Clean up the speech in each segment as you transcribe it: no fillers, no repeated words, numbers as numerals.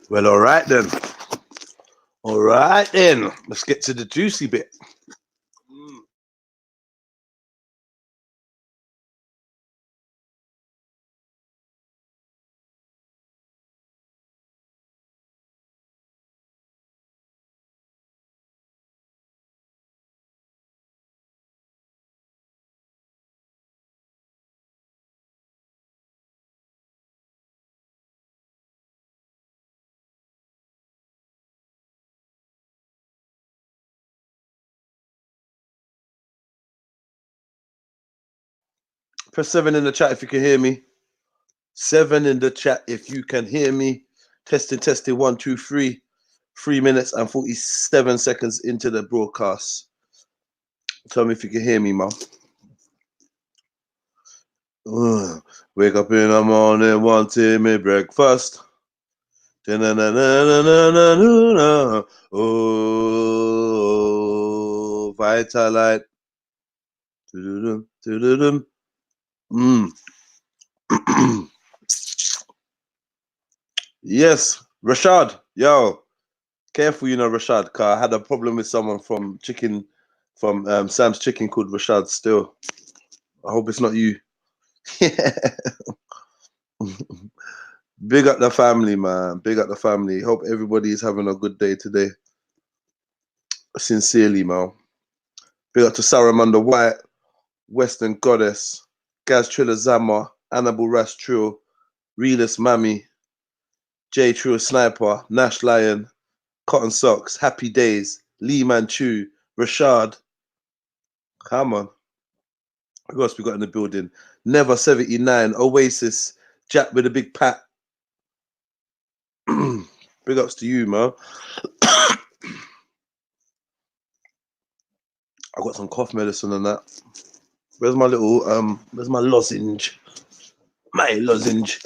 Well, all right then. All right then. Let's get to the juicy bit. Press 7 in the chat if you can hear me. 7 in the chat if you can hear me. Testing, testing, 1, 2, 3. 3 minutes and 47 seconds into the broadcast. Tell me if you can hear me, man. Wake up in the morning, wanting me breakfast. Oh, Vitalite. Yes, Rashad, yo, careful, you know, Rashad, cause I had a problem with someone from Sam's Chicken called Rashad still. I hope it's not you. Big up the family, man. Big up the family. Hope everybody is having a good day today. Sincerely, man. Big up to Saramanda White, Western Goddess, Gaz Triller Zama, Annabelle Rash Trill, Realist Mammy, J Trill Sniper, Nash Lion, Cotton Socks, Happy Days, Lee Manchu, Rashad. Come on. Who else we got in the building? Never 79, Oasis, Jack with a big pat. Big ups to you, man. I got some cough medicine and that. Where's my little where's my lozenge? My lozenge.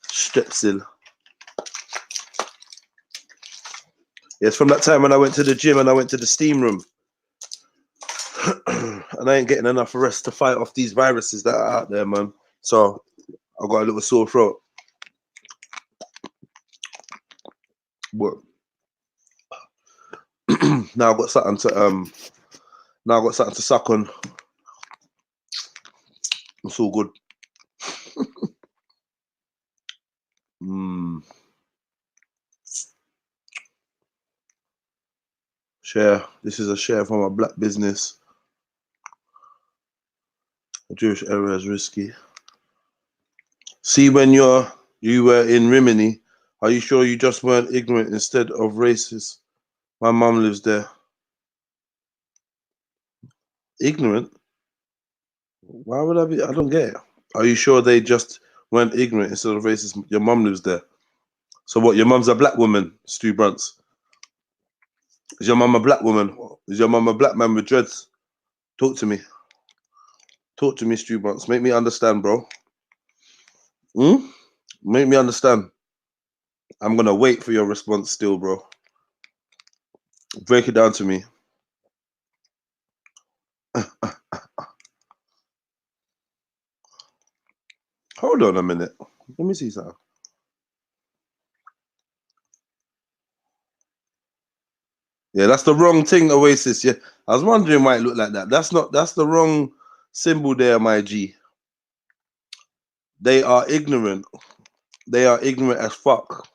Strepsil. Yes, from that time when I went to the gym and I went to the steam room. And I ain't getting enough rest to fight off these viruses that are out there, man. So I got a little sore throat. But now I've got something to suck on. It's all good. Share. This is a share from a black business. A Jewish area is risky. See, when you were in Rimini, are you sure you just weren't ignorant instead of racist? My mum lives there. Ignorant? Why would I be? I don't get it. Are you sure they just weren't ignorant instead of racist? Your mum lives there. So what, your mum's a black woman, Stu Brunts? Is your mum a black woman? Is your mum a black man with dreads? Talk to me. Talk to me, Stu Brunts. Make me understand, bro. Make me understand. I'm going to wait for your response still, bro. Break it down to me. Hold on a minute. Let me see something. Yeah, that's the wrong thing, Oasis. Yeah, I was wondering why it looked like that. That's the wrong symbol there, my G. They are ignorant. They are ignorant as fuck.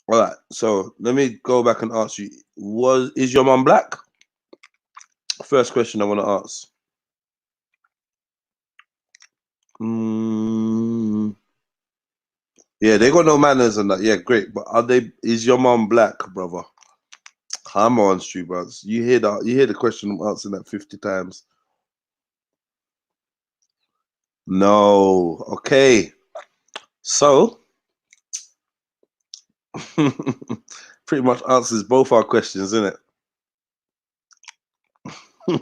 All right, so let me go back and ask you: is your mum black? First question I want to ask. Yeah, they got no manners and that. Yeah, great. But is your mum black, brother? Come on, Stu Brunts. You hear the question I'm answering that 50 times. No. Okay. So pretty much answers both our questions, isn't it? Do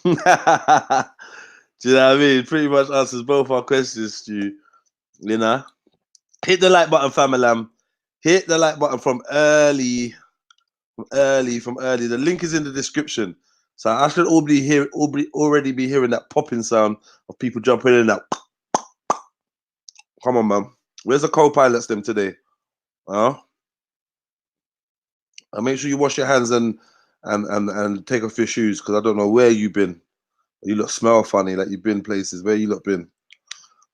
you know what I mean? Pretty much answers both our questions, Stu. You know? Hit the like button, family. Hit the like button from early. The link is in the description. So I should already be hearing that popping sound of people jumping in and out. Come on, man. Where's the co-pilots them today? Huh? And make sure you wash your hands and take off your shoes, because I don't know where you've been. You look smell funny, like you've been places. Where you look been?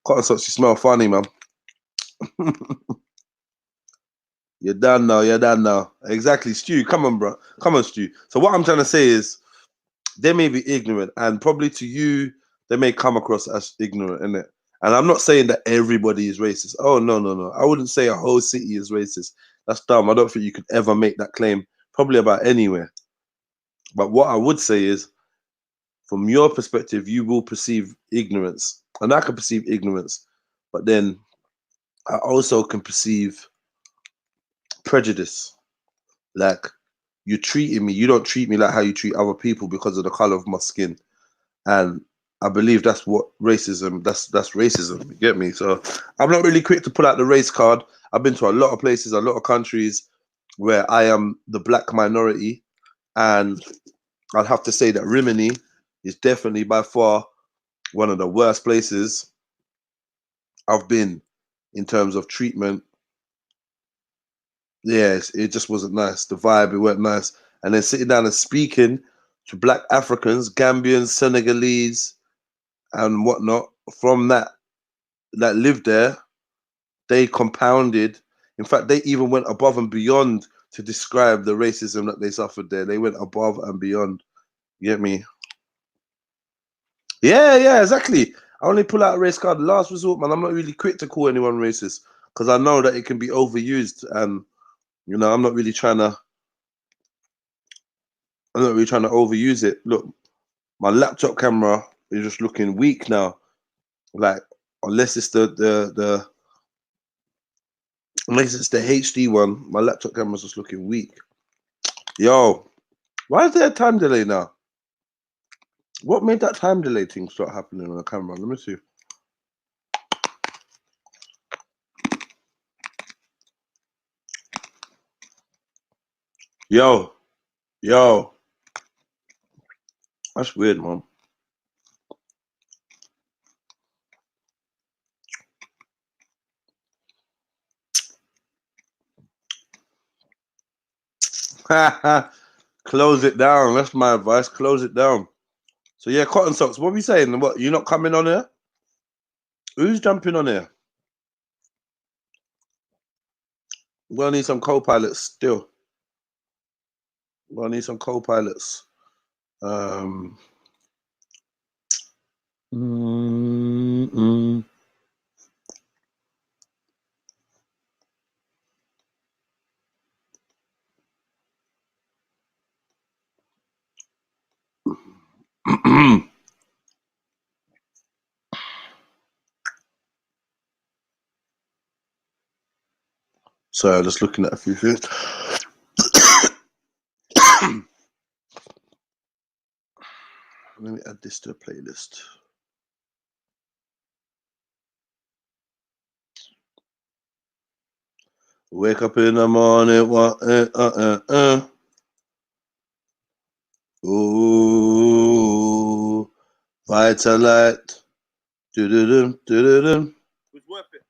Cotton socks, you smell funny, man. You're done now. You're done now. Exactly, Stu. Come on, bro. Come on, Stu. So what I'm trying to say is, they may be ignorant, and probably to you, they may come across as ignorant, innit? And I'm not saying that everybody is racist. Oh, no, no, no. I wouldn't say a whole city is racist. That's dumb. I don't think you could ever make that claim, probably about anywhere. But what I would say is, from your perspective, you will perceive ignorance. And I can perceive ignorance, but then I also can perceive prejudice. Like, you're treating me, you don't treat me like how you treat other people because of the color of my skin. And I believe that's what racism, that's racism, you get me? So I'm not really quick to pull out the race card. I've been to a lot of places, a lot of countries where I am the black minority, and I'd have to say that Rimini is definitely by far one of the worst places I've been in terms of treatment. Yes, it just wasn't nice. The vibe, it weren't nice. And then sitting down and speaking to black Africans, Gambians, Senegalese, and whatnot from that lived there, they compounded. In fact, they even went above and beyond to describe the racism that they suffered there. They went above and beyond. You get me? Yeah, yeah, exactly. I only pull out a race card last resort, man. I'm not really quick to call anyone racist because I know that it can be overused, and you know, I'm not really trying to overuse it. Look, my laptop camera is just looking weak now. Like, unless it's unless it's the HD one, my laptop camera's just looking weak. Yo, why is there a time delay now? What made that time delay thing start happening on the camera? Let me see. Yo, yo, that's weird, man. Close it down. That's my advice. Close it down. So yeah, cotton socks. What are we saying? What, you're not coming on here? Who's jumping on here? We're gonna need some co-pilots still. We're gonna need some co-pilots. Um, Sorry, I'm just looking at a few things. Let me add this to a playlist. Wake up in the morning, Ooh, Vitalite. Do-do-dum, do-do-dum. It's worth it.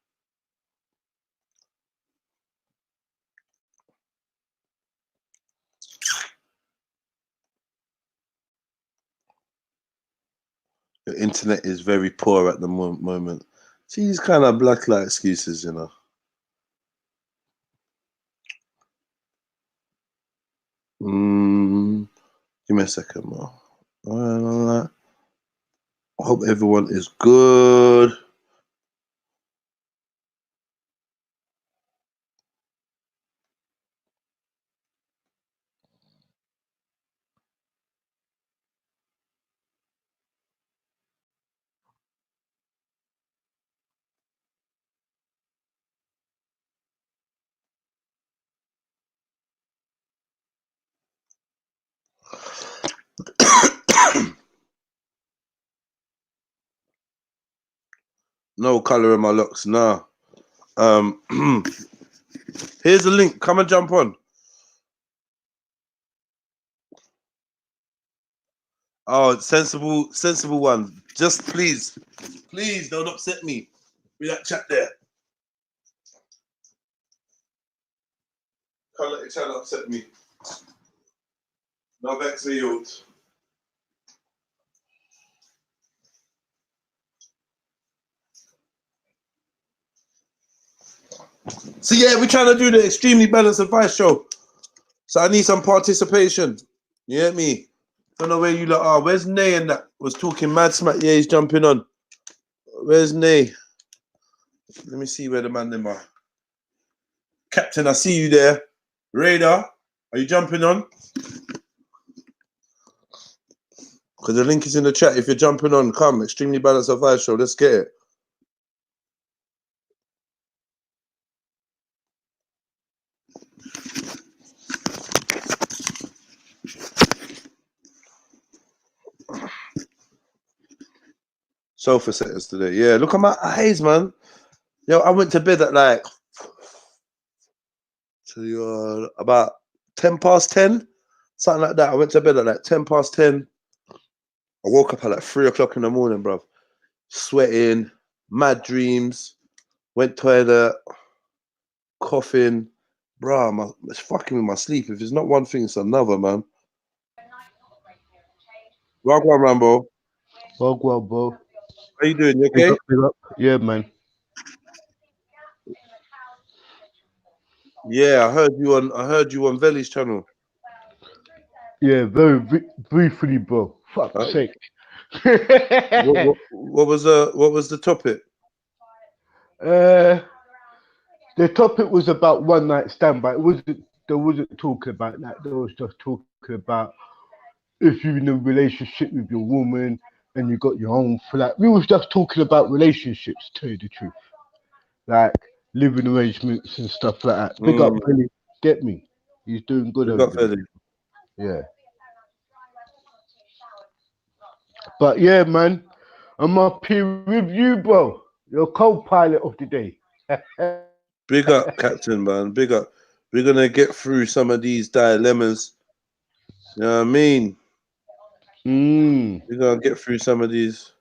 The internet is very poor at the moment. See these kind of black light excuses, you know. Give me a second more. I hope everyone is good. No color in my locks, nah. Here's the link. Come and jump on. Oh, sensible one. Just please don't upset me with that chat there. Can't let your chat upset me. No vex me, youth. So yeah, we're trying to do the extremely balanced advice show. So I need some participation. You hear me? Don't know where you lot are. Where's Nay and that was talking mad smack? Yeah, he's jumping on. Where's Nay? Let me see where the man them are. Captain, I see you there. Radar, are you jumping on? Because the link is in the chat. If you're jumping on, come. Extremely Balanced Advice Show. Let's get it. Sofa setters today. Yeah, look at my eyes, man. Yo, I went to bed at like about 10 past 10, something like that. I went to bed at like 10 past 10. I woke up at like 3 o'clock in the morning, bro. Sweating, mad dreams, went toilet, coughing. Bro, it's fucking with my sleep. If it's not one thing, it's another, man. Wagwan Rambo. Wagwan, bro. How you doing? You okay? Big up. Yeah, man. Yeah, I heard you on Veli's channel. Yeah, very briefly, bro. Fuck's sake. What was the topic? The topic was about one night stand, but there wasn't talking about that. There was just talking about if you're in a relationship with your woman and you got your own flat. We was just talking about relationships, to tell you the truth. Like living arrangements and stuff like that. Big up Billy, get me. He's doing good Big over up, there. Veli. Yeah. But yeah, man, I'm up here with you, bro. You're co-pilot of the day. Big up, Captain, man. Big up. We're gonna get through some of these dilemmas. You know what I mean? We're gonna get through some of these.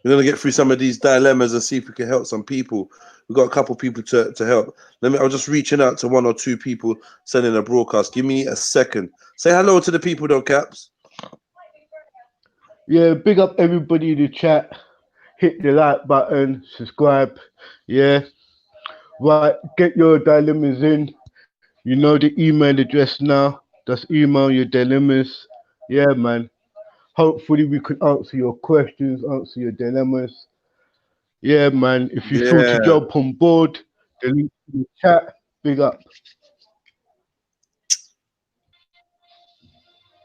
We're gonna get through some of these dilemmas and see if we can help some people. We've got a couple people to help. I'm just reaching out to one or two people sending a broadcast. Give me a second. Say hello to the people though, Caps. Yeah, big up everybody in the chat. Hit the like button, subscribe. Yeah. Right, get your dilemmas in. You know the email address now. Just email your dilemmas. Yeah, man. Hopefully we can answer your questions, answer your dilemmas. Yeah, man. If you feel to Yeah. jump on board, the link in the chat. Big up.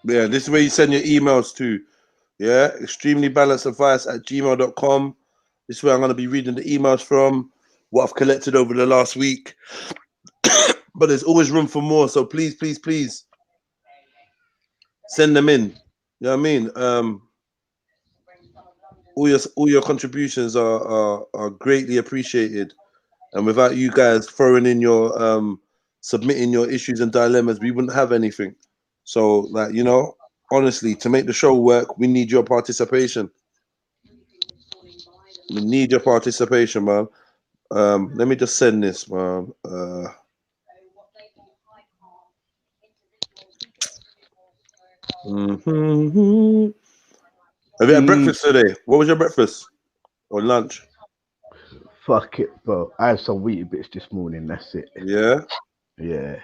Yeah, this is where you send your emails to. Yeah, extremely balanced advice at gmail.com. This is where I'm going to be reading the emails from, what I've collected over the last week. But there's always room for more. So please send them in. You know what I mean? All your contributions are greatly appreciated. And without you guys throwing in your submitting your issues and dilemmas, we wouldn't have anything. So, like, you know, honestly, to make the show work, we need your participation. We need your participation, man. Let me just send this, man. Mm-hmm. Have you had breakfast today? What was your breakfast or lunch? Fuck it, bro. I had some wheaty bits this morning. That's it. Yeah. Yeah.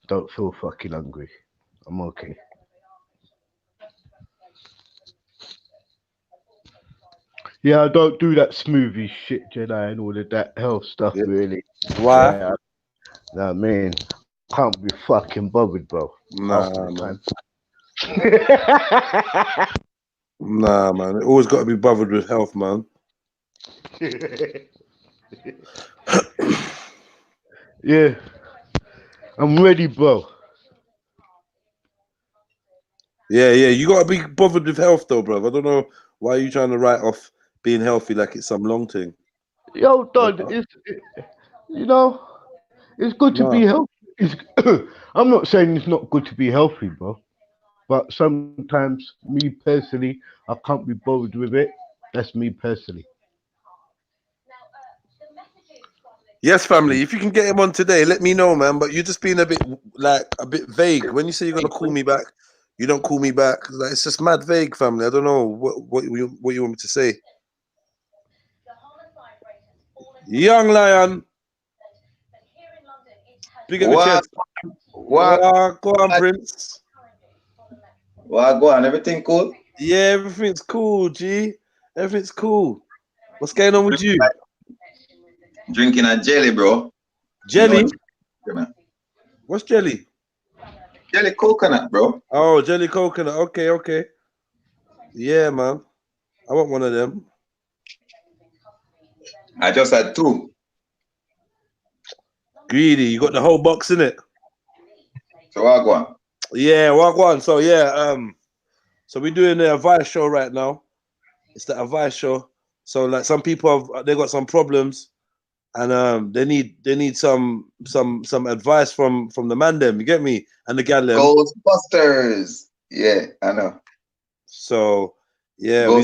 Don't feel fucking hungry. I'm okay. Yeah, I don't do that smoothie shit, Jedi, and all of that health stuff, Yeah. really. Why? Yeah, nah, man, can't be fucking bothered, bro. Nah, man. It always got to be bothered with health, man. Yeah, I'm ready, bro. Yeah. You got to be bothered with health, though, bro. I don't know why you trying to write off being healthy like it's some long thing. Yo, Don, you know, it's good to be No. healthy. I'm not saying it's not good to be healthy, bro. But sometimes, me personally, I can't be bothered with it. That's me personally. Yes, family. If you can get him on today, let me know, man. But you're just being a bit vague. When you say you're gonna call me back, you don't call me back. Like, it's just mad vague, family. I don't know what you want me to say. Young Lion, big up your chest. Go on, Prince. Go on. Everything cool? Yeah, everything's cool, G. Everything's cool. What's going on with you? Drinking a jelly, bro. Jelly? You know, what's jelly? Jelly coconut, bro. Oh, jelly coconut. Okay. Yeah, man. I want one of them. I just had 2. Greedy. You got the whole box in it. So what go on? Yeah, walk on. So yeah, so we're doing the advice show right now. It's the advice show. So like some people they got some problems, and they need some advice from the man them. You get me? And the gal them. Ghostbusters. Yeah, I know. So yeah, we're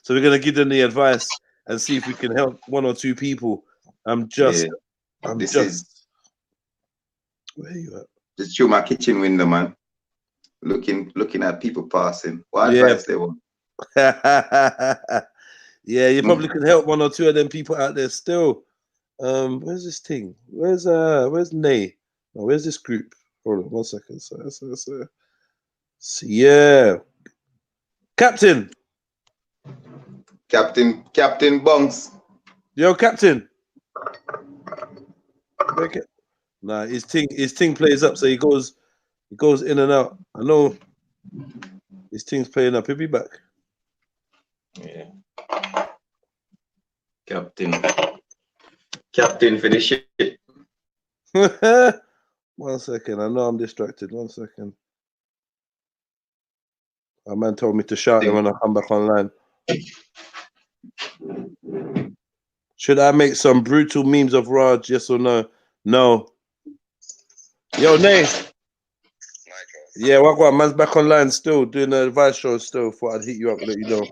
gonna give them the advice and see if we can help 1 or 2 people. Where are you at? Just through my kitchen window, man. Looking at people passing. What advice they want? Yeah, you probably can help 1 or 2 of them people out there still. Where's this thing? Where's Nay? No, where's this group? Hold on 1 second. So yeah. Captain Bunks. Yo, Captain. Nah, his thing plays up, so he goes in and out. I know his thing's playing up. He'll be back. Yeah. Captain for the shit. 1 second. I know I'm distracted. 1 second. A man told me to shout him when I come back online. Should I make some brutal memes of Raj? Yes or no? No. Yo, Nay. Yeah, what? Man's back online still, doing the advice show still. Thought I'd hit you up and let you know.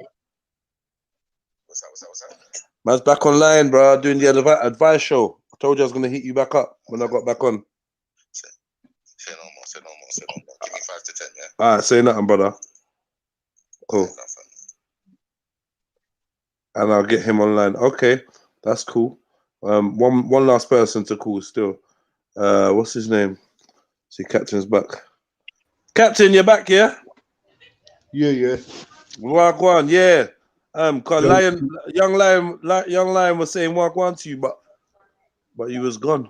What's that? Man's back online, bro, doing the advice show. I told you I was going to hit you back up when I got back on. Say no more. Give me 5 to 10, yeah? All right, say nothing, brother. Cool. And I'll get him online. Okay, that's cool. One last person to call still. What's his name? See, Captain's back. Captain, you're back, yeah? Yeah. Wagwan, yeah. Cause young lion was saying Wagwan to you, but he was gone.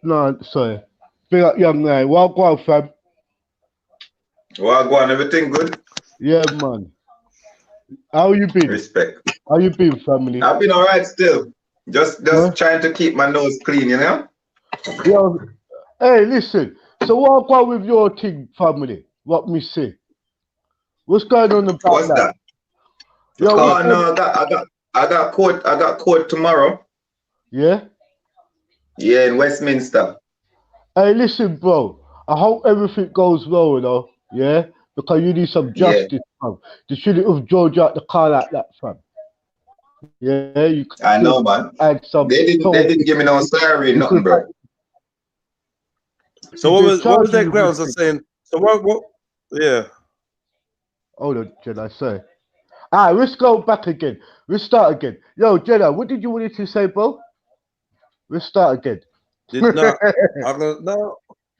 No, sorry. Big up, young man. Wagwan, fam. Wagwan, everything good? Yeah, man. How you been? Respect. How you been, family? I've been alright still. Just trying to keep my nose clean, you know? Yo, hey, listen. So what about with your team, family? What me say? What's going on about What's that? Yo, oh no, I got court tomorrow. Yeah? Yeah, in Westminster. Hey, listen, bro. I hope everything goes well, you know. Yeah? Because you need some justice, fam. They shouldn't have George out the car like that, fam. Yeah, you. I know, man. They didn't give me no salary, nothing, bro. So what was their grounds of saying? So what? Yeah. Hold on, Jedi. Sorry. All right, let's go back again. Let's start again. Yo, Jedi, what did you want to say, bro? Let's start again. I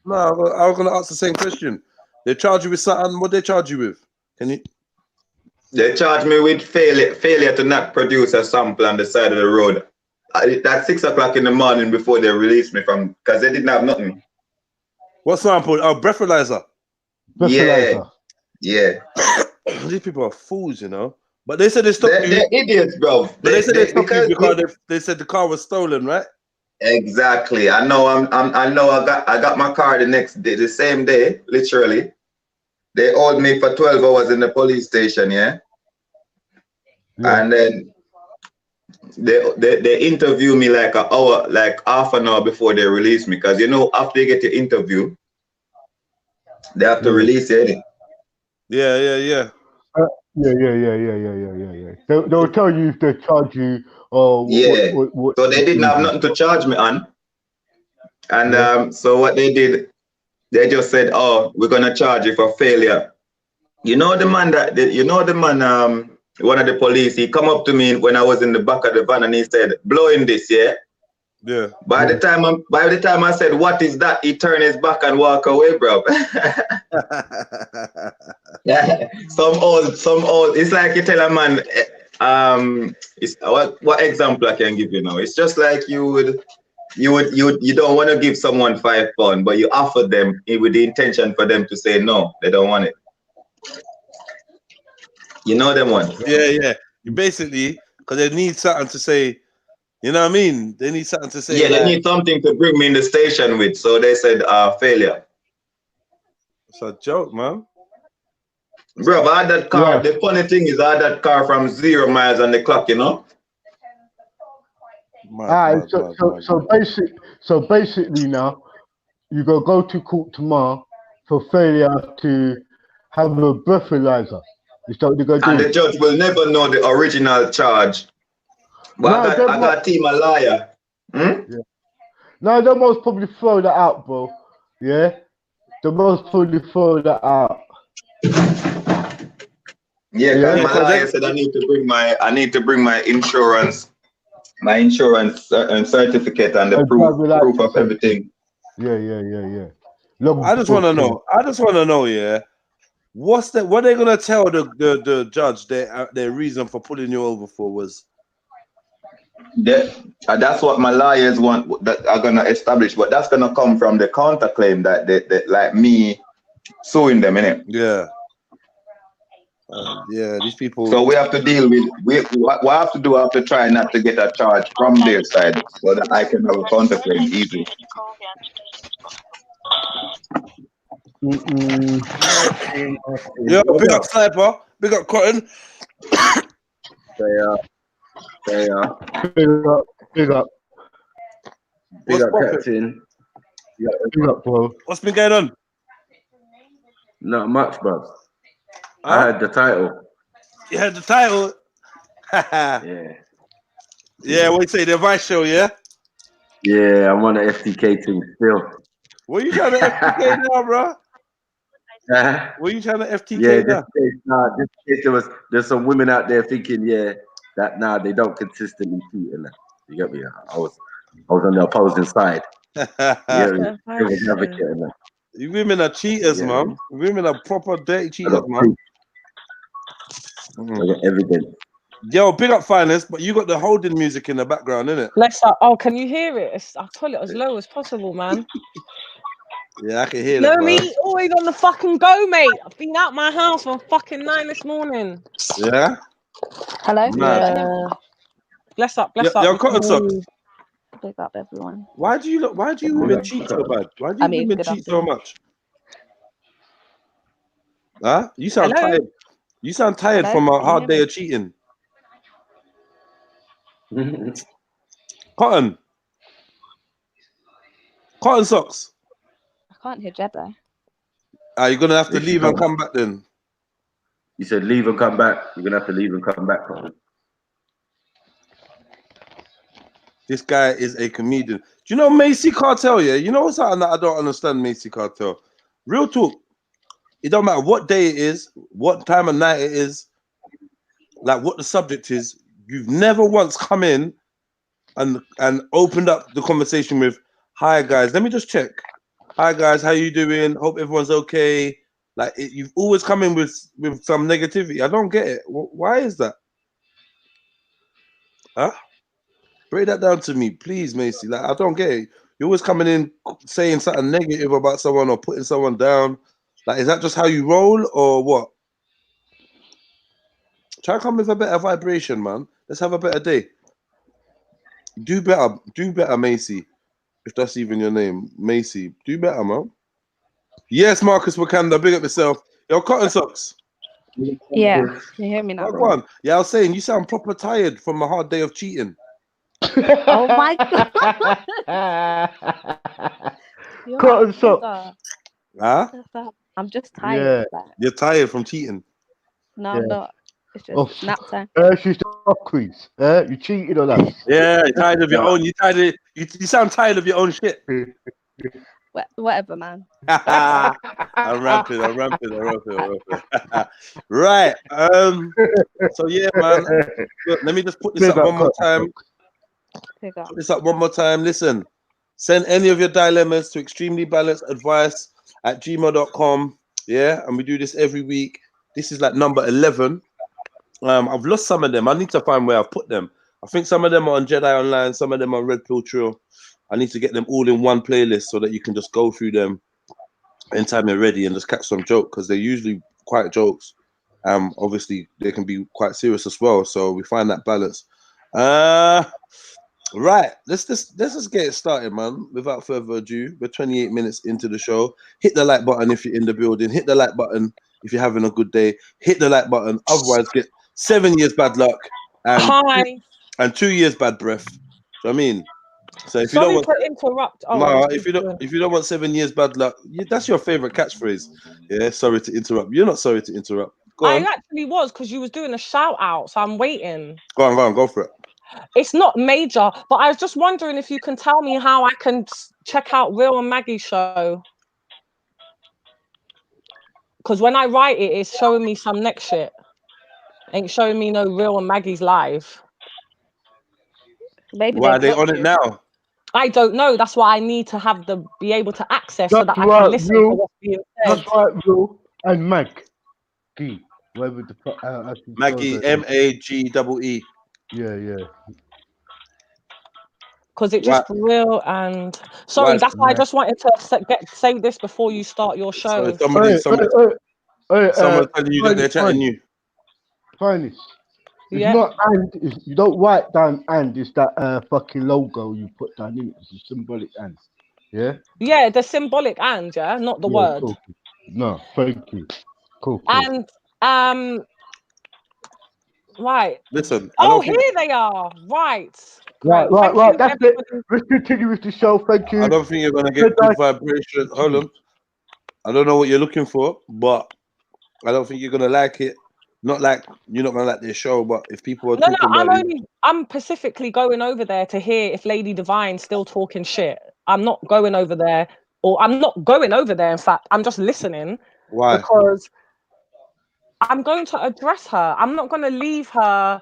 was gonna ask the same question. They charge you with something. What they charge you with? Can you? They charge me with failure to not produce a sample on the side of the road. At 6 o'clock in the morning before they released me from, because they didn't have nothing. What sample? Oh, breathalyzer. Breathalyzer. Yeah. These people are fools, you know. But they said they stopped you. They're idiots, bro. But they said they stopped you because they said the car was stolen, right? Exactly. I know. I got my car the next day, the same day, literally. They owed me for 12 hours in the police station, yeah. And then they interview me like an hour, like half an hour before they release me, because you know after they get your interview, They have to release it. Yeah. Yeah. They'll tell you if they charge you or Yeah. what. So they didn't have nothing to charge me on. And so what they did, they just said, "Oh, we're gonna charge you for failure." You know the man one of the police, he come up to me when I was in the back of the van and he said, "Blowing this, yeah?" Yeah. By the time I said, "What is that?" he turned his back and walk away, bro. Yeah. Some old. It's like you tell a man. It's what example I can give you now? It's just like you don't want to give someone £5, but you offer them with the intention for them to say no, they don't want it. You know them ones. Yeah. You basically, because they need something to say. You know what I mean? They need something to say. Yeah, they need something to bring me in the station with. So they said, failure. It's a joke, man. Bro, I had that car. The funny thing is, I had that car from 0 miles on the clock, you know? So basically now, you go to court tomorrow for failure to have a breathalyzer. And the judge will never know the original charge. But I got a team a liar. Yeah. No, they most probably throw that out, bro. Yeah? They most probably throw that out. Yeah, because my lawyer said I need to bring my insurance certificate and the proof of everything. Yeah. I just want to know, yeah. What are they gonna tell the judge their reason for pulling you over for was? That's what my lawyers want, that are gonna establish, but that's gonna come from the counterclaim that like me suing them, innit? Yeah. These people. So we have to deal with what I have to do. I have to try not to get a charge from their side so that I can have a counterclaim easy. Yeah, big up Sniper, big up Cotton. They are. Big up. Big up, Captain. Big up, bro. What's been going on? Not much, bro. I heard the title. You heard the title? Yeah. Yeah, what you say, the Vice Show, yeah? Yeah, I'm on the FTK team still. What are you trying to FTK now, bro? What are you trying to FTK now? This case there's some women out there thinking, that they don't consistently cheat. And you get me? I was on the opposing side. You women are cheaters, man. Women are proper dirty cheaters, man. I got evidence. Yo, big up Finance, but you got the holding music in the background, innit? Bless up. Oh, can you hear it? I'll pull it as low as possible, man. Yeah, I can hear that. You know me, always on the fucking go, mate. I've been out my house from fucking 9 this morning. Yeah? Hello? Yeah. Bless up. Yo, Cotton Socks. Big up, everyone. Why do you women cheat so bad? Why do you women cheat so much? Huh? You sound tired. You sound tired from a hard day of cheating. Cotton Socks. I can't hear Jebba. You're gonna have to leave and come back then. You said leave and come back. You're gonna have to leave and come back, Cotton. This guy is a comedian. Do you know Macy Cartel? Yeah, you know what's something that I don't understand, Macy Cartel. Real talk. It don't matter what day it is, what time of night it is, like what the subject is. You've never once come in and opened up the conversation with, "Hi guys, let me just check. Hi guys, how you doing? Hope everyone's okay." Like you've always come in with some negativity. I don't get it. Why is that? Huh? Break that down to me, please, Macy. Like I don't get it. You're always coming in saying something negative about someone or putting someone down. Like, is that just how you roll or what? Try to come with a better vibration, man. Let's have a better day. Do better, Macy. If that's even your name, Macy. Do better, man. Yes, Marcus Wakanda, big up yourself. Yo, Cotton Socks. Yeah, can you hear me now? Go on. Yeah, I was saying, you sound proper tired from a hard day of cheating. Oh my God. Cotton Socks. Huh? I'm just tired. Like, You're tired from cheating. no, Yeah. I'm not. It's just Oh, nap time. she's the off quiz. You cheated on us. Yeah, you're tired of your own. You tired of. You sound tired of your own shit. Whatever, man. I'm ramping. Right. So yeah, man. Look, let me just put this up one more time. Pick up. Put this up one more time. Listen, send any of your dilemmas to extremelybalanceadvice@gmail.com. Yeah, and we do this every week. This is like number 11. I've lost some of them. I need to find where I've put them. I think some of them are on Jedi Online, some of them are Red Pill Trill. I need to get them all in one playlist so that you can just go through them anytime you're ready and just catch some joke, because they're usually quite jokes. Obviously they can be quite serious as well. So we find that balance. Right, let's just get it started, man. Without further ado, we're 28 minutes into the show. Hit the like button if you're in the building. Hit the like button if you're having a good day. Hit the like button. Otherwise, get 7 years bad luck and 2 years bad breath. So I mean, so if you don't want, interrupt. if you don't want 7 years bad luck, that's your favorite catchphrase. Yeah, sorry to interrupt. You're not sorry to interrupt. Go on. I actually was, because you was doing a shout out, so I'm waiting. Go on, go for it. It's not major, but I was just wondering if you can tell me how I can check out Real and Maggie's show. Because when I write it, it's showing me some next shit. Ain't showing me no Real and Maggie's live. Maybe Why are they on it now? I don't know. That's why I need to be able to access so that I right, can listen Real, to what's being said. That's right, Real and Maggie. Whatever the Maggie, MAGEE. Yeah. Because it just Real and sorry, that's why I just wanted to say this before you start your show. So someone's telling you that they're chatting you. Finest. It's not and. You don't write down and. It's that fucking logo you put down in it. It's a symbolic and. Yeah. Yeah, the symbolic and not the word. Cool. No, thank you. Cool. And right. Listen. Here they are. Right. Right. That's it. Let's continue with the show. Thank you. I don't think you're gonna get good vibration. Hold on. I don't know what you're looking for, but I don't think you're gonna like it. Not like you're not gonna like this show, but if people are I'm specifically going over there to hear if Lady Divine's still talking shit. I'm not going over there, or I'm not going over there. In fact, I'm just listening. Why? Because I'm going to address her. I'm not going to leave her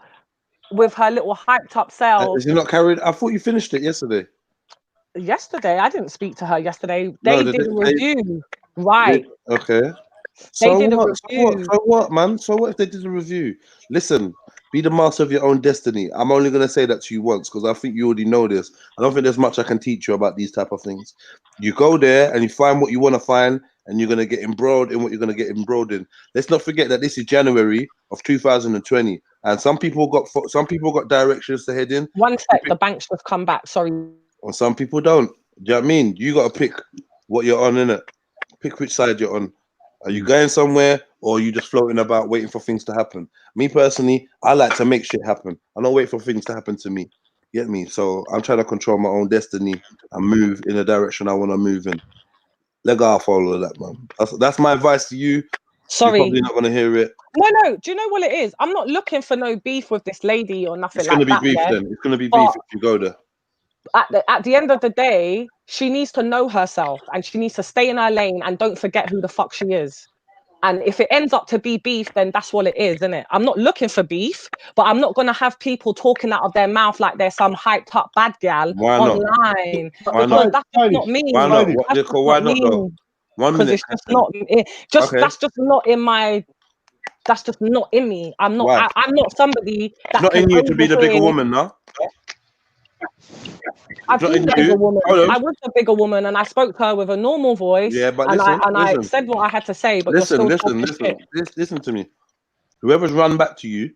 with her little hyped up self. Is it not carried? I thought you finished it yesterday. Yesterday, I didn't speak to her yesterday. They did a review, right? Okay. They did a review. So what, man? So what if they did a review? Listen, be the master of your own destiny. I'm only going to say that to you once because I think you already know this. I don't think there's much I can teach you about these type of things. You go there and you find what you want to find, and you're going to get embroiled in what you're going to get embroiled in. Let's not forget that this is January of 2020, and some people got directions to head in. One sec, the banks have come back. Sorry. And some people don't. Do you know what I mean? You got to pick what you're on, innit? Pick which side you're on. Are you going somewhere, or are you just floating about waiting for things to happen? Me personally, I like to make shit happen. I don't wait for things to happen to me. Get me? So I'm trying to control my own destiny and move in the direction I want to move in. Let go, follow that, man. That's my advice to you. Sorry. You're probably not going to hear it. No. Do you know what it is? I'm not looking for no beef with this lady or nothing like that. It's going to be beef then. It's going to be beef if you go there. At the end of the day, she needs to know herself and she needs to stay in her lane and don't forget who the fuck she is. And if it ends up to be beef, then that's what it is, isn't it? I'm not looking for beef, but I'm not going to have people talking out of their mouth like they're some hyped up bad gal online. Why not? That's just not me. Why not? Why not though? 1 minute. It's just not. That's just not in my. That's just not in me. I'm not. I'm not somebody that. Not in you to be the bigger woman, no. I've been the bigger woman. I was the bigger woman, and I spoke to her with a normal voice. Yeah, but I said what I had to say. But listen to me. Whoever's run back to you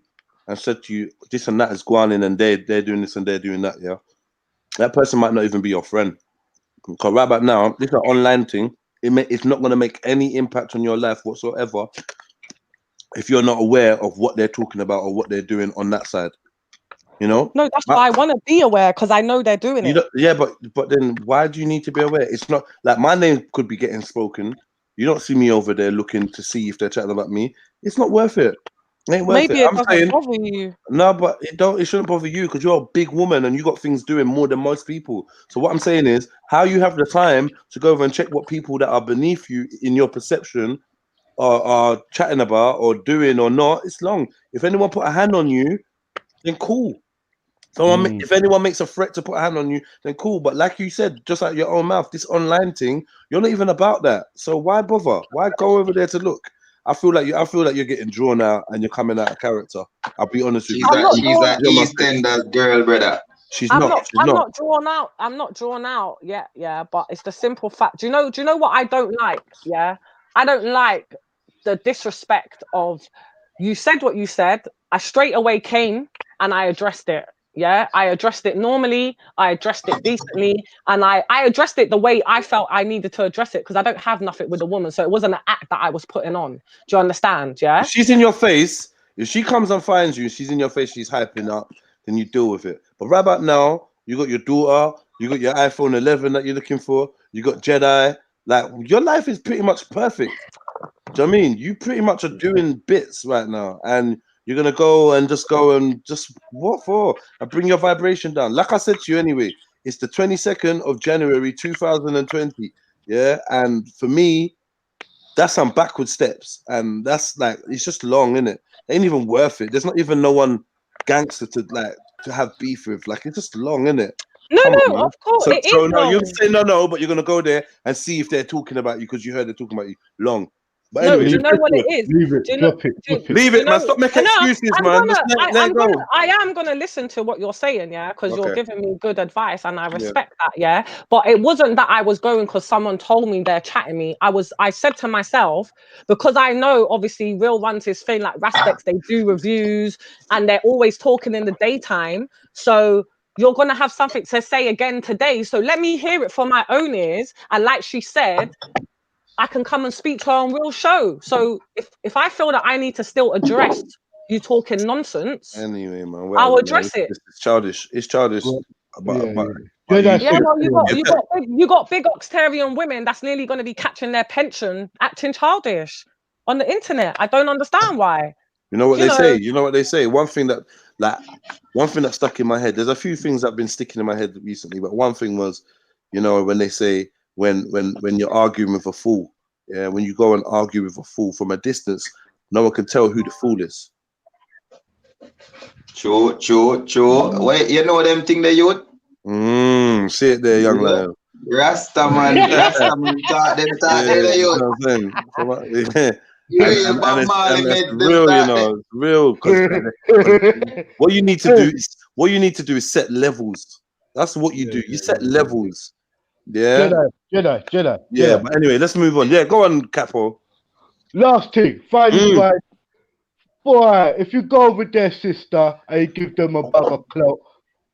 and said to you this and that is going in, and they're doing this and they're doing that, yeah, that person might not even be your friend. Because right about now, this is an online thing. It's not going to make any impact on your life whatsoever if you're not aware of what they're talking about or what they're doing on that side. You know? No, that's why I want to be aware, because I know they're doing it. Yeah, but then why do you need to be aware? It's not like my name could be getting spoken, You don't see me over there looking to see if they're chatting about me. It's not worth it. It ain't worth Maybe it. it I'm doesn't saying bother you. no, but it shouldn't bother you because you're a big woman and you got things doing more than most people. So what I'm saying is, how you have the time to go over and check what people that are beneath you in your perception are chatting about or doing or not, it's long. If anyone put a hand on you, then cool. If anyone makes a threat to put a hand on you, then cool. But like you said, just out your own mouth, this online thing, you're not even about that. So why bother? Why go over there to look? I feel like you're getting drawn out and you're coming out of character. I'll be honest with you. She's a EastEnders girl, brother. I'm not drawn out. I'm not drawn out. Yeah. But it's the simple fact. Do you know what I don't like? Yeah. I don't like the disrespect of you said what you said. I straight away came and I addressed it. Yeah. I addressed it normally. I addressed it decently. And I addressed it the way I felt I needed to address it because I don't have nothing with a woman. So it wasn't an act that I was putting on. Do you understand? Yeah. If she's in your face, if she comes and finds you, she's in your face, she's hyping up, then you deal with it. But right about now, you got your daughter, you got your iPhone 11 that you're looking for, you got Jedi. Like, your life is pretty much perfect. Do you know what I mean? You pretty much are doing bits right now, and you're gonna go and just what for? And bring your vibration down. Like I said to you anyway, it's the 22nd of January 2020. Yeah, and for me, that's some backward steps, and that's like it's just long, isn't it? Ain't even worth it. There's not even no one gangster to have beef with. Like, it's just long, isn't it? No, Come on, man. of course So it is no, long. you're saying no, but you're gonna go there and see if they're talking about you because you heard they're talking about you. Long. But No, anyway, do you know what it is? Leave it, Do you know, drop it. leave it, man. Stop making excuses, man. Just let it go. I am gonna listen to what you're saying, yeah, because you're Okay. giving me good advice, and I respect that, yeah. But it wasn't that I was going because someone told me they're chatting me. I said to myself, because I know obviously Real Ones is thing like Rastex, they do reviews and they're always talking in the daytime. So you're gonna have something to say again today. So let me hear it from my own ears. And like she said, I can come and speak to her on Real Show. So if I feel that I need to still address you talking nonsense, Anyway, man, I'll address it. It's childish. It's childish. Well, But Well, you got big Oxtarian women that's nearly going to be catching their pension acting childish on the internet. I don't understand why. You know what they say? You know what they say? One thing that stuck in my head. There's a few things that have been sticking in my head recently, but one thing was, you know, when they say when you're arguing with a fool, yeah, when you go and argue with a fool from a distance, no one can tell who the fool is. True. Wait, you know them thing they youth? See it there, young lion. Rastaman talk them the youth. You know what I'm saying? It's real, you know, it's real. Because what you need to do is set levels. That's what you do. You set levels. Yeah. Jedi. Yeah, but anyway, let's move on. Yeah, go on, Capo. Last thing, finally, right? Boy, if you go over there, sister, and you give them a bag of clout,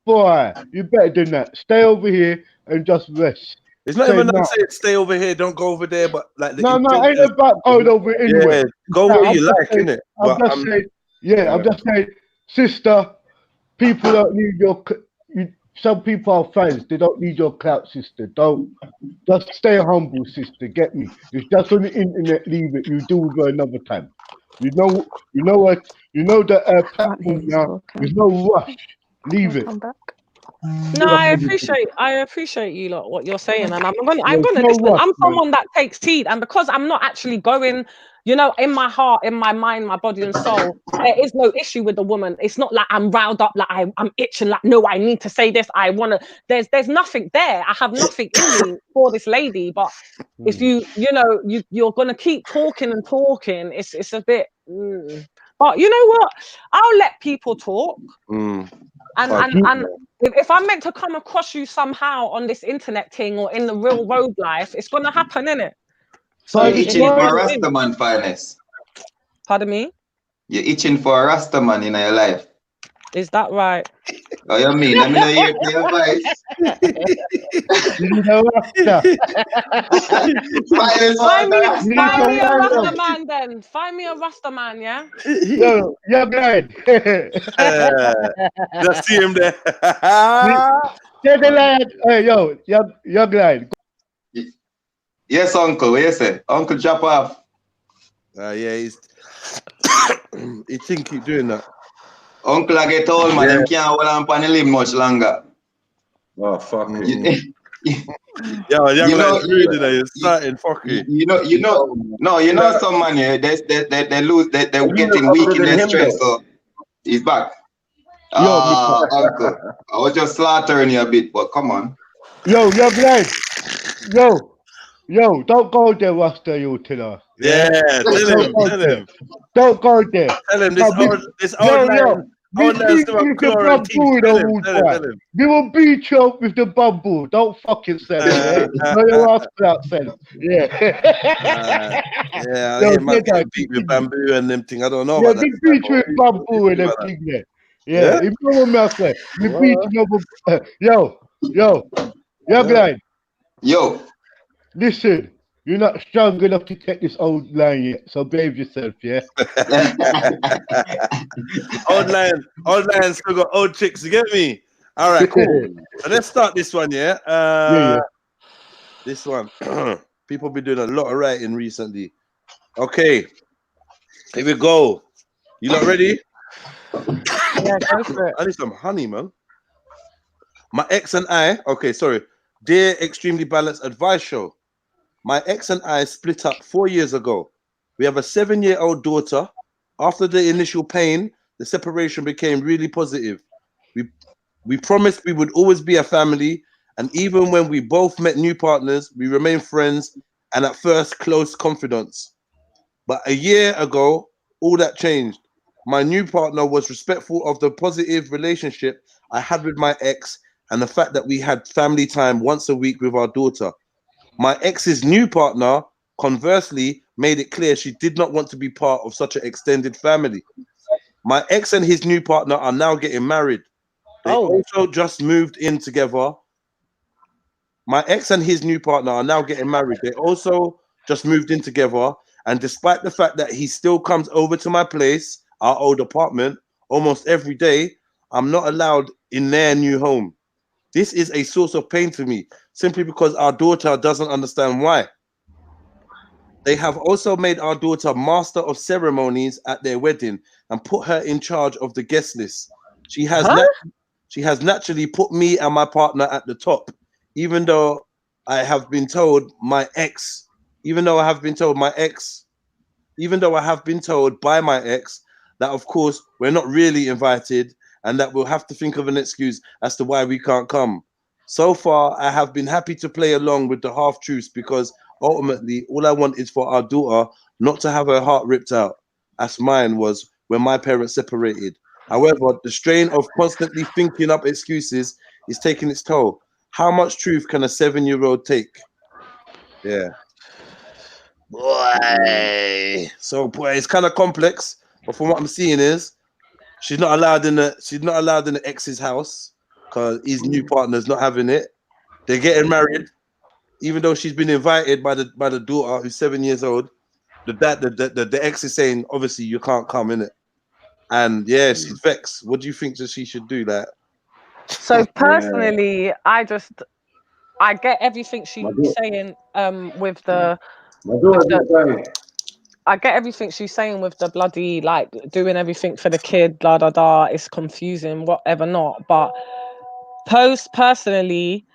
boy, you better than that. Stay over here and just rest. It's not even that saying stay over here, don't go over there, but like no, ain't about going over anywhere. Yeah, go where you like, innit? I'm just saying, sister, people don't need your. Some people are fans. They don't need your clout, sister. Don't just stay humble, sister. Get me? It's just on the internet. Leave it. You do with her another time. You know what? You know the platform now. There's no rush. Leave it. No, I appreciate you lot what you're saying, and I'm gonna listen. I'm someone that takes heed, and because I'm not actually going, you know, in my heart, in my mind, my body and soul, there is no issue with the woman. It's not like I'm riled up, like I'm itching, like no, I need to say this. I wanna. There's nothing there. I have nothing in me for this lady. But if you're gonna keep talking and talking, it's a bit. But you know what? I'll let people talk. And if I'm meant to come across you somehow on this internet thing or in the real road life, it's gonna happen, innit? So you're itching for a Rastaman, finest. Pardon me? You're itching for a Rastaman in your life. Is that right? Oh, you mean? Let me know your advice. Find me a Rastaman then. Find me a Rastaman, yeah? Yo, young lad. Just see him there. Young lad. Hey, yo, young lad. Yes, uncle. What you say? Uncle drop off. Yeah, he's he think keep doing that. Uncle I get old, man. Yeah. Them can't hold on the limb much longer. Oh, fuck it. Yeah, young You know- lads really though, you're starting fucky. You know some man here, they lose, they're you getting look weak older in than their him, strength, though. so he's back. Yo, Uncle, I was just slaughtering you a bit, but come on. Yo, young lad. Yo, don't go there, Rasta, you tiller. Yeah, Don't go tell there. him. Don't go there. Tell him Yo, this old man still have claw and teeth. Tell him. We will beat you up with the bamboo. Don't fucking sell it, yeah? No, your ass out, sell. Yeah. Yeah, I Yo, hear man get getting that, beat with bamboo and them thing. I don't know Yeah, about they that. beat you with bamboo and everything there. Yeah, if you know what I'm saying, you beat you over. Yo, guy, Yo, listen, you're not strong enough to take this old line yet, so behave yourself, yeah? Old lion still got old chicks, you get me? All right, cool. So let's start this one, yeah? Yeah. This one. People been doing a lot of writing recently. Okay. Here we go. You lot ready? Yeah, go for it. I need some honey, man. My ex and I, okay, sorry. Dear Extremely Balanced Advice Show. My ex and I split up 4 years ago. We have a 7-year-old daughter. After the initial pain, the separation became really positive. We promised we would always be a family, and even when we both met new partners, we remained friends and at first close confidants. But a year ago, all that changed. My new partner was respectful of the positive relationship I had with my ex and the fact that we had family time once a week with our daughter. My ex's new partner, conversely, made it clear she did not want to be part of such an extended family. My ex and his new partner are now getting married. They also just moved in together. My ex and his new partner are now getting married. They also just moved in together. And despite the fact that he still comes over to my place, our old apartment, almost every day, I'm not allowed in their new home. This is a source of pain to me, simply because our daughter doesn't understand why. They have also made our daughter master of ceremonies at their wedding and put her in charge of the guest list. She has naturally put me and my partner at the top, even though I have been told by my ex that of course we're not really invited and that we'll have to think of an excuse as to why we can't come. So far, I have been happy to play along with the half truths because ultimately all I want is for our daughter not to have her heart ripped out, as mine was when my parents separated. However, the strain of constantly thinking up excuses is taking its toll. How much truth can a 7-year-old take? Yeah. Boy. So boy, it's kind of complex, but from what I'm seeing is she's not allowed in the ex's house because his new partner's not having it. They're getting married, even though she's been invited by the daughter who's 7 years old. The ex is saying obviously you can't come in it. And yeah, she's vexed. What do you think that she should do? That? So personally, I get everything she's saying with the I get everything she's saying with the bloody like doing everything for the kid, blah da da. It's confusing, whatever not. But personally,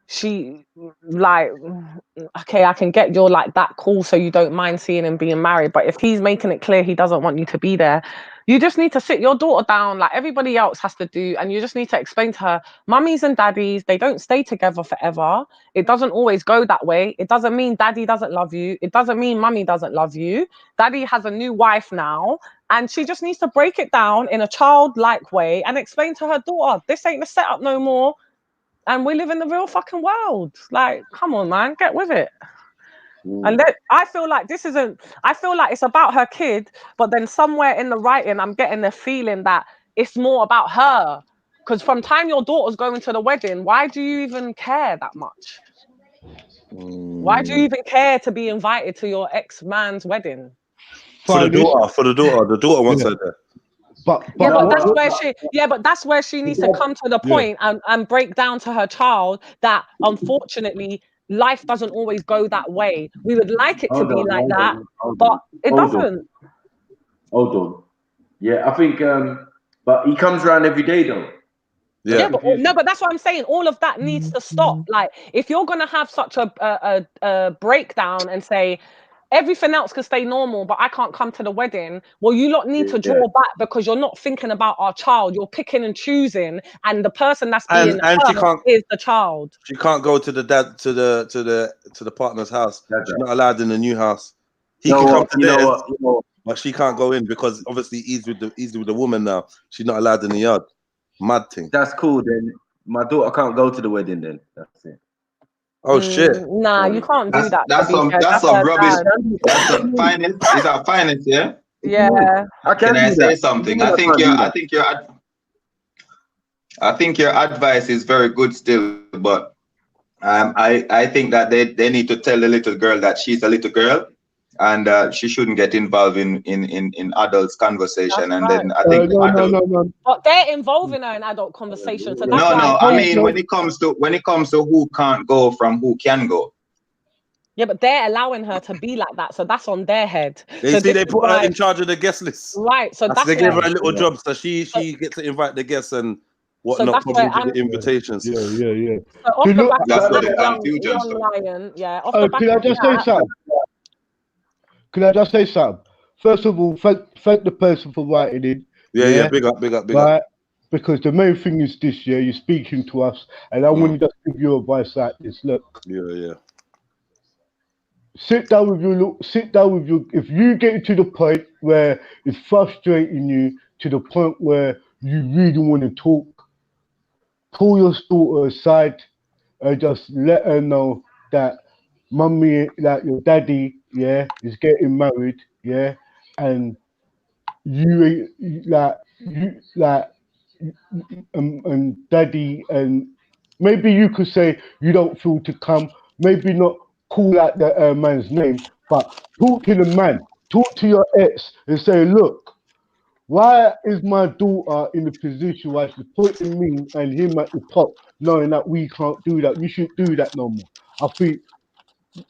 she like okay, I can get you're like that cool, so you don't mind seeing him being married. But if he's making it clear he doesn't want you to be there, you just need to sit your daughter down like everybody else has to do, and you just need to explain to her, mummies and daddies, they don't stay together forever. It doesn't always go that way. It doesn't mean daddy doesn't love you. It doesn't mean mummy doesn't love you. Daddy has a new wife now, and she just needs to break it down in a childlike way and explain to her daughter, this ain't the setup no more. And we live in the real fucking world. Like, come on, man, get with it. And I feel like I feel like it's about her kid, but then somewhere in the writing, I'm getting the feeling that it's more about her. Because from time your daughter's going to the wedding, why do you even care that much? Why do you even care to be invited to your ex-man's wedding? For the daughter wants her there. But that's where she needs to come to the point and break down to her child that unfortunately life doesn't always go that way. We would like it to Hold be on, like hold that, on, hold but on. it Hold on. doesn't. Hold on. Yeah, I think, but he comes around every day though. Yeah, but no, but that's what I'm saying. All of that needs to stop. Like, if you're gonna have such a breakdown and say everything else can stay normal, but I can't come to the wedding, well, you lot need to draw back because you're not thinking about our child. You're picking and choosing, and the person that's being And she hurt can't. is the child. She can't go to the dad to the partner's house. She's not allowed in the new house. He can come to theirs, but she can't go in because obviously he's with the woman now. She's not allowed in the yard. Mad thing. That's cool. Then my daughter can't go to the wedding. Then that's it. Oh shit! Nah, you can't do that. That's some rubbish. That's some finance. Is that finance? Yeah. Yeah. Can I say something? I think your advice is very good still, but I think that they need to tell the little girl that she's a little girl, and she shouldn't get involved in adults' conversation. That's and right. then I think No. But they're involving her in adult conversation. So that's no. I mean, when it comes to who can't go from who can go. Yeah, but they're allowing her to be like that, so that's on their head. They put her in charge of the guest list. Right, so that's they gave her a little job, so she gets to invite the guests and whatnot, probably do the invitations. Yeah. So off the back that's of where that, the confusion young lion, yeah. Off the back Can I of just that, say something? Can I just say something? First of all, thank the person for writing in. Yeah. Big up. Right? Because the main thing is this, you're speaking to us, and I want to just give you advice like this. Look. Yeah. Sit down with your. If you get to the point where it's frustrating you to the point where you really want to talk, pull your daughter aside and just let her know that mummy, like your daddy, is getting married, and and daddy, and maybe you could say you don't feel to come, maybe not call out the man's name, but talk to the man, talk to your ex and say, look, why is my daughter in the position where she's putting me and him at the top, knowing that we can't do that? We shouldn't do that no more. I think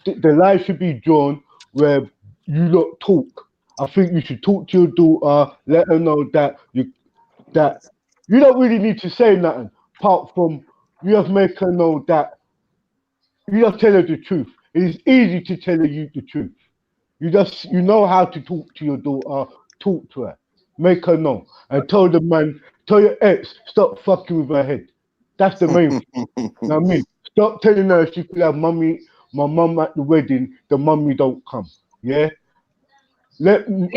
the line should be drawn where you lot talk. I think you should talk to your daughter, let her know that you don't really need to say nothing, apart from you have to make her know that you just tell her the truth. It's easy to tell her the truth. You know how to talk to your daughter, talk to her, make her know, and tell your ex, stop fucking with her head. That's the main thing. Now, stop telling her she could have my mum at the wedding, the mummy don't come. Yeah? Let the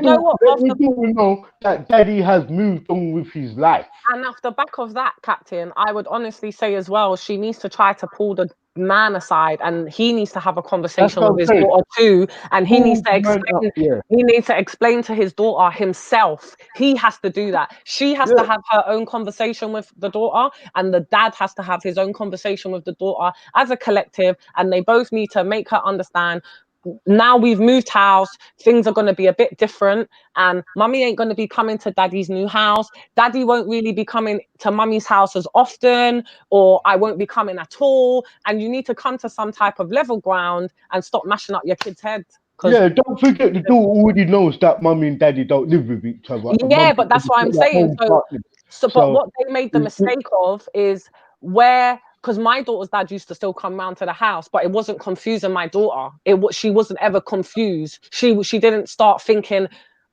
daughter know that daddy has moved on with his life. And off the back of that, Captain, I would honestly say as well, she needs to try to pull the man aside, and he needs to have a conversation with his daughter too, and he needs to explain to his daughter himself. He has to do that. She has to have her own conversation with the daughter, and the dad has to have his own conversation with the daughter as a collective, and they both need to make her understand, now we've moved house, things are going to be a bit different, and mummy ain't going to be coming to daddy's new house. Daddy won't really be coming to mummy's house as often, or I won't be coming at all. And you need to come to some type of level ground and stop mashing up your kids' heads. Yeah, don't forget the daughter already knows that mummy and daddy don't live with each other. Yeah, but that's what I'm saying. But what they made the mistake of is because my daughter's dad used to still come round to the house, but it wasn't confusing my daughter. She wasn't ever confused. She didn't start thinking,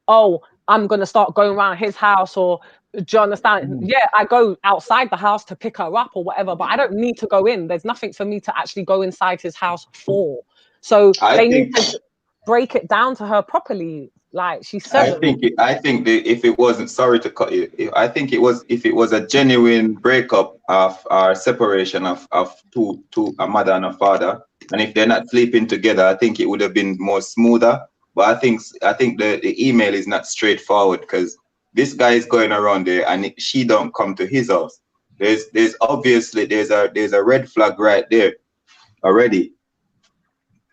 oh, I'm going to start going around his house, or do you understand? Yeah, I go outside the house to pick her up or whatever, but I don't need to go in. There's nothing for me to actually go inside his house for. So they need to break it down to her properly. Like she said, I think if it wasn't, sorry to cut you, if it was a genuine breakup or separation of two a mother and a father, and if they're not sleeping together, I think it would have been more smoother. But I think the email is not straightforward, because this guy is going around there and she don't come to his house. There's obviously there's a red flag right there already.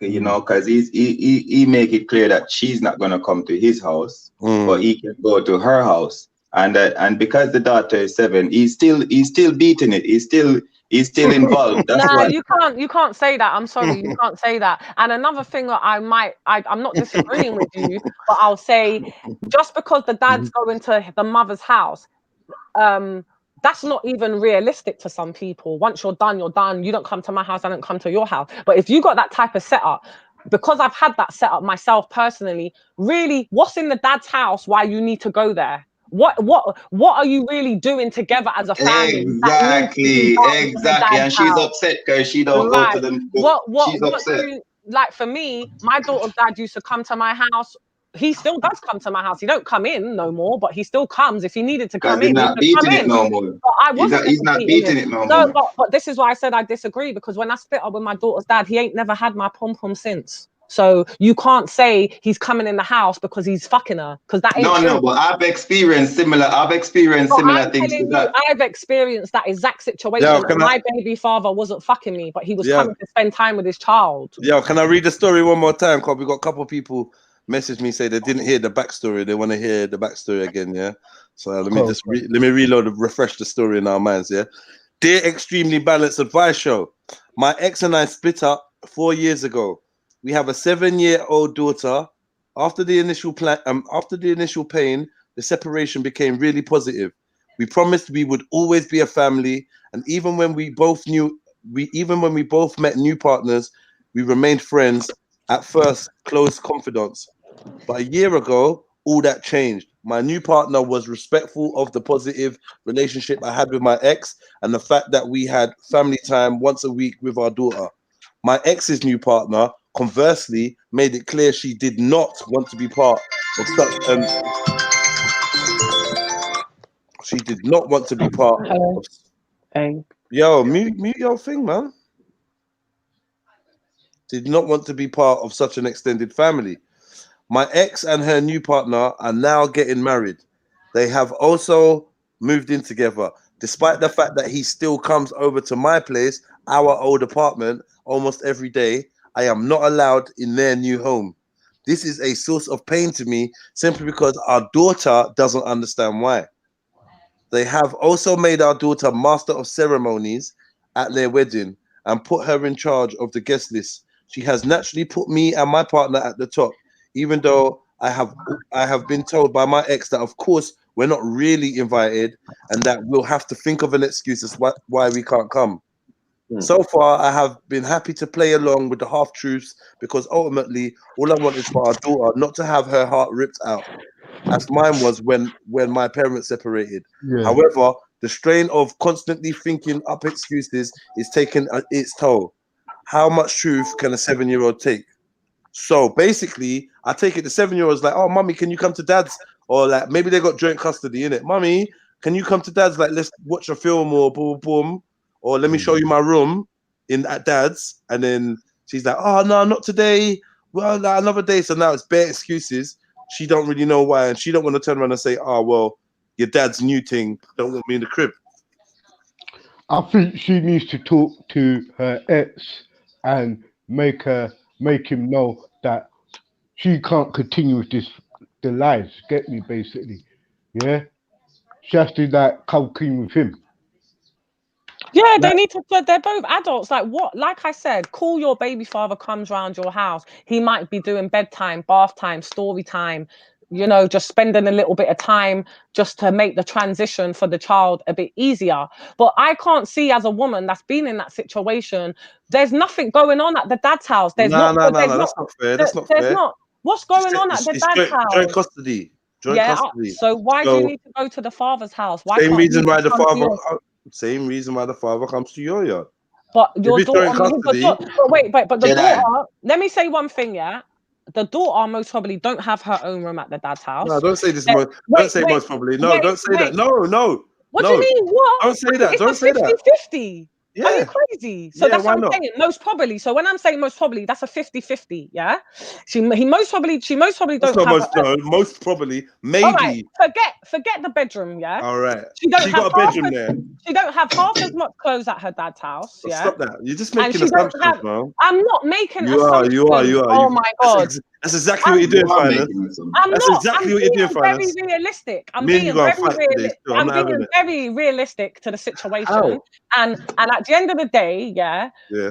You know, because he make it clear that she's not gonna come to his house, but he can go to her house. And because the daughter is 7, he's still beating it. He's He's still involved. That's Nah, why. you can't say that. I'm sorry, you can't say that. And another thing that I'm not disagreeing with you, but I'll say, just because the dad's going to the mother's house, that's not even realistic to some people. Once you're done, you're done. You don't come to my house, I don't come to your house. But if you got that type of setup, because I've had that setup myself personally, really, what's in the dad's house? Why you need to go there? What are you really doing together as a family? Exactly. And she's upset because she don't go to them. She's upset. Like for me, my daughter's dad used to come to my house. He still does come to my house. He don't come in no more, but he still comes. If he needed to come in, he's not beating it no more. But I wasn't. He's not beating it no more. But this is why I said I disagree, because when I split up with my daughter's dad, he ain't never had my pom-pom since. So you can't say he's coming in the house because he's fucking her, because that ain't true. No, but I've experienced similar things to that. I've experienced that exact situation. My baby father wasn't fucking me, but he was coming to spend time with his child. Can I read the story one more time? Because we got a couple of people message me, say they didn't hear the backstory. They want to hear the backstory again, yeah? So let me just refresh the story in our minds, yeah? Dear Extremely Balanced Advice Show, my ex and I split up 4 years ago. We have a 7-year-old daughter. After the initial pain, the separation became really positive. We promised we would always be a family, and even when we both met new partners, we remained friends. At first, close confidants. But a year ago, all that changed. My new partner was respectful of the positive relationship I had with my ex and the fact that we had family time once a week with our daughter. My ex's new partner, conversely, made it clear she did not want to be part of such an... She did not want to be part of... Hey. Yo, mute your thing, man. Did not want to be part of such an extended family. My ex and her new partner are now getting married. They have also moved in together. Despite the fact that he still comes over to my place, our old apartment, almost every day, I am not allowed in their new home. This is a source of pain to me simply because our daughter doesn't understand why. They have also made our daughter master of ceremonies at their wedding and put her in charge of the guest list. She has naturally put me and my partner at the top, even though I have been told by my ex that of course we're not really invited and that we'll have to think of an excuse as why we can't come. So far, I have been happy to play along with the half-truths because ultimately all I want is for our daughter not to have her heart ripped out, as mine was when my parents separated. Yeah. However, the strain of constantly thinking up excuses is taking its toll. How much truth can a 7-year-old take? So basically, I take it the 7-year-old's like, oh, mommy, can you come to dad's? Or like, maybe they got joint custody, innit? Mommy, can you come to dad's? Like, let's watch a film or boom, boom. Or let me show you my room at dad's. And then she's like, oh, no, not today. Well, like, another day. So now it's bare excuses. She don't really know why. And she don't want to turn around and say, oh, well, your dad's new thing don't want me in the crib. I think she needs to talk to her ex and make him know that she can't continue with the lies. Get me, basically. Yeah? She has to, like, come clean with him. Yeah, they need to. They're both adults. Like what? Like I said, call your baby father comes round your house. He might be doing bedtime, bath time, story time. You know, just spending a little bit of time just to make the transition for the child a bit easier. But I can't see, as a woman that's been in that situation, there's nothing going on at the dad's house. There's no, that's not fair. That's not fair. What's going on at the dad's house? Joint custody. Custody. So why do you need to go to the father's house? Why same reason why the father comes to your yard. But your daughter, but the daughter, let me say one thing, yeah. The daughter most probably don't have her own room at the dad's house. No, don't say this. Most probably. No, don't say that. No. What do you mean? What? Don't say that. Don't say that. 50-50. Yeah. Are you crazy? So that's what I'm saying. Most probably. So when I'm saying most probably, that's a 50-50. Yeah. She most probably don't have. Most probably. Maybe. All right. Forget the bedroom. Yeah. All right. She got a bedroom there. She don't have half as much clothes at her dad's house. Yeah. Stop that. You're just making assumptions, man. I'm not making assumptions. You are. Oh my God. That's exactly what you're doing, You are Finance. making this up. I'm That's not. exactly I'm what you're being doing, very Finance. realistic. I'm Me and being you gonna very fight today. Still, I'm I'm not having being it. very realistic to the situation. How? And at the end of the day, yeah, Yeah.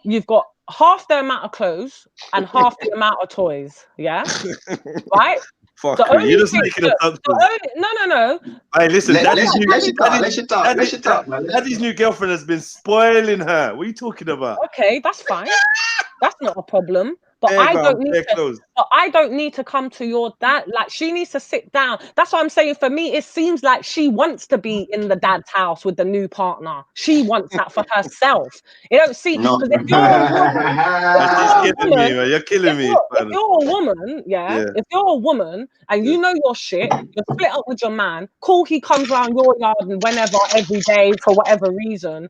you've got half the amount of clothes and half the amount of toys. Yeah, right. Fuck The you. You're only just thing, making look, assumptions. no. Hey, listen, Let Daddy's she talk. Let she talk, man. Daddy's new girlfriend has been spoiling her. What are you talking about? Okay, that's fine. That's not a problem. But There, I go, don't need there to. close. But I don't need to come to your dad. Like she needs to sit down. That's what I'm saying. For me, it seems like she wants to be in the dad's house with the new partner. She wants that for herself. It don't see No. because if you're a woman, That's just killing me, man. You're killing me, if man. you're a woman, yeah, if you're a woman and you know your shit, you're split up with your man. Cool, he comes around your yard and whenever, every day for whatever reason.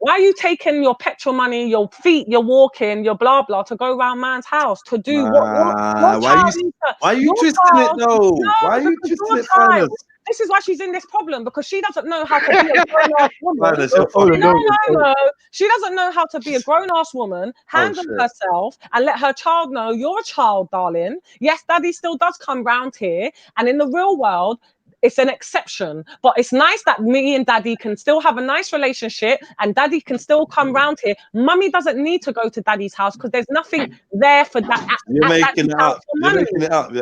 Why are you taking your petrol money, your feet, your walking, your blah blah to go around man's house to do what your child needs to? Why are you Your twisting it child, though? no, Why are you because twisting your it, child. Finance? This is why she's in this problem because she doesn't know how to be a grown-ass woman. Finance, you're Hold on, fucking. No. She doesn't know how to be a grown-ass woman, handle shit. herself, and let her child know you're a child, darling. Yes, daddy still does come round here, and in the real world, it's an exception. But it's nice that me and daddy can still have a nice relationship, and daddy can still come round here. Mummy doesn't need to go to daddy's house because there's nothing there for that. You're making it up. You're making it up.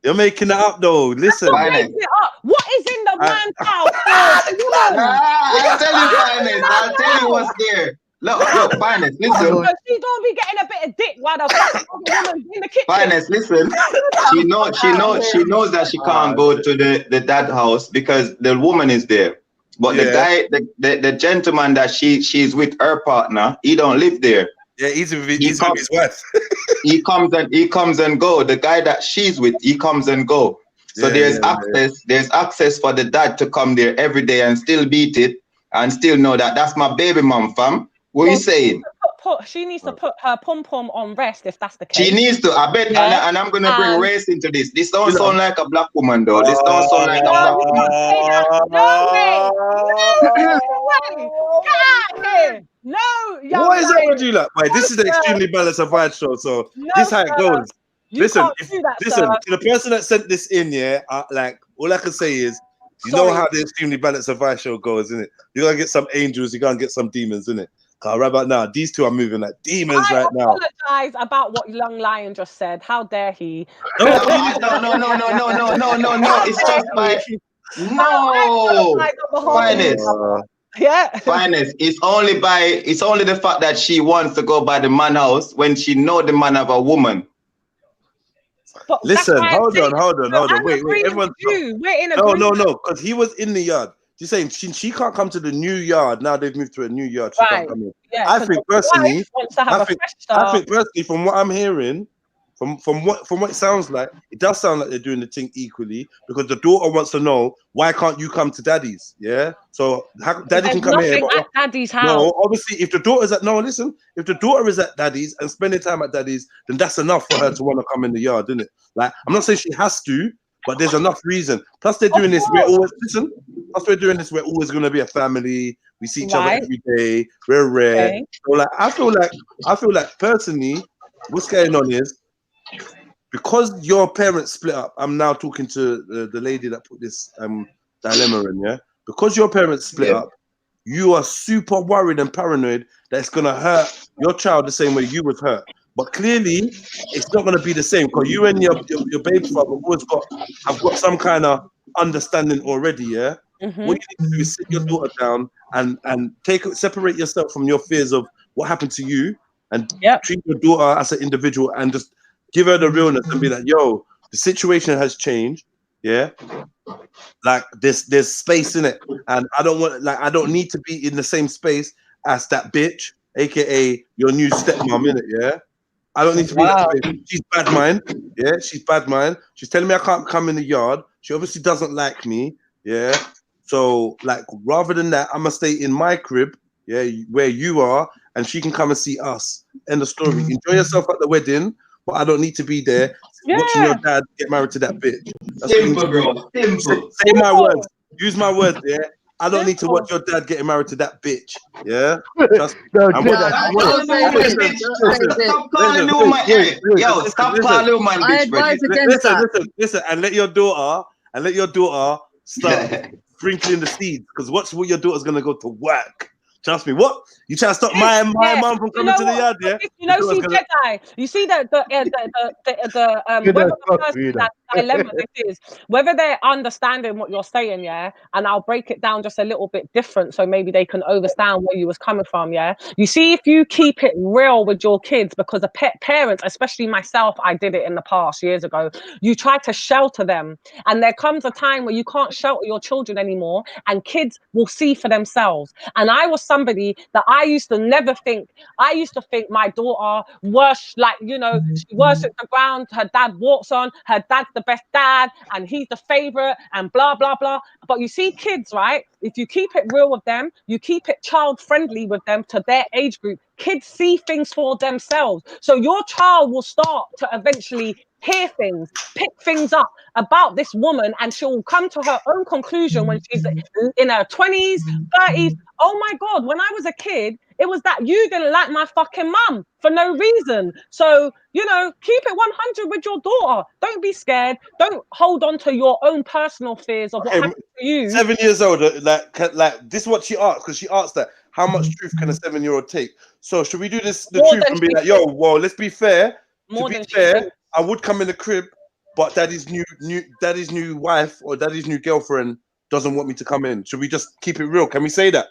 You're making it up though. Listen. Finance. It up. What is in the man's house for the woman? I'll tell you, Finance. I'll tell you what's there. Look, Finance, listen. So she's gonna be getting a bit of dick while the fucking other woman's in the kitchen. Finance, listen. She knows that she can't go to the dad house because the woman is there. But the guy, the gentleman that she's with, her partner, he don't live there. Yeah, he's with his wife. he comes and go. The guy that she's with, he comes and go. So there's access for the dad to come there every day and still beat it and still know that that's my baby mom, fam. What are you saying? She needs to put her pom pom on rest if that's the case. She needs to. I bet, and I'm gonna bring race into this. This don't sound like a black woman, though. This don't sound like a black woman. No way! Get out here! No, what is up with you, like? Wait, this is the extremely balanced vibe show, so this is how it goes. Listen, to the person that sent this in, like all I can say is, you know how the extremely balanced vibe show goes, isn't it? You're gonna get some angels, you're gonna get some demons, isn't it? Right about now, these two are moving like demons right now. I apologize about what Young Lion just said. How dare he? No. It's just my Finance. Finance. It's only the fact that she wants to go by the man house when she know the man of a woman. But listen, hold on. Wait. Everyone's no, because he was in the yard. She's saying she can't come to the new yard now. They've moved to a new yard. She can't come in. Yeah, I think personally, from what I'm hearing, from what it sounds like, it does sound like they're doing the thing equally because the daughter wants to know why can't you come to daddy's? Yeah, so daddy can come here. But at daddy's house. No, obviously, if the daughter's at if the daughter is at daddy's and spending time at daddy's, then that's enough for her to want to come in the yard, isn't it? Like, I'm not saying she has to. But there's enough reason. Plus, they're doing this. We're always We're always going to be a family. We see each other every day. We're rare. Okay. So, like, I feel like personally, what's going on is because your parents split up. I'm now talking to the lady that put this dilemma in. Yeah, because your parents split up, you are super worried and paranoid that it's going to hurt your child the same way you was hurt. But clearly, it's not going to be the same because you and your baby father have got some kind of understanding already. Yeah. Mm-hmm. What you need to do is sit your daughter down and separate yourself from your fears of what happened to you and treat your daughter as an individual and just give her the realness and be like, yo, the situation has changed. Yeah. Like there's space in it, and I don't need to be in the same space as that bitch, aka your new stepmom, in it. Yeah. I don't need to be that space. She's bad mind. Yeah, she's bad mind. She's telling me I can't come in the yard. She obviously doesn't like me. Yeah. So, like, rather than that, I'm gonna stay in my crib, where you are, and she can come and see us. End of story. Enjoy yourself at the wedding, but I don't need to be there watching your dad get married to that bitch. That's simple, bro. Simple. Say my words. Use my words, I don't need to Simple. watch your dad getting married to that bitch. Yeah. Trust me. No, I'm do watching- that. Don't say listen, bitch. listen, Don't say bitch. Stop calling listen, little man. Hey, yo, listen, stop listen. calling little man I bitch, advise Reggie. against that. Listen, and let your daughter start sprinkling the seeds, because watch what your daughter's gonna go to work. Trust me. What you try to stop my mum from coming to the yard? Yeah. You know, see, Gonna- Jedi. You see the Good whether as the fuck, person you know. that dilemma this is, whether they're understanding what you're saying, yeah. And I'll break it down just a little bit different, so maybe they can understand where you was coming from, yeah. You see, if you keep it real with your kids, because the parents, especially myself, I did it in the past years ago. You try to shelter them, and there comes a time where you can't shelter your children anymore, and kids will see for themselves. And I was somebody that I used to never think. I used to think my daughter she worshipped the ground her dad walks on. Her dad's the best dad, and he's the favorite, and blah blah blah. But you see, kids, right? If you keep it real with them, you keep it child friendly with them to their age group. Kids see things for themselves, so your child will start to eventually hear things, pick things up about this woman, and she'll come to her own conclusion when she's in her 20s, 30s. Oh my God, when I was a kid, it was that you didn't like my fucking mum for no reason. So, keep it 100 with your daughter. Don't be scared. Don't hold on to your own personal fears of what happened to you. 7 years old, like this is what she asked, because she asked that, how much truth can a 7-year-old take? So should we do this, the More truth, than and be she like, should. yo, well, let's be fair. More To be than she fair, should. I would come in the crib, but daddy's new wife or daddy's new girlfriend doesn't want me to come in. Should we just keep it real? Can we say that?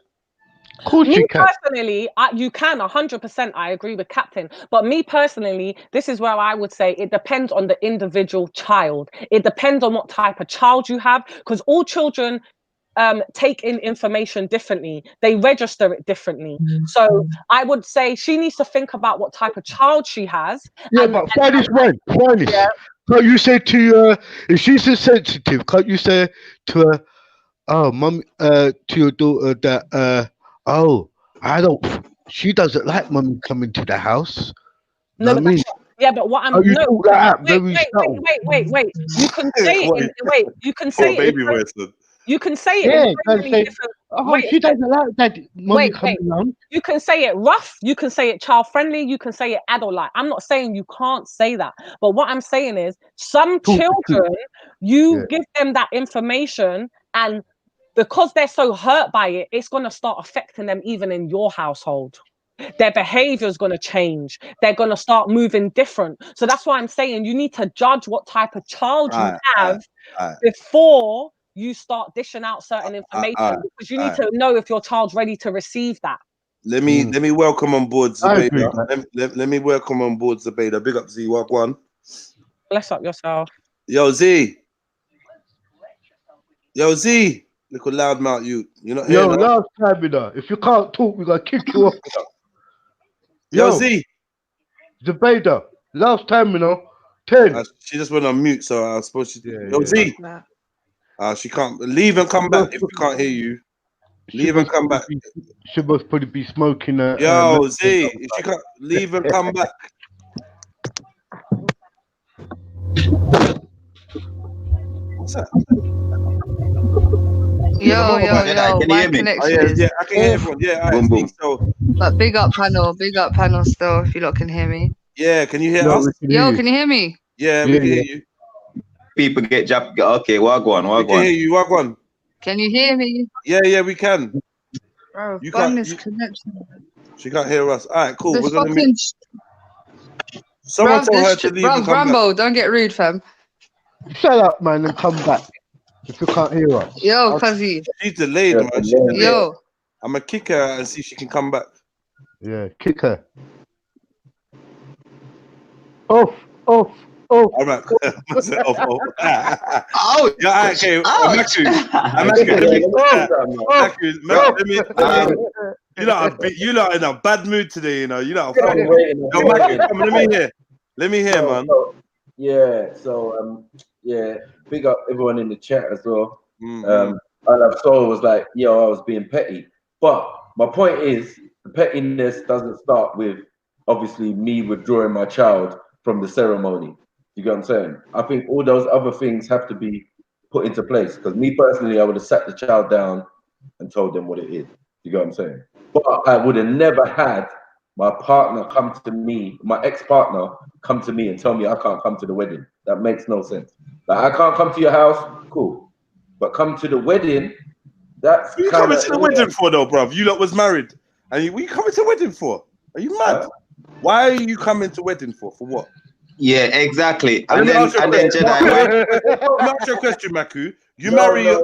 Of course Me you can. personally, you can 100%. I agree with Captain. But me personally, this is where I would say it depends on the individual child. It depends on what type of child you have, because all children take in information differently. They register it differently. So I would say she needs to think about what type of child she has. Yeah, and, but find this. yeah. Can't you say to her, if she's so sensitive, can't you say to her, oh, mum, to your daughter that, she doesn't like mummy coming to the house. No, Know but what I mean? yeah, but what I'm You talk like that, very subtle. wait. You can say it in you can say it in baby voice. Then. you can say it Yeah, in so many say, different she doesn't like that mummy coming around. You can say it rough, you can say it child friendly, you can say it adult like. I'm not saying you can't say that, but what I'm saying is some children, you give them that information, and because they're so hurt by it, it's going to start affecting them even in your household. Their behavior is going to change. They're going to start moving different. So that's why I'm saying you need to judge what type of child you have before you start dishing out certain information, because you need to know if your child's ready to receive that. Let me welcome on board Zabeda. Let me welcome on board Zabeda. Big up Z, walk one. Bless up yourself. Yo Z, little loudmouth you. You're not here. Yo, last time, if you can't talk, we're gonna kick you off. Yo Z, Zabeda, last time, 10. She just went on mute, so I was supposed to. Yo Z, she can't leave and come back if we can't hear you. Leave and come back. She must probably be smoking. Yo Z, if you can't leave and come back. What's that? Yo, Can you my hear me? connection is I can hear everyone. Yeah, all right, boom, boom. So, but big up panel still, if you lot can hear me. Yeah, can you hear us? Yo, can you hear me? Yeah, we can hear you. People get japped. Okay, wagwan. We can hear you, wagwan. Can you hear me? Yeah, we can. Bro, you can't, can't. Connection. She can't hear us. All right, cool. We're gonna make... Someone told her to leave and come Rambo, back. don't get rude, fam. Shut up, man, and come back if you can't hear us. Yo, Cuzzy. She's delayed, man. She's delayed. Yo. I'm gonna kick her and see if she can come back. Yeah, kick her. Off. All right. Off. Oh, yeah, okay. You lot in a bad mood today, You lot. Let me hear, man. Big up everyone in the chat as well. And I saw was like, I was being petty. But my point is, the pettiness doesn't start with obviously me withdrawing my child from the ceremony. You get what I'm saying? I think all those other things have to be put into place. Because me personally, I would have sat the child down and told them what it is. You get what I'm saying? But I would have never had my partner come to me, my ex-partner come to me and tell me I can't come to the wedding. That makes no sense. Like, I can't come to your house, cool. But come to the wedding, that's Who you coming to the wedding for though, bruv? You lot was married. And what you coming to the wedding for? Are you mad? Why are you coming to wedding for? For what? Yeah, exactly. Let And me then ask you a question, Maku. You marry hold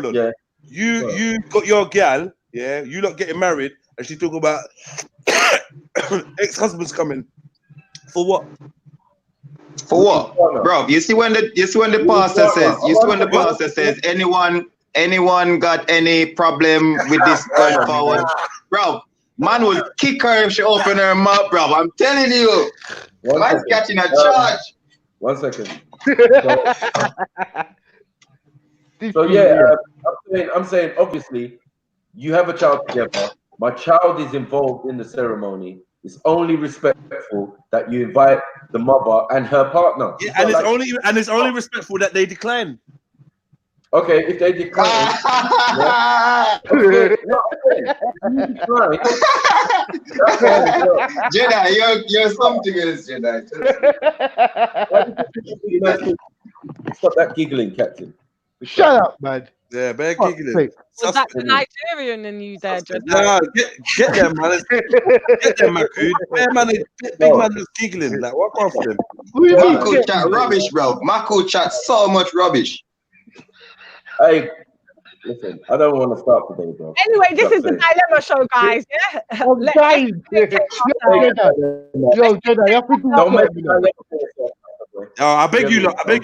on. Yeah. You got your gal, yeah, you lot getting married, and she talk about ex-husbands coming. For what? For what? Bro, you see when the pastor says, anyone got any problem with this going forward? Bro, man will kick her if she open her mouth, bro. I'm telling you. Man's catching a charge. 1 second. So yeah, I'm saying obviously you have a child together. My child is involved in the ceremony. It's only respectful that you invite the mother and her partner. Yeah, and it's only respectful that they decline. Okay, if they decline, okay, Jedi, you're something else, Jedi. Stop that giggling, Captain. Shut up, man. Yeah, bear giggling. Was that the Nigerian in you there, Jedi? Nah, get them, man. Get them, Maku. Bear man, big man is giggling. Like, what off them? Mako chat rubbish, bro. Mako chat so much rubbish. Hey, listen, I don't want to start today, bro. Anyway, this is the dilemma show, guys. Yeah. Guys, yo, Jedi, you have to do I beg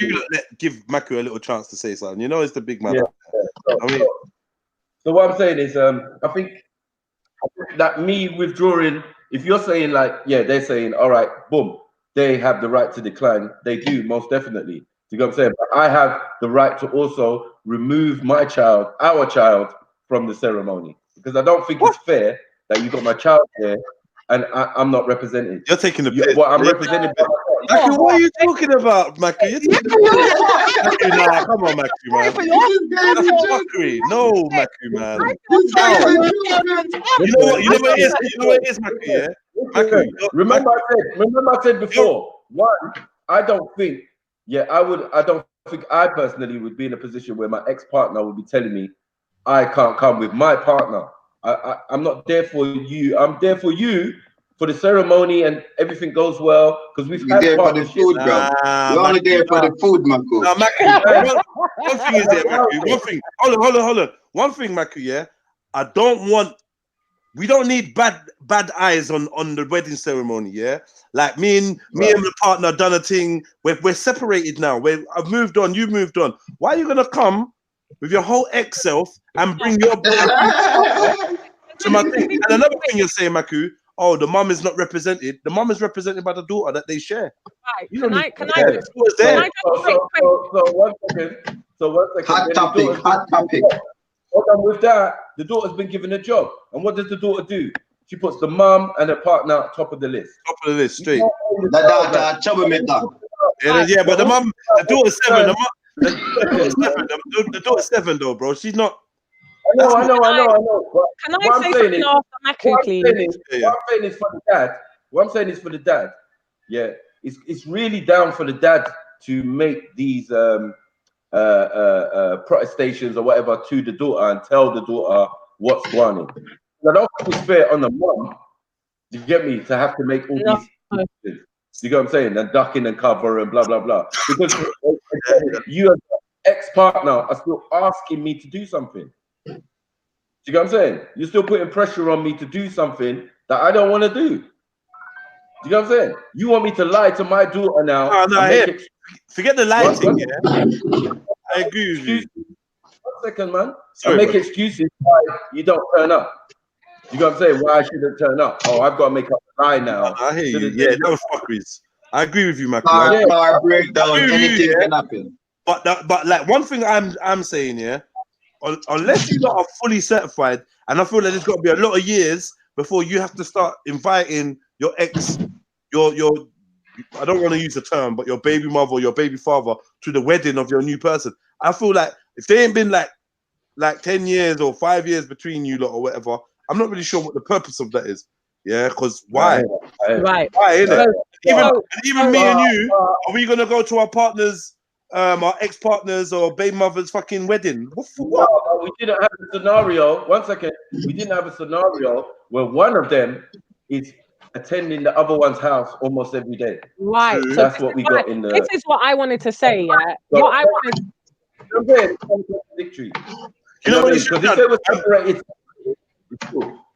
you, give Maku a little chance to say something. You know, it's the big man. Yeah. So what I'm saying is, I think that me withdrawing. If you're saying like, yeah, they're saying, all right, boom, they have the right to decline. They do, most definitely. You know what I'm saying? But I have the right to also remove my child, our child, from the ceremony, because I don't think it's fair that you got my child there and I'm not represented. You're taking the piss. Well, I'm represented by Maku, what are you talking about, Maku? Maku, nah, come on, Maku, man. That's fuckery. No, Maku, man. You know what it is? You know what it is, Maku, yeah? Maku, remember I said before, one, I don't think I personally would be in a position where my ex-partner would be telling me I can't come with my partner. I'm not there for you. I'm there for you for the ceremony and everything goes well because we've had there for the food, bro. You're only there for the food, Maku. Nah, Maku, one thing is there, Maku. One thing. Hold on. One thing, Maku, yeah. We don't need bad eyes on the wedding ceremony, yeah. Like me and my partner done a thing. We're separated now. I've moved on. You moved on. Why are you gonna come with your whole ex self and bring your to my thing? And another thing you're saying, Maku. Oh, the mum is not represented. The mum is represented by the daughter that they share. Right. So 1 second. Hot topic. Well done with that. The daughter's been given a job. And what does the daughter do? She puts the mum and her partner top of the list. Top of the list, straight. Troublemaker. Yeah, but the daughter's 7. The daughter's 7 though, bro. She's not. I know. Can I say something after Maku, please? What I'm saying is for the dad. What I'm saying is for the dad. Yeah, it's really down for the dad to make these protestations or whatever to the daughter and tell the daughter what's going on. I don't think it's fair on the mom, you get me, to have to make all these decisions. You get what I'm saying? And ducking and cover and blah, blah, blah. Because you as ex-partner are still asking me to do something. You get what I'm saying? You're still putting pressure on me to do something that I don't want to do. You know what I'm saying? You want me to lie to my daughter now? Forget the lying thing, yeah? I agree with you. 1 second, man. Sorry, make excuses why you don't turn up. You know what I'm saying? Why I shouldn't turn up? Oh, I've got to make up a lie now. I hear you. Yeah, that was fuckeries. I agree with you, Maku. Car breakdown, anything can happen. But like one thing I'm saying, yeah, unless you are fully certified, and I feel like there's got to be a lot of years before you have to start inviting your ex, your I don't want to use the term, but your baby mother or your baby father to the wedding of your new person. I feel like if they ain't been like like 10 years or 5 years between you lot or whatever, I'm not really sure what the purpose of that is. Yeah, because why? Right. Why, innit? Even me and you, are we gonna go to our partners, our ex-partners or baby mother's fucking wedding? What? No, we didn't have a scenario. 1 second. We didn't have a scenario where one of them is attending the other one's house almost every day. Right. True. So That's what we got in the. this is what I wanted to say. Yeah. So, What I wanted. Contradictory. You know what they should have done?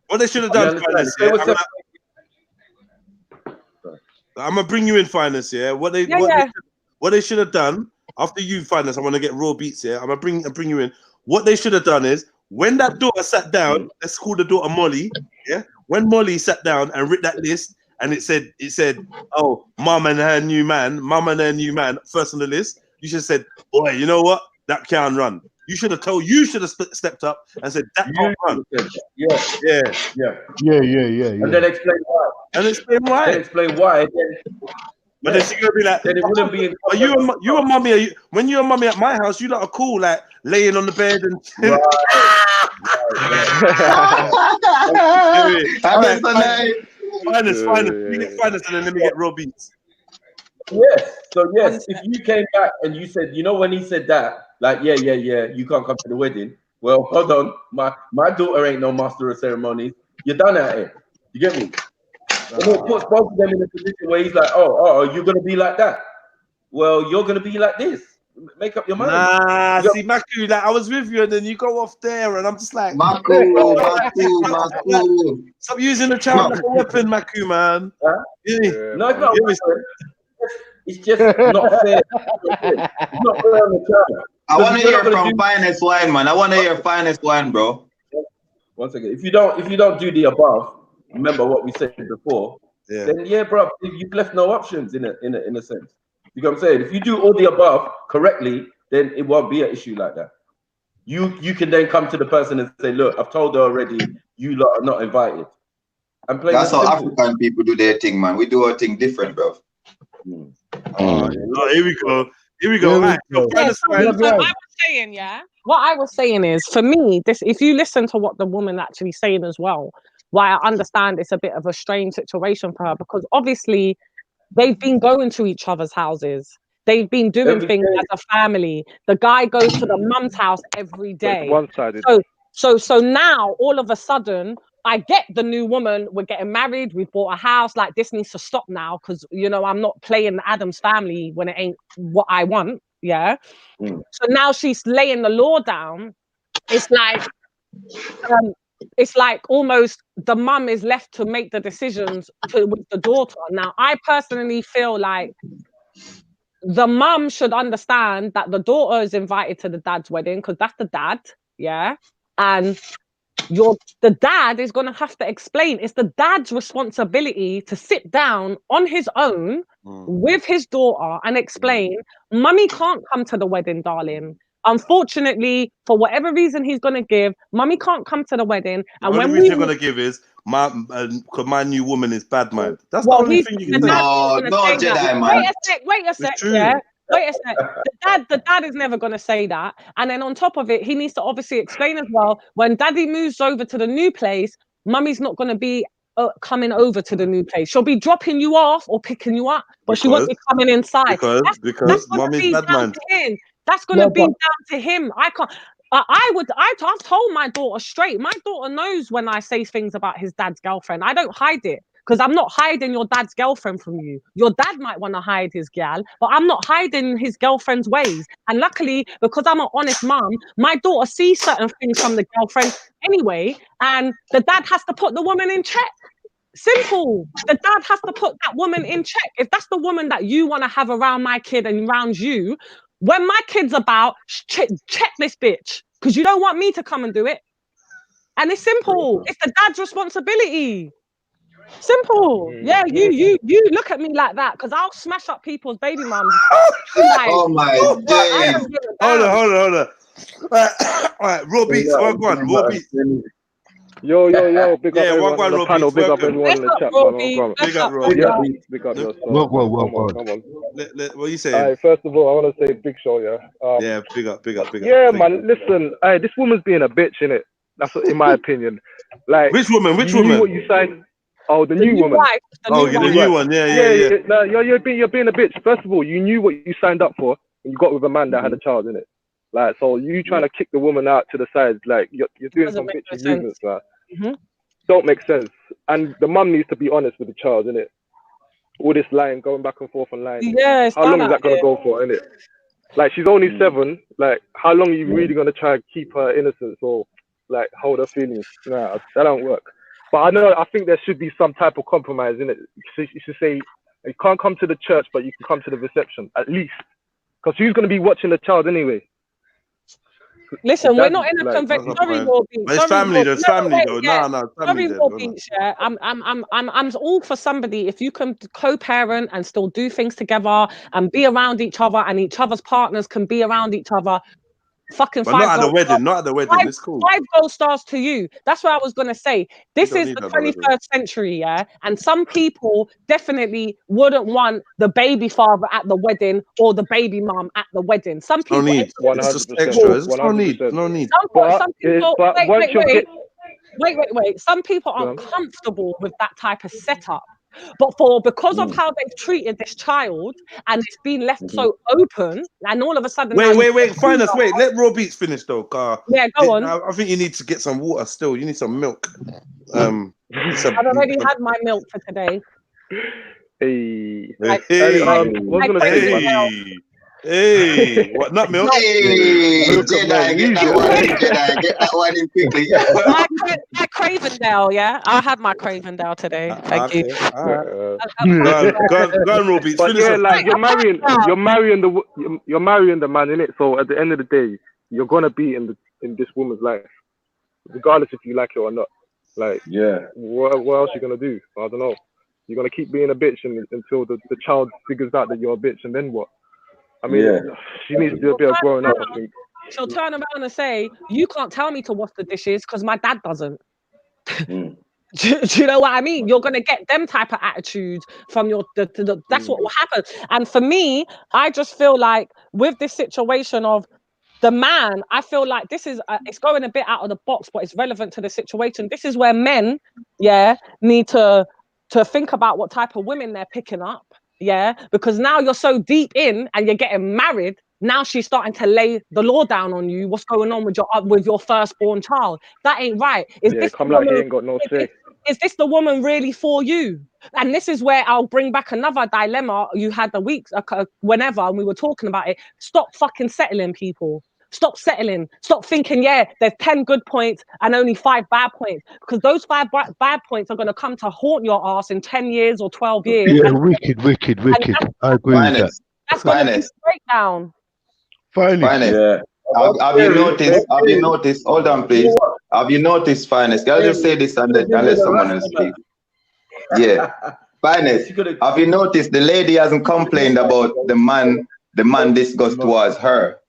What they should have done, Finest, yeah? I'm gonna bring you in, Finest, yeah? What they should have done after you, Finest, I want to get raw beats, yeah? I'm gonna bring you in. What they should have done is when that daughter sat down, let's call the daughter Molly, yeah? When Molly sat down and wrote that list, and it said, oh, mum and her new man, first on the list, you should have said, boy, you know what? That can't run. You should have stepped up and said, that can't run. Yeah. And then explain why. And explain why. But then she's gonna be like, then it wouldn't be. Are you and mummy? When you and mummy at my house, you lot are cool, like laying on the bed and. Finest. We get Finest, and then let me get raw beats. Yes. So yes, if you came back and you said, you know, when he said that, like, yeah, you can't come to the wedding. Well, hold on, my daughter ain't no master of ceremonies. You're done at it. You get me? And it puts both of them in a position where he's like, oh, you're gonna be like that. Well, you're gonna be like this. Make up your mind. Nah, see, Maku, like I was with you, and then you go off there, and I'm just like, Maku. Stop using the child like a weapon, Maku, man. Huh? Yeah. No, it's not. It's just not fair. It's not fair on the child. I want to hear from Finest Wine, man. I want to hear Finest Wine, bro. 1 second. If you don't do the above, remember what we said before. Yeah. Then bro, you've left no options in a sense. You know what I'm saying? If you do all the above correctly, then it won't be an issue like that. You can then come to the person and say, look, I've told her already, you lot are not invited. And play. That's how African people do their thing, man. We do our thing different, bro. Oh, here we go. Right. What I was saying is, for me, this, if you listen to what the woman actually saying as well, why I understand it's a bit of a strange situation for her, because obviously they've been going to each other's houses. They've been doing things as a family. The guy goes to the mum's house every day. One-sided. So now all of a sudden, I get the new woman, we're getting married, we bought a house, like this needs to stop now, because, you know, I'm not playing the Addams family when it ain't what I want, yeah? So now she's laying the law down. It's like almost the mum is left to make the decisions with the daughter. Now, I personally feel like the mum should understand that the daughter is invited to the dad's wedding, because that's the dad, yeah? And the dad is going to have to explain. It's the dad's responsibility to sit down on his own with his daughter and explain, mummy can't come to the wedding, darling. Unfortunately, for whatever reason he's going to give, mummy can't come to the wedding. And the when only reason you're going to give is my new woman is bad mind. That's the only thing you can do. No, Jedi, man. Wait a sec, yeah. Wait a sec. The dad is never going to say that. And then on top of it, he needs to obviously explain as well, when daddy moves over to the new place, mummy's not going to be coming over to the new place. She'll be dropping you off or picking you up, but she won't be coming inside. Because mummy's bad mind. That's going to be down to him. I can't. I've told my daughter straight. My daughter knows when I say things about his dad's girlfriend. I don't hide it. Because I'm not hiding your dad's girlfriend from you. Your dad might want to hide his gal, but I'm not hiding his girlfriend's ways. And luckily, because I'm an honest mum, my daughter sees certain things from the girlfriend anyway, and the dad has to put the woman in check. Simple. The dad has to put that woman in check. If that's the woman that you want to have around my kid and around you, when my kid's about, check this bitch, because you don't want me to come and do it. And it's simple. It's the dad's responsibility. Simple. Yeah, you look at me like that, because I'll smash up people's baby mums. Like, oh my days. Hold on. All right, raw beats. Raw beats. Yo, big up Yeah, everyone on the Rob panel, Beats, big up welcome. everyone in the chat, Robbie. man. Big up, Rob. Yeah, big up yourself. Well. Come on. What are you saying? Alright, first of all, I want to say big show, yeah. Yeah, big up. Yeah, man, listen, this woman's being a bitch, innit? That's in my opinion. Like, Which woman? you knew what you signed. Oh, the new woman. Wife, the new one. Yeah. No, you're being a bitch. First of all, you knew what you signed up for, and you got with a man that had a child, innit? Like, so you trying to kick the woman out to the side, like you're doing some bitchy movements, man. Don't make sense. And the mum needs to be honest with the child, innit? All this lying, going back and forth and lying. Yeah, how long is that gonna go for, innit? Like, she's only 7. Like, how long are you really gonna try and keep her innocence or like hold her feelings? Nah, that don't work. But I think there should be some type of compromise, innit? You should say you can't come to the church, but you can come to the reception at least, because who's gonna be watching the child anyway? Listen, we're not in a convention. Sorry, Morby. But it's family. There's family though. No, family. Sorry, Morby. Yeah, I'm all for somebody if you can co-parent and still do things together and be around each other, and each other's partners can be around each other. Fucking but 5 not at the gold wedding. stars. Not at the wedding. It's cool. 5 gold stars to you. That's what I was gonna say. This don't is need the that at the 21st century, yeah. And some people definitely wouldn't want the baby father at the wedding or the baby mom at the wedding. Some people. No need. 100%. It's just extra. There's no need. No need. Some people. Wait. Some people aren't Yeah. comfortable with that type of setup. But because of how they've treated this child and it's been left so open, and all of a sudden. Wait. Finance. Wait. Let Raw Beats finish though. Yeah, go on. I think you need to get some water still. You need some milk. I've already had my milk for today. Hey, what? Not milk? Hey, Jedi, get that one in quickly. my Cravendale, yeah. I had my Cravendale today. Thank you. Go on, Robbie. But yeah, like you're marrying the man, innit? So at the end of the day, you're gonna be in this woman's life, regardless if you like it or not. Like, what else you gonna do? I don't know. You're gonna keep being a bitch until the child figures out that you're a bitch, and then what? I mean, she needs to do a bit of growing up, I think. She'll turn around and say, "You can't tell me to wash the dishes because my dad doesn't." Do you know what I mean? You're gonna get them type of attitudes from that's what will happen. And for me, I just feel like with this situation of the man, I feel like this is it's going a bit out of the box, but it's relevant to the situation. This is where men, need to think about what type of women they're picking up. Yeah, because now you're so deep in and you're getting married. Now she's starting to lay the law down on you. What's going on with your firstborn child? That ain't right. Is this come like he ain't got no say. Is this the woman really for you? And this is where I'll bring back another dilemma you had the weeks whenever, and we were talking about it. Stop fucking settling, people. Stop settling. Stop thinking, there's 10 good points and only 5 bad points. Because those 5 bad points are going to come to haunt your ass in 10 years or 12 years. Yeah, wicked. I agree with that. That's going to be a breakdown. Finest. Yeah. Have you noticed? Hold on, please. Have you noticed, Finest? I'll just say this and then I'll let someone else speak. Yeah. Finest. Have you noticed the lady hasn't complained about the man this goes towards her?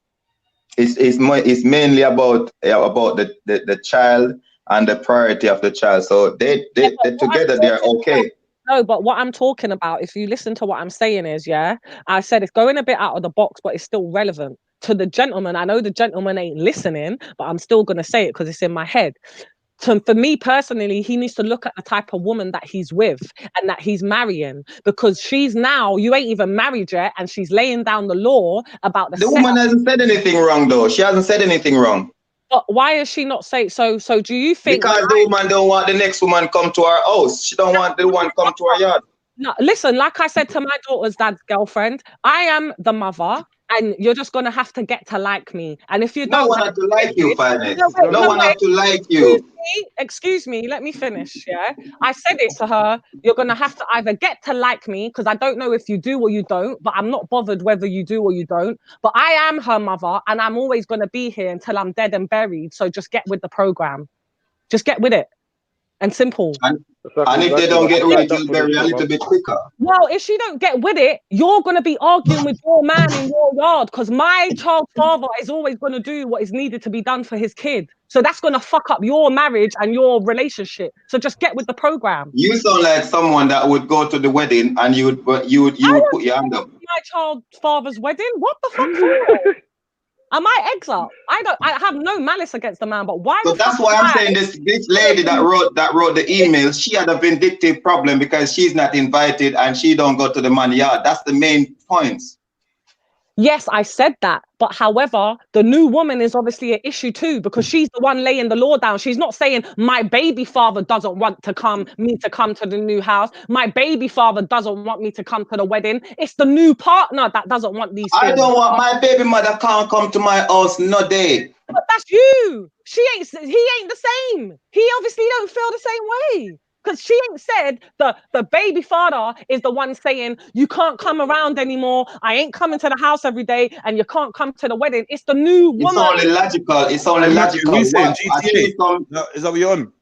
It's mainly about the child and the priority of the child. So they together they're okay. No, but what I'm talking about, if you listen to what I'm saying is, I said it's going a bit out of the box, but it's still relevant to the gentleman. I know the gentleman ain't listening, but I'm still going to say it because it's in my head. For me personally, he needs to look at the type of woman that he's with and that he's marrying, because she's now, you ain't even married yet, and she's laying down the law about the woman hasn't said anything wrong though. She hasn't said anything wrong. But why is she not saying so? So do you think because the woman don't want the next woman come to her house? She don't want the one come to her yard. No, listen, like I said to my daughter's dad's girlfriend, I am the mother. And you're just gonna have to get to like me. And if you don't, no one have to like you, Finest. No one have to like you. Excuse me, let me finish. Yeah, I said it to her. You're gonna have to either get to like me, because I don't know if you do or you don't, but I'm not bothered whether you do or you don't. But I am her mother, and I'm always gonna be here until I'm dead and buried. So just get with the program. Just get with it. and simple. And if they don't get with it, you'll bury a little bit quicker. Well, if she don't get with it, you're going to be arguing with your man in your yard because my child's father is always going to do what is needed to be done for his kid. So that's going to fuck up your marriage and your relationship. So just get with the program. You sound like someone that would go to the wedding and you would put your hand up. My child's father's wedding? What the fuck for? Am I eggs up? I have no malice against the man, but why? So that's why I'm saying this lady that wrote the email, she had a vindictive problem because she's not invited and she don't go to the man yard. That's the main point. Yes, I said that. But however, the new woman is obviously an issue too, because she's the one laying the law down. She's not saying my baby father doesn't want me to come to the new house. My baby father doesn't want me to come to the wedding. It's the new partner that doesn't want these things. I don't want my baby mother can't come to my house no day. But that's you. He ain't the same. He obviously don't feel the same way. Because she ain't said the baby father is the one saying, you can't come around anymore. I ain't coming to the house every day and you can't come to the wedding. It's the new woman. It's only logical. It's only logical. We saying GTA. No, is that what you're on?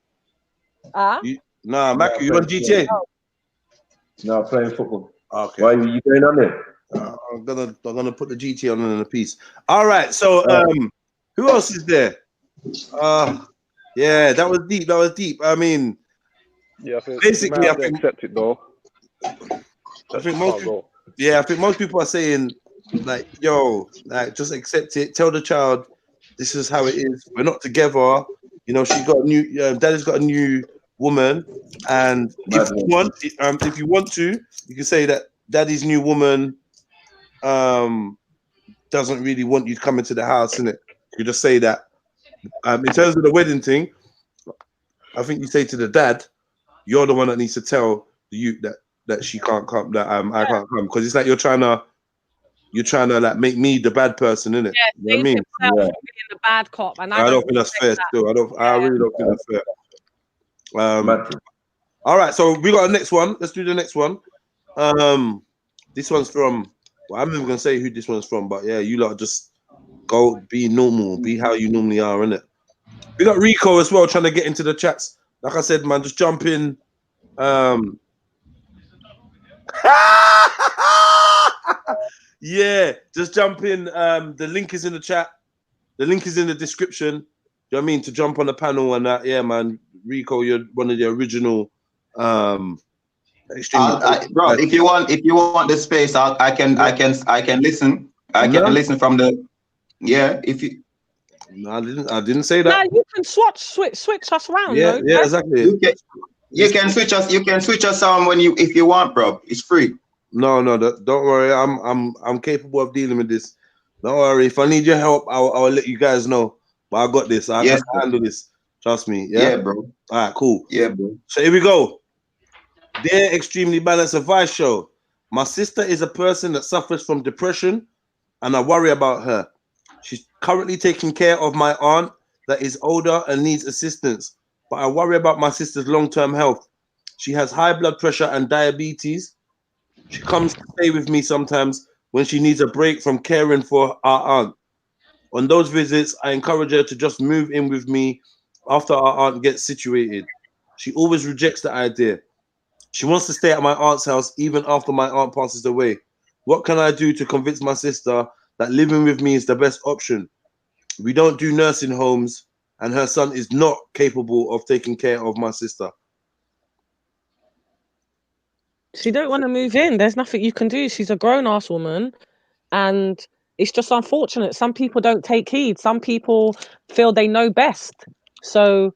Nah, Mac, you on GTA? No, playing football. Okay. Why are you going on there? I'm gonna put the GT on in a piece. All right, so who else is there? Yeah, that was deep. That was deep. I mean, yeah, I think basically, I think accept it though. I think most people are saying like, yo, like just accept it. Tell the child this is how it is. We're not together. You know, she's got a new. Daddy's got a new woman, and if you want to, you can say that Daddy's new woman doesn't really want you to come into the house, innit? You just say that. In terms of the wedding thing, I think you say to the dad, you're the one that needs to tell the youth that she can't come, that I can't come, because it's like you're trying to like make me the bad person, innit? Yeah, you know what I mean? Being the bad cop, and I don't think that's fair. Still, I really don't think that's fair. All right, so we got the next one. Let's do the next one. This one's from. Well, I'm never gonna say who this one's from, but yeah, you lot just go be normal, be how you normally are, innit? We got Rico as well trying to get into the chats. Like I said, man, just jump in. Yeah, just jump in. The link is in the chat. The link is in the description. You know what I mean? To jump on the panel and that. Yeah, man. Rico, you're one of the original. Bro, if you want the space, I can listen. I can listen from the. Yeah, if you. No, I didn't say that. No, you can switch us around. Yeah, no? Yeah, exactly. You can switch us. You can switch us on if you want, bro. It's free. No, don't worry. I'm capable of dealing with this. Don't worry. If I need your help, I'll let you guys know. But I got this. I can handle this. Trust me. Yeah, bro. All right, cool. Yeah, bro. So here we go. Dear Extremely Balanced Advice Show, my sister is a person that suffers from depression, and I worry about her. She's currently taking care of my aunt that is older and needs assistance, but I worry about my sister's long-term health. She has high blood pressure and diabetes. She comes to stay with me sometimes when she needs a break from caring for our aunt. On those visits, I encourage her to just move in with me after our aunt gets situated. She always rejects the idea. She wants to stay at my aunt's house even after my aunt passes away. What can I do to convince my sister that living with me is the best option? We don't do nursing homes, and her son is not capable of taking care of my sister. She don't want to move in. There's nothing you can do. She's a grown-ass woman, and it's just unfortunate. Some people don't take heed. Some people feel they know best. So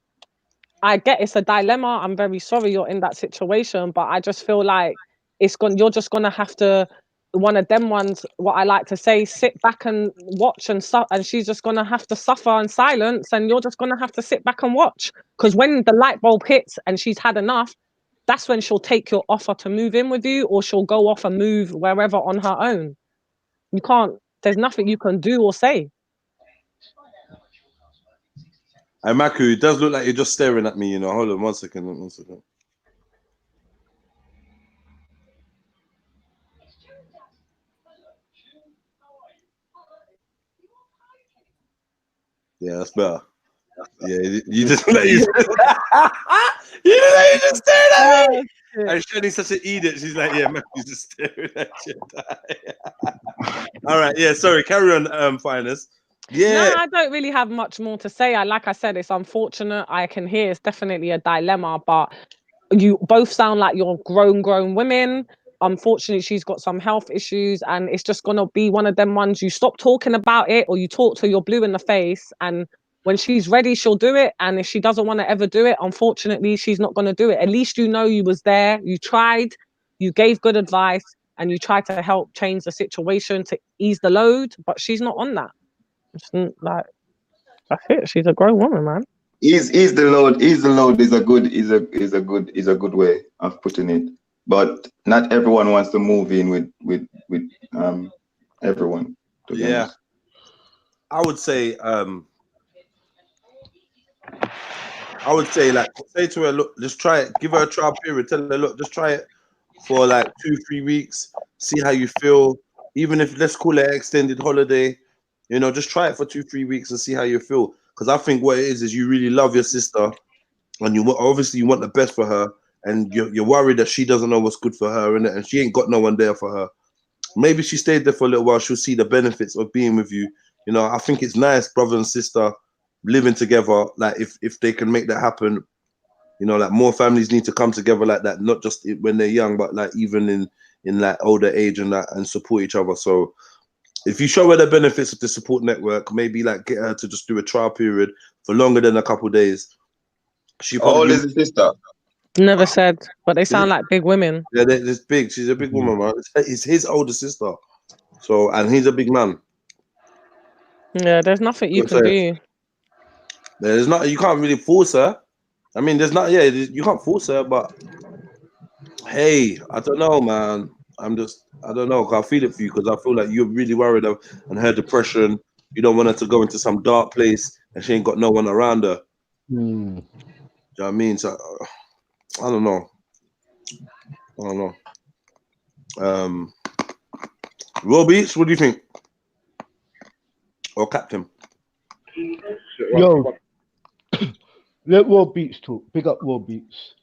I get it's a dilemma. I'm very sorry you're in that situation, but I just feel like you're just gonna have to, one of them ones, what I like to say, sit back and watch and she's just gonna have to suffer in silence, and you're just gonna have to sit back and watch. Because when the light bulb hits and she's had enough, that's when she'll take your offer to move in with you, or she'll go off and move wherever on her own. You can't, there's nothing you can do or say. Hey, Maku, it does look like you're just staring at me, you know. Hold on one second. Yeah, that's better. Yeah, you just let you. You just stared at me. And Shani's such an idiot. She's like, yeah, Matthew's just staring at you. All right, yeah. Sorry, carry on, Finest. Yeah. No, I don't really have much more to say. Like I said, it's unfortunate. I can hear it's definitely a dilemma, but you both sound like you're grown women. Unfortunately, she's got some health issues, and it's just gonna be one of them ones you stop talking about it, or you talk till you're blue in the face, and when she's ready, she'll do it. And if she doesn't want to ever do it, unfortunately, she's not gonna do it. At least you know you was there, you tried, you gave good advice, and you tried to help change the situation to ease the load, but she's not on that. It's like, that's it. She's a grown woman, man. Ease the load is a good way of putting it. But not everyone wants to move in with everyone. Yeah. I would say like, say to her, look, just try it, give her a trial period, tell her, look, just try it for like 2-3 weeks, see how you feel. Even if, let's call it an extended holiday, you know, just try it for 2-3 weeks and see how you feel. Because I think what it is you really love your sister, and you obviously you want the best for her, and you're worried that she doesn't know what's good for her, and she ain't got no one there for her. Maybe she stayed there for a little while, she'll see the benefits of being with you. You know, I think it's nice, brother and sister living together. Like if they can make that happen, you know, like more families need to come together like that, not just when they're young, but like even in like older age and that, and support each other. So if you show her the benefits of the support network, maybe like get her to just do a trial period for longer than a couple of days. How old is the sister? Never said, but they sound like big women. Yeah, they're big. She's a big woman, man. It's his older sister. So, and he's a big man. Yeah, there's nothing you can do. There's not, you can't really force her. I mean, there's not, you can't force her, but hey, I don't know, man. I don't know. I feel it for you, because I feel like you're really worried of and her depression. You don't want her to go into some dark place and she ain't got no one around her. Do you know what I mean? So I don't know. Raw Beats, what do you think? Or Captain? Yo, let Raw Beats talk. Big up Raw Beats.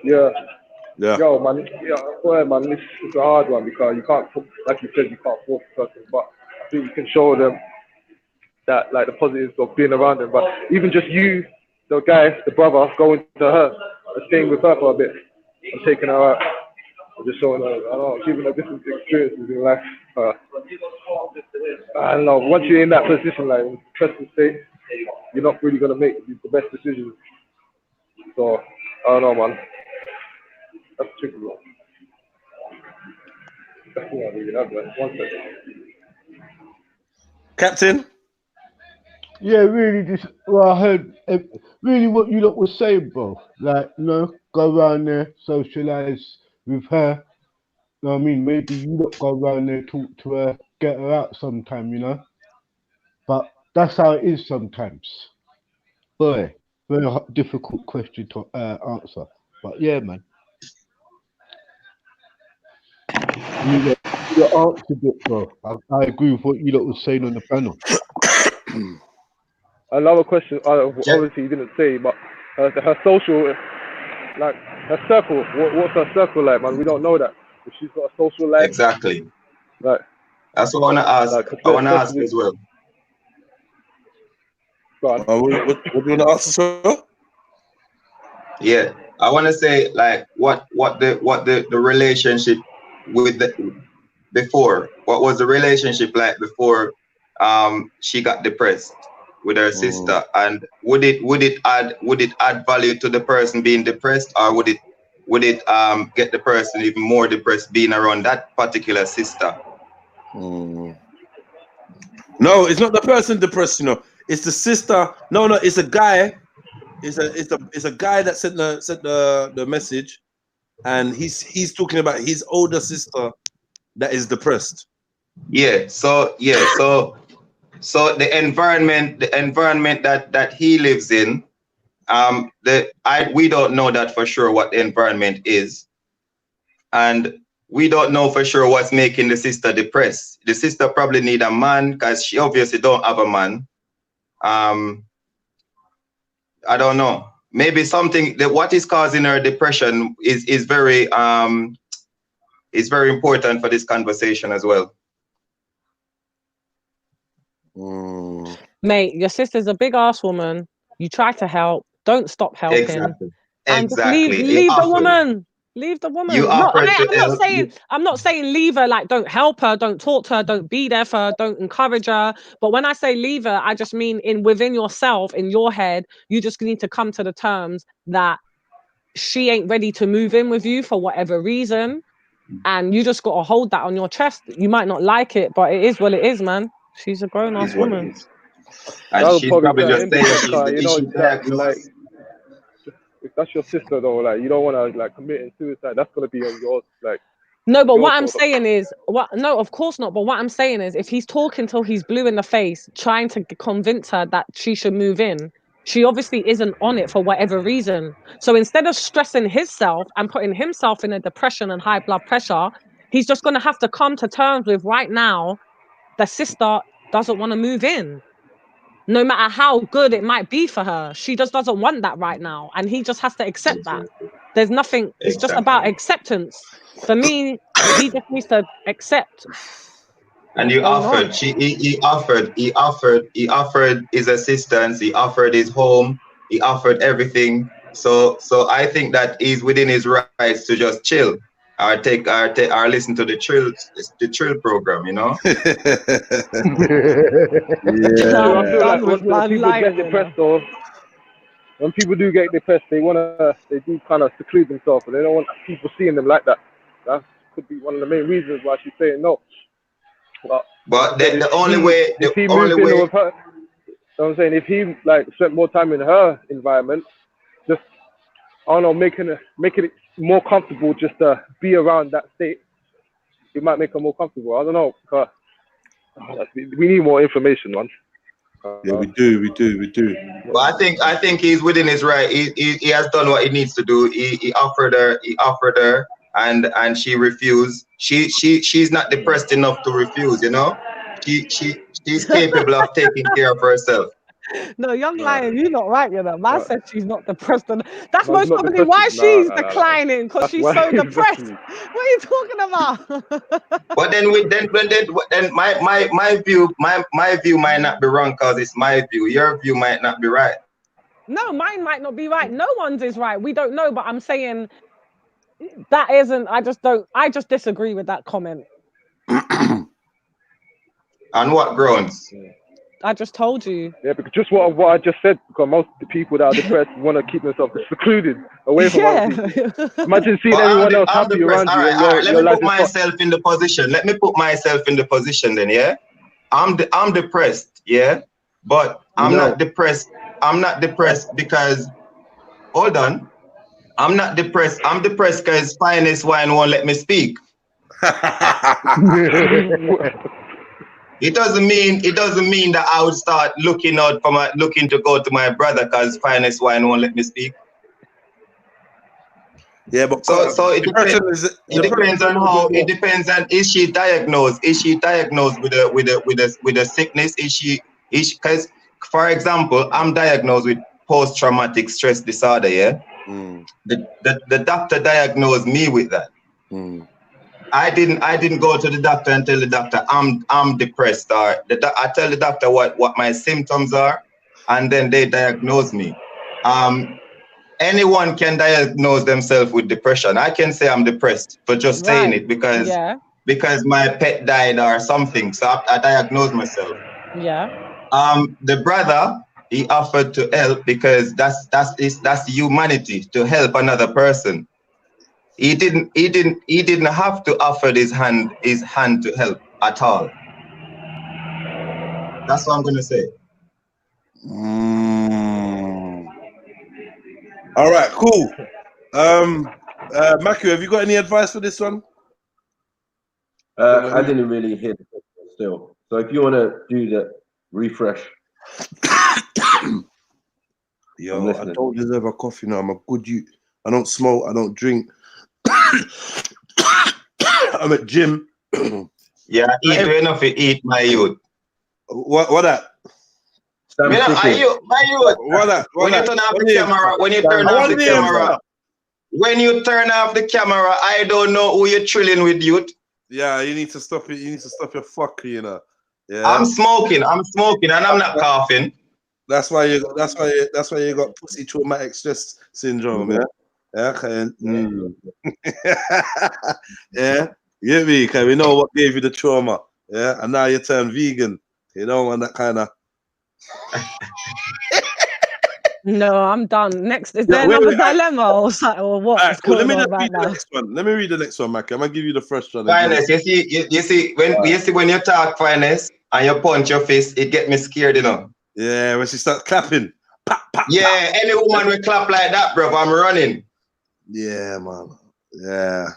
Yeah. Yo, man. Yeah, boy, man. This is a hard one, because you can't, like you said, you can't force a person, but I think you can show them that, like, the positives of being around them. But even just you, the guy, the brother, going to her and staying with her for a bit and taking her out and just showing her, I don't know, giving her different experiences in life. I don't know. Once you're in that position, like in depressive state, you're not really gonna make the best decisions. So I don't know, man. That's tricky, man. That's what I really have, man. 1 second. Captain? Yeah, really, I heard really what you lot was saying, bro. Like, you know, go around there, socialize with her. You know what I mean? Maybe you lot go around there, talk to her, get her out sometime, you know? But that's how it is sometimes. Boy, very difficult question to answer. But yeah, man. You answered it, bro. I agree with what you lot was saying on the panel. Another question, obviously you didn't say, but her social, like her circle, what's her circle like, man? We don't know that. If she's got a social life. Exactly. Right. That's what I want to ask. Like, I want to ask as well. Go on. What do you want to ask as well? Yeah, I want to say, like, what the relationship with before. What was the relationship like before she got depressed with her sister? And would it add value to the person being depressed, or would it get the person even more depressed being around that particular sister? No, it's not the person depressed, you know. It's the sister. No, it's a guy. It's a guy that sent the message, and he's talking about his older sister that is depressed. Yeah. So the environment that he lives in, we don't know that for sure what the environment is, and we don't know for sure what's making the sister depressed. The sister probably need a man because she obviously don't have a man. I don't know. Maybe something that what is causing her depression is very important for this conversation as well. Mate, your sister's a big ass woman. You try to help. Don't stop helping. Exactly. And just Exactly. leave the woman. Leave the woman. You No, offered to I'm not saying leave her, like don't help her, don't talk to her, don't be there for her, don't encourage her. But when I say leave her, I just mean within yourself, in your head, you just need to come to the terms that she ain't ready to move in with you for whatever reason. And you just gotta hold that on your chest. You might not like it, but it is what it is, man. She's a grown-ass woman. And she's probably just saying like, if that's your sister though, like you don't want to like committing suicide, that's gonna be on yours, like. No, but what I'm saying is, no, of course not. But what I'm saying is, if he's talking till he's blue in the face, trying to convince her that she should move in, she obviously isn't on it for whatever reason. So instead of stressing himself and putting himself in a depression and high blood pressure, he's just gonna have to come to terms with right now, the sister doesn't want to move in. No matter how good it might be for her, she just doesn't want that right now. And he just has to accept that. There's nothing, it's just about acceptance. For me, he just needs to accept. And you offered, he offered his assistance, he offered his home, he offered everything. So I think that he's within his rights to just chill. Or listen to the Trill program, you know. I feel like when people get depressed, or when people do get depressed, they do kind of seclude themselves, and they don't want people seeing them like that. That could be one of the main reasons why she's saying no. But the only way, with her, so I'm saying if he like spent more time in her environment, just I don't know, making it more comfortable just to be around that state, it might make her more comfortable. I don't know. We need more information, man. Yeah, we do. But I think he's within his right. He has done what he needs to do. He offered her, and she refused. She's not depressed enough to refuse. You know, she's capable of taking care of herself. No, young lion, you're not right, you know. Man said she's not depressed. That's most probably why she's declining, because she's so depressed. What are you talking about? But then my view might not be wrong because it's my view. Your view might not be right. No, mine might not be right. No one's is right. We don't know, but I'm saying that isn't. I just disagree with that comment. On what grounds? I just told you. Yeah, because just what I just said, because most of the people that are depressed want to keep themselves secluded away from other people. Imagine seeing everyone else happy around you. All right. Let me put myself in the position. Let me put myself in the position then, yeah? I'm depressed, yeah? But I'm not depressed. I'm not depressed because, hold on. I'm not depressed. I'm depressed because Finest Wine won't let me speak. It doesn't mean that I would start looking to go to my brother because Finest Wine won't let me speak. Yeah, but so it depends on how. It depends on is she diagnosed? Is she diagnosed with a sickness? Because for example, I'm diagnosed with post-traumatic stress disorder. Yeah, the doctor diagnosed me with that. I didn't go to the doctor and tell the doctor I'm depressed, or I tell the doctor what my symptoms are, and then they diagnose me. Anyone can diagnose themselves with depression. I can say I'm depressed for just saying it because my pet died or something, so I diagnosed myself. Yeah. The brother, he offered to help because that's humanity, to help another person. He didn't have to offer his hand to help at all. That's what I'm gonna say. All right, cool. Maku, have you got any advice for this one? I didn't really hear the question still. So if you want to do the refresh. Yo, I don't deserve a coffee now. I'm a good youth. I don't smoke. I don't drink. I'm at gym. Yeah, eat enough to eat, my youth. What that? My youth. What that? When you turn off the camera, when you turn off the camera, I don't know who you're chilling with, youth. Yeah, you need to stop it. You need to stop your fucker, you know. Yeah. I'm smoking, and I'm not coughing. That's why you got pussy traumatic stress syndrome, yeah. Yeah, okay. Yeah, you get me? Because we know what gave you the trauma, yeah, and now you turn vegan. You don't want that kind of. No, I'm done. Next, is there another dilemma or what? Right, well, let me on read the next one. Let me read the next one, Mackie. I'm gonna give you the first one. Finest, you see when you talk finest and you punch your fist, it get me scared, you know. Yeah, when she starts clapping. Pop, pop, yeah, any woman will clap like that, bro. I'm running. Yeah, man. Yeah,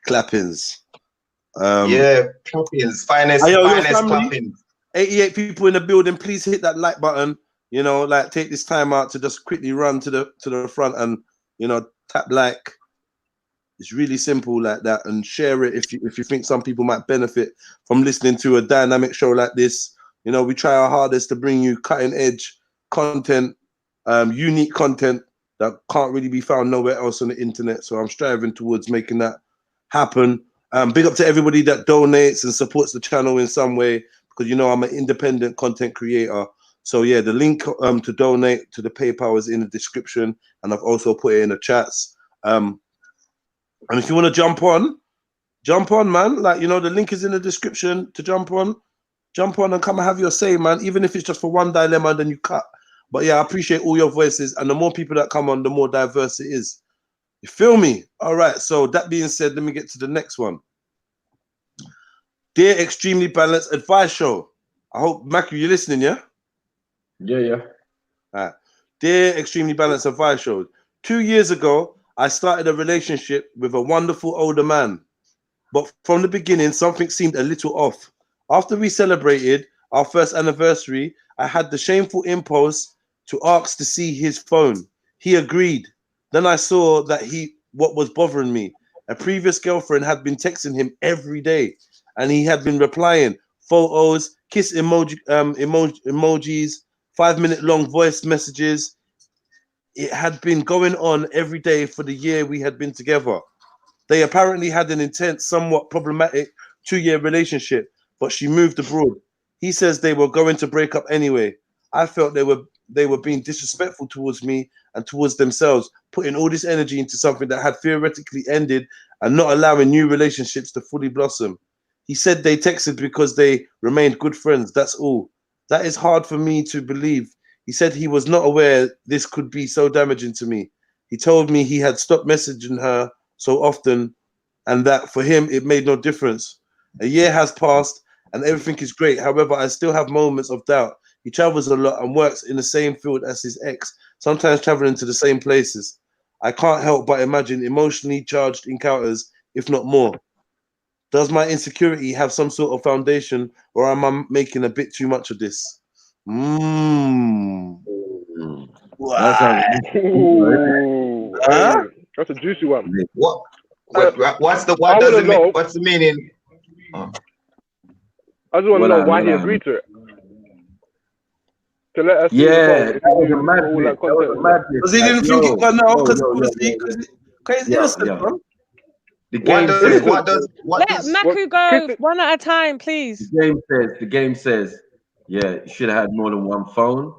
clappings. Yeah, clappings. Finest clappings. 88 people in the building. Please hit that like button. You know, like take this time out to just quickly run to the front and tap like. It's really simple like that, and share it if you think some people might benefit from listening to a dynamic show like this. You know, we try our hardest to bring you cutting edge content, unique content that can't really be found nowhere else on the internet. So I'm striving towards making that happen. Big up to everybody that donates and supports the channel in some way, because I'm an independent content creator. So yeah, the link to donate to the PayPal is in the description, and I've also put it in the chats. And if you want to jump on, man. Like, the link is in the description to jump on and come and have your say, man. Even if it's just for one dilemma, then you cut. But yeah, I appreciate all your voices, and the more people that come on, the more diverse it is. You feel me? All right. So that being said, let me get to the next one. Dear Extremely Balanced Advice Show. I hope, Matthew, you're listening, yeah? Yeah. All right. Dear Extremely Balanced Advice Show. 2 years ago, I started a relationship with a wonderful older man. But from the beginning, something seemed a little off. After we celebrated our first anniversary, I had the shameful impulse to ask to see his phone. He agreed. Then I saw that what was bothering me. A previous girlfriend had been texting him every day, and he had been replying photos, kiss emojis, 5-minute long voice messages. It had been going on every day for the year we had been together. They apparently had an intense, somewhat problematic 2-year relationship, but she moved abroad. He says they were going to break up anyway. I felt they were being disrespectful towards me and towards themselves, putting all this energy into something that had theoretically ended and not allowing new relationships to fully blossom. He said they texted because they remained good friends. That's all. That is hard for me to believe. He said he was not aware this could be so damaging to me. He told me he had stopped messaging her so often, and that for him it made no difference. A year has passed and everything is great. However, I still have moments of doubt. He travels a lot and works in the same field as his ex, sometimes traveling to the same places. I can't help but imagine emotionally charged encounters, if not more. Does my insecurity have some sort of foundation, or am I making a bit too much of this? Ooh, that's a juicy one. What's the meaning? I just want to know why he agreed to it. To let us see that was madness. Because he didn't think it got no, because he's innocent, man. Let Maku go one at a time, please. The game says, yeah, you should have had more than one phone.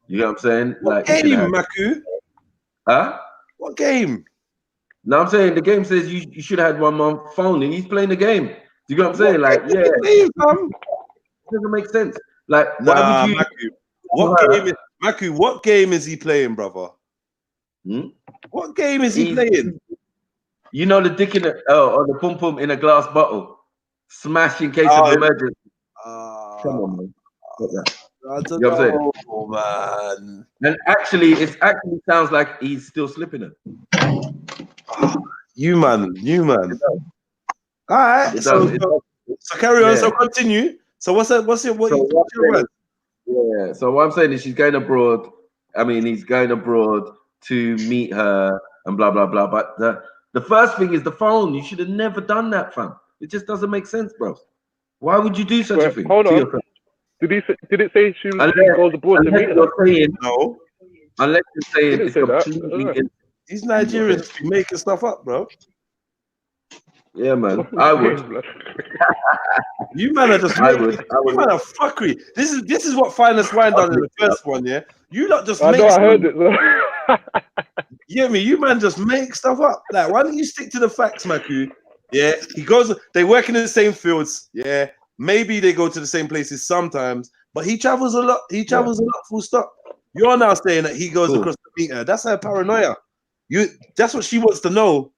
You know what I'm saying? What game, Maku? Huh? What game? No, I'm saying the game says you should have had one more phone, and he's playing the game. You know what I'm saying? Like, yeah, it doesn't make sense. Like, why would you? Maku, what game is he playing, brother? What game is he playing? You know, the dick in or the pum pum in a glass bottle, smash in case of emergency. Come on, man. I don't know, man. And actually, it sounds like he's still slipping it. You man. All right. So carry on. So continue. So what's your word? Yeah. So what I'm saying is she's going abroad. I mean, he's going abroad to meet her and blah blah blah. But The first thing is the phone. You should have never done that, fam. It just doesn't make sense, bro. Why would you do such a thing? Hold to on. your friend? Did it say she Unless, goes abroad to meet her? you're saying, No, unless you're saying Didn't it's say that. completely. these Nigerians be making stuff up, bro. Yeah, man. I would. You man are just I making. would. You man are fuckery. This is what Finest Wine done in the first one, yeah. You lot just I make. know. I heard it. You hear me? You man just make stuff up. Like, why don't you stick to the facts, Maku? Yeah, he goes. They work in the same fields. Yeah, maybe they go to the same places sometimes, but he travels a lot. He travels a lot. Full stop. You're now saying that he goes across the meter. That's her paranoia. That's what she wants to know.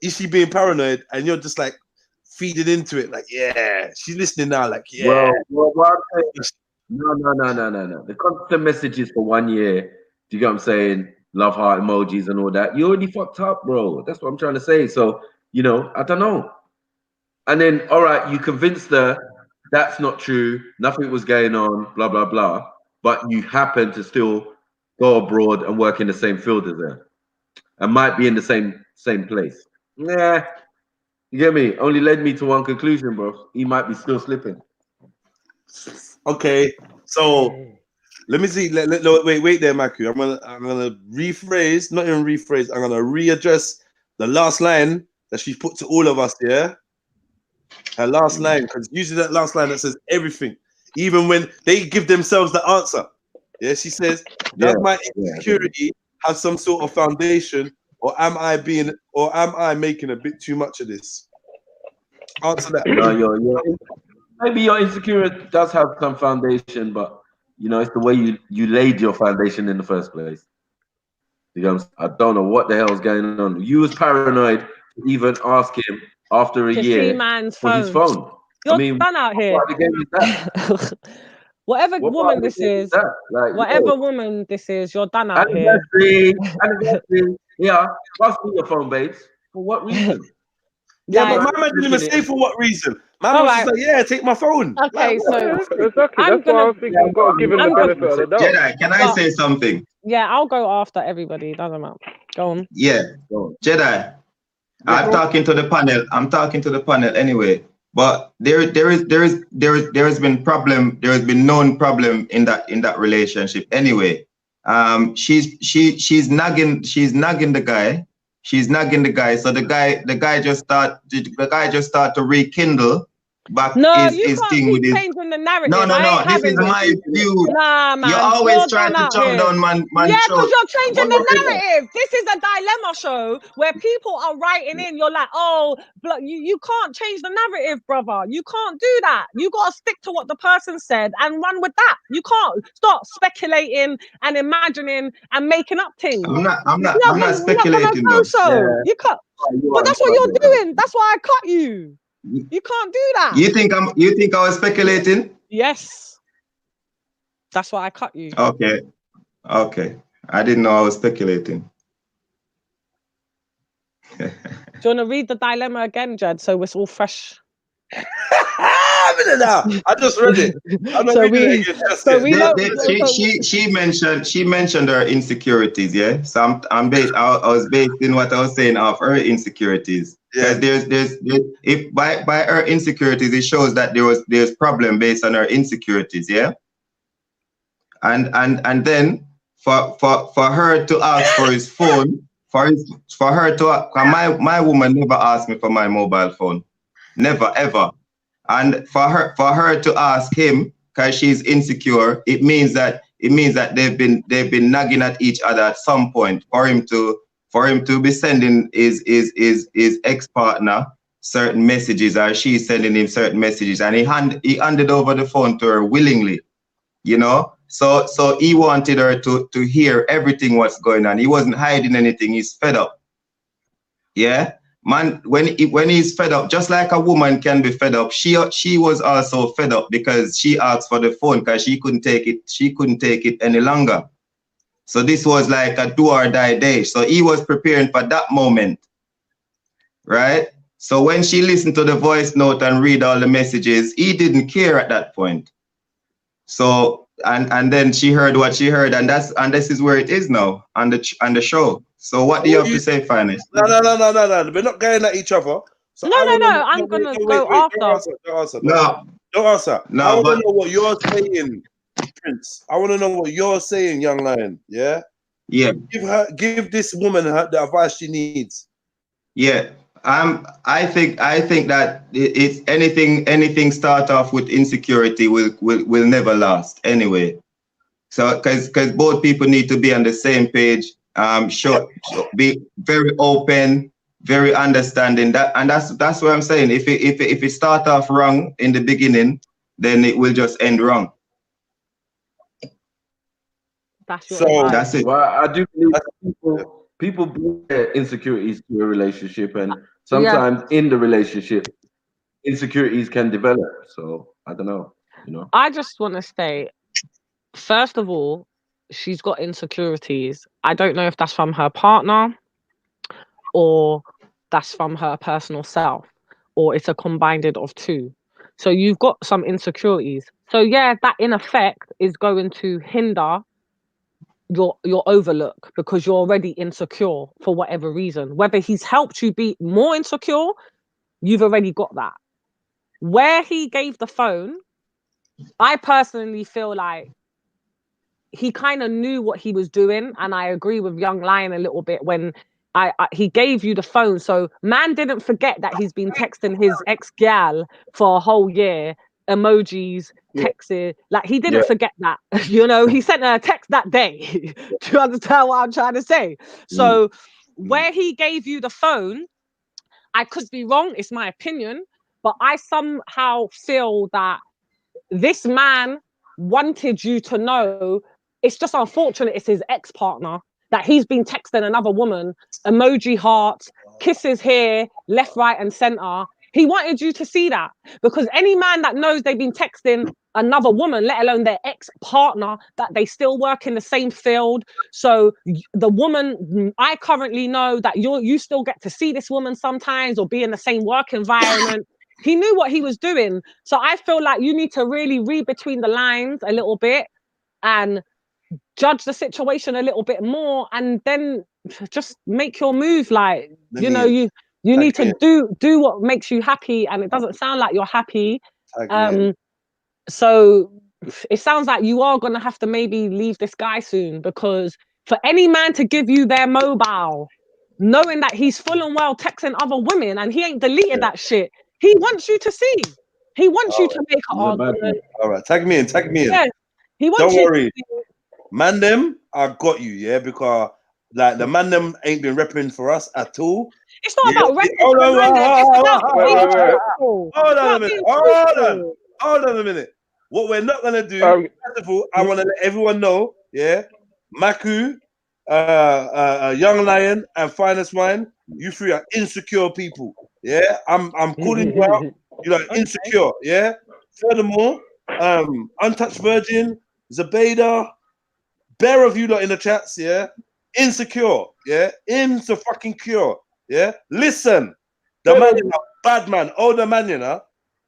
Is she being paranoid? And you're just like feeding into it. Like, yeah, she's listening now. Like, yeah. Well, what I'm saying, no. The constant messages for 1 year. Do you get what I'm saying? Love heart emojis and all that. You already fucked up, bro. That's what I'm trying to say. So, you know, I don't know. And then, all right, you convinced her that's not true. Nothing was going on. Blah blah blah. But you happen to still go abroad and work in the same field as her, and might be in the same place. Nah, you get me? Only led me to one conclusion, bro. He might be still slipping. Okay, so let me see. Wait there, Maku. I'm gonna rephrase, not even rephrase. I'm gonna readdress the last line that she put to all of us. Yeah, her last line, because usually that last line that says everything, even when they give themselves the answer. Yeah, she says, "Does my insecurity have some sort of foundation, or am I making a bit too much of this?" Answer that. No, maybe your insecurity does have some foundation, but you know, it's the way you laid your foundation in the first place. You know, I don't know what the hell's going on. You was paranoid to even ask him after a To year see man's for his phone. phone. You're done out here. What part of the game is that? Whatever What woman part of this the game is, like, whatever woman this is, you're done out here. Anniversary. Yeah, pass me your phone, babes. For what reason? Yeah, but my man didn't even say for what reason. Man was just like, yeah, take my phone. Okay, like, so exactly. That's why I was thinking. I've got to give him the benefit of the doubt. Jedi, can I say something? Yeah, I'll go after everybody. Doesn't matter. Go on. Yeah, Jedi. I'm talking to the panel. I'm talking to the panel anyway. But there has been problem. There has been known problem in that relationship anyway. She's nagging the guy. She's nagging the guy. So the guy just start to rekindle back his thing with his. Changing the narrative. No. This is my view. Nah, man. You always try to chop down man. Yeah, because you're changing the narrative. This is a dilemma show where people are writing in. You're like, oh, you can't change the narrative, brother. You can't do that. You got to stick to what the person said and run with that. You can't start speculating and imagining and making up things. I'm not speculating. You can't. But that's what you're doing. That's why I cut you. You can't do that. You think I was speculating? Yes. That's why I cut you. Okay. I didn't know I was speculating. Do you want to read the dilemma again, Jed, so it's all fresh? I just read it. I'm not reading it again. She mentioned her insecurities, yeah. So I was based in what I was saying of her insecurities. Yeah. There's if by her insecurities, it shows that there's problem based on her insecurities, yeah. And then for her to ask for his phone, for her to my woman never asked me for my mobile phone, never ever. And for her to ask him because she's insecure, it means that they've been nagging at each other at some point. For him to be sending his ex-partner certain messages, or she's sending him certain messages, and he handed over the phone to her willingly, you know. So he wanted her to hear everything what's going on. He wasn't hiding anything. He's fed up. Yeah. Man, when he's fed up, just like a woman can be fed up, she was also fed up because she asked for the phone because she couldn't take it any longer. So this was like a do or die day. So he was preparing for that moment, right? So when she listened to the voice note and read all the messages, he didn't care at that point. So and then she heard what she heard, and this is where it is now on the show. So what do you have to say, Finest? No. We're not going at each other. So No. I'm gonna go after. Don't answer. No. Don't answer. No, I want but- to know what you're saying, Prince. I want to know what you're saying, young lion. Yeah. Yeah. Give this woman the advice she needs. Yeah. I think that it's anything start off with insecurity will never last anyway. So because both people need to be on the same page. Be very open, very understanding. That's what I'm saying. If it start off wrong in the beginning, then it will just end wrong. That's your So advice. That's it. Well, I do believe people bring their insecurities to a relationship, and sometimes in the relationship, insecurities can develop. So I don't know, you know. I just want to say, first of all, she's got insecurities. I don't know if that's from her partner or that's from her personal self, or it's a combined of two. So you've got some insecurities. So yeah, that in effect is going to hinder your overlook because you're already insecure for whatever reason. Whether he's helped you be more insecure, you've already got that. Where he gave the phone, I personally feel like he kind of knew what he was doing, and I agree with Young Lion a little bit when he gave you the phone. So man didn't forget that he's been texting his ex-gal for a whole year, emojis, texting, like he didn't forget that. You know, he sent her a text that day. Do you understand what I'm trying to say? So where he gave you the phone, I could be wrong, it's my opinion, but I somehow feel that this man wanted you to know. It's just unfortunate it's his ex-partner that he's been texting another woman, emoji hearts, kisses here, left, right, and center. He wanted you to see that because any man that knows they've been texting another woman, let alone their ex-partner, that they still work in the same field. So the woman, I currently know that you still get to see this woman sometimes or be in the same work environment. He knew what he was doing. So I feel like you need to really read between the lines a little bit and judge the situation a little bit more, and then just make your move. Like, you know, you need to do what makes you happy, and it doesn't sound like you're happy. So it sounds like you are going to have to maybe leave this guy soon, because for any man to give you their mobile, knowing that he's full and well texting other women and he ain't deleted that shit, he wants you to see. He wants you to make an argument. All right, tag me in. Yeah, he wants Don't you worry. Man them, I got you, yeah, because like the man them ain't been repping for us at all. It's not about repping. Hold on a minute. What we're not gonna do, first of all, I want to let everyone know, yeah, Maku, Young Lion, and Finest Wine, you three are insecure people. Yeah, I'm calling you out. You're like insecure, yeah. Furthermore, Untouched Virgin, Zabeda, bare of you lot in the chats, yeah, insecure, yeah, fucking-cure, yeah. Listen, the man, you know, bad man, older man, you know.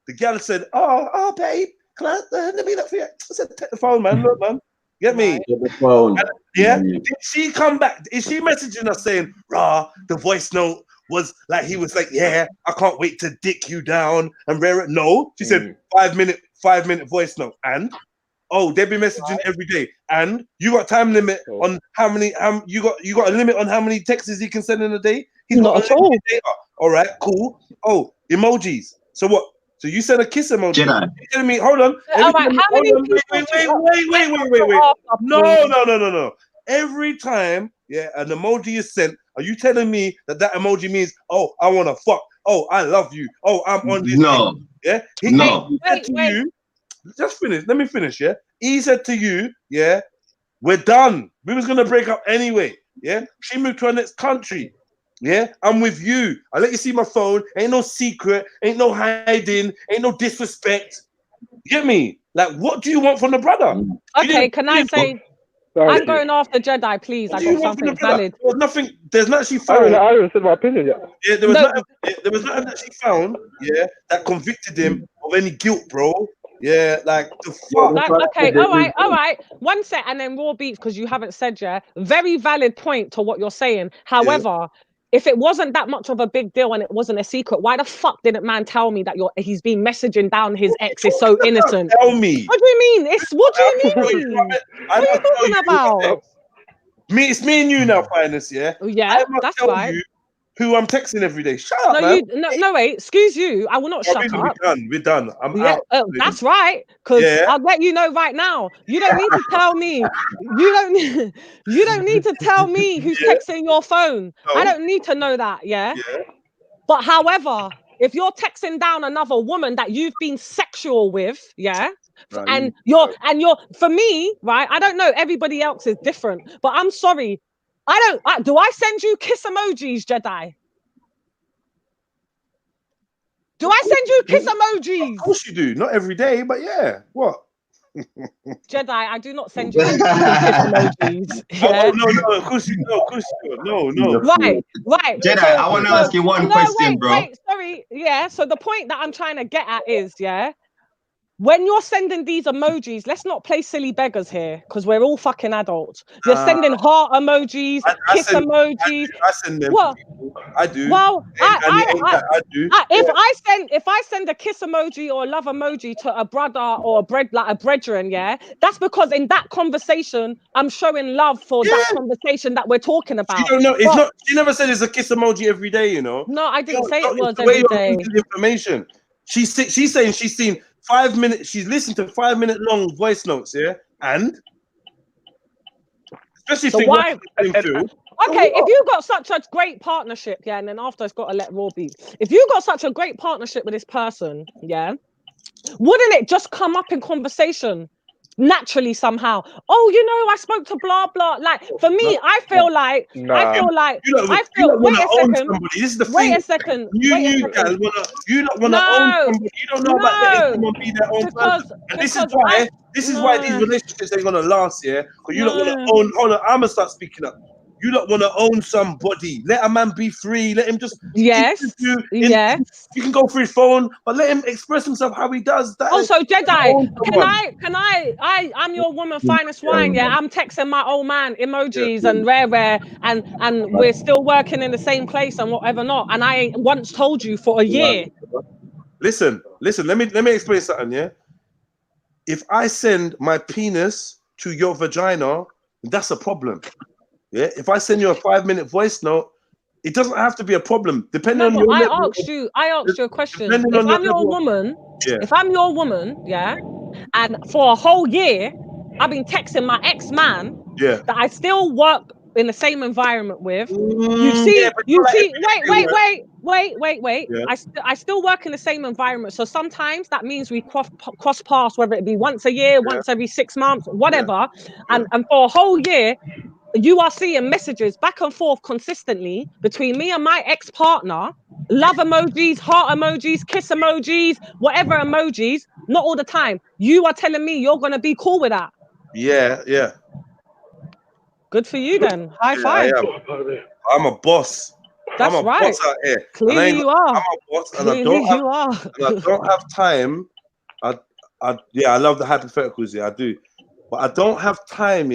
The gal said, "Oh, babe, can I let me look for you?" I said, "Take the phone, man. Look, man, get me." Get the phone. And, yeah. Did she come back? Is she messaging us saying, "Rah, the voice note was like he was like, yeah, I can't wait to dick you down and rare it." No, she said 5 minute voice note, and they've been messaging every day, and you got time limit on how many. You got a limit on how many texts he can send in a day. He's not at all. All right, cool. Oh, emojis. So what? So you send a kiss emoji. You telling me? Hold on. All right, how many people? Wait. No. Every time, yeah, an emoji is sent, are you telling me that emoji means, oh, I want to fuck, oh, I love you, oh, I'm on this? No. Thing. Yeah. He said to you, just finish. Let me finish. Yeah. He said to you, yeah, we're done. We was gonna break up anyway. Yeah. She moved to her next country. Yeah, I'm with you. I let you see my phone. Ain't no secret. Ain't no hiding. Ain't no disrespect. You get me? Like, what do you want from the brother? Okay, can I say? I'm going after Jedi, please. I got something valid. There was nothing. There's not she found. I haven't said my opinion yet. Yeah, there was nothing that she found. Yeah, that convicted him of any guilt, bro. Yeah, like the fuck. Like, okay, all right. One sec, and then raw beats because you haven't said very valid point to what you're saying. However, if it wasn't that much of a big deal and it wasn't a secret, why the fuck didn't man tell me that he's been messaging down his ex is so innocent? Tell me. What do you mean? What do you mean? What are you talking about? It's me and you now, Finest, yeah? Yeah, I must that's tell right. you who I'm texting every day. Shut up, man. No, wait, excuse you. I will not shut up. We're done. I'm out. That's right. Because I'll let you know right now. You don't need to tell me. You don't need to tell me who's texting your phone. No. I don't need to know that, yeah? But however, if you're texting down another woman that you've been sexual with, right, and you're for me, right? I don't know, everybody else is different, but I'm sorry. Do I send you kiss emojis, Jedi? Do I send you kiss emojis? Of course you do. Not every day, but yeah. What? Jedi, I do not send you kiss emojis. Yeah? Oh, no, of course you do. No. Right. Jedi, so, I want to ask you one question, bro. Wait, sorry. Yeah, so the point that I'm trying to get at is, when you're sending these emojis, let's not play silly beggars here, because we're all fucking adults. You're sending heart emojis, kiss emojis. I send them. Well, I do. Well, I do. If I send a kiss emoji or a love emoji to a brother or a brethren, that's because in that conversation I'm showing love for that conversation that we're talking about. You don't know. It's not. She never said it's a kiss emoji every day. You know. No, I didn't say it was every day. Information. She's saying she's seen 5 minutes. She's listened to 5 minute long voice notes. Yeah, and especially if why? Okay, if you've got such a great partnership, and then after it's got to let raw beat. If you've got such a great partnership with this person, wouldn't it just come up in conversation naturally somehow? Oh, I spoke to blah blah. Like for me, I feel like wait a second. You don't want to own somebody. You don't know about letting someone be their own person. And this is why these relationships ain't gonna last, because you don't want to own. Hold on, I'm gonna start speaking up. You don't want to own somebody. Let a man be free. Let him just You can go through his phone, but let him express himself how he does. Also, Jedi, can I? I'm your woman, finest wine. Yeah, I'm texting my old man emojis and rare, and we're still working in the same place and whatever not. And I ain't once told you for a year. Listen. Let me explain something. Yeah, if I send my penis to your vagina, that's a problem. Yeah, if I send you a 5 minute voice note, it doesn't have to be a problem. Depending on your level, I asked you a question. If I'm your woman, and for a whole year, I've been texting my ex-man that I still work in the same environment with. Wait. Yeah. I still work in the same environment. So sometimes that means we cross paths, whether it be once a year, once every 6 months, whatever. Yeah. And for a whole year, you are seeing messages back and forth consistently between me and my ex-partner, love emojis, heart emojis, kiss emojis, whatever emojis, not all the time. You are telling me you're going to be cool with that. Yeah. Good for you then. High five. I'm a boss. That's I'm a boss out here. Clearly you are. I'm a boss and I don't have time. I love the hypotheticals, I do. But I don't have time,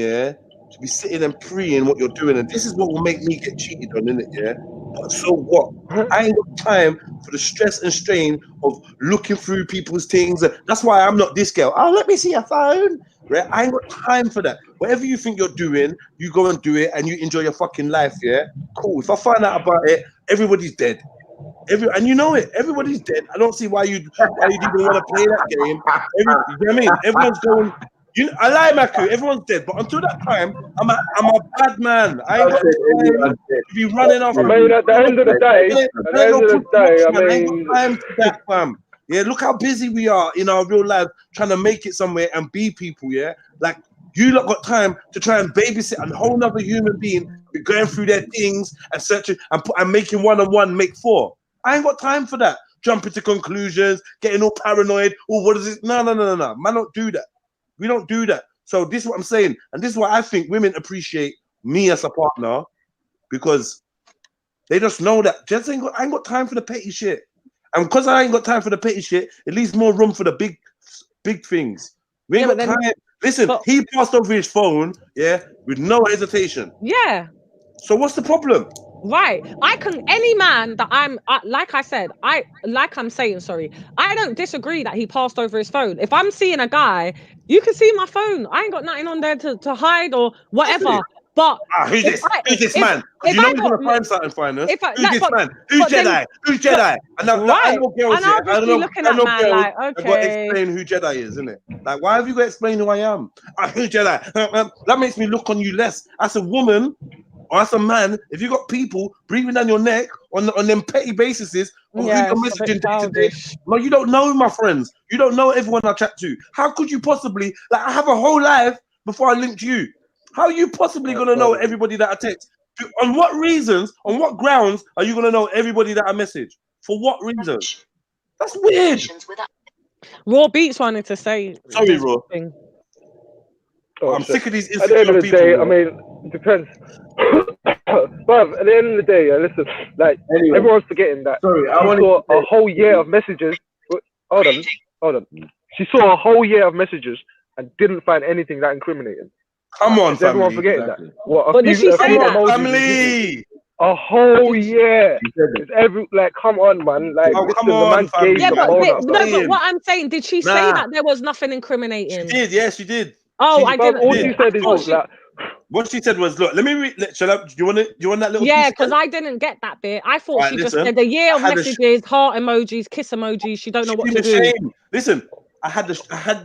to be sitting and preying what you're doing, and this is what will make me get cheated on, innit? But so what? I ain't got time for the stress and strain of looking through people's things. That's why I'm not this girl. Oh, let me see your phone. Right? I ain't got time for that. Whatever you think you're doing, you go and do it, and you enjoy your fucking life. Cool. If I find out about it, everybody's dead. And you know it. Everybody's dead. I don't see why you even want to play that game. You know what I mean? Everyone's going. I lie, Maku. Everyone's dead, but until that time, I'm a bad man. I ain't got time to be running off. I mean, at the end of the day, I ain't got time for that, fam. Yeah, look how busy we are in our real life trying to make it somewhere and be people. Yeah, like you lot got time to try and babysit a whole other human being, going through their things and searching and making 1 and 1 make 4. I ain't got time for that. Jumping to conclusions, getting all paranoid. Oh, what is this? No. Man, don't do that. We don't do that. So this is what I'm saying. And this is why I think women appreciate me as a partner, because they just know that I ain't got time for the petty shit. And because I ain't got time for the petty shit, it leaves more room for the big big things. We ain't Yeah, got but then- time. Listen, but- he passed over his phone, yeah, with no hesitation. Yeah. So what's the problem? Right. Any man that like I said, I'm saying, sorry, I don't disagree that he passed over his phone. If I'm seeing a guy, you can see my phone. I ain't got nothing on there to hide or whatever. But who's this? Who's this man? if You know I he's got- gonna find something, find us. if I- Who's like, this but- man? Who's but then- Jedi? Who's Jedi? And I Right. know girls And I'll here. just be looking at man girls like, have got to okay. explain who Jedi is, isn't it? Like, why have you got to explain who I am? Who's Jedi? That makes me look on you less. As a woman or as a man, if you got people breathing down your neck on them petty bases of who you're it's a messaging bit day to day. childish. No, you don't know my friends. You don't know everyone I chat to. How could you possibly, like, I have a whole life before I linked you. How are you possibly going to know everybody that I text? On what reasons, on what grounds are you going to know everybody that I message? For what reason? That's weird. Raw Beats wanted to say. Sorry, this Raw. thing. I'm sick of these At the end insecure of the people. day, Raw. I mean, it depends. But at the end of the day, listen, like, Anyway. everyone's forgetting that Sorry, I she wanted saw to say- a whole year of messages. Hold on. She saw a whole year of messages and didn't find anything that incriminating. Come on, Is everyone family. forgetting Exactly. that? What, But did she say few that? emojis. Family. A whole year. It's like, come on, man. Like, Oh, listen, come the on, man family. gave Yeah, the but phone wait, up, no, bro. but what I'm saying, did she say Nah. that there was nothing She incriminating? did, yeah, she did. Oh, She- I But didn't. all did. she said is, I thought she- like, What she said was, look, let me read. Shall I? Do you want it? Do you want that little? Yeah, piece because again? I didn't get that bit. I thought Alright, she just listen, said a year of I had a messages, heart emojis, kiss emojis. She don't know She what did to the do. shame. Listen, I had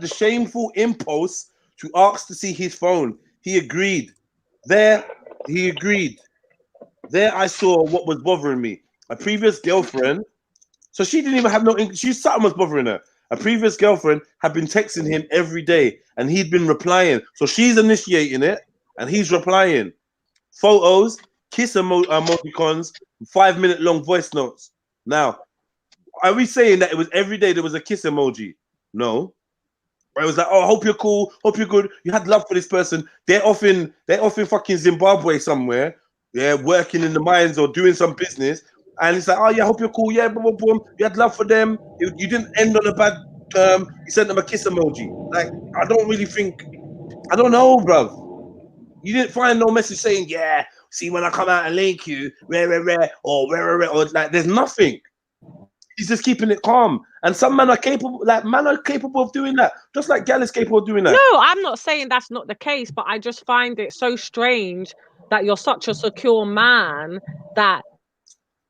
the shameful impulse to ask to see his phone. He agreed. He agreed. There, I saw what was bothering me. A previous girlfriend. So she didn't even have no. Something was bothering her. A previous girlfriend had been texting him every day, and he'd been replying. So she's initiating it, and he's replying. Photos, kiss emoticons, 5-minute long voice notes. Now, are we saying that it was every day there was a kiss emoji? No. It was like, oh, hope you're cool, hope you're good. You had love for this person. They're off in fucking Zimbabwe somewhere, yeah, working in the mines or doing some business. And it's like, oh yeah, hope you're cool, yeah, boom, boom, boom. You had love for them. You didn't end on a bad term. You sent them a kiss emoji. Like, I don't really think, I don't know, bruv. You didn't find no message saying, yeah, see when I come out and link you, rare, or like, there's nothing. He's just keeping it calm. And some men are capable, of doing that. Just like gal is capable of doing that. No, I'm not saying that's not the case, but I just find it so strange that you're such a secure man that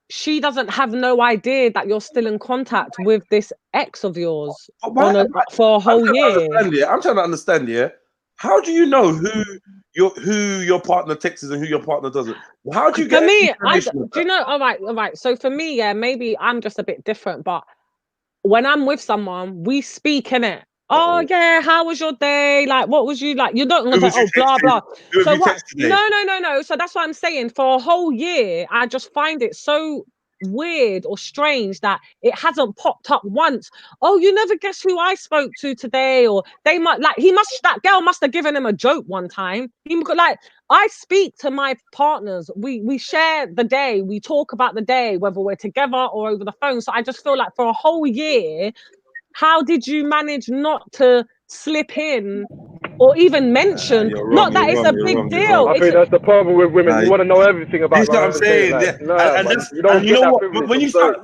she doesn't have no idea that you're still in contact with this ex of yours for a whole year. I'm trying to understand, yeah. How do you know who your partner texts and who your partner doesn't? How do you get For me, information? do you know? All right. So for me, yeah, maybe I'm just a bit different, but when I'm with someone, we speak in it. Oh yeah, how was your day? Like, what was you like? You don't want to say, oh, blah blah. So what? No. So that's what I'm saying. For a whole year, I just find it so weird or strange that it hasn't popped up once. Oh, you never guess who I spoke to today? Or they might that girl must have given him a joke one time. I speak to my partners. We share the day. We talk about the day, whether we're together or over the phone. So I just feel like for a whole year, how did you manage not to slip in or even mention? Not that it's a big deal. I think that's the problem with women. You want to know everything about. This is what I'm saying. You know what?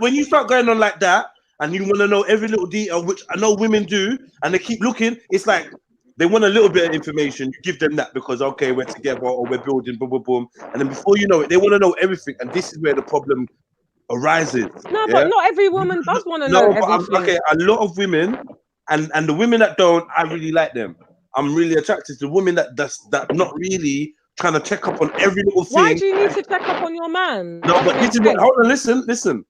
When you start going on like that, and you want to know every little detail, which I know women do, and they keep looking, it's like they want a little bit of information. You give them that because okay, we're together or we're building, boom, boom, boom, and then before you know it, they want to know everything, and this is where the problem arises. No, but not every woman does want to know everything. A lot of women, and the women that don't, I really like them. I'm really attracted to women that not really trying to check up on every little thing. Why do you need to check up on your man? No, but this is what. Hold on, listen.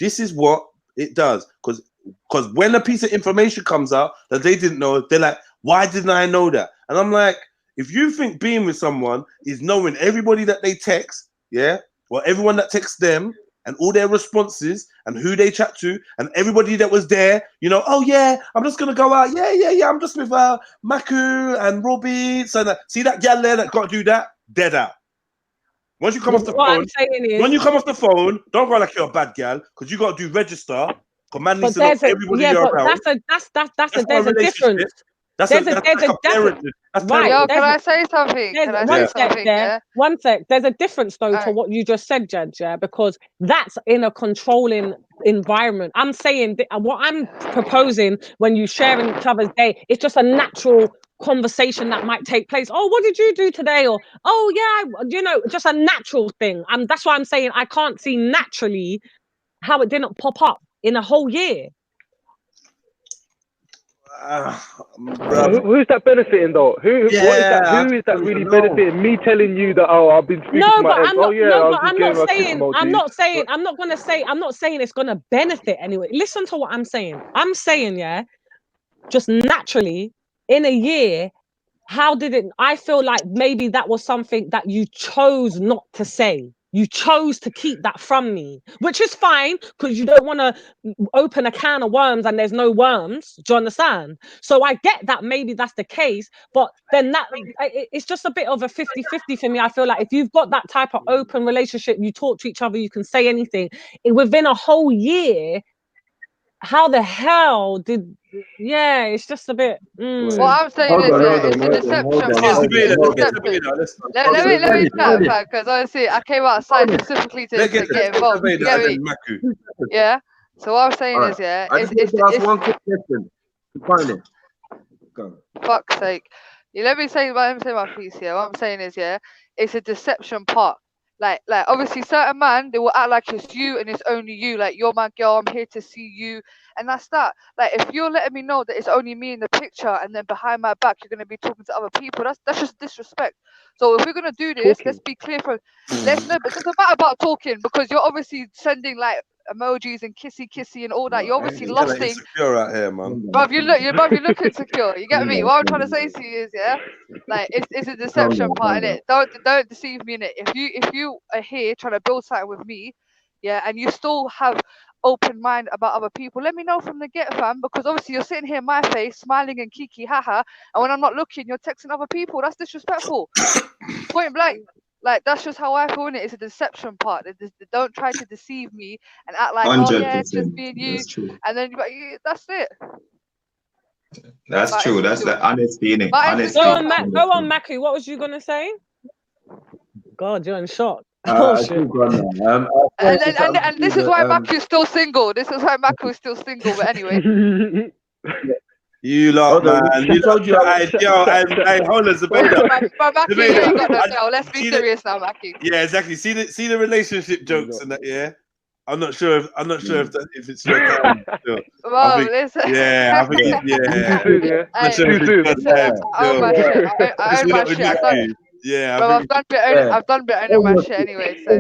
This is what it does, because when a piece of information comes out that they didn't know, they're like, why didn't I know that? And I'm like, if you think being with someone is knowing everybody that they text, yeah, or everyone that texts them, and all their responses and who they chat to and everybody that was there, you know, oh yeah, I'm just gonna go out, yeah, I'm just with Maku and Robbie. So see that gal there that got to do that, dead out. Once you come off the phone, don't go like you're a bad gal, because you got to do register Man But needs to know there's a everybody yeah, you're but around. there's a difference. That's There's a a parent. That's right. Yo, There's can I say something? Can I one say sec something? there. Yeah. One sec. There's a difference though to Alright. what you just said, Judge. Yeah, because that's in a controlling environment. I'm saying what I'm proposing when you sharing each other's day, it's just a natural conversation that might take place. Oh, what did you do today? Or oh yeah, you know, just a natural thing. That's why I'm saying I can't see naturally how it didn't pop up in a whole year. Who's that benefiting though? Who is that really benefiting? Me telling you that I've been speaking to my ex. I'm not saying it's gonna benefit anyway. Listen to what I'm saying. I'm saying, yeah, just naturally in a year, how did it? I feel like maybe that was something that you chose not to say. You chose to keep that from me, which is fine because you don't want to open a can of worms and there's no worms. Do you understand? So I get that maybe that's the case, but then it's just a bit of a 50-50 for me. I feel like if you've got that type of open relationship, you talk to each other, you can say anything. Within a whole year, how the hell did... Yeah, it's just a bit... What I'm saying is, it's a deception part. Let me chat, fam, because honestly, I came outside specifically to get involved. You get me? Yeah. So what I'm saying is, yeah, it's one quick question. Find it. Go. Fuck's sake. Let me say my piece here. What I'm saying is, yeah, it's a deception part. Like obviously certain man, they will act like it's you and it's only you. Like, you're my girl, I'm here to see you. And that's that. Like, if you're letting me know that it's only me in the picture and then behind my back you're gonna be talking to other people, that's just disrespect. So if we're gonna do this, let's be clear from but it doesn't matter about talking, because you're obviously sending like emojis and kissy and all that. You're obviously lost things. Insecure out here, man. Bruv, you look insecure. You get me? What I'm trying to say to you is, yeah, like it's a deception part in it. Don't deceive me in it. If you are here trying to build something with me, yeah, and you still have open mind about other people, let me know from the get, fam, because obviously you're sitting here in my face smiling and kiki haha, and when I'm not looking you're texting other people. That's disrespectful. Point blank. Like, that's just how I feel in it. It's a deception part. They don't try to deceive me and act like, 100%. Oh yeah, it's just me and you, and then that's it. That's true. That's the honesty in it. Go on, Maki. What was you gonna say? God, you're in shock. Oh shit. And this is why Maku's still single. This is why Maku's still single. But anyway. You lot, man. You told you, I hold us a bit. Maki, you ain't got no girl. Let's be serious now, Maki. Yeah, exactly. See the relationship jokes and that. Yeah, I'm not sure if it's your time. Well, listen. Yeah, I think yeah. I own my shit. I own my shit. Yeah, bro, I've done bit owning my shit anyway. So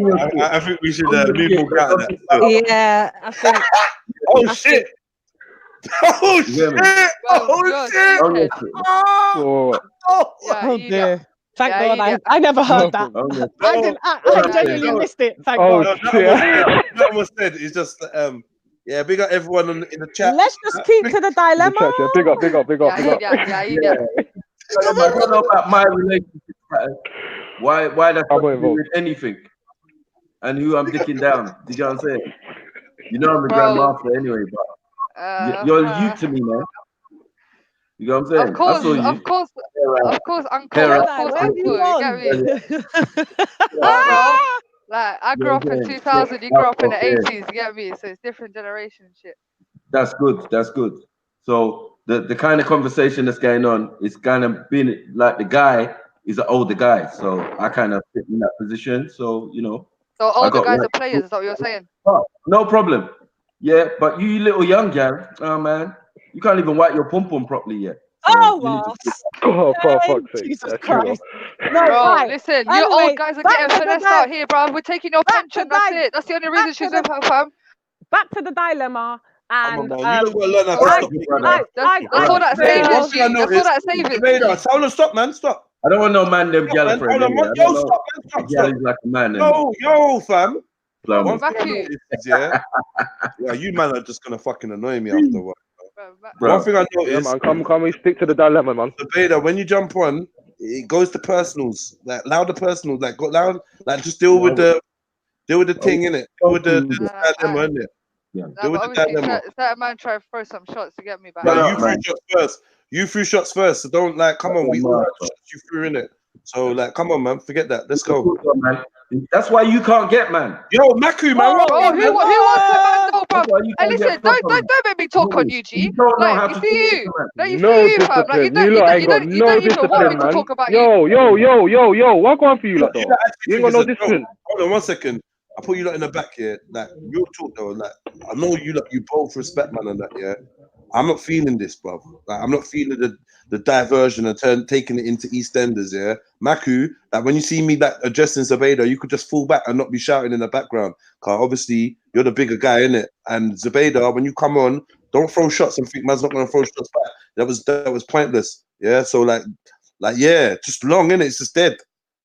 I think we should move out of that. Yeah, I think. Oh shit! Oh shit! Oh dear! Thank God, I never heard that. I genuinely missed it. Thank God. That was said. It's just yeah. Big up everyone in the chat. Let's just keep to the dilemma. Big up. Yeah. I don't know about my relationship. Why that's not with anything, and who I'm dicking down. Did you know what I'm saying? You know I'm a grandmaster anyway, but you're you to me, man. You know what I'm saying? Of course, uncle. Like, I grew up in 2000, you grew up in the 80s. You get me? So it's different generation shit. That's good. So the kind of conversation that's going on is kind of been like, the guy is an older guy, so I kind of fit in that position. So, you know. So older guys are players, is that what you're saying? Oh, no problem. Yeah, but you little young gal, oh man, you can't even wipe your pom pom properly yet. So for fuck's sake. Jesus Christ. No, bro, listen, you old guys are getting finessed out here, bro. We're taking your pension, that's it. That's the only reason she's with her, fam. Back to the dilemma. And you don't want to learn how to stop, brother. That's all that saves. That's all that saves. Tell them stop, man. Stop. I don't want no man them gal for it. Yo, stop, man. Gal is like a man. Yo, fam. Yeah, you man are just gonna fucking annoy me after a while. Bro. One thing I noticed, man, can we stick to the dilemma, man? The beta, when you jump on, it goes to personals, like louder personals, like got loud, like just deal with the thing in it, with the dilemma in it. Yeah. Nah, Deal but with the obviously, dilemma. certain man try to throw some shots to get me back. No, Shut you up, threw man. shots first. You threw shots first. So don't like. Come on, we all had shots you threw in it. So like, come on, man. Forget that. Let's go. Man. That's why you can't get man. Yo, Maku, man. What? Bro, who wants a man though, bro? That's why you Hey, can't listen, get proper man. don't make me talk on you, G. You don't know Like, how you to see talk you. to man. Like, you No see you, fam. Like, discipline. You lot ain't got no you don't even want me discipline, to man. talk about you. Yo, what going for you lot You though? lot actually You ain't got think no it's a joke. discipline. Hold on 1 second. I put you lot in the back here. Like, real talk though. Like, I know you lot, you both respect man and that, yeah. I'm not feeling this, bro. Like, I'm not feeling the diversion and taking it into EastEnders, yeah. Maku, like when you see me like addressing Zubaydah, you could just fall back and not be shouting in the background. Cause obviously you're the bigger guy, innit? And Zubaydah, when you come on, don't throw shots and think man's not gonna throw shots back. That was pointless. Yeah. So like yeah, just long, innit? It's just dead.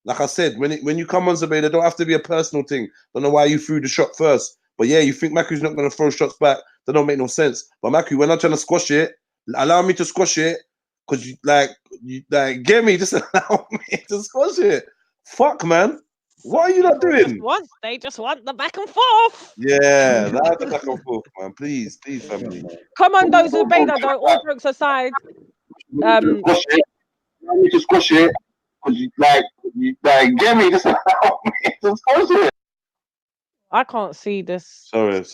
Like I said, when you come on Zubaydah, don't have to be a personal thing. Don't know why you threw the shot first. But yeah, you think Maku's not gonna throw shots back. That don't make no sense. But Maku, when I'm trying to squash it, allow me to squash it, cause you get me. Just allow me to squash it. Fuck, man. What are you not doing? They just want the back and forth. Yeah, that's the back and forth, man. Please, family. Come on, those Zubaydah, though. All jokes aside, Squash it. Allow me to squash it, cause you get me. Just allow me to squash it. I can't see this Sorry.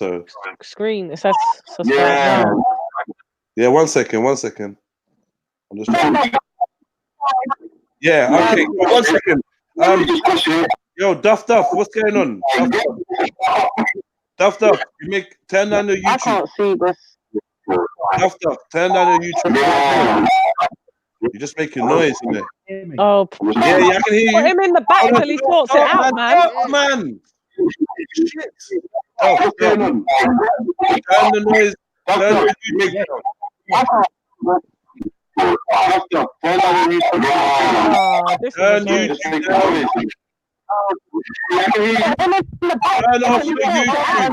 screen. It says subscribe Yeah. now. Yeah, 1 second. I'm just trying. Yeah, okay. 1 second. Yo, Duff, what's going on? Duff, you turn down the YouTube. I can't see this. Duff, turn down the YouTube. You're just making noise in there. Oh, yeah, I can hear you. Put him in the back till he sorts it out, man. Shit. Oh, turn the noise. Turn the YouTube down. Turn YouTube down. Turn off the YouTube.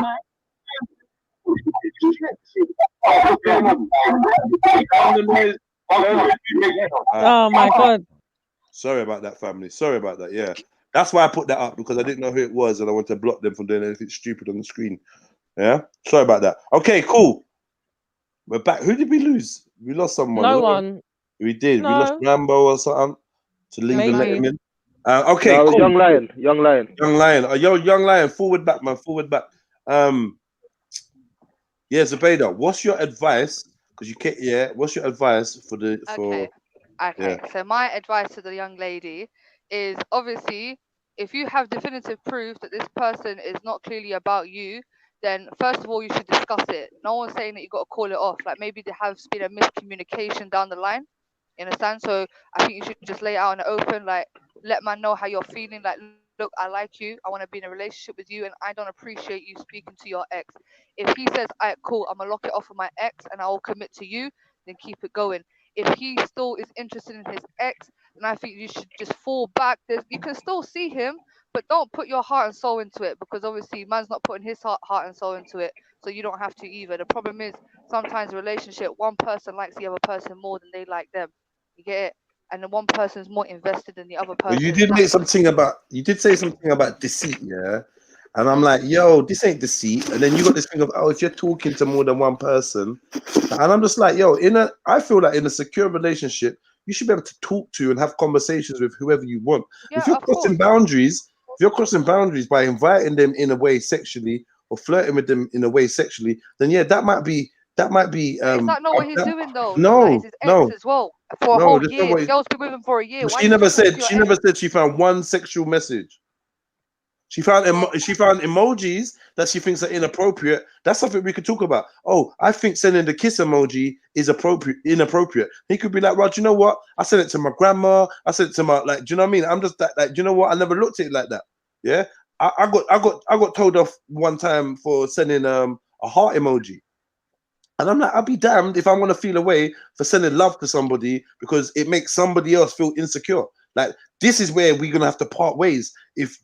Oh my God. Sorry about that, family. Sorry about that. Yeah. That's why I put that up, because I didn't know who it was and I wanted to block them from doing anything stupid on the screen. Yeah. Sorry about that. Okay, cool. We're back. Who did we lose? We lost someone. No one. We did. No. We lost Rambo or something to leave and let him in. Okay, No, cool. Young Lion. Young Lion. Forward back, man. Forward back. Yeah, Zubaydah, what's your advice? Because you can't. Yeah, what's your advice for the Okay. Yeah. So my advice to the young lady is, obviously, if you have definitive proof that this person is not clearly about you, then first of all you should discuss it. No one's saying that you got to call it off. Like, maybe there has been a miscommunication down the line. You understand? So I think you should just lay it out in the open. Like, let man know how you're feeling. Like, look, I like you. I want to be in a relationship with you, and I don't appreciate you speaking to your ex. If he says, "All right, cool, I'm gonna lock it off with my ex, and I will commit to you," then keep it going. If he still is interested in his ex, then I think you should just fall back. You can still see him, but don't put your heart and soul into it, because obviously man's not putting his heart and soul into it, so you don't have to either. The problem is, sometimes a relationship, one person likes the other person more than they like them. You get it? And then one person's more invested than the other person. Well, you did say something about deceit, yeah. And I'm like, yo, this ain't deceit. And then you got this thing of, oh, if you're talking to more than one person, and I'm just like, yo, I feel like in a secure relationship, you should be able to talk to and have conversations with whoever you want. Yeah, if you're crossing boundaries by inviting them in a way sexually or flirting with them in a way sexually, then yeah, that might be. Is that not what he's doing though? No, like, it's his ex as well for a whole year. The girl's been with him for a year. She never said she found one sexual message. She found emojis that she thinks are inappropriate. That's something we could talk about. Oh, I think sending the kiss emoji is inappropriate. He could be like, well, do you know what? I sent it to my grandma. I sent it to my, like, do you know what I mean? I'm just that, like, do you know what? I never looked at it like that. Yeah, I got told off one time for sending a heart emoji. And I'm like, I'll be damned if I want to feel a way for sending love to somebody because it makes somebody else feel insecure. Like, this is where we're gonna have to part ways if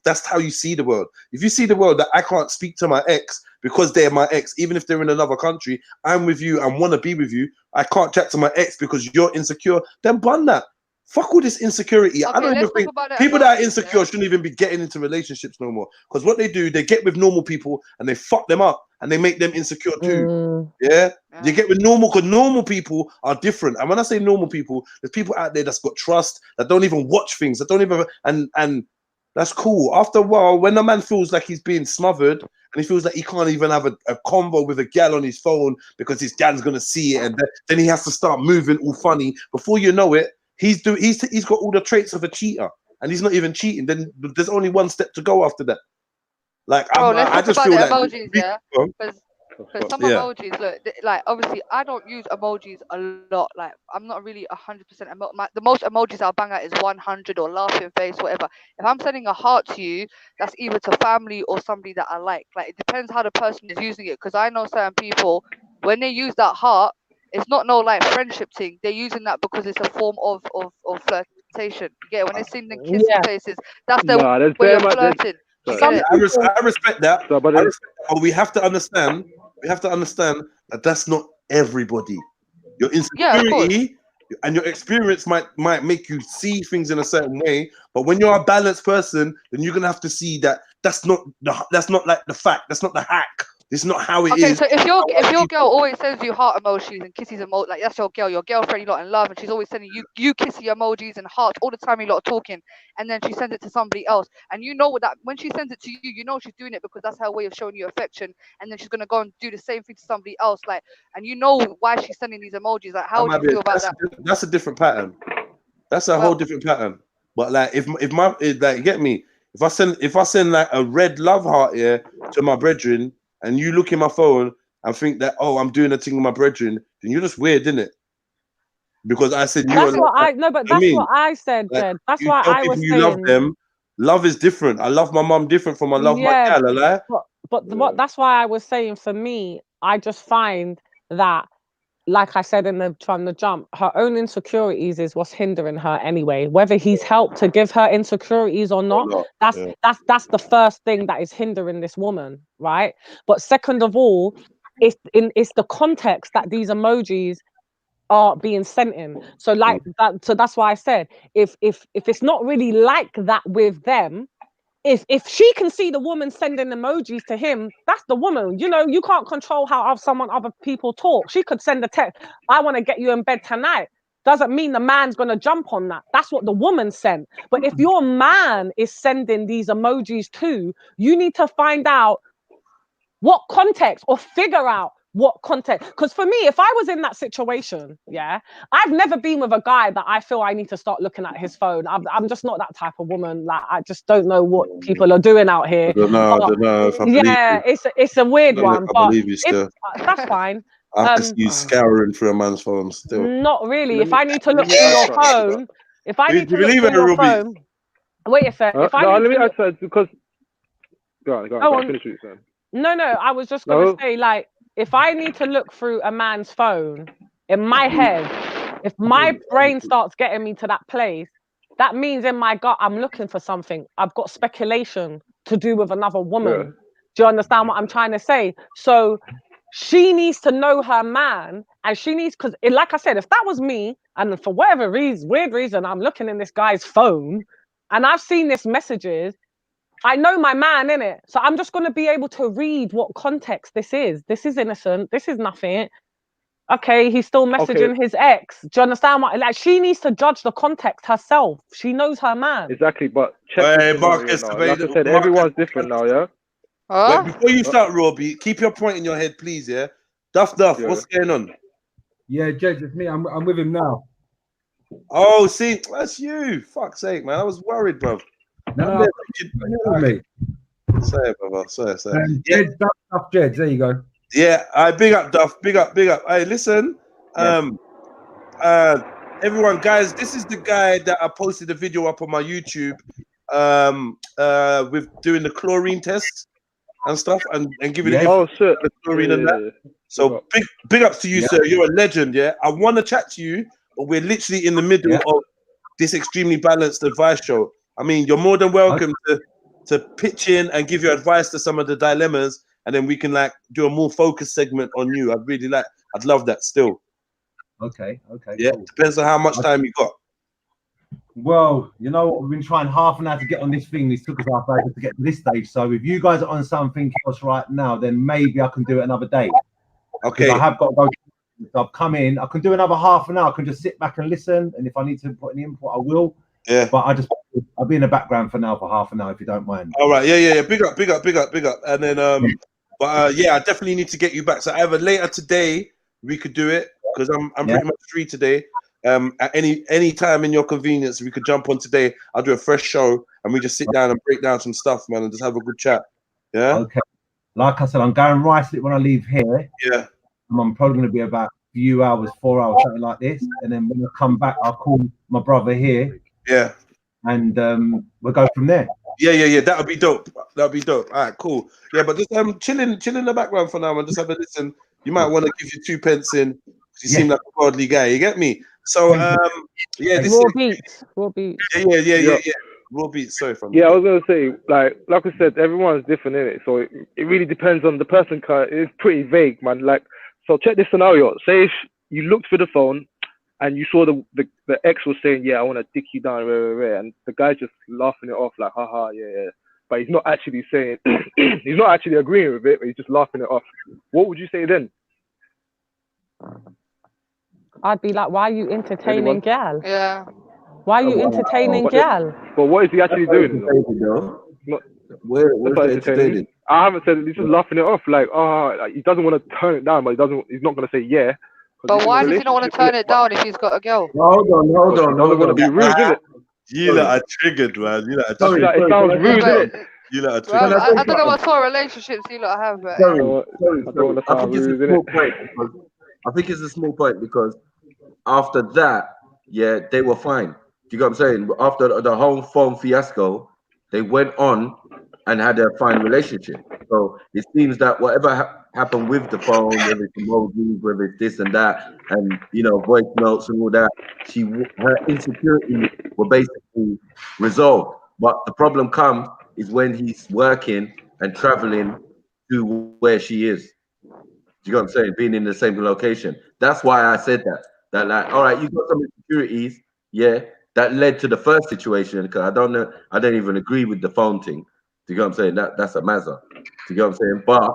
that's how you see the world. If you see the world that I can't speak to my ex because they're my ex, even if they're in another country, I'm with you and want to be with you, I can't chat to my ex because you're insecure, then bun that. Fuck all this insecurity. Okay, I don't even think people that are insecure shouldn't even be getting into relationships no more. Because what they do, they get with normal people and they fuck them up. and they make them insecure too. Yeah, you get with normal, because normal people are different. And when I say normal people, there's people out there that's got trust, that don't even watch things, that don't even, and that's cool. After a while, when a man feels like he's being smothered and he feels like he can't even have a convo with a gal on his phone because his gal's gonna see it, and then he has to start moving all funny. Before you know it, he's got all the traits of a cheater, and he's not even cheating. Then there's only one step to go after that. Like, Bro, I let's just talk feel about like the emojis, yeah? Because some emojis, look, like obviously I don't use emojis a lot. Like I'm not really 100%. The most emojis I'll bang at is 100 or laughing face, whatever. If I'm sending a heart to you, that's either to family or somebody that I like. Like it depends how the person is using it. Because I know certain people, when they use that heart, it's not no like friendship thing. They're using that because it's a form of flirtation. You get it? When they're sending kissy faces, that's their way of flirting. I respect that. But we have to understand. We have to understand that that's not everybody. Your insecurity and your experience might make you see things in a certain way. But when you're a balanced person, then you're gonna have to see that that's not like the fact. That's not the hack. It's not how it is. Okay, so if your girl always sends you heart emojis and kisses emojis, like that's your girlfriend, you lot in love, and she's always sending you kissy emojis and hearts all the time, you lot are talking, and then she sends it to somebody else, and you know that when she sends it to you, you know she's doing it because that's her way of showing you affection, and then she's gonna go and do the same thing to somebody else, like, and you know why she's sending these emojis. Like, how would you feel about that? That's a different pattern. That's a whole different pattern. But like, if like, get me, if I send like a red love heart here to my brethren, and you look in my phone and think that, oh, I'm doing a thing with my brethren, then you're just weird, isn't it? Because I said that's what I said, like, Jed. That's you why tell I was people saying you love them. Love is different. I love my mom different from I love my gal. But that's why I was saying, for me, I just find that, like I said from the jump, her own insecurities is what's hindering her anyway. Whether he's helped to give her insecurities or not, that's the first thing that is hindering this woman, right? But second of all, it's the context that these emojis are being sent in. So like that, so that's why I said, if it's not really like that with them, if she can see the woman sending emojis to him, that's the woman. You know, you can't control how other people talk. She could send a text, I want to get you in bed tonight. Doesn't mean the man's going to jump on that. That's what the woman sent. But if your man is sending these emojis too, you need to find out what context, or figure out what context. Because for me, if I was in that situation, I've never been with a guy that I feel I need to start looking at his phone. I'm just not that type of woman. Like, I just don't know what people are doing out here. I don't know if I believe you. It's a weird one. I believe you still. That's fine. I can see you scouring through a man's phone still. Not really. If I need to look through your phone, if I need to look through your phone, wait a sec. Let me answer, because go on, finish what you're saying. No, I was just gonna say, like, if I need to look through a man's phone, in my head, if my brain starts getting me to that place, that means in my gut I'm looking for something. I've got speculation to do with another woman. Do you understand what I'm trying to say? So she needs to know her man, and she needs, because like I said, if that was me, and for whatever weird reason, I'm looking in this guy's phone and I've seen these messages, I know my man, innit? So I'm just going to be able to read what context this is. This is innocent. This is nothing. Okay, he's still messaging his ex. Do you understand what? Like, she needs to judge the context herself. She knows her man. Exactly, but check Marcus, like I said, everyone's different now, yeah? Wait, before you start, Robbie, keep your point in your head, please, yeah? Duff, what's going on? Yeah, Jed, it's me. I'm with him now. Oh, see, that's you. Fuck's sake, man. I was worried, bro. No, mate. Say it, brother. Say it. Jed, Duff, Jed. There you go. Yeah, I big up Duff. Big up. Hey, listen. Everyone, guys, this is the guy that I posted a video up on my YouTube with doing the chlorine tests and stuff, and giving it the chlorine and that. So big ups to you, sir. You're a legend, yeah. I want to chat to you, but we're literally in the middle of this extremely balanced advice show. I mean, you're more than welcome to pitch in and give your advice to some of the dilemmas, and then we can like do a more focused segment on you. I'd love that still. Okay. Yeah, cool. depends on how much time you got. Well, you know what? We've been trying half an hour to get on this thing. This took us half an hour to get to this stage. So if you guys are on something else right now, then maybe I can do it another day. Okay. I have got to go. So I've come in. I can do another half an hour. I can just sit back and listen. And if I need to put any input, I will. Yeah. But I'll be in the background for now for half an hour if you don't mind. All right. Yeah. Big up. And then yeah, I definitely need to get you back. So either later today we could do it because I'm pretty much free today. At any time in your convenience, we could jump on today. I'll do a fresh show and we just sit down and break down some stuff, man, and just have a good chat. Yeah. Okay. Like I said, I'm going right when I leave here. Yeah. I'm probably going to be about a few hours, 4 hours, something like this. And then when I come back, I'll call my brother here. Yeah. And we'll go from there. Yeah. That would be dope. All right, cool. Yeah, but just chill in the background for now and just have a listen. You might want to give you 2 pence in because you seem like a godly guy. You get me? So yeah, this raw beats. Yeah. Raw beats. Sorry for I was gonna say, like I said, everyone's different in it, so it really depends on the person. It's pretty vague, man. Like, so check this scenario. Say if you looked for the phone and you saw the ex was saying, "Yeah, I want to dick you down," and the guy's just laughing it off, like, "Haha, yeah." But he's not actually saying, he's not actually agreeing with it, but he's just laughing it off. What would you say then? I'd be like, why are you entertaining gal? Yeah. Why are you entertaining gal? But what is he actually doing? Where entertaining? I haven't said it. He's just laughing it off, like, like, he doesn't want to turn it down, but he's not going to say yeah. But why does he not want to turn it down if he's got a girl? Hold on. He doesn't want to be rude, is it? You lot are triggered, man. It sounds rude, isn't it? You lot are triggered. Well, I don't know what sort of relationships you lot have, but I think it's a small point because after that, they were fine. Do you get what I'm saying? After the whole phone fiasco, they went on and had a fine relationship. So it seems that whatever happened with the phone, whether it's emojis, whether it's this and that, and voice notes and all that, her insecurities were basically resolved. But the problem comes is when he's working and traveling to where she is. Do you know what I'm saying? Being in the same location. That's why I said that. That like, all right, you got some insecurities, that led to the first situation. Because I don't even agree with the phone thing. Do you know what I'm saying? That's a mazza. Do you know what I'm saying? But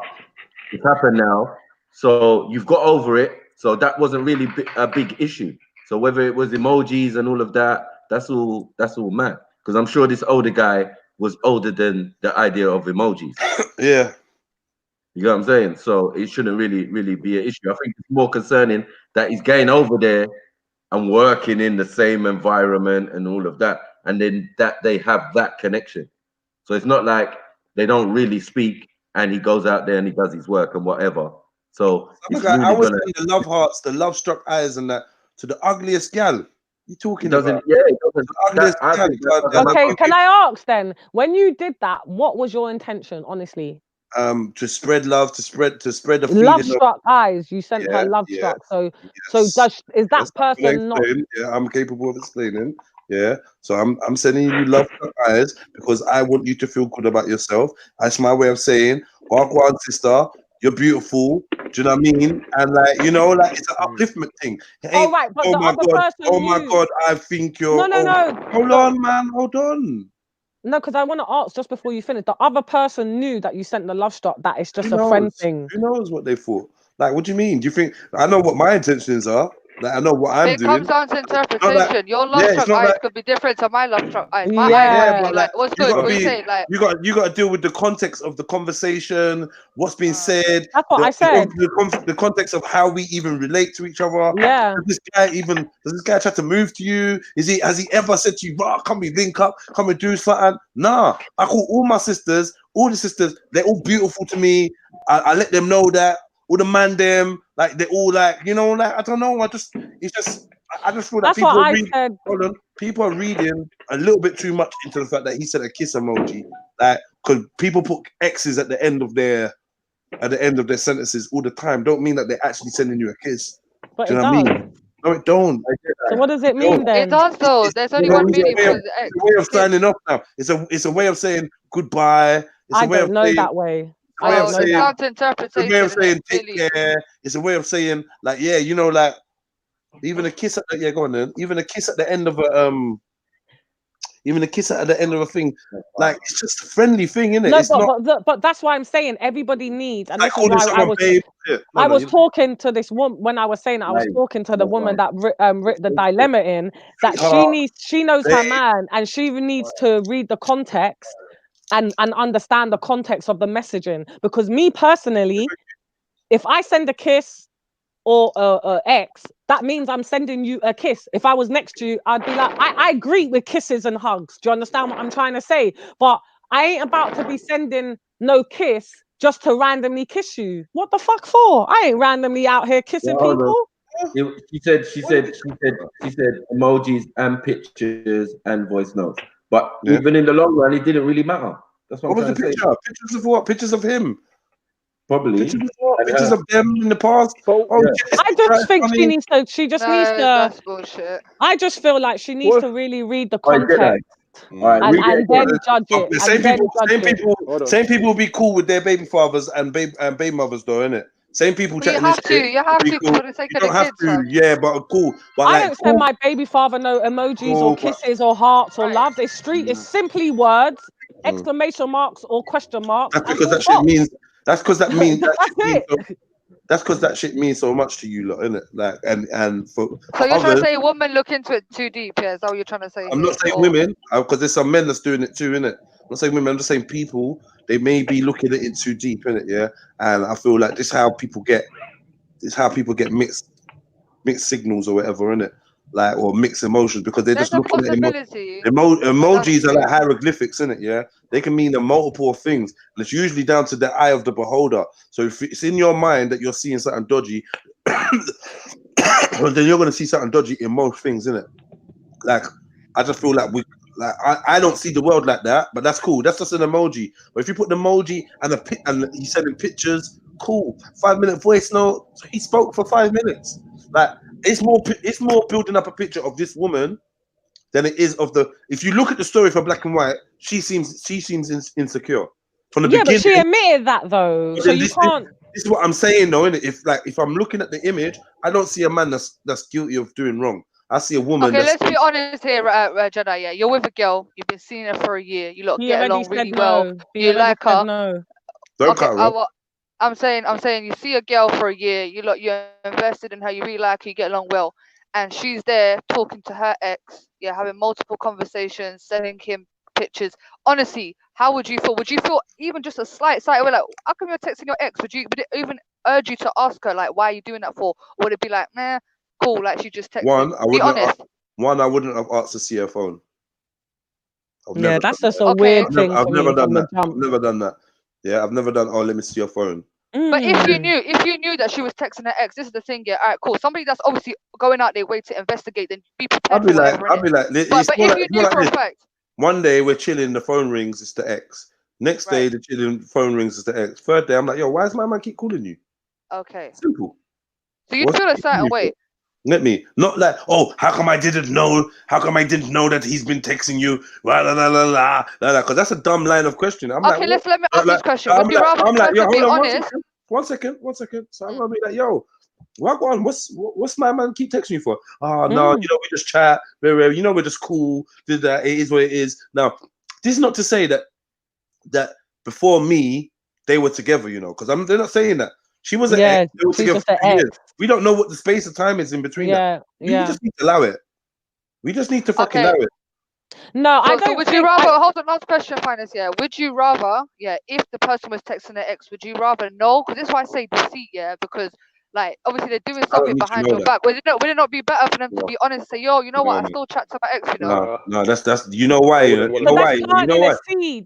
it's happened now, so you've got over it. So that wasn't really a big issue. So whether it was emojis and all of that, that's all mad. Because I'm sure this older guy was older than the idea of emojis. Yeah. You know what I'm saying? So it shouldn't really be an issue. I think it's more concerning that he's going over there and working in the same environment and all of that, and then that they have that connection. So it's not like they don't really speak and he goes out there and he does his work and whatever. So it's really I was saying the love hearts, the love struck eyes, and that to the ugliest gal. You talking about? Yeah, it doesn't. Okay, can I ask then? When you did that, what was your intention, honestly? To spread love, to spread the love struck eyes. You sent her love struck. So is that person not? Yeah, I'm capable of explaining. Yeah, so I'm sending you love struck eyes because I want you to feel good about yourself. That's my way of saying, walk on, sister, you're beautiful. Do you know what I mean? And like, it's an upliftment thing. Oh right, but the other person. Oh my God, I think you're. No. Hold on, man. Hold on. No, because I want to ask just before you finish. The other person knew that you sent the love struck. That it's just a friend thing. Who knows what they thought? Like, what do you mean? Do you think I know what my intentions are? Like, I know what I'm doing. It comes down to interpretation. Your love struck eyes could be different to my love struck eyes. My eyes might be like, what's good? What you saying? Like, you got to deal with the context of the conversation, what's being said. That's what I said. The context of how we even relate to each other. Yeah. Does this guy try to move to you? Has he ever said to you, "Come we link up? Come we do something"? Nah. I call all my sisters, all the sisters. They're all beautiful to me. I let them know that. All the man them, like they're all like, like I don't know. I just feel that people are reading a little bit too much into the fact that he said a kiss emoji. Like, because people put X's at the end of their sentences all the time. Don't mean that they're actually sending you a kiss. But do you know what I mean? No, it don't. So what does it mean then? It does though. There's only one meaning for the X. It's a way of signing off now. It's a way of saying goodbye. I don't know that way. It's down to interpretation. It's a way of saying take care. It's a way of saying like, like even a kiss at the go on then. Even a kiss at the end of even a kiss at the end of a thing. Like it's just a friendly thing, isn't it? No, It's not. but that's why I'm saying everybody needs, and Like this is calling why someone babe. Yeah. I was talking to this woman when I was saying that I was talking to the woman that writ the dilemma in that she knows her man and she needs to read the context and understand the context of the messaging. Because me personally, if I send a kiss or X, that means I'm sending you a kiss. If I was next to you, I'd be like, I agree with kisses and hugs. Do you understand what I'm trying to say? But I ain't about to be sending no kiss just to randomly kiss you. What the fuck for? I ain't randomly out here kissing people. She said emojis and pictures and voice notes. But even in the long run, it didn't really matter. That's what I'm trying to say. Pictures of what? Pictures of him. Probably. Pictures of them in the past. I just think she needs to. She just needs to. That's bullshit. I just feel like she needs to really read the context and then judge it. Same people will be cool with their baby fathers and baby mothers, though, innit? Same people But chatting you have this to. shit. You have to Cool. for the sake You of the don't have kids. to, Fam. yeah, but cool. But I like, don't send my baby father no emojis or kisses or hearts or loves. It's street. It's simply words, exclamation marks or question marks. That's because that shit means. That's because that means. That's because that shit means so much to you, lot, innit? Like, and for So you're others, trying to say women look into it too deep? Yeah, is that what you're trying to say? I'm not saying women, because there's some men that's doing it too, innit? I'm not saying women. I'm just saying people. They may be looking at it too deep, innit? Yeah, and I feel like this is how people get mixed signals or whatever, innit? Like, or mixed emotions, because they're just looking at emojis are like hieroglyphics, innit? Yeah, they can mean a multiple of things, and it's usually down to the eye of the beholder. So if it's in your mind that you're seeing something dodgy, then you're gonna see something dodgy in most things, innit? Like, I just feel like I don't see the world like that, but that's cool. That's just an emoji. But if you put an emoji and he's sending pictures, cool. 5-minute voice note. So he spoke for 5 minutes. Like, it's more building up a picture of this woman than it is of the. If you look at the story for black and white, she seems insecure from the beginning. But she admitted that though, so you can't. This is what I'm saying, though, innit? If I'm looking at the image, I don't see a man that's guilty of doing wrong. I see a woman. Okay, let's be honest here, Jedi. Yeah, you're with a girl. You've been seeing her for a year. You lot get along really well. You like her. No. Don't cut her. I'm saying you see a girl for a year. You're invested in her. You really like her. You get along well, and she's there talking to her ex. Yeah, having multiple conversations, sending him pictures. Honestly, how would you feel? Would you feel even just a slight away, like, how come you're texting your ex? Would it even urge you to ask her, like, why are you doing that for? Or would it be like, nah, cool, like she just texted? I wouldn't have asked to see her phone. That's just a weird thing. I've never done that. I've never done that. Yeah, I've never done. Oh, let me see your phone. But if you knew that she was texting her ex, this is the thing. Yeah, all right, cool. Somebody that's obviously going out their way to investigate, then be prepared. I'd be like, but if you knew for a fact. One day we're chilling, the phone rings, it's the ex. Next day the chilling, phone rings, it's the ex. Third day I'm like, yo, why does my man keep calling you? Okay. Simple. So you feel a certain way. Let me not like, oh, how come I didn't know? How come I didn't know that he's been texting you? Because that's a dumb line of question. I'm okay, let me ask this question. Would you rather be honest? One second. So I'm gonna be like, yo, what's my man keep texting you for? Oh no, we just chat, we're just cool. Did that? It is what it is. Now, this is not to say that before me they were together, because they're not saying that. She was an ex. They were together for 3 years. We don't know what the space of time is in between that. We just need to allow it. We just need to fucking allow it. No, I don't. So would you rather? Hold on, last question, Finance. Yeah, would you rather? Yeah, if the person was texting their ex, would you rather know? Because this is why I say deceit. Yeah, because like obviously they're doing something behind your back. Would it not be better for them to be honest and say, yo, you know what? I still chat to my ex. No, that's you know why. You know why.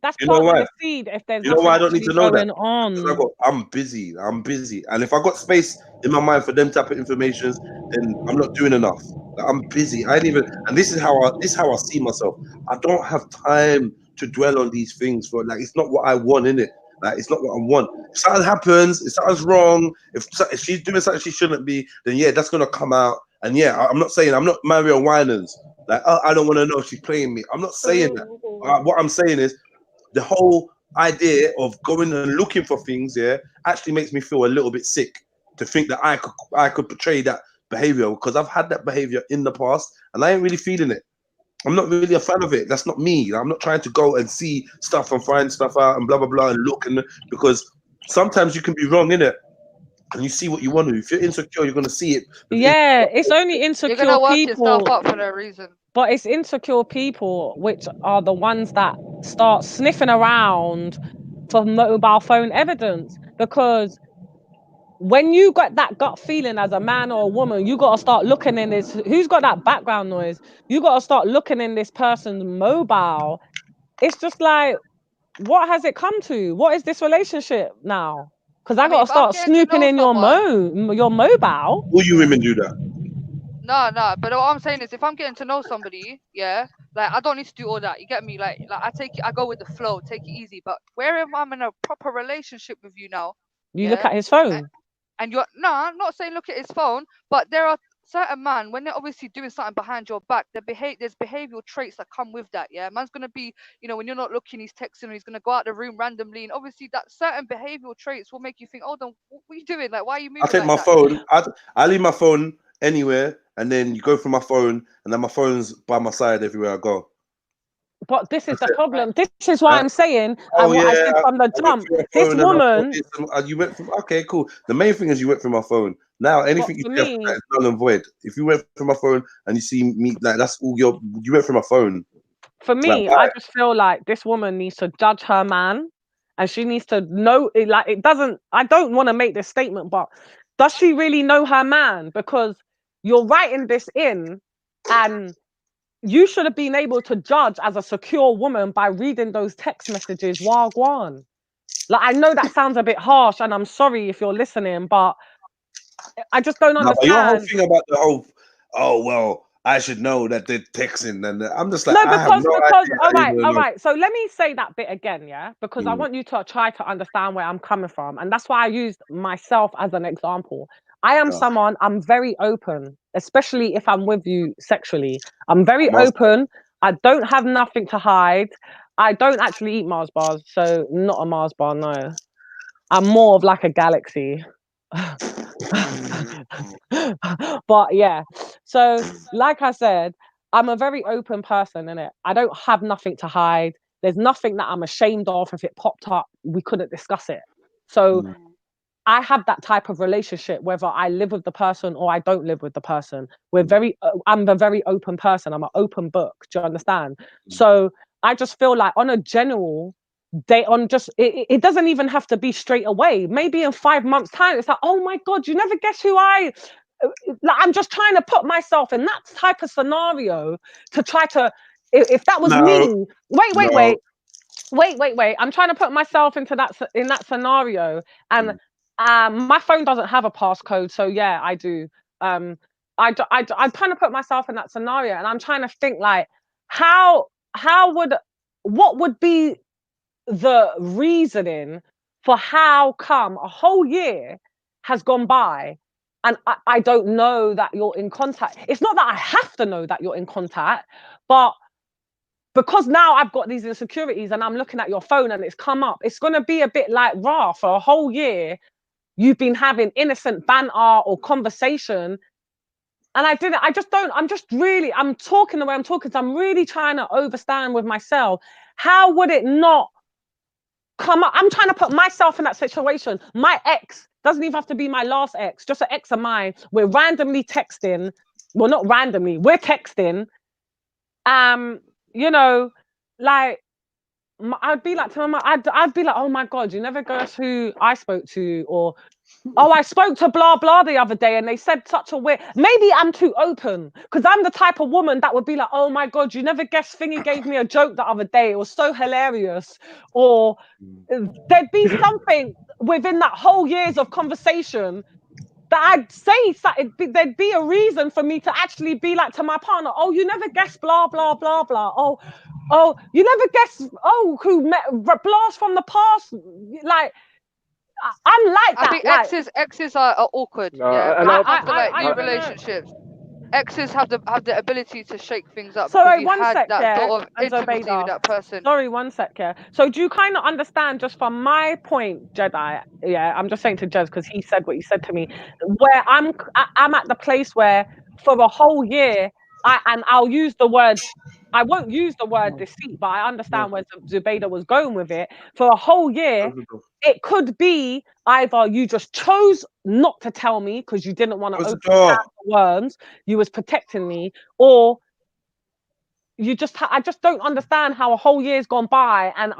That's planting a seed. If there's nothing I don't need to know going that. on. I'm busy, and if I got space in my mind for them type of information, then I'm not doing enough. I'm busy. I ain't even, and this is how I see myself. I don't have time to dwell on these things for it's not what I want, innit? Like, it's not what I want. If something happens, if something's wrong, if she's doing something she shouldn't be, then yeah, that's gonna come out. And yeah, I'm not saying I'm not Mario Winans. Like, oh, I don't want to know if she's playing me. I'm not saying that. What I'm saying is the whole idea of going and looking for things, actually makes me feel a little bit sick to think that I could portray that behavior, because I've had that behavior in the past and I ain't really feeling it. I'm not really a fan of it. That's not me. I'm not trying to go and see stuff and find stuff out and blah blah blah and look, and because sometimes you can be wrong in it, and you see what you want to. If you're insecure, you're gonna see it. Yeah, it's only insecure You're gonna work people. yourself up for no reason. But it's insecure people which are the ones that start sniffing around for mobile phone evidence, because when you got that gut feeling as a man or a woman, you got to start looking in this. Who's got that background noise? You got to start looking in this person's mobile. It's just like, what has it come to? What is this relationship now? Because I got to start snooping in your mobile. All you women do that. No, but what I'm saying is, if I'm getting to know somebody, yeah, like I don't need to do all that. You get me? Like I go with the flow, take it easy. But wherever I'm in a proper relationship with you now, you look at his phone, and you're I'm not saying look at his phone, but there are certain man when they're obviously doing something behind your back, there's behavioral traits that come with that. Yeah, man's gonna be, when you're not looking, he's texting, or he's gonna go out the room randomly, and obviously that certain behavioral traits will make you think, hold on, what are you doing? Like, why are you moving? I take my phone. I leave my phone anywhere, and then you go through my phone, and then my phone's by my side everywhere I go. But this is the problem. This is why I'm saying, and what I said from the jump, this woman. You went from, okay, cool. The main thing is you went through my phone. Now anything you say is null and void. If you went through my phone and you see me, like that's all you went through my phone. For me, I just feel like this woman needs to judge her man, and she needs to know it. Like, it doesn't. I don't want to make this statement, but does she really know her man? Because you're writing this in, and you should have been able to judge as a secure woman by reading those text messages. Wagwan. Like, I know that sounds a bit harsh, and I'm sorry if you're listening, but I just don't understand. But your whole thing about the whole, oh well, I should know that they're texting, and I'm just like, no, because all right. So let me say that bit again, yeah, because I want you to try to understand where I'm coming from, and that's why I used myself as an example. I am someone, I'm very open, especially if I'm with you sexually. I'm very open. I don't have nothing to hide. I don't actually eat Mars bars, so not a Mars bar, no. I'm more of like a galaxy. But yeah, so like I said, I'm a very open person, innit? I don't have nothing to hide. There's nothing that I'm ashamed of. If it popped up, we couldn't discuss it. So I have that type of relationship, whether I live with the person or I don't live with the person. I'm a very open person. I'm an open book. Do you understand? So I just feel like on a general, it doesn't even have to be straight away. Maybe in 5 months' time, it's like, oh my God, you never guess who I'm just trying to put myself in that type of scenario to try to, if that was me, wait. I'm trying to put myself into that scenario, and my phone doesn't have a passcode, so yeah, I do. I'm trying to put myself in that scenario, and I'm trying to think like, what would be the reasoning for how come a whole year has gone by and I don't know that you're in contact. It's not that I have to know that you're in contact, but because now I've got these insecurities and I'm looking at your phone and it's come up, it's going to be a bit like, rah, for a whole year, you've been having innocent banter or conversation. And I'm talking the way I'm talking, so I'm really trying to understand with myself, how would it not come up? I'm trying to put myself in that situation. My ex doesn't even have to be my last ex, just an ex of mine. We're randomly texting. Well, not randomly, we're texting. Like, I'd be like to my mom, I'd be like, oh my God, you never guess who I spoke to, or oh, I spoke to blah blah the other day and they said such a weird. Maybe I'm too open because I'm the type of woman that would be like, oh my God, you never guessed Thingy gave me a joke the other day. It was so hilarious. Or there'd be something within that whole years of conversation that I'd say there'd be a reason for me to actually be like to my partner, oh, you never guessed blah blah blah blah. Oh, you never guessed. Oh, who met blast from the past, like. I'm like that. I think exes are awkward. Yeah, and I new relationships. Exes have the ability to shake things up. Sorry, one sec, that sort of intimacy with that person. Sorry, one sec, yeah. So do you kind of understand, just from my point, Jedi? Yeah, I'm just saying to Jez because he said what he said to me. Where I'm at the place where for a whole year, I'll use the word I won't use the word deceit, but I understand where Zubaydah was going with it. For a whole year, it could be either you just chose not to tell me because you didn't want to open the worms, you was protecting me, or you just I just don't understand how a whole year's gone by and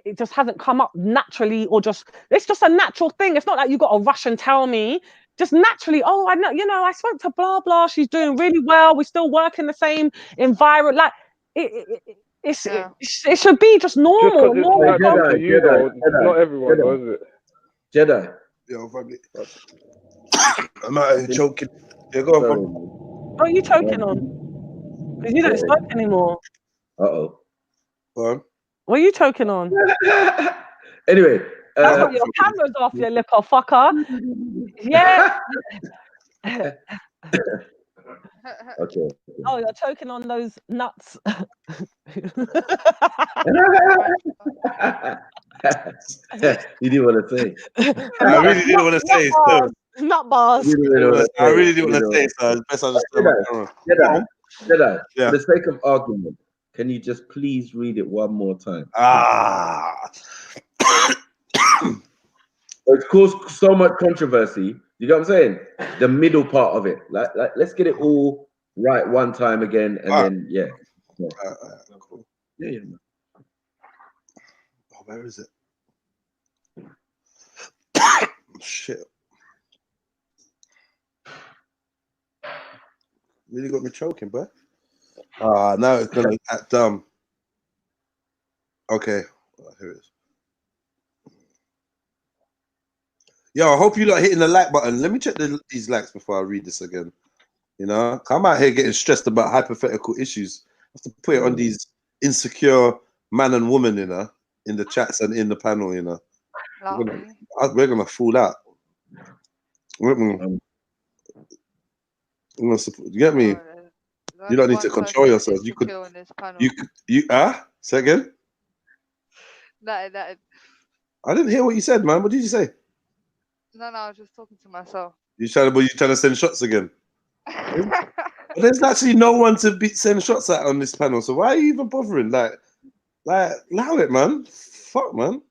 it just hasn't come up naturally, or just it's just a natural thing. It's not like you got to rush and tell me. Just naturally, oh, I know, you know, I spoke to blah blah. She's doing really well. We still work in the same environment. Like it should be just normal. Just because it's natural to you, though, not everyone does it. Jedi. Yo, family. I'm not even choking. Yeah, go on. What are you choking on? Because you don't smoke anymore. Uh-oh. Go on. What are you choking on? Anyway. That's why your camera's off, you little fucker. Yeah. Okay. Oh, you're choking on those nuts. You didn't want to say. I really didn't want to say. Nut bars. I really didn't want to say, so it's best I just turn my camera. Jedi, Yeah. for the sake of argument, can you just please read it one more time? It's caused so much controversy. You know what I'm saying? The middle part of it. Like let's get it all right one time again, and then Cool. Yeah. Oh, where is it? Shit. Really got me choking, bro. Now it's gonna act dumb. Okay, here it is. Yo, I hope you're not hitting the like button. Let me check these likes before I read this again. You know, I'm out here getting stressed about hypothetical issues. I have to put it on these insecure man and woman, you know, in the chats and in the panel, you know. We're gonna fall out. You get me? You don't need to control yourself. You could. Say again? Nothing. I didn't hear what you said, man. What did you say? No, I was just talking to myself. You trying to send shots again? There's actually no one to send shots at on this panel, so why are you even bothering? Like, allow it, man. Fuck, man.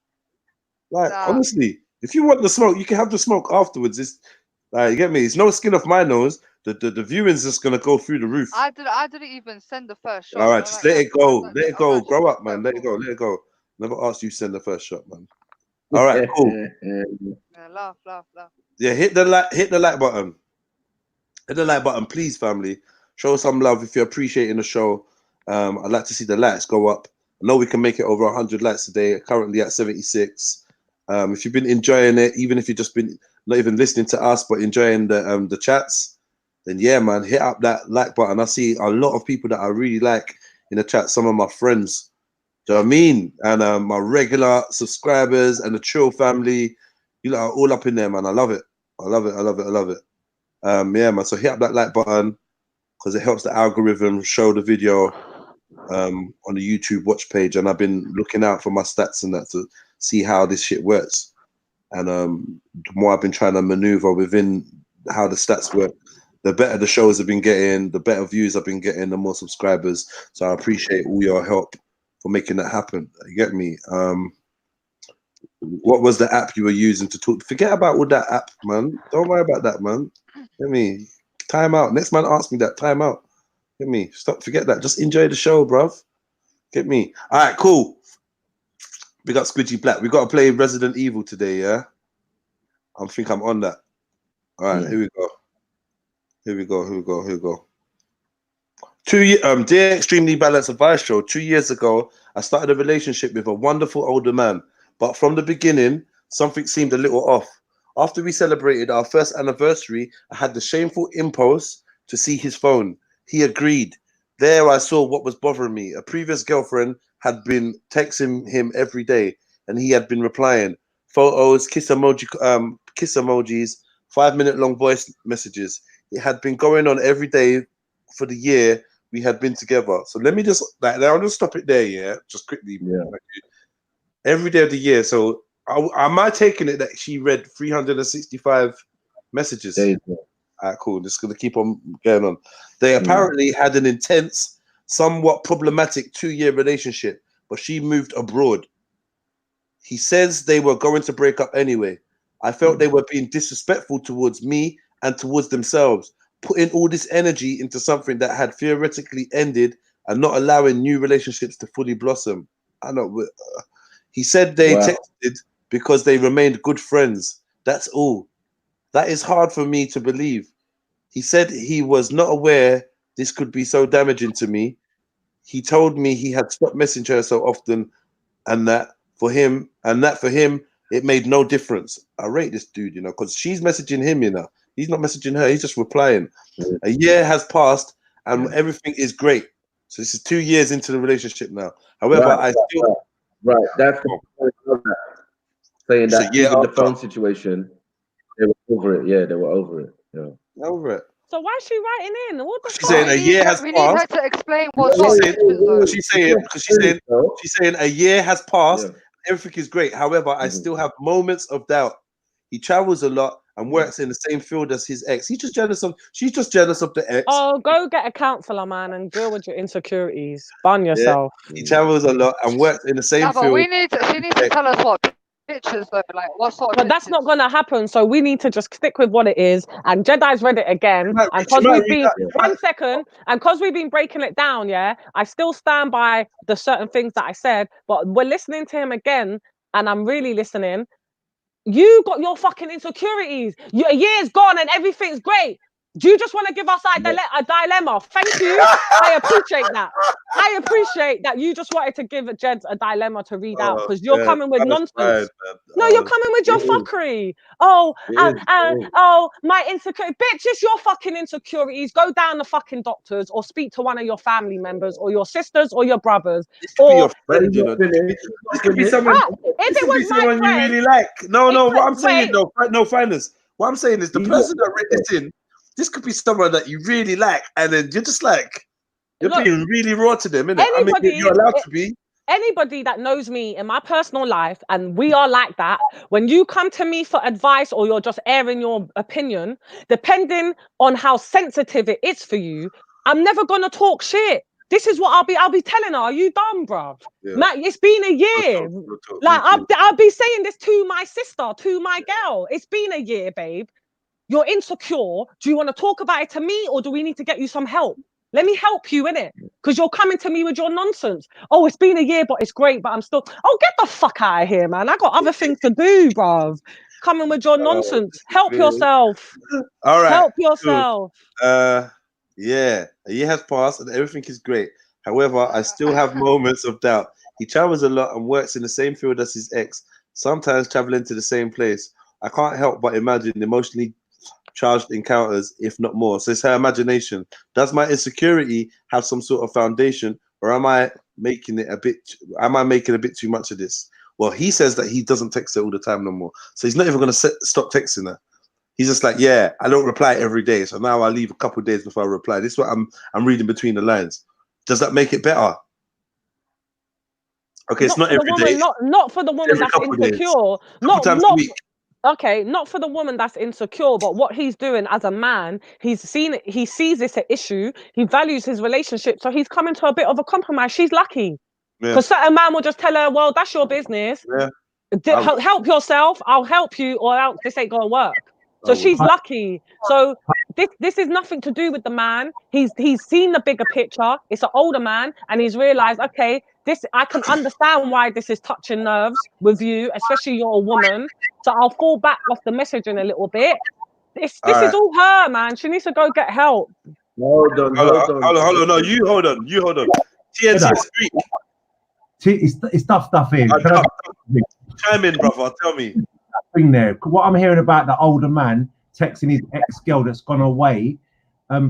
Like, honestly, if you want the smoke, you can have the smoke afterwards. It's like, you get me? It's no skin off my nose. The viewing's just gonna go through the roof. I didn't even send the first shot. All right, just let it go. Let it go. Grow up, man. Let it go. Let it go. Never asked you to send the first shot, man. All right, cool. Yeah, laugh. Yeah, hit the like button. Hit the like button, please, family. Show some love if you're appreciating the show. I'd like to see the likes go up. I know we can make it over 100 likes today. Currently at 76. If you've been enjoying it, even if you've just been not even listening to us, but enjoying the chats, then yeah, man, hit up that like button. I see a lot of people that I really like in the chat. Some of my friends, do you know what I mean? And my regular subscribers and the Trill family, you know, are all up in there, man. I love it. I love it. Yeah, man. So hit up that like button because it helps the algorithm show the video on the YouTube watch page. And I've been looking out for my stats and that to see how this shit works. And the more I've been trying to maneuver within how the stats work, the better the shows have been getting, the better views I've been getting, the more subscribers. So I appreciate all your help for making that happen. You get me? What was the app you were using to talk? Forget about all that app, man. Don't worry about that, man. Get me? Time out. Next man ask me that. Time out. Get me? Stop. Forget that. Just enjoy the show, bruv. Get me? All right, cool. We got Squidgy Black. We got to play Resident Evil today, yeah? I think I'm on that. All right, here we go. Here we go. Dear Extremely Balanced Advice Show, 2 years ago, I started a relationship with a wonderful older man. But from the beginning, something seemed a little off. After we celebrated our first anniversary, I had the shameful impulse to see his phone. He agreed. There I saw what was bothering me. A previous girlfriend had been texting him every day, and he had been replying. Photos, kiss emojis, 5-minute-long voice messages. It had been going on every day for the year we had been together. So let me just, I'll just stop it there, yeah? Just quickly. Yeah. Every day of the year. So am I taking it that she read 365 messages? All right, cool. Just going to keep on going on. They apparently had an intense somewhat problematic 2-year relationship, but she moved abroad. He says they were going to break up anyway. I felt they were being disrespectful towards me and towards themselves, putting all this energy into something that had theoretically ended and not allowing new relationships to fully blossom. I know. He said they texted because they remained good friends. That's all. That is hard for me to believe. He said he was not aware this could be so damaging to me. He told me he had stopped messaging her so often, and that for him, it made no difference. I rate this dude, you know, because she's messaging him, you know. He's not messaging her. He's just replying. A year has passed, and everything is great. So this is 2 years into the relationship now. However, I still... Right, that's the point of that. Saying that even the phone situation, they were over it. Yeah, they were over it. Yeah. Over it. So why is she writing in? What the She's saying a year has We need her passed. to explain what She's saying a year has passed. Everything is great. However, I still have moments of doubt. He travels a lot and works in the same field as his ex. She's just jealous of the ex. Oh, go get a counselor, man, and deal with your insecurities. Bun yourself. Yeah. He travels a lot and works in the same field. But she needs to tell us what pictures though, like what sort of But that's not gonna happen, so we need to just stick with what it is. And Jedi's read it again. And because we've been 1 second, and because we've been breaking it down, I still stand by the certain things that I said, but we're listening to him again, and I'm really listening. You got your fucking insecurities. A year's gone and everything's great. Do you just want to give us a dilemma? Thank you. I appreciate that. I appreciate that you just wanted to give Jed a dilemma to read out because you're coming with nonsense. No, you're coming with your fuckery. Oh, my insecurity. Bitch, it's your fucking insecurities. Go down the fucking doctors or speak to one of your family members or your sisters or your brothers. This could be your friend, you know. This could be someone, you really like. No, what I'm saying though, no, finance. What I'm saying is the person that read this in, this could be someone that you really like, and then you're just like, you're being really raw to them, innit? I mean, you're allowed to be. Anybody that knows me in my personal life, and we are like that, when you come to me for advice or you're just airing your opinion, depending on how sensitive it is for you, I'm never gonna talk shit. This is what I'll be telling her. Are you dumb, bruv? Yeah. Matt, it's been a year. Like I'll be saying this to my sister, to my girl. It's been a year, babe. You're insecure. Do you want to talk about it to me, or do we need to get you some help? Let me help you, innit? Because you're coming to me with your nonsense. Oh, it's been a year, but it's great, but I'm still... Oh, get the fuck out of here, man. I got other things to do, bruv. Coming with your nonsense. Help yourself. All right. Help yourself. Yeah, a year has passed and everything is great. However, I still have moments of doubt. He travels a lot and works in the same field as his ex, sometimes traveling to the same place. I can't help but imagine emotionally charged encounters, if not more. So it's her imagination. Does my insecurity have some sort of foundation, or am I making a bit too much of this? Well, he says that he doesn't text her all the time no more. So he's not even going to stop texting her. He's just like, yeah, I don't reply every day. So now I leave a couple of days before I reply. This is what I'm reading between the lines. Does that make it better? Okay, it's not every day. Not for the woman that's insecure. Not for the woman that's insecure, but what he's doing as a man, he sees this an issue, he values his relationship, so he's coming to a bit of a compromise. She's lucky. Because certain man will just tell her, well, that's your business. Yeah. Help yourself, I'll help you, or else this ain't gonna work. So she's lucky. So this is nothing to do with the man. He's seen the bigger picture. It's an older man, and he's realized, okay, I can understand why this is touching nerves with you, especially you're a woman. So I'll fall back off the messaging a little bit. This is all her, man. She needs to go get help. Hold on. No, you hold on. TNT speak. It's tough in. Chime in, brother. Tell me. Thing there. What I'm hearing about the older man texting his ex-girl that's gone away.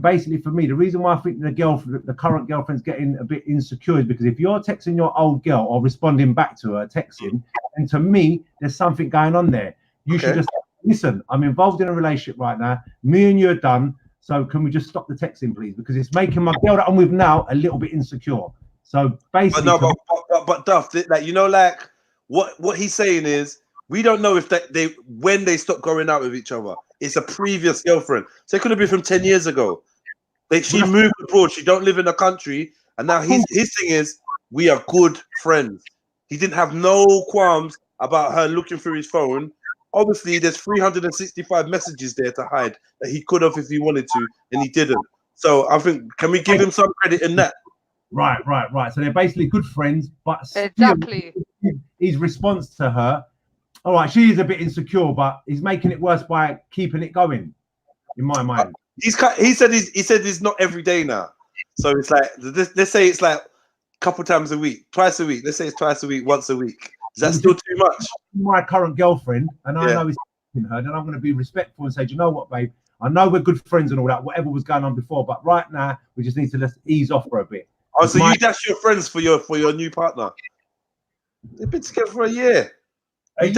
Basically, for me, the reason why I think the current girlfriend's getting a bit insecure is because if you're texting your old girl or responding back to her texting, and to me, there's something going on there. You should just listen. I'm involved in a relationship right now. Me and you are done. So can we just stop the texting, please? Because it's making my girl that I'm with now a little bit insecure. So basically, but Duff, like, you know, like what he's saying is, we don't know if when they stop going out with each other. It's a previous girlfriend. So it could have been from 10 years ago. She moved abroad. She don't live in the country. And now his thing is, we are good friends. He didn't have no qualms about her looking through his phone. Obviously, there's 365 messages there to hide that he could have if he wanted to, and he didn't. So I think, can we give him some credit in that? Right. So they're basically good friends, but still, Exactly. his response to her, all right, she is a bit insecure, but he's making it worse by keeping it going, in my mind. He said it's not every day now. So it's like, let's say it's like a couple times a week, twice a week. Let's say it's twice a week, once a week. Is that still too much? My current girlfriend, and I know he's her, then I'm going to be respectful and say, do you know what, babe? I know we're good friends and all that, whatever was going on before, but right now we just need to just ease off for a bit. Oh, so you dash your friends for your new partner? They've been together for a year. You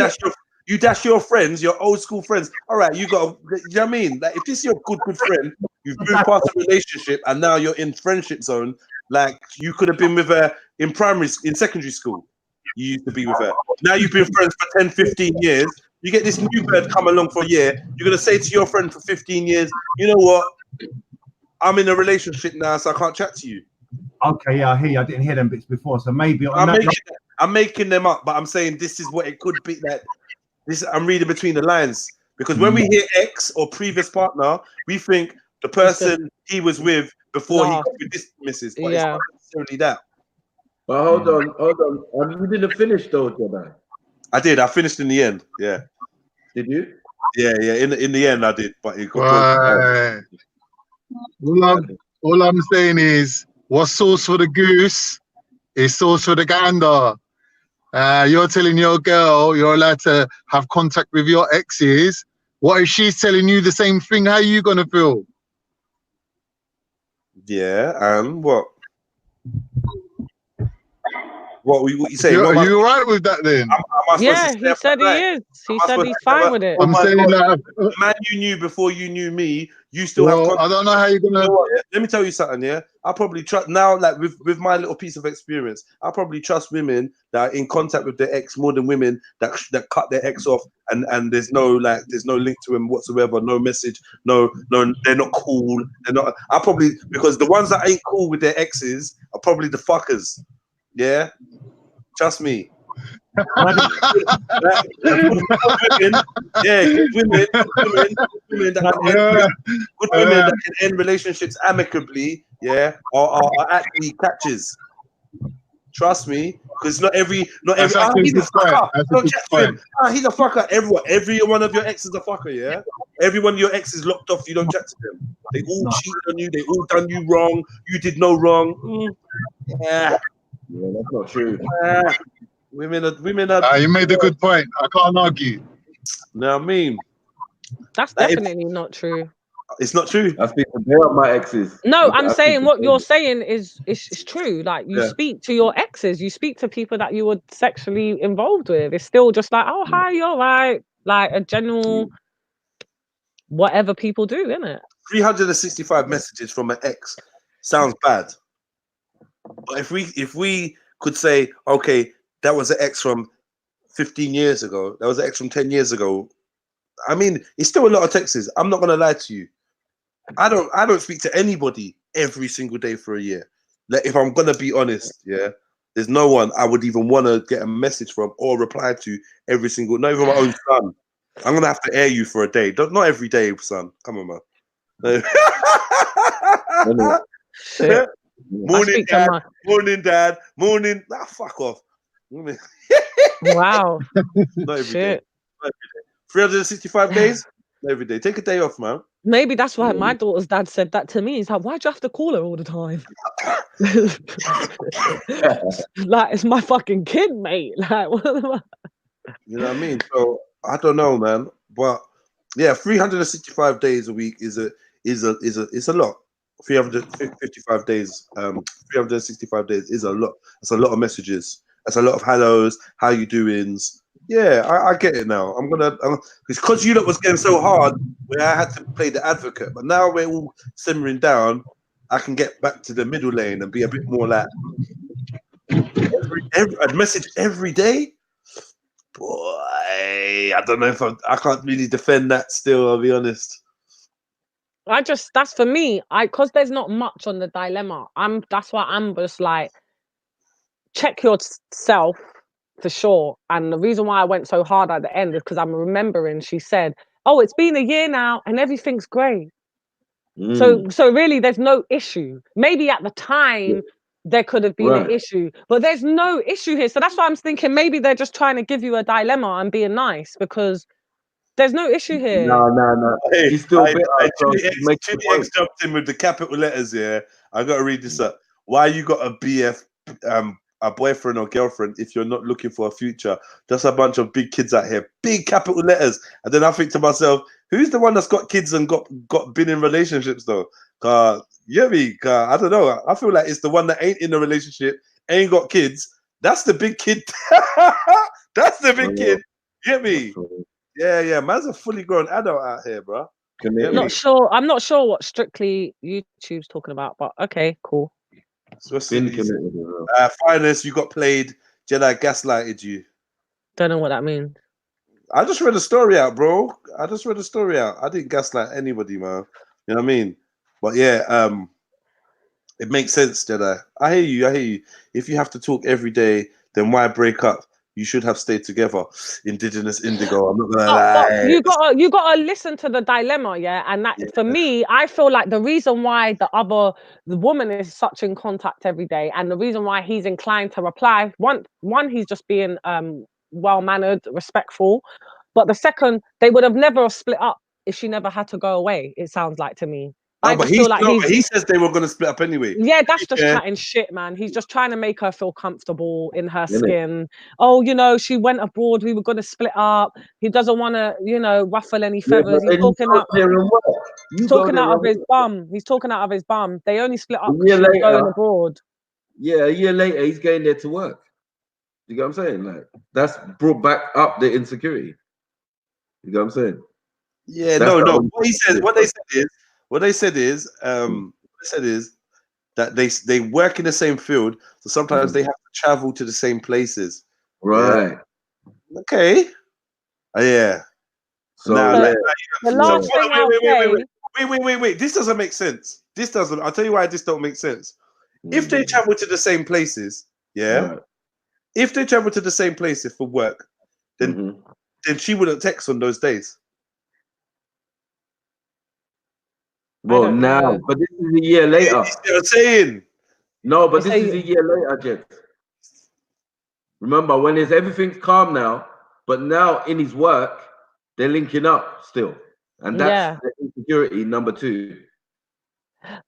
dash your friends, your old school friends. All right, you know what I mean? Like, if this is your good friend, you've moved past the relationship and now you're in friendship zone. Like, you could have been with her in secondary school. You used to be with her. Now you've been friends for 10, 15 years. You get this new bird come along for a year. You're going to say to your friend for 15 years, you know what? I'm in a relationship now, so I can't chat to you. Okay, yeah, I hear you. I didn't hear them bits before, so maybe I'm making them up, but I'm saying this is what it could be. Like this, I'm reading between the lines, because when we hear ex or previous partner, we think the person he was with before he got with this missus, but it's not necessarily that. But hold on. You didn't finish though, Jedi. I did. I finished in the end. Yeah. Did you? Yeah. In the end, I did. But it got all I'm saying is, what's sauce for the goose is sauce for the gander. You're telling your girl you're allowed to have contact with your exes. What if she's telling you the same thing? How are you gonna feel? Yeah, and what? What you say? Are you all right with that then? Yeah, he said he is. He said he's fine with it. I'm saying that, man, you knew before you knew me. You still have contact. I don't know how you're gonna. You know what, yeah? Let me tell you something. Yeah, I probably trust now. Like with my little piece of experience, I probably trust women that are in contact with their ex more than women that cut their ex off and there's no link to him whatsoever, no message, no, they're not cool. They're not. I probably, because the ones that ain't cool with their exes are probably the fuckers. Yeah, trust me. Good women that can end relationships amicably, yeah, are actually catches. Trust me, because not every he's a fucker. Don't chat to him. He's a fucker. Every one of your exes is a fucker, yeah. Every one of your exes locked off. You don't chat to them. They all cheated on you. They all done you wrong. You did no wrong. Yeah, that's not true. Women are. You made a good point. I can't argue. No, I mean, that's definitely not true. It's not true. I speak to my exes. No, I'm saying what you're saying is true. Like, you speak to your exes, you speak to people that you were sexually involved with. It's still just like, oh, hi, you're right. Like a general whatever people do, isn't it? 365 messages from an ex sounds bad. But if we could say, okay, that was an ex from 15 years ago, that was an ex from 10 years ago, I mean, it's still a lot of texts. I'm not gonna lie to you. I don't speak to anybody every single day for a year. Like, if I'm gonna be honest, yeah, there's no one I would even want to get a message from or reply to every single. Not even my own son. I'm gonna have to air you for a day. Not every day, son. Come on, man. Morning, dad. Morning, dad. Morning. Nah, fuck off. Wow. Not every day. Not every day. 365 days? Not every day. Take a day off, man. Maybe that's why my daughter's dad said that to me. He's like, why'd you have to call her all the time? Like, it's my fucking kid, mate. Like, what am I? You know what I mean? So I don't know, man. But yeah, 365 days a week is a lot. 355 days, 365 days is a lot. That's a lot of messages. That's a lot of hellos, how you doings. Yeah, I get it now. Because you lot was getting so hard where I had to play the advocate. But now we're all simmering down, I can get back to the middle lane and be a bit more like a message every day. Boy, I don't know if I can't really defend that still, I'll be honest. that's for me. Because there's not much on the dilemma. That's why I'm just like, check yourself for sure. And the reason why I went so hard at the end is because I'm remembering she said, "Oh, it's been a year now and everything's great." So really, there's no issue. Maybe at the time there could have been an issue, but there's no issue here. So that's why I'm thinking maybe they're just trying to give you a dilemma and being nice because there's no issue here. No. Hey, She's still bitter. So she's making Chili the point. X jumped in with the capital letters. Yeah, I gotta read this up. Why you got a BF, a boyfriend or girlfriend if you're not looking for a future? Just a bunch of big kids out here, big capital letters. And then I think to myself, who's the one that's got kids and got been in relationships though? You know me? I don't know. I feel like it's the one that ain't in a relationship, ain't got kids. That's the big kid. That's the big kid. You get me? Yeah. Man's a fully grown adult out here, bro. Not sure. I'm not sure what Strictly YouTube's talking about, but okay, cool. Finest, you got played. Jedi gaslighted you. Don't know what that means. I just read a story out, bro. I didn't gaslight anybody, man. You know what I mean? But yeah, it makes sense, Jedi. I hear you. If you have to talk every day, then why break up? You should have stayed together. Indigenous Indigo. I'm not gonna lie. You gotta listen to the dilemma, yeah. And that for me, I feel like the reason why the woman is such in contact every day, and the reason why he's inclined to reply, one he's just being well-mannered, respectful. But the second, they would have never split up if she never had to go away. It sounds like to me. But he says they were going to split up anyway. Yeah, that's just chatting shit, man. He's just trying to make her feel comfortable in her skin. Oh, she went abroad. We were going to split up. He doesn't want to, ruffle any feathers. He's talking out of his bum. He's talking out of his bum. They only split up because she was going abroad. Yeah, a year later, he's going there to work. You get what I'm saying? Like, that's brought back up the insecurity. You get what I'm saying? Yeah, no. What they said is that they work in the same field, so sometimes they have to travel to the same places. Right. Yeah. Okay. Yeah. So wait. This doesn't make sense. I'll tell you why this don't make sense. If they travel to the same places, if they travel to the same places for work, then she wouldn't text on those days. Well, now, but this is a year later. You see what I'm saying? No, but this is a year later, Jet. Remember, when everything's calm now, but now in his work, they're linking up still. And that's the insecurity number 2.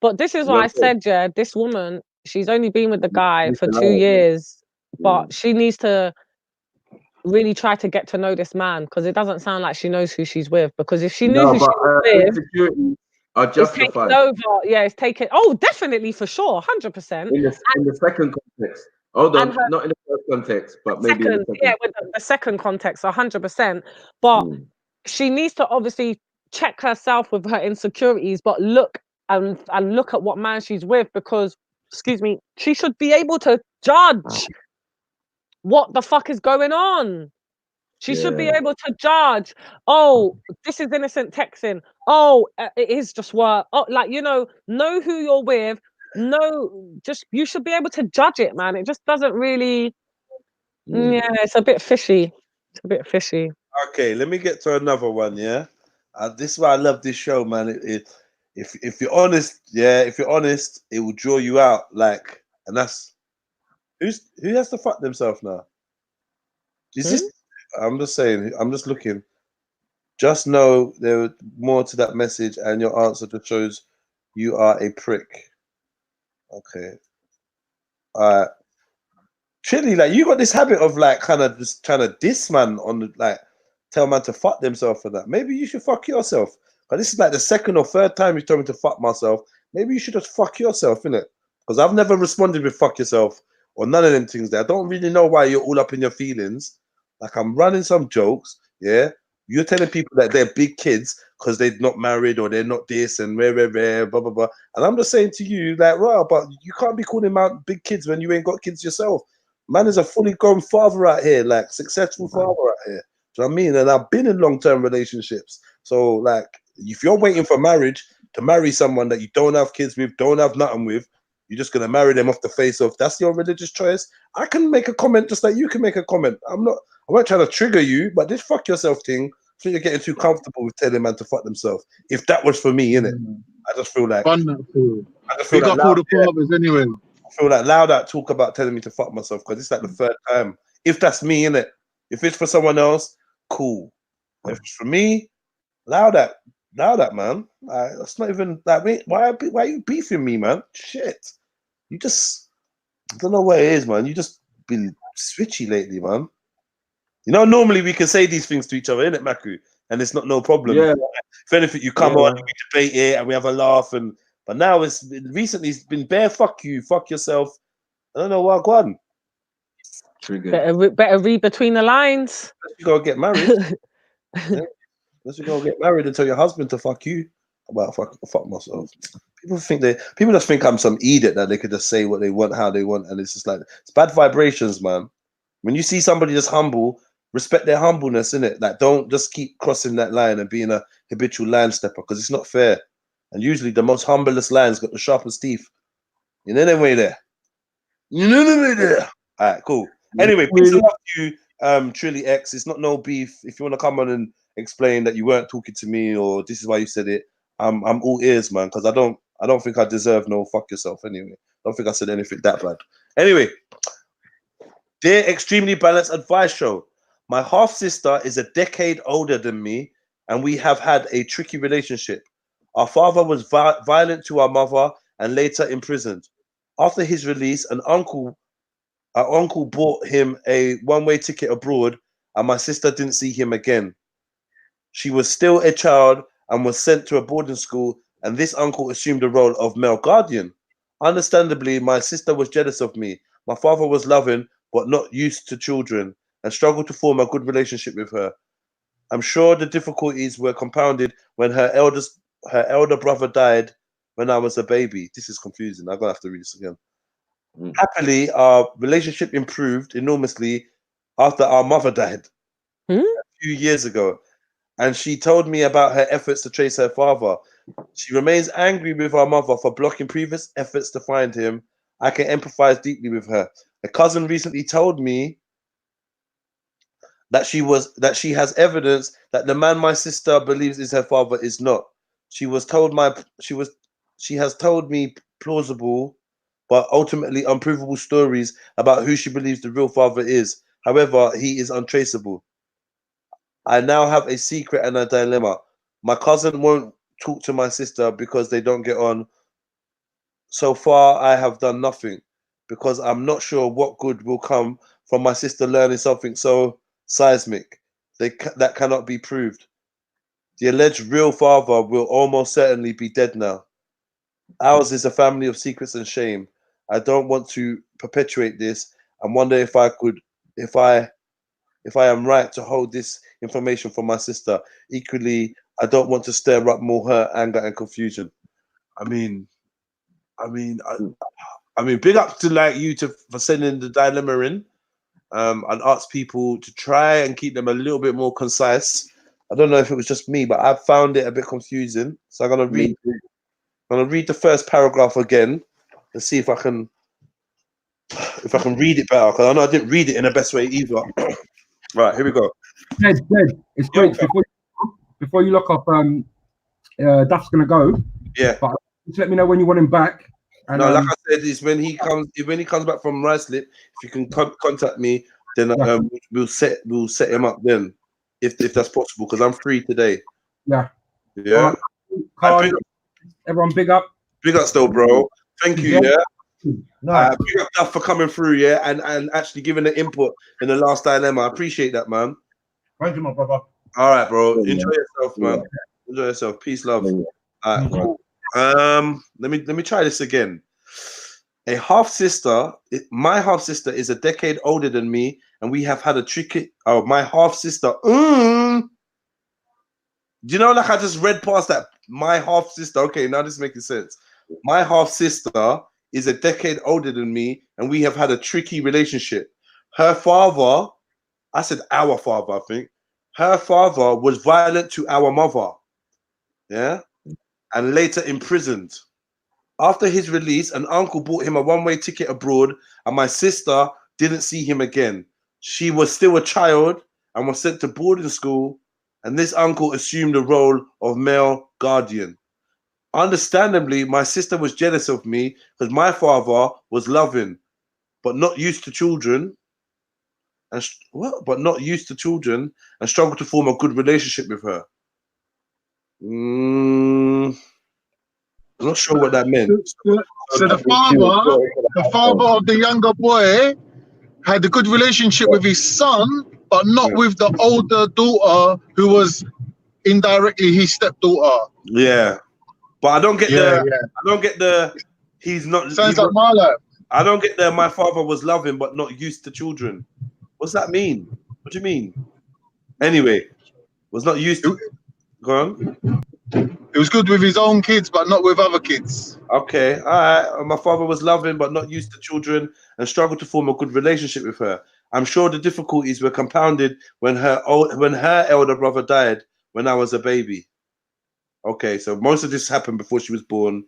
But this is why I said, this woman, she's only been with the guy for 2 years, but she needs to really try to get to know this man, because it doesn't sound like she knows who she's with. Because if she knew who she was with, insecurity are justified. It's taken. Oh, definitely, for sure, 100%. In the second context. Hold on, not in the first context, but maybe in the second. Yeah, with the second context, 100%. But she needs to obviously check herself with her insecurities, but look and look at what man she's with, because, excuse me, she should be able to judge what the fuck is going on. She should be able to judge. Oh, this is innocent texting. Oh, it is just work. Oh, know who you're with. You should be able to judge it, man. It just doesn't really. Yeah, it's a bit fishy. Okay, let me get to another one. Yeah, this is why I love this show, man. If you're honest, it will draw you out. And that's who has to fuck themselves now. Is this? I'm just saying. I'm just looking. Just know there's more to that message, and your answer just shows you are a prick. Okay. Trilly, you got this habit of kind of just trying to diss man on the tell man to fuck themselves for that. Maybe you should fuck yourself. But this is the second or third time you told me to fuck myself. Maybe you should just fuck yourself, innit? Because I've never responded with fuck yourself or none of them things there. I don't really know why you're all up in your feelings. I'm running some jokes, yeah. You're telling people that they're big kids because they're not married or they're not this and blah blah blah. And I'm just saying to you, but you can't be calling out big kids when you ain't got kids yourself. Man is a fully grown father out here, successful father out here. Do you know what I mean? And I've been in long-term relationships. So if you're waiting for marriage, to marry someone that you don't have kids with, don't have nothing with. You're just gonna marry them off the face of. That's your religious choice. I can make a comment just like you can make a comment. I won't try to trigger you, but this fuck yourself thing. I think you're getting too comfortable with telling man to fuck themselves. If that was for me, innit? I just feel like Big up all the fathers anyway. I feel like loud out talk about telling me to fuck myself because it's like the third time. If that's me, innit? If it's for someone else, cool. If it's for me, loud out, man. That's not even like why are you beefing me, man? Shit. You just I don't know what it is, man. You just been switchy lately, man. You know, normally we can say these things to each other, innit, Maku? And it's not no problem. Yeah. If anything, you come on and we debate it and we have a laugh but now recently it's been bare fuck you, fuck yourself. I don't know what gone. Better read between the lines. You gotta get married. Yeah. Unless you go get married and tell your husband to fuck you. About fuck myself. People just think I'm some idiot that they could just say what they want, how they want, and it's just like it's bad vibrations, man. When you see somebody just humble, respect their humbleness, innit? Like don't just keep crossing that line and being a habitual line stepper because it's not fair. And usually the most humblest lions got the sharpest teeth. You know the way there. All right, cool. Anyway, peace and love to you, Trilly X. It's not no beef. If you want to come on and explain that you weren't talking to me or this is why you said it, I'm all ears, man, because I don't think I deserve no fuck yourself anyway. I don't think I said anything that bad. Anyway, dear Extremely Balanced Advice Show, my half sister is a decade older than me, and we have had a tricky relationship. Our father was violent to our mother and later imprisoned. After his release, our uncle bought him a one-way ticket abroad, and my sister didn't see him again. She was still a child and was sent to a boarding school, and this uncle assumed the role of male guardian. Understandably, my sister was jealous of me. My father was loving, but not used to children, and struggled to form a good relationship with her. I'm sure the difficulties were compounded when her elder brother died when I was a baby. This is confusing. I'm gonna have to read this again. Happily, our relationship improved enormously after our mother died a few years ago, and she told me about her efforts to trace her father. She remains angry with our mother for blocking previous efforts to find him. I can empathize deeply with her. A cousin recently told me that she has evidence that the man my sister believes is her father is not. She has told me plausible but ultimately unprovable stories about who she believes the real father is. However, he is untraceable. I now have a secret and a dilemma. My cousin won't talk to my sister because they don't get on. So far, I have done nothing because I'm not sure what good will come from my sister learning something so seismic that cannot be proved. The alleged real father will almost certainly be dead now. Ours is a family of secrets and shame. I don't want to perpetuate this and wonder if I am right to hold this information from my sister. Equally, I don't want to stir up more hurt, anger, and confusion. I mean, big up to like you for sending the dilemma in, and ask people to try and keep them a little bit more concise. I don't know if it was just me, but I found it a bit confusing. So I'm gonna read the first paragraph again and see if I can read it better, because I know I didn't read it in the best way either. Right, here we go. Jed, it's great. Before you lock up, Duff's gonna go. Yeah. But just let me know when you want him back. And, no, like I said, is when he comes back from Ricelip, if you can contact me, then we'll set him up then, if that's possible, because I'm free today. Yeah. Yeah. Carl, everyone, big up. Big up still, bro. Thank you. Yeah. Nice. Big up Duff for coming through, yeah, and actually giving the input in the last dilemma. I appreciate that, man. Thank you, my brother. All right, bro. Enjoy yourself, man. Enjoy yourself. Peace, love. All right, cool. Let me try this again. My half sister is a decade older than me, and we have had a tricky. Oh, my half sister. Do you know, like I just read past that? My half sister. Okay, now this is making sense. My half sister is a decade older than me, and we have had a tricky relationship. Her father, I said our father, I think. Her father was violent to our mother. Yeah. and later imprisoned. After his release, an uncle bought him a one-way ticket abroad, and my sister didn't see him again. She was still a child and was sent to boarding school, and this uncle assumed the role of male guardian. Understandably, my sister was jealous of me because my father was loving, but not used to children, and struggled to form a good relationship with her. I'm not sure what that meant. So the father of the younger boy had a good relationship with his son, but not with the older daughter, who was indirectly his stepdaughter. Yeah, but I don't get I don't get the. He's not. Sounds like Marlo. I don't get the. My father was loving, but not used to children. What's that mean? What do you mean? Anyway, was not used to. Go on. It was good with his own kids, but not with other kids. Okay, all right. My father was loving, but not used to children, and struggled to form a good relationship with her. I'm sure the difficulties were compounded when her elder brother died when I was a baby. Okay, so most of this happened before she was born.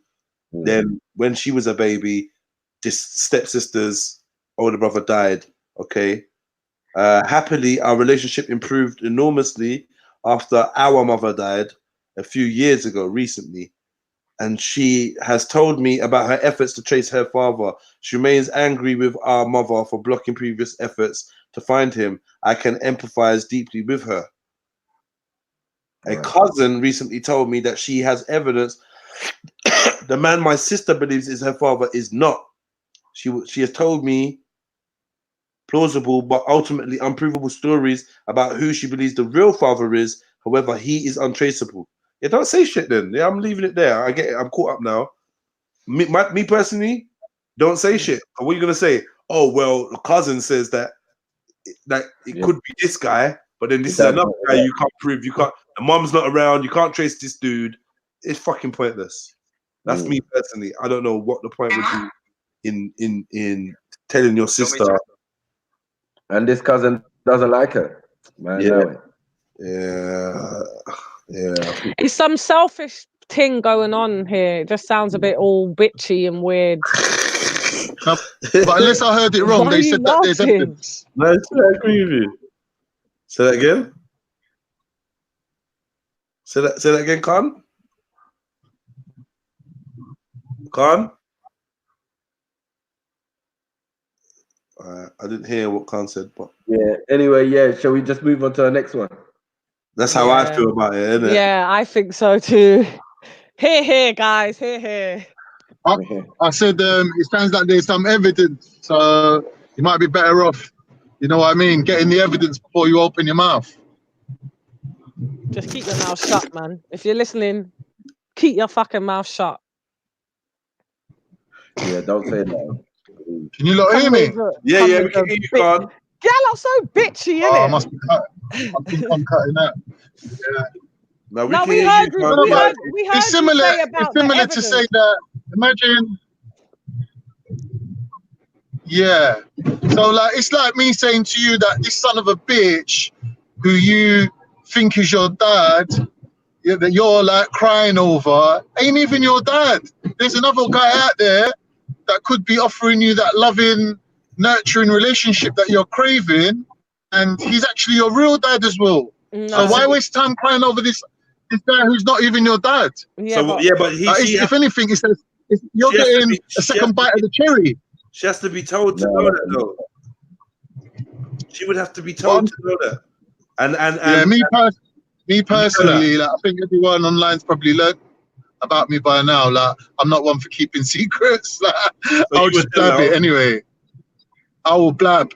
Then, when she was a baby, this stepsister's older brother died. Okay. Happily, our relationship improved enormously after our mother died a few years ago, recently. And she has told me about her efforts to trace her father. She remains angry with our mother for blocking previous efforts to find him. I can empathize deeply with her. A cousin recently told me that she has evidence the man my sister believes is her father is not. She has told me plausible but ultimately unprovable stories about who she believes the real father is. However, he is untraceable. Yeah, don't say shit then. Yeah, I'm leaving it there. I get it. I'm caught up now. Me personally, don't say shit. What are you gonna say? Oh well, the cousin says that it could be this guy, but then this is another guy you can't prove. You can't. The mom's not around. You can't trace this dude. It's fucking pointless. That's me personally. I don't know what the point would be in telling your sister. And this cousin doesn't like her. Man, yeah. It's some selfish thing going on here. It just sounds a bit all bitchy and weird. But unless I heard it wrong, Why they are said you that there's laughing? evidence. No, I agree with you. Say that again. Say that again, Khan. Khan. I didn't hear what Khan said, but yeah. Anyway, yeah. Shall we just move on to the next one? That's how I feel about it, isn't it? Yeah, I think so too. Here, guys. Here. I said it sounds like there's some evidence, so you might be better off. You know what I mean? Getting the evidence before you open your mouth. Just keep your mouth shut, man. If you're listening, keep your fucking mouth shut. Yeah, don't say that. Can you lot hear me? Yeah, we can hear you, Khan. Girl, I'm so bitchy, innit? I must be cut. I think I'm cutting out. Yeah. No, we heard it's similar. It's similar to say that. Imagine. Yeah. So like, it's like me saying to you that this son of a bitch, who you think is your dad, that you're like crying over, ain't even your dad. There's another guy out there that could be offering you that loving, nurturing relationship that you're craving, and he's actually your real dad as well. No. So why waste time crying over this guy who's not even your dad? Yeah, but if anything, you're getting a second bite of the cherry. She has to be told to know that, though. She would have to be told to know that. And yeah, me personally, like, I think everyone online's probably learned about me by now. Like, I'm not one for keeping secrets. Like, I'll just blab it anyway. I will blab.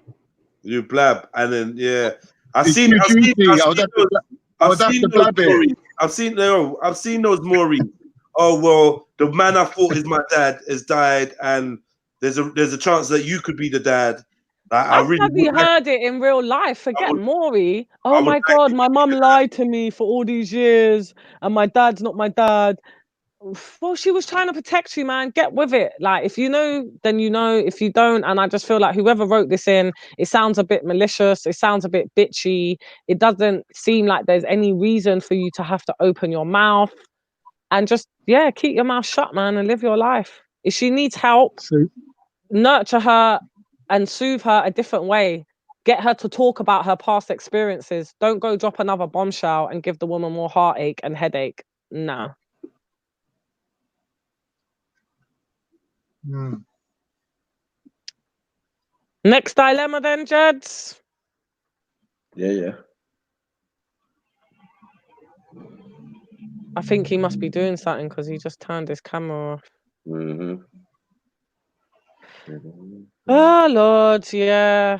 You blab, and then I've seen those Maury. Oh well, the man I thought is my dad has died, and there's a chance that you could be the dad. I've really heard it in real life. Forget Maury. Oh my God, my mum lied to me for all these years, and my dad's not my dad. Well, she was trying to protect you, man. Get with it. Like, if you know, then you know. If you don't, and I just feel like whoever wrote this in, it sounds a bit malicious. It sounds a bit bitchy. It doesn't seem like there's any reason for you to have to open your mouth. And just, yeah, keep your mouth shut, man, and live your life. If she needs help, nurture her and soothe her a different way. Get her to talk about her past experiences. Don't go drop another bombshell and give the woman more heartache and headache. Nah. Next dilemma then, Jeds. Yeah. I think he must be doing something because he just turned his camera off. Oh, Lord, yeah.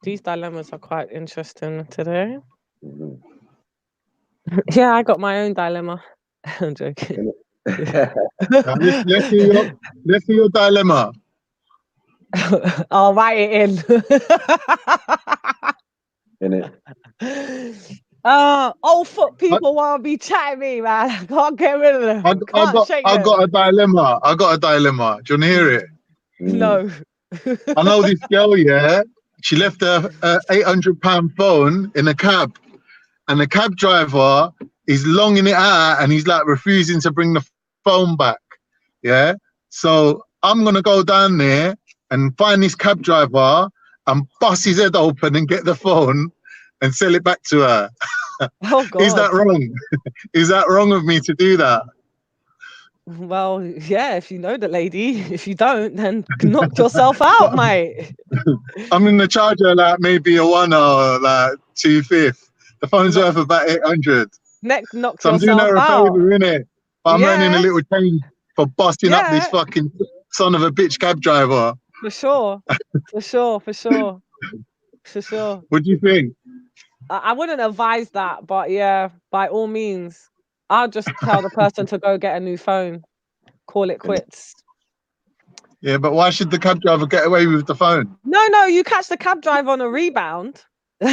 These dilemmas are quite interesting today. Yeah, I got my own dilemma. I'm joking. Let's see your dilemma. I'll write it in. Old foot people want to be chatting me, man. I can't get rid of them. I got a dilemma. I got a dilemma. Do you want to hear it? No. I know this girl, yeah. She left her £800 phone in a cab, and the cab driver is longing it out, and he's like refusing to bring the phone back. Yeah. So I'm gonna go down there and find this cab driver and bust his head open and get the phone and sell it back to her. Oh God. Is that wrong? Is that wrong of me to do that? Well, yeah, if you know the lady. If you don't, then knock yourself out, mate. I'm in the charger like maybe a 1 or like 2/5. The phone's worth about 800. Knock so I'm doing yourself her a out. favor, innit? But I'm earning a little change for busting up this Yeah. fucking son of a bitch cab driver. For sure. For sure. For sure. For sure. What do you think? I wouldn't advise that, but yeah, by all means, I'll just tell the person to go get a new phone. Call it quits. Yeah, but why should the cab driver get away with the phone? No, you catch the cab driver on a rebound. You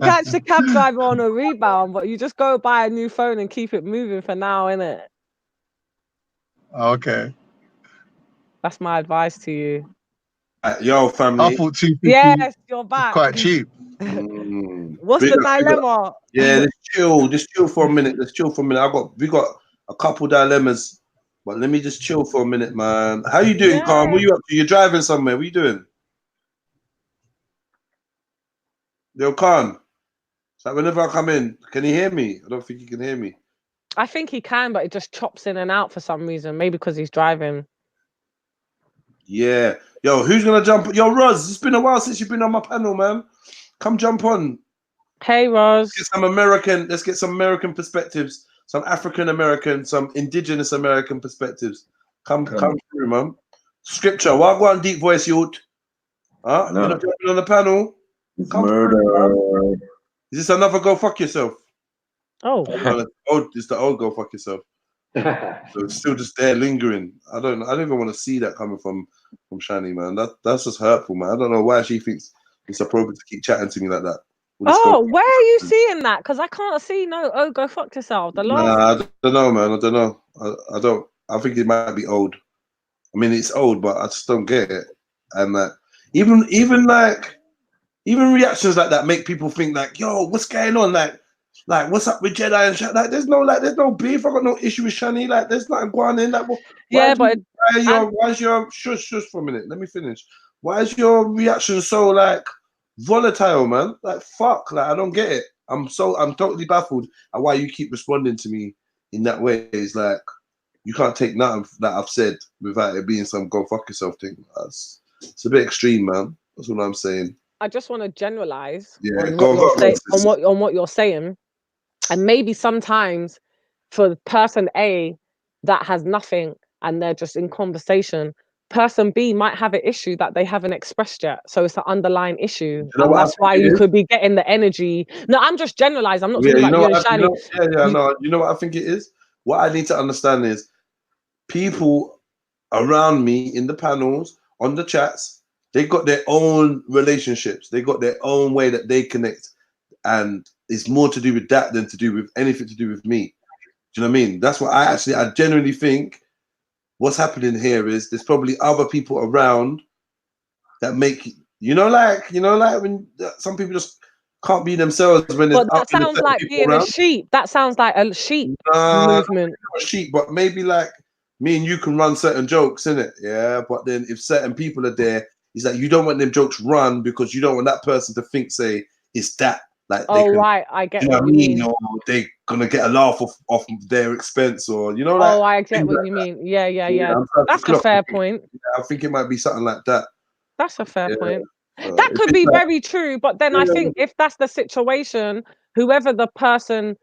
catch the cab driver on a rebound, but you just go buy a new phone and keep it moving for now, innit? Okay. That's my advice to you. Yo, family. I thought 250 yes, you're back. quite cheap. What's the dilemma? Yeah, let's chill for a minute. Let's chill for a minute. We got a couple dilemmas, but let me just chill for a minute, man. How you doing, Calm? What you up to? You're driving somewhere. What you doing? Yo, Khan. So whenever I come in, can you hear me? I don't think you can hear me. I think he can, but it just chops in and out for some reason. Maybe because he's driving. Yeah. Yo, who's gonna jump? Yo, Roz, it's been a while since you've been on my panel, man. Come jump on. Hey, Roz. Let's get some American perspectives, some African American, some indigenous American perspectives. Come through, man. Scripture. Why go on deep voice, youth? Huh? No. You're not jumping on the panel? It's murder. Is this another go fuck yourself? Oh. It's the old go fuck yourself. So it's still just there lingering. I don't even want to see that coming from Shani, man. That's just hurtful, man. I don't know why she thinks it's appropriate to keep chatting to me like that. Oh, where are you seeing that? Because I can't see go fuck yourself. The last... Nah, I don't know, man. I don't know. I don't. I think it might be old. I mean, it's old, but I just don't get it. And even reactions like that make people think like, yo, what's going on? Like what's up with Jedi and Shani? Like, there's no beef. I got no issue with Shani. Like, there's nothing going in. Like, why is your shush for a minute? Let me finish. Why is your reaction so like volatile, man? Like, fuck. Like, I don't get it. I'm totally baffled at why you keep responding to me in that way. It's like you can't take nothing that I've said without it being some go fuck yourself thing. It's a bit extreme, man. That's what I'm saying. I just want to generalize on what you're saying. And maybe sometimes for person A that has nothing and they're just in conversation, person B might have an issue that they haven't expressed yet. So it's an underlying issue. And that's why you could be getting the energy. No, I'm just generalizing. I'm not talking about you and Shani. No, you know what I think it is? What I need to understand is people around me in the panels, on the chats, they got their own relationships. They got their own way that they connect. And it's more to do with that than to do with anything to do with me. Do you know what I mean? That's what I genuinely think what's happening here is there's probably other people around that make, like when some people just can't be themselves when But it's that up in the sounds certain like people being a around. sheep. That sounds like a sheep Nah, movement. not a sheep, but maybe like me and you can run certain jokes, innit? Yeah, but then if certain people are there, it's like you don't want them jokes run because you don't want that person to think, say, it's that. Like they Oh can, right, I get you know what what I you mean? mean. Or they gonna get a laugh off their expense, or you know, like Oh, I get things what like you that. mean. Yeah, yeah, Yeah, yeah. I'm trying to That's a clock. fair point. I think it might be something like that. That's a fair Yeah. point. So That if could it's be like, very true, but then I think if that's the situation, whoever the person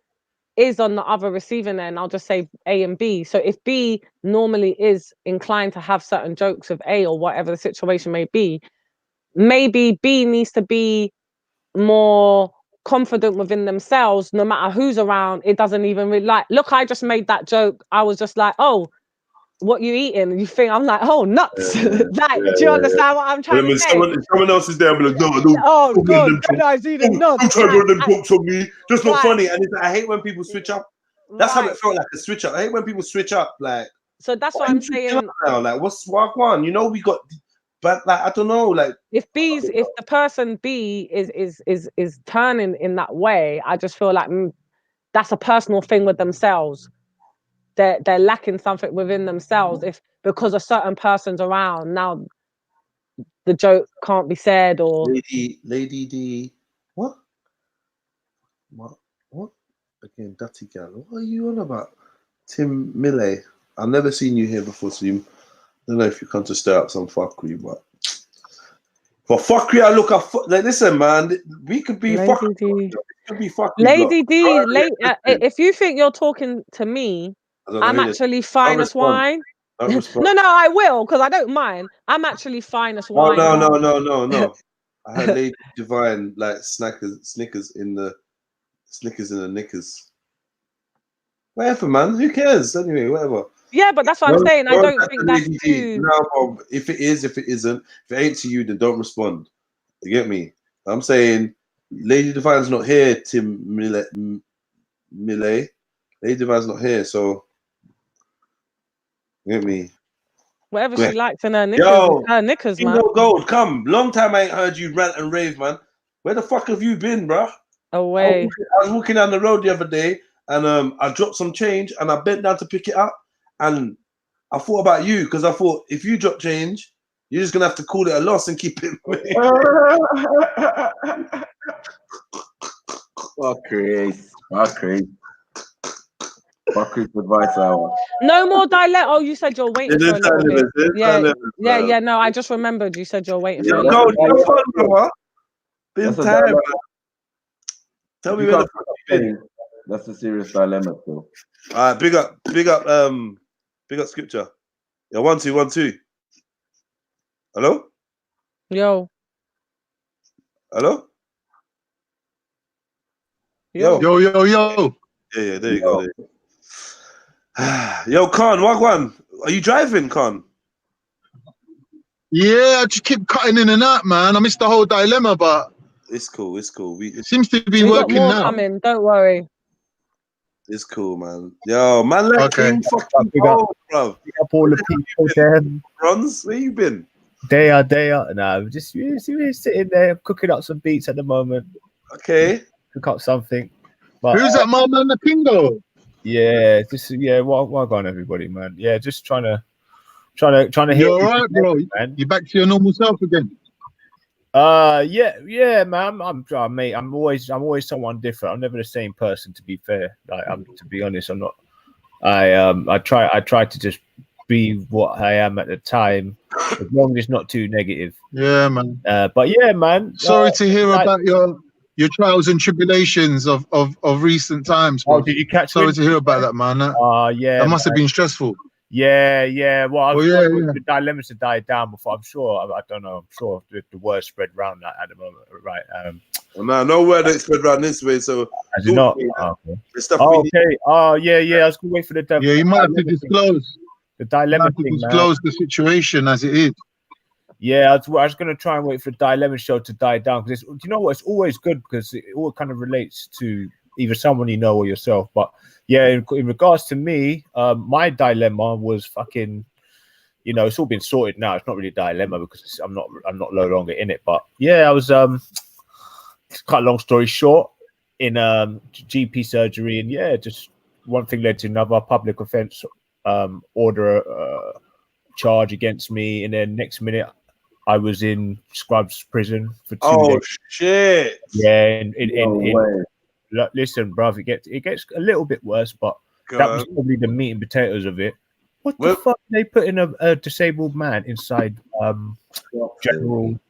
is on the other receiving end, I'll just say A and B. So if B normally is inclined to have certain jokes of A or whatever the situation may be, maybe B needs to be more confident within themselves, no matter who's around. It doesn't even really like, look, I just made that joke. I was just like, oh, what you eating? And you think I'm like, oh, nuts. Like, do you understand what I'm trying to when say? someone else is there, I'll be like, no, don't Oh run God, them when I was eating jokes. nuts. Don't try to Like, run them jokes on me. That's not right. funny. And I hate when people switch up. That's how Right. it felt like, a switch up. I hate when people switch up. Like, So that's why what are I'm you switching saying. up now? Like, what's one? You know, we got, but like, I don't know. Like, If the person B is turning in that way, I just feel like that's a personal thing with themselves. They're lacking something within themselves. If because a certain person's around, now the joke can't be said, or Lady D, what? Again, Dutty Gal. What are you on about? Tim Millay. I've never seen you here before, so I don't know if you come to stir up some fuckery, but for fuckery, I look at like, listen, man. We could be fuckery. We could be fuckery. Lady D. If you think you're talking to me, I'm actually fine as wine. No, I will, because I don't mind. I'm actually fine as wine. No. I heard Lady Divine like Snickers in the knickers. Whatever, man. Who cares? Anyway, whatever. Yeah, but that's what I'm saying. I don't think that's too. No, if it is, if it isn't, if it ain't to you, then don't respond. You get me? I'm saying Lady Divine's not here, Tim Millay. Lady Divine's not here, so you get me? Whatever she likes in her knickers, Yo, her knickers, man. No Gold, come. Long time I ain't heard you rant and rave, man. Where the fuck have you been, bruh? Away. I was walking down the road the other day, and I dropped some change, and I bent down to pick it up, and I thought about you, because I thought if you drop change, you're just gonna have to call it a loss and keep it. Fuckery advice hour. No more dilemma. Oh, you said you're waiting for a little bit. Yeah. No, I just remembered you said you're waiting for a little bit. Been time. Tell me where the fuck you been. That's a serious dilemma, though. All right, big up, scripture. Yeah, 1 2 1 2. Hello. Yo. Hello. Yo. Yeah, there you go. Yo, Khan, Wagwan, are you driving, Khan? Yeah, I just keep cutting in and out, man. I missed the whole dilemma, but it's cool. It seems to be we working got more now. coming. Don't worry. It's cool, man. Yo, man, like King fucking old, bro. Pick up all the people there. Bronze, where you been? Day out. No, just sitting there cooking up some beats at the moment. Okay. Cook up something. But, who's that, man? The Pingo? Yeah, what on everybody, man? Yeah, just trying to hit. You're all right, bro. Man. You're back to your normal self again. Yeah, man. I'm always someone different. I'm never the same person. To be fair, to be honest, I'm not. I try to just be what I am at the time, as long as it's not too negative. Yeah, man. But yeah, man. Sorry to hear about your trials and tribulations of recent times. Bro. Oh, did you catch? Sorry to hear about that, man. Yeah, that must have been stressful. Yeah. Well, the dilemmas have died down before. I'm sure. I don't know. I'm sure the word spread around that at the moment, right? No word that spread around this way. So has it not? Okay. Oh, yeah. I was gonna wait for the. Yeah, you might have to disclose the dilemma thing, disclose the situation as it is. Yeah, I was going to try and wait for the dilemma show to die down, because you know what? It's always good because it all kind of relates to either someone you know or yourself. But yeah, in regards to me, my dilemma was fucking, it's all been sorted now. It's not really a dilemma because I'm no longer in it. But yeah, I was cut a long story short, in GP surgery, and yeah, just one thing led to another. Public offence order charge against me, and then next minute I was in Scrubs prison for 2 days. Shit! Yeah, listen, bruv, it gets a little bit worse, but that was probably the meat and potatoes of it. What the fuck? They put in a disabled man inside general.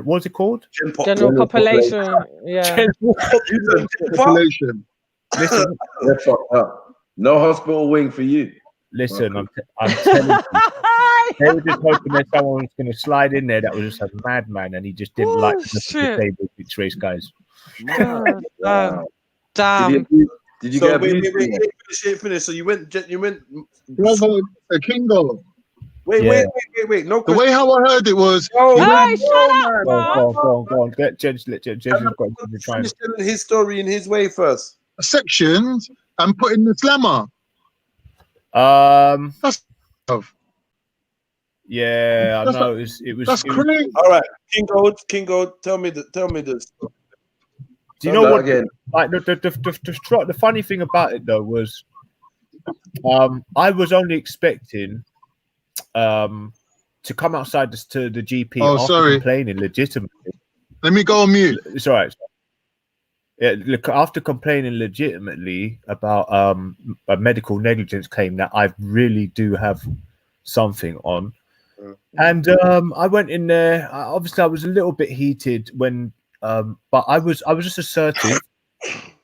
What's it called? General population. Yeah. General population. Listen, they're fucked up. No hospital wing for you. Listen, I'm telling you. They were just hoping that someone was going to slide in there that was just a madman, and he just didn't like the disabled mixed race guys. Damn. Did you get finish? So you went. Brother, Kingo. Wait. No. The way how I heard it was. Go on. Let Jen's got to try and telling his story in his way first. Sections and put in the slammer. That's yeah, I know. It was. That's crazy. All right, Kingo, tell me this. Do you know what? Again? Like the funny thing about it though was, I was only expecting, to come outside to the GP after complaining legitimately. Let me go on mute. It's all right. Yeah, look, after complaining legitimately about a medical negligence claim that I really do have something on, and I went in there. Obviously, I was a little bit heated when, but I was just assertive.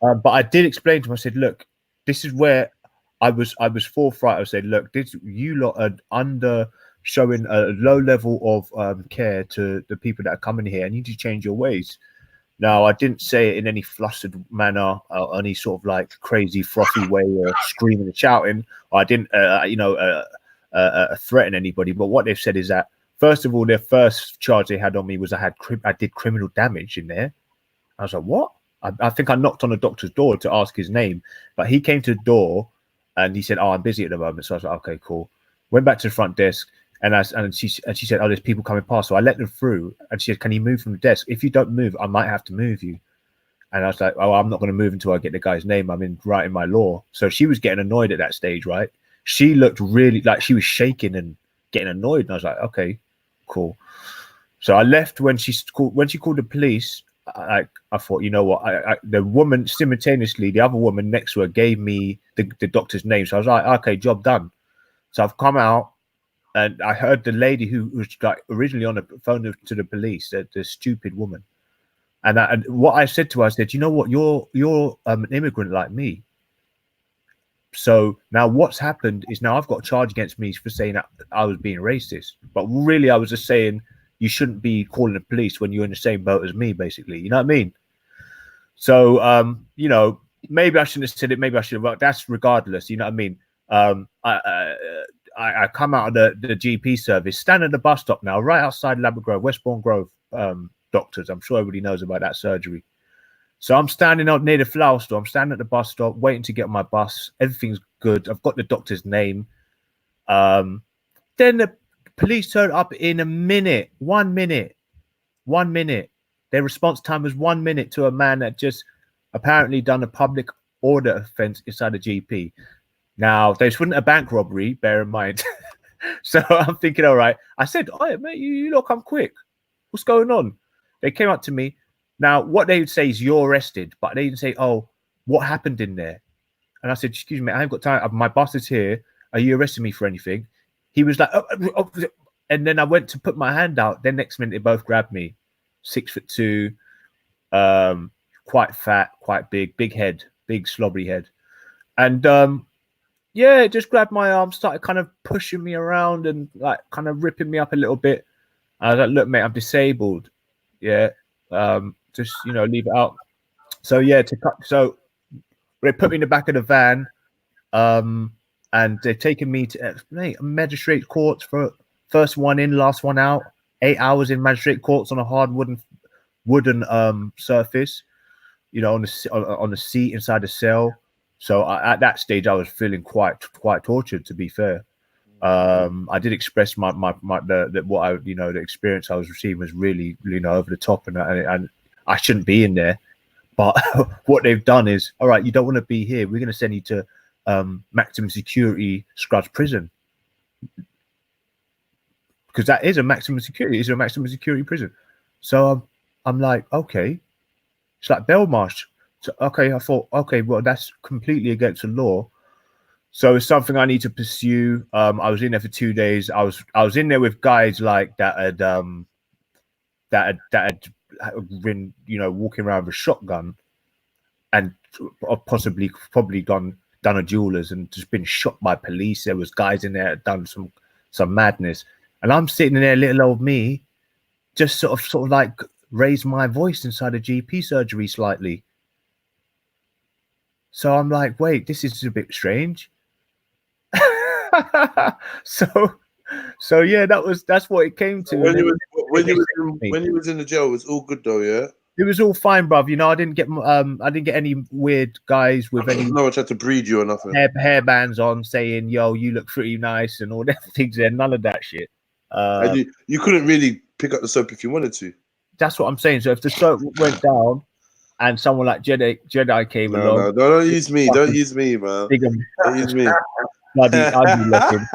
But I did explain to him. I said, "Look, this is where I was forthright. I said, look, you lot are under showing a low level of care to the people that are coming here. I need to change your ways." Now, I didn't say it in any flustered manner or any sort of like crazy frothy way or screaming and shouting. I didn't, threaten anybody. But what they've said is that, first of all, their first charge they had on me was I did criminal damage in there. I was like, what? I think I knocked on the doctor's door to ask his name, but he came to the door and he said, "Oh, I'm busy at the moment." So I was like, "Okay, cool." Went back to the front desk. And she said, "Oh, there's people coming past." So I let them through, and she said, "Can you move from the desk? If you don't move, I might have to move you." And I was like, "Oh, I'm not going to move until I get the guy's name. I'm writing my law." So she was getting annoyed at that stage, right? She looked really like she was shaking and getting annoyed, and I was like, "Okay, cool." So I left when she called the police. I thought, you know what? The woman simultaneously, the other woman next to her gave me the doctor's name. So I was like, "Okay, job done." So I've come out. And I heard the lady who was like originally on the phone to the police, the stupid woman. And what I said to her, I said, "You know what? You're an immigrant like me. So now what's happened is now I've got a charge against me for saying that I was being racist. But really, I was just saying you shouldn't be calling the police when you're in the same boat as me, basically. You know what I mean?" So, you know, maybe I shouldn't have said it. Maybe I should have. But that's regardless. You know what I mean? I come out of the GP service, stand at the bus stop now, right outside Labrador Grove, Westbourne Grove doctors. I'm sure everybody knows about that surgery. So I'm standing out near the flower store. I'm standing at the bus stop, waiting to get on my bus. Everything's good. I've got the doctor's name. Then the police turned up in a minute. 1 minute. 1 minute. Their response time was 1 minute to a man that just apparently done a public order offense inside a GP. Now, this wasn't a bank robbery, bear in mind. So I'm thinking, all right. I said, "Oh, mate, you lot come quick. What's going on?" They came up to me. Now, what they would say is, "You're arrested." But they didn't say, "Oh, what happened in there?" And I said, "Excuse me, I haven't got time. My boss is here. Are you arresting me for anything?" He was like, oh. And then I went to put my hand out. Then next minute, they both grabbed me. 6'2", quite fat, quite big head, big slobbery head. And yeah, it just grabbed my arm, started kind of pushing me around and like kind of ripping me up a little bit. I was like, "Look, mate, I'm disabled. Yeah, just, you know, leave it out." So yeah, so they put me in the back of the van, and they've taken me to magistrate courts for first one in, last one out. 8 hours in magistrate courts on a hard wooden surface, you know, on the seat inside the cell. So at that stage, I was feeling quite tortured, to be fair. I did express the experience I was receiving was really, you know, over the top, and I shouldn't be in there. But what they've done is, all right, you don't want to be here. We're going to send you to maximum security Scrubs prison. Because that is a maximum security. It's a maximum security prison. So I'm like, okay. It's like Belmarsh. So, okay, I thought, okay, well, that's completely against the law. So it's something I need to pursue. I was in there for 2 days. I was in there with guys like that had been, you know, walking around with a shotgun and probably done a jeweler's and just been shot by police. There was guys in there that had done some madness, and I'm sitting in there, little old me, just sort of like raised my voice inside a GP surgery slightly. So I'm like, wait, this is a bit strange. So yeah, that's what it came to. When you was in the jail, it was all good though, yeah. It was all fine, bruv. You know, I didn't get any weird guys with any. No one tried to breed you or nothing. Hairbands on, saying, "Yo, you look pretty nice" and all that things. There, none of that shit. And you couldn't really pick up the soap if you wanted to. That's what I'm saying. So if the soap went down, and someone like Jedi came along, no, don't use me. Don't use me, man. Don't use me. I'd be looking.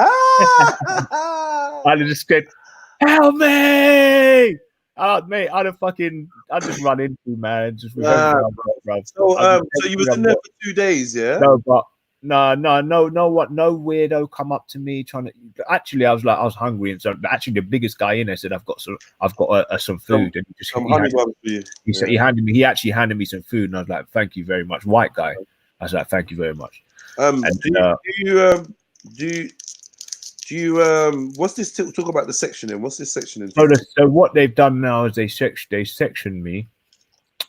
I'd have just said, "Help me!" Mate, I'd just run into man. Just so you was in there for 2 days, yeah? No, but no weirdo come up to me trying to. Actually, I was hungry, and so actually the biggest guy in there said, I've got some food, and he actually handed me some food, and I was like, thank you very much, white guy. I was like, thank you very much. Do you what's this talk about the sectioning? What's this sectioning? So what they've done now is they sectioned me.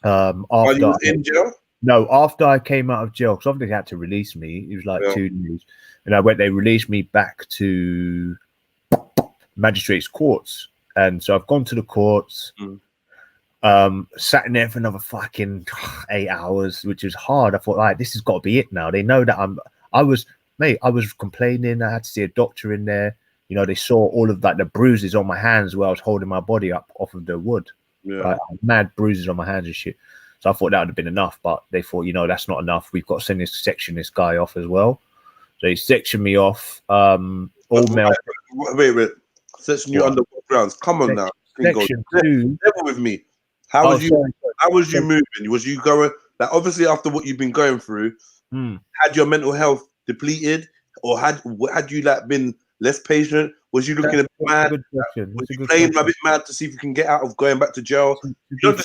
After you was in jail? No, after I came out of jail, because obviously they had to release me. It was like 2 days, and they released me back to magistrates' courts, and so I've gone to the courts. Sat in there for another fucking 8 hours, which is hard. I thought, right, this has got to be it now. They know that I was complaining. I had to see a doctor in there. You know, they saw all of that, the bruises on my hands where I was holding my body up off of the wood. Right? Mad bruises on my hands and shit. So I thought that would have been enough, but they thought, you know, that's not enough. We've got to section this guy off as well. So they sectioned me off. All male. Wait. Section you under what grounds? Come on now. Section 2. Level with me. How was you moving? Was you going, like, obviously after what you've been going through, had your mental health depleted, or had you like been less patient? Was you looking a bit mad? Was you playing a bit mad to see if you can get out of going back to jail? I was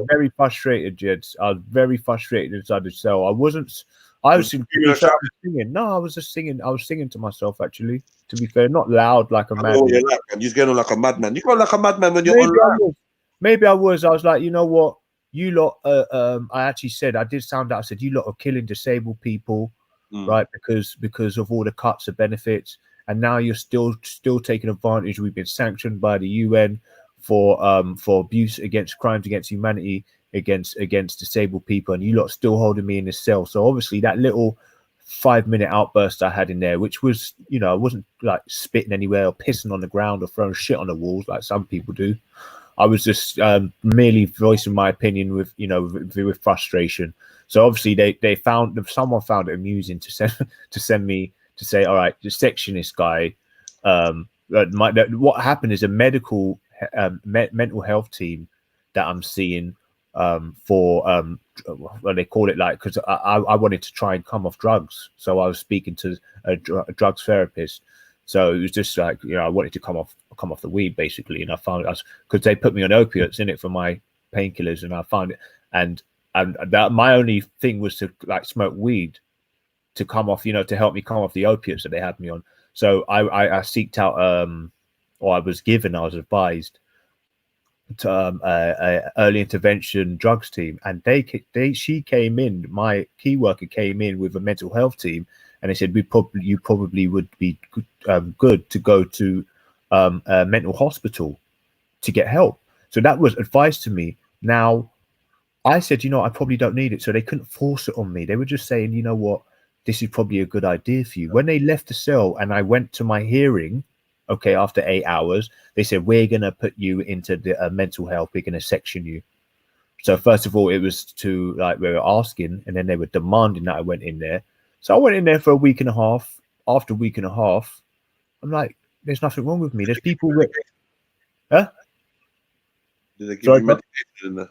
very frustrated, Jeds. I was very frustrated inside the cell. I was singing. No, I was just singing. I was singing to myself, actually. To be fair, not loud like a madman. You're just going on like a madman. You go like a madman when you're online. Maybe I was. I was like, you know what? You lot. I actually said, I did sound out. I said, you lot are killing disabled people, right? Because of all the cuts of benefits. And now you're still taking advantage. We've been sanctioned by the UN for abuse against crimes against humanity against disabled people, and you lot still holding me in this cell. So obviously that little 5-minute outburst I had in there, which was, you know, I wasn't like spitting anywhere or pissing on the ground or throwing shit on the walls like some people do. I was just merely voicing my opinion with, you know, with frustration. So obviously someone found it amusing to send me to say, all right, just section this guy. What happened is a mental health team that I'm seeing for what they call it, like, because I wanted to try and come off drugs, so I was speaking to a drugs therapist. So it was just like, you know, I wanted to come off the weed basically, and I found us because they put me on opiates in it for my painkillers, and I found it, and that my only thing was to like smoke weed to come off, you know, to help me come off the opiates that they had me on. So I seeked out, or I was advised to early intervention drugs team, and she came in, my key worker came in with a mental health team, and they said you probably would be good to go to a mental hospital to get help. So that was advice to me. Now I said, you know, I probably don't need it, so they couldn't force it on me. They were just saying, you know what, this is probably a good idea for you. When they left the cell and I went to my hearing, okay, after 8 hours, they said, we're going to put you into the mental health. We're going to section you. So first of all, it was to like we were asking, and then they were demanding that I went in there. So I went in there for a week and a half. After a week and a half, I'm like, there's nothing wrong with me. There's people with, huh? Did they give you medication in there?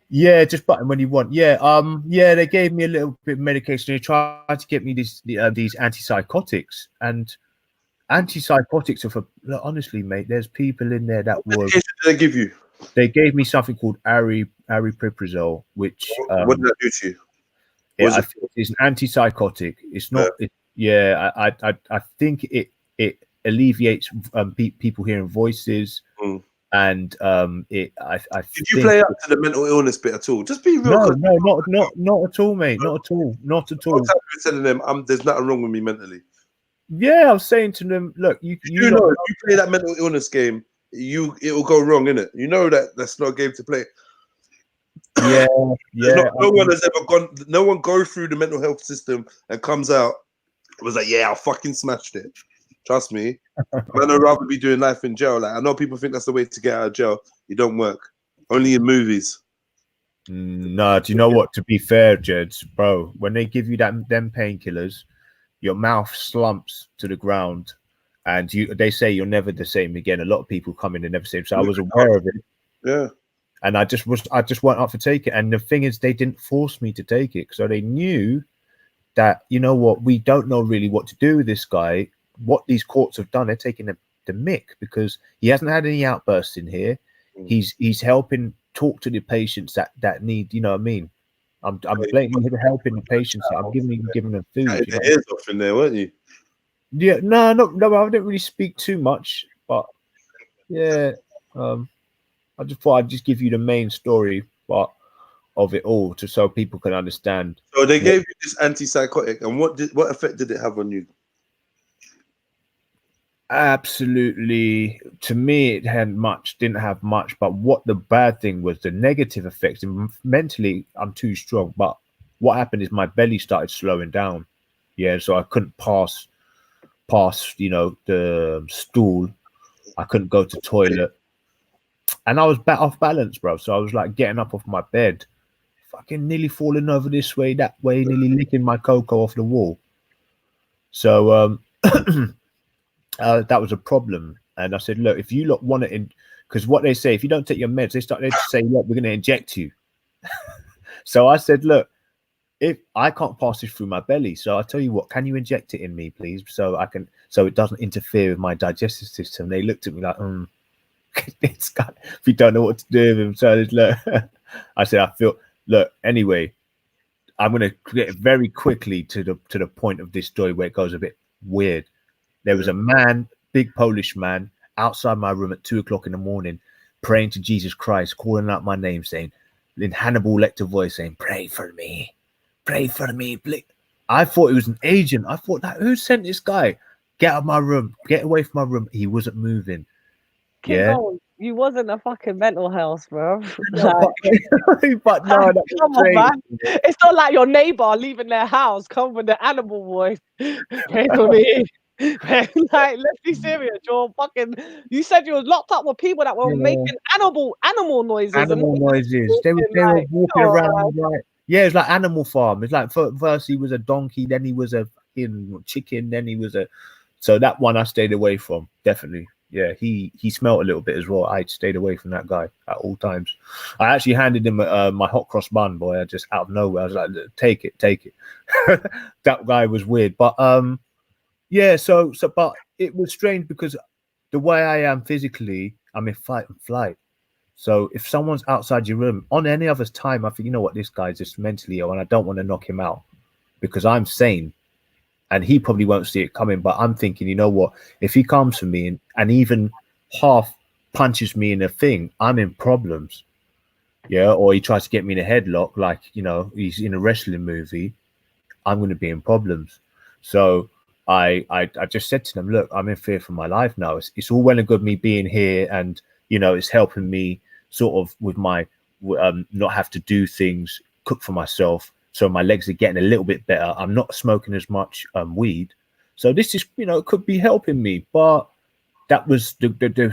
Yeah, just button when you want. Yeah, yeah, they gave me a little bit of medication. They tried to get me these antipsychotics, and antipsychotics are for honestly, mate. There's people in there that What were. medication did they give you? They gave me something called aripiprazole, which what did that do to you? I think it's an antipsychotic. It's not. Yeah, I think it alleviates people hearing voices. And I did you play up to the mental illness bit at all? Just be real. No, not at all, mate. Not at all. Not at all. You're telling them, there's nothing wrong with me mentally. Yeah, I was saying to them, look, you know if you play that mental illness game, it will go wrong, innit? You know that's not a game to play. Yeah, yeah. No one has ever gone. No one goes through the mental health system and comes out. It was like, yeah, I fucking smashed it. Trust me. I'd rather be doing life in jail. Like I know people think that's the way to get out of jail. It don't work. Only in movies. No, do you know what? To be fair, Jeds, bro, when they give you them painkillers, your mouth slumps to the ground, and they say you're never the same again. A lot of people come in and never same. So I was aware of it. Yeah. And I just went up to take it. And the thing is, they didn't force me to take it. So they knew that, you know what, we don't know really what to do with this guy. What these courts have done, they're taking the mick because he hasn't had any outbursts in here. He's helping talk to the patients that need, you know what I mean? I'm blatantly helping the patients. I'm giving them food. You ears off in there, weren't you? Yeah, no, I didn't really speak too much, but yeah, I just thought I'd just give you the main story, but of it all, just so people can understand. So they gave you this antipsychotic, and what effect did it have on you? Absolutely, to me, it didn't have much. But what the bad thing was, the negative effects. And mentally, I'm too strong. But what happened is my belly started slowing down. Yeah, so I couldn't pass, you know, the stool. I couldn't go to toilet, and I was off balance, bro. So I was like getting up off my bed, fucking nearly falling over this way, that way, nearly licking my cocoa off the wall. So that was a problem. And I said, look, if you lot want it, because what they say, if you don't take your meds, they say, look, we're going to inject you. So I said, look, if I can't pass this through my belly, so I tell you what, can you inject it in me, please, so it doesn't interfere with my digestive system? They looked at me like, this guy, if you don't know what to do with him. So look, I said, look, anyway, I'm going to get very quickly to the point of this story where it goes a bit weird. There was a man, big Polish man, outside my room at 2 o'clock in the morning, praying to Jesus Christ, calling out my name, saying, in Hannibal Lecter voice, saying, pray for me, please. I thought it was an agent. I thought, who sent this guy? Get out of my room, get away from my room. He wasn't moving. Yeah. You wasn't a fucking mental health, bro. But no, come on, man. It's not like your neighbor leaving their house, come with the animal voice. Pray for me. Like, let's be serious. You said you were locked up with people that were making animal noises. Animal noises. They were walking around like, yeah, it's like Animal Farm. It's like first he was a donkey, then he was a fucking chicken, then he was so that one I stayed away from, definitely. Yeah, he smelled a little bit as well. I stayed away from that guy at all times. I actually handed him my hot cross bun, boy. I just out of nowhere, I was like, take it. That guy was weird, but yeah. So, but it was strange because the way I am physically, I'm in fight and flight. So if someone's outside your room on any other time, I think, you know what, this guy's just mentally ill, and I don't want to knock him out because I'm sane. And he probably won't see it coming, but I'm thinking, you know what? If he comes for me and even half punches me in a thing, I'm in problems. Yeah, or he tries to get me in a headlock, like, you know, he's in a wrestling movie, I'm going to be in problems. So I just said to them, look, I'm in fear for my life now. It's all well and good me being here, and, you know, it's helping me sort of with my not have to do things, cook for myself. So my legs are getting a little bit better. I'm not smoking as much weed. So this is, you know, it could be helping me. But there was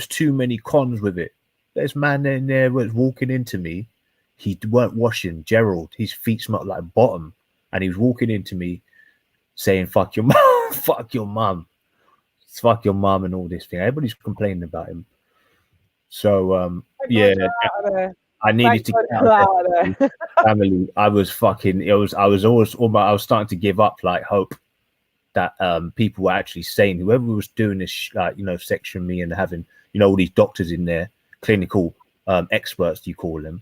too many cons with it. There's man in there was walking into me. he weren't washing. Gerald, his feet smelled like bottom, and he was walking into me saying, "Fuck your mom, fuck your mum, fuck your mum," and all this thing. Everybody's complaining about him. So yeah, I needed to get out of there. Family. I was fucking. I was starting to give up like hope that people were actually saying, whoever was doing this, like, you know, section me and having, you know, all these doctors in there, clinical experts, you call them.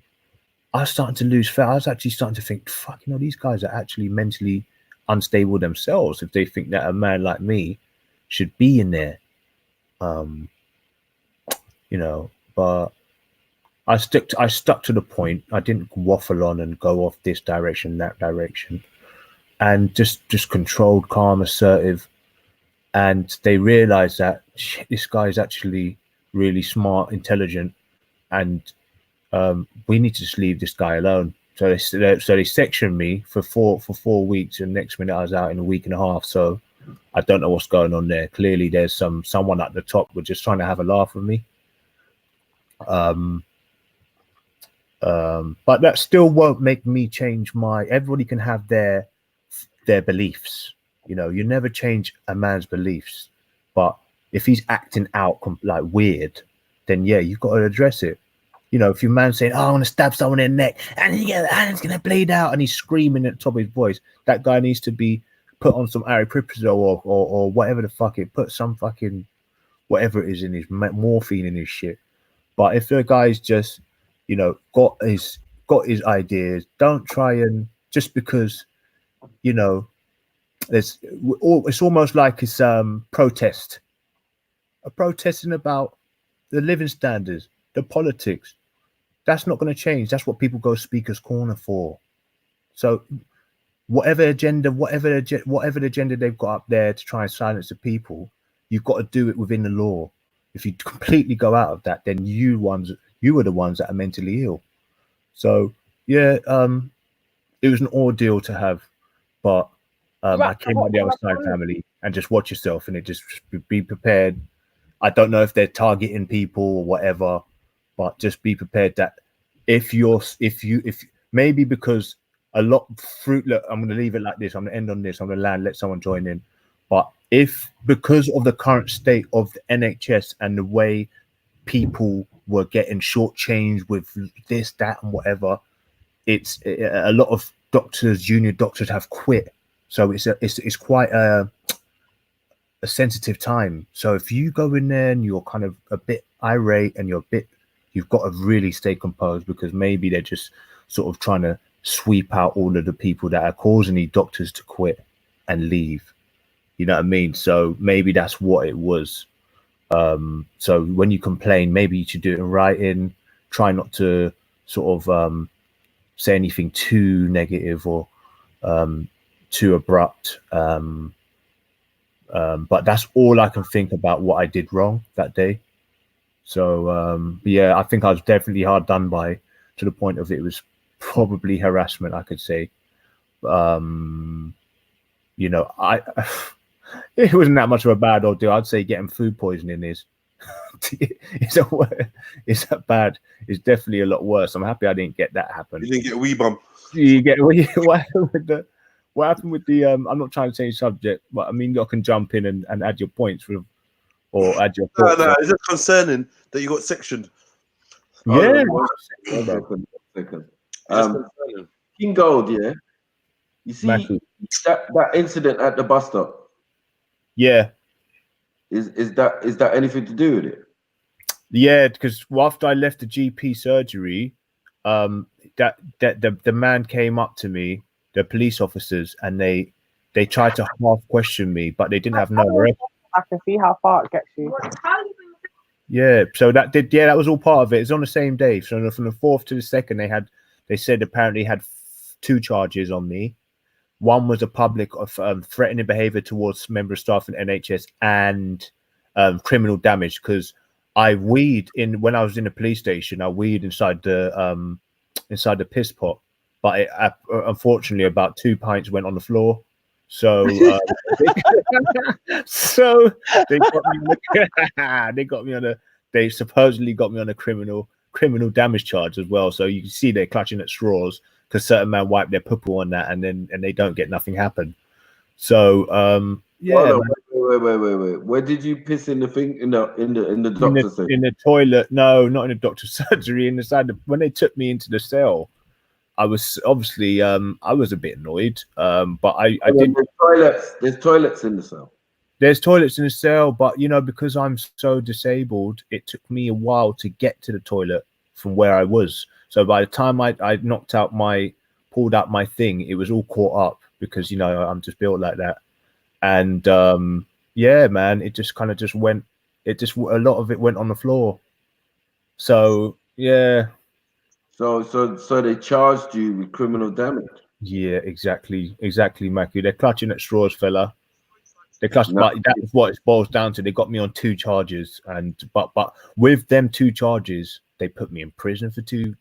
I was starting to lose faith. I was actually starting to think, fuck, you know, these guys are actually mentally unstable themselves if they think that a man like me should be in there. You know, but I stuck to the point. I didn't waffle on and go off this direction, that direction, and just controlled, calm, assertive. And they realized that shit, this guy is actually really smart, intelligent, and we need to just leave this guy alone. So they sectioned me for 4 weeks, and next minute I was out in a week and a half. So I don't know what's going on there. Clearly, there's someone at the top were just trying to have a laugh with me. But that still won't make me change everybody can have their beliefs. You know, you never change a man's beliefs, but if he's acting out like weird, then yeah, you've got to address it. You know, if your man's saying, "Oh, I want to stab someone in the neck and it's gonna bleed out," and he's screaming at the top of his voice, that guy needs to be put on some aripiprazole or whatever the fuck it, put some fucking whatever it is in his morphine in his shit. But if the guy's just, you know, got his ideas, don't try and just because, you know, it's almost like it's protesting about the living standards, the politics. That's not going to change. That's what people go speakers corner for. So whatever agenda they've got up there to try and silence the people, you've got to do it within the law. If you completely go out of that, then you are the ones that are mentally ill. So yeah, it was an ordeal to have, but I came on the other side, family, and just watch yourself, and just be prepared. I don't know if they're targeting people or whatever, but just be prepared that if maybe because a lot fruit. Look, I'm going to leave it like this. I'm going to end on this. I'm going to let someone join in. But if because of the current state of the NHS and the way people were getting shortchanged with this, that, and whatever, it's a lot of doctors, junior doctors, have quit. So it's quite a sensitive time. So if you go in there and you're kind of a bit irate and you've got to really stay composed, because maybe they're just sort of trying to sweep out all of the people that are causing these doctors to quit and leave. You know what I mean? So maybe that's what it was. So when you complain, maybe you should do it in writing. Try not to sort of say anything too negative or too abrupt. But that's all I can think about what I did wrong that day. So yeah, I think I was definitely hard done by, to the point of it was probably harassment, I could say. You know, it wasn't that much of a bad ordeal. I'd say getting food poisoning is that bad? It's definitely a lot worse. I'm happy I didn't get that happen. You didn't get a wee bum. You get what happened with the I'm not trying to change subject, but I mean, you can jump in and add your points with, or add your thoughts. No, it's just concerning that you got sectioned. Yeah. King Gold, yeah. You see that incident at the bus stop? Yeah. Is that anything to do with it? Yeah, because after I left the GP surgery, that the man came up to me, the police officers, and they tried to half question me, but they didn't have no arrest. I can see how far it gets you. Yeah, so that was all part of it. It's on the same day. So from the 4th to the 2nd, they said apparently had 2 charges on me. One was a public of threatening behavior towards member of staff in NHS and criminal damage, because I weed when I was in the police station. I weed inside the piss pot, but unfortunately about 2 pints went on the floor. So so they supposedly got me on a criminal criminal damage charge as well. So you can see they're clutching at straws because certain man wipe their poo on that, and they don't get nothing happen. So yeah. Hold on, wait. Where did you piss in the thing in the doctor's in the toilet? No, not in the doctor's surgery. When they took me into the cell, I was obviously I was a bit annoyed. But I did. There's toilets in the cell. There's toilets in the cell, but you know, because I'm so disabled, it took me a while to get to the toilet from where I was. So by the time I pulled out my thing, it was all caught up because, you know, I'm just built like that. And yeah, man, it just kind of just went. A lot of it went on the floor. So yeah. So they charged you with criminal damage. Yeah, exactly, Matthew. They're clutching at straws, fella. They clutched, but that's what it boils down to. They got me on 2 charges, but with them 2 charges, they put me in prison for 2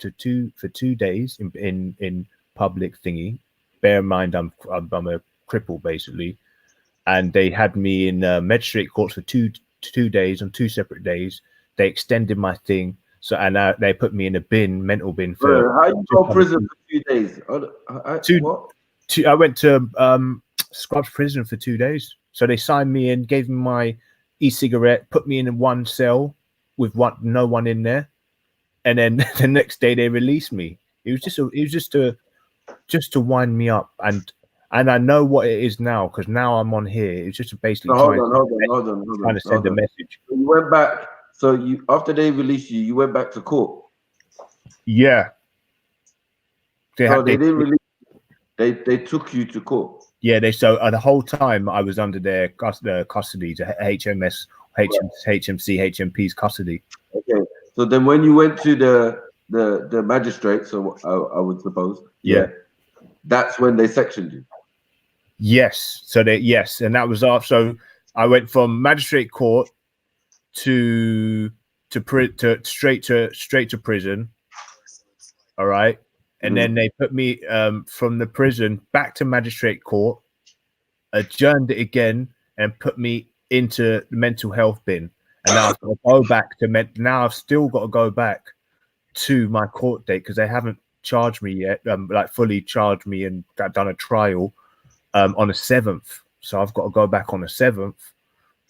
days in public thingy. Bear in mind, I'm a cripple basically, and they had me in magistrate courts for 2 days on 2 separate days. They extended my thing, so and they put me in a mental bin for. How you go to prison for 2 days? I went to Scrubs prison for 2 days. So they signed me in, gave me my e-cigarette, put me in one cell with no one in there, and then the next day they released me. It was just to wind me up, and I know what it is now because now I'm on here. It's just basically hold on. trying to send a message. So you went back. So you after they released you, you went back to court. Yeah. They didn't release you. They took you to court. Yeah, the whole time I was under their custody, to HMC, HMP's custody. Okay, so then when you went to the magistrate, so I would suppose, yeah, that's when they sectioned you. Yes, and that was after. So I went from magistrate court to straight to prison. All right. And then they put me from the prison back to magistrate court, adjourned it again, and put me into the mental health bin. And now I've got to go back to now I've still got to go back to my court date because they haven't charged me yet, like fully charged me and done a trial on the 7th. So I've got to go back on the 7th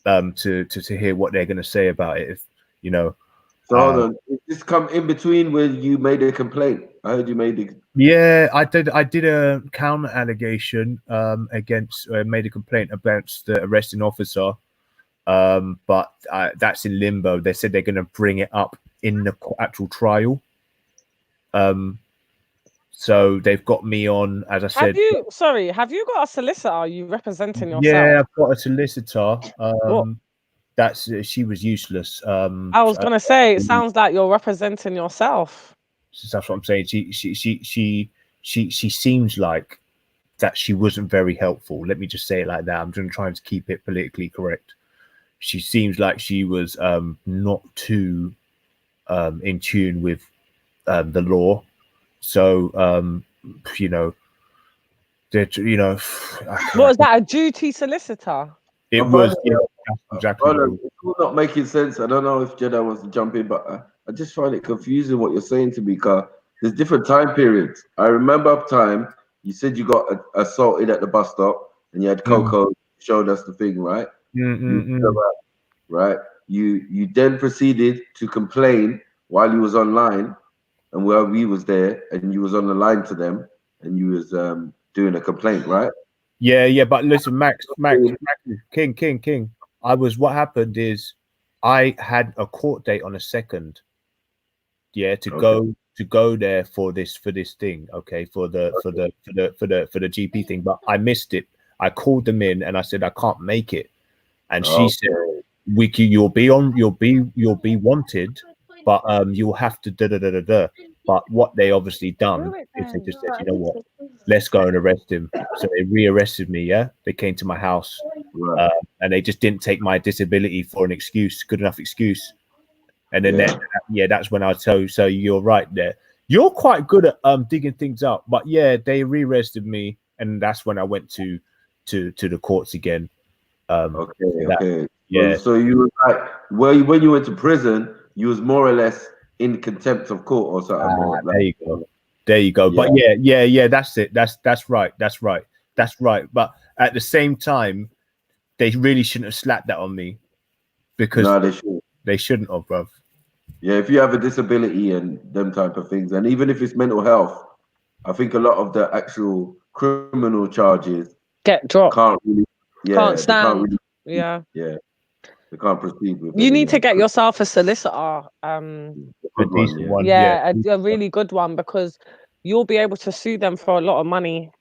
to hear what they're going to say about it. If you know. So hold on, did this come in between when you made a complaint? I heard you made it. Yeah, I did a counter allegation against made a complaint against the arresting officer, but that's in limbo. They said they're going to bring it up in the actual trial. So they've got me on, as I said. Have you got a solicitor? Are you representing yourself? Yeah, I've got a solicitor. She was useless. I was gonna say, it sounds like you're representing yourself. That's what I'm saying. She seems like that she wasn't very helpful. Let me just say it like that. I'm just trying to keep it politically correct. She seems like she was not too in tune with the law. So you know, was that a duty solicitor? It was, exactly. It's all not making sense. I don't know if Jedi wants to jump in, but I just find it confusing what you're saying to me, because there's different time periods. I remember up time, you said you got assaulted at the bus stop, and you had Coco showed us the thing, right? Right. You then proceeded to complain while you was online, and where we was there, and you was on the line to them, and you was doing a complaint, right? Yeah, but listen, Max, King. What happened is I had a court date on the 2nd. Yeah, to go there for this thing, okay, for the GP thing, but I missed it. I called them in and I said I can't make it, and she said you'll be wanted, but you'll have to But what they obviously done is they just said, you know what, let's go and arrest him. So they rearrested me. Yeah, they came to my house, and they just didn't take my disability for an good enough excuse. And then that's when I tell you. So you're right there. You're quite good at digging things up. But yeah, they rearrested me, and that's when I went to the courts again. Okay. Yeah. So you were like, when you went to prison, you was more or less in contempt of court or something. Or There you go. There you go. But yeah, that's it. That's right. But at the same time, they really shouldn't have slapped that on me, because they shouldn't have, bruv. Yeah, if you have a disability and them type of things, and even if it's mental health, I think a lot of the actual criminal charges get dropped. Can't really, Can't stand. They can't really, yeah, they can't proceed with. You need to get yourself a solicitor. A decent one. Yeah, a really good one, because you'll be able to sue them for a lot of money.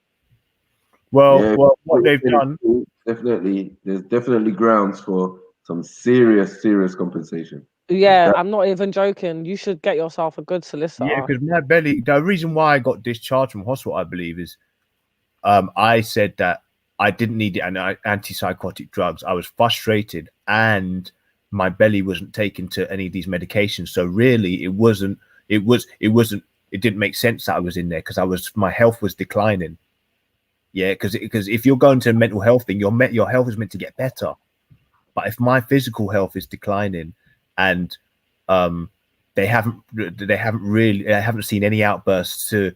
Well, what they've done, there's definitely grounds for some serious compensation. Yeah, I'm not even joking. You should get yourself a good solicitor. Yeah, because my belly. The reason why I got discharged from hospital, I believe, is I said that I didn't need antipsychotic drugs. I was frustrated, and my belly wasn't taken to any of these medications. So really, it didn't make sense that I was in there, because my health was declining. Yeah, because if you're going to a mental health thing, your health is meant to get better. But if my physical health is declining, and they haven't seen any outbursts to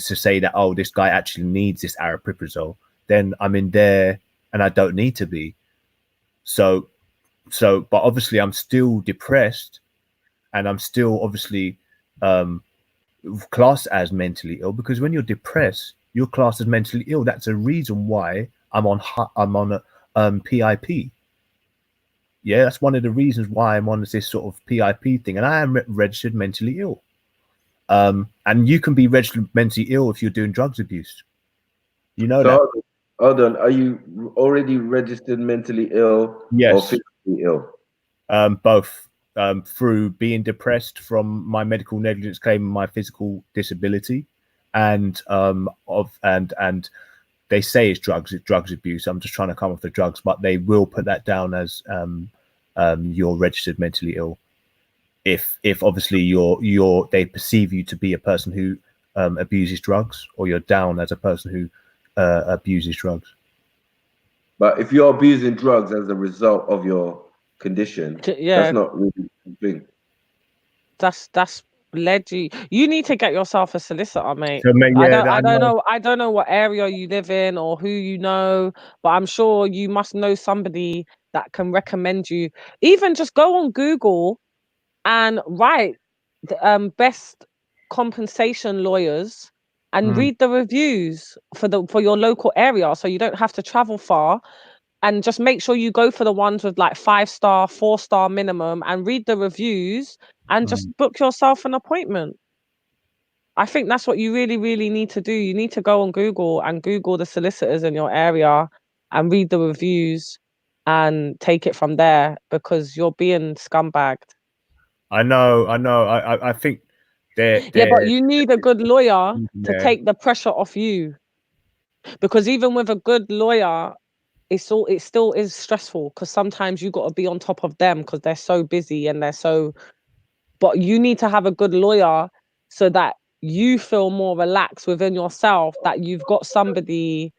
say that, oh, this guy actually needs this aripiprazole, then I'm in there and I don't need to be. So but obviously I'm still depressed, and I'm still obviously classed as mentally ill, because when you're depressed, you're classed as mentally ill. That's a reason why I'm on a PIP. Yeah, that's one of the reasons why I'm on this sort of PIP thing, and I am registered mentally ill. And you can be registered mentally ill if you're doing drugs abuse. You know that. Hold on, are you already registered mentally ill? Yes. Or physically ill? Both. Through being depressed from my medical negligence claim and my physical disability, and they say it's drugs abuse. I'm just trying to come off the drugs, but they will put that down as you're registered mentally ill if obviously they perceive you to be a person who abuses drugs, or you're down as a person who abuses drugs. But if you're abusing drugs as a result of your condition, that's not really the thing. That's led you. You need to get yourself a solicitor, mate. So, I don't know what area you live in or who you know, but I'm sure you must know somebody that can recommend you. Even just go on Google and write the best compensation lawyers and read the reviews for your local area, so you don't have to travel far. And just make sure you go for the ones with like 5-star, 4-star minimum, and read the reviews and just book yourself an appointment. I think that's what you really, really need to do. You need to go on Google and Google the solicitors in your area and read the reviews and take it from there, because you're being scumbagged. I know. I think they're but you need a good lawyer to take the pressure off you, because even with a good lawyer, it still is stressful, because sometimes you got to be on top of them because they're so busy and but you need to have a good lawyer so that you feel more relaxed within yourself, that you've got somebody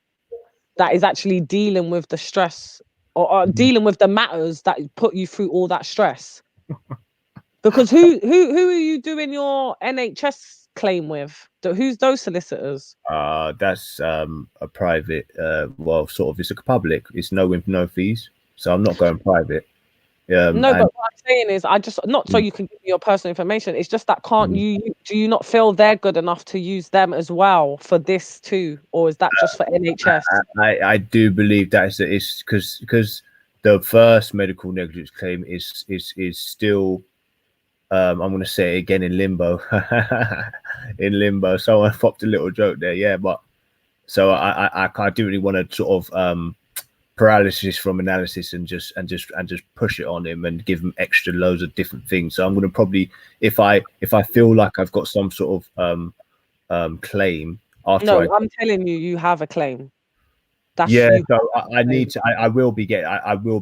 that is actually dealing with the stress or dealing with the matters that put you through all that stress. Because who are you doing your NHS claim with? Who's those solicitors? That's a private. Well, sort of. It's a public. It's no fees, so I'm not going private. No, but what I'm saying is, I just not so you can give me your personal information. It's just that do you not feel they're good enough to use them as well for this too, or is that just for NHS? I do believe that it's because the first medical negligence claim is still. I'm going to say it again, in limbo. In limbo. Someone popped a little joke there, yeah. But so I didn't really want to sort of paralysis from analysis and just push it on him and give him extra loads of different things. So I'm going to probably, if I feel like I've got some sort of claim after. No, I'm telling you, you have a claim. That's so I need to. I will be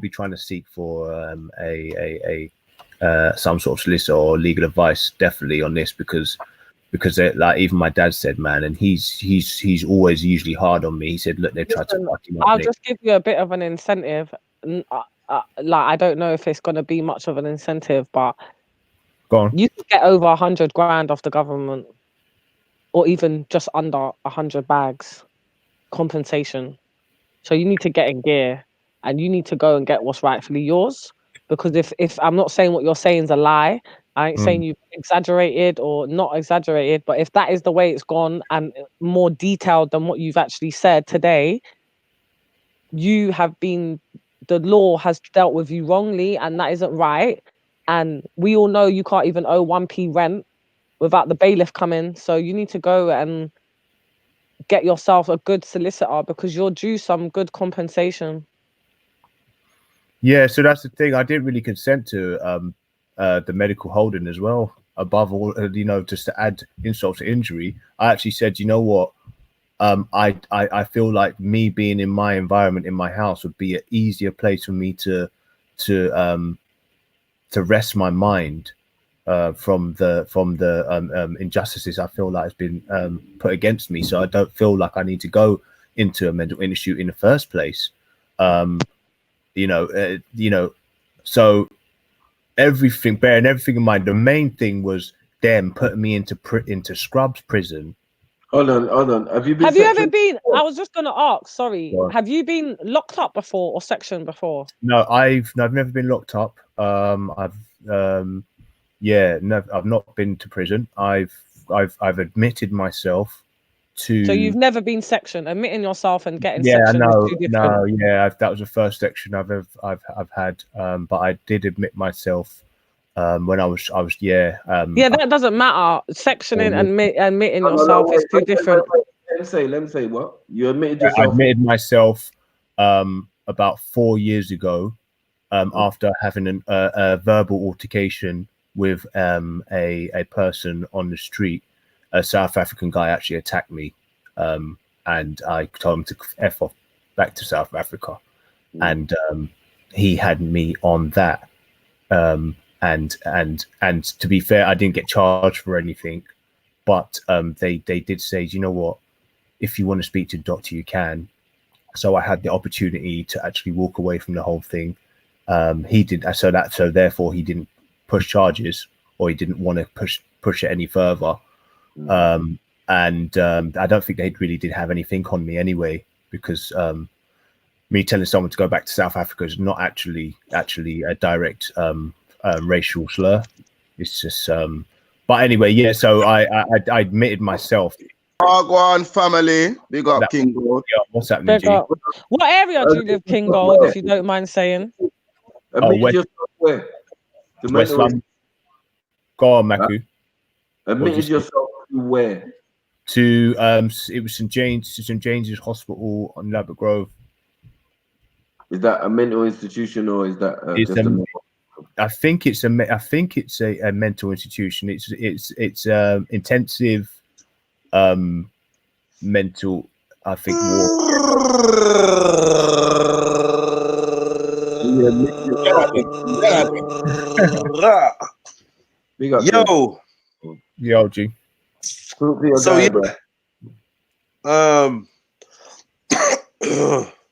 trying to seek for some sort of solicitor or legal advice, definitely, on this, because like even my dad said, man, and he's always usually hard on me. He said, look, they've tried to fuck him up. I'll just give you a bit of an incentive. Like, I don't know if it's going to be much of an incentive, but Go on. You could get over 100 grand off the government, or even just under 100 bags compensation. So you need to get in gear, and you need to go and get what's rightfully yours. Because if I'm not saying what you're saying is a lie, I ain't saying you exaggerated or not exaggerated, but if that is the way it's gone and more detailed than what you've actually said today, the law has dealt with you wrongly, and that isn't right. And we all know you can't even owe 1p rent without the bailiff coming. So you need to go and get yourself a good solicitor, because you're due some good compensation. Yeah, so that's the thing. I didn't really consent to the medical holding as well. Above all, you know, just to add insult to injury, I actually said, you know what, I feel like me being in my environment in my house would be an easier place for me to rest my mind from the injustices I feel like has been put against me. So I don't feel like I need to go into a mental institute in the first place. So bearing everything in mind, the main thing was them putting me into Scrubs prison. Hold on. Have you ever been? I was just gonna ask. Sorry, have you been locked up before or sectioned before? No, I've never been locked up. I've not been to prison. I've admitted myself to. So you've never been sectioned. Admitting yourself and getting Yeah, sectioned is two different. no, yeah, that was the first section I've had. But I did admit myself when I was yeah, that doesn't matter. Sectioning and admitting yourself is two different. Let me say what you admitted yourself. I admitted myself about 4 years ago after having a verbal altercation with a person on the street. A South African guy actually attacked me, and I told him to F off back to South Africa, and he had me on that. And to be fair, I didn't get charged for anything, but they did say, you know what, if you want to speak to the doctor, you can. So I had the opportunity to actually walk away from the whole thing. He did so therefore he didn't push charges, or he didn't want to push it any further. And I don't think they really did have anything on me anyway, because me telling someone to go back to South Africa is not actually a direct racial slur. It's just but anyway, yeah, so I admitted myself. Agwan family, big up King Gold. Yeah, what's happening, G? What area do you live, King Gold, if you don't mind saying? West London. Go on, Maku. Admitted yourself to where? To it was St James's Hospital on Labatt Grove. Is that a mental institution, or is that I think it's a mental institution. It's intensive mental, I think, Yo, G. So yeah,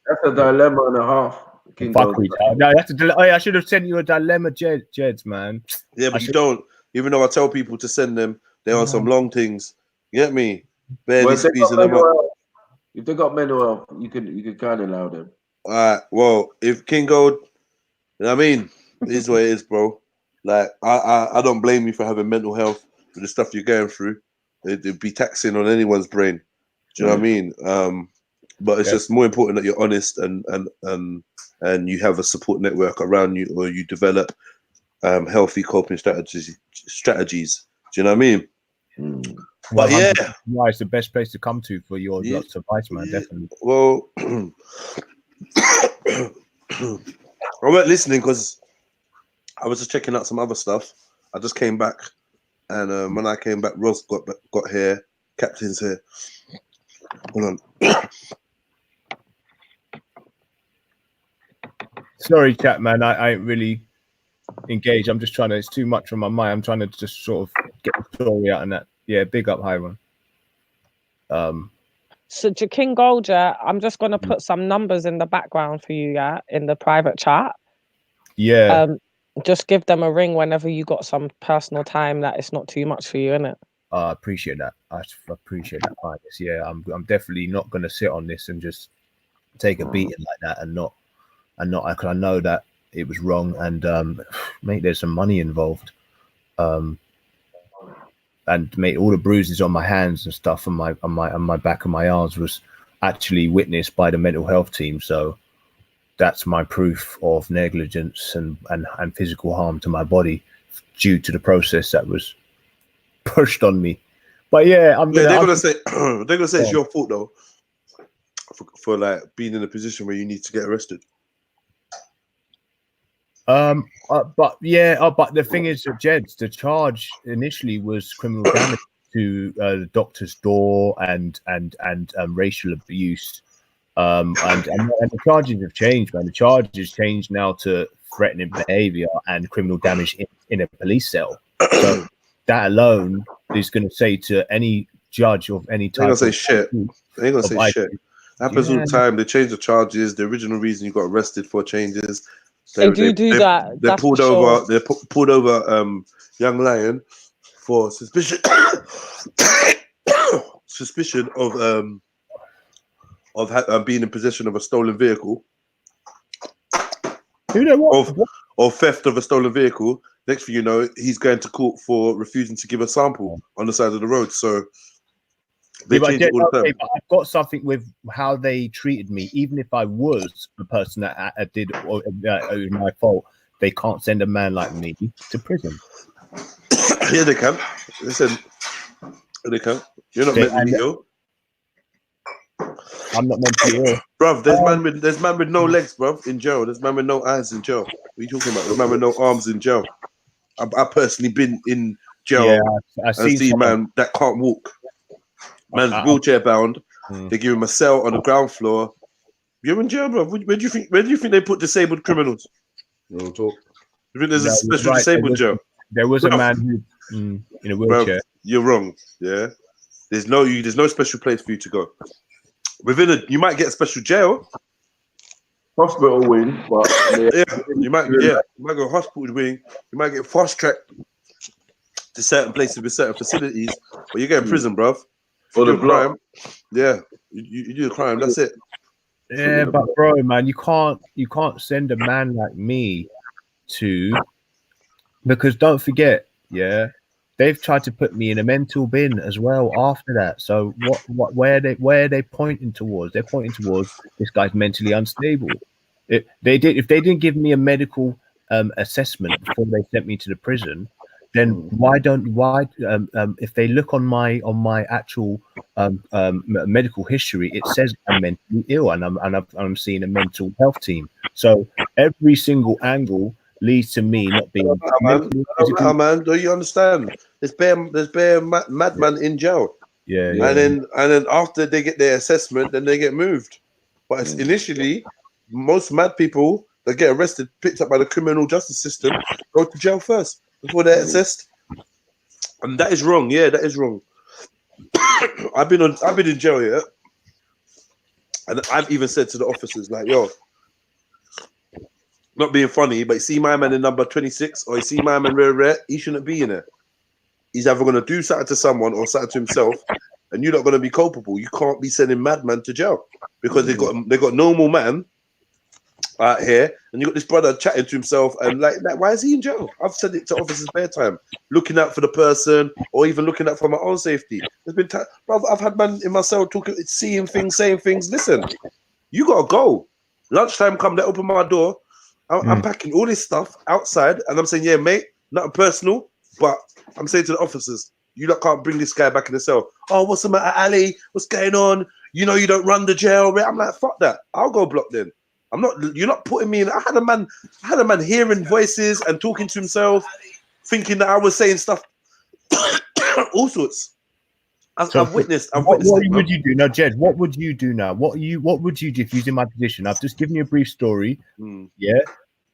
that's a dilemma and a half. No, that's I should have sent you a dilemma, Jeds, man. Yeah, but you don't. Even though I tell people to send them, they're on some long things. You get me? Barely squeezing them up. If they got mental health, you could kind of allow them. All right. Well, if King Gold, you know what I mean, it is what it is, bro. Like I don't blame you for having mental health with the stuff you're going through. It'd be taxing on anyone's brain. Do you know what I mean? But it's just more important that you're honest and you have a support network around you, or you develop healthy coping strategies. Do you know what I I mean? But yeah, why it's the best place to come to for your lots of advice, man. Definitely. Well, I weren't listening because I was just checking out some other stuff. I just came back, and when I came back, Ross got here. Captain's here. Hold on. Sorry, chat, man. I ain't really engaged. I'm just trying to. It's too much on my mind. I'm trying to just sort of get the story out and that. Yeah, big up, Hiram. So, King Gold, I'm just gonna put some numbers in the background for you, in the private chat. Yeah. Just give them a ring whenever you got some personal time that it's not too much for you, innit? I appreciate that. I appreciate that, Finest. Yeah, I'm definitely not going to sit on this and just take a beating like that and not because I know that it was wrong, and mate, there's some money involved. And mate, all the bruises on my hands and stuff on my back and my arms was actually witnessed by the mental health team. So that's my proof of negligence and physical harm to my body due to the process that was pushed on me. But yeah, they're gonna say it's your fault though for like being in a position where you need to get arrested. But the thing is, Jeds, the charge initially was criminal damage to the doctor's door and racial abuse. And the charges have changed, man. The charges changed now to threatening behavior and criminal damage in a police cell. So that alone is going to say to any judge of any type. They ain't gonna say shit. They ain't gonna say shit. It happens all the time. They change the charges. The original reason you got arrested for changes. They do that. They pulled over. They pulled over young Lion for suspicion of being in possession of a stolen vehicle. Or theft of a stolen vehicle. Next thing you know, he's going to court for refusing to give a sample on the side of the road. So they change it all the time. But I've got something with how they treated me. Even if I was the person that did it was my fault, they can't send a man like me to prison. Yeah, they can. Listen, they can. You're not mentally ill. I'm not mentally ill, bruv. There's man with no legs, bruv, in jail. There's man with no eyes in jail. What are you talking about? There's man with no arms in jail. I personally been in jail and see man that can't walk. Man's wheelchair bound. They give him a cell on the ground floor. You're in jail, bro. Where do you think they put disabled criminals? No talk. You think there's a special disabled jail? There was a man who in a wheelchair. Bro, you're wrong. Yeah. There's no special place for you to go. You might get a special jail. Hospital wing, but you might go hospital wing. You might get fast tracked to certain places with certain facilities, but you get in prison, bruv. For the crime, you do the crime. That's it. Yeah, but bro, man, you can't send a man like me to, because don't forget, they've tried to put me in a mental bin as well after that. So where are they pointing towards? They're pointing towards this guy's mentally unstable. If they didn't give me a medical assessment before they sent me to the prison, then if they look on my actual medical history, it says I'm mentally ill and I'm seeing a mental health team. So every single angle leads to me not being. Man, do you understand? There's bare madman in jail. Yeah. And then after they get their assessment, then they get moved. But it's initially, most mad people that get arrested, picked up by the criminal justice system, go to jail first before they're assessed. And that is wrong. Yeah, that is wrong. I've been in jail, yeah. And I've even said to the officers, like, yo, not being funny, but you see my man in number 26 or you see my man rare, he shouldn't be in there. He's either going to do something to someone or something to himself, and you're not going to be culpable. You can't be sending madman to jail because they got normal man out here, and you got this brother chatting to himself, and like why is he in jail? I've said it to officers bare time, looking out for the person or even looking out for my own safety. There's been bro, I've had man in my cell talking, seeing things, saying things. Listen, you gotta go. Lunchtime come, they open my door. I'm packing all this stuff outside, and I'm saying, yeah, mate, nothing personal, but I'm saying to the officers, you lot can't bring this guy back in the cell. Oh, what's the matter, Ali? What's going on? You know you don't run the jail. I'm like, fuck that. I'll go block then. You're not putting me in. I had a man hearing voices and talking to himself, thinking that I was saying stuff, all sorts. I've witnessed. What would you do now, Jed? What would you do now? What would you do if you was in my position? I've just given you a brief story. Yeah.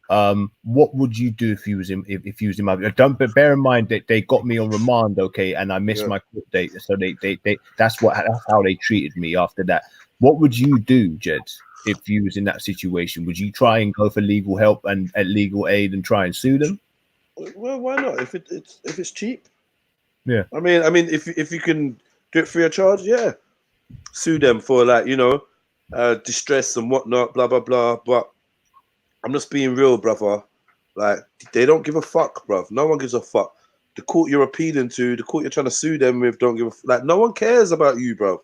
What would you do if you was in my? Don't bear in mind that they got me on remand, okay, and I missed my court date. So they that's how they treated me after that. What would you do, Jed? if you was in that situation? Would you try and go for legal help and legal aid and try and sue them? Well, why not? If it's cheap. Yeah. I mean, if you can do it free of charge, yeah. Sue them for like, you know, distress and whatnot, blah blah blah. But I'm just being real, brother. Like, they don't give a fuck, bruv. No one gives a fuck. The court you're appealing to, the court you're trying to sue them with, don't give a like. No one cares about you, bro.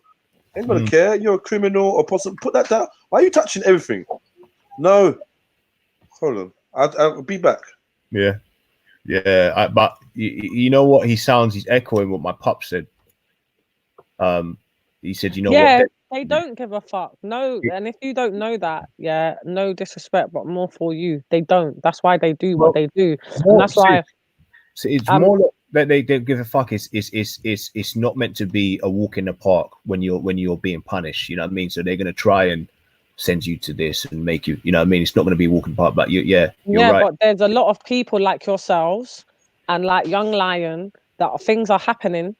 Ain't gonna care. You're a criminal or possible. Put that down. Why are you touching everything? No. Hold on. I'll be back. Yeah. Yeah. But you know what? He's echoing what my pup said. He said, you know what? They don't give a fuck. No, and if you don't know that, yeah, no disrespect, but more for you. They don't. That's why they do what they do. And that's why so it's more that they don't give a fuck. It's not meant to be a walk in the park when you're being punished. You know what I mean? So they're gonna try and send you to this and make you. You know what I mean? It's not gonna be a walk in the park. But you're right. But there's a lot of people like yourselves and like Young Lion that things are happening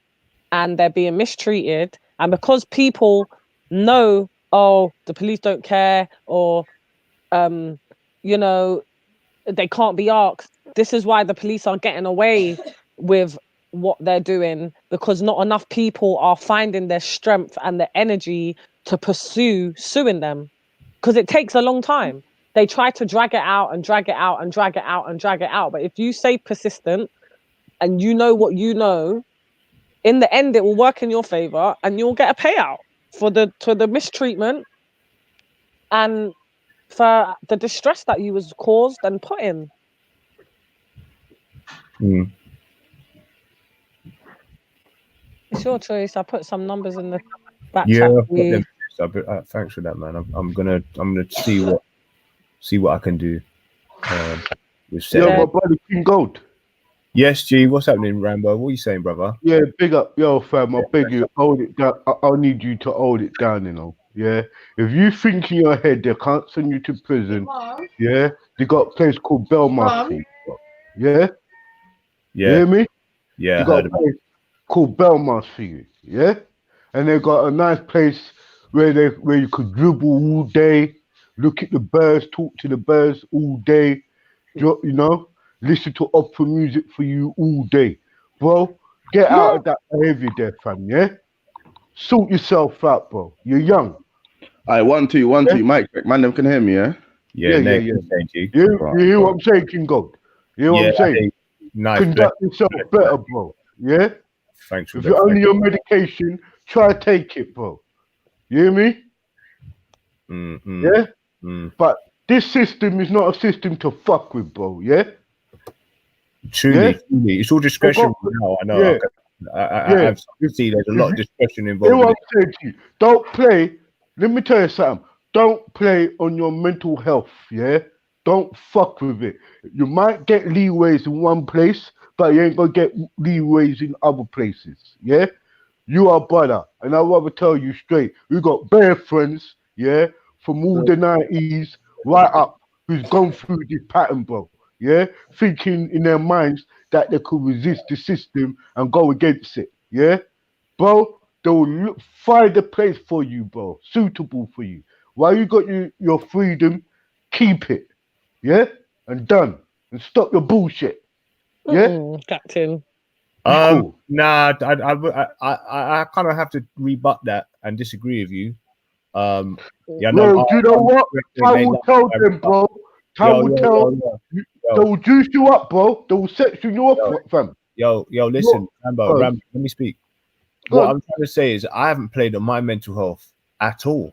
and they're being mistreated, and because people know, oh, the police don't care, or you know, they can't be asked. This is why the police are getting away with what they're doing, because not enough people are finding their strength and the energy to pursue suing them, because it takes a long time. They try to drag it out and drag it out and drag it out and drag it out. But if you stay persistent and you know what you know, in the end, it will work in your favor and you'll get a payout for the mistreatment and for the distress that you was caused and put in. It's your choice. I put some numbers in the back chat. Thanks for that, man. I'm gonna see what I can do. With my brother King Gold. Yes, G. What's happening, Rambo? What are you saying, brother? Yeah, big up, yo, fam. I beg you, hold it down. I'll need you to hold it down, you know. Yeah, if you think in your head they can't send you to prison, yeah, they got a place called Belmarsh. Yeah, you hear me? Yeah, they got a place called Belmarsh for you. Yeah, and they got a nice place where you could dribble all day, look at the birds, talk to the birds all day, you know, listen to opera music for you all day, bro. Get out of that behavior there, fam. Yeah, sort yourself out, bro. You're young. All right, 1 2 1 2. Mic check. Man, them can hear me, yeah? Yeah. You hear what I'm saying, King Gold? You hear what I'm saying? Nice. Conduct yourself better, bro. Yeah? Thanks for if you're on your medication, try to take it, bro. You hear me? Yeah? But this system is not a system to fuck with, bro. Yeah? Truly. It's all discretion now. I know. I see there's a lot of discretion involved. Hear what I'm saying to you? Don't play. Let me tell you something. Don't play on your mental health, yeah? Don't fuck with it. You might get leeways in one place, but you ain't gonna get leeways in other places, yeah? You are brother, and I'd rather tell you straight. We got bare friends, yeah, from all the 90s right up, who's gone through this pattern, bro, yeah? Thinking in their minds that they could resist the system and go against it, yeah? Bro, they will find a place for you, bro, suitable for you. While you got your freedom, keep it, yeah? And done. And stop your bullshit, yeah? Captain. Cool. Nah, I kind of have to rebut that and disagree with you. Do you know what? I will tell them, bro. They will juice you up, bro. They will section you up, fam. Yo, listen, Rambo, let me speak. What I'm trying to say is I haven't played on my mental health at all.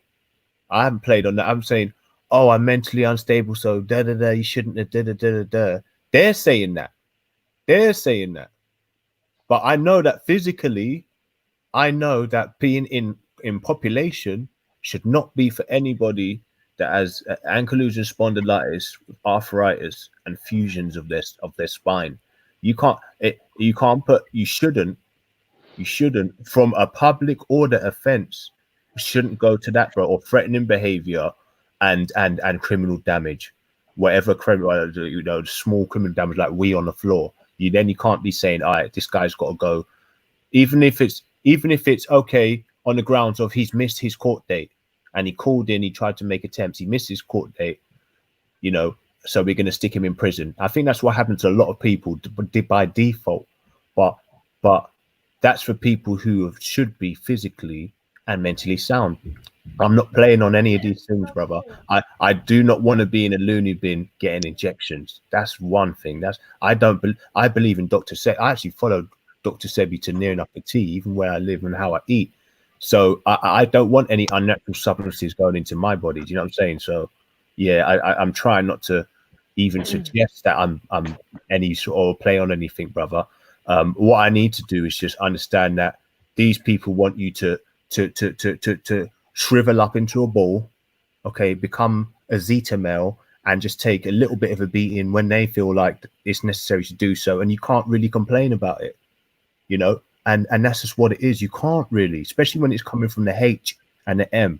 I haven't played on that. I'm saying, oh, I'm mentally unstable, so you shouldn't have They're saying that. But I know that physically, I know that being in population should not be for anybody that has ankylosing spondylitis, arthritis, and fusions of their spine. You shouldn't from a public order offense, shouldn't go to that, bro, or threatening behavior and criminal damage, whatever criminal, small criminal damage like we on the floor. You can't be saying, all right, this guy's got to go, even if it's okay on the grounds of he's missed his court date. and he called in, he tried to make attempts, he missed his court date, you know, so we're going to stick him in prison. I think that's what happened to a lot of people by default, but that's for people who should be physically and mentally sound. I'm not playing on any of these things, brother. I do not want to be in a loony bin getting injections. That's one thing. I believe in Dr. Sebi. I actually followed Dr. Sebi to near enough a T, even where I live and how I eat. So I don't want any unnatural substances going into my body. Do you know what I'm saying? So yeah, I'm trying not to even suggest that I'm any sort of play on anything, brother. What I need to do is just understand that these people want you to shrivel up into a ball, okay, become a zeta male, and just take a little bit of a beating when they feel like it's necessary to do so, and you can't really complain about it, you know, and that's just what it is. You can't really, especially when it's coming from the H and the M.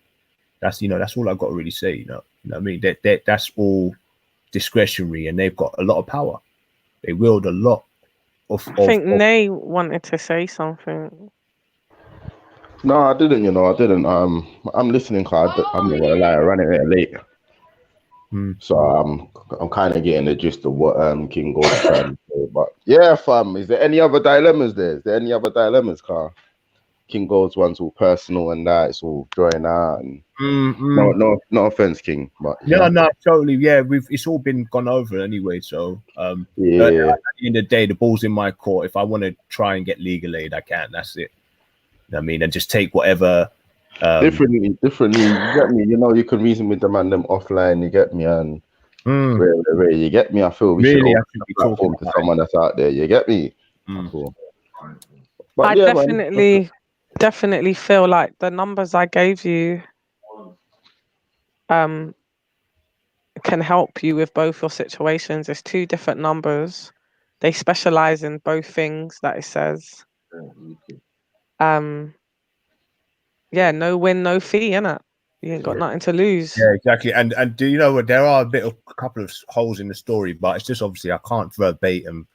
That's, you know, that's all I've got to really say, you know what I mean? That's all discretionary, and they've got a lot of power. They wield a lot of I think Nay wanted to say something. No, I didn't. You know, I didn't. I'm listening. Cause I'm not gonna lie, I ran it late, so I'm kind of getting the gist of what King Gold's trying to say. But yeah, fam, is there any other dilemmas there? Is there any other dilemmas, Carl? King Gold's one's all personal and that it's all drawing out. And no offense, King, but no, totally. Yeah, it's all been gone over anyway. So yeah, at the end of the day, the ball's in my court. If I want to try and get legal aid, I can. That's it. I mean, and just take whatever differently. You get me? You know, you can reason with the man them offline. You get me? And really, you get me? I feel we really should open a platform to someone that's out there. You get me? Cool. But I definitely feel like the numbers I gave you can help you with both your situations. It's 2 different numbers. They specialize in both things that it says. Yeah, no win, no fee, innit? You ain't got nothing to lose. Yeah, exactly. And do you know what? There are a couple of holes in the story, but it's just obviously I can't verbatim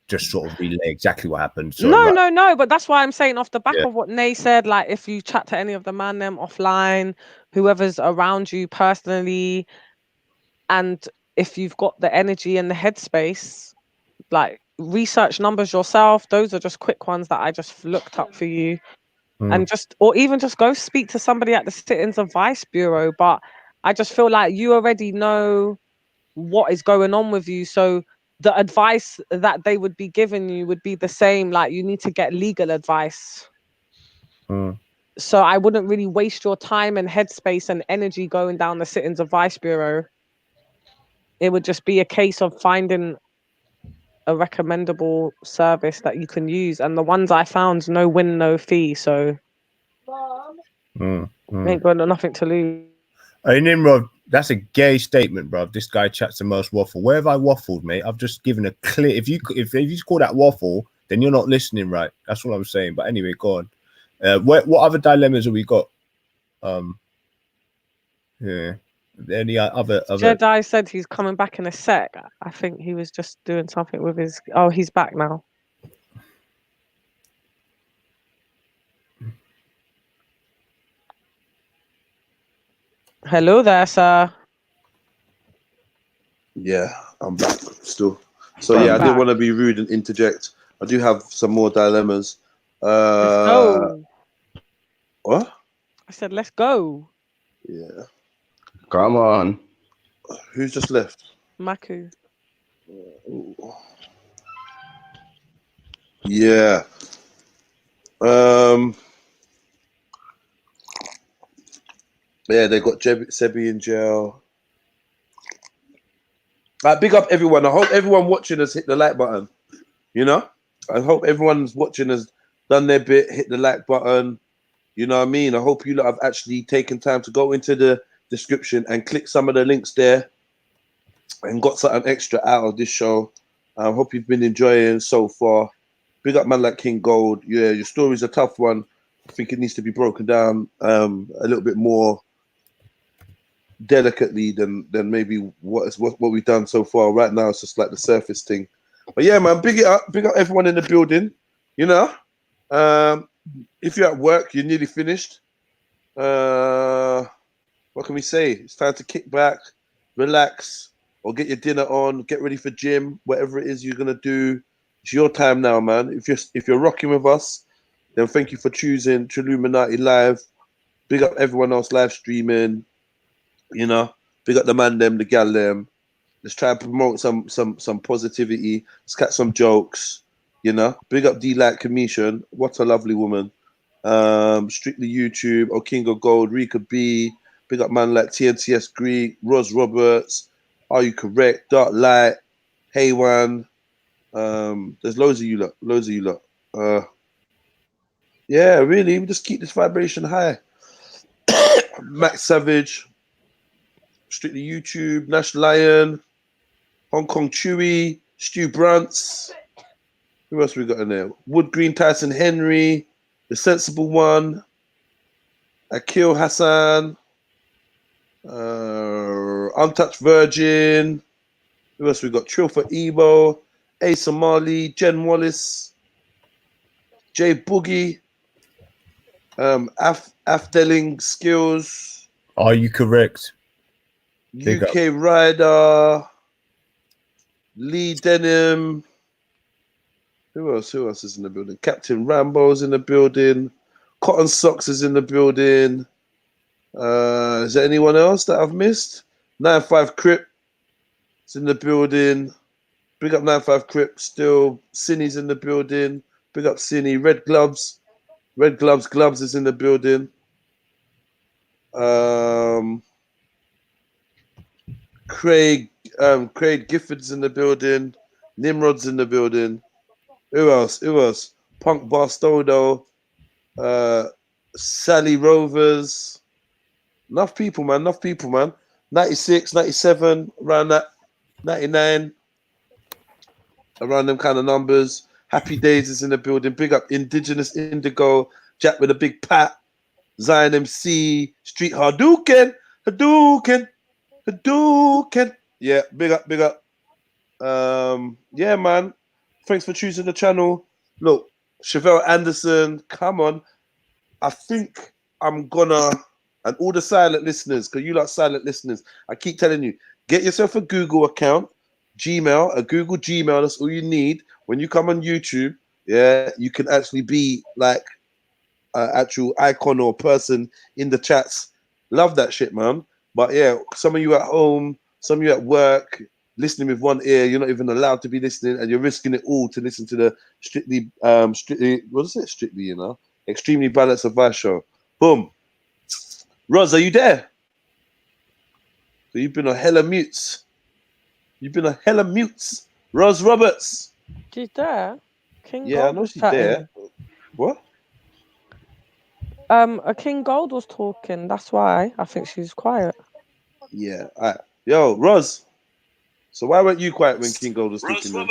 just sort of relay exactly what happened. So no, but that's why I'm saying off the back of what Nay said, like if you chat to any of the man them offline, whoever's around you personally, and if you've got the energy and the headspace, like research numbers yourself. Those are just quick ones that I just looked up for you. And or even just go speak to somebody at the Citizens Advice Bureau. But I just feel like you already know what is going on with you. So the advice that they would be giving you would be the same. Like you need to get legal advice. So I wouldn't really waste your time and headspace and energy going down the Citizens Advice Bureau. It would just be a case of finding a recommendable service that you can use. And the ones I found, no win, no fee. So ain't got nothing to lose. Hey, Nimrod, that's a gay statement, bro. This guy chats the most waffle. Where have I waffled, mate? I've just given a clear. If you call that waffle, then you're not listening right. That's what I'm saying. But anyway, go on. What other dilemmas have we got? Yeah. Any other? Jedi said he's coming back in a sec. I think he was just doing something with his. Oh, he's back now. Hello there, sir. Yeah, I'm back still. So yeah, I didn't want to be rude and interject. I do have some more dilemmas. Let's go. What? I said, let's go. Yeah. Come on. Who's just left? Maku. Yeah. Yeah, they got Sebi in jail. Big up everyone. I hope everyone watching us hit the like button. You know? I hope everyone's watching has done their bit, hit the like button. You know what I mean? I hope you lot have actually taken time to go into the description and click some of the links there and got something extra out of this show. I hope you've been enjoying so far. Big up man like King Gold. Yeah, your story's a tough one. I think it needs to be broken down a little bit more delicately than maybe what we've done so far. Right now it's just like the surface thing. But yeah, man, big up everyone in the building. You know, if you're at work, you're nearly finished. what can we say? It's time to kick back, relax, or get your dinner on, get ready for gym, whatever it is you're gonna do. It's your time now, man. If you're rocking with us, then thank you for choosing Trilluminati Live. Big up everyone else live streaming. You know, big up the man them, the gal them. Let's try and promote some positivity. Let's catch some jokes. You know, big up D Light Commission. What a lovely woman. Strictly YouTube, Okingo Gold, Rika B. Big up man like TNTS Greek, Ros Roberts. Are You Correct? Dark Light, Haywan. There's loads of you lot. Yeah, really, we just keep this vibration high. Max Savage, Strictly YouTube, Nash Lion, Hong Kong Chewy, Stu Brunts. Who else we got in there? Wood Green Tyson Henry, The Sensible One, Akil Hassan, Untouched Virgin. Who else we got? Trill for Evo, A Somali, Jen Wallace, Jay Boogie, Afdeling Skills. Are You Correct? UK Rider, Lee Denham. Who else is in the building? Captain Rambo's in the building. Cotton Socks is in the building. Is there anyone else that I've missed? 95 Crip is in the building. Big up 95 Crip still. Cinny's in the building. Big up Cinny. Red Gloves is in the building. Craig Gifford's in the building. Nimrod's in the building. Who else? Punk Barstodo. Sally Rovers. Enough people, man. 96, 97, around that. 99. Around them kind of numbers. Happy Days is in the building. Big up Indigenous Indigo. Jack with a big pat. Zion MC. Street Hadouken. Yeah, big up. Yeah, man. Thanks for choosing the channel. Look, Chevelle Anderson, come on. I think I'm gonna, and all the silent listeners, because you like silent listeners, I keep telling you, get yourself a Google account, a Google Gmail, that's all you need. When you come on YouTube, yeah, you can actually be like an actual icon or person in the chats. Love that shit, man. But yeah, some of you at home, some of you at work, listening with one ear, you're not even allowed to be listening, and you're risking it all to listen to the strictly, you know, extremely balanced advice show. Boom. Roz, are you there? So you've been on hella mutes. Roz Roberts. She's there. King Yeah, Gold I know was she's chatting. there. What? A King Gold was talking. That's why I think she's quiet. Yeah. All right. Yo, Roz. So why weren't you quiet when King Gold was talking?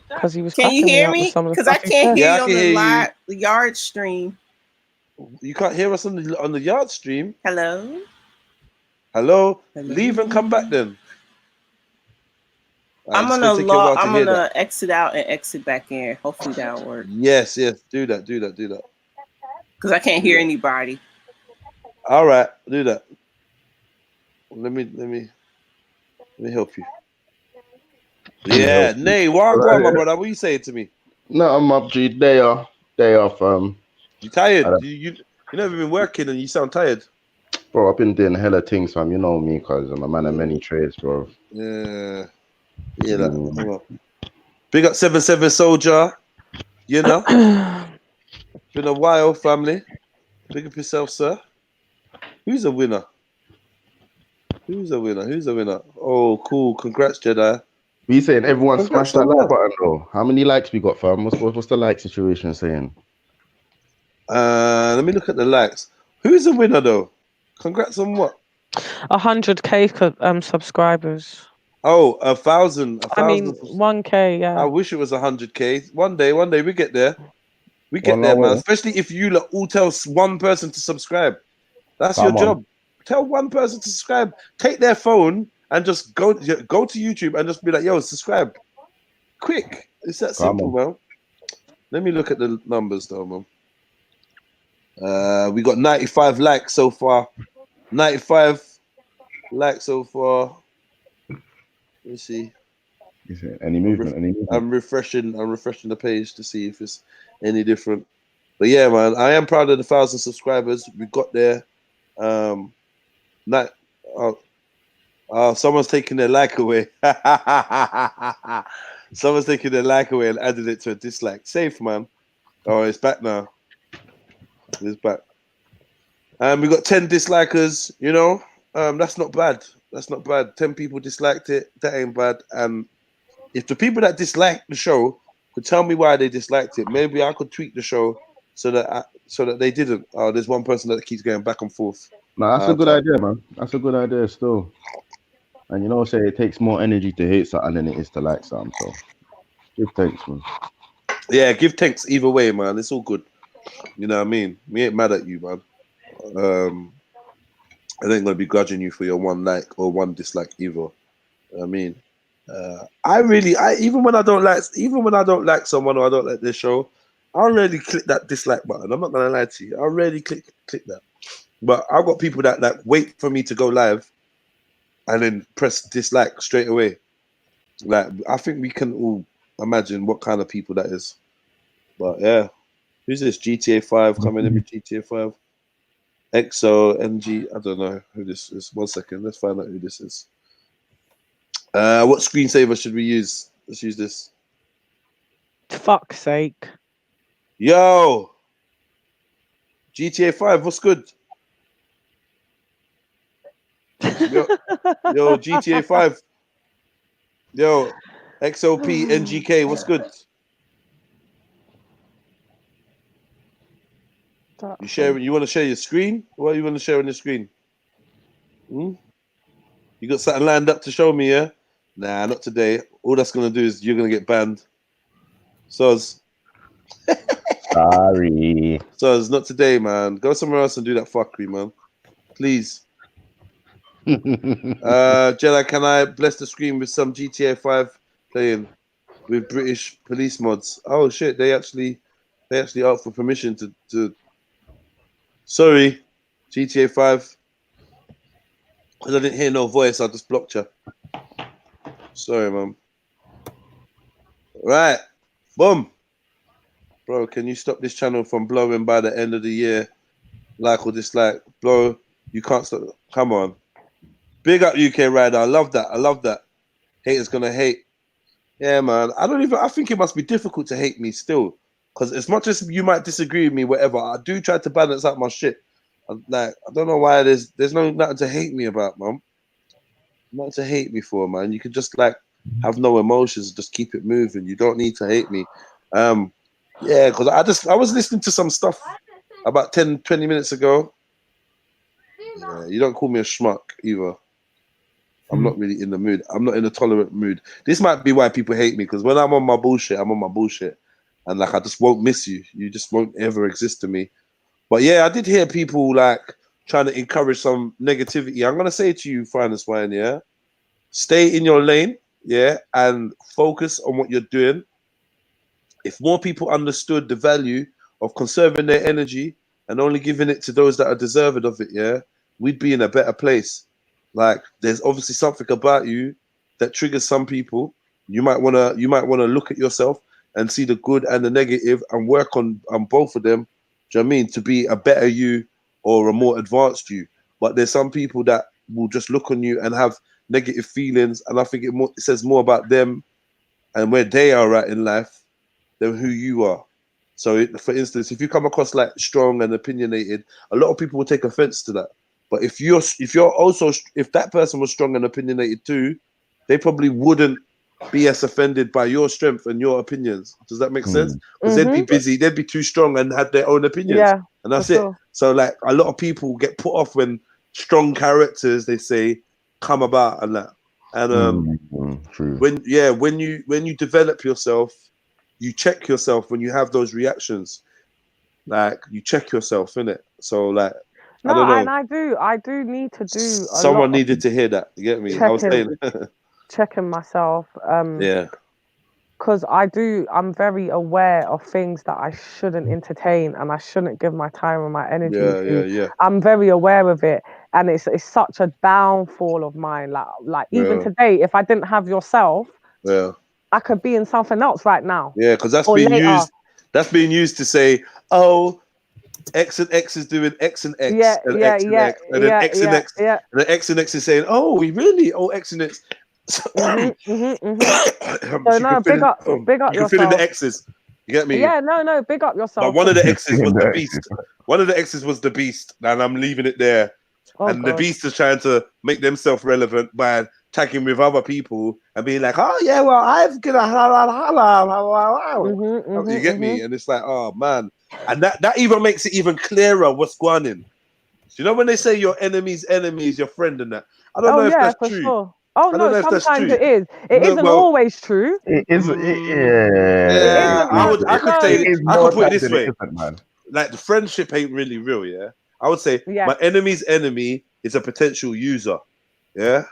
Because he was. Can you cracking hear up with me? some of the Because I stuff he can't said. hear Yeah, I you on can the hear live the yard stream. You can't hear us on the yard stream. Hello? Hello. Leave and come back then. I'm it's gonna take you a while to I'm hear gonna that. exit out and exit back in. Hopefully that'll work. Yes. Do that. Because I can't hear anybody. All right, do that. Let me help you. Yeah, Nay, Wagwan, my brother. What you saying to me? No, I'm up, G. Day off. You tired? You never been working and you sound tired. Bro, I've been doing hella things, fam. You know me, cause I'm a man of many trades, bro. Yeah, that. Big up 77 Soldier. You know, been a while, family. Big up yourself, sir. Who's a winner? Oh, cool. Congrats, Jedi. We saying everyone Congrats smash that on like what? button, though. How many likes we got, fam? What's the like situation saying? Let me look at the likes. Who's the winner, though? Congrats on what? 100K subscribers. Oh, 1,000. I mean, 1K. Yeah. I wish it was 100K. One day we get there. We get Well, there, no man. way. Especially if you all tell one person to subscribe. That's Come your on. job. Tell one person to subscribe. Take their phone and just go to YouTube and just be like, yo, subscribe. Quick. It's that simple, man. Let me look at the numbers, though, man. We got 95 likes so far. 95 likes so far. Let's see. Is it any movement? Any movement? I'm refreshing the page to see if it's any different. But yeah, man, I am proud of the 1,000 subscribers. We got there. Someone's taking their like away. Someone's taking their like away and added it to a dislike. Safe, man. Oh, it's back now. It's back. We got 10 dislikers, you know. That's not bad. That's not bad. 10 people disliked it. That ain't bad. And if the people that disliked the show could tell me why they disliked it, maybe I could tweak the show so that they didn't. Oh, there's one person that keeps going back and forth. No, that's a good idea, man. That's a good idea still. And you know, say it takes more energy to hate something than it is to like something. So give thanks, man. Yeah, give thanks either way, man. It's all good. You know what I mean? We ain't mad at you, man. I ain't gonna be grudging you for your one like or one dislike either. You know what I mean, even when I don't like someone or I don't like their show, I already click that dislike button. I'm not gonna lie to you. I already click that. But I've got people that like wait for me to go live and then press dislike straight away. Like, I think we can all imagine what kind of people that is. But yeah, who's this? GTA 5 coming in with GTA 5. XO, NG, I don't know who this is. 1 second, let's find out who this is. What screensaver should we use? Let's use this. Fuck's sake. Yo! GTA 5, what's good? Yo, GTA 5. Yo, XOP, NGK, what's good? You want to share your screen? What you want to share on your screen? You got something lined up to show me, yeah? Nah, not today. All that's gonna do is you're gonna get banned. Soz. Sorry. Soz, not today, man. Go somewhere else and do that fuckery, man. Please. Jedi, can I bless the screen with some GTA 5 playing with British police mods? Oh shit, they actually asked for permission to sorry, GTA 5. Because I didn't hear no voice, I just blocked you. Sorry, man. Right. Boom. Bro, can you stop this channel from blowing by the end of the year? Like or dislike? Bro, you can't stop. Come on. Big up UK Rider. I love that. I love that. Haters gonna hate. Yeah, man. I think it must be difficult to hate me still. Because as much as you might disagree with me, whatever, I do try to balance out my shit. I don't know why there's nothing to hate me about, man. Nothing to hate me for, man. You can just like have no emotions, just keep it moving. You don't need to hate me. Yeah, because I was listening to some stuff about 10-20 minutes ago. Yeah, you don't call me a schmuck either. I'm not really in the mood. I'm not in a tolerant mood. This might be why people hate me, because when I'm on my bullshit, I'm on my bullshit. And like I just won't miss you. You just won't ever exist to me. But yeah, I did hear people like trying to encourage some negativity. I'm gonna say to you, Finest Wine, yeah, stay in your lane, yeah, and focus on what you're doing. If more people understood the value of conserving their energy and only giving it to those that are deserving of it, yeah, we'd be in a better place. Like, there's obviously something about you that triggers some people. You might wanna look at yourself and see the good and the negative and work on both of them. Do you know what I mean? To be a better you or a more advanced you. But there's some people that will just look on you and have negative feelings, and I think it says more about them and where they are at in life than who you are. So, for instance, if you come across like strong and opinionated, a lot of people will take offense to that. But if that person was strong and opinionated too, they probably wouldn't be as offended by your strength and your opinions. Does that make sense? Because they'd be busy, they'd be too strong and had their own opinions. Yeah, and that's it. Sure. So like a lot of people get put off when strong characters, they say, come about and that. And when you develop yourself, you check yourself when you have those reactions. Like you check yourself, innit? So like no, I don't know. and I do need to do someone needed to hear that. You get me? I was saying checking myself. Yeah. Because I'm very aware of things that I shouldn't entertain and I shouldn't give my time and my energy to. Yeah. I'm very aware of it. and it's such a downfall of mine. Like even Yeah. today, if I didn't have yourself, Yeah. I could be in something else right now. Yeah, because that's Or being later. used. That's being used to say, oh, X and X is doing X and X, Yeah, and yeah, X and yeah, X, and then yeah, X and yeah, X, yeah. and then X and X is saying, oh, we really, oh, X and X. So She no, could fill big up in, you can fill in yourself. the X's. You get me? Yeah, no, big up yourself. But one of the for- X's was the beast. One of the X's was the beast, and I'm leaving it there. Oh, and the God. beast is trying to make themselves relevant by tagging with other people and being like, oh yeah, well, I've gonna you get me? And it's like, oh man. And that even makes it even clearer what's going on. You know when they say your enemy's enemy is your friend and that? I don't know if that's for true. sure. Oh I don't no, know if that's sometimes true. it is. It No, isn't well, always true. It is. It Yeah, isn't, I could no. say It is I more could put it tight this than way. it isn't, man. Like the friendship ain't really real, yeah. I would say Yeah. my enemy's enemy is a potential user. Yeah.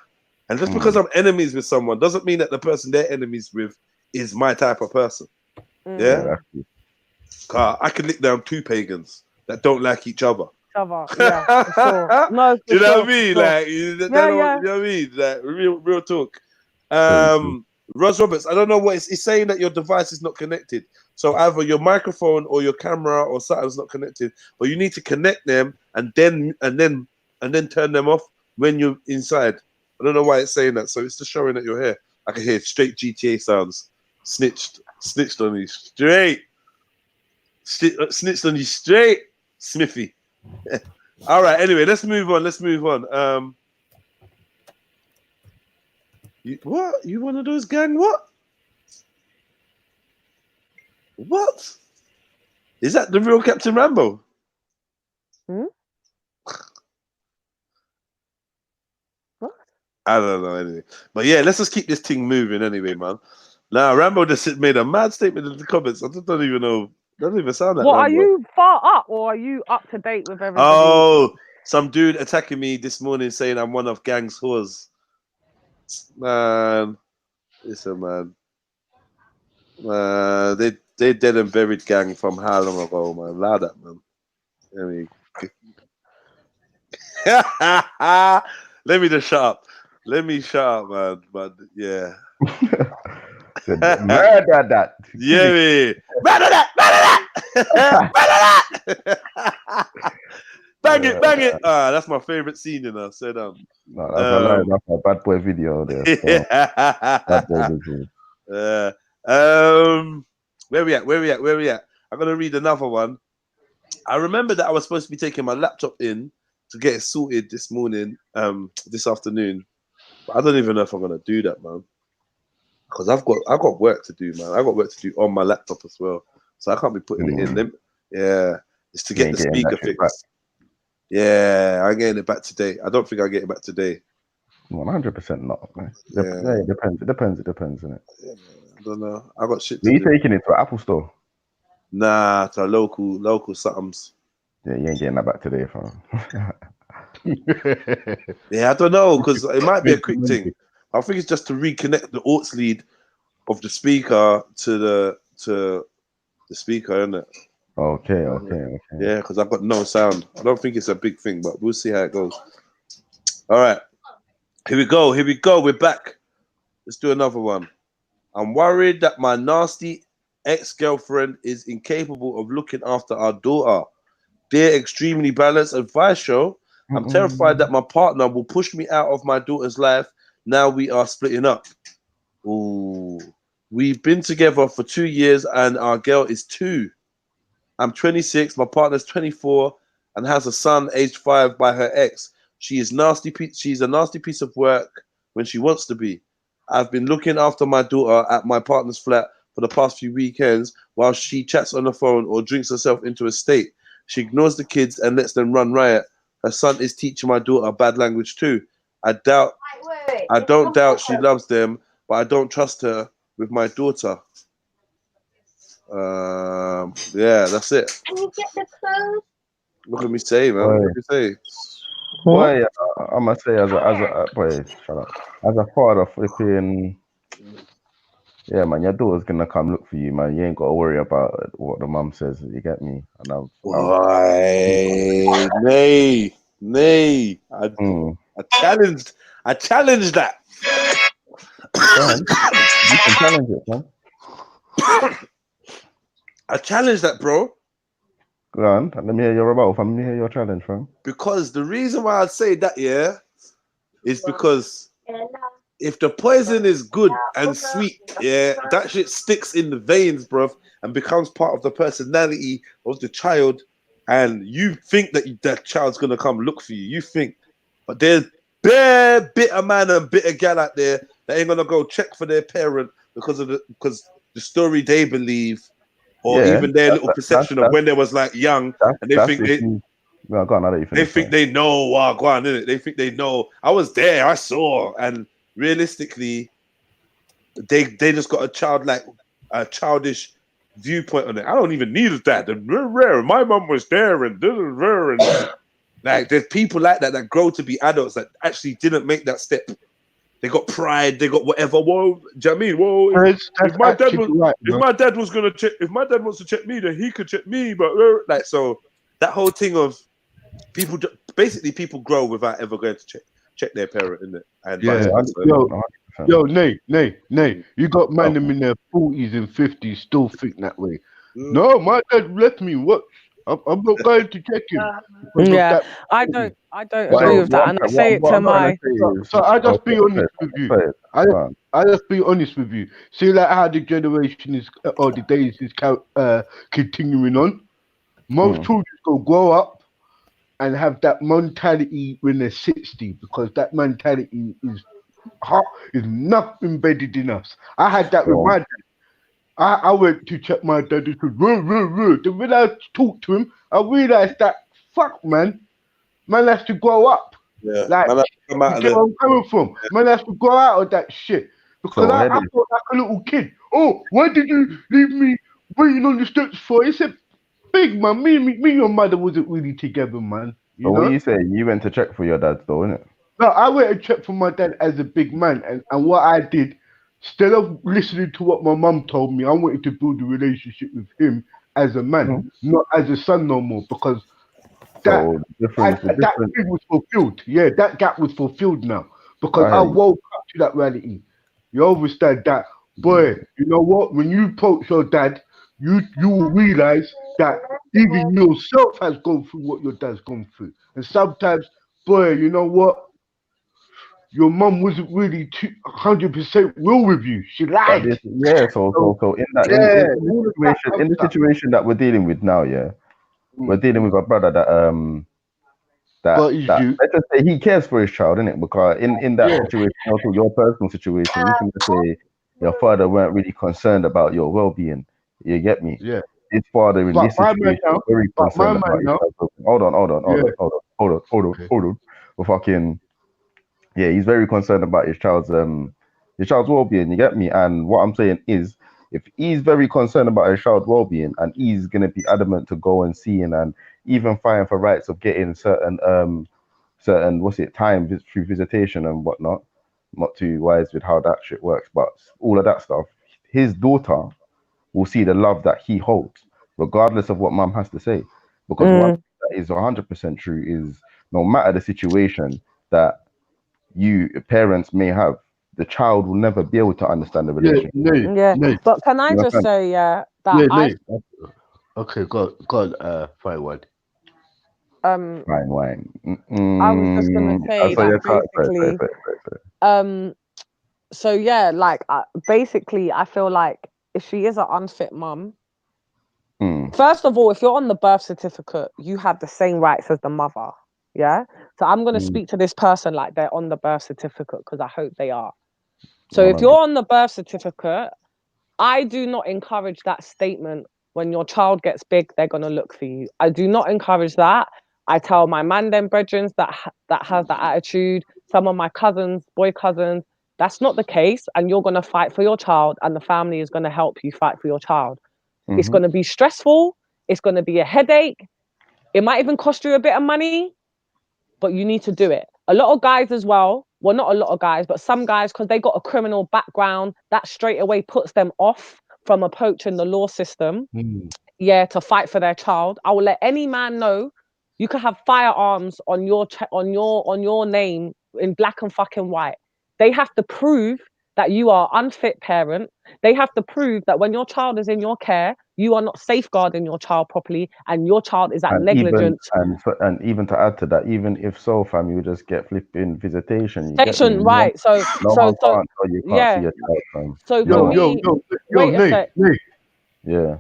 And just because I'm enemies with someone doesn't mean that the person they're enemies with is my type of person. Yeah. I could lick down two pagans that don't like each other. Yeah, for sure. No, for Do you know sure, what I mean? for sure. Like, you know what I mean? Like, real talk. Ros Roberts, I don't know what it's saying that your device is not connected. So either your microphone or your camera or something's not connected, but you need to connect them and then turn them off when you're inside. I don't know why it's saying that. So it's just showing that you're here. I can hear straight GTA sounds. Snitched on you straight. Snitched on you straight, Smithy. All right. Anyway, let's move on. What? You one of those gang? What? What? Is that the real Captain Rambo? What? I don't know anyway. But yeah, let's just keep this thing moving anyway, man. Now, Rambo just made a mad statement in the comments. I just don't even know. Doesn't even sound like What, Rambo. are you far up or are you up to date with everybody? Oh, some dude attacking me this morning saying I'm one of gang's whores. Man, listen, man. They dead and buried gang from how long ago, man? Allow that, man. I mean, let me just shut up. Let me shut up, man. But yeah. Murder that. Yeah, man. Murder that. Bang it. That's my favorite scene, you know. So no, that's a bad boy video there. So. Bad boy video. Where we at? I'm gonna read another one. I remember that I was supposed to be taking my laptop in to get it sorted this morning, this afternoon. But I don't even know if I'm gonna do that, man. Because I've got work to do, man. I got work to do on my laptop as well, so I can't be putting it in. It's to get the speaker fixed. Yeah, I'm getting it back today. I don't think I'll get it back today. 100% not, man. It depends, isn't it? Yeah, I don't know. I got shit to do. Are you taking it to an Apple store? Nah, to a local somethings. Yeah, you ain't getting that back today, fam. Yeah, I don't know, because it might be a quick thing. I think it's just to reconnect the aux lead of the speaker to the speaker, isn't it? Okay. Yeah, because I've got no sound. I don't think it's a big thing, but we'll see how it goes. All right. Here we go. We're back. Let's do another one. I'm worried that my nasty ex-girlfriend is incapable of looking after our daughter. Dear Extremely Balanced Advice Show, I'm terrified that my partner will push me out of my daughter's life now we are splitting up. Ooh. We've been together for 2 years and our girl is 2. I'm 26, my partner's 24 and has a son aged 5 by her ex. She's a nasty piece of work when she wants to be. I've been looking after my daughter at my partner's flat for the past few weekends while she chats on the phone or drinks herself into a state. She ignores the kids and lets them run riot. Her son is teaching my daughter bad language too. I don't doubt she loves them, but I don't trust her with my daughter. Yeah, that's it. Can you get the clothes? What can we say, man? What can we say? Boy, I must say, as a boy, shut up. As a father, flipping, yeah, man, your daughter's gonna come look for you, man. You ain't got to worry about what the mum says. You get me? And Why, nay. Nay, I challenged that. You can challenge it, man. I challenged that, bro. Go on, let me hear your rebuttal, fam. Let me hear your challenge, fam. Because the reason why I'd say that, yeah, is because if the poison is good and sweet, yeah, that shit sticks in the veins, bruv, and becomes part of the personality of the child. And you think that that child's gonna come look for you. You think, but there's bare bitter man and bitter gal out there that ain't gonna go check for their parent because the story they believe, or even their little perception of when they was like young, and they think they. No, go on, I'll let you finish. They think they know. Go on, innit? They think they know. I was there. I saw, and realistically, they just got a childish viewpoint on it. I don't even need that. And my mum was there, and like there's people like that grow to be adults that actually didn't make that step. They got pride. They got whatever. Whoa, do you know what I mean? Whoa, if my dad was gonna check, if my dad wants to check me, then he could check me. But like, so that whole thing of people grow without ever going to check their parent, innit? And yo, Nay, you got man them in their 40s and 50s still think that way. No, my dad left me. What? I'm not going to check him. Yeah, I don't agree with that, and I say it to my. So I just be honest with you. I just be honest with you. See, like how the generation is, or the days is continuing on. Most children go grow up and have that mentality when they're 60, because that mentality is not embedded in us. I had that with my dad. I went to check my dad and said, Then when I talked to him, I realized that, fuck, man has to grow up. Yeah, like, man has to come out you get where I'm coming from. Man has to grow out of that shit. Because I thought like a little kid, oh, why did you leave me waiting on the steps for? He said, big man, me and your mother wasn't really together, man. So what you say? You went to check for your dad, though, innit? No, I went and checked for my dad as a big man, and what I did, instead of listening to what my mum told me, I wanted to build a relationship with him as a man, not as a son no more, because that thing was fulfilled. Yeah, that gap was fulfilled now, because I woke up to that reality. You understand that, boy? You know what? When you approach your dad, you will realize that even yourself has gone through what your dad's gone through, and sometimes, boy, you know what? Your mum wasn't really 100% real with you. She lied. So in the situation that we're dealing with now, we're dealing with a brother that let's just say he cares for his child, innit? Because in that situation, also your personal situation, you can just say your father weren't really concerned about your well-being. You get me? Yeah. His father in this situation was very concerned about his child. Hold on. Well, fucking. Yeah, he's very concerned about his child's well-being. You get me? And what I'm saying is, if he's very concerned about his child's well-being, and he's gonna be adamant to go and see and even fighting for rights of getting certain time through visitation and whatnot. Not too wise with how that shit works, but all of that stuff, his daughter will see the love that he holds, regardless of what mum has to say. Because one thing that is 100% true is, no matter the situation that you parents may have, the child will never be able to understand the relationship. But can I just say, okay, God, fine wine. Fine wine. I was just gonna say that basically. So yeah, like basically, I feel like if she is an unfit mum, first of all, if you're on the birth certificate, you have the same rights as the mother. Yeah. So I'm going to speak to this person like they're on the birth certificate, because I hope they are. So if you're on the birth certificate, I do not encourage that statement, when your child gets big, they're going to look for you. I do not encourage that. I tell my man them brethren that has that attitude, some of my cousins, boy cousins, that's not the case. And you're going to fight for your child, and the family is going to help you fight for your child. It's going to be stressful. It's going to be a headache. It might even cost you a bit of money, but you need to do it. A lot of guys as well, not a lot of guys, but some guys, because they got a criminal background, that straight away puts them off from approaching the law system, to fight for their child. I will let any man know You could have firearms on your name in black and fucking white. They have to prove that you are unfit parent. They have to prove that when your child is in your care, you are not safeguarding your child properly, and your child is at negligence. And even to add to that, even if so, fam, you just get flipping visitation. You get me? Station, right? So no one can't tell you can't yeah. see your child, fam. So for me, wait a sec. Yeah.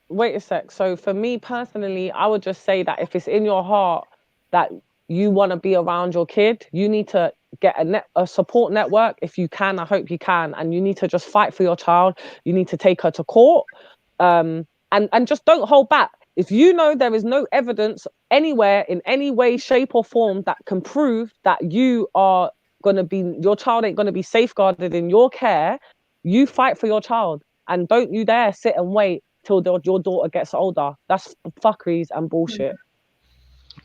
Wait a sec. So for me personally, I would just say that if it's in your heart that you want to be around your kid, you need to get a support network if you can. I hope you can, and you need to just fight for your child. You need to take her to court, and just don't hold back. If you know there is no evidence anywhere in any way, shape, or form that can prove that your child ain't gonna be safeguarded in your care, you fight for your child, and don't you dare sit and wait till your daughter gets older. That's fuckeries and bullshit.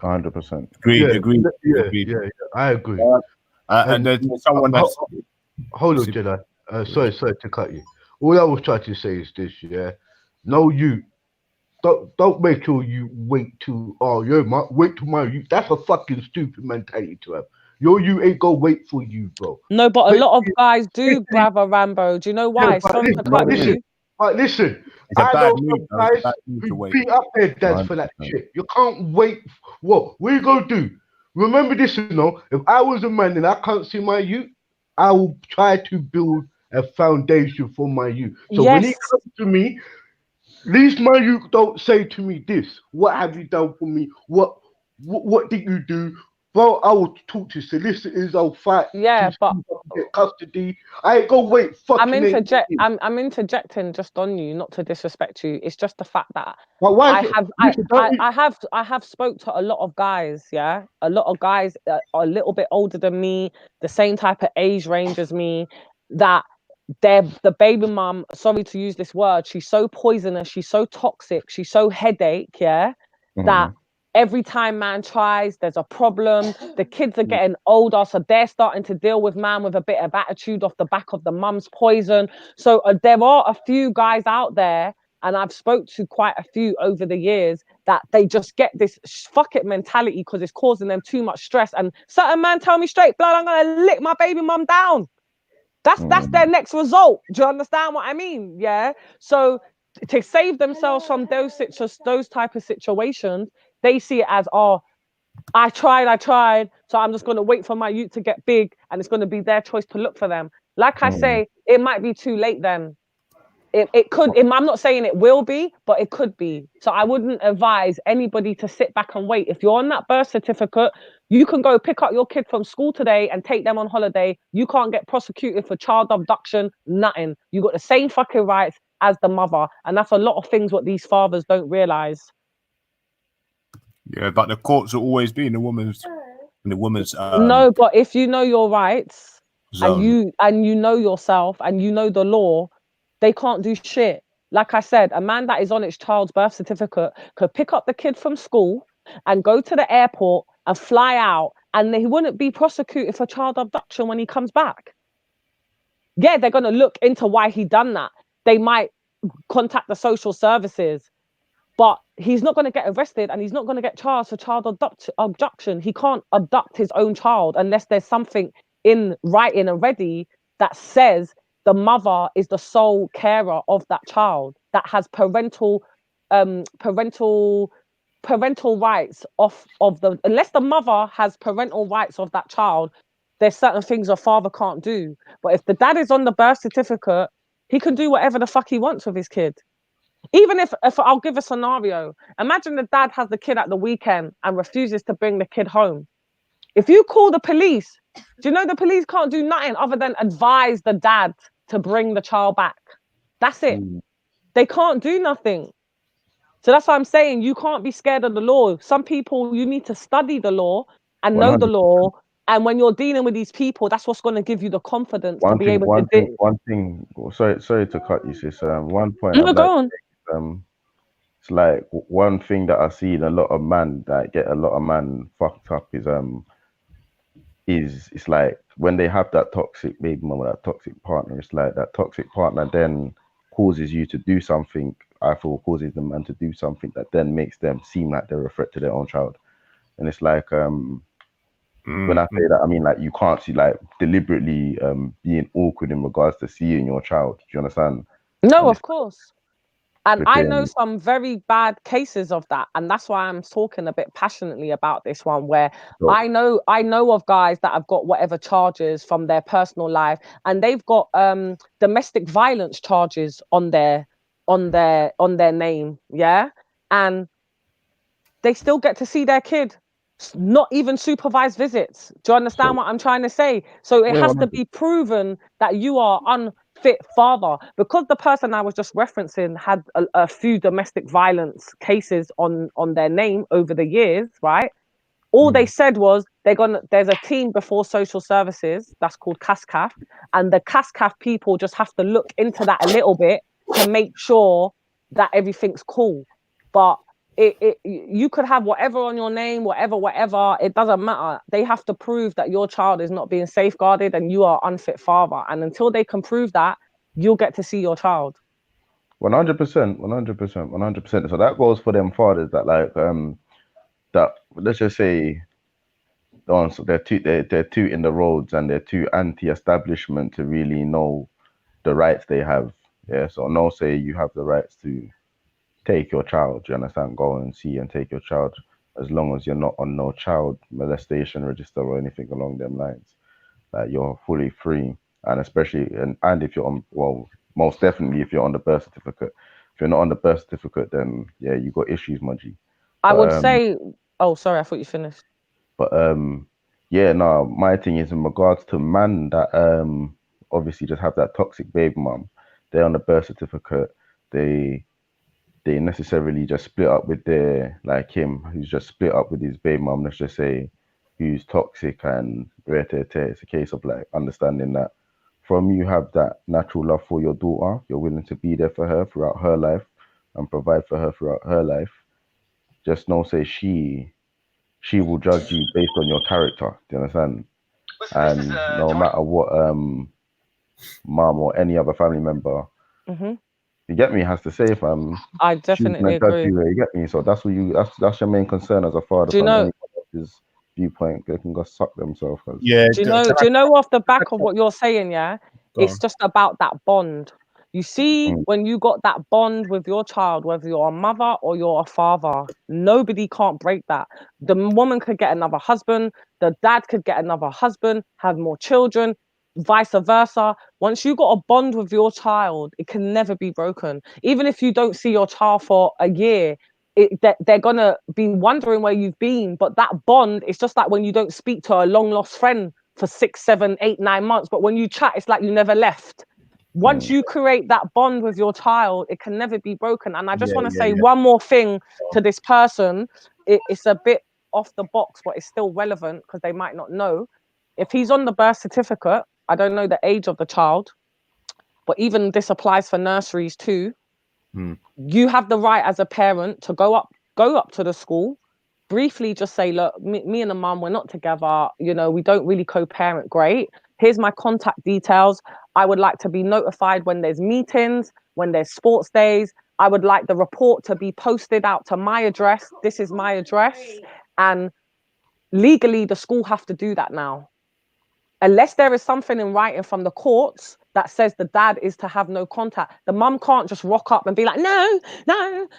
100%. Agreed. Yeah, I agree. And there's someone that's hold on, Jedi. Sorry to cut you. All I was trying to say is this, yeah. No, you don't make sure you wait till wait till my youth. That's a fucking stupid mentality to have. You ain't gonna wait for you, bro. No, but a lot of guys do, brother Rambo. Do you know why? Sorry to cut you. But listen, I know some guys who beat up their dads for that shit. You can't wait. What are you gonna do? Remember this, you know. If I was a man and I can't see my youth, I will try to build a foundation for my youth. So when he comes to me, at least my youth don't say to me this. What have you done for me? What did you do? Bro, I will talk to solicitors. I'll fight. Yeah, but get custody. I ain't gonna wait. I'm interjecting just on you, not to disrespect you. It's just the fact that I have spoke to a lot of guys. Yeah, a lot of guys that are a little bit older than me, the same type of age range as me. That the baby mum. Sorry to use this word. She's so poisonous. She's so toxic. She's so headache. Yeah, that. Every time man tries, there's a problem. The kids are getting older, so they're starting to deal with man with a bit of attitude off the back of the mum's poison. So there are a few guys out there, and I've spoke to quite a few over the years, that they just get this fuck it mentality because it's causing them too much stress. And certain man tell me straight, blood, I'm gonna lick my baby mum down. That's their next result. Do you understand what I mean? Yeah. So to save themselves from those type of situations, they see it as, I tried, so I'm just going to wait for my youth to get big, and it's going to be their choice to look for them. Like I say, it might be too late then. It could, I'm not saying it will be, but it could be. So I wouldn't advise anybody to sit back and wait. If you're on that birth certificate, you can go pick up your kid from school today and take them on holiday. You can't get prosecuted for child abduction, nothing. You got the same fucking rights as the mother. And that's a lot of things what these fathers don't realize. Yeah, but the courts will always be in the woman's. No, but if you know your rights and you know yourself and you know the law, they can't do shit. Like I said, a man that is on his child's birth certificate could pick up the kid from school and go to the airport and fly out, and he wouldn't be prosecuted for child abduction when he comes back. Yeah, they're gonna look into why he done that. They might contact the social services. But he's not going to get arrested, and he's not going to get charged for child abduction. He can't abduct his own child unless there's something in writing already that says the mother is the sole carer of that child, that has parental rights unless the mother has parental rights of that child, there's certain things a father can't do. But if the dad is on the birth certificate, he can do whatever the fuck he wants with his kid. Even if I'll give a scenario, imagine the dad has the kid at the weekend and refuses to bring the kid home. If you call the police, do you know the police can't do nothing other than advise the dad to bring the child back? That's it. They can't do nothing. So that's why I'm saying you can't be scared of the law. Some people, you need to study the law and know the law. And when you're dealing with these people, that's what's going to give you the confidence to be able to do. One thing. Sorry to cut you, sis. One point. No, go on. It's like one thing that I see in a lot of men that get a lot of men fucked up is it's like when they have that toxic baby mama, that toxic partner, it's like that toxic partner then causes you to do something. I feel causes the man to do something that then makes them seem like they're a threat to their own child. And it's like when I say that, I mean like you can't see like deliberately being awkward in regards to seeing your child. Do you understand? No, And of course. And I know some very bad cases of that, and that's why I'm talking a bit passionately about this one. Where I know of guys that have got whatever charges from their personal life, and they've got domestic violence charges on their name, yeah, and they still get to see their kid. Not even supervised visits. Do you understand what I'm trying to say? So it has to be proven that you are unfit father. Because the person I was just referencing had a few domestic violence cases on their name over the years, right? All they said was there's a team before social services that's called CASCAF, and the CASCAF people just have to look into that a little bit to make sure that everything's cool. But you could have whatever on your name, whatever, it doesn't matter. They have to prove that your child is not being safeguarded and you are unfit father. And until they can prove that, you'll get to see your child. 100%. So that goes for them fathers that like that, let's just say, so they're too in the roads and they're too anti-establishment to really know the rights they have. Yeah, so no, say you have the rights to take your child. You understand? Go and see and take your child, as long as you're not on no child molestation register or anything along them lines. Like you're fully free, and especially and if you're on, well, most definitely if you're on the birth certificate. If you're not on the birth certificate, then yeah, you got issues, Mudgy. I would say, oh, sorry, I thought you finished. But yeah, no, my thing is in regards to man that obviously just have that toxic baby mum. They're on the birth certificate. They necessarily just split up with their, like him, who's just split up with his baby mum. Let's just say, who's toxic and it's a case of like understanding that from you have that natural love for your daughter. You're willing to be there for her throughout her life and provide for her throughout her life. Just know, say she will judge you based on your character. Do you understand? And no matter what mom or any other family member, you get me, has to say, fam, I definitely agree. You get me? So that's what that's your main concern as a father. Do you know his viewpoint? They can go suck themselves. Yeah. Do you know off the back of what you're saying? Yeah, it's just about that bond. You see, when you got that bond with your child, whether you're a mother or you're a father, nobody can't break that. The woman could get another husband, the dad could get another husband, have more children, vice versa. Once you got a bond with your child, it can never be broken. Even if you don't see your child for a year, they're gonna be wondering where you've been. But that bond, it's just like when you don't speak to a long lost friend for 6, 7, 8, 9 months, but when you chat, it's like you never left. Once you create that bond with your child, it can never be broken. And I just want to say one more thing to this person. It's a bit off the box, but it's still relevant because they might not know. If he's on the birth certificate, I don't know the age of the child, but even this applies for nurseries too. You have the right as a parent to go up to the school, briefly just say, look, me and the mum, we're not together. You know, we don't really co-parent great. Here's my contact details. I would like to be notified when there's meetings, when there's sports days. I would like the report to be posted out to my address. This is my address. And legally, the school have to do that now. Unless there is something in writing from the courts that says the dad is to have no contact. The mum can't just rock up and be like, no,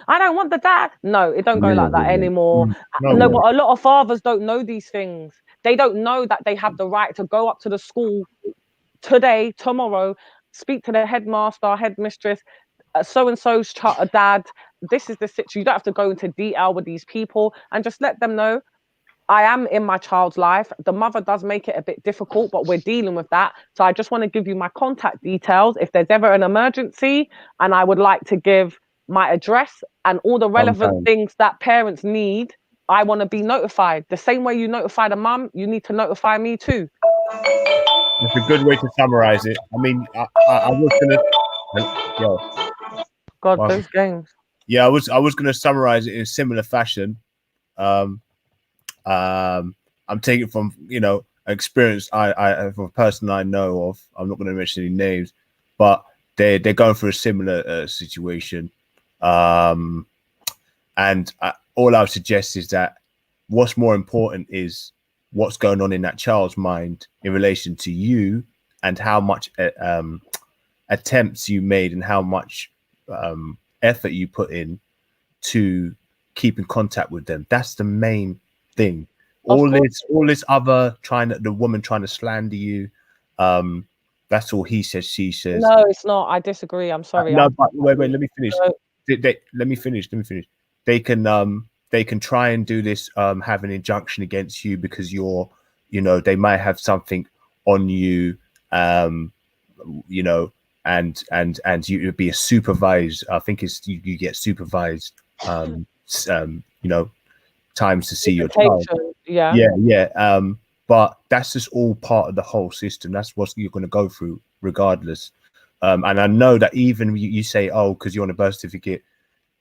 I don't want the dad. No, it don't go like that anymore. No, but a lot of fathers don't know these things. They don't know that they have the right to go up to the school today, tomorrow, speak to the headmaster, headmistress, so-and-so's dad. This is the situation. You don't have to go into detail with these people and just let them know, I am in my child's life. The mother does make it a bit difficult, but we're dealing with that. So I just want to give you my contact details if there's ever an emergency, and I would like to give my address and all the relevant things that parents need. I want to be notified. The same way you notify the mum, you need to notify me too. That's a good way to summarize it. I mean, I was gonna. God, those games. Yeah, I was gonna summarize it in a similar fashion. I'm taking from experience I from a person I know of. I'm not going to mention any names, but they're going through a similar situation. And all I would suggest is that what's more important is what's going on in that child's mind in relation to you, and how much attempts you made and how much effort you put in to keep in contact with them. That's the main thing. All this other the woman trying to slander you, that's all he says, she says. No, it's not. I disagree. I'm sorry. No, but wait, let me finish. Let me finish. They can try and do this, have an injunction against you because you're, they might have something on you, you know, and you would be a supervised. I think it's you get supervised, you know, times to see your child. Yeah. But that's just all part of the whole system. That's what you're going to go through regardless. And I know that even you say, oh, because you're on a birth certificate,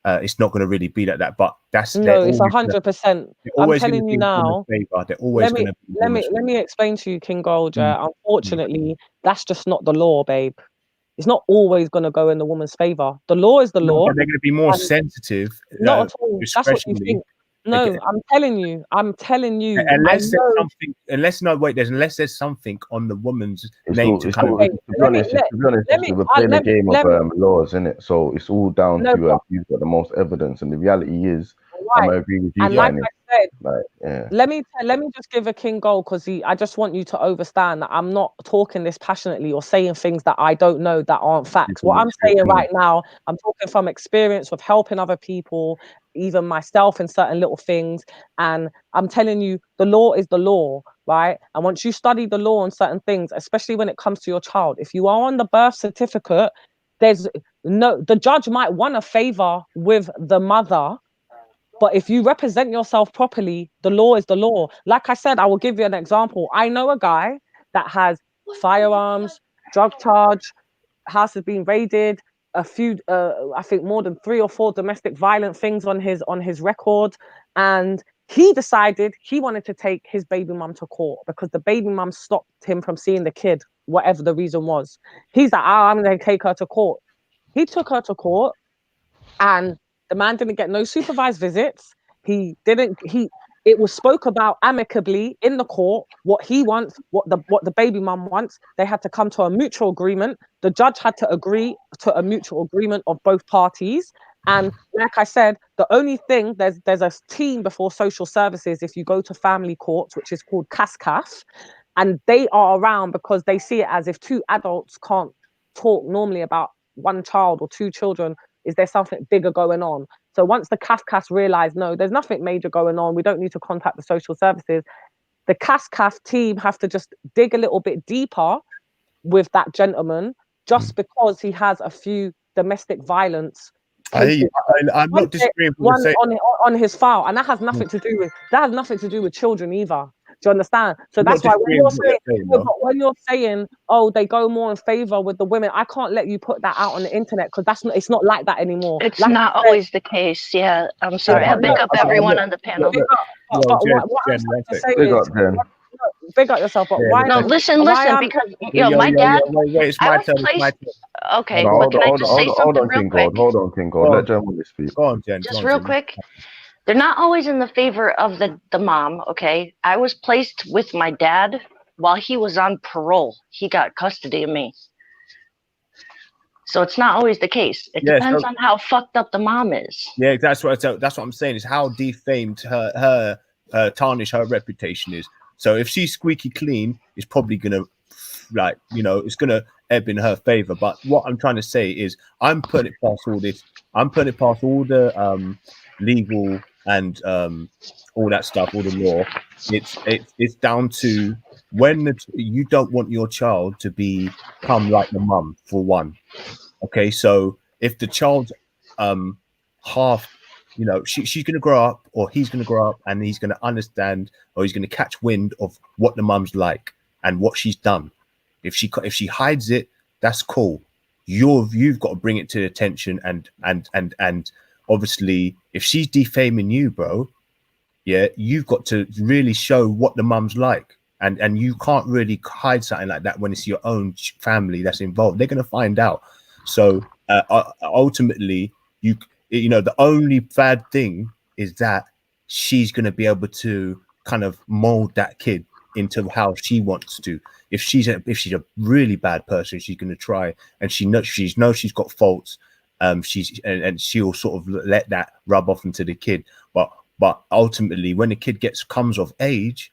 it's not going to really be like that. But that's no, it's 100%. I'm telling you now. They're always going to. Let me explain to you, King Gold. Unfortunately, that's just not the law, babe. It's not always going to go in the woman's favor. The law is the law. But they're going to be more sensitive. Not at all. That's what you think. No, I'm telling you. Unless there's something on the woman's name to kind of. To be honest, we're playing a game of laws, isn't it? So it's all down to who's got the most evidence. And the reality is, I'm gonna agree with you. And like I said, let me just give a King Gold, because I just want you to understand that I'm not talking this passionately or saying things that I don't know that aren't facts. What I'm saying right now, I'm talking from experience with helping other people, even myself in certain little things. And I'm telling you, the law is the law, right? And once you study the law on certain things, especially when it comes to your child, if you are on the birth certificate, the judge might want a favor with the mother. But if you represent yourself properly, the law is the law. Like I said, I will give you an example. I know a guy that has firearms, drug charge, house has been raided, a few, I think more than 3 or 4 domestic violent things on his record. And he decided he wanted to take his baby mum to court because the baby mum stopped him from seeing the kid, whatever the reason was. He's like, I'm going to take her to court. He took her to court, and the man didn't get no supervised visits. It was spoke about amicably in the court, what he wants, what the baby mum wants. They had to come to a mutual agreement. The judge had to agree to a mutual agreement of both parties. And like I said, the only thing, there's a team before social services if you go to family courts, which is called CASCAF, and they are around because they see it as if 2 adults can't talk normally about 1 child or 2 children. Is there something bigger going on? So once the CASCAF realized, no, there's nothing major going on, we don't need to contact the social services, the CASCAF team have to just dig a little bit deeper with that gentleman just because he has a few domestic violence. I'm not disagreeing with one on his file, and that has nothing to do with children either. Do you understand? So that's why when you're saying, oh, they go more in favor with the women, I can't let you put that out on the internet because it's not like that anymore. It's not always the case. Yeah, I'm sorry. I pick up everyone on the panel. Big up yourself, but why? No, listen, because my dad. It's my turn. Okay, but can I just say something real quick? Hold on, King Gold. Let Jen speak. Go on, Jen. Just real quick. They're not always in the favor of the mom, okay? I was placed with my dad while he was on parole. He got custody of me. So it's not always the case. It depends on how fucked up the mom is. Yeah, that's what I'm saying, is how defamed her tarnish her reputation is. So if she's squeaky clean, it's probably gonna it's gonna ebb in her favor. But what I'm trying to say is I'm putting it past all this. I'm putting it past all the legal and all that stuff, all the law. It's down to when you don't want your child to become like the mum, for one. Okay, so if the child's half, she's going to grow up, or he's going to grow up, and he's going to understand, or he's going to catch wind of what the mum's like and what she's done. If she hides it, that's cool. You've got to bring it to attention, and obviously, if she's defaming you, bro, you've got to really show what the mum's like, and you can't really hide something like that when it's your own family that's involved. They're going to find out. So ultimately, the only bad thing is that she's going to be able to kind of mold that kid into how she wants to. If she's a really bad person, she's going to try, and she knows she's got faults. And she'll sort of let that rub off into the kid. But ultimately, when the kid comes of age,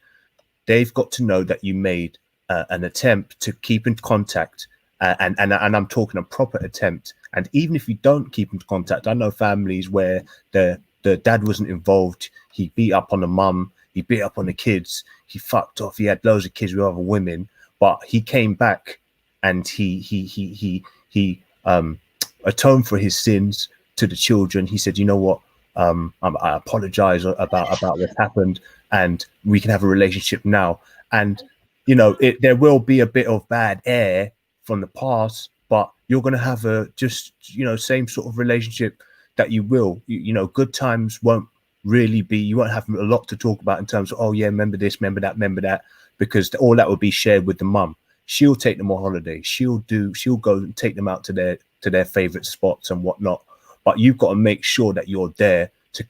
they've got to know that you made an attempt to keep in contact, and I'm talking a proper attempt. And even if you don't keep in contact, I know families where the dad wasn't involved. He beat up on the mum. He beat up on the kids. He fucked off. He had loads of kids with other women, but he came back and he atoned for his sins to the children. He said, "You know what? I apologize about what happened, and we can have a relationship now." And you know, there will be a bit of bad air from the past, but you're going to have same sort of relationship that you will. You know, good times won't really be. You won't have a lot to talk about in terms of, oh yeah, remember this, remember that, because all that will be shared with the mum. She'll take them on holiday. She'll go and take them out to their favorite spots and whatnot. But you've got to make sure that you're there to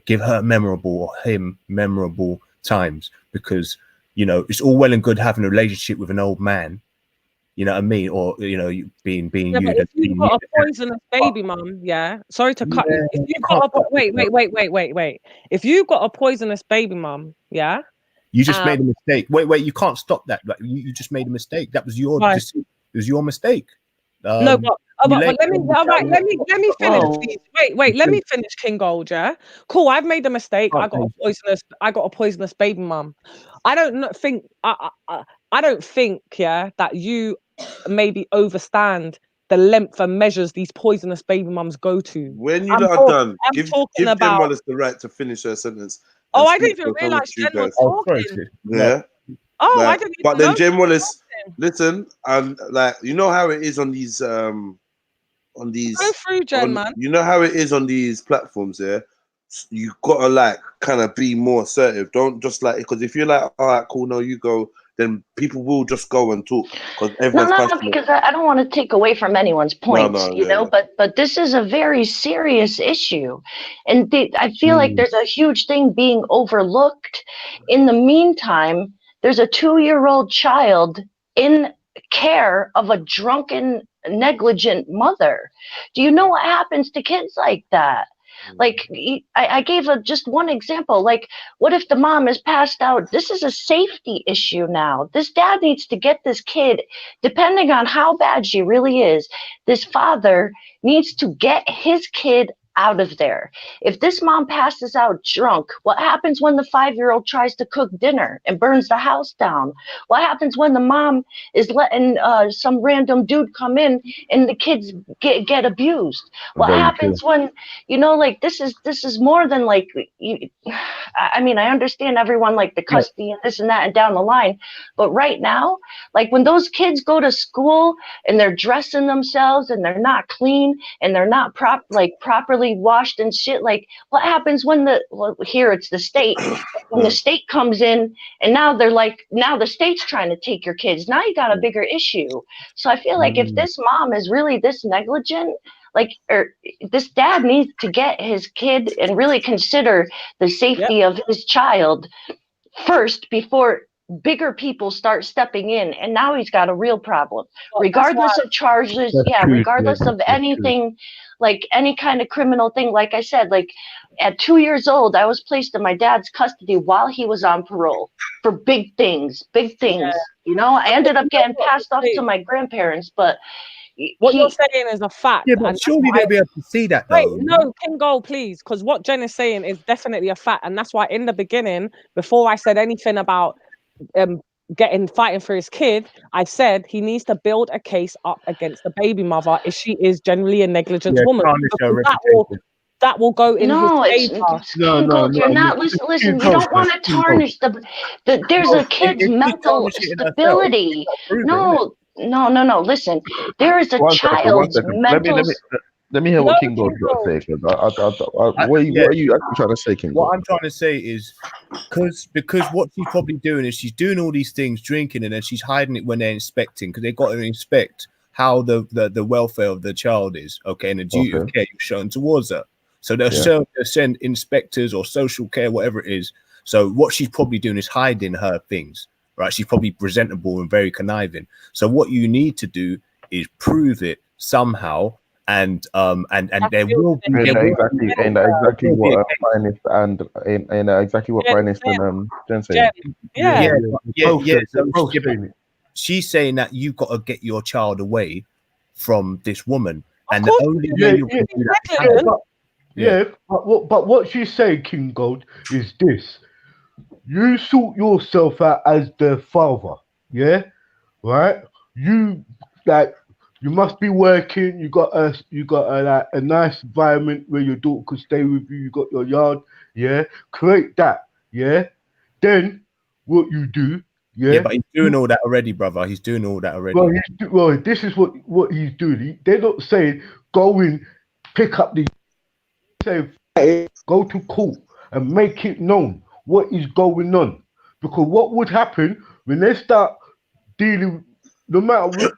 give her memorable or him memorable times, because you know it's all well and good having a relationship with an old man, you know what I mean, or you know being Yeah, you. but if you've got a poisonous baby mum, sorry to cut you. If you've got wait. If you've got a poisonous baby mum, you just made a mistake. Wait, you can't stop that. Like you just made a mistake. That was your decision. It was your mistake. No, but let me finish, please. Wait, let me finish, King Gold. Yeah, cool. I've made a mistake. I got a poisonous baby mum. I don't think that you maybe overstand the length and measures these poisonous baby mums go to. When you are done, give Jen Wallace the right to finish her sentence. Oh, I didn't even realize Jen was talking. Yeah. Oh, like, I didn't even but then know Jen Wallace, listen, and like you know how it is on these go through, Jen, man. You know how it is on these platforms, you gotta like kind of be more assertive. Don't just like, because if you're like, all right, cool, no, you go, then people will just go and talk because everyone's No, because I don't want to take away from anyone's points, but this is a very serious issue. And I feel like there's a huge thing being overlooked. In the meantime, there's a 2-year-old child in care of a drunken, negligent mother. Do you know what happens to kids like that? Like, I gave just one example. Like, what if the mom is passed out? This is a safety issue now. This dad needs to get this kid, depending on how bad she really is, this father needs to get his kid out of there. If this mom passes out drunk, what happens when the 5-year-old tries to cook dinner and burns the house down? What happens when the mom is letting some random dude come in and the kids get abused? What happens when, you know, like this is more than like, I mean, I understand everyone like the custody and this and that and down the line, but right now, like when those kids go to school and they're dressing themselves and they're not clean and they're not properly washed and shit, like what happens when here it's the state, when the state comes in and now the state's trying to take your kids, now you got a bigger issue. So I feel like if this mom is really this negligent, this dad needs to get his kid and really consider the safety of his child first before bigger people start stepping in, and now he's got a real problem. Regardless of charges, regardless of anything, like any kind of criminal thing. Like I said, like at 2 years old, I was placed in my dad's custody while he was on parole for big things. You know, I ended up getting passed off to my grandparents, but what you're saying is a fact. Yeah, but surely they'll be able to see that, though. Wait, no, King Gold, please, because what Jen is saying is definitely a fact, and that's why in the beginning, before I said anything about fighting for his kid, I said he needs to build a case up against the baby mother if she is generally a negligent woman. That will go in his favor. No, you're not listen. You don't want to tarnish there's a kid's mental stability. No. Listen, there is a child's mental. Let me hear what King Gold's got to say. What are you actually trying to say, King Gold? What I'm trying to say is because what she's probably doing is she's doing all these things, drinking, and then she's hiding it when they're inspecting, because they've got to inspect how the welfare of the child is, okay, and the duty of care you're showing towards her. So they'll send inspectors or social care, whatever it is. So what she's probably doing is hiding her things, right? She's probably presentable and very conniving. So what you need to do is prove it somehow, and there will be exactly what Finest and exactly what Finest and Jen saying. She's saying that you've got to get your child away from this woman, and the only way you can do that. But what she's saying, King Gold, is this: you sort yourself out as the father, yeah, right? You must be working. You got a nice environment where your daughter could stay with you. You got your yard, yeah. Create that, yeah. Then what you do, yeah. But he's doing all that already, brother. He's doing all that already. Well, this is what he's doing. They're not saying go in, pick up the. Say go to court and make it known what is going on, because what would happen when they start dealing, no matter what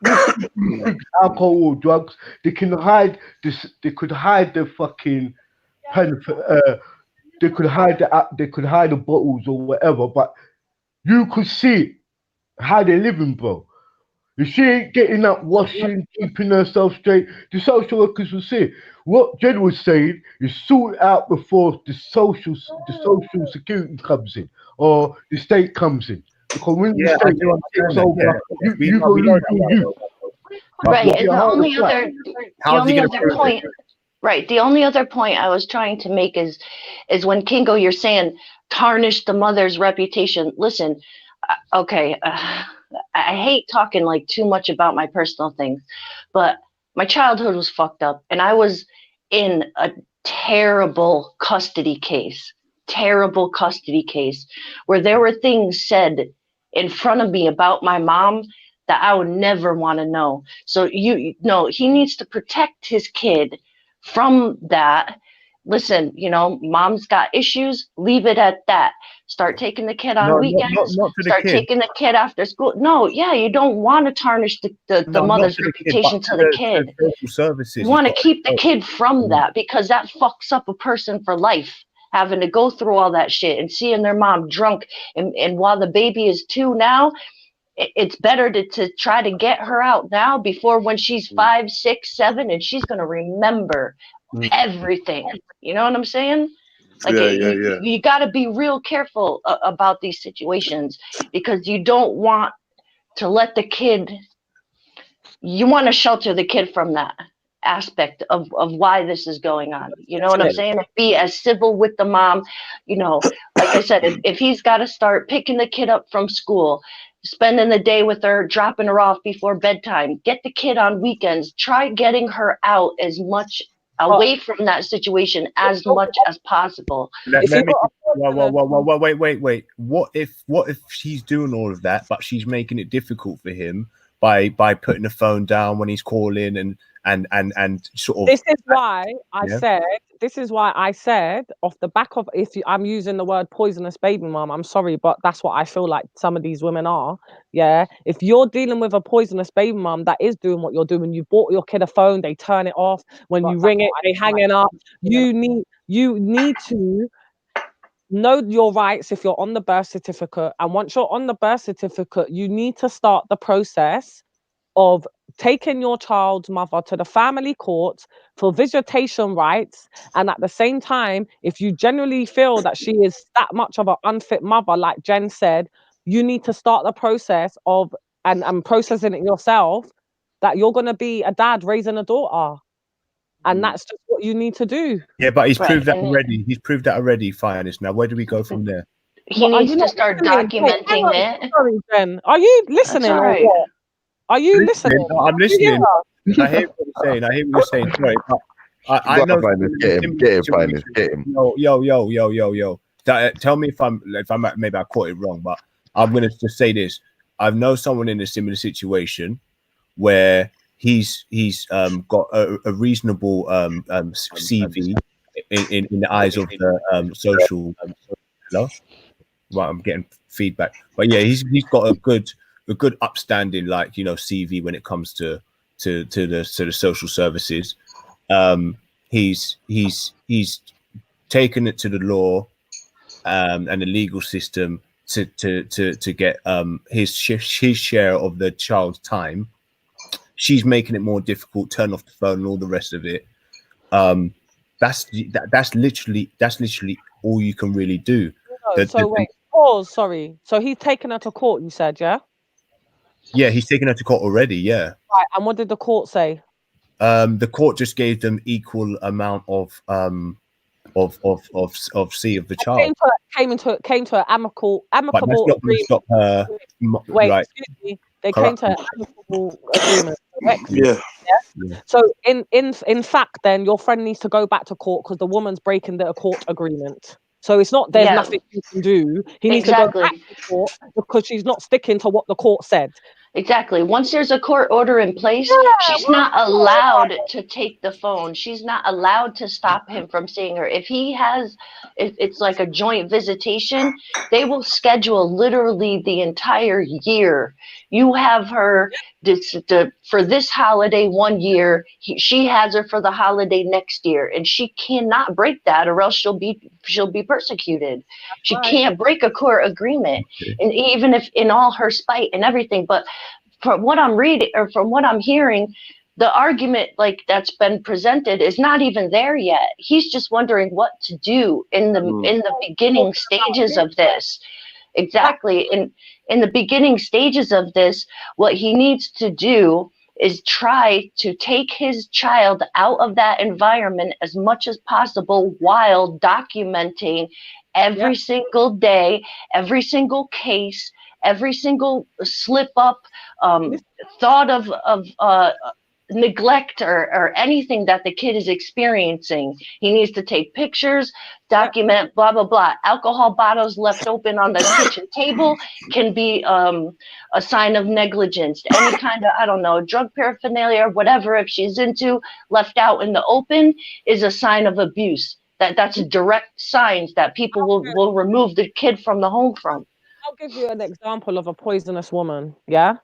alcohol or drugs, they can hide this. They could hide the fucking they could hide the bottles or whatever, but you could see how they're living, bro. If she ain't getting up, washing, keeping herself straight, the social workers will see it. What Jen was saying is sort out before the social security comes in or the state comes in. Because when the state takes over, you go lose your youth. Right. The only other point I was trying to make is when Kingo, you're saying tarnish the mother's reputation. Listen, okay. I hate talking like too much about my personal things, but my childhood was fucked up, and I was in a terrible custody case where there were things said in front of me about my mom that I would never want to know. So he needs to protect his kid from that. Listen, mom's got issues, leave it at that. Start taking the kid on weekends. Taking the kid after school. No, you don't want to tarnish the mother's reputation to the kid. You want to keep the kid from that, because that fucks up a person for life, having to go through all that shit and seeing their mom drunk. And while the baby is 2 now, it's better to try to get her out now before when she's 5, 6, 7, and she's going to remember everything. You know what I'm saying? You got to be real careful about these situations, because you don't want to let the kid, you want to shelter the kid from that aspect of why this is going on. You know what I'm saying? Be as civil with the mom. Like I said, if he's got to start picking the kid up from school, spending the day with her, dropping her off before bedtime, get the kid on weekends, try getting her out as much away from that situation as much as possible. Wait. What if she's doing all of that, but she's making it difficult for him by putting the phone down when he's calling and sort of. This is why I said off the back of, I'm using the word poisonous baby mom, I'm sorry, but that's what I feel like some of these women are. Yeah, if you're dealing with a poisonous baby mom that is doing what you're doing, you bought your kid a phone, they turn it off. When you ring it, they hang it up. You need to know your rights if you're on the birth certificate, and once you're on the birth certificate, you need to start the process of taking your child's mother to the family court for visitation rights. And at the same time, if you genuinely feel that she is that much of an unfit mother, like Jen said, you need to start the process of and processing it yourself, that you're going to be a dad raising a daughter. And that's just what you need to do. Yeah, but he's proved that already. He's proved that already, Finest. Now, where do we go from there? He needs to start documenting it. Sorry, Jen. Are you listening? Right. Or what? Are you listening? No, I'm listening. I hear what you're saying. Sorry, I know. Get him. Yo. Tell me if maybe I caught it wrong, but I'm gonna just say this. I know someone in a similar situation where he's got a reasonable CV in the eyes of the social. Hello? Right, I'm getting feedback, but yeah, he's got a good upstanding CV when it comes to the social services. he's taken it to the law and the legal system to get his share of the child's time. She's making it more difficult, turn off the phone and all the rest of it. That's literally all you can really do. Wait, pause, sorry. So he's taken her to court, you said, yeah? Yeah, he's taken her to court already, yeah. Right, and what did the court say? The court just gave them equal amount of C of the child. Came to an amicable But that's not going to stop her. Wait, right. excuse me. They came to an amicable agreement. Correct? Yeah. So in fact, then your friend needs to go back to court because the woman's breaking the court agreement. So it's not there's nothing you can do. He needs to go back to court because she's not sticking to what the court said. Exactly. Once there's a court order in place, she's not allowed to take the phone. She's not allowed to stop him from seeing her. If it's like a joint visitation, they will schedule literally the entire year. You have her for this holiday 1 year. She has her for the holiday next year, and she cannot break that, or else she'll be persecuted. She can't break a court agreement, and even if in all her spite and everything. But from what I'm reading or from what I'm hearing, the argument like that's been presented is not even there yet. He's just wondering what to do in the beginning stages of this. Exactly. In the beginning stages of this, what he needs to do is try to take his child out of that environment as much as possible while documenting every single day, every single case, every single slip up, thought of neglect or anything that the kid is experiencing. He needs to take pictures, document, blah, blah, blah. Alcohol bottles left open on the kitchen table can be a sign of negligence. Any kind of, I don't know, drug paraphernalia, whatever, if she's into, left out in the open is a sign of abuse. That's direct signs that people will remove the kid from the home from. I'll give you an example of a poisonous woman. Yeah,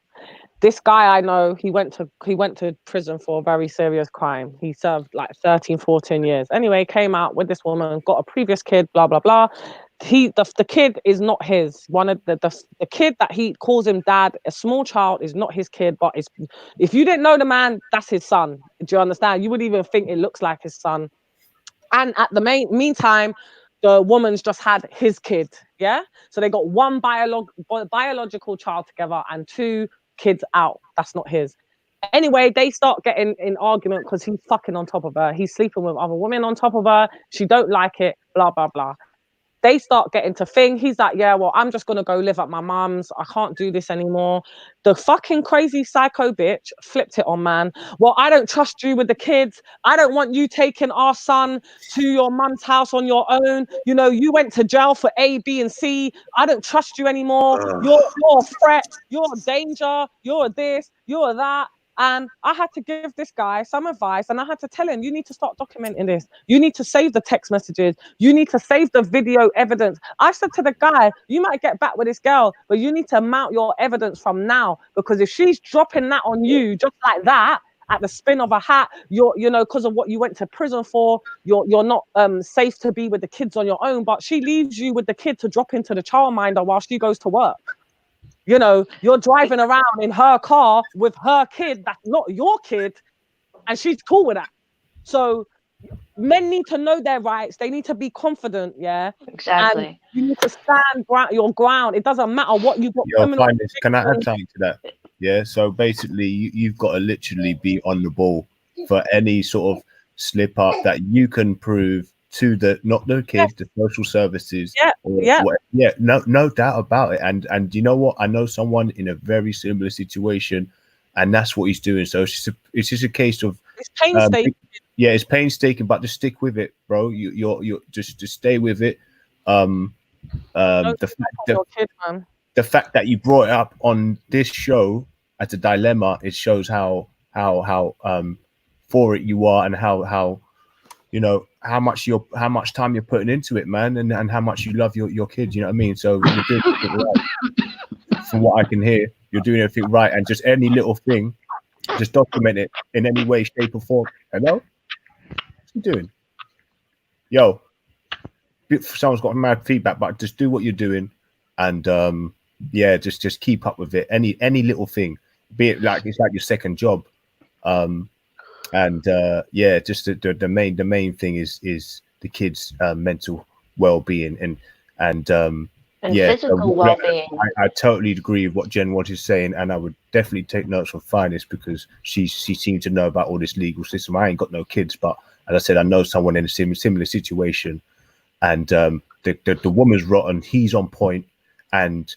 this guy I know, he went to prison for a very serious crime. He served like 13, 14 years. Anyway, came out with this woman, got a previous kid, blah blah blah. The kid is not his. One of the kid that he calls him dad, a small child, is not his kid. But if you didn't know the man, that's his son. Do you understand? You wouldn't even think it looks like his son. And at the meantime, the woman's just had his kid, yeah? So they got one biological child together and 2 kids out. That's not his. Anyway, they start getting in argument because he's fucking on top of her. He's sleeping with other women on top of her. She don't like it, blah, blah, blah. They start getting to thing. He's like, yeah, well, I'm just going to go live at my mum's. I can't do this anymore. The fucking crazy psycho bitch flipped it on, man. Well, I don't trust you with the kids. I don't want you taking our son to your mum's house on your own. You know, you went to jail for A, B, and C. I don't trust you anymore. You're a threat. You're a danger. You're a this. You're a that. And I had to give this guy some advice, and I had to tell him, you need to start documenting this. You need to save the text messages. You need to save the video evidence. I said to the guy, you might get back with this girl, but you need to mount your evidence from now, because if she's dropping that on you just like that, at the spin of a hat, you know, because of what you went to prison for, you're not safe to be with the kids on your own, but she leaves you with the kid to drop into the childminder while she goes to work. You know, you're driving around in her car with her kid that's not your kid, and she's cool with that. So men need to know their rights. They need to be confident, yeah? Exactly. And you need to stand your ground. It doesn't matter what you got. Can I add something to that? Yeah, so basically you've got to literally be on the ball for any sort of slip up that you can prove to not the kids, the social services. No doubt about it. And you know what? I know someone in a very similar situation, and that's what he's doing. So it's just a case of it's painstaking. It's painstaking, but just stick with it, bro. You're just stay with it. The fact that you brought it up on this show as a dilemma, it shows how for it you are, and how you know how much time you're putting into it, man, and how much you love your kids. You know what I mean? So you're doing everything right. From what I can hear, you're doing everything right, and just any little thing, just document it in any way, shape, or form. Hello? you doing? Yo, someone's got mad feedback, but just do what you're doing, and yeah, just keep up with it. Any little thing, be it like it's like your second job, and yeah, just the main thing is the kids' mental well-being and yeah, physical well-being. I totally agree with what Jen was saying, and I would definitely take notes from Finest because she seemed to know about all this legal system. I ain't got no kids, but as I said, I know someone in a similar situation, and the woman's rotten, he's on point, and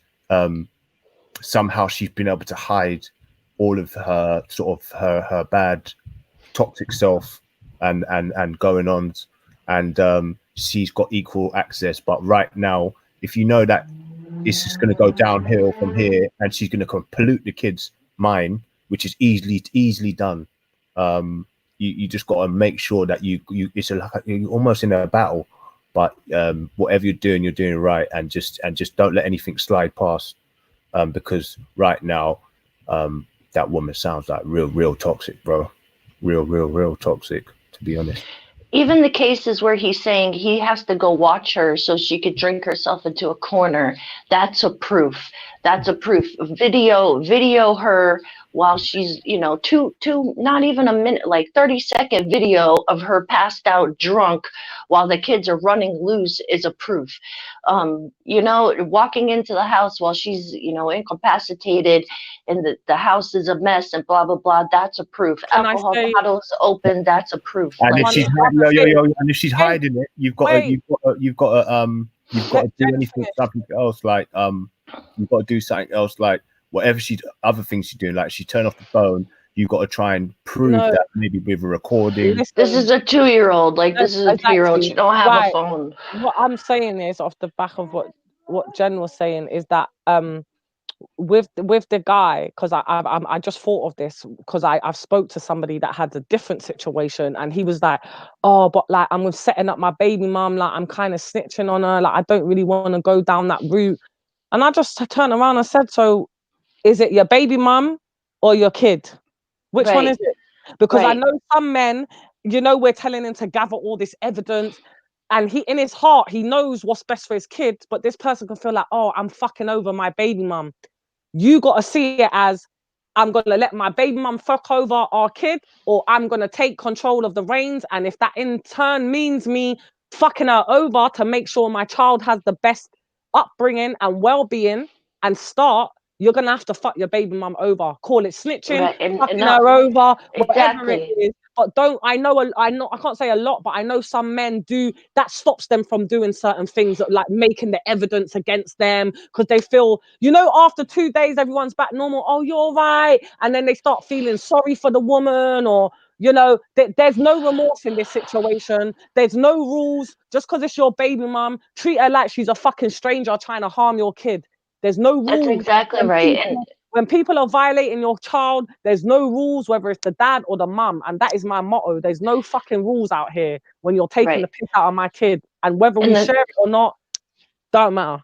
somehow she's been able to hide all of her sort of her bad toxic self and going on, and she's got equal access. But right now, if you know that it's just going to go downhill from here, and she's going to pollute the kid's mind, which is easily done. You just got to make sure that you it's you're almost in a battle, but whatever you're doing right, and just don't let anything slide past, because right now that woman sounds like real toxic, bro. Real toxic, to be honest. Even the cases where he's saying he has to go watch her so she could drink herself into a corner, that's a proof. That's a proof. Video her while she's, you know, two not even a minute, like 30-second video of her passed out drunk while the kids are running loose is a proof. You know, walking into the house while she's, you know, incapacitated and the house is a mess and blah blah blah, that's a proof. Alcohol bottles open, that's a proof. And Like, if she's and if she's hiding it, you've got to do anything something else, like you've got to do something else, like whatever other things she's doing, like she turned off the phone, you've got to try and prove that maybe with a recording. this is a 2-year-old, like this is a 2-year-old, she don't have a phone. What I'm saying is, off the back of what Jen was saying, is that with the guy, because I just thought of this because I've spoke to somebody that had a different situation, and he was like, oh, but like I'm with setting up my baby mom, like I'm kind of snitching on her, like I don't really want to go down that route. And I just turned around and said, so is it your baby mom or your kid? Which one is it? Because I know some men, you know, we're telling him to gather all this evidence, and he, in his heart, he knows what's best for his kid, but this person can feel like, oh, I'm fucking over my baby mum. You got to see it as, I'm going to let my baby mum fuck over our kid, or I'm going to take control of the reins. And if that in turn means me fucking her over to make sure my child has the best upbringing and well-being and start, you're going to have to fuck your baby mum over. Call it snitching, fucking her over, whatever it is. But I can't say a lot, but I know some men do, that stops them from doing certain things, like making the evidence against them, because they feel, you know, after 2 days, everyone's back normal. Oh, you're right. And then they start feeling sorry for the woman, or, you know, there's no remorse in this situation. There's no rules. Just because it's your baby mum, treat her like she's a fucking stranger trying to harm your kid. There's no rules. That's exactly right. When people are violating your child, there's no rules, whether it's the dad or the mum. And that is my motto. There's no fucking rules out here when you're taking the piss out of my kid. And whether we share it or not, don't matter.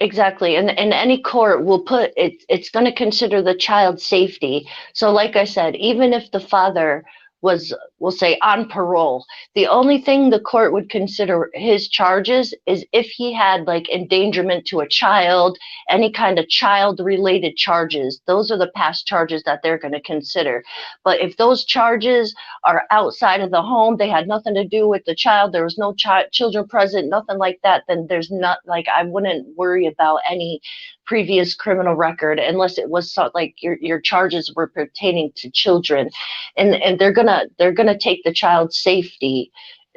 Exactly. And any court will put it, it's going to consider the child's safety. So like I said, even if the father was, we'll say, on parole, the only thing the court would consider his charges is if he had like endangerment to a child, any kind of child related charges. Those are the past charges that they're going to consider. But if those charges are outside of the home, they had nothing to do with the child, there was no children present, nothing like that, then there's not, like, I wouldn't worry about any previous criminal record unless it was like your charges were pertaining to children, and they're gonna take the child's safety.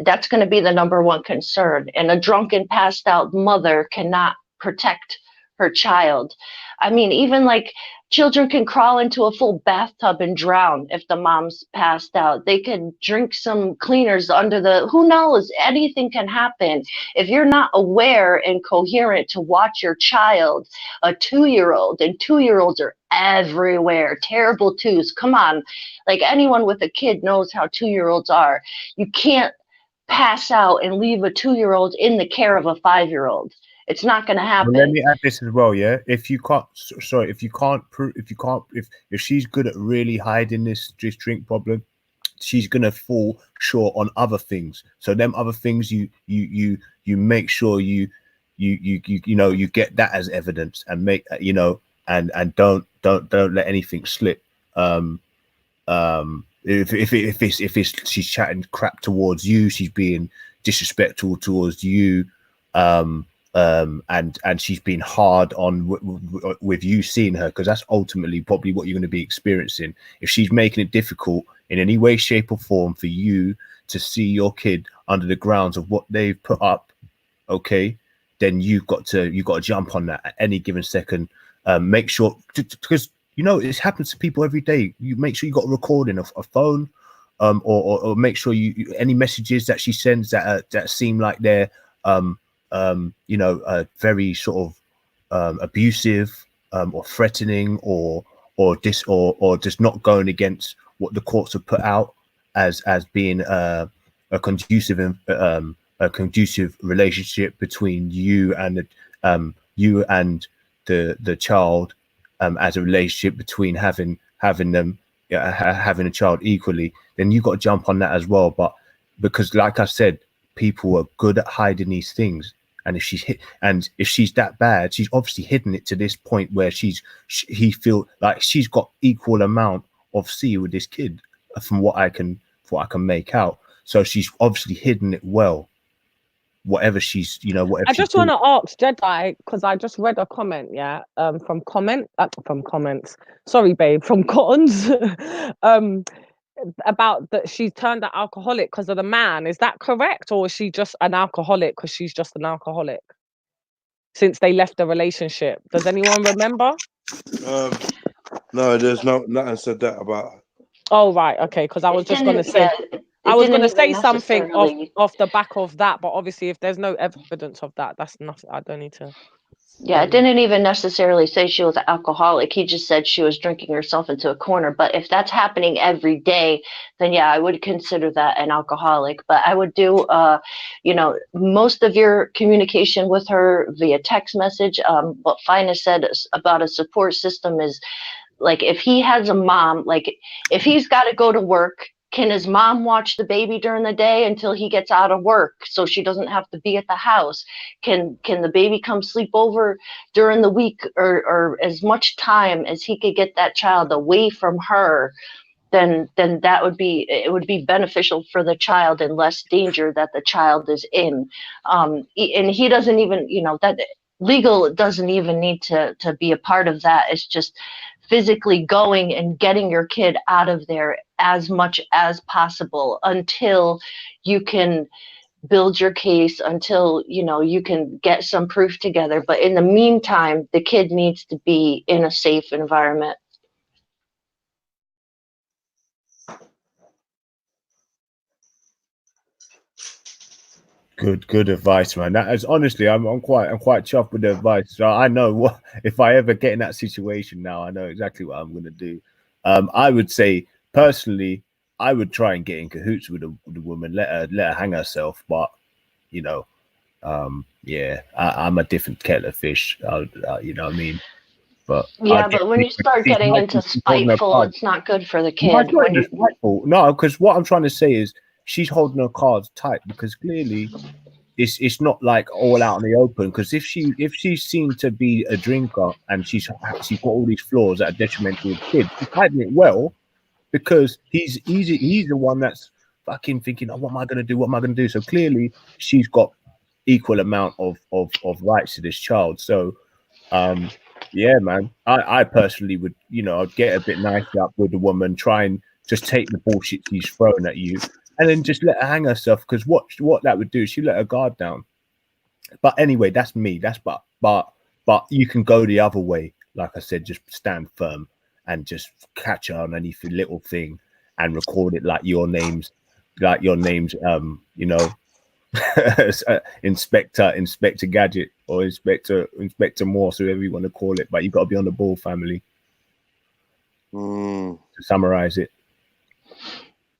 That's gonna be the number one concern. And a drunken, passed out mother cannot protect her child. I mean, even like children can crawl into a full bathtub and drown if the mom's passed out. They can drink some cleaners under the, who knows, anything can happen. If you're not aware and coherent to watch your child, a 2-year-old, and 2-year-olds are everywhere, terrible twos. Come on, like anyone with a kid knows how 2-year-olds are. You can't pass out and leave a 2-year-old in the care of a 5-year-old. It's not going to happen. Well, let me add this as well, yeah. If she's good at really hiding this drink problem, she's gonna fall short on other things. So them other things, you make sure you get that as evidence, and make and don't let anything slip. If it's she's chatting crap towards you, she's being disrespectful towards you, and she's been hard on with you seeing her, because that's ultimately probably what you're going to be experiencing. If she's making it difficult in any way, shape, or form for you to see your kid under the grounds of what they've put up, okay, then you've got to jump on that at any given second. Make sure, because it happens to people every day. You make sure you got a recording of a phone, or make sure you any messages that she sends that seem like they're very sort of abusive, or threatening, or just not going against what the courts have put out as being a conducive relationship between you and the child, as a relationship between having a child equally. Then you've got to jump on that as well. But because, like I said, people are good at hiding these things, and if she's that bad, she's obviously hidden it to this point where he feel like she's got equal amount of C with this kid, from what I can make out. So she's obviously hidden it well. Whatever she's, whatever. I just want to ask Jedi, because I just read a comment, from comments. Sorry, babe, from Cottons, about that she turned an alcoholic because of the man. Is that correct, or is she just an alcoholic because she's just an alcoholic since they left the relationship? Does anyone remember? No, there's nothing said that about. Oh right, okay, because I was just going to say. I was going to say something off the back of that, but obviously if there's no evidence of that, that's nothing. I don't need to. Yeah, it didn't even necessarily say she was an alcoholic. He just said she was drinking herself into a corner. But if that's happening every day, then yeah, I would consider that an alcoholic. But I would do, most of your communication with her via text message. What Fina said about a support system is, like, if he has a mom, like if he's got to go to work, can his mom watch the baby during the day until he gets out of work so she doesn't have to be at the house? Can the baby come sleep over during the week, or as much time as he could get that child away from her? Then that would be beneficial for the child and less danger that the child is in. And he doesn't even, that legal doesn't even need to be a part of that. It's just physically going and getting your kid out of there as much as possible until you can build your case, until you can get some proof together. But in the meantime, the kid needs to be in a safe environment. Good advice, man. That is, honestly, I'm quite chuffed with the advice. So I know what, if I ever get in that situation now, I know exactly what I'm gonna do. I would say personally, I would try and get in cahoots with the woman, let her hang herself. But I'm a different kettle of fish. You know what I mean? But yeah, but when you start getting into spiteful, it's not good for the kid. No, because what I'm trying to say is, she's holding her cards tight, because clearly it's not like all out in the open. Because if she's seen to be a drinker and she's got all these flaws that are detrimental to the kid, she's hiding it well, because he's the one that's fucking thinking, oh, what am I gonna do? So clearly she's got equal amount of rights to this child. So yeah, man, I personally would, I'd get a bit nice up with the woman, try and just take the bullshit she's throwing at you, and then just let her hang herself, because what that would do, she let her guard down. But anyway, that's me. But you can go the other way. Like I said, just stand firm and just catch her on any little thing and record it like your name's Inspector Gadget or Inspector Morse, whoever you want to call it. But you got to be on the ball, family. To summarize it.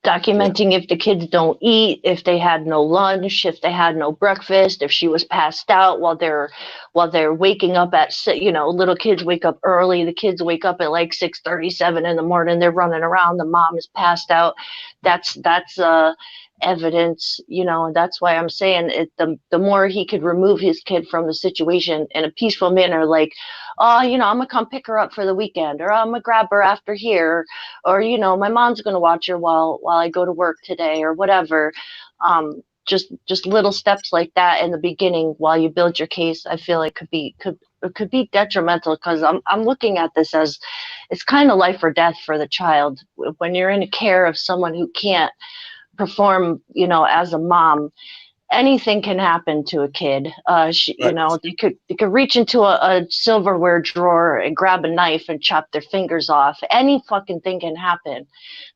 documenting if the kids don't eat, if they had no lunch, if they had no breakfast, if she was passed out while they're waking up at, you know, little kids wake up early. The kids wake up at like 6:37 in the morning. They're running around. The mom is passed out. That's evidence, you know, and that's why I'm saying it. The more he could remove his kid from the situation in a peaceful manner, like, oh, you know, I'm gonna come pick her up for the weekend, or I'm gonna grab her after here, or, you know, my mom's gonna watch her while I go to work today, or whatever. Just little steps like that in the beginning while you build your case, I feel like could be detrimental, because I'm looking at this as it's kind of life or death for the child when you're in care of someone who can't perform, you know, as a mom. Anything can happen to a kid. You know, they could reach into a silverware drawer and grab a knife and chop their fingers off. Any fucking thing can happen.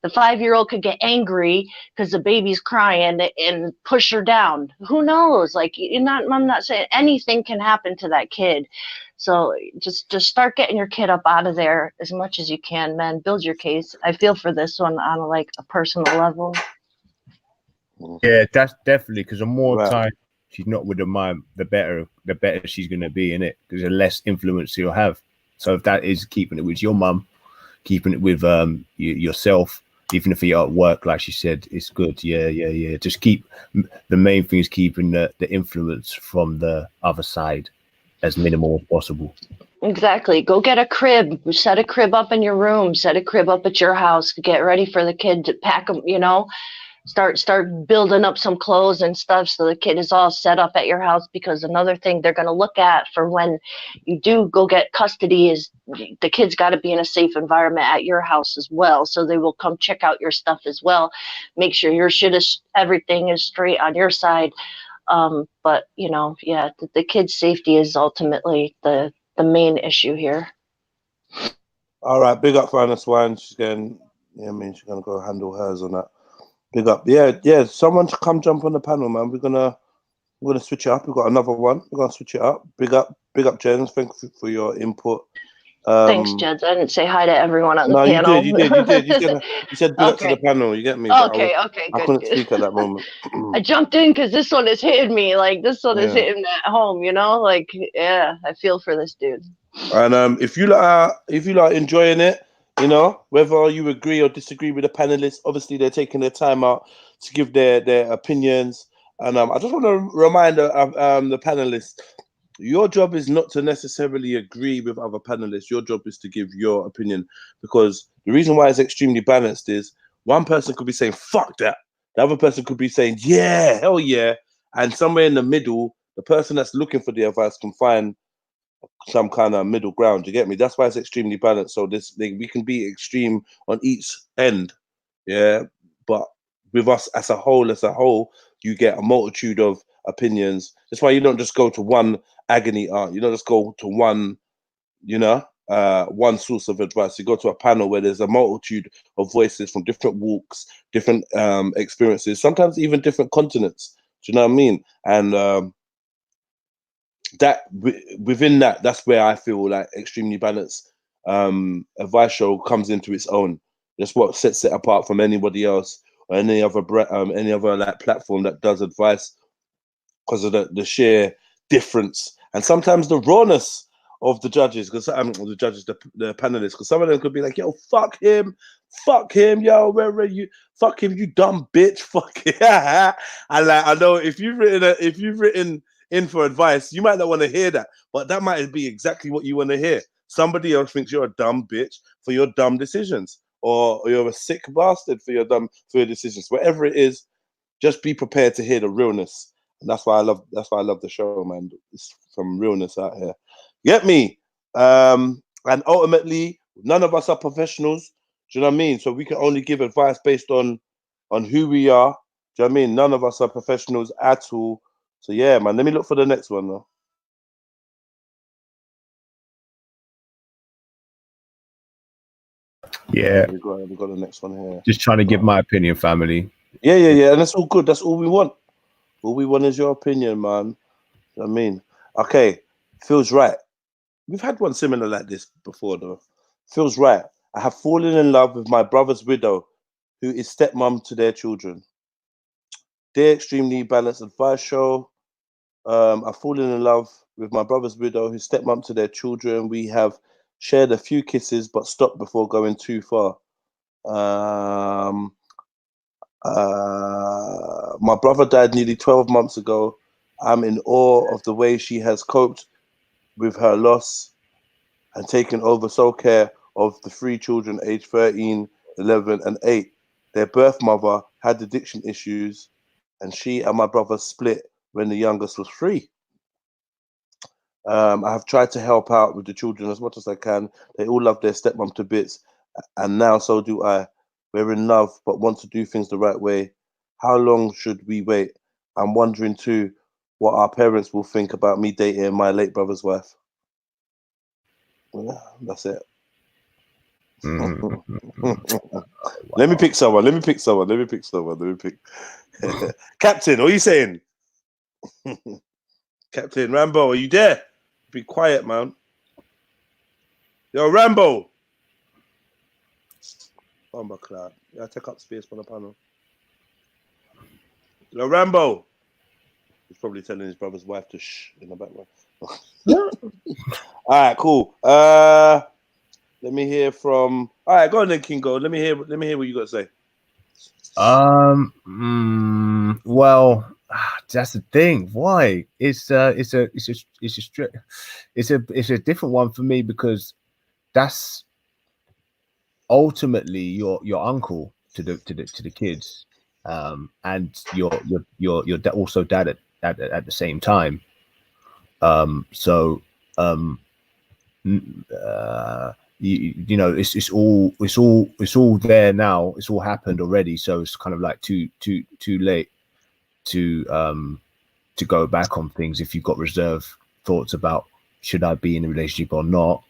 The 5-year-old could get angry because the baby's crying and push her down. Who knows? Like, I'm not saying anything can happen to that kid. So just start getting your kid up out of there as much as you can, man. Build your case. I feel for this one on like a personal level. Yeah, that's definitely, because the more time she's not with the mom, the better she's gonna be in it, because the less influence you'll have. So if that is keeping it with your mum, keeping it with yourself, even if you're at work, like she said, it's good. Yeah. Just keep, the main thing is keeping the influence from the other side as minimal as possible. Exactly. Go get a crib. Set a crib up in your room. Set a crib up at your house. Get ready for the kid to pack them, you know. Start building up some clothes and stuff so the kid is all set up at your house, because another thing they're going to look at for when you do go get custody is the kid's got to be in a safe environment at your house as well. So they will come check out your stuff as well. Make sure your shit is, everything is straight on your side. But, you know, yeah, the kid's safety is ultimately the main issue here. All right, big up for Anna's wine. She's going, yeah, I mean, she's going to go handle hers on that. Big up. Yeah. Someone to come jump on the panel, man. We're gonna switch it up. We've got another one. We're gonna switch it up. Big up, Jens. Thank you for your input. Thanks, Jens. I didn't say hi to everyone on the panel. No, you did. You said big up to the panel. You get me? Okay, I couldn't speak at that moment. I jumped in because this one is hitting me. Like, this one is hitting at home, you know? Like, yeah, I feel for this dude. And if you like enjoying it, you know, whether you agree or disagree with the panelists, obviously they're taking their time out to give their opinions. And I just want to remind the panelists, your job is not to necessarily agree with other panelists. Your job is to give your opinion, because the reason why it's extremely balanced is one person could be saying, fuck that. The other person could be saying, yeah, hell yeah. And somewhere in the middle, the person that's looking for the advice can find some kind of middle ground. You get me? That's why it's extremely balanced. So we can be extreme on each end, yeah. But with us as a whole, you get a multitude of opinions. That's why you don't just go to one agony aunt. You don't just go to one, you know, one source of advice. You go to a panel where there's a multitude of voices from different walks, different experiences, sometimes even different continents. Do you know what I mean? And that within that's where I feel like extremely balanced advice show comes into its own. That's what sets it apart from anybody else or any other like platform that does advice, because of the sheer difference and sometimes the rawness of the judges, because the panelists, because some of them could be like, yo, fuck him, yo, where are you, fuck him, you dumb bitch, fuck him. And like, I know if you've written in for advice, you might not want to hear that, but that might be exactly what you want to hear. Somebody else thinks you're a dumb bitch for your dumb decisions, or you're a sick bastard for your decisions. Whatever it is, just be prepared to hear the realness. And that's why I love the show, man. It's some realness out here. Get me? And ultimately, none of us are professionals. Do you know what I mean? So we can only give advice based on who we are. Do you know what I mean? None of us are professionals at all. So yeah, man. Let me look for the next one though. Yeah, we got the next one here. Just trying to give my opinion, family. Yeah, and that's all good. That's all we want. All we want is your opinion, man. You know what I mean? Okay, feels right. We've had one similar like this before, though. Feels right. I have fallen in love with my brother's widow, who is stepmom to their children. Dear Extremely Balanced Advice Show, I've fallen in love with my brother's widow, who's stepmom to their children. We have shared a few kisses, but stopped before going too far. My brother died nearly 12 months ago. I'm in awe of the way she has coped with her loss and taken over sole care of the 3 children aged 13, 11, and 8. Their birth mother had addiction issues, and she and my brother split when the youngest was 3. I have tried to help out with the children as much as I can. They all love their stepmom to bits, and now so do I. We're in love, but want to do things the right way. How long should we wait? I'm wondering too what our parents will think about me dating my late brother's wife. Yeah, that's it. Let me pick someone. Captain, what are you saying? Captain Rambo, are you there? Be quiet, man. Yo, Rambo. Oh my God. Yeah, take up space on the panel. Yo, Rambo. He's probably telling his brother's wife to shh in the background. All right, cool. Let me hear from. All right, go on then, Kingo. Let me hear what you got to say. Well, that's the thing. Why? It's a different one for me, because that's ultimately your uncle to the kids, and your also dad at the same time. You know, it's all there now. It's all happened already. So it's kind of like too late to go back on things if you've got reserved thoughts about should I be in a relationship or not.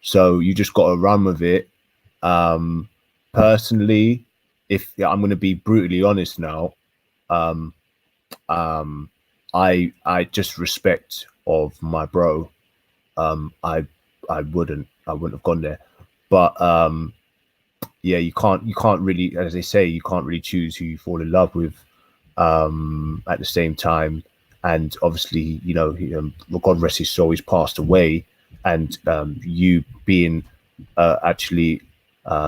So you just got to run with it. Personally, if I'm going to be brutally honest now, I just respect of my bro. I wouldn't have gone there, but yeah, you can't really, as they say, you can't really choose who you fall in love with at the same time. And obviously, you know, God rest his soul, he's passed away, and you being actually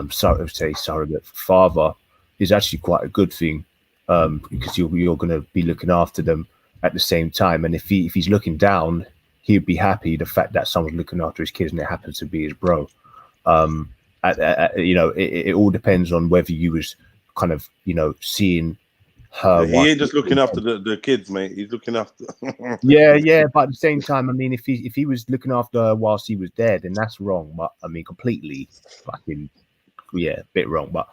surrogate father is actually quite a good thing, because you're going to be looking after them at the same time. And if he's looking down, he'd be happy the fact that someone's looking after his kids and it happens to be his bro. You know, it all depends on whether you was kind of, you know, seeing her. He ain't just looking after the kids, mate. He's looking after. yeah, but at the same time, I mean, if he was looking after her whilst he was dead, then that's wrong. But I mean, completely fucking, yeah, a bit wrong. But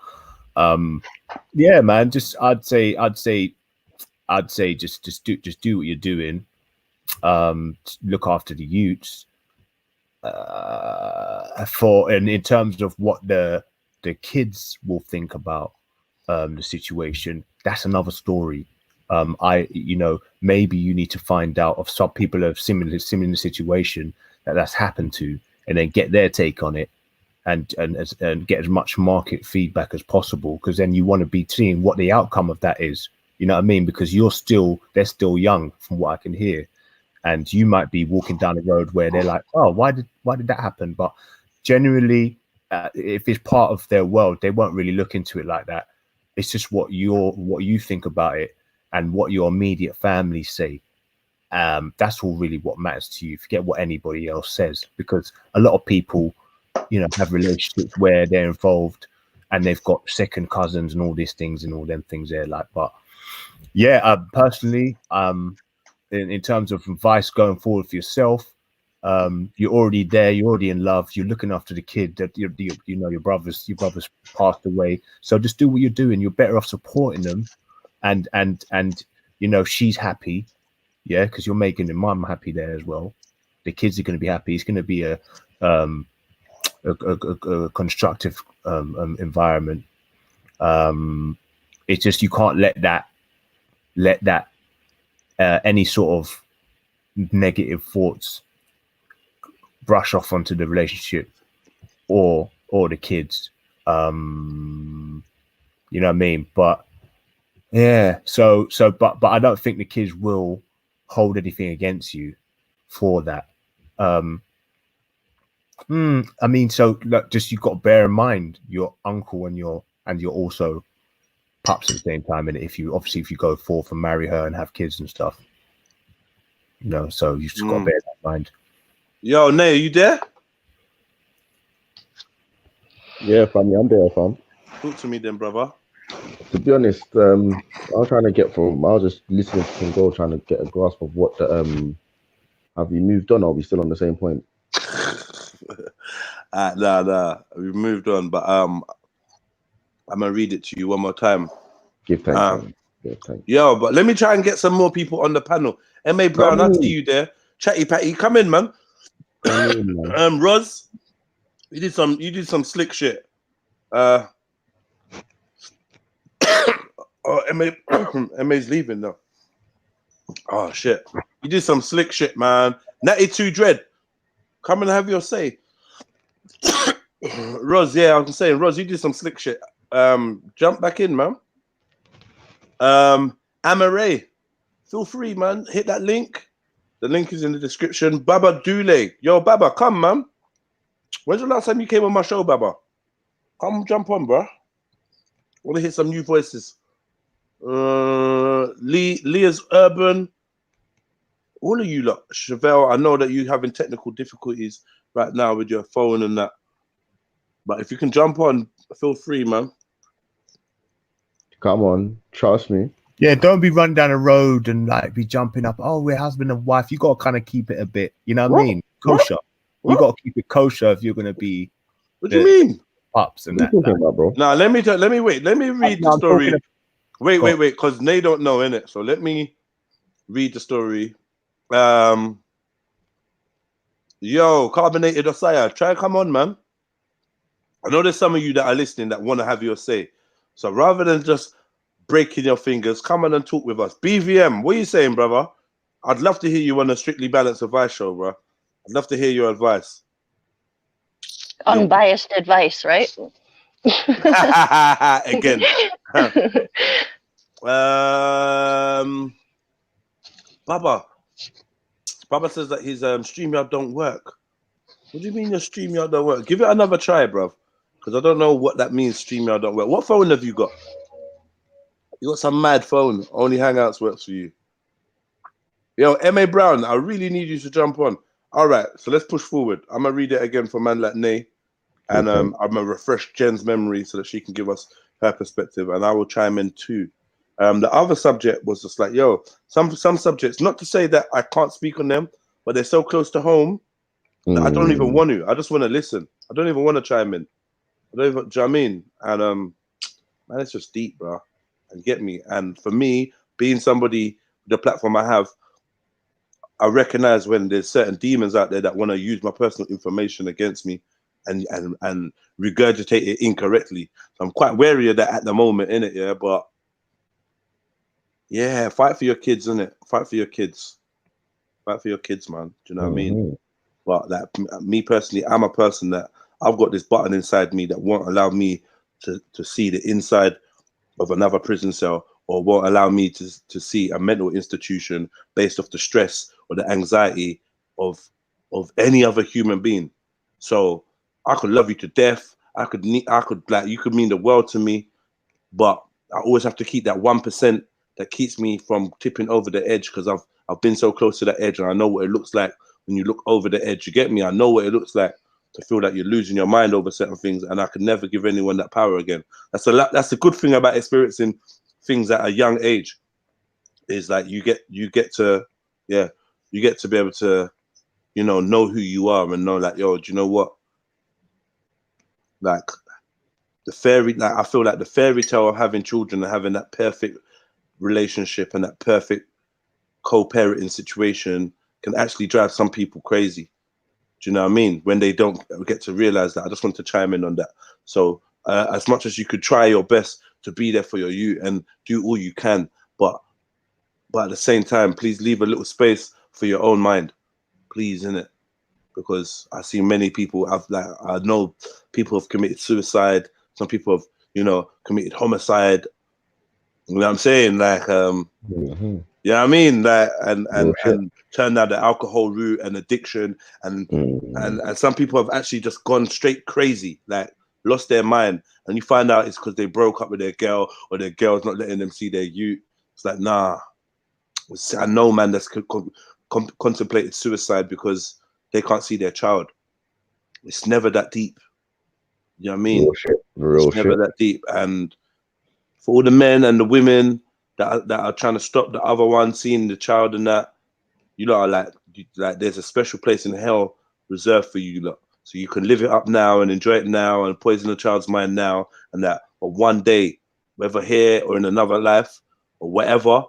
yeah, man, just I'd say just do what you're doing. Look after the youths. And in terms of what the kids will think about the situation, that's another story. You know, maybe you need to find out of some people who have similar situation that's happened to, and then get their take on it, and get as much market feedback as possible, because then you want to be seeing what the outcome of that is. You know what I mean? Because they're still young, from what I can hear. And you might be walking down the road where they're like, oh, why did that happen? But generally, if it's part of their world, they won't really look into it like that. It's just what you think about it and what your immediate family say. That's all really what matters to you. Forget what anybody else says, because a lot of people, you know, have relationships where they're involved and they've got second cousins and all these things and all them things there. Like, but yeah, personally, in terms of advice going forward for yourself, you're already there, you're already in love, you're looking after the kid that you know your brother's passed away, so just do what you're doing. You're better off supporting them, and you know, she's happy, yeah, because you're making the mum happy there as well. The kids are going to be happy. It's going to be a constructive environment. It's just you can't let that any sort of negative thoughts brush off onto the relationship or the kids. You know what I mean? But yeah, but I don't think the kids will hold anything against you for that. I mean, so look, just you've got to bear in mind your uncle and you're also pups at the same time, and if you go forth and marry her and have kids and stuff, you know, so you just got to bear that in mind. Yo, Nay, are you there? Yeah, family, I'm there, fam. Talk to me then, brother. To be honest, I was trying to get from. I was just listening to King Gold, trying to get a grasp of what the have we moved on, or are we still on the same point? Nah, we've moved on, but I'm gonna read it to you one more time. Give thanks, Give thanks. Yo, but let me try and get some more people on the panel. M.A. Brown, I see you there. Chatty Patty, come in, man. Roz, you did some slick shit. Oh, MA's leaving now. Oh shit. You did some slick shit, man. Natty 2 Dread, come and have your say. Roz, yeah, I was saying, Roz, you did some slick shit. Jump back in, man. Amaray, feel free, man. Hit that link. The link is in the description. Baba Dule. Yo, Baba, come, man. When's the last time you came on my show, Baba? Come jump on, bro. Want to hear some new voices. Leah's Urban. All of you lot. Chevelle, I know that you're having technical difficulties right now with your phone and that. But if you can jump on, feel free, man. Come on, trust me. Yeah, don't be running down the road and like be jumping up. Oh, we're husband and wife. You got to kind of keep it a bit, you know what I mean? Kosher. You got to keep it kosher if you're going to be. What do you mean? Pups and what that. Are you talking about, bro? Now, let me wait. Let me read the story. Wait, because they don't know, innit? So let me read the story. Yo, Carbonated Osaya, try come on, man. I know there's some of you that are listening that want to have your say. So rather than just breaking your fingers, come on and talk with us. BVM, what are you saying, brother? I'd love to hear you on a Strictly Balanced Advice show, bro. I'd love to hear your advice. Unbiased advice, right? Again. Baba says that his StreamYard don't work. What do you mean your StreamYard don't work? Give it another try, bro. Because I don't know what that means, StreamYard don't work. What phone have you got? You got some mad phone. Only Hangouts works for you. Yo, M.A. Brown, I really need you to jump on. All right, so let's push forward. I'm going to read it again for man like Nay. And I'm going to refresh Jen's memory so that she can give us her perspective. And I will chime in too. The other subject was just like, yo, some subjects, not to say that I can't speak on them, but they're so close to home that I don't even want to. I just want to listen. I don't even want to chime in. I don't even, do you know what I mean? And man, it's just deep, bro. And get me. And for me, being somebody, the platform I have, I recognize when there's certain demons out there that want to use my personal information against me and regurgitate it incorrectly. So I'm quite wary of that at the moment, innit? Yeah, but yeah, fight for your kids, innit? Fight for your kids. Fight for your kids, man. Do you know what I mean? But that me personally, I'm a person that I've got this button inside me that won't allow me to see the inside of another prison cell, or won't allow me to see a mental institution based off the stress or the anxiety of any other human being. So I could love you to death. I could like, you could mean the world to me, but I always have to keep that 1% that keeps me from tipping over the edge, because I've been so close to that edge, and I know what it looks like when you look over the edge. You get me? I know what it looks like to feel like you're losing your mind over certain things, and I could never give anyone that power again. That's the good thing about experiencing things at a young age, is like you get to be able to, you know who you are, and know like, yo, do you know what? Like I feel like the fairy tale of having children and having that perfect relationship and that perfect co-parenting situation can actually drive some people crazy. Do you know what I mean? When they don't get to realize that. I just want to chime in on that. So as much as you could try your best to be there for your youth and do all you can, but at the same time, please leave a little space for your own mind, please, innit? Because I see many people I know people have committed suicide. Some people have you know, committed homicide. You know what I'm saying? Like, you know what I mean? Like, and turned down the alcohol route and addiction, and some people have actually just gone straight crazy, like lost their mind. And you find out it's because they broke up with their girl, or their girl's not letting them see their youth. It's like, nah. I know, man, that's contemplated suicide because they can't see their child. It's never that deep. You know what I mean? Real it's never that deep. And for all the men and the women that are trying to stop the other one seeing the child and that, you lot are like there's a special place in hell reserved for you lot. So you can live it up now and enjoy it now and poison the child's mind now and that. But one day, whether here or in another life or whatever,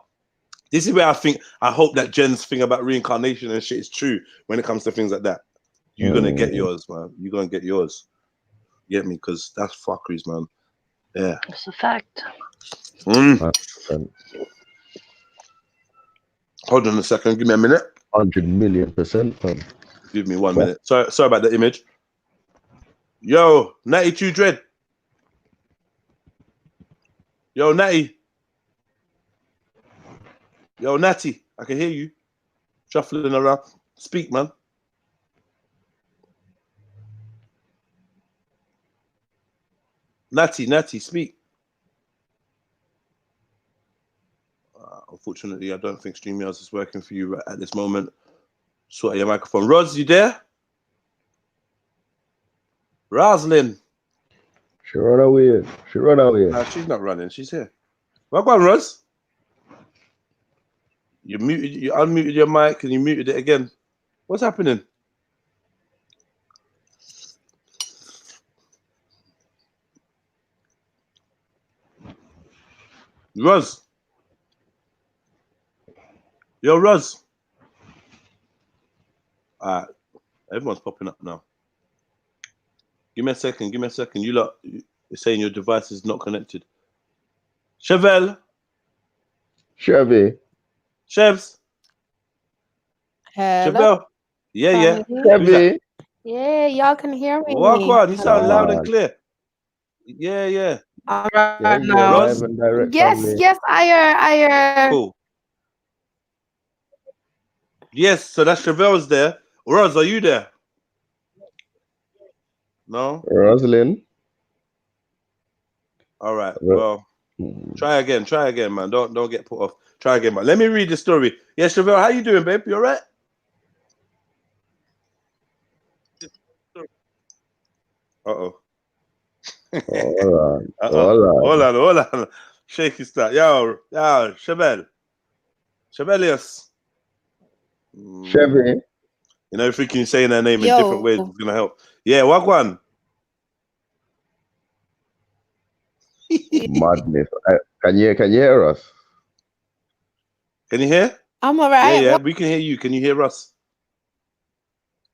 this is where I hope that Jen's thing about reincarnation and shit is true when it comes to things like that. You're gonna get yours, man. You're gonna get yours. You get me? Because that's fuckeries, man. Yeah. It's a fact. Hold on a second. Give me a minute. 100,000,000%, man. Give me 1 minute. Sorry about the image. Yo, Natty 2 Dread. Yo, Natty. Yo, Natty. I can hear you. Shuffling around. Speak, man. Natty, speak. Unfortunately, I don't think StreamYard is working for you at this moment. Sort out your microphone. Roz, you there? Roslyn. She run away. Nah, she's not running. She's here. Well, go on, Roz. You unmuted your mic and you muted it again. What's happening? Roz. Yo, Roz. Everyone's popping up now. Give me a second. You lot, you're saying your device is not connected. Chevelle. Chevy. Chevs. Hello. Chevelle. Yeah. Chevy. Yeah, y'all can hear me. Walk on. You sound loud and clear. Yeah. All right now. Roz? Yes, I hear. Cool. Yes, so that's Chevelle's there. Roz, are you there? No? Rosalind. All right. Well, try again, man. Don't get put off. Try again, man. Let me read the story. Yeah, Chevelle, how you doing, babe? You all right? Uh-oh. Hold on. Shaky start. Yo, Chevelle. Chevelius. Chevy. You know, if we can say their name in different ways, it's gonna help. Yeah, Wagwan. Madness. Can you hear us? Can you hear? I'm all right. Yeah, we can hear you. Can you hear us?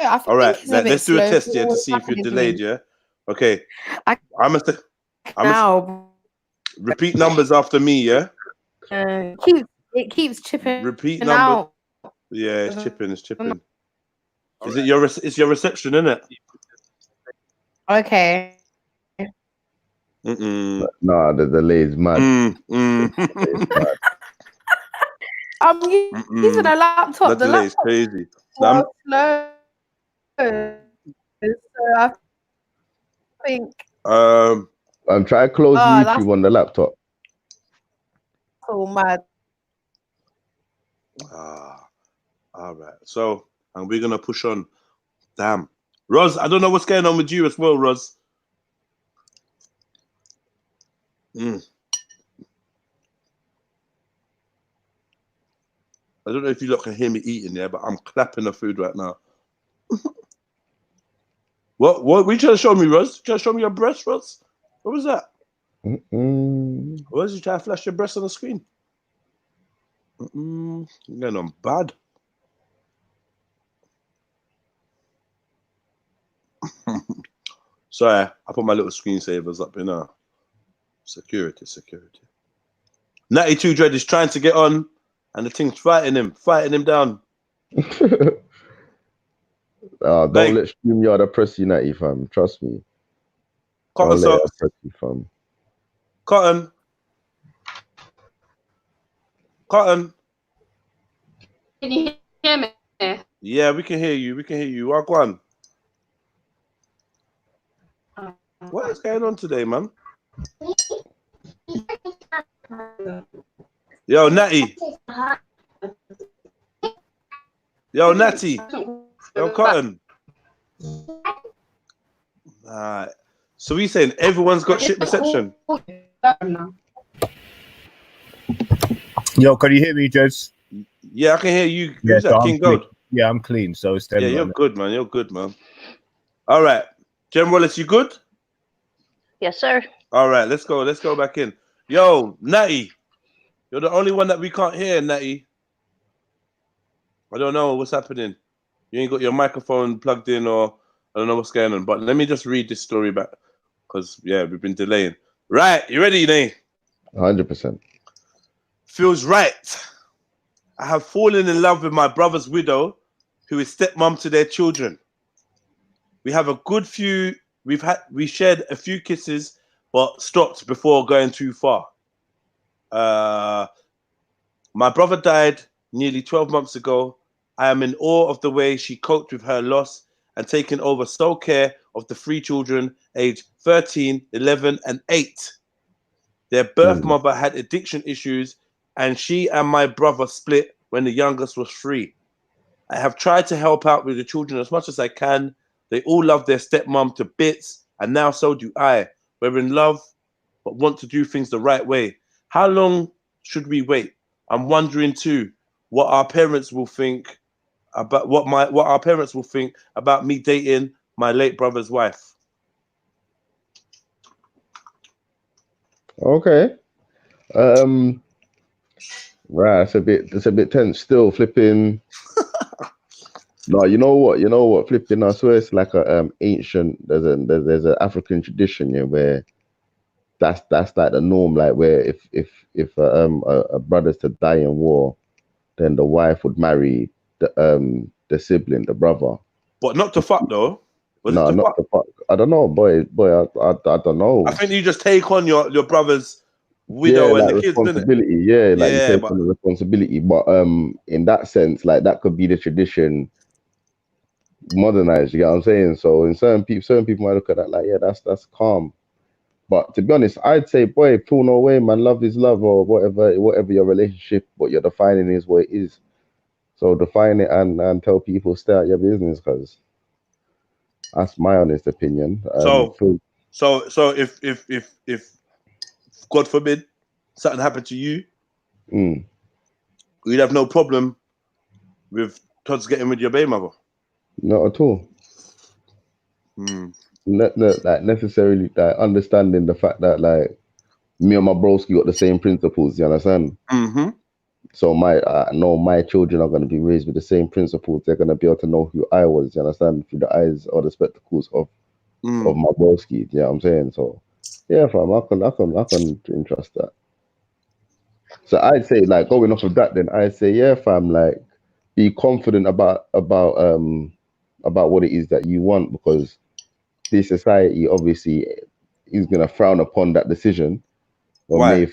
All right, let's do a test here to see if you're delayed, yeah? Okay. Repeat numbers after me, yeah? It keeps chipping. Repeat numbers. Out. Yeah, it's chipping. Is it it's your reception, isn't it? Okay. Nah, the delay is mad. I'm using a laptop. The delay is crazy. Slow. So I think. I'm trying to close YouTube on the laptop. So mad. All right. So, and we're gonna push on. Damn, Roz, I don't know what's going on with you as well, Roz. I don't know if you lot can hear me eating, yeah, but I'm clapping the food right now. What were you trying to show me, Roz? You trying to show me your breast, Roz? What was that? Roz, you trying to flash your breast on the screen? You're going on bad. Sorry, I put my little screensavers up in security. Natty 2 Dread is trying to get on, and the thing's fighting him down. Don't let StreamYard oppress you, Natty, fam. Trust me. Cotton Don't let it socks. oppress you, fam. Cotton. Cotton. Can you hear me? Yeah, we can hear you. We can hear you. Walk on. What is going on today, man? Yo, Natty. Yo, Natty. Yo, Cotton. Alright. So we saying everyone's got shit reception? Yo, can you hear me, Jez? Yeah, I can hear you. Yeah, Who's so that, I'm King clean. Gold? Yeah, I'm clean. So it's Yeah, you're good, man. You're good, man. All right. Jem Wallace, you good? Yes, sir. All right, let's go. Let's go back in. Yo, Natty. You're the only one that we can't hear, Natty. I don't know what's happening. You ain't got your microphone plugged in, or I don't know what's going on. But let me just read this story back, because, yeah, we've been delaying. Right. You ready, Natty? 100%. Feels right. I have fallen in love with my brother's widow, who is stepmom to their children. We have a good few. We shared a few kisses, but stopped before going too far. My brother died nearly 12 months ago. I am in awe of the way she coped with her loss and taken over sole care of the 3 children, aged 13, 11, and 8. Their birth mother had addiction issues, and she and my brother split when the youngest was 3. I have tried to help out with the children as much as I can. They all love their stepmom to bits, and now so do I. We're in love, but want to do things the right way. How long should we wait? I'm wondering too what our parents will think about what our parents will think about me dating my late brother's wife. Okay. Right, it's a bit tense still, flipping. No, you know what, flipping. I swear it's like a ancient. There's an African tradition, yeah, where that's like the norm. Like where if a brother's to die in war, then the wife would marry the sibling, the brother. But not to fuck though. No, not to fuck. I don't know, boy. I don't know. I think you just take on your brother's widow and like the kids, innit? responsibility. Yeah, like you Yeah, take but on the responsibility. But in that sense, like that could be the tradition modernized. You get what I'm saying? So in certain people might look at that like, yeah, that's calm. But to be honest, I'd say, boy, pull no way, man. Love is love, or whatever your relationship, what you're defining is what it is. So define it and tell people stay out your business, because that's my honest opinion. so if God forbid something happened to you, you'd have no problem with Todd's getting with your baby mother. Not at all. Not like necessarily like understanding the fact that like me and my broski got the same principles. You understand? So I know my children are going to be raised with the same principles. They're going to be able to know who I was. You understand? Through the eyes or the spectacles of my broski. You know what I'm saying? So yeah, fam, I can entrust that. So I'd say, like, going off of that, then I'd say, yeah, fam, like, be confident about what it is that you want, because this society obviously is gonna frown upon that decision. Or Why?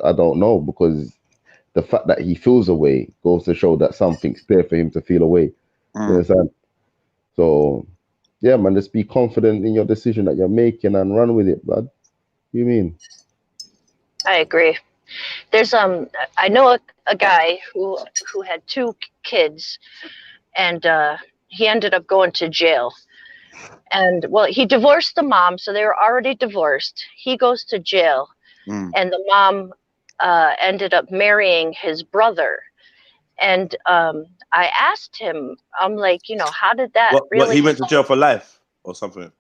I don't know, because the fact that he feels away goes to show that something's there for him to feel away. You understand? So yeah, man, just be confident in your decision that you're making and run with it, blood. What do you mean? I agree. There's I know a guy who had 2 kids, and he ended up going to jail. And well, he divorced the mom, so they were already divorced. He goes to jail, and the mom ended up marrying his brother. And I asked him, I'm like, how did that really? He went to jail for life or something?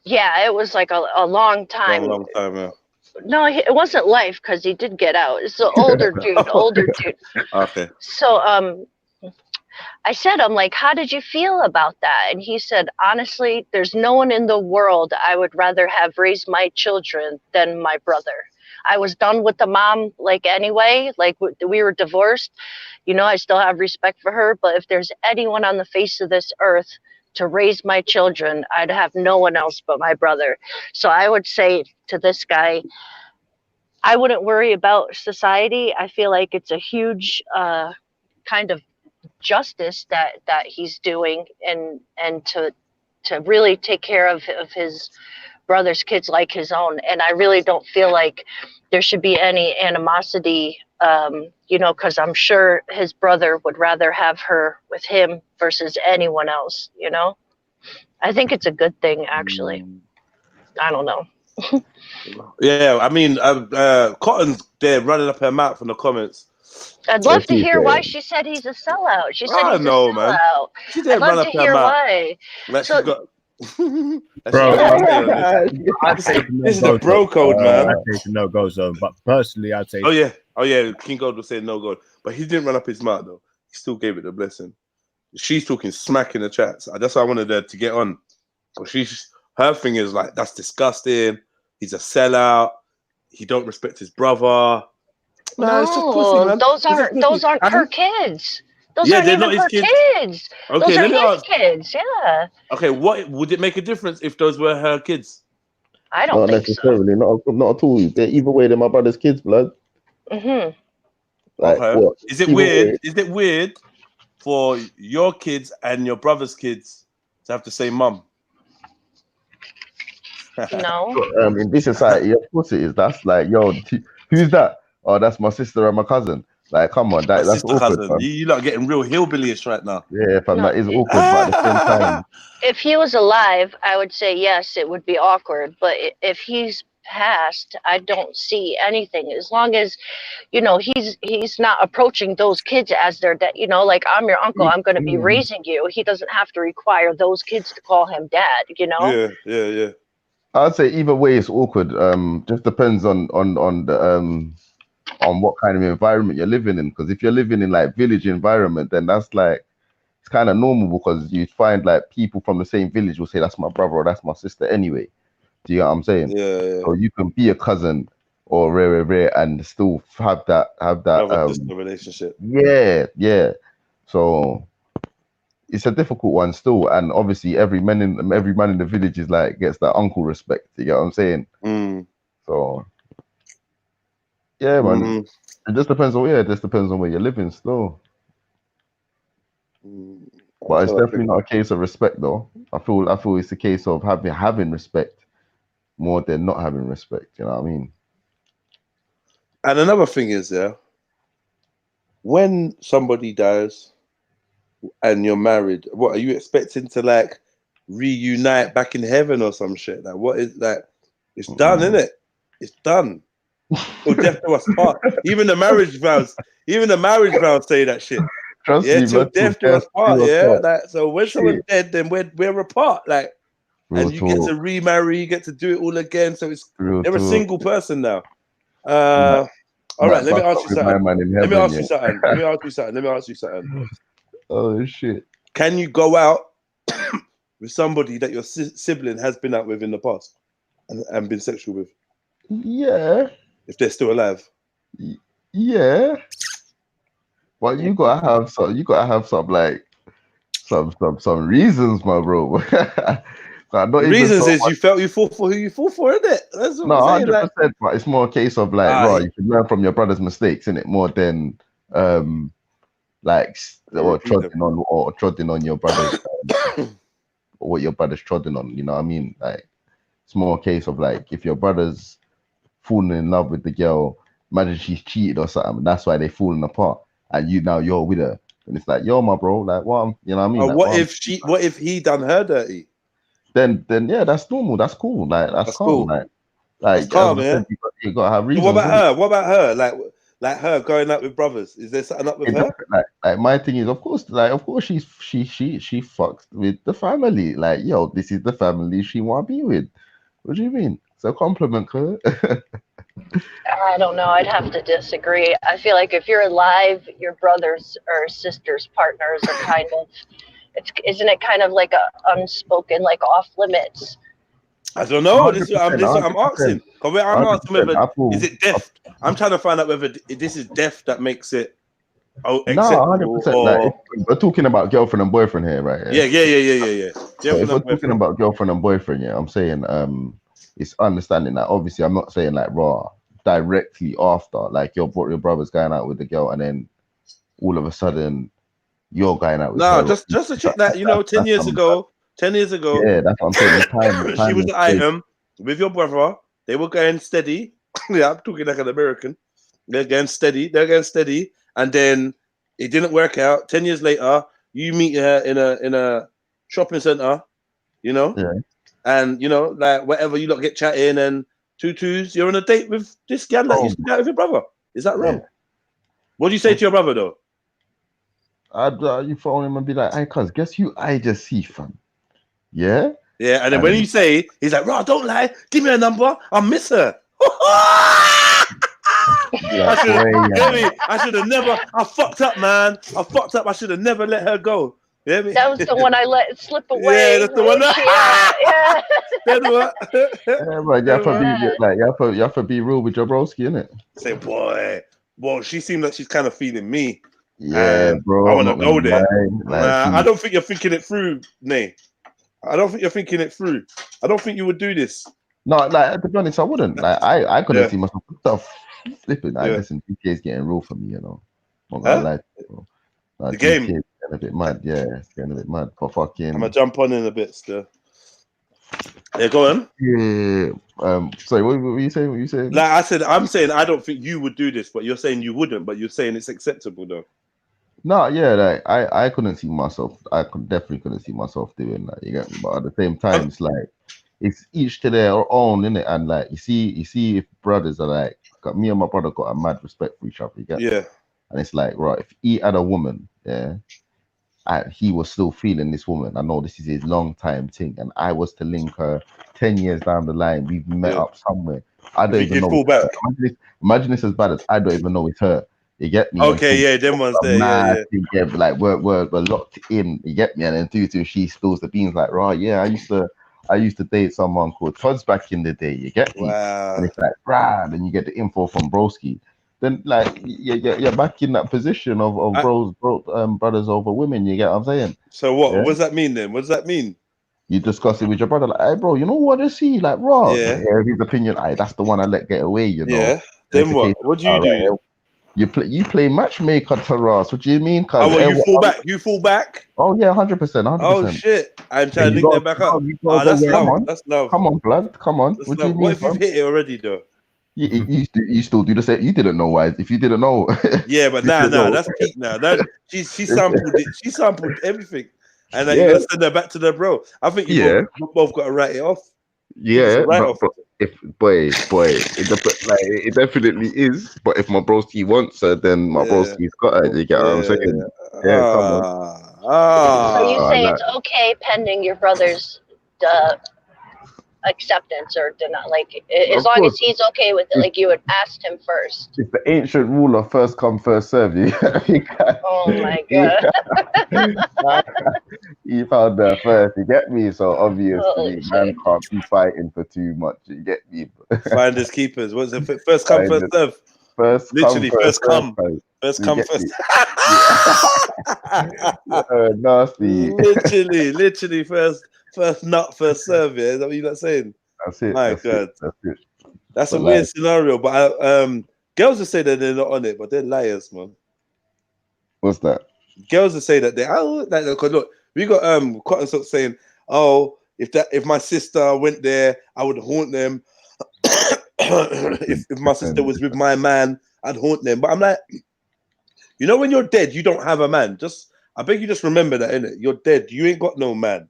Yeah, it was like a long time. Long time, yeah. No, it wasn't life, because he did get out. It's an older dude. Okay. So I said, I'm like, how did you feel about that? And he said, honestly, there's no one in the world I would rather have raised my children than my brother. I was done with the mom, like, anyway, like we were divorced. I still have respect for her, but if there's anyone on the face of this earth to raise my children, I'd have no one else but my brother. So I would say to this guy, I wouldn't worry about society. I feel like it's a huge kind of justice that he's doing, and to really take care of his brother's kids like his own. And I really don't feel like there should be any animosity, you know, because I'm sure his brother would rather have her with him versus anyone else, you know. I think it's a good thing, actually. I don't know. Yeah, I mean, Cotton's there running up her mouth in the comments. I'd love to hear why she said he's a sellout. She said he's a know, man. sellout. She I'd didn't love run to up her hear mouth. why. Like So- she's got. Bro, I'd say this is the bro code, man. I'd say it's a no-go zone, but personally, I'd say. Oh yeah, King Gold was saying no gold, but he didn't run up his mouth though. He still gave it the blessing. She's talking smack in the chats. That's why I wanted her to get on. But her thing is like, that's disgusting. He's a sellout. He don't respect his brother. No, it's just pussy, man. those aren't her kids. Those Yeah, aren't they're even not his her kids. kids. Okay, Those are let me his ask. kids. Yeah. Okay, what would it make a difference if those were her kids? I don't Not think necessarily, not at all. They're either way, they're my brother's kids, blood. so. Mm-hmm. Like Okay. what? Is it Either weird? way- Is it weird for your kids and your brother's kids to have the same mum? No. In this society, of course it is. That's like, yo, who's that? Oh, that's my sister and my cousin. Like, come on, My that's sister awkward, cousin. fam. You lot are getting real hillbillyish right now. Yeah, fam, No, that is awkward, but at the same time, If he was alive, I would say yes, it would be awkward. But if he's passed, I don't see anything. As long as, you know, he's not approaching those kids as their dad. You know, like, I'm your uncle, I'm going to be raising you. He doesn't have to require those kids to call him dad. You know. Yeah. I'd say either way it's awkward. Just depends on the on what kind of environment you're living in. Because if you're living in like village environment, then that's like, it's kind of normal, because you find like people from the same village will say that's my brother or that's my sister anyway. Do you know what I'm saying? Yeah. So you can be a cousin or rare and still have that Brother-sister relationship. Yeah. So it's a difficult one still, and obviously every man in the village is like gets that uncle respect. You get what I'm saying? So yeah, man. It just depends on where you're living still. But it's definitely not a case of respect though. I feel it's a case of having respect more than not having respect. You know what I mean? And another thing is, when somebody dies and you're married, what are you expecting to like reunite back in heaven or some shit? Like, what is that? It's done, isn't it? It's done. Or death do us part. Even the marriage vows say that shit. Trust yeah, me, till man, death do till us death part. do us Yeah, part. like, so when someone's dead, then we're apart. Like, Real and you get talk. to remarry, you get to do it all again. So it's Real they're a talk. single person now. All right, let me ask you something. Let me ask you something. Oh shit! Can you go out with somebody that your sibling has been out with in the past and been sexual with? Yeah. If they're still alive. Yeah. Well, you gotta have some. You gotta have some like some reasons, my bro. Not The even reasons so is much- you fall for who you fall for, isn't it? That's what No, I'm saying. 100%. Like, But it's more a case of like, right, you can learn from your brother's mistakes, innit? More than treading on your brother's or what your brother's treading on. You know what I mean? Like, it's more a case of like, if your brother's falling in love with the girl, imagine she's cheated or something. That's why they're falling apart, and you're with her, and it's like, yo, my bro, like, what? You know what I mean? Like, what if he done her dirty? Then yeah, that's normal. That's cool. Like, that's calm. cool. Like, That's calm, as I yeah. said, you gotta have So reasons. what about innit? her? What about her? Like her going out with brothers? Is there something up with her? Like my thing is, of course she fucks with the family. Like, yo, this is the family she want to be with. What do you mean? It's a compliment, Kurt. I don't know. I'd have to disagree. I feel like if you're alive, your brothers or sisters' partners are kind of. Isn't it kind of like a unspoken, like off limits? I don't know. This is 100%, what I'm asking. I'm asking whether 100%. is it death. I'm trying to find out whether this is death that makes it No, acceptable. 100%. Like, we're talking about girlfriend and boyfriend here, right? Yeah. So if we're talking about girlfriend and boyfriend, yeah, I'm saying it's understanding that. Obviously, I'm not saying like raw directly after, like your brother's going out with the girl, and then all of a sudden you're going out with No, her. just a chick that, you know, 10 years ago, yeah, that's what I'm saying. The time she was and the space. item with your brother. They were going steady. Yeah, I'm talking like an American. They're going steady, and then it didn't work out. 10 years later, you meet her in a shopping center, you know, and you know, like whatever, you lot get chatting and twos. You're on a date with this gal that used to be out with your brother. Is that wrong? What do you say to your brother though? You phone him and be like, "Hey, cuz, guess who I just see, fam?" Yeah. Yeah, and then when you say, he's like, "Bro, don't lie. Give me a number. I miss her." I should have never. I fucked up, man. I fucked up. I should have never let her go. You hear me? That was the one I let slip away. Yeah, that's the one. Yeah. Then what? Yeah, but you have to be like, you have to be real with your broski, innit? Say, boy, well, she seemed like she's kind of feeling me. Yeah, bro. I want to I'm not go gonna there. lie. Nah, I don't think you're thinking it through, Nay. I don't think you're thinking it through. I don't think you would do this. No, like to be honest, I wouldn't. Like I couldn't see myself flipping. Listen, GTA is getting real for me, you know. I'm not gonna lie to you, bro. The game GTA is getting a bit mad. Yeah, it's getting a bit mad for fucking. I'm gonna jump on in a bit still. Yeah, go on. Yeah. Sorry, what were you saying? What were you saying? Like I said, I'm saying I don't think you would do this, but you're saying you wouldn't. But you're saying it's acceptable, though. No, yeah, like I couldn't see myself. Definitely couldn't see myself doing that. You get me? But at the same time, it's like it's each to their own, innit? And like you see, if brothers are like, me and my brother got a mad respect for each other. You get me? Yeah. And it's like, right, if he had a woman, yeah, and he was still feeling this woman, I know this is his long time thing, and I was to link her 10 years down the line, we've met up somewhere. I don't even know. Imagine this as bad as I don't even know it's her. You get me? Okay, yeah, them ones there, yeah. But like we're locked in. You get me? And then two, she spills the beans like, right, yeah, I used to date someone called Todd's back in the day. You get me? Wow. And it's like, brad, and you get the info from Broski. Then like you're back in that position of brothers over women. You get what I'm saying? So what? Yeah? What does that mean then? What does that mean? You discuss it with your brother, like, hey, bro, you know what I see? Like, raw. Yeah. His opinion, that's the one I let get away. You know. Yeah. Then what? What do you do? Right, you play matchmaker to Ross. What do you mean? Oh, well, you fall back. You fall back. Oh yeah, 100%. Oh shit! I'm trying to link them back up. That's love. That's love. Come on, blood. Come on. What do you mean? What if you've hit it already, though? You still do the same. You didn't know why. If you didn't know, yeah, but nah, that's peak now. That she sampled it. She sampled everything, and then you gotta send her back to the bro. I think you both got to write it off. Yeah, but if it definitely is. But if my broski wants her, then my broski's got her. You get what I'm saying? Yeah, come on. So you say it's okay pending your brother's acceptance or deny, like as long as he's okay with it, like you would ask him first. It's the ancient rule of first come first serve. Oh my god. You found her first, you get me? So obviously man can't be fighting for too much, you get me? Finders keepers. What's it? First come first serve. First literally come, first come. First come first. Nasty. Literally first nut, first serve. Yeah, is that what you're not saying? That's it. My God, that's a weird scenario. But girls will say that they're not on it, but they're liars, man. What's that? Girls will say that look, we got Cotton Sock saying, "Oh, if my sister went there, I would haunt them. if my sister was with my man, I'd haunt them." But I'm like, you know, when you're dead, you don't have a man. I beg you, just remember that, innit? You're dead. You ain't got no man.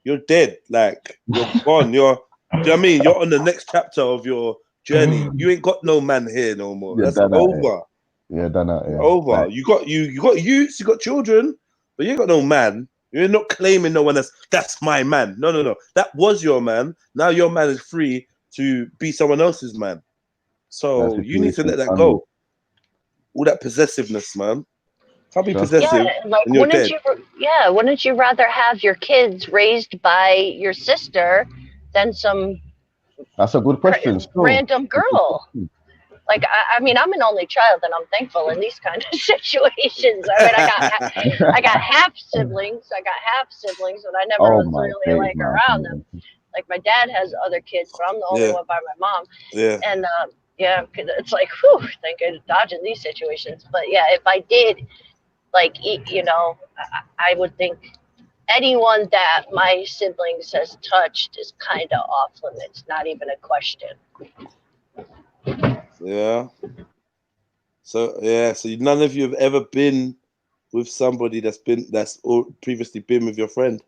You're dead. Like, you're gone. Do you know what I mean? You're on the next chapter of your journey. You ain't got no man here no more. That's over. Yeah, done out. Yeah. Over. Like, you got youths, you got children, but you ain't got no man. You're not claiming no one that's my man. No. That was your man. Now your man is free to be someone else's man. So you need to let that go. All that possessiveness, man. Can't be possessive. Yeah, like wouldn't you rather have your kids raised by your sister than some that's a good question. Random girl? Like I mean, I'm an only child, and I'm thankful in these kind of situations. I mean, I got half siblings. but I never was really like around them. Like my dad has other kids, but I'm the only one by my mom. Yeah. And Yeah, it's like, whew, thank God dodging these situations. But yeah, if I did, like, you know, I would think anyone that my siblings has touched is kind of off limits, not even a question. Yeah. So yeah, so none of you have ever been with somebody that's previously been with your friend.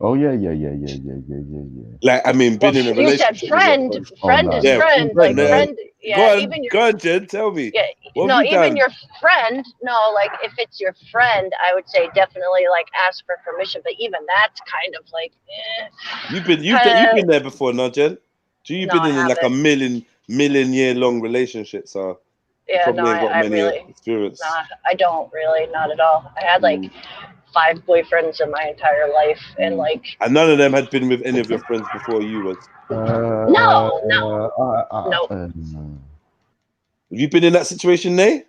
Oh yeah. Like, I mean, been in a You relationship. said friend. With Friend is friend. Like friend. Yeah. Go on, Even your, go on, Jen. Tell me. Yeah. What No, have you even done? your friend. No, like if it's your friend, I would say definitely like ask for permission. But even that's kind of like. You've been there before, no, Jen? You've No, been I in like a haven't. million year long relationship, so you Yeah, no, probably ain't got I many really. experience. No, I don't really, not at all. I had like 5 boyfriends in my entire life, and like. And none of them had been with any of your friends before you was. No. Have you been in that situation, Nay?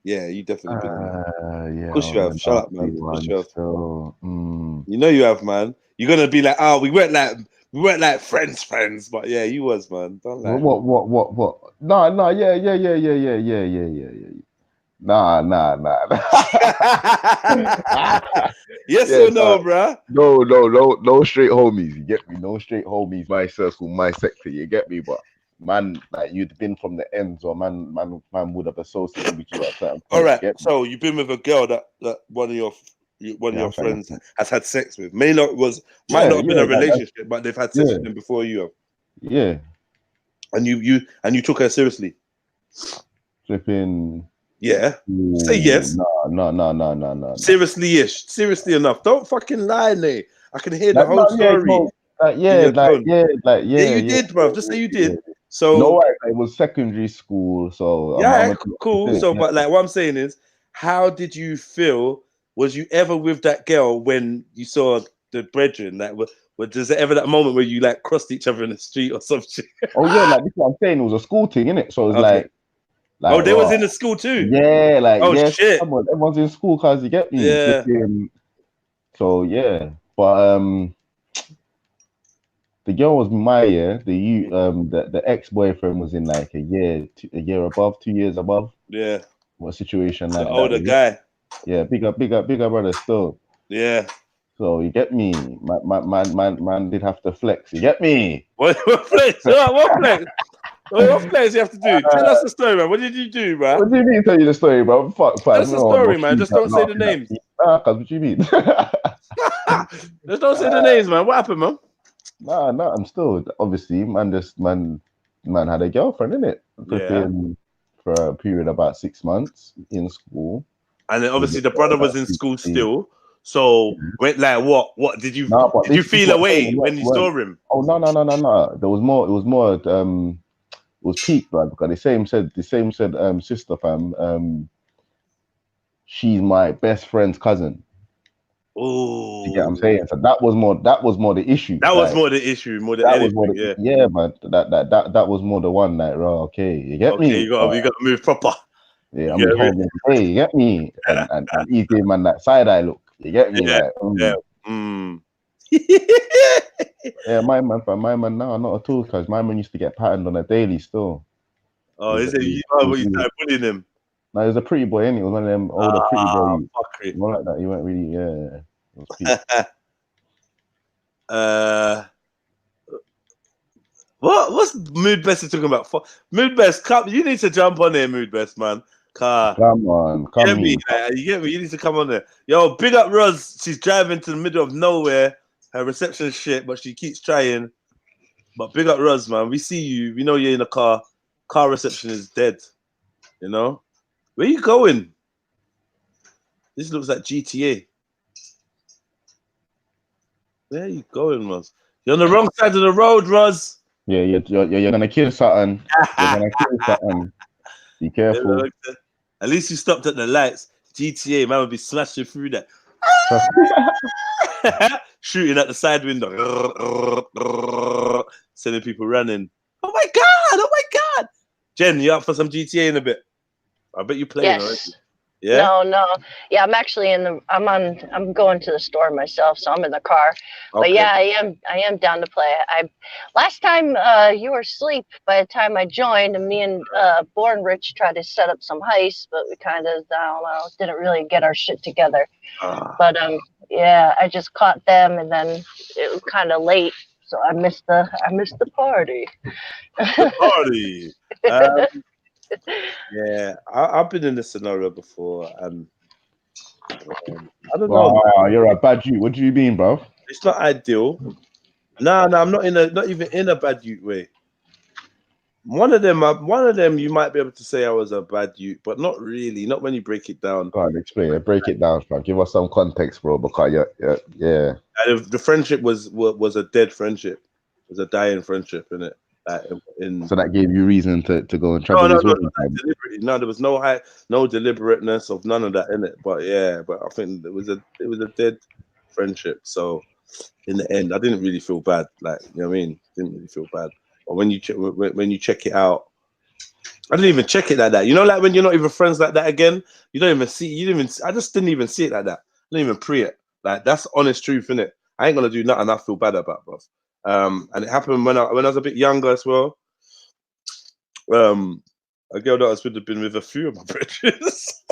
Yeah, you definitely been in that. Yeah. Of course you have. Shut up, man. Of course you have. So, You know you have, man. You're gonna be like, oh, we weren't like friends, but yeah, you was, man. Don't lie. What? No, yeah. Nah. Yes Yeah, or no, bruh? No straight homies. You get me? No straight homies. My circle, my sector. You get me? But man, like you'd been from the ends, or man would have associated with you at a certain point. All right. You get me? So you've been with a girl that one of your friends has had sex with. Might not have been a relationship, but they've had sex with them before you have. Yeah. And you took her seriously. Flipping. Yeah. Say yes. No. Seriously-ish. Seriously enough. Don't fucking lie, Nay. I can hear the Like, whole story. You did, bro. Just say you did. Yeah. So no, it was secondary school. So cool. So, but like what I'm saying is, how did you feel? Was you ever with that girl when you saw the brethren? Like, was there ever that moment where you like crossed each other in the street or something? Oh yeah, like this is what I'm saying. It was a school thing, innit? So it was like oh, they was in the school too. Yeah, like shit. Everyone's in school, cause you get me. Yeah. So yeah, but the girl was my year. The ex-boyfriend was in like a year above, 2 years above. Yeah. What situation like the that? older guy. Yeah, bigger brother still. Yeah. So you get me. Man did have to flex. You get me. What flex? What flex? What flex you have to do? Tell us the story, man. What did you do, bro? What do you mean tell you the story, bro? Fuck, tell us the story, man. Just don't say the names. Cause what do you mean? Just don't say the names, man. What happened, man? Nah, I'm still obviously man had a girlfriend, innit? For a period of about 6 months in school. And then obviously the brother was in school still. So went like what did you feel away when you saw him? Oh no. There was more. It was more. It was peak, bro. Because the same said sister fam. She's my best friend's cousin. Oh, you get what I'm saying? So that was more the issue. That was more the issue, more than anything. Yeah, but that was more the one. Like, bro, okay, you get me? You gotta move proper. Yeah, I'm holding. Hey, you get me? And he's giving man that side eye look. You get me? Yeah. Yeah, my man now, not at all, because my man used to get patterned on a daily still. Oh, is it? You started bullying him? No, he was a pretty boy, and he was one of them older pretty boys. More like that. He went really, It was What's Mood Best talking about? Mood Best, come! You need to jump on there, Mood Best, man. Come on, you get me? You need to come on there. Yo, big up Roz. She's driving to the middle of nowhere. Her reception is shit, but she keeps trying. But big up Roz, man. We see you. We know you're in a car. Car reception is dead. You know? Where you going? This looks like GTA. Where are you going, Roz? You're on the wrong side of the road, Roz. Yeah, you're gonna kill something. You're gonna kill something. Be careful. At least you stopped at the lights. GTA, man, would be smashing through that. Shooting at the side window. Sending people running. Oh my god! Jen, you up for some GTA in a bit? I bet you playing already. No, no. Yeah, I'm actually I'm going to the store myself, so I'm in the car. But yeah, I am down to play. Last time you were asleep by the time I joined, and me and Born Rich tried to set up some heists, but we kind of, I don't know, didn't really get our shit together. But yeah, I just caught them, and then it was kind of late, so I missed the party. The party. Yeah, I've been in this scenario before, and I don't know. Wow, you're a bad youth. What do you mean, bro? It's not ideal. No, I'm not even in a bad youth way. One of them, you might be able to say I was a bad youth, but not really. Not when you break it down. Go on, explain it. Break it down, fam. Give us some context, bro. Because yeah. And the friendship was a dead friendship. It was a dying friendship, innit? So that gave you reason to go and travel this way. No, there was no deliberateness of none of that in it. But yeah, but I think it was a dead friendship. So in the end, I didn't really feel bad. Like, you know what I mean? Didn't really feel bad. But when you check it out, I didn't even check it like that. You know, like when you're not even friends like that again, you don't even see. I just didn't even see it like that. I didn't even pre it. Like, that's honest truth, innit? I ain't gonna do nothing I feel bad about, bro. And it happened when I was a bit younger as well. A girl that I was with had been with a few of my bridges.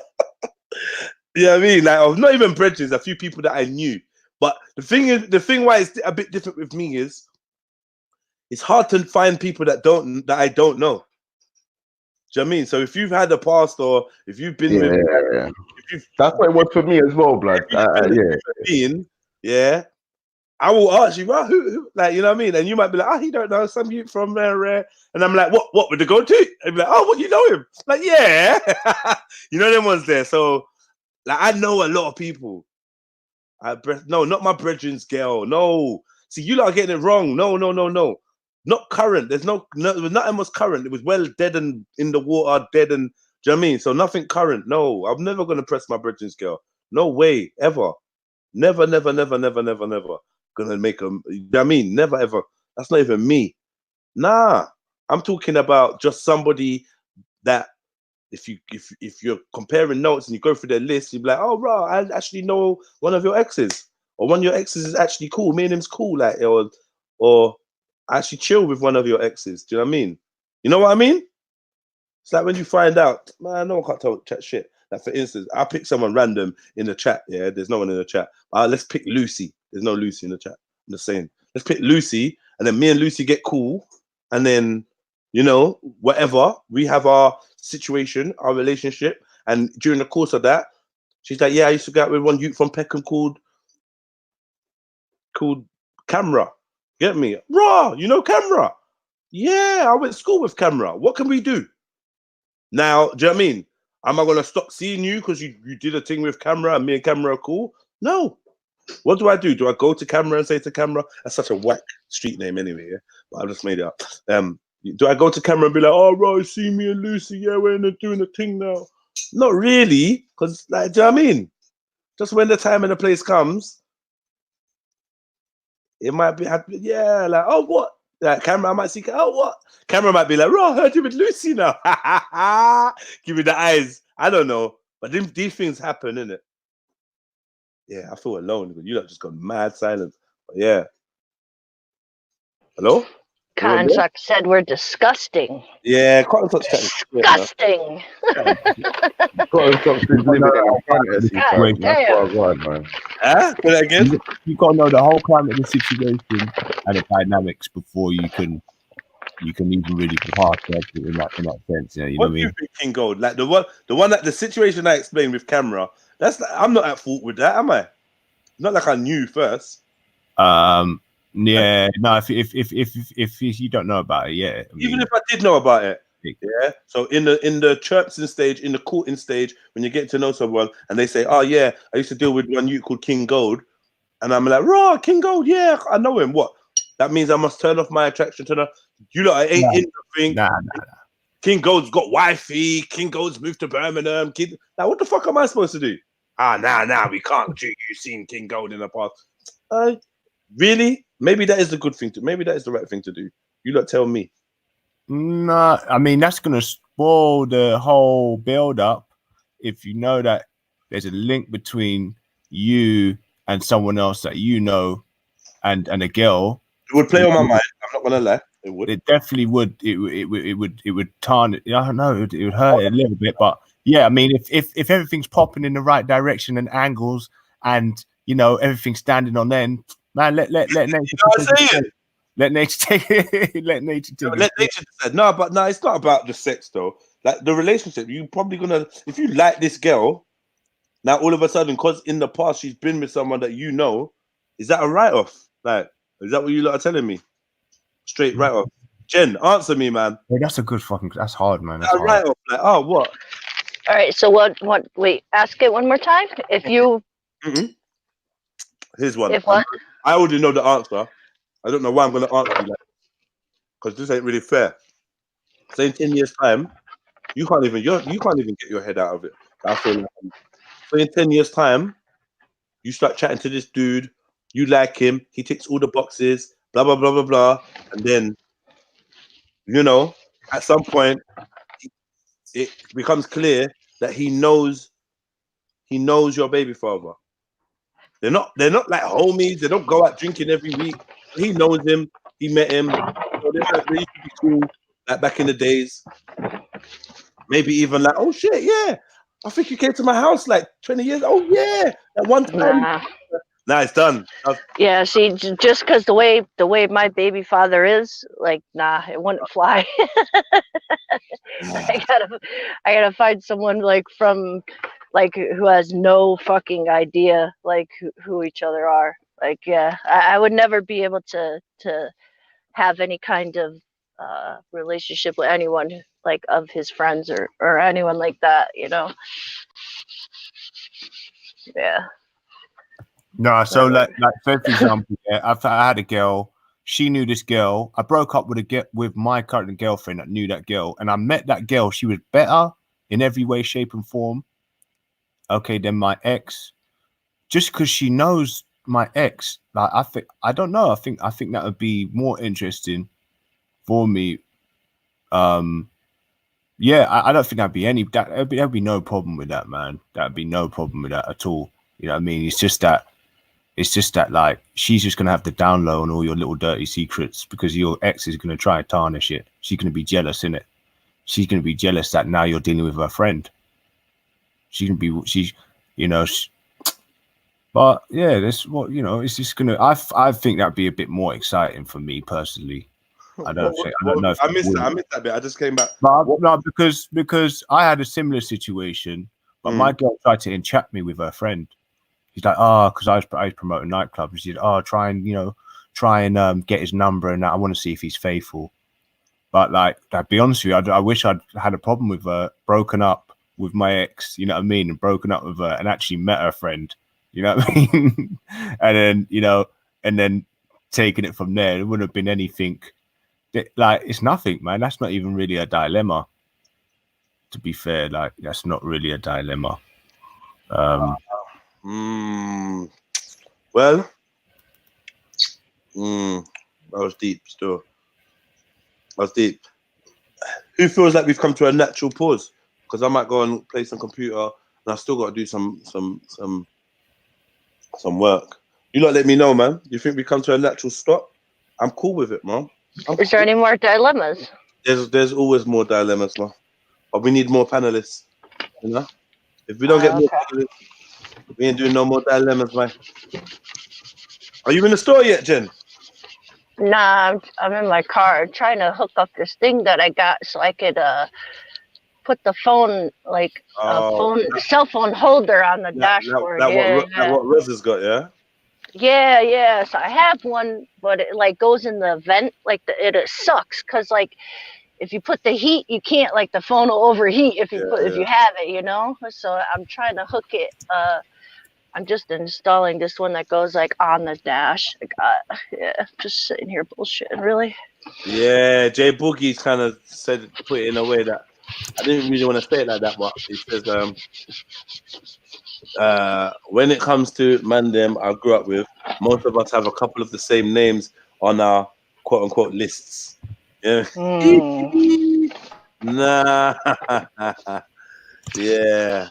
You know what I mean? Like, of not even bridges, a few people that I knew. But the thing why it's a bit different with me is it's hard to find people that I don't know. Do you know what I mean? So if you've had a past, or if you've been with, that's what it was for me as well, blood. Yeah. I will ask you, well, who, like, you know what I mean? And you might be like, oh, he don't know some youth from there. And I'm like, what would they go to? And be like, oh, what, you know him? Like, yeah. You know them ones there. So, like, I know a lot of people. No, not my brethren's girl. No. See, you lot are getting it wrong. No. Not current. Nothing was current. It was well dead and in the water, dead and, do you know what I mean? So nothing current. No, I'm never going to press my brethren's girl. No way, ever. Never. Gonna make them, you know what I mean? Never ever. That's not even me. Nah, I'm talking about just somebody that if you're comparing notes and you go through their list, you'd be like, oh, bro, I actually know one of your exes, or one of your exes is actually cool. Me and him's cool, like, or I actually chill with one of your exes. Do you know what I mean? You know what I mean? It's like when you find out, man, no one can't chat shit. Like, for instance, I pick someone random in the chat. Yeah, there's no one in the chat. Let's pick Lucy. There's no Lucy in the chat. I'm just saying. Let's pick Lucy, and then me and Lucy get cool, and then, you know, whatever, we have our situation, our relationship, and during the course of that, she's like, yeah, I used to go out with one youth from Peckham called Camera. Get me? Raw, you know Camera? Yeah, I went to school with Camera. What can we do? Now, do you know what I mean? Am I going to stop seeing you because you did a thing with Camera and me and Camera are cool? No. What do? Do I go to Camera and say to Camera? That's such a whack street name anyway, yeah? But I just made it up. Do I go to Camera and be like, oh, right, see me and Lucy, yeah, we're doing the thing now? Not really, because, like, do you know what I mean? Just when the time and the place comes, it might be, yeah, like, oh, what? Like, Camera, I might see, oh, what? Camera might be like, oh, I heard you with Lucy now. Give me the eyes. I don't know. But these things happen, innit? Yeah, I feel alone. You lot just got mad silence. But yeah. Hello? Consuck said we're disgusting. Yeah, Consuck's disgusting. Consuck's living in a fantasy. Man. Say that again. You got to know the whole climate of the situation and the dynamics before you can even really pass in that sense. Yeah, you know what I mean? Do you think, King Gold? Like the situation I explained with Camera. I'm not at fault with that, am I? Not like I knew first. Yeah, no. If you don't know about it, yeah. Even if I did know about it, yeah. So in the chirping stage, in the courting stage, when you get to know someone and they say, "Oh yeah, I used to deal with one youth called King Gold," and I'm like, "Raw, King Gold, yeah, I know him." What? That means I must turn off my attraction to the. You lot ain't in the thing. Nah. King Gold's got wifey. King Gold's moved to Birmingham. Now what the fuck am I supposed to do? Nah, we can't. You've seen King Gold in the past. Really? Maybe that is the good thing to. Maybe that is the right thing to do. You lot tell me. No, I mean that's gonna spoil the whole build up if you know that there's a link between you and someone else that you know, and a girl, it would play on my mind. I'm not gonna lie. It would. It definitely would. It would tarnish. I don't know. It would hurt it a little bit, but yeah. I mean, if everything's popping in the right direction and angles, and you know everything's standing on end, man, let nature. You know what I'm saying? Let nature take it. Let nature take it. Let nature decide. No, but no, it's not about the sex though. Like the relationship, you probably gonna, if you like this girl, now all of a sudden, because in the past she's been with someone that you know, is that a write-off? Like, is that what you lot are telling me? Straight write-off. Jen, answer me, man. Hey, that's a good fucking. That's hard, man. That's a write-off. Like, oh, what? All right. So what? Wait. Ask it one more time. If you. Here's one. If what? I already know the answer. I don't know why I'm gonna answer you, like, because this ain't really fair. Say in 10 years' time, you can't even get your head out of it. I feel like, so in 10 years' time, you start chatting to this dude, you like him, he ticks all the boxes, blah blah blah blah blah, and then, you know, at some point, it becomes clear that he knows your baby father. They're not like homies. They don't go out drinking every week. He knows him. He met him. So they used to be cool, like back in the days. Maybe even like, oh shit, yeah, I think you came to my house like 20 years. Oh yeah, at one time. Nah, it's done. Yeah, see, just because the way my baby father is, like, nah, it wouldn't fly. I gotta find someone like from, like, who has no fucking idea like who each other are. Like, yeah, I would never be able to have any kind of relationship with anyone like of his friends or anyone like that, you know. Yeah. No, so like for example, yeah, I had a girl. She knew this girl. I broke up with my current girlfriend that knew that girl, and I met that girl. She was better in every way, shape, and form. Okay, than my ex, just because she knows my ex. Like I don't know. I think that would be more interesting for me. Yeah, I don't think there'd be no problem with that, man. That'd be no problem with that at all. You know what I mean? It's just that like she's just gonna have to down low on all your little dirty secrets because your ex is gonna try and tarnish it. She's gonna be jealous, innit? She's gonna be jealous that now you're dealing with her friend. But yeah, that's what, you know. It's just gonna. I think that'd be a bit more exciting for me personally. I don't know. I missed that bit. I just came back. No, because I had a similar situation, but my girl tried to entrap me with her friend. He's like, because I was promoting nightclubs. She said, try and get his number, and I want to see if he's faithful. But like, to be honest with you, I wish I'd had a problem with her, broken up with my ex, you know what I mean, and broken up with her, and actually met her friend, you know what I mean, and then taking it from there. It wouldn't have been anything. Like, it's nothing, man. That's not even really a dilemma. To be fair, like, that's not really a dilemma. Well, that was deep still. That was deep. Who feels like we've come to a natural pause? Because I might go and play some computer and I've still got to do some work. You lot let me know, man. You think we come to a natural stop? I'm cool with it, man. Is there any more dilemmas? There's always more dilemmas, man. But we need more panelists, you know? If we don't get more panelists, we ain't doing no more dilemmas, man. Are you in the store yet, Jen? Nah, I'm in my car trying to hook up this thing that I got so I could put the phone, like cell phone holder on the dashboard. What Rose has got, yeah? Yeah. So I have one, but it like goes in the vent, like it sucks because like if you put the heat, you can't, like, the phone will overheat if you have it, you know. So I'm trying to hook it. I'm just installing this one that goes like on the dash. Just sitting here bullshitting, really. Yeah, Jay Boogie's kind of put it in a way that I didn't really want to say it like that, but he says, when it comes to man them I grew up with, most of us have a couple of the same names on our quote unquote lists. Yeah. Nah. Yeah.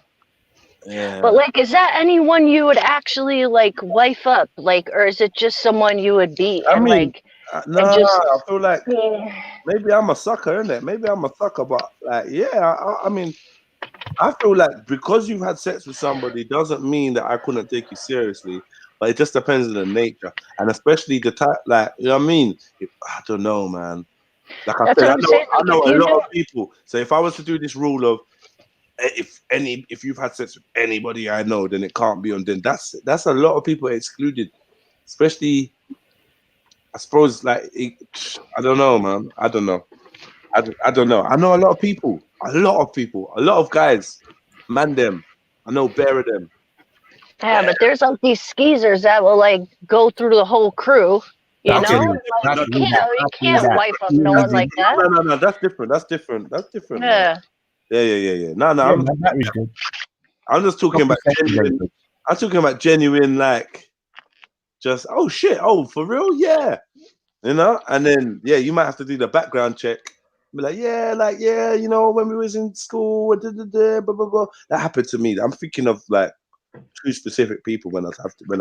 Yeah. But like, is that anyone you would actually like wife up, like, or is it just someone you would beat I and mean, like, no, and just? I feel like maybe I'm a sucker, innit? Maybe I'm a sucker, but like, yeah, I mean, I feel like because you've had sex with somebody doesn't mean that I couldn't take you seriously, but it just depends on the nature, and especially the type, like, you know what I mean? I don't know, man. Like I That's said, what I'm saying. I Like, know if a you lot do, of people. So if I was to do this rule of if you've had sex with anybody I know, then it can't be on. Then that's a lot of people excluded, especially. I suppose like I don't know, man. I don't know. I don't know. I know a lot of people, a lot of guys, man. Them, I know bare of them. yeah, but there's like these skeezers that will like go through the whole crew. You Okay, know, like you can't wife up no one like that. no. That's different. Yeah. Yeah. No. That was good. I'm just talking about genuine. I'm talking about genuine, like, just oh shit, oh for real, yeah, you know. And then yeah, you might have to do the background check. Be like, yeah, you know, when we was in school, blah blah blah. That happened to me. I'm thinking of like 2 specific people when I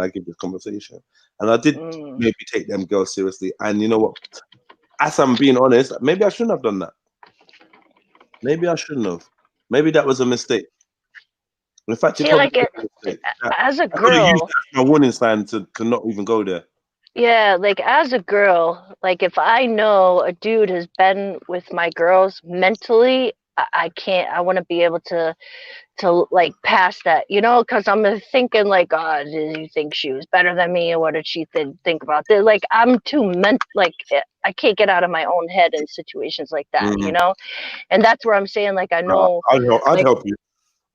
give this conversation, and I did maybe take them girls seriously. And you know what? As I'm being honest, maybe I shouldn't have done that. Maybe I shouldn't have. Maybe that was a mistake. In fact, See, like as a girl, my warning sign to not even go there. yeah, like as a girl, like if I know a dude has been with my girls mentally, I can't. I want to be able to like pass that, you know, because I'm thinking like, oh, did you think she was better than me, or what did she think about this? Like I'm too like I can't get out of my own head in situations like that, you know, and that's where I'm saying like I know. I'd help you.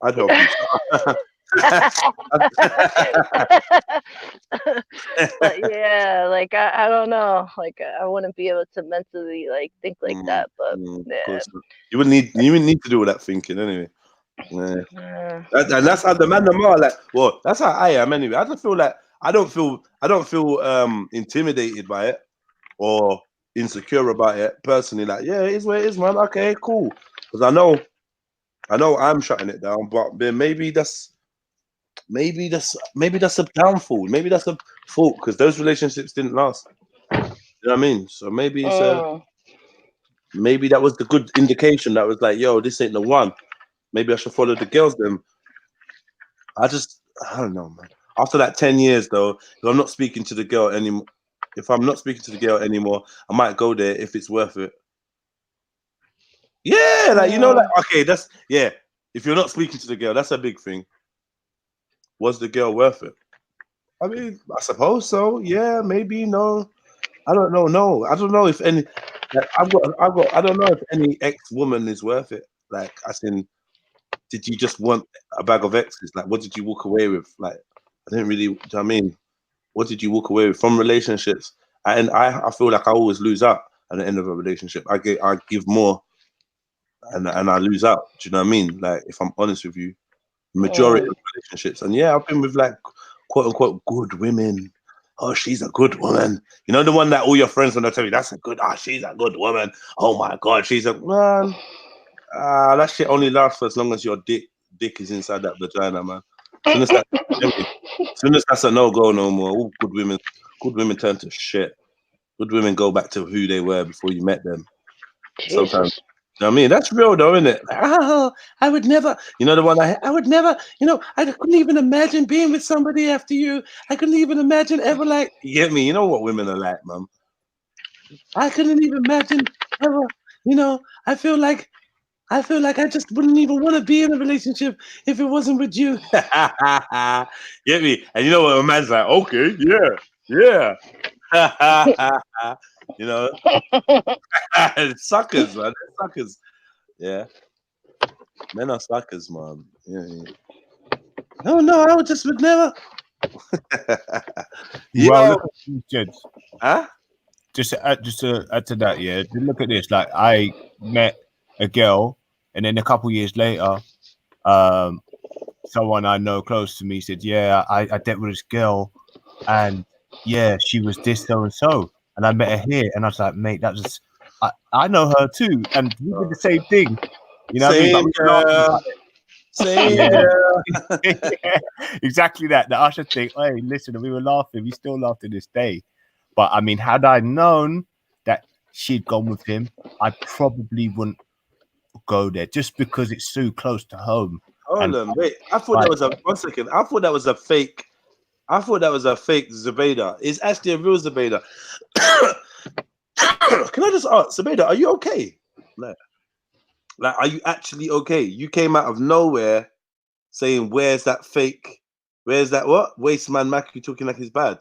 I'd help you. But yeah, like I don't know, like I wouldn't be able to mentally like think like that. But yeah. You wouldn't need to do all that thinking anyway. Yeah. And that's how the man are like. Well, that's how I am anyway. I just feel like I don't feel intimidated by it or insecure about it personally. Like, yeah, it is what it is, man. Okay, cool. Because I know I'm shutting it down, but maybe that's a downfall. Maybe that's a fault because those relationships didn't last. You know what I mean? So maybe it's maybe that was the good indication that was like, yo, this ain't the one. Maybe I should follow the girls then. I don't know, man. After that 10 years though, if I'm not speaking to the girl anymore, I might go there if it's worth it. Yeah, like, you know, like, okay, that's, yeah. If you're not speaking to the girl, that's a big thing. Was the girl worth it? I mean, I suppose so. Yeah, maybe, no. I don't know. No, I don't know if any, like, I don't know if any ex-woman is worth it. Like, as in, did you just want a bag of exes? Like, what did you walk away with? Like, I didn't really, do you know what I mean? What did you walk away with from relationships? And I feel like I always lose out at the end of a relationship. I give more and I lose out. Do you know what I mean? Like, if I'm honest with you, majority of relationships. And yeah, I've been with like quote unquote good women. Oh, she's a good woman. You know, the one that all your friends when they tell you she's a good woman. Oh my God, she's a man. That shit only lasts for as long as your dick is inside that vagina, man. As soon as that's a no-go no more. All good women turn to shit. Good women go back to who they were before you met them. Jesus. Sometimes. You know what I mean? That's real though, isn't it? Like, oh, I would never, you know, the one I would never, you know, I couldn't even imagine being with somebody after you. I couldn't even imagine ever, like, you get me? You know what women are like, man. I couldn't even imagine ever, you know, I feel like I just wouldn't even want to be in a relationship if it wasn't with you. Get me? And you know what a man's like, okay, yeah. You know? Suckers, man. They're suckers. Yeah. Men are suckers, man. Yeah. No, I would never. Well, huh? Just to add to that, yeah. Look at this. Like, I met a girl, and then a couple years later, someone I know close to me said, "Yeah, I dealt with this girl, and yeah, she was this so and so, and I met her here." And I was like, "Mate, that was I know her too, and we did the same thing." You know what I mean? But we laughed about it. Same. Yeah, exactly that. The Usher thing. Hey, listen, we were laughing. We still laugh to this day. But I mean, had I known that she'd gone with him, I probably wouldn't go there just because it's so close to home. Hold on, wait. I thought that was a 1 second. I thought that was a fake. I thought that was a fake Zubaida. It's actually a real Zubaida. Can I just ask, Zubaida, are you okay? Like, are you actually okay? You came out of nowhere saying, "Where's that fake? Where's that what? Wasteman Mackie talking like he's bad."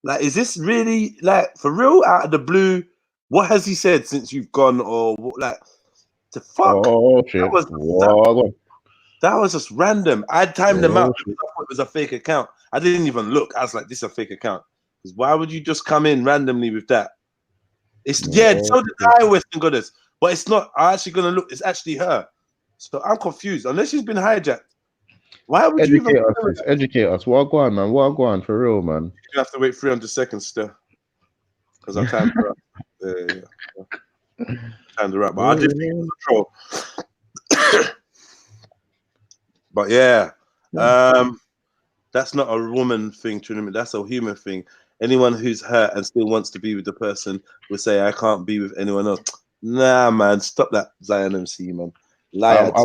Like, is this really like for real out of the blue? What has he said since you've gone, or like the fuck? Oh shit! That was just random. I timed them out because I thought it was a fake account. I didn't even look. I was like, "This is a fake account." Because why would you just come in randomly with that? It's so did I, Western Goddess, but it's not. I'm actually gonna look. It's actually her. So I'm confused. Unless she's been hijacked. Why would you even educate us? What go on, man? What go on for real, man? You have to wait 300 seconds still, because I timed her up. Timed her up, but I did think it was a troll. But yeah, that's not a woman thing, Trinity. That's a human thing. Anyone who's hurt and still wants to be with the person will say, "I can't be with anyone else." Nah, man, stop that, Zion MC, man. Liar. I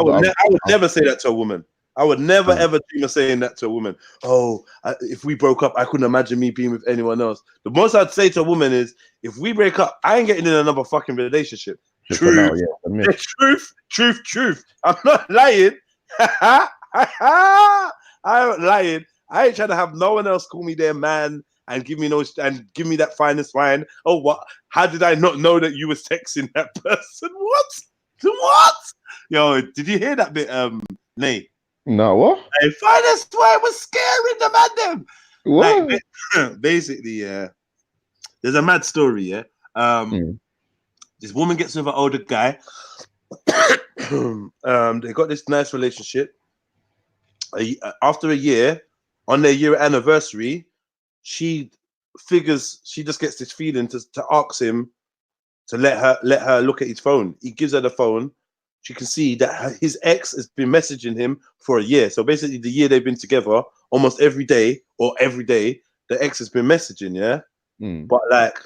would never say that to a woman. I would never ever dream of saying that to a woman. Oh, if we broke up, I couldn't imagine me being with anyone else. The most I'd say to a woman is, if we break up, I ain't getting in another fucking relationship. Truth. Truth. I'm not lying. I'm not lying. I ain't trying to have no one else call me their man and give me that finest wine. Oh, what? How did I not know that you was texting that person? What? Yo, did you hear that bit, Nate? No, what? Hey, finest wine was scaring the man. What? Like, basically, yeah. There's a mad story, yeah. This woman gets with an older guy. They got this nice relationship. After a year, on their year anniversary, she just gets this feeling to ask him to let her look at his phone. He gives her the phone. She can see that his ex has been messaging him for a year. So basically, the year they've been together, almost every day, the ex has been messaging, yeah. But like,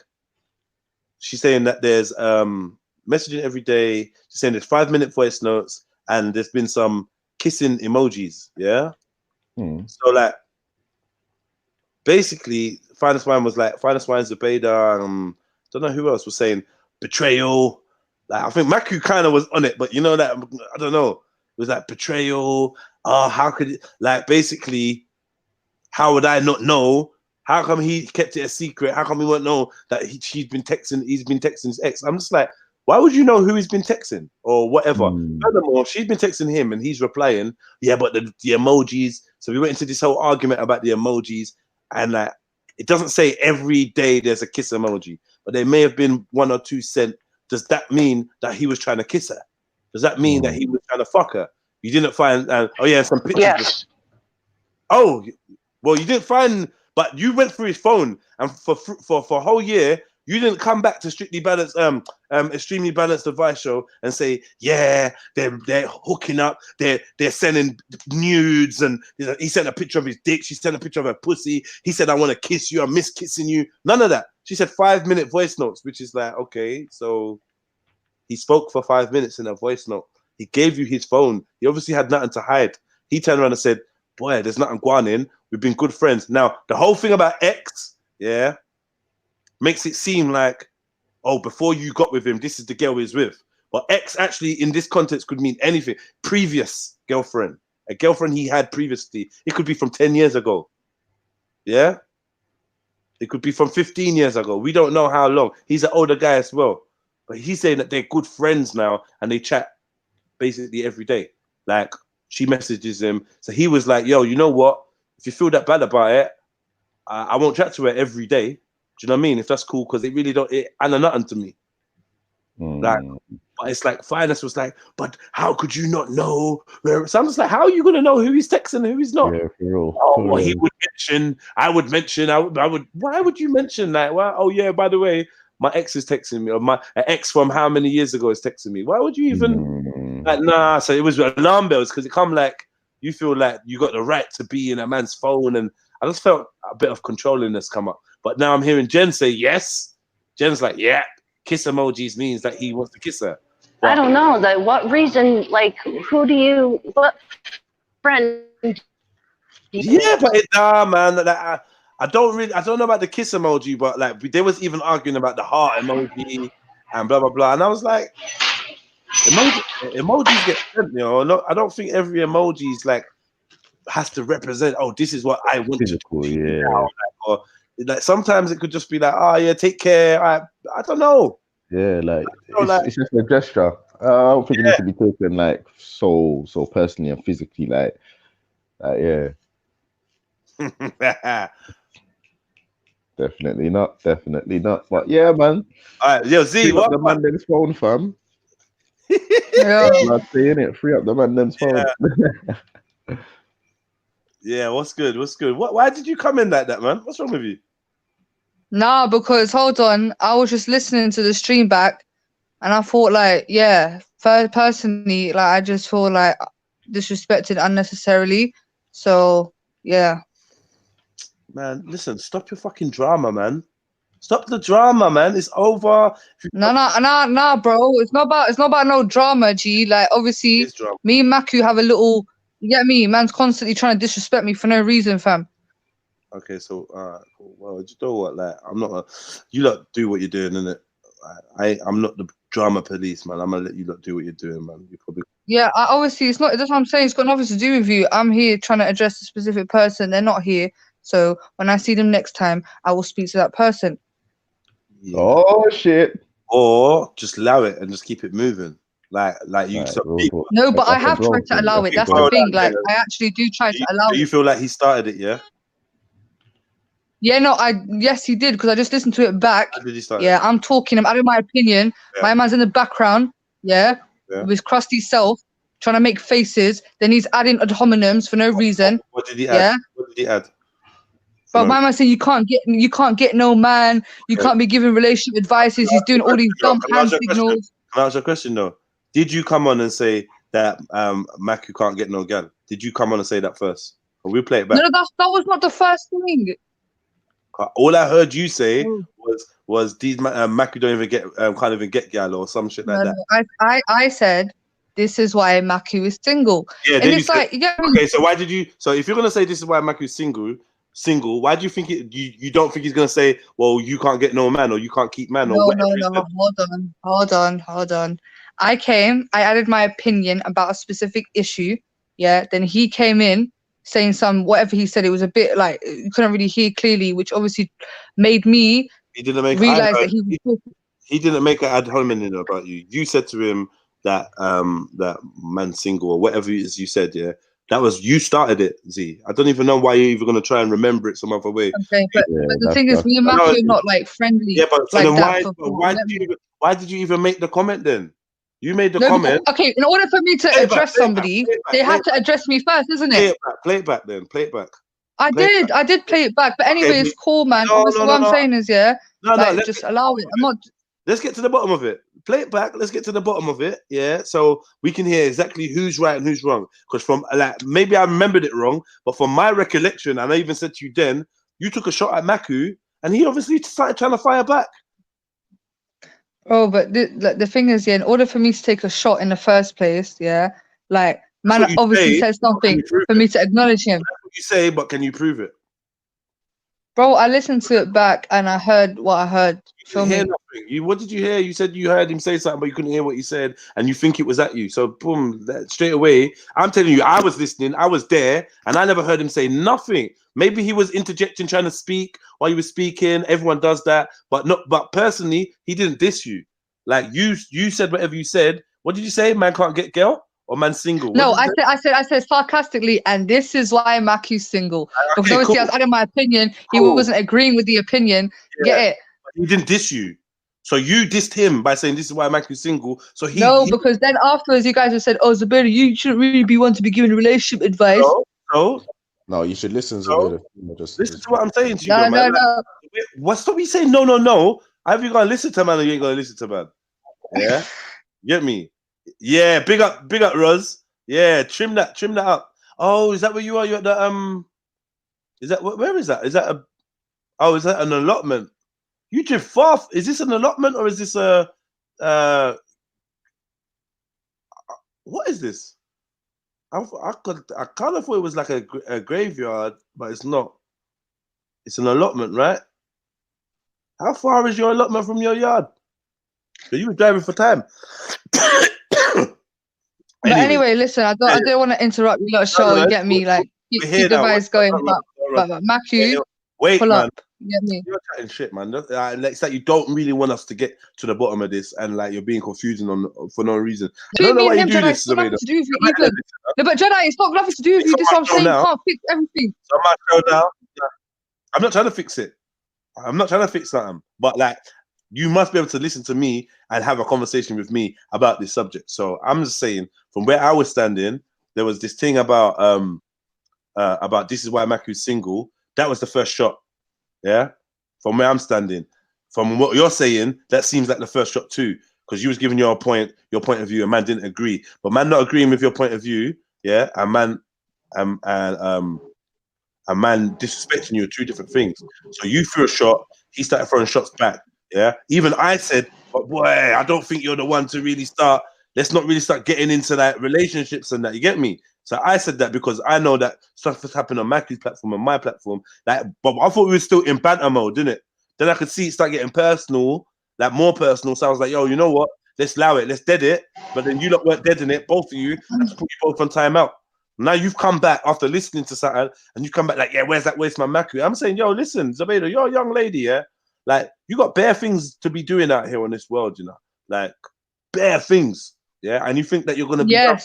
she's saying that there's messaging every day. She's saying there's 5-minute voice notes, and there's been some kissing emojis, yeah. So like, basically, Finest Wine Zubaida, don't know who else was saying betrayal. Like, I think Maku kind of was on it, but you know that, I don't know. It was like betrayal. How could it, like, basically, how would I not know? How come he kept it a secret? How come we won't know that he's been texting his ex? I'm just like, why would you know who he's been texting or whatever? Furthermore, she's been texting him and he's replying, yeah, but the emojis. So we went into this whole argument about the emojis, and like, it doesn't say every day there's a kiss emoji, but there may have been 1 or 2 sent. Does that mean that he was trying to kiss her? Does that mean that he was trying to fuck her? You didn't find, some pictures. Yes. Oh, well, you didn't find, but you went through his phone, and for a whole year, you didn't come back to Strictly Balanced, Extremely Balanced Advice Show and say, yeah, they're hooking up, they're sending nudes, and he sent a picture of his dick, she sent a picture of her pussy, he said, I want to kiss you, I miss kissing you. None of that. She said 5-minute voice notes, which is like, okay, so he spoke for 5 minutes in a voice note. He gave you his phone. He obviously had nothing to hide. He turned around and said, boy, there's nothing going in. We've been good friends. Now, the whole thing about X, yeah, makes it seem like, oh, before you got with him, this is the girl he's with. But X actually, in this context, could mean anything. Previous girlfriend. A girlfriend he had previously. It could be from 10 years ago. Yeah? It could be from 15 years ago. We don't know how long. He's an older guy as well. But he's saying that they're good friends now and they chat basically every day. Like, she messages him. So he was like, yo, you know what? If you feel that bad about it, I won't chat to her every day. Do you know what I mean? If that's cool, because it really don't, and nothing to me. Like, but it's like, Finest was like, but how could you not know? So I'm just like, how are you going to know who he's texting and who he's not? Yeah, for real. Well, he would mention, I would, why would you mention that? Well, oh yeah, by the way, my ex is texting me, or my ex from how many years ago is texting me. Why would you even, Like, nah, so it was alarm bells because it come like you feel like you got the right to be in a man's phone, and I just felt a bit of controllingness come up. But now I'm hearing Jen say yes. Jen's like, yeah, kiss emojis means that he wants to kiss her. But I don't know. What reason? Like, what friend? Yeah, but nah, man. Like, I don't know about the kiss emoji, but like they was even arguing about the heart emoji and blah blah blah, and I was like, emojis get sent, you know. No, I don't think every emoji is like has to represent. Oh, this is what I want Physical, to do yeah. now. Or like sometimes it could just be like, oh yeah, take care. I don't know. Yeah, like like- it's just a gesture. I don't think it needs to be taken like so personally and physically. Like yeah. Definitely not. But yeah, man. All right, yo, Z, free what up the man them's phone, fam? Yeah. Blood saying it. Free up the man them's phone. Yeah, what's good? Why did you come in like that, man? What's wrong with you? Nah, because hold on, I was just listening to the stream back, and I thought like, yeah, personally, like I just feel like disrespected unnecessarily. So yeah. Man, listen, stop your fucking drama, man. Stop the drama, man. It's over. No, bro. It's not about no drama, G. Like obviously, me and Maku have a little. You get me? Man's constantly trying to disrespect me for no reason, fam. Okay, so cool. Well, you know what? Like, I'm not. You lot do what you're doing, innit? I'm not the drama police, man. I'm gonna let you lot do what you're doing, man. You probably. Yeah, obviously it's not. That's what I'm saying. It's got nothing to do with you. I'm here trying to address a specific person. They're not here, so when I see them next time, I will speak to that person. Yeah. Oh shit! Or just allow it and just keep it moving, like you. Right, So No, but I have tried to allow it. That's the thing. Like I actually do try to allow it. You feel like he started it, yeah? Yeah, no, yes, he did because I just listened to it back. How did he start? Yeah, I'm talking. I'm adding my opinion. Yeah. My man's in the background. Yeah, with his crusty self, trying to make faces. Then he's adding ad hominems for no reason. What did he add? Yeah. What did he add? But my man saying you can't get no man. You can't be giving relationship advices. He's doing all these dumb hand signals. Can I ask you a question though? Did you come on and say that Maku can't get no gal? Did you come on and say that first? Or we'll play it back. No, that was not the first thing. All I heard you say was these Maku don't even can't even get gal or some shit like that. No, I said this is why Maku is single. Yeah, and it's like you get me? Okay, so why did you? So if you're gonna say this is why Maku's single, why do you think you don't think he's gonna say, well, you can't get no man or you can't keep man or whatever? No. Hold on. I added my opinion about a specific issue. Yeah, then he came in saying whatever he said. It was a bit like you couldn't really hear clearly, which obviously made me realize that he didn't make an ad hominem about you. You said to him that that man's single or whatever it is you said, yeah. That was you started it, Z. I don't even know why you're even gonna try and remember it some other way. Okay, but the thing is, me and Matthew are not like friendly. Yeah, but so like then that why did you even make the comment then? You made the comment. Okay, in order for me to address somebody, they have to address me first, isn't it? Play it back then. Play it back. I did play it back, but anyway, it's cool, man. Obviously, what I'm saying is, just allow it. I'm not. Let's get to the bottom of it. Play it back. Let's get to the bottom of it. Yeah, so we can hear exactly who's right and who's wrong. Because from like maybe I remembered it wrong, but from my recollection, and I even said to you then, you took a shot at Maku, and he obviously started trying to fire back. Oh, but the thing is, yeah, in order for me to take a shot in the first place, yeah, like man obviously said something for me to acknowledge him. That's what you say, but can you prove it? Bro, I listened to it back and I heard what I heard. What did you hear? You said you heard him say something, but you couldn't hear what he said, and you think it was at you. So boom, straight away. I'm telling you, I was listening, I was there, and I never heard him say nothing. Maybe he was interjecting, trying to speak while he was speaking. Everyone does that, but personally, he didn't diss you. Like you said whatever you said. What did you say? Man can't get girl? Or man single? No, I said sarcastically, and this is why Maku's single. Because obviously, I was adding my opinion. He wasn't agreeing with the opinion. Yeah. Get it? He didn't diss you. So you dissed him by saying this is why Maku's single. So because then afterwards, you guys have said, "Oh, Zabeda, you shouldn't really be one to be giving relationship advice." No, you should listen to Zabeda. Listen to what I'm saying to you. No. What's what we saying? No. Either you're gonna listen to man or you ain't gonna listen to man. Yeah, get me. Yeah, big up, Roz. Yeah, trim that up. Oh, is that where you are? You at the Is that where is that? Is that a? Oh, is that an allotment? You drift far. Is this an allotment or is this a? What is this? I kind of thought it was like a graveyard, but it's not. It's an allotment, right? How far is your allotment from your yard? So you were driving for time. But anyway, listen, I don't want to interrupt your little show. You get me? Like keep the vibes going. But Matthew, wait, pull man. up. You get me? You're chatting shit, man. It's like you don't really want us to get to the bottom of this, and like you're being confusing for no reason. I don't know why you do this, It's got nothing to do with you even. No, but Jedi, it's got nothing to do with you. This is what I'm saying. You can't fix everything. So my show now. I'm not trying to fix it. I'm not trying to fix something, but like you must be able to listen to me and have a conversation with me about this subject. So I'm just saying, from where I was standing, there was this thing about this is why Maku's single. That was the first shot. Yeah, from where I'm standing, from what you're saying, that seems like the first shot too, because you was giving your point of view, and man didn't agree. But man not agreeing with your point of view, yeah, and man disrespecting you are two different things. So you threw a shot, he started throwing shots back. Yeah, even I said, but boy, I don't think you're the one to really start. Let's not really start getting into like relationships and that. You get me? So I said that because I know that stuff has happened on Maku's platform and my platform. Like, but I thought we were still in banter mode, didn't it? Then I could see it start getting personal, like more personal. So I was like, yo, you know what? Let's allow it. Let's dead it. But then you lot weren't dead in it, both of you. I just put you both on timeout. Now you've come back after listening to something, and you come back like, yeah, where's that waste man Maku? I'm saying, yo, listen, Zabeda, you're a young lady, yeah? Like, you got bare things to be doing out here on this world, you know? Like, bare things. Yeah, and you think that you're gonna be and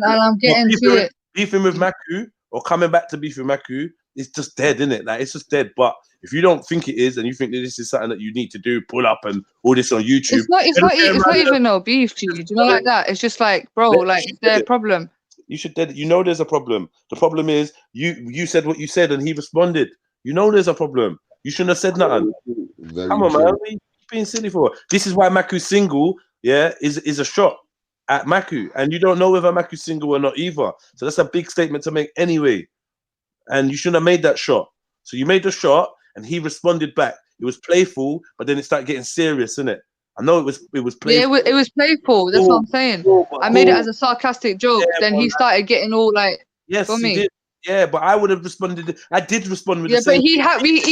I'm getting to it. Beefing with Maku or coming back to beef with Maku, it's just dead, isn't it? Like it's just dead. But if you don't think it is, and you think that this is something that you need to do, pull up and all this on YouTube, it's not even no beef to you. Do you know like that? It's just like, bro, like it's their problem. You should dead. You know there's a problem. The problem is you said what you said and he responded. You know there's a problem. You shouldn't have said nothing. Come on, man. What are you being silly for? This is why Maku's single, yeah, is a shot at Maku, and you don't know whether Maku's single or not either. So that's a big statement to make anyway. And you shouldn't have made that shot. So you made the shot, and he responded back. It was playful, but then it started getting serious, innit? I know it was playful. Yeah, it was playful. That's what I'm saying. I made it as a sarcastic joke. Then he started getting all like, yes, he did. Yeah, but I would have responded. I did respond with the same. But he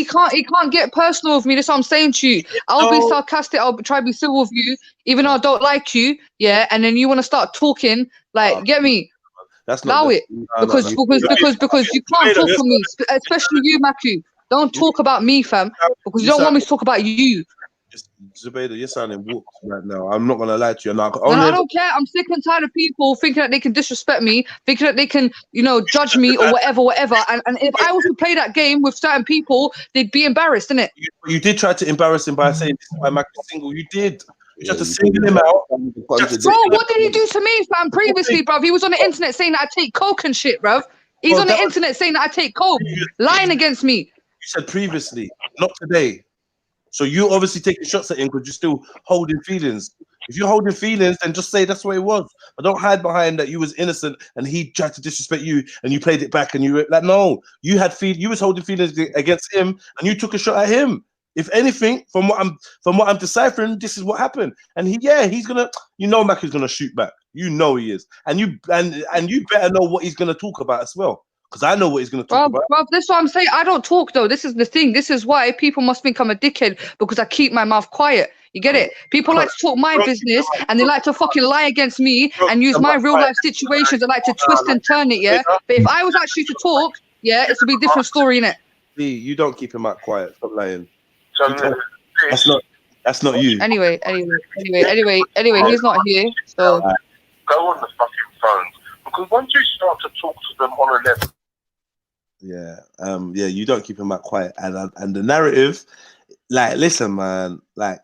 can't get personal with me. That's what I'm saying to you. I'll be sarcastic. I'll try to be civil with you, even though I don't like you. Yeah, and then you want to start talking like, get me. That's not allow it because you can't talk to me, especially you, Maku. Don't talk about me, fam, because you don't want me to talk about you. Zubaida, you're sounding whooped right now. I'm not gonna lie to you. I don't care. I'm sick and tired of people thinking that they can disrespect me, thinking that they can, judge me or whatever. And if I was to play that game with certain people, they'd be embarrassed, innit? You did try to embarrass him by saying this is why Maku's single. You did. You tried to single him out. Bro, what did he do to me, fam? Previously, bruv, he was on the internet saying that I take coke and shit, bruv. He's on the internet saying that I take coke, lying against me. You said previously, not today. So you obviously taking shots at him because you're still holding feelings. If you're holding feelings, then just say that's what it was. But don't hide behind that you was innocent and he tried to disrespect you and you played it back and you were like, no, you was holding feelings against him and you took a shot at him. If anything, from what I'm deciphering, this is what happened. And he's gonna, Maku's gonna shoot back. You know he is, and you better know what he's gonna talk about as well. Because I know what he's going to talk about. Bro, that's what I'm saying. I don't talk, though. This is the thing. This is why people must think I'm a dickhead, because I keep my mouth quiet. You get it? People like to talk my business, and they like to fucking lie against me and use my real-life situations. They like to twist and turn it, yeah? But if I was actually to talk, yeah, it's a bit different story, innit? You don't keep him out quiet. Stop lying. That's not you. Anyway, he's not here, so... Go on the fucking phones. Because once you start to talk to them on a level, you don't keep him out quiet, and the narrative, like, listen, man, like,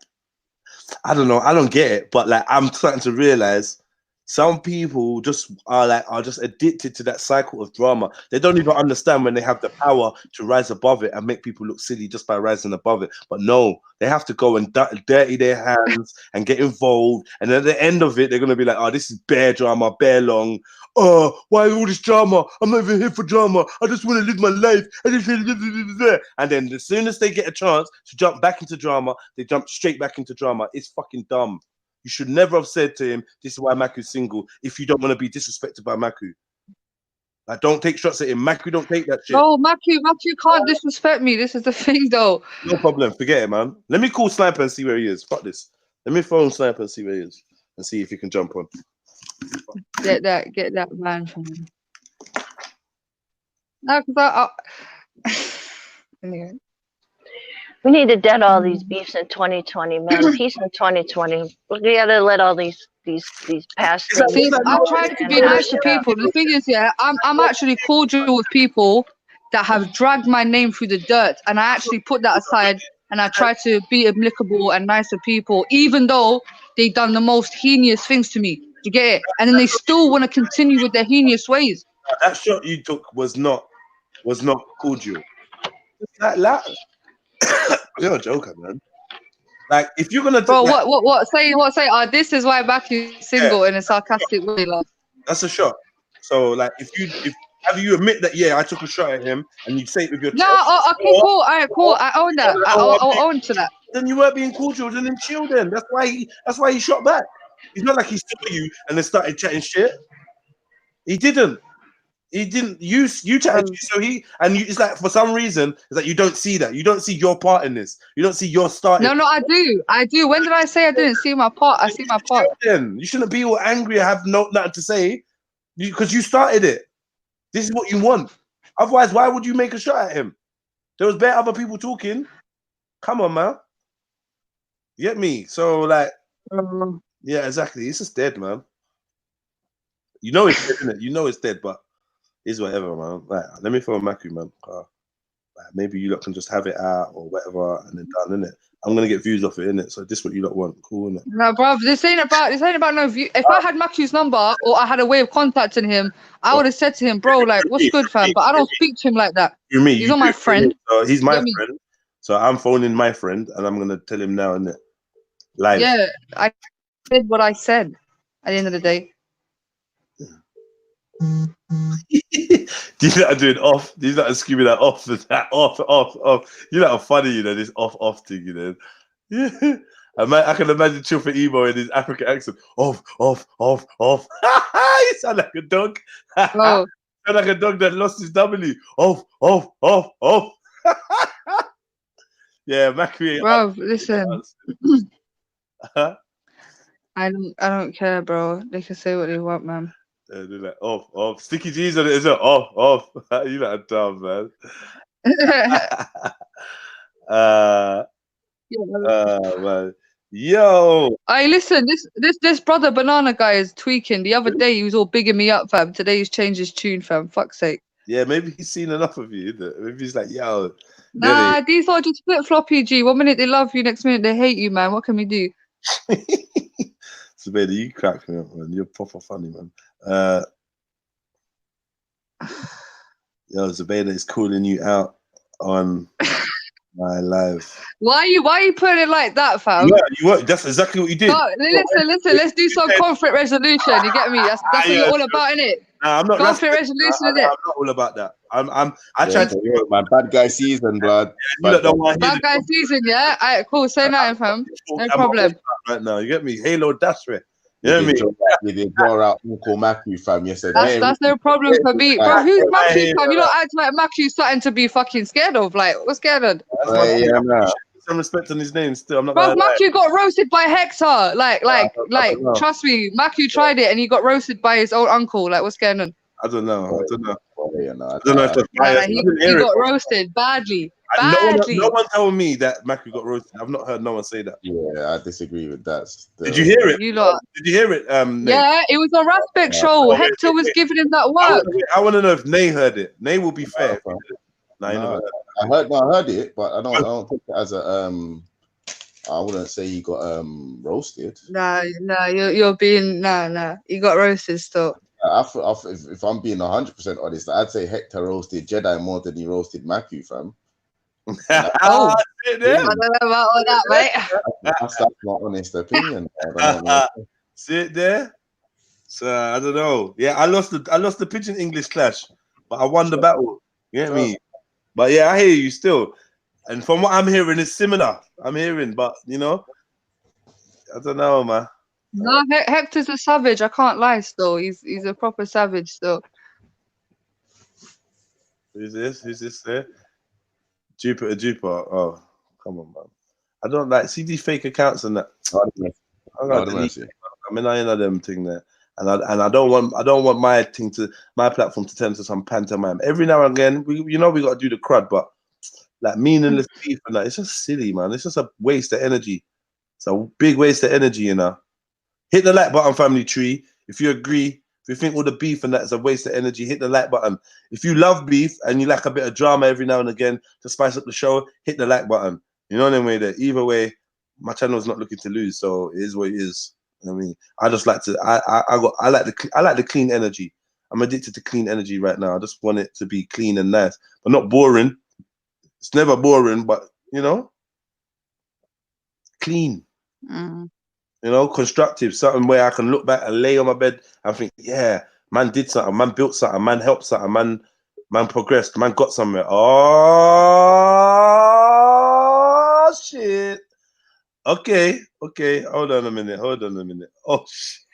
I don't know, I don't get it, but like, I'm starting to realize, Some people just are just addicted to that cycle of drama. They don't even understand when they have the power to rise above it and make people look silly just by rising above it. But no, they have to go and dirty their hands and get involved. And at the end of it, they're gonna be like, "Oh, this is bare drama, bare long. Oh, why all this drama? I'm not even here for drama. I just want to live my life." And then as soon as they get a chance to jump back into drama, they jump straight back into drama. It's fucking dumb. You should never have said to him, "This is why Maku's single," if you don't want to be disrespected by Maku. Like, don't take shots at him. Maku don't take that shit. No, Maku can't disrespect me. This is the thing, though. No problem. Forget it, man. Let me call Sniper and see where he is. Fuck this. Let me phone Sniper and see where he is and see if he can jump on. Get that man from him. No, because anyway. We need to dead all these beefs in 2020, man. Peace in 2020. We gotta let all these past things. See, I'm trying to be nice to people. The thing is, yeah, I'm actually cordial with people that have dragged my name through the dirt, and I actually put that aside, and I try to be amicable and nice to people, even though they've done the most heinous things to me. You get it? And then they still want to continue with their heinous ways. That shot you took was not cordial. Just like you're a joker, man. Like, if you're gonna do, bro, like, what say? This is why Maku's single in a sarcastic way, like. That's a shot. So, like, if you admit that, yeah, I took a shot at him, and you say it with your chest. Okay, cool. All right, cool. I own that. I'll own to that. Then you weren't being cordial, then chill. Then that's why he shot back. It's not like he saw you and then started chatting shit. He didn't. You chatted. So it's like, for some reason, it's like you don't see that. You don't see your part in this. You don't see your start. No, I do. When did I say I didn't see my part? I see my part. Then you shouldn't be all angry and have nothing to say, because you started it. This is what you want. Otherwise, why would you make a shot at him? There was bare other people talking. Come on, man. You get me? So, like, yeah, exactly. It's just dead, man. You know it's dead, isn't it? You know it's dead, but it's whatever, man. Like, let me phone Maku, man. Like, maybe you lot can just have it out or whatever, and then done, innit? I'm gonna get views off it, innit? So this is what you lot want, cool, innit? No, bro, this ain't about no view. If I had Maku's number or I had a way of contacting him, I would have said to him, bro, like, what's good, fam? But I don't speak to him like that. He's not my friend. So he's my friend. So I'm phoning my friend, and I'm gonna tell him now, innit? Live. Yeah, I did what I said at the end of the day. These that are doing off. These that are screaming that off. That off. You know how funny, you know, this off thing, you know. Yeah. I can imagine Chill for Emo in his African accent. Off. You sound like a dog. You sound like a dog that lost his W. Off. Yeah, Maku. Bro, listen. I don't care, bro. They can say what they want, man. They're like, off. Sticky G's on it, is it? Off. You like a dumb, man. Man. Yo. Hey, listen, this brother banana guy is tweaking. The other day he was all bigging me up, fam. Today he's changed his tune, fam. Fuck's sake. Yeah, maybe he's seen enough of you. Maybe he's like, yo. Nah, these are just flip-floppy, G. 1 minute they love you, next minute they hate you, man. What can we do? Zubaida, you crack me up, man. You're proper funny, man. Yo, Zubaida is calling you out on my live. Why you putting it like that, fam? Yeah, you were. That's exactly what you did. Oh, listen. Let's do some conflict resolution. You get me? That's what you're all about, innit? Nah, I'm not. Conflict resolution, innit? I'm not all about that. I tried to. My bad guy season, blood. Bad guy season, yeah. Alright, cool. Say nothing, fam. No problem. Right now, you get me? Halo dash it. You know what I mean? You did draw out Uncle Maku, fam. Yesterday. That's no problem for me, bro. Who's Maku, fam? You don't act like Maku's something to be fucking scared of. Like, what's scared of? Some respect on his name still. I'm not. Bro, Maku got roasted by Hector. Like, trust me, Maku tried it and he got roasted by his own uncle. Like, what's going on? I don't know. I don't know if that's he got roasted badly. No one told me that Maku got roasted. I've not heard no one say that. Yeah, I disagree with that. Did you hear it? You lot. Did you hear it? Yeah, it was a Raspberry show. Hector was giving him that work. I want to know if Nay heard it. Nay will be fair. I heard it, but I don't take it as a I wouldn't say you got roasted. Nah, you're being nah. You got roasted still. If I'm being 100% honest, I'd say Hector roasted Jedi more than he roasted Matthew, fam. Oh, I don't know about all that, mate. That's my honest opinion. I don't know. See it there? So I don't know. Yeah, I lost the Pigeon English clash, but I won the battle. You get me? But yeah, I hear you still. And from what I'm hearing, it's similar. I'm hearing, but you know, I don't know, man. No, Hector's a savage. I can't lie. Still, he's a proper savage. Still. Who's this there? Jupiter. Oh, come on, man. I don't like see these fake accounts and that. I'm gonna delete it. I mean, I ain't know them thing there, and I don't want my platform to turn into some pantomime. Every now and again, we got to do the crud, but like meaningless beef and that, it's just silly, man. It's just a waste of energy. It's a big waste of energy, you know. Hit the like button, family tree. If you agree, if you think all the beef and that is a waste of energy, hit the like button. If you love beef and you like a bit of drama every now and again to spice up the show, hit the like button. You know what I mean? Either way, my channel is not looking to lose, so it is what it is. You know what I mean, I just like to. I like the clean energy. I'm addicted to clean energy right now. I just want it to be clean and nice, but not boring. It's never boring, but you know, clean. You know, constructive, something where I can look back and lay on my bed and think, yeah, man did something, man built something, man helped something, man progressed, man got somewhere. Oh shit. Okay. Hold on a minute. Oh shit.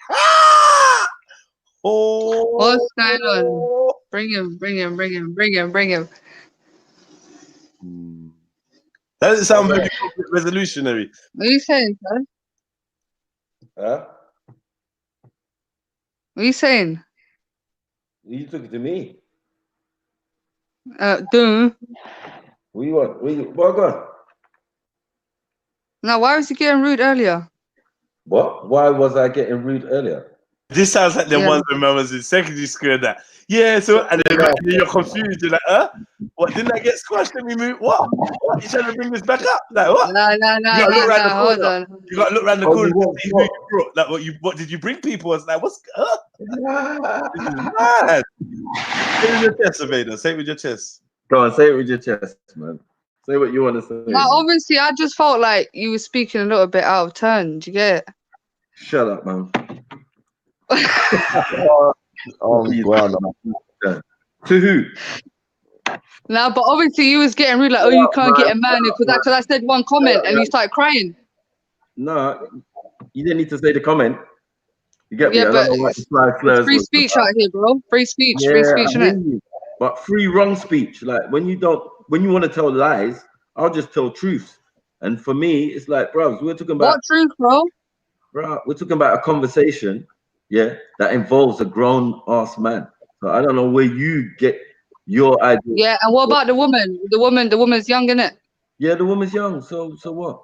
Oh. What's going on? Bring him. That doesn't sound very resolutionary. What are you saying, sir? Huh? What are you saying? You took it to me. Duh. What you want? What going? Now, why was he getting rude earlier? What? Why was I getting rude earlier? This sounds like the ones when man was in secondary school and that. Yeah, so and then you're confused. You're like, huh? What? Didn't I get squashed? Let me move. What? You trying to bring this back up? Like what? No. Hold on. You got to look around the corner and see who you brought. Like what did you bring people? It's like what's This is mad. Say it with your chest, Vader. Say it with your chest. Go on, say it with your chest, man. Say what you want to say. Now, obviously, I just felt like you were speaking a little bit out of turn. Do you get it? Shut up, man. God. To who? No, but obviously you was getting rude, like, oh, you can't get a man because I said one comment and you started crying. No, you didn't need to say the comment. You get me? Yeah, but it's free speech out here, bro. Free speech, innit? But free wrong speech. Like when you want to tell lies, I'll just tell truth. And for me, it's like, bro, we're talking about what truth, bro? Bro, we're talking about a conversation, yeah, that involves a grown-ass man. So I don't know where you get your idea. Yeah, and what about the woman? The woman's young, innit? Yeah, the woman's young. So what?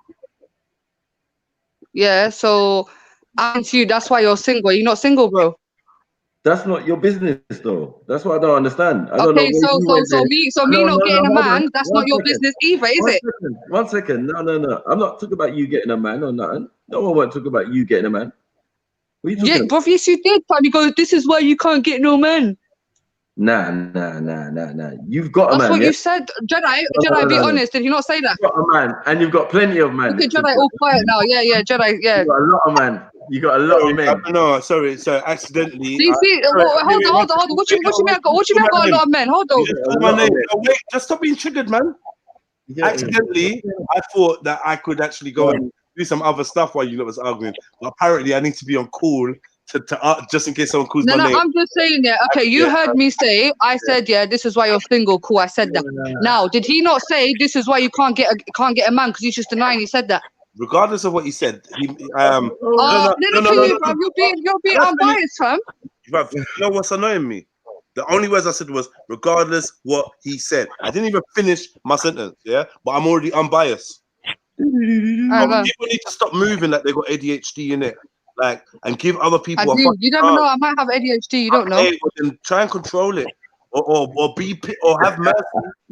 Yeah, so I'm you. That's why you're single. You're not single, bro. That's not your business, though. That's what I don't understand. I don't okay, know. So me not getting a man. That's not your business either, is it? 1 second. No. I'm not talking about you getting a man or nothing. No one won't talk about you getting a man. What are you talking about? Bro, yes, you did. But you go, this is why you can't get no man. Nah. You've got a man. That's what you said. Jedi, be honest. Did you not say that? You've got a man, and you've got plenty of men. Look at Jedi all quiet now. Yeah, Jedi, yeah. You got a lot of men. You got a lot of men. No, sorry, accidentally. See, hold on. What you mean? I got a lot of men. Hold on. My name. No, wait, just stop being triggered, man. Accidentally, I thought that I could actually go and do some other stuff while you lot was arguing. But apparently, I need to be on call to just in case someone calls my name. No, I'm just saying, yeah. Okay, you heard me say. I said, yeah, this is why you're single. Cool, I said that. Now, did he not say this is why you can't get a man because he's just denying he said that? Regardless of what he said, You're being unbiased, fam. You know what's annoying me? The only words I said was regardless what he said. I didn't even finish my sentence, yeah? But I'm already unbiased. People need to stop moving like they got ADHD in it. Like, and give other people you never know, I might have ADHD, you don't know. Well, then try and control it. Or have mercy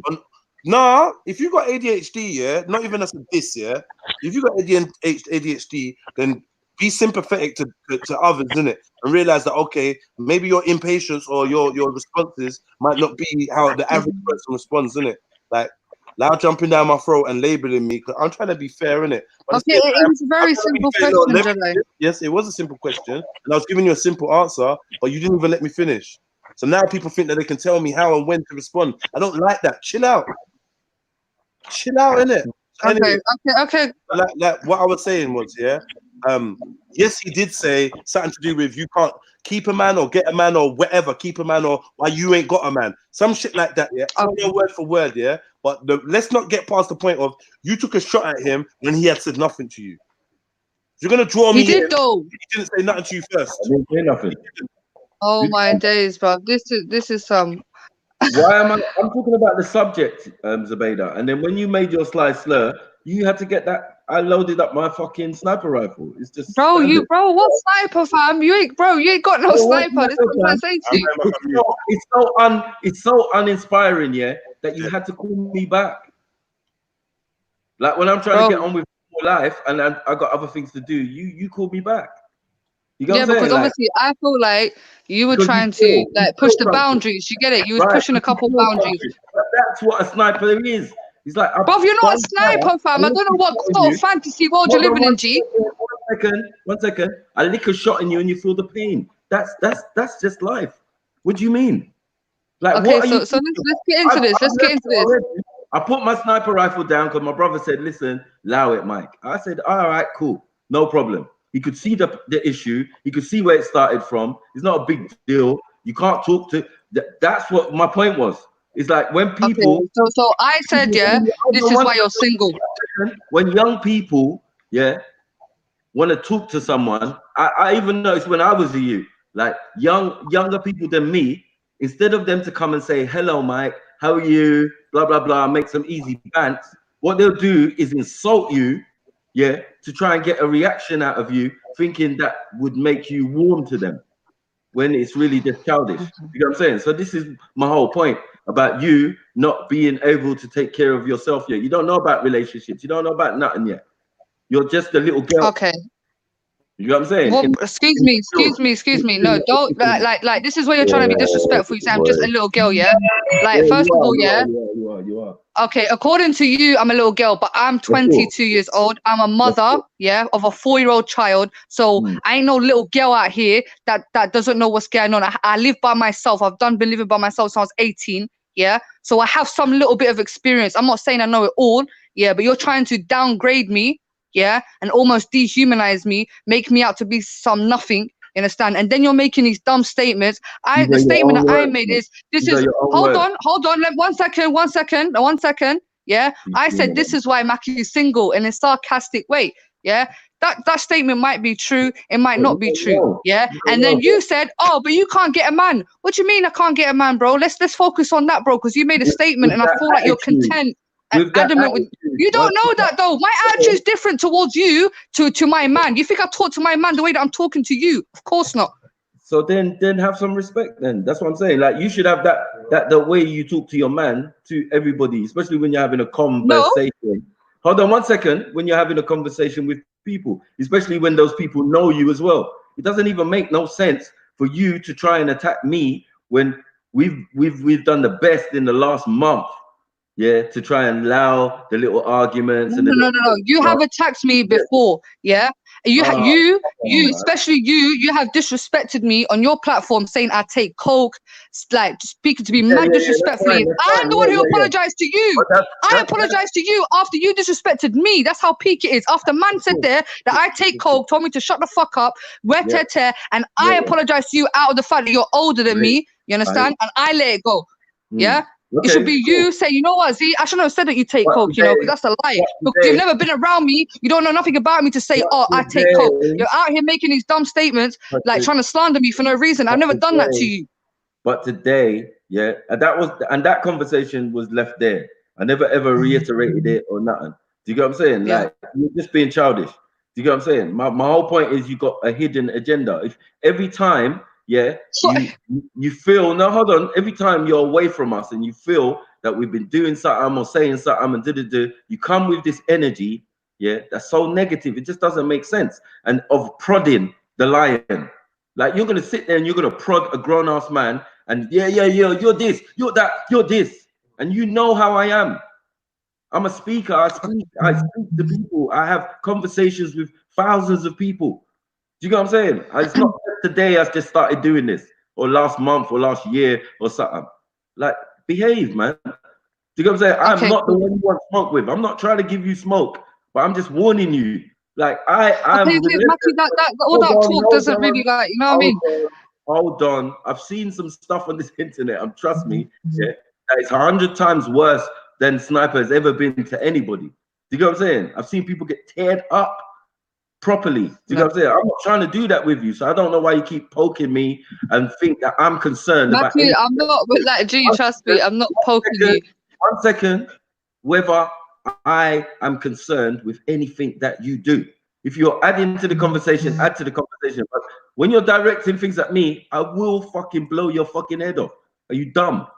on. Nah, if you got ADHD, yeah, not even as a diss, yeah, if you got ADHD, then be sympathetic to others, innit? And realize that, okay, maybe your impatience or your responses might not be how the average person responds, innit? Like, now jumping down my throat and labeling me, because I'm trying to be fair, innit? But Okay, it was a very simple question, Jedi. yes, it was a simple question, and I was giving you a simple answer, but you didn't even let me finish. So now people think that they can tell me how and when to respond. I don't like that. Chill out. Chill out, innit? So anyway, Okay. Like what I was saying was, yeah, yes, he did say something to do with you can't keep a man or get a man or whatever, keep a man or why you ain't got a man. Some shit like that, yeah. I don't know word for word, yeah. But let's not get past the point of you took a shot at him when he had said nothing to you. You're gonna draw me. He did though. He didn't say nothing to you first. I didn't say nothing. Oh my days, bro. This is some. Why am I'm talking about the subject, Zubaida, and then when you made your slide slur, you had to get that. I loaded up my fucking sniper rifle. It's just Bro, standard. what sniper, fam? You ain't got no sniper. This is what I'm saying to you. It's so uninspiring, yeah, that you had to call me back. Like when I'm trying to get on with life and I got other things to do, you called me back. You know what I'm saying? Because obviously I feel like you were trying to like push the boundaries. You get it? You was pushing a couple boundaries. But that's what a sniper is. He's like, bruv, you're not a sniper, fam. I don't know what sort of fantasy world you're living in, G. One second. I lick a shot in you and you feel the pain. That's just life. What do you mean? Like, okay, what so let's get into this. Let's get into this. I put my sniper rifle down because my brother said, listen, allow it, Mike. I said, all right, cool. No problem. He could see the issue. He could see where it started from. It's not a big deal. You can't talk to... That's what my point was. It's like when people... Okay, so I said, yeah, this is why you're single. When young people, yeah, want to talk to someone, I even noticed when I was a youth, like younger people than me, instead of them to come and say, hello, Mike, how are you? Blah, blah, blah, make some easy bants. What they'll do is insult you, yeah, to try and get a reaction out of you, thinking that would make you warm to them when it's really just childish. You know what I'm saying? So this is my whole point about you not being able to take care of yourself yet. You don't know about relationships. You don't know about nothing yet. You're just a little girl. Okay. You know what I'm saying? Well, excuse me. No, don't like this is where you're trying to be disrespectful. You say I'm just a little girl, yeah? Like, first of all, yeah. You are. Okay, according to you, I'm a little girl, but I'm 22 years old. I'm a mother, yeah, of a 4-year-old child. So I ain't no little girl out here that doesn't know what's going on. I live by myself. Been living by myself since I was 18, yeah? So I have some little bit of experience. I'm not saying I know it all, yeah, but you're trying to downgrade me, yeah, and almost dehumanize me, make me out to be some nothing. You understand? And then you're making these dumb statements. The statement that I made is hold on, one second. Yeah. I said this is why Maki is single in a sarcastic way. Yeah. That statement might be true, it might not be true. Yeah. And then you said, oh, but you can't get a man. What do you mean I can't get a man, bro? Let's focus on that, bro, because you made a statement and I feel like you're content. And adamant with you don't know that though. My attitude is different towards you to my man. You think I talk to my man the way that I'm talking to you? Of course not. So then have some respect then. That's what I'm saying. Like you should have that the way you talk to your man to everybody, especially when you're having a conversation. No. Hold on 1 second. When you're having a conversation with people, especially when those people know you as well. It doesn't even make no sense for you to try and attack me when we've done the best in the last month. Yeah, to try and allow the little arguments. No. You have attacked me before, yeah. You, especially you have disrespected me on your platform, saying I take coke, like speaking to me mad disrespectfully. I'm the one who apologized to you. I apologized to you after you disrespected me. That's how peak it is. After man said there that I take coke, told me to shut the fuck up, and I apologized to you out of the fact that you're older than me. You understand? And I let it go. Yeah. Okay, it should be you say, you know what, Z, I shouldn't have said that you take coke, you know, because that's a lie. Because you've never been around me. You don't know nothing about me to say, oh, I take coke. You're out here making these dumb statements, like trying to slander me for no reason. I've never done that to you. But today, yeah, and that conversation was left there. I never ever reiterated it or nothing. Do you get what I'm saying? Yeah. Like, you're just being childish. Do you get what I'm saying? My whole point is you got a hidden agenda. If every time, yeah, you feel, no, hold on, every time you're away from us and you feel that we've been doing something or saying something and you come with this energy, yeah, that's so negative. It just doesn't make sense. And of prodding the lion. Like, you're gonna sit there and you're gonna prod a grown-ass man and yeah, you're this, you're that, you're this. And you know how I am. I'm a speaker. I speak to people. I have conversations with thousands of people. Do you get what I'm saying? It's not today I just started doing this, or last month, or last year, or something. Like, behave, man. Do you get what I'm saying? I'm not the one you want smoke with. I'm not trying to give you smoke, but I'm just warning you. Like, I'm Matthew, all that talk doesn't really, like, you know what I mean? Hold on. I've seen some stuff on this internet, and trust me, yeah, that it's 100 times worse than Sniper has ever been to anybody. Do you get what I'm saying? I've seen people get teared up properly. Do you get what I'm saying? I'm not trying to do that with you, so I don't know why you keep poking me and think that I'm concerned about Matthew, I'm not, like, G, trust me, I'm not poking you. 1 second, whether I am concerned with anything that you do. If you're adding to the conversation, add to the conversation. But when you're directing things at me, I will fucking blow your fucking head off. Are you dumb?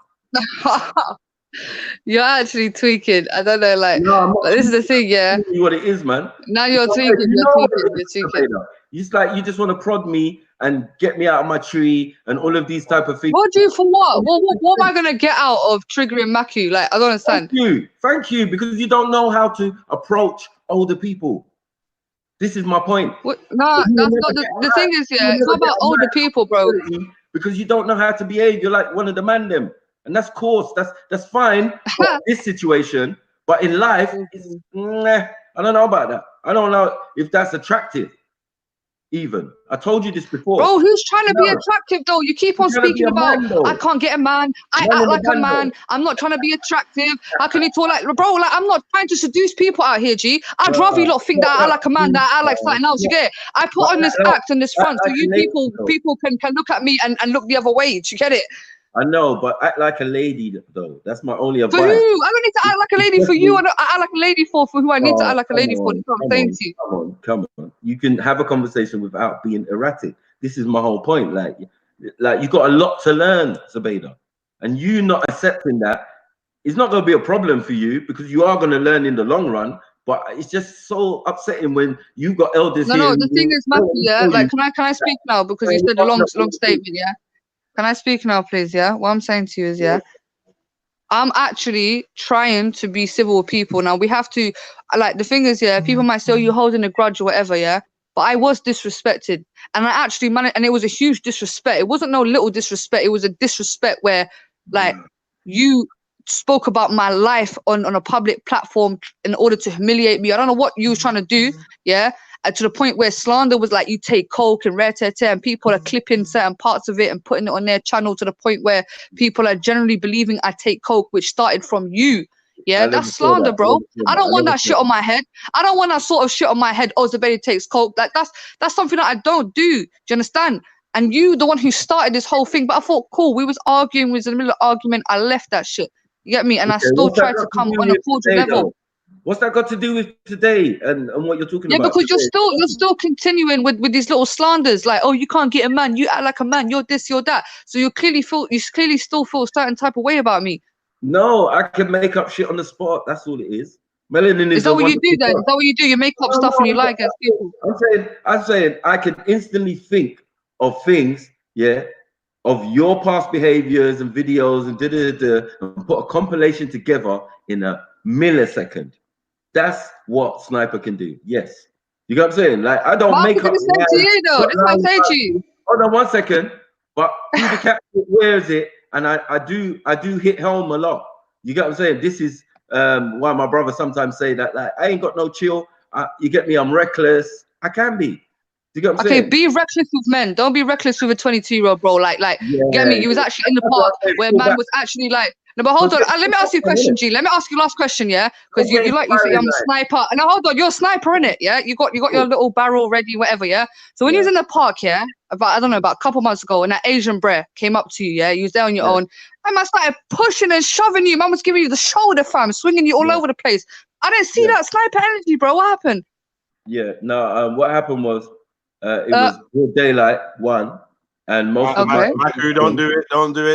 You're actually tweaking. I don't know, like, but this is the thing, yeah. What it is, man. Now you're tweaking. You're tweaking. It's like you just want to prod me and get me out of my tree and all of these type of things. What do you for what? What am I gonna get out of triggering Maku? Like, I don't understand. Thank you, because you don't know how to approach older people. This is my point. No, that's not the thing is, yeah, it's not about older people, bro. Because you don't know how to behave. You're like one of the man them. And that's course, that's fine for this situation. But in life, I don't know about that. I don't know if that's attractive. Even I told you this before. Bro, who's trying to be attractive though? You keep on speaking about I can't get a man, I act like a man, I'm not trying to be attractive. How can you talk like, bro? Like, I'm not trying to seduce people out here, G. I'd rather you lot think that I act like a man, that I act like something else. You get it? I put on this act and this front so you people can look at me and look the other way. Do you get it? I know, but act like a lady though. That's my only advice. For who? I don't need to act like a lady for you. I act like a lady for who I need to act like a lady for. That's what I'm saying to you. Come on. You can have a conversation without being erratic. This is my whole point. Like you got a lot to learn, Zubaydah. And you not accepting that is not going to be a problem for you because you are going to learn in the long run. But it's just so upsetting when you got elders here. No, the thing is, Matthew, yeah, like, can I speak now? Because you said a long statement, yeah? Can I speak now, please? Yeah. What I'm saying to you is, yeah, I'm actually trying to be civil with people. Now we have to, like, the thing is, yeah, people might say, oh, you're holding a grudge or whatever, yeah. But I was disrespected, and I actually managed, and it was a huge disrespect. It wasn't no little disrespect. It was a disrespect where, like, you spoke about my life on a public platform in order to humiliate me. I don't know what you were trying to do, yeah. To the point where slander was like, you take coke and and people are clipping certain parts of it and putting it on their channel to the point where people are generally believing I take coke, which started from you. Yeah, that's slander, bro. I don't want that shit on my head. I don't want that sort of shit on my head. Oh, Zubaydah takes coke. That's something that I don't do. Do you understand? And you, the one who started this whole thing, but I thought, cool, we was arguing, we was in the middle of argument. I left that shit. You get me? And I still tried to come on a cordial level. What's that got to do with today and what you're talking about? Yeah, because you're still continuing with these little slanders, like, oh, you can't get a man, you act like a man, you're this, you're that. So you clearly still feel a certain type of way about me. No, I can make up shit on the spot. That's all it is. Melanin is that what you do then? Is that what you do? You make up stuff and you lie against people. I'm saying I can instantly think of things, yeah, of your past behaviors and videos and and put a compilation together in a millisecond. That's what Sniper can do. Yes. You know what I'm saying? Like, I don't make up. That's what I say to you. Hold on 1 second. But who the cat wears it, and I do hit home a lot. You get what I'm saying? This is why my brother sometimes say that, like, I ain't got no chill. You get me? I'm reckless. I can be. You get what I'm saying? Okay, be reckless with men. Don't be reckless with a 22-year-old, bro. Like, get me? You was actually in the park where man was actually like. No, but hold on. Let me ask you a question, G. Let me ask you last question, yeah? Because you say I'm a sniper. No, hold on. You're a sniper, innit? Yeah. You got your little barrel ready, whatever, yeah. So when you was in the park, yeah, about a couple months ago, and that Asian bre came up to you, yeah, you was there on your own. And man started pushing and shoving you. Man was giving you the shoulder, fam, swinging you all over the place. I didn't see that sniper energy, bro. What happened? Yeah. No. What happened was it was good daylight. One. And most of my don't do it. Don't give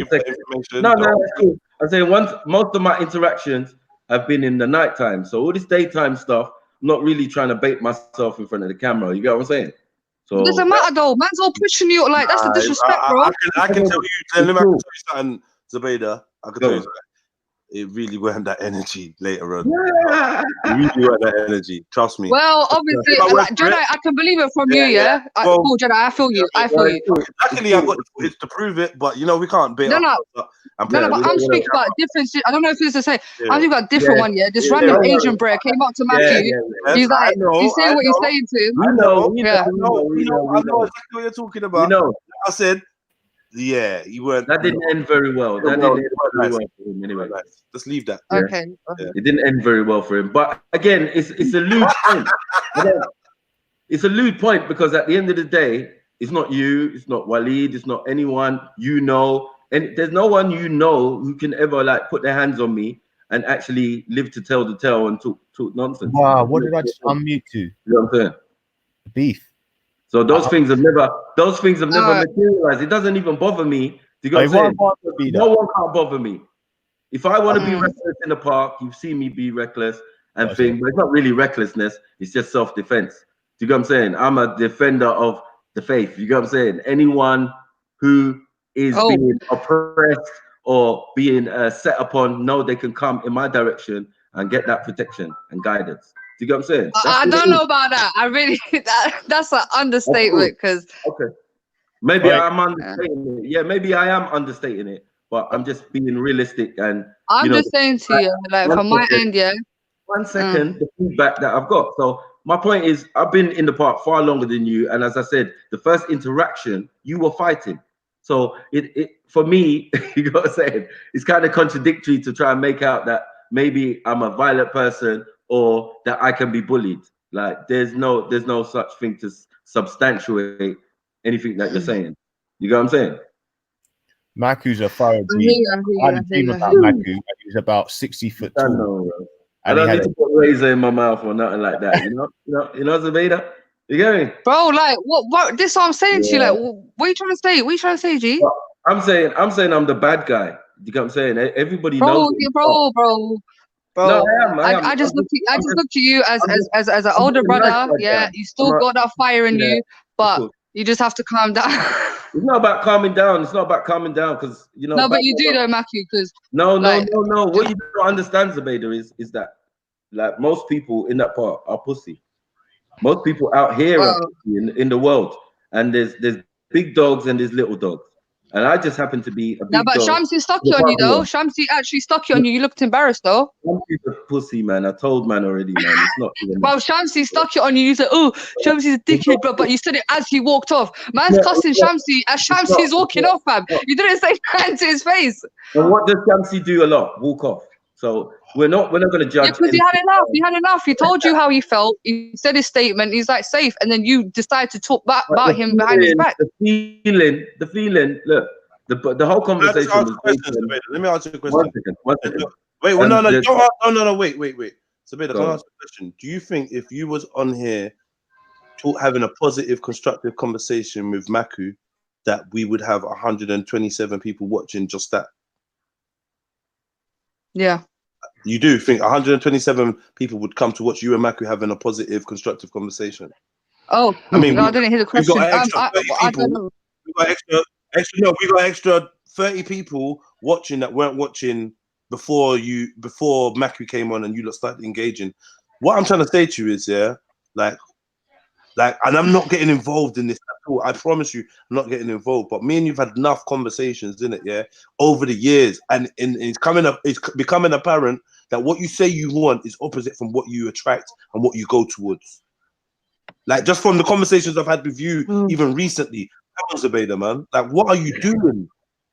that information. No, that's cool. I'm saying most of my interactions have been in the nighttime. So all this daytime stuff, not really trying to bait myself in front of the camera. You get what I'm saying? So It doesn't matter though. Man's all pushing you like that's the disrespect, bro. I can tell you. Let me tell you something, Zubaida. I can tell you something. It really weren't that energy later on. Yeah. It really weren't that energy. Trust me. Well, obviously, like, Jedi, I can believe it from you, yeah. Cool, Jedi, I feel you. I feel you. Luckily, I got the footage to prove it, but you know we can't bait. No, but I'm speaking about different. I don't know if it's the same. I'm speaking about different one, yeah. This random Asian bro came up to Matthew. He's like, he's saying what he's saying to him. I know exactly what you're talking about. I said. Yeah, you weren't. That didn't end very well. That didn't end very well for him. Anyway, just leave that. Okay. It didn't end very well for him. But again, it's a lewd point. It's a lewd point because at the end of the day, it's not you, it's not Waleed, it's not anyone you know, and there's no one you know who can ever like put their hands on me and actually live to tell the tale and talk nonsense. Wow, what did I just unmute to? You know what I'm saying? Beef. So those things have never materialized. It doesn't even bother me. You know what I'm saying? No one can't bother me. If I want to be reckless in the park, you've seen me be reckless and things, but it's not really recklessness, it's just self-defense. Do you know what I'm saying? I'm a defender of the faith. You know what I'm saying? Anyone who is being oppressed or being set upon, know they can come in my direction and get that protection and guidance. You get what I'm saying? I don't know about that. I really that's an understatement because maybe I'm understating it. Yeah, maybe I am understating it, but I'm just being realistic and I'm just saying to you, like from my end, yeah. 1 second, the feedback that I've got. So my point is, I've been in the park far longer than you, and as I said, the first interaction you were fighting. So it for me, you got to say it's kind of contradictory to try and make out that maybe I'm a violent person or that I can be bullied. Like there's no such thing to substantiate anything that you're saying. You know what I'm saying? Maku's a fire G. I had a dream about Maku. He's about 60 foot tall. I don't need to put razor in my mouth or nothing like that. You know, Zubaida? You get me? Bro, like what this is what I'm saying to you, like what are you trying to say? What are you trying to say, G? I'm saying I'm the bad guy. You know what I'm saying? Everybody knows. Bro, no, I am. I just look to you as an older brother. Yeah, you still got that fire in you, but you just have to calm down. It's not about calming down. It's not about calming down because you know. No, but you do though, Matthew. Because no. What you don't understand, Zubaida, is that like most people in that part are pussy. Most people out here are pussy in the world, and there's big dogs and there's little dogs. And I just happen to be a big dog. But Shamsi stuck you on you though. Shamsi actually stuck you on you. You looked embarrassed though. Shamsi's a pussy, man. I told man already, man. It's not even. Well, Shamsi stuck you on you. You said, "Oh, Shamsi's a dickhead," but you said it as he walked off. Man's cussing Shamsi as Shamsi's walking off, fam. You didn't say that to his face. And what does Shamsi do a lot? Walk off. So we're not going to judge. Yeah, because he had enough. He told you how he felt. He said his statement. He's like safe, and then you decide to talk back about him behind his back. The feeling. Look. The whole conversation was let me ask you a question. One second. Wait, no, wait. Zubaida, can I ask you a question? Do you think if you was on here having a positive, constructive conversation with Maku, that we would have 127 people watching just that? Yeah. You do think 127 people would come to watch you and Maku having a positive, constructive conversation? Oh, I mean, no, I didn't hear the question. I don't know. We got extra 30 people watching that weren't watching before Maku came on and you lot started engaging. What I'm trying to say to you is, and I'm not getting involved in this at all. I promise you, I'm not getting involved. But me and you've had enough conversations in it, over the years, and it's becoming apparent that what you say you want is opposite from what you attract and what you go towards. Like just from the conversations I've had with you, even recently. Zubaida, man, like what are you doing?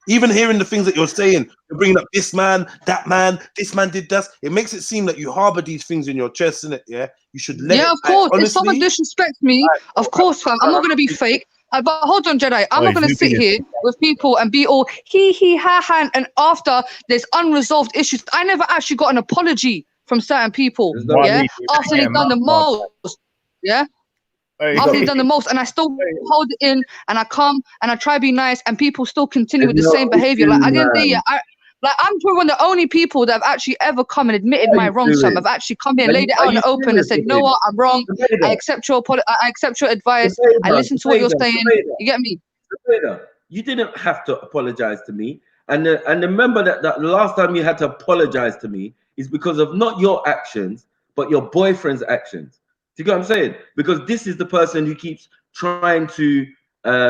Even hearing the things that you're saying, you're bringing up this man did that. It makes it seem like you harbor these things in your chest, innit? Yeah, you should let. Yeah, of course. Honestly, if someone disrespects me, of course, fam, I'm not gonna be fake. But hold on, Jedi, I'm not gonna sit here with people and be all he ha, and after there's unresolved issues. I never actually got an apology from certain people. After they've done the most. After they've done the most, and I still hold it in, and I come and I try to be nice, and people still continue with the same behavior. Like I didn't say, Like, I'm probably one of the only people that have actually ever come and admitted my wrongs, fam. I've actually come here, laid it out in the open and said, you know what, I'm wrong. I accept your advice. I listen to what you're saying. You get me? You didn't have to apologize to me. And remember that the last time you had to apologize to me is because of not your actions, but your boyfriend's actions. Do you get what I'm saying? Because this is the person who keeps trying to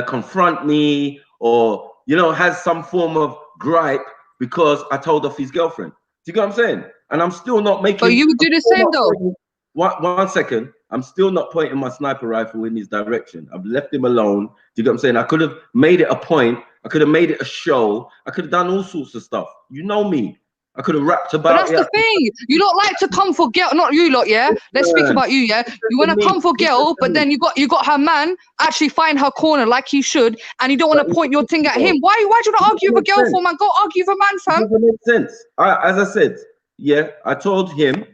confront me, or, you know, has some form of gripe because I told off his girlfriend. Do you get what I'm saying? And I'm still not making. But you would do the same though. One second. I'm still not pointing my sniper rifle in his direction. I've left him alone. Do you get what I'm saying? I could have made it a point. I could have made it a show. I could have done all sorts of stuff. You know me. I could have rapped about it. But that's the thing. You don't like to come for girl, not you lot, yeah? Let's speak about you, yeah? You want to come for girl, but then you got her man actually find her corner like he should, and you don't want to point your thing at him. Why do you not argue with a girl for, man? Go argue with a man, fam. It doesn't make sense. As I said, yeah, I told him,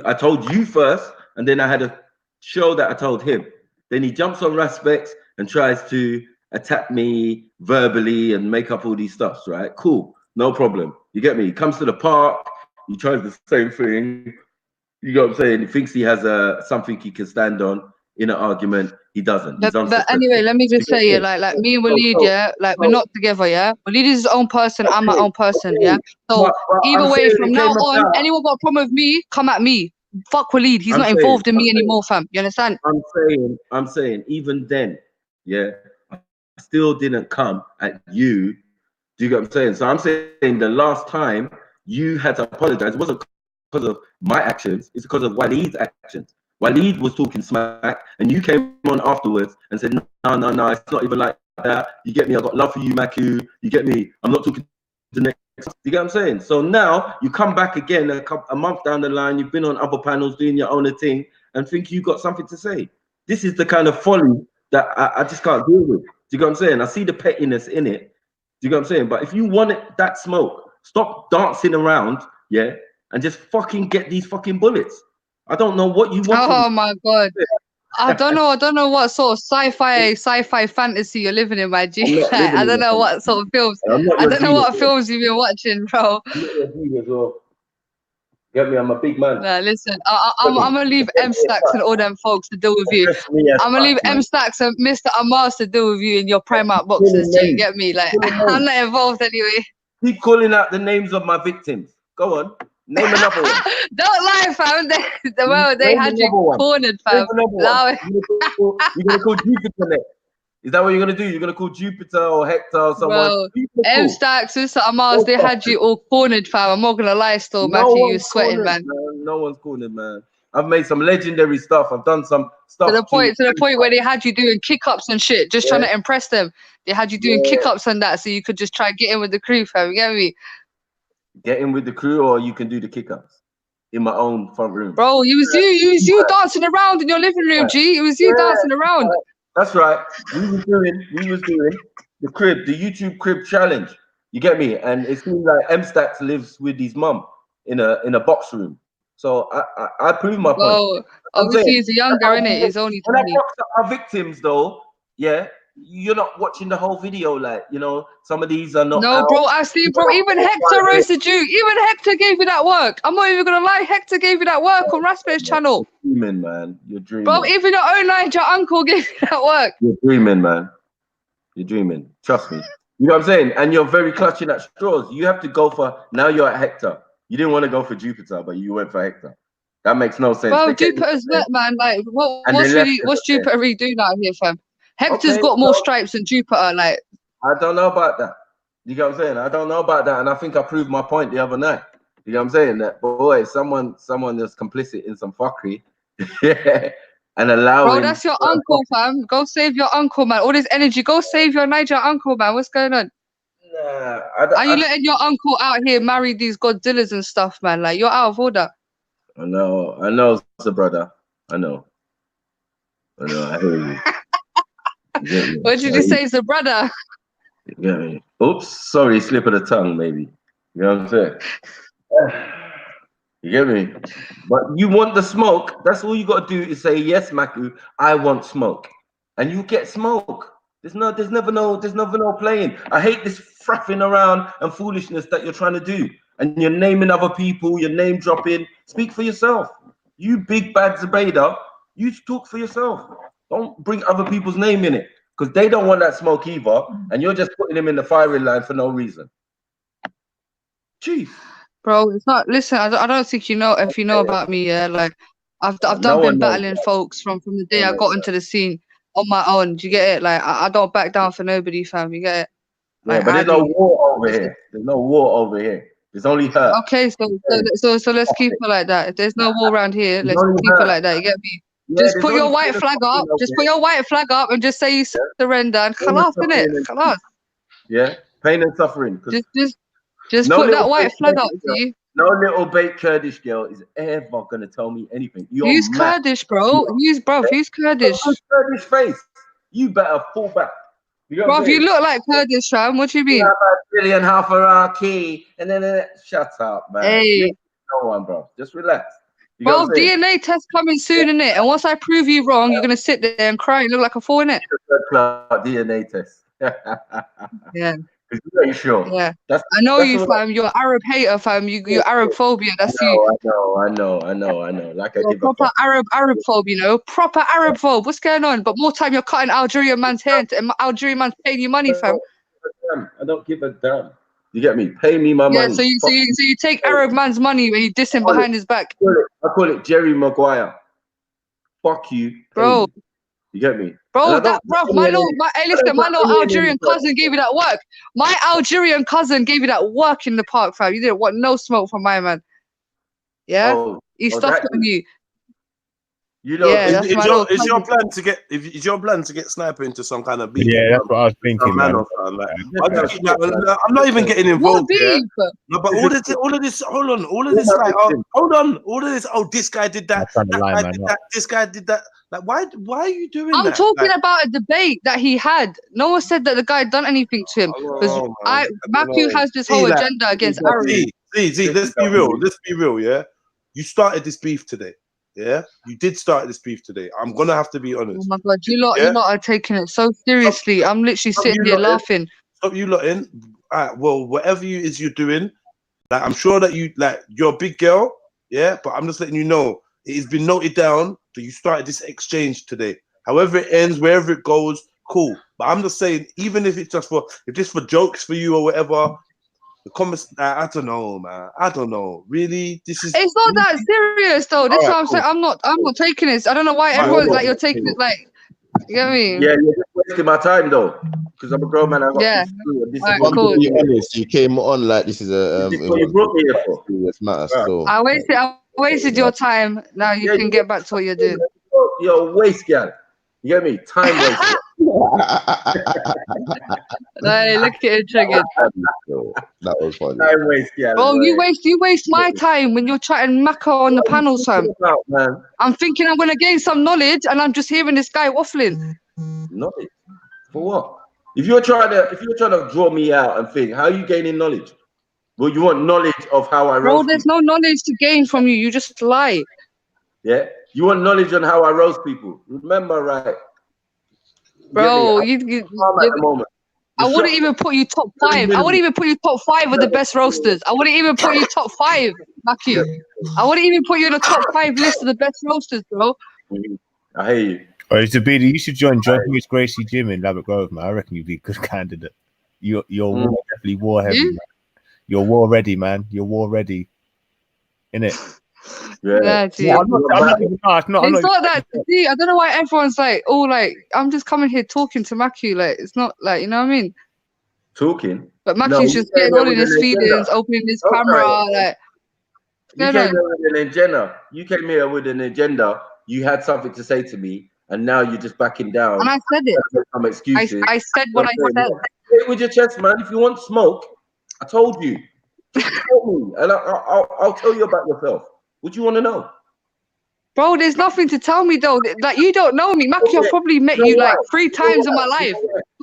I told you first, and then I had a show that I told him. Then he jumps on Raspecs and tries to attack me verbally and make up all these stuffs, right? Cool, no problem. You get me? He comes to the park, he tries the same thing. You know what I'm saying? He thinks he has something he can stand on in an argument. He doesn't. But anyway, let me just say, yeah, like me and Waleed, yeah, like we're not together, yeah. Waleed is his own person, I'm my own person, yeah. So either way, from now on, anyone got a problem with me, come at me. Fuck Waleed, he's not involved in me anymore, fam. You understand? I'm saying, even then, yeah, I still didn't come at you. Do you get what I'm saying? So I'm saying the last time you had to apologize, it wasn't because of my actions, it's because of Waleed's actions. Waleed was talking smack, and you came on afterwards and said, no, it's not even like that. You get me? I got love for you, Maku. You get me? I'm not talking to the next. You get what I'm saying? So now you come back again a month down the line, you've been on other panels doing your own thing and think you got something to say. This is the kind of folly that I just can't deal with. Do you get what I'm saying? I see the pettiness in it. Do you get what I'm saying? But if you want that smoke, stop dancing around, yeah, and just fucking get these fucking bullets. I don't know what you want. Oh my god. I don't know what sort of sci-fi fantasy you're living in, my G. Like, I don't know what sort of films. I don't know what films you've been watching, bro. Get me? I'm a big man. Nah, listen, I'm gonna leave M Stacks and all them folks to deal with you. I'm gonna leave M Stacks and Mr. Amars to deal with you in your Primark boxes. G, get me? Like, I'm not involved anyway. Keep calling out the names of my victims. Go on. Name another one. Don't lie, fam. They had you cornered, fam. You're gonna call Jupiter next. Is that what you're gonna do? You're gonna call Jupiter or Hector or someone? Bro, M Stacks, Mr. Amars, they had you all cornered, fam. I'm not gonna lie, still, Mackie, you was sweating, man. No one's cornered, man. I've made some legendary stuff. I've done some stuff to the point where they had you doing kick-ups and shit, just trying to impress them. They had you doing kick-ups and that, so you could just try and get in with the crew, fam. You get me? Get in with the crew, or you can do the kick-ups in my own front room. Bro, it was you dancing around in your living room, G. It was you dancing around. That's right. We was doing the crib, the YouTube crib challenge. You get me? And it seems like M Stacks lives with his mum in a box room. So I proved my point. Well, obviously he's younger, innit? He's only 20. When I box up our victims, though, yeah, you're not watching the whole video. Like, you know, some of these are not. No, out. bro, I see, bro. Even Hector roasted you. Even Hector gave you that work. I'm not even gonna lie. Hector gave you that work on Raspberry's channel. You're dreaming, man. You're dreaming. Bro, even your own Niger uncle gave you that work. You're dreaming, man. You're dreaming. Trust me. You know what I'm saying? And you're very clutching at straws. You have to go for. Now you're at Hector. You didn't want to go for Jupiter, but you went for Hector. That makes no sense. Well, Jupiter's lit, man. Like, what's Jupiter really doing out here, fam? Hector's got more stripes than Jupiter. Like, I don't know about that. You get what I'm saying? I don't know about that, and I think I proved my point the other night. You know what I'm saying? That boy, someone is complicit in some fuckery, yeah, and allowing. Bro, that's your uncle, fam. Go save your uncle, man. All this energy, go save your Niger uncle, man. What's going on? Nah, are you letting your uncle out here marry these Godzillas and stuff, man? Like, you're out of order. I know, it's a brother. I know. I hear you. What did you say, the brother? You get me? Oops, sorry, slip of the tongue, maybe. You know what I'm saying? You get me? But you want the smoke. That's all you got to do is say, yes, Maku, I want smoke. And you get smoke. There's never no playing. I hate this frapping around and foolishness that you're trying to do. And you're naming other people, you're name dropping. Speak for yourself. You big bad Zubaydah, you talk for yourself. Don't bring other people's name in it. Because they don't want that smoke either. And you're just putting them in the firing line for no reason. Jeez. Bro, it's not. Listen, I don't think you know if you know about me. Yeah, like I've No done one been knows battling that. folks from the day No I one got knows into the scene on my own. Do you get it? Like I don't back down for nobody, fam. You get it? Yeah, Like but I there's no do. war over here. There's no war over here. There's only hurt. Okay, so let's keep it like that. If there's no war around here, There's let's only keep it hurt. like that. You get me? Yeah, Just there's put your only white killing flag up. over Just put here. your white flag up and just say you surrender and Pain and khalas, innit? suffering and Khalas. yeah, pain and suffering. 'Cause Just no put that little white bait flag up, Kurdish girl, G. no little bait Kurdish girl is ever gonna tell me anything. You're Who's mad. Kurdish, bro? Who's Kurdish? Kurdish face. You better fall back. You know what I'm Bro, you saying? look like Kurdish, fam. What do you You mean? have a billion half Iraqi, and then shut up, man. You Hey. ain't no one, bro. Just relax. You know Bro, what I'm saying? DNA test coming soon, innit? And once I prove you wrong, you're gonna sit there and cry and look like a fool, innit? DNA test. Yeah. You ain't sure. Yeah. That's I know you, all fam. You're Arab hater, fam. You're Arab phobia. That's you. I know. Like I You're give a proper fuck. Arab phobe, you know? Proper Arab phobe. What's going on? But more time you're cutting Algerian man's hair and Algerian man's paying you money, fam. I don't give a damn. You get me? Pay me my Yeah, money. so you take Arab man's money when you diss him behind his back. I call it Jerry Maguire. Fuck you. Bro. Hey. You get me? Bro, hey, listen, my little Algerian cousin gave you that work. My Algerian cousin gave you that work in the park, fam. You didn't want no smoke from my man. Yeah? He stuffed it on you. You know, Yeah, that's my little is your cousin. plan to get is your plan to get Sniper into some kind of beef? Yeah, that's what I was thinking, man. Or something like that. I'm not even getting involved. Yeah? No, but all of this. Hold on, all of this. Like, hold on, all of this. Oh, this guy did that. That guy did that. This guy did that. Like, why are you doing that? I'm talking about a debate that he had. No one said that the guy had done anything to him. Because Matthew has this whole agenda against Arabs. See, let's be real. Let's be real, yeah? You started this beef today. Yeah, you did start this beef today. I'm gonna have to be honest. Oh my god, you lot are taking it so seriously. I'm literally sitting here laughing. Stop you lot in. All right, well, whatever you're doing, like I'm sure that you're a big girl, yeah. But I'm just letting you know it has been noted down that you started this exchange today. However it ends, wherever it goes, cool. But I'm just saying, even if it's just for jokes for you or whatever. The comments, I don't know, man. I don't know. Really, this is. It's not that serious, though. This is what I'm saying. I'm not taking this. I don't know why everyone's like you're taking it like. You get me? Yeah, you're just wasting my time though, because I'm a grown man. I got yeah. this I'm gonna be honest. You came on like this is a. This is what you brought me here for. Serious matter. So I wasted your time. Now you can get back to what you're doing. You're a waste, girl. You get me? Time waster. Hey, look at it, triggered. That was funny. Time waste, yeah. Bro, you waste my time when you're chatting macca on the panels, fam. I'm thinking I'm gonna gain some knowledge, and I'm just hearing this guy waffling. Knowledge for what? If you're trying to draw me out and think, how are you gaining knowledge? Well, you want knowledge of how I roast. Bro, there's no knowledge to gain from you. You just lie. Yeah, you want knowledge on how I roast people. Remember, right? Bro, at the moment. I wouldn't even put you top 5. I wouldn't even put you top 5 of the best roasters. I wouldn't even put you top 5, Matthew. I wouldn't even put you in the top 5 list of the best roasters, bro. I hear you. Well, Zabidi, you should join John Lewis Gracie Gym in Laverick Grove, man. I reckon you'd be a good candidate. You're definitely war heavy. Man. You're war ready, man. You're war ready. Innit? Yeah, See, I'm not that. See, I don't know why everyone's like, oh, like I'm just coming here talking to Matthew. Like it's not like, you know what I mean? Talking. But Matthew's just getting all in his feelings, opening his camera, like. You came here with an agenda. You came here with an agenda. You had something to say to me, and now you're just backing down. And I said it. Some excuses. I said what I said. Say it with your chest, man. If you want smoke, I told you. Just tell me, and I'll tell you about yourself. What do you want to know? Bro, there's nothing to tell me though. Like you don't know me. Matthew, I've probably met you like 3 times in my life.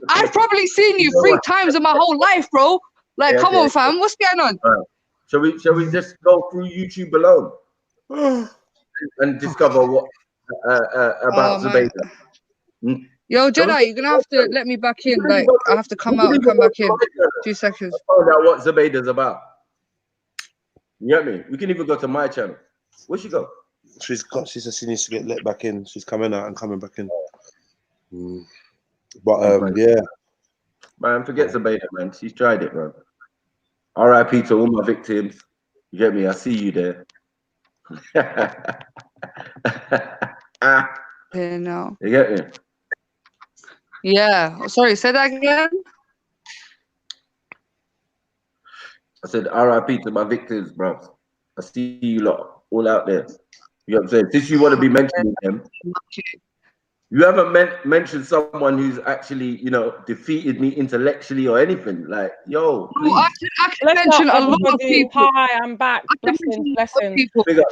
I've probably seen you 3 times in my whole life, bro. Like, come on, fam. What's going on? Shall we just go through YouTube alone and discover what about Zubaydah? Yo, Jedi, you're gonna have to let me back in. Like, I have to come out and come back in. 2 seconds. Find out what Zubaydah's about. You get me? We can even go to my channel. Where'd she go? She said she needs to get let back in. She's coming out and coming back in. But yeah. Man, forget Zubaydah, man. She's tried it, bro. R.I.P. to all my victims. You get me? I see you there. Yeah, no. You get me? Yeah. Oh, sorry, say that again. I said R.I.P. to my victims, bro. I see you lot all out there. You know what I'm saying? Since you want to be mentioning them, you haven't mentioned someone who's actually, you know, defeated me intellectually or anything. Like, yo, please. I can mention a lot of people. Hi, I'm back. Blessings. Big up.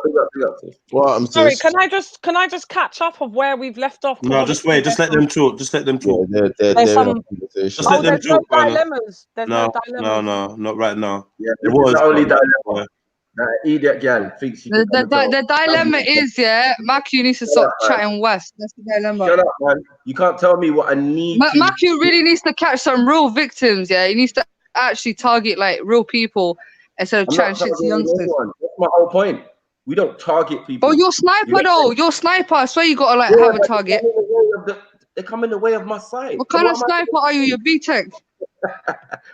What? I'm Sorry, can I just catch up of where we've left off? No, just wait. Just let them talk. Just let them talk. There's some. Just let them There's no talk. Bana. dilemmas. There's no dilemmas. No, not right now. Yeah, it was the only but- dilemma. Idiot girl thinks she can The dilemma is, yeah, Matthew needs to stop chatting West. That's the dilemma. Shut up, man. You can't tell me what I need to. Matthew really needs to catch some real victims, yeah. He needs to actually target like real people instead of I'm chatting not shit to targeting youngsters. anyone. That's my whole point. We don't target people. Oh, you're sniper though. You're sniper. I swear you gotta like have a target. They come in the way of my sight. What kind of sniper are you? You're B-Tech.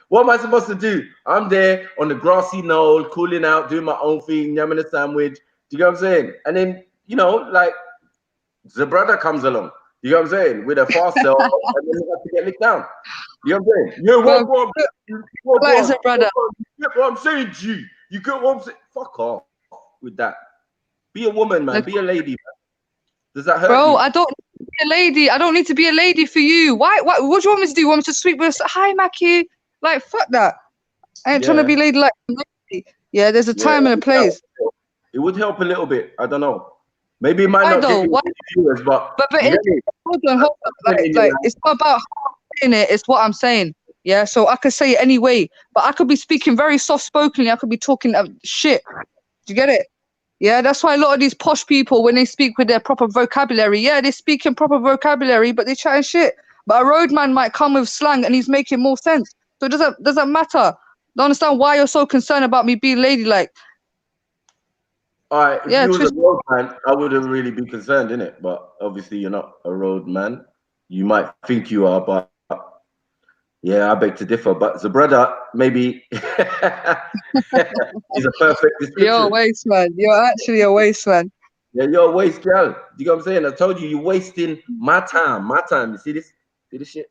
What am I supposed to do? I'm there on the grassy knoll, cooling out, doing my own thing, yamming a sandwich. Do you know what I'm saying? And then, you know, like the brother comes along. You know what I'm saying? With a fast cell, and then you have to get licked down. You know what I'm saying? Yeah, what Like a brother. You get what I'm saying, G? You get what I'm saying? Fuck off with that. Be a woman, man. Be a lady, man. Does that hurt Bro, you? I don't need to be a lady. I don't need to be a lady for you. Why? What do you want me to do? You want me to sweep with a hi, Mackie? Like, fuck that. I ain't trying to be lady like yeah, there's a time and a place. It would help a little bit. I don't know. Maybe it might Why not though? get you Why? viewers, but Hold on. Like, it's not about saying it, it's what I'm saying. Yeah, so I could say it anyway, but I could be speaking very soft-spokenly. I could be talking shit. Do you get it? Yeah, that's why a lot of these posh people, when they speak with their proper vocabulary, yeah, they speak in proper vocabulary, but they chatting shit. But a roadman might come with slang and he's making more sense. So it doesn't matter. Don't understand why you're so concerned about me being ladylike. all right, if you was a road man, I wouldn't really be concerned, innit? But obviously you're not a road man. You might think you are, but yeah, I beg to differ. But the brother, maybe he's a perfect description. You're a waste man. You're actually a waste man. Yeah, you're a waste girl. You know what I'm saying? I told you, you're wasting my time. My time. You see this? See this shit?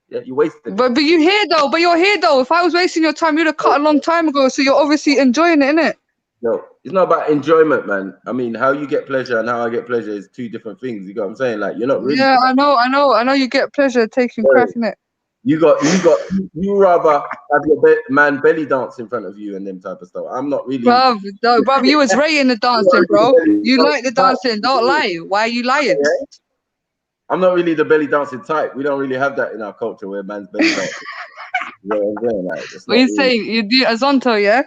Yeah, you wasted. But you're here though. But you're here though. If I was wasting your time, you'd have cut a long time ago. So you're obviously enjoying it, innit? No, it's not about enjoyment, man. I mean, how you get pleasure and how I get pleasure is two different things. You know what I'm saying? Like, you're not really. Yeah, I know. You get pleasure taking crack in it. You rather have your man belly dance in front of you and them type of stuff. I'm not really. Bruv, you was rating the dancing, bro. You like the dancing. Don't lie. Why are you lying? I'm not really the belly dancing type. We don't really have that in our culture where man's belly dancing. You know what I'm saying? Like, What you saying? You do Azonto, yeah?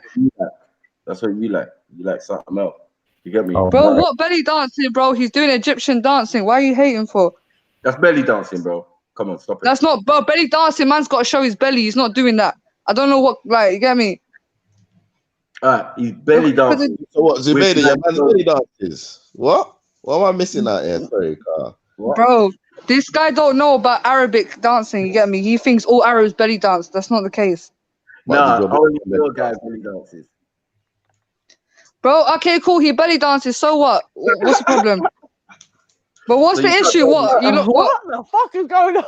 That's what you like. You like something else. You get me? Bro, what belly dancing, bro? He's doing Egyptian dancing. Why are you hating for? That's belly dancing, bro. Come on, stop it. That's not, bro. Belly dancing, man's got to show his belly. He's not doing that. I don't know what, like, you get me? Alright, he's belly dancing. So what, Zubaydah, your man's belly dances? What? What am I missing out here? Sorry, Carl. Bro, this guy don't know about Arabic dancing, you get me? He thinks all Arabs belly dance. That's not the case. Nah, only your guy belly dances. Bro, okay, cool. He belly dances. So what? What's the problem? But what's the issue? What? You look What the fuck is going on?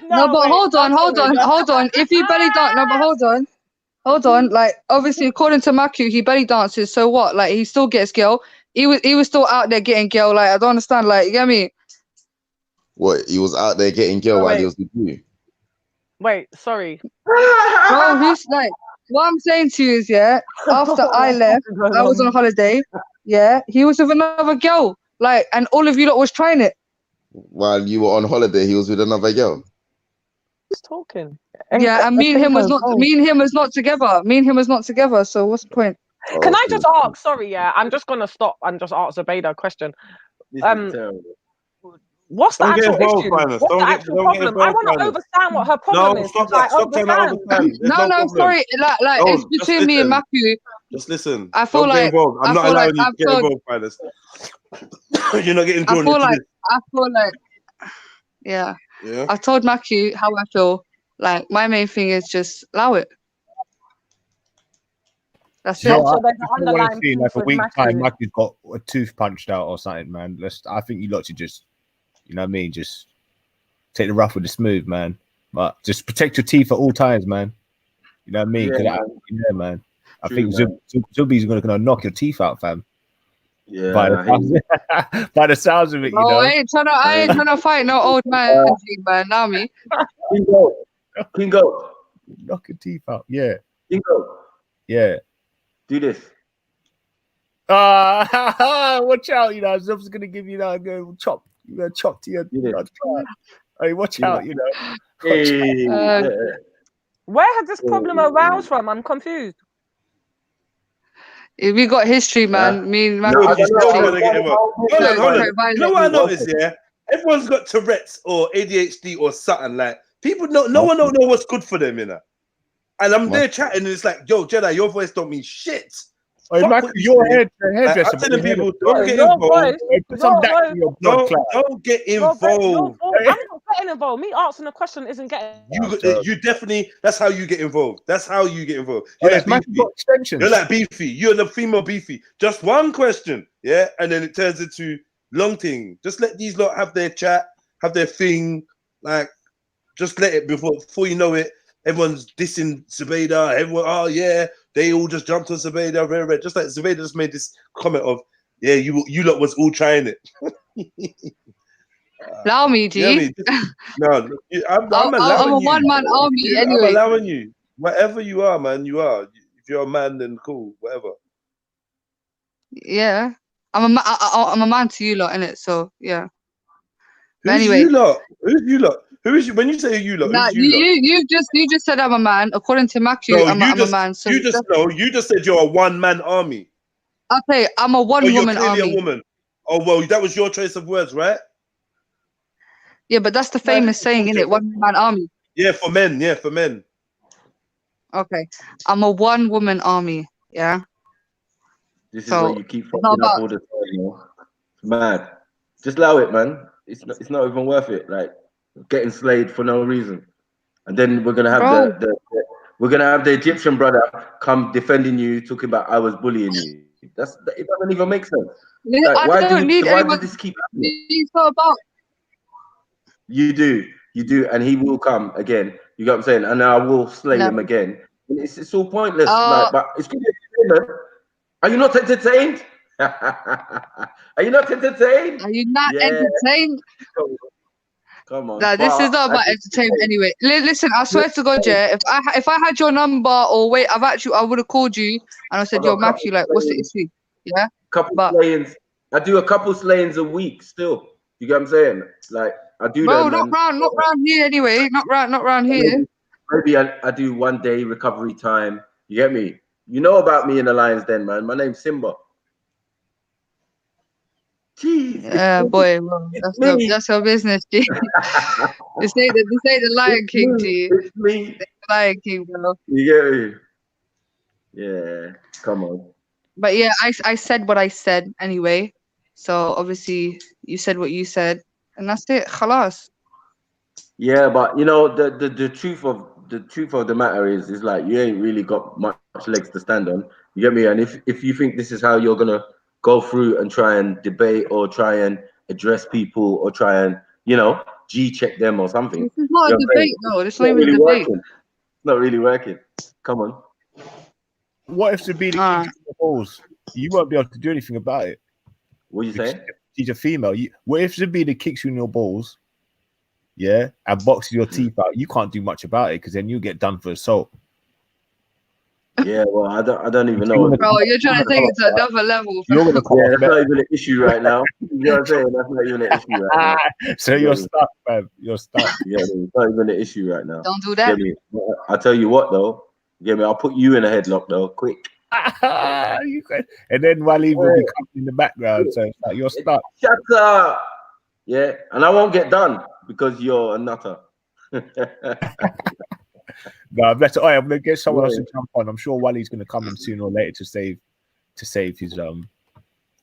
No, but hold on. If he belly dance, no, but hold on. Like, obviously, according to Maku, he belly dances. So what? Like, he still gets girl. He was still out there getting girl. Like, I don't understand. Like, you get me? What? He was out there getting girl while he was with you? Wait, sorry. Bro, he's like, what I'm saying to you is, yeah, after I left, I was on holiday. Yeah, he was with another girl. Like, and all of you lot was trying it. While you were on holiday, he was with another girl. Who's talking? Yeah, and me and him was not together. Me and him was not together. So what's the point? Can I just ask? Sorry, yeah, I'm just gonna stop and just ask Zubaydah a question. What's the Don't get actual involved, issue? Finance. What's the Don't get actual involved, problem? I want to Finance. understand what her problem No, is. stop Like, that. Stop trying to understand. There's No, no no, problem. sorry. Like No, it's just between me and listen. Matthew. Just listen. I feel Don't get like involved. I'm I not feel like allowing you to I've get told. involved, Finance. You're not getting I drawn feel into like this. yeah. Yeah. I told Matthew how I feel. Like my main thing is just allow it. That's You know, it. So I there's an just want to underlying see in like beef a with week's time, Matthew. Matthew's got a tooth punched out or something, man. I think you lot should just, you know what I mean, just take the rough with the smooth, man. But just protect your teeth at all times, man. You know what I mean? Yeah, Man. I True, think man. Zubi's gonna knock your teeth out, fam. Yeah, By I hear you. by the sounds of it, you No, know. I ain't trying to fight no old man thing, man. Now me. Kingo. Knock your teeth out. Yeah. Kingo. Yeah. Do this. Watch out, you know. Zub's gonna give you that chop to your hey, watch out, you know. Hey. Where has this problem aroused from? I'm confused. We got history, man. Me and Matthew. No, you still history. gotta get involved. Hold on. Very You know what I violently. noticed? Yeah, everyone's got Tourette's or ADHD or something. Like people, no one don't know what's good for them, you know. And I'm there chatting, and it's like, yo, Jedi, your voice don't mean shit. Hey, Fuck Matthew, what you your say. hairdresser. I'm telling people, Your don't get Your involved. voice, Hey, put some dax in your blood clot. Don't get your involved. I'm not getting involved. Me asking a question isn't getting. You definitely. That's how you get involved. That's how you get involved. Oh, You're yes, like Matthew Beefy. got extensions. You're like Beefy. You're the female Beefy. Just one question, yeah, and then it turns into long thing. Just let these lot have their chat, have their thing. Like, just let it before you know it. Everyone's dissing Zubeda. Everyone, oh yeah, they all just jumped on Zubeda. Very red. Just like Zubeda just made this comment of, yeah, you lot was all trying it. Allow me, G. You know what I mean? No, I'm allowing I'm a you. one-man army I'm anyway. allowing you. Whatever you are, man, you are. If you're a man, then cool. Whatever. Yeah. I'm a man to you lot, innit? So yeah. But Who's anyway. you lot? Who's you lot? Who is you? When you say you lot, Nah, who's you lot? you just said I'm a man. According to Matthew, No, I'm a man. So you just said you're a one-man army. okay, I'm a Oh, you're one-woman clearly army. a woman. Oh well, that was your choice of words, right? Yeah, but that's the famous saying, innit? One-man army. Yeah, for men. Yeah, for men. Okay, I'm a one-woman army. Yeah. This is So what you keep it's not fucking up about. all the time, you know. It's mad. Just allow it, man. It's not even worth it. Like getting slayed for no reason. And then we're gonna have the Egyptian brother come defending you, talking about I was bullying you. It doesn't even make sense. Like, I why don't need why anyone. does this keep happening? It's not about. You do, and he will come again. You get what I'm saying? And I will slay No. him again. And it's all pointless. Like, but it's good. Are you not entertained? Are you not entertained? Are you not entertained? Come on. Nah, this is not about entertainment anyway. Listen, I swear to God, yeah, if I had your number or wait, I would have called you and I said, yo, Matthew, like, what's the issue? Yeah. Slayings. I do a couple slayings a week still. You get what I'm saying? Like I do Bro, them. not round here anyway. Not round here. Maybe I do 1 day recovery time. You get me? You know about me in the Lions Den, man. My name's Simba. Jeez. Yeah, boy, well, that's your business, G. This ain't the Lion King, G. It's me. The Lion King, bro. You get me? Yeah. Come on. But yeah, I said what I said anyway. So obviously you said what you said, and that's it. Khalas. Yeah, but you know the truth of the matter is like you ain't really got much legs to stand on. You get me? And if you think this is how you're gonna go through and try and debate or try and address people or try and G-check them or something, This is not a debate, though. This is not even a debate. It's not really working. Come on. What if Sabina kicks your balls? You won't be able to do anything about it. What are you saying? She's a female. What if Sabina kicks you in your balls? Yeah, and boxes your teeth out. You can't do much about it because then you get done for assault. Yeah, well, I don't even know. Bro, you're trying to take it to another level. That's not even an issue right now. You know what I'm saying? That's not even an issue right now. So you're stuck, man. You're stuck. Yeah, it's not even an issue right now. Don't do that. I'll tell you what, though. Get me? I'll put you in a headlock, though, quick. And then Wally will be coming in the background, so it's like you're stuck. Shut up. Yeah, and I won't get done because you're a nutter. No, bless it. Oh, I'm gonna get someone else Yeah. to jump on. I'm sure Wally's gonna come in sooner or later to save his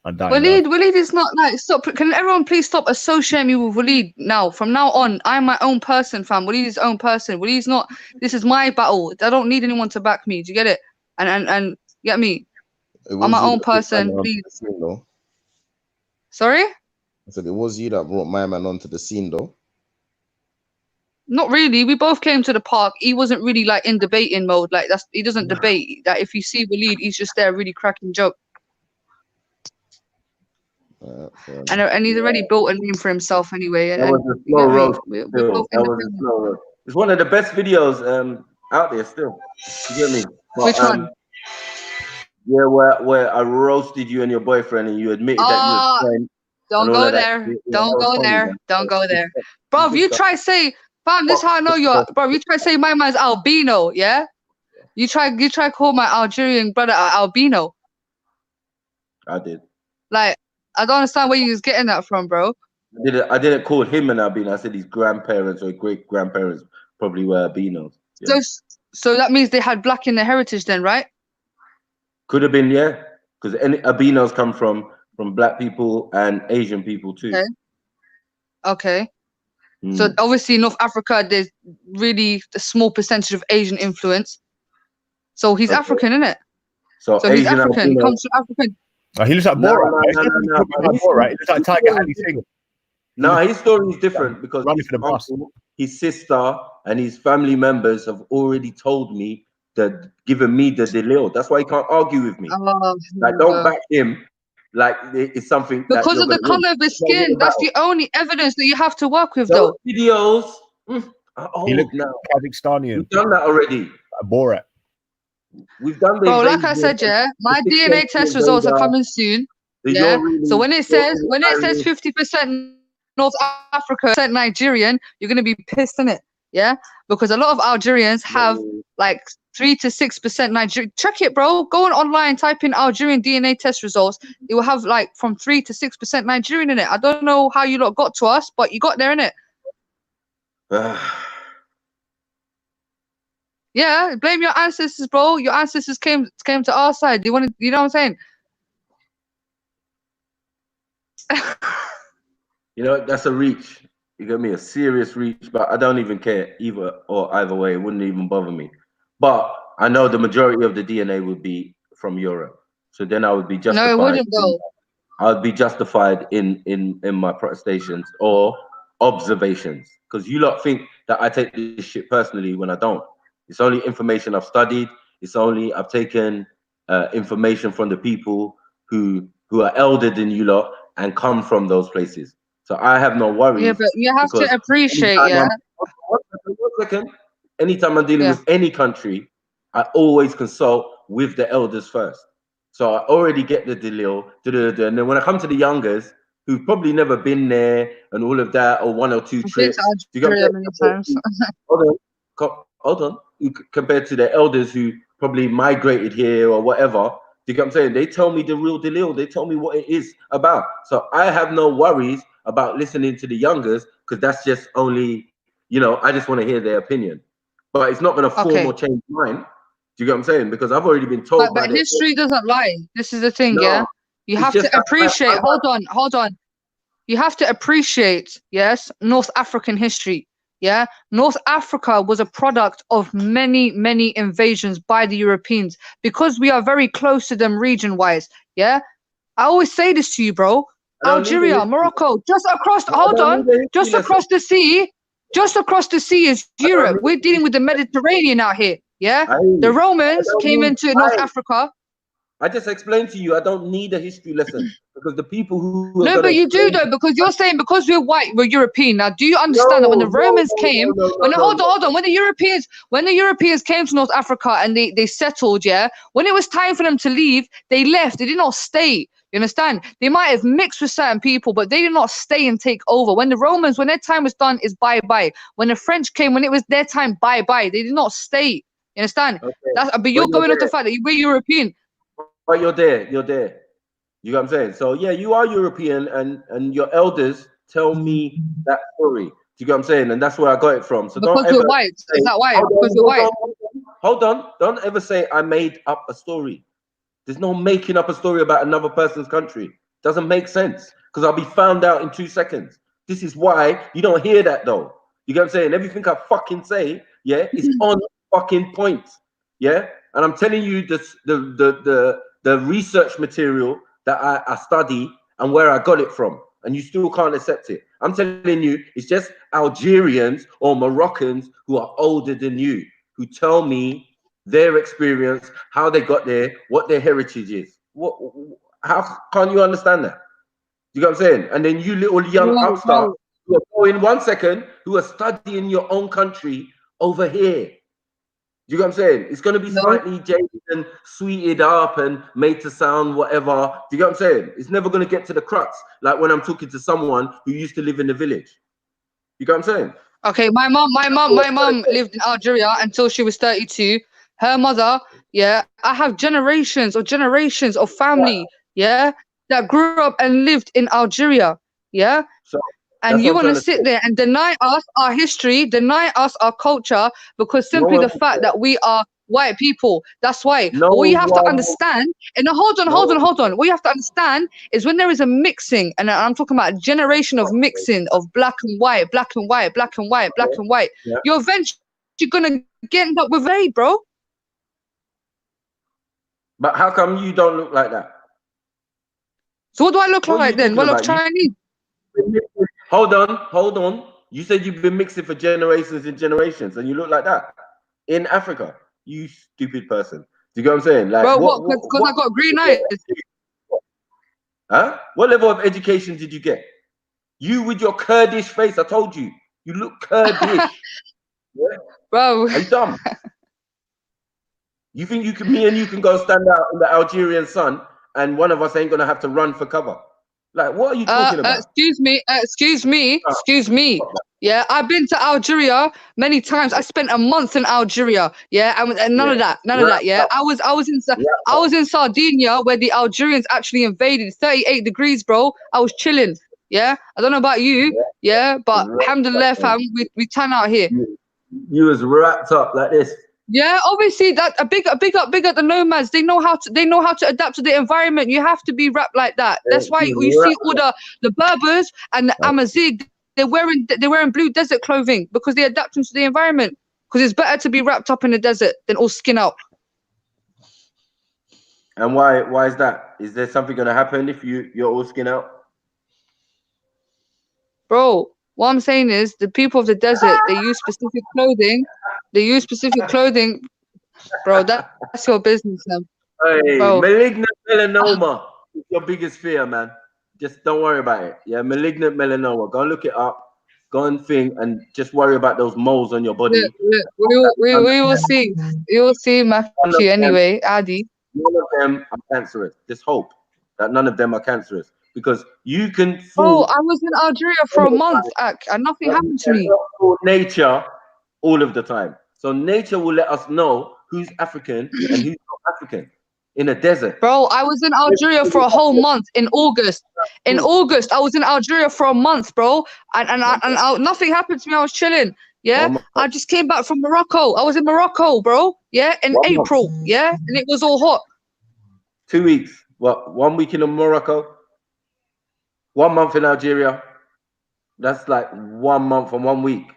undying. Waleed is not like stop. Can everyone please stop associating me with Waleed now? From now on, I'm my own person, fam. Waleed is his own person. Waleed's not. This is my battle. I don't need anyone to back me. Do you get it? And get me. It I'm my was you own that brought my person. man onto Please. the scene, though. Sorry. I said it was you that brought my man onto the scene, though. Not really. We both came to the park. He wasn't really like in debating mode. Like he doesn't debate. That if you see Waleed, he's just there really cracking joke. And he's already built a name for himself anyway. That was a you slow get me? roast. We're Still, both that was a independent. slow roast. It's one of the best videos out there. Still, you get me? But, Which one? Yeah, where I roasted you and your boyfriend, and you admitted that you were friends. Don't go there. Don't go there. Don't go there. Bro, if you try say, fam, this is how I know you're, bro, you try say my man's albino, yeah? You try call my Algerian brother albino. I did. Like, I don't understand where you was getting that from, bro. I didn't call him an albino. I said his grandparents or great grandparents probably were albinos. Yeah. So that means they had black in their heritage then, right? Could have been, yeah, because any albinos come from black people and Asian people too. Okay. So obviously North Africa, there's really a small percentage of Asian influence. So he's African, isn't it? So he's Asian African. albino. Comes from African. Oh, he looks like Borat. Borat. He looks like Tiger Ali Singh. No, his story is different because his uncle, his sister, and his family members have already told me that, given me the delil. That's why he can't argue with me. Like, don't back him. Like it's something that Because you're of the gonna win. color of his skin. That's the only evidence that you have to work with, Those though. videos are old He looks now. Kazakhstanian. We've done that already. Borat. We've done the Bro, like I invasion, said, yeah, my the DNA 6th test results are invader, coming soon. the Yeah. Urali, So when it says Irish. 50% North Africa, percent Nigerian, you're gonna be pissed, innit? Yeah, because a lot of Algerians have like 3 to 6% Nigerian. Check it, bro. Go on online, type in Algerian DNA test results. It will have like from 3 to 6% Nigerian in it. I don't know how you lot got to us, but you got there, innit? Yeah, blame your ancestors, bro. Your ancestors came to our side. You know what I'm saying? You know, that's a reach. You get me, a serious reach, but I don't even care either way. It wouldn't even bother me. But I know the majority of the DNA would be from Europe, so then I would be justified. No, it wouldn't though. I would be justified in my protestations or observations, because you lot think that I take this shit personally when I don't. It's only information I've studied. It's only I've taken information from the people who are elder than you lot and come from those places. So I have no worries. Yeah, but you have to appreciate, yeah. One second. Anytime I'm dealing with any country, I always consult with the elders first. So I already get the delil, and then when I come to the youngers who've probably never been there and all of that, or 1 or 2 trips, you got hold on. Compared to the elders who probably migrated here or whatever, you get what I'm saying? They tell me the real delil. They tell me what it is about. So I have no worries about listening to the youngers, because that's just only, you know, I just want to hear their opinion. But it's not going to form or change mine. Do you get what I'm saying? Because I've already been told. But history doesn't lie. This is the thing, yeah? You have just to appreciate, hold on. You have to appreciate, yes, North African history. Yeah, North Africa was a product of many, many invasions by the Europeans, because we are very close to them region-wise. Yeah, I always say this to you, bro. Algeria, Morocco, just across. Just across the sea is Europe. We're dealing with the Mediterranean out here. Yeah, the Romans came into North Africa. I just explained to you, I don't need a history lesson, because the people who no, but you do though, because you're saying because we're white, we're European. Now, do you understand that when the Romans came, hold on, when the Europeans came to North Africa and they settled, yeah, when it was time for them to leave, they left. They did not stay. You understand? They might have mixed with certain people, but they did not stay and take over. When the Romans, when their time was done, is bye-bye. When the French came, when it was their time, bye-bye. They did not stay. You understand? Okay. But you're going off the fact that we're European. But you're there. You know what I'm saying? So yeah, you are European, and your elders tell me that story. Do you get what I'm saying? And that's where I got it from. So Because don't ever we're white. say, Is that why? hold Because on, we're white. hold on. Don't ever say I made up a story. There's no making up a story about another person's country. Doesn't make sense because I'll be found out in 2 seconds. This is why you don't hear that though. You get what I'm saying? Everything I fucking say, yeah, is on fucking point. Yeah, and I'm telling you this, the research material that I study and where I got it from, and you still can't accept it. I'm telling you, it's just Algerians or Moroccans who are older than you who tell me their experience, how they got there, what their heritage is. How can't you understand that? You know what I'm saying? And then you little young upstart who are going 1 second, who are studying your own country over here. You know what I'm saying? It's going to be slightly jaded and sweeted up and made to sound whatever. Do you get what I'm saying? It's never going to get to the crux, like when I'm talking to someone who used to live in the village. You get what I'm saying? Okay, my mom lived in Algeria until she was 32. Her mother, yeah, I have generations of family, yeah, that grew up and lived in Algeria, yeah. So and you want to sit there and deny us our history, deny us our culture, because simply the fact that we are white people. That's why. What you have to understand, and hold on. What you have to understand is when there is a mixing, and I'm talking about a generation of mixing of black and white, you're eventually gonna end up with A, bro. But how come you don't look like that? So what do I look like then? Well, I'm Chinese. Hold on. You said you've been mixing for generations and generations, and you look like that in Africa. You stupid person. Do you get what I'm saying? Like, bro, because I got green eyes. Huh? What level of education did you get? You with your Kurdish face, I told you. You look Kurdish. Yeah. Bro. Are you dumb? You think me and you can go stand out in the Algerian sun and one of us ain't gonna have to run for cover? Like, what are you talking about? Excuse me. Yeah, I've been to Algeria many times. I spent a month in Algeria. Yeah, and none of that. Yeah, I was in Sardinia where the Algerians actually invaded. 38 degrees, bro. I was chilling. Yeah, I don't know about you. Yeah, but alhamdulillah, fam, we turn out here. You was wrapped up like this. Yeah, obviously that a big up the nomads. They know how to adapt to the environment. You have to be wrapped like that. That's why you see all the Berbers and the Amazigh. They're wearing blue desert clothing because they're adapting to the environment. Because it's better to be wrapped up in the desert than all skin out. And why is that? Is there something gonna happen if you're all skin out? Bro, what I'm saying is the people of the desert, they use specific clothing. Bro, that's your business, man. Hey, bro. Malignant melanoma is your biggest fear, man. Just don't worry about it. Yeah, malignant melanoma. Go and look it up. Go and think and just worry about those moles on your body. Yeah. We will see. We will see, Matthew. Anyway, Adi. None of them are cancerous. Just hope that none of them are cancerous. Because you can fool. I was in Algeria for a month, and nothing happened to me. Nature all of the time. So nature will let us know who's African and who's not African in a desert. Bro, I was in Algeria for a whole month in August. In August, I was in Algeria for a month, bro, and nothing happened to me. I was chilling. Yeah, I just came back from Morocco. I was in Morocco, bro. Yeah, in April. Yeah, and it was all hot. 2 weeks. What? 1 week in Morocco. 1 month in Algeria. That's like 1 month and 1 week.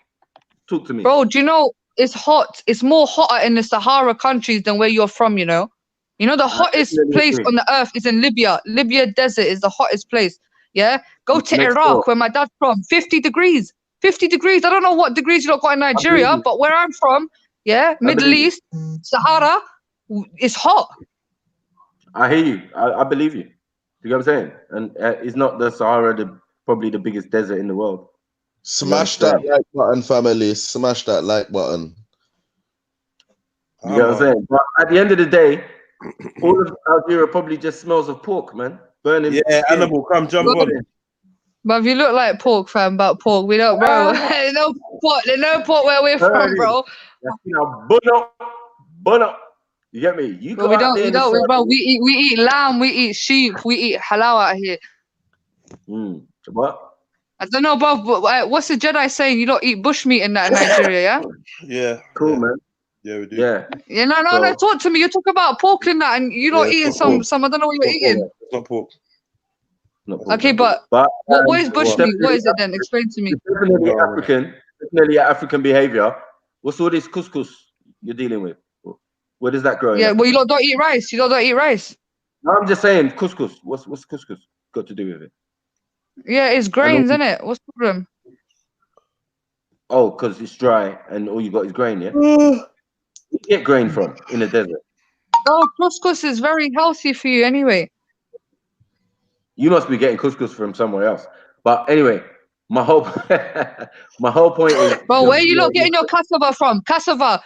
Talk to me. Bro, do you know it's hot? It's more hotter in the Sahara countries than where you're from, you know? You know, the hottest place on the earth is in Libya. Libya desert is the hottest place. Yeah? Go to Iraq, where my dad's from. 50 degrees. 50 degrees. I don't know what degrees you got in Nigeria, but where I'm from, yeah, Middle East, Sahara, it's hot. I hear you. I believe you. You know what I'm saying? And it's not the Sahara, probably the biggest desert in the world. Smash that like button, family. Smash that like button. You know what I'm saying? But at the end of the day, all of Algeria probably just smells of pork, man. Burning. Yeah, Animal, come jump on it. But if you look like pork, fam, about pork, we don't, bro. There's no pork where we're from, bro. Bono. You get me? You go bro. We eat lamb, we eat sheep, we eat halal out here. What? I don't know, but what's the Jedi saying? You don't eat bushmeat in Nigeria, yeah? Yeah. Cool, man. Yeah, we do. Yeah. Yeah, no, talk to me. You talk about pork and that, and you're not eating some. I don't know what you're eating. It's not pork. Okay, but what is bushmeat? What is it then? Explain to me. Definitely African behavior. What's all this couscous you're dealing with? Where does that grow? Yeah, well, you lot don't eat rice. You lot don't eat rice. No, I'm just saying couscous. What's couscous got to do with it? Yeah, it's grains, isn't it? What's the problem? Oh, because it's dry and all you got is grain, yeah? Where do you get grain from in the desert? Oh, couscous is very healthy for you anyway. You must be getting couscous from somewhere else. But anyway, my whole point is, bro, where you lot getting your cassava from? Cassava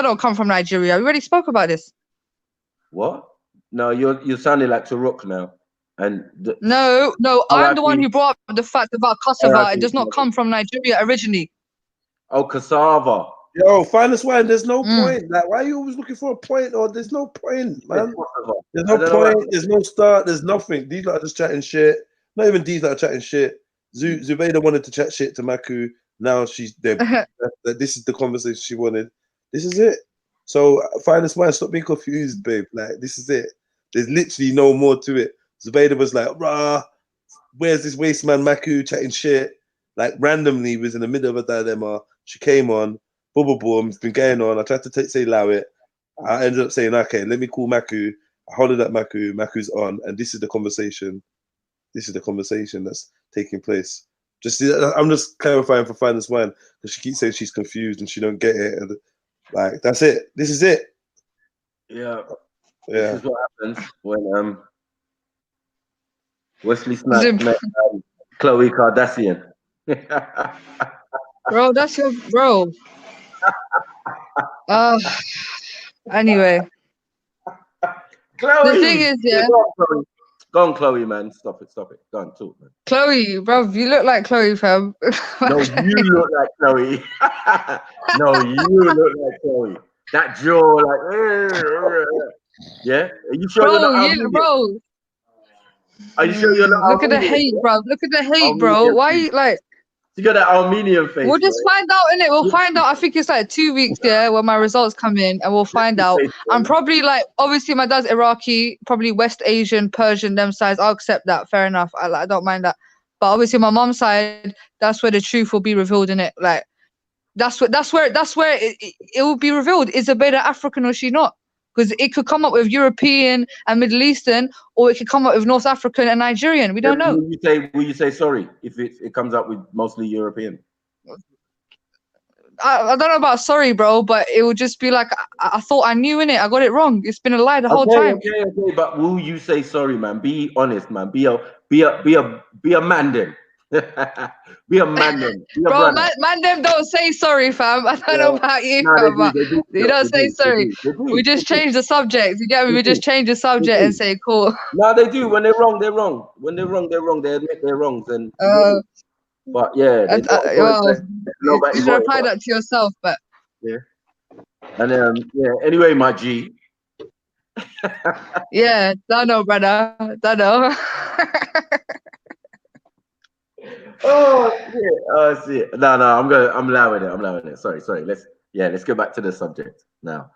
don't come from Nigeria. We already spoke about this. What? No, you're sounding like Taruk now. And no, I'm the one who brought up the fact about cassava. It does not come from Nigeria originally. Oh, cassava. Yo, find us wine. There's no point. Like, why are you always looking for a point? Or there's no point, man. There's no point. There's no start. There's nothing. These lot are just chatting shit. Not even these lot are chatting shit. Zubaida wanted to chat shit to Maku. Now she's there. This is the conversation she wanted. This is it. So find us wine. Stop being confused, babe. Like, this is it. There's literally no more to it. Zubaida was like, rah, where's this waste man Maku chatting shit? Like, randomly was in the middle of a dilemma. She came on. Boom, boom, it's been going on. I tried to say allow it. I ended up saying, okay, let me call Maku. I hollered at Maku. Maku's on, and this is the conversation. This is the conversation that's taking place. I'm just clarifying for Finest Wine because she keeps saying she's confused and she don't get it. And, like, that's it. This is it. Yeah. Yeah. This is what happens when Wesley Snipes met Khloe Kardashian. Bro, that's your bro. Anyway. Chloe! The thing is, yeah. Go on, Chloe, man. Stop it. Go on, talk, man. Chloe, bro, you look like Chloe, fam. No, you look like Chloe. No, you look like Chloe. That jaw, like, yeah. Are you sure you're not Armenian? Bro. Are you sure you're not Look at the hate, bro. Look at the hate, bro. Why you like? You got that Armenian face. We'll just find out, innit? We'll find out. I think it's like 2 weeks, yeah, when my results come in, and we'll find out. I'm probably like, obviously, my dad's Iraqi, probably West Asian, Persian, them sides. I'll accept that. Fair enough. I don't mind that. But obviously, my mom's side, that's where the truth will be revealed, innit? Like, that's where it will be revealed. Is Zubaida African or is she not? Because it could come up with European and Middle Eastern, or it could come up with North African and Nigerian. We don't know. Will you say sorry if it comes up with mostly European? I don't know about sorry, bro, but it would just be like I thought I knew in it. I got it wrong. It's been a lie the whole time. Okay, but will you say sorry, man? Be honest, man. Be a man then. Be a man then. Bro, man them don't say sorry, fam. I don't know about you, fam, but you don't say sorry. We just change the subject. You get me? We just change the subject and say cool. No, they do. When they're wrong, they're wrong. When they're wrong, they're wrong. They admit they're wrong. Then but yeah, you should apply that to yourself, but yeah. And yeah, anyway, my G. Yeah, don't know, brother. Don't know. Oh shit. No, I'm allowing it. Sorry. Let's go back to the subject now.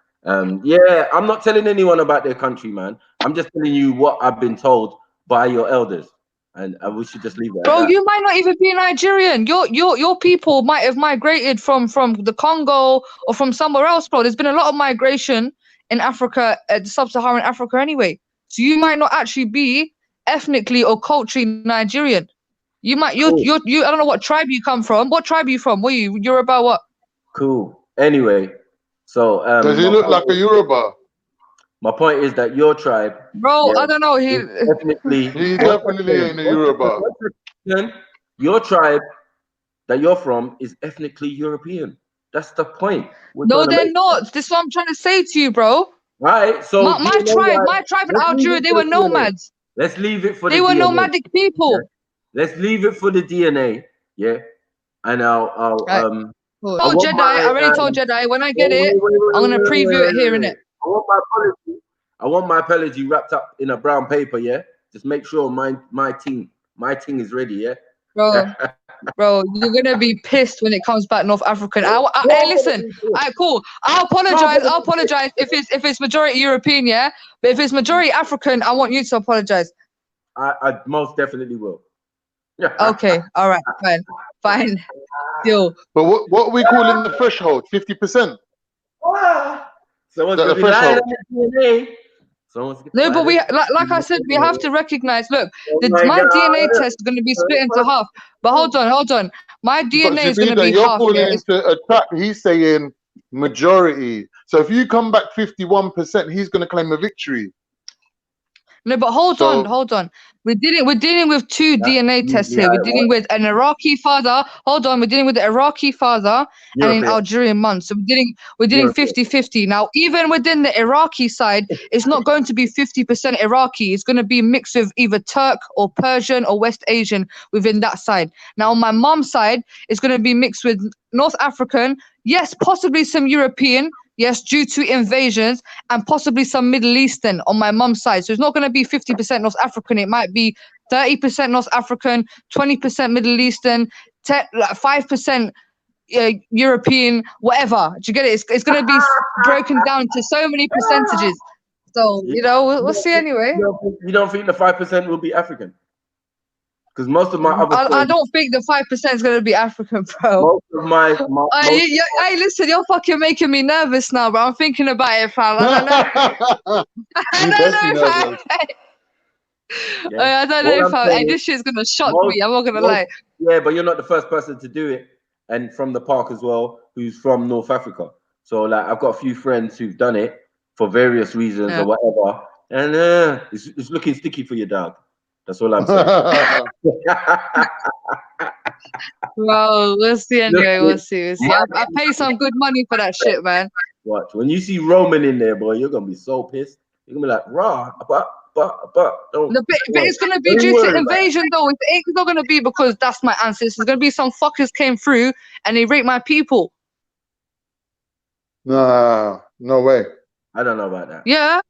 Yeah, I'm not telling anyone about their country, man. I'm just telling you what I've been told by your elders. And we should just leave it. Bro, you might not even be Nigerian. Your people might have migrated from the Congo or from somewhere else, bro. There's been a lot of migration in Africa, sub-Saharan Africa anyway. So you might not actually be ethnically or culturally Nigerian. You might you I don't know what tribe you come from. What tribe are you from? What are you? Yoruba what? Cool. Anyway, so does he look like a Yoruba? My point is that your tribe, bro, I don't know. He definitely ain't a Yoruba. Your tribe that you're from is ethnically European. That's the point. No, they're not. This is what I'm trying to say to you, bro. Right. So my tribe in Algeria, they were nomads. Let's leave it for they were nomadic people. Yeah. Let's leave it for the DNA. Yeah. And I'll I already told Jedi. When I get it, I'm gonna preview it here, innit? I want my apology wrapped up in a brown paper, yeah? Just make sure my thing is ready, yeah? Bro, Bro, you're gonna be pissed when it comes back North African. Hey, listen. Alright, cool. I'll apologize if it's majority European, yeah. But if it's majority African, I want you to apologize. I most definitely will. Okay. All right. Fine. Deal. But what are we calling the threshold? 50%. Someone's The gonna be lying threshold. on the DNA. No, but we like I said, we have to recognize. Look, my my God. DNA test is going to be split into half. But hold on. My But DNA is going to Javida, be you're half. calling Yeah? into a trap. He's saying majority. So if you come back 51%, he's going to claim a victory. No, but hold on. We're dealing with two DNA tests here. We're dealing with an Iraqi father. Hold on, we're dealing with an Iraqi father and an Algerian mum. So we're dealing 50-50. Now, even within the Iraqi side, it's not going to be 50% Iraqi. It's going to be a mix of either Turk or Persian or West Asian within that side. Now, on my mum's side, it's going to be mixed with North African, yes, possibly some European. Yes, due to invasions, and possibly some Middle Eastern on my mum's side. So it's not going to be 50% North African. It might be 30% North African, 20% Middle Eastern, 5% European, whatever. Do you get it? It's going to be broken down to so many percentages. So, we'll see anyway. You don't think the 5% will be African? Because most of my other I don't think the 5% is going to be African, bro. Most of my hey, listen, you're fucking making me nervous now, bro. I'm thinking about it, fam. I don't know. I don't know, fam. I don't know, fam. Hey, this shit's going to shock me. I'm not going to lie. Yeah, but you're not the first person to do it. And from the park as well, who's from North Africa. So, like, I've got a few friends who've done it for various reasons or whatever. And it's looking sticky for your dog. That's all I'm saying. Well, we'll see anyway. We'll see. I pay some good money for that shit, man. Watch. When you see Roman in there, boy, you're going to be so pissed. You're going to be like, raw, but don't. But it's going to be due to invasion, though. It's not going to be because that's my ancestors. It's going to be some fuckers came through and they raped my people. Nah, no way. I don't know about that. Yeah.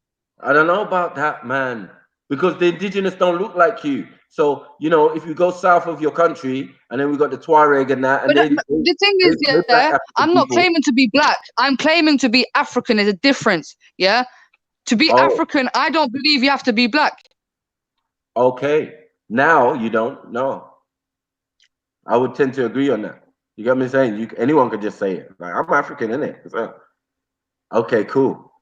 I don't know about that, man. Because the indigenous don't look like you. So, if you go south of your country, and then we got the Tuareg and that. And the thing is, I'm not claiming to be black. I'm claiming to be African. There's a difference, yeah? To be African, I don't believe you have to be black. Okay. Now you don't know. I would tend to agree on that. You get what I'm saying? Anyone could just say it. Like, I'm African, innit? So, okay, cool.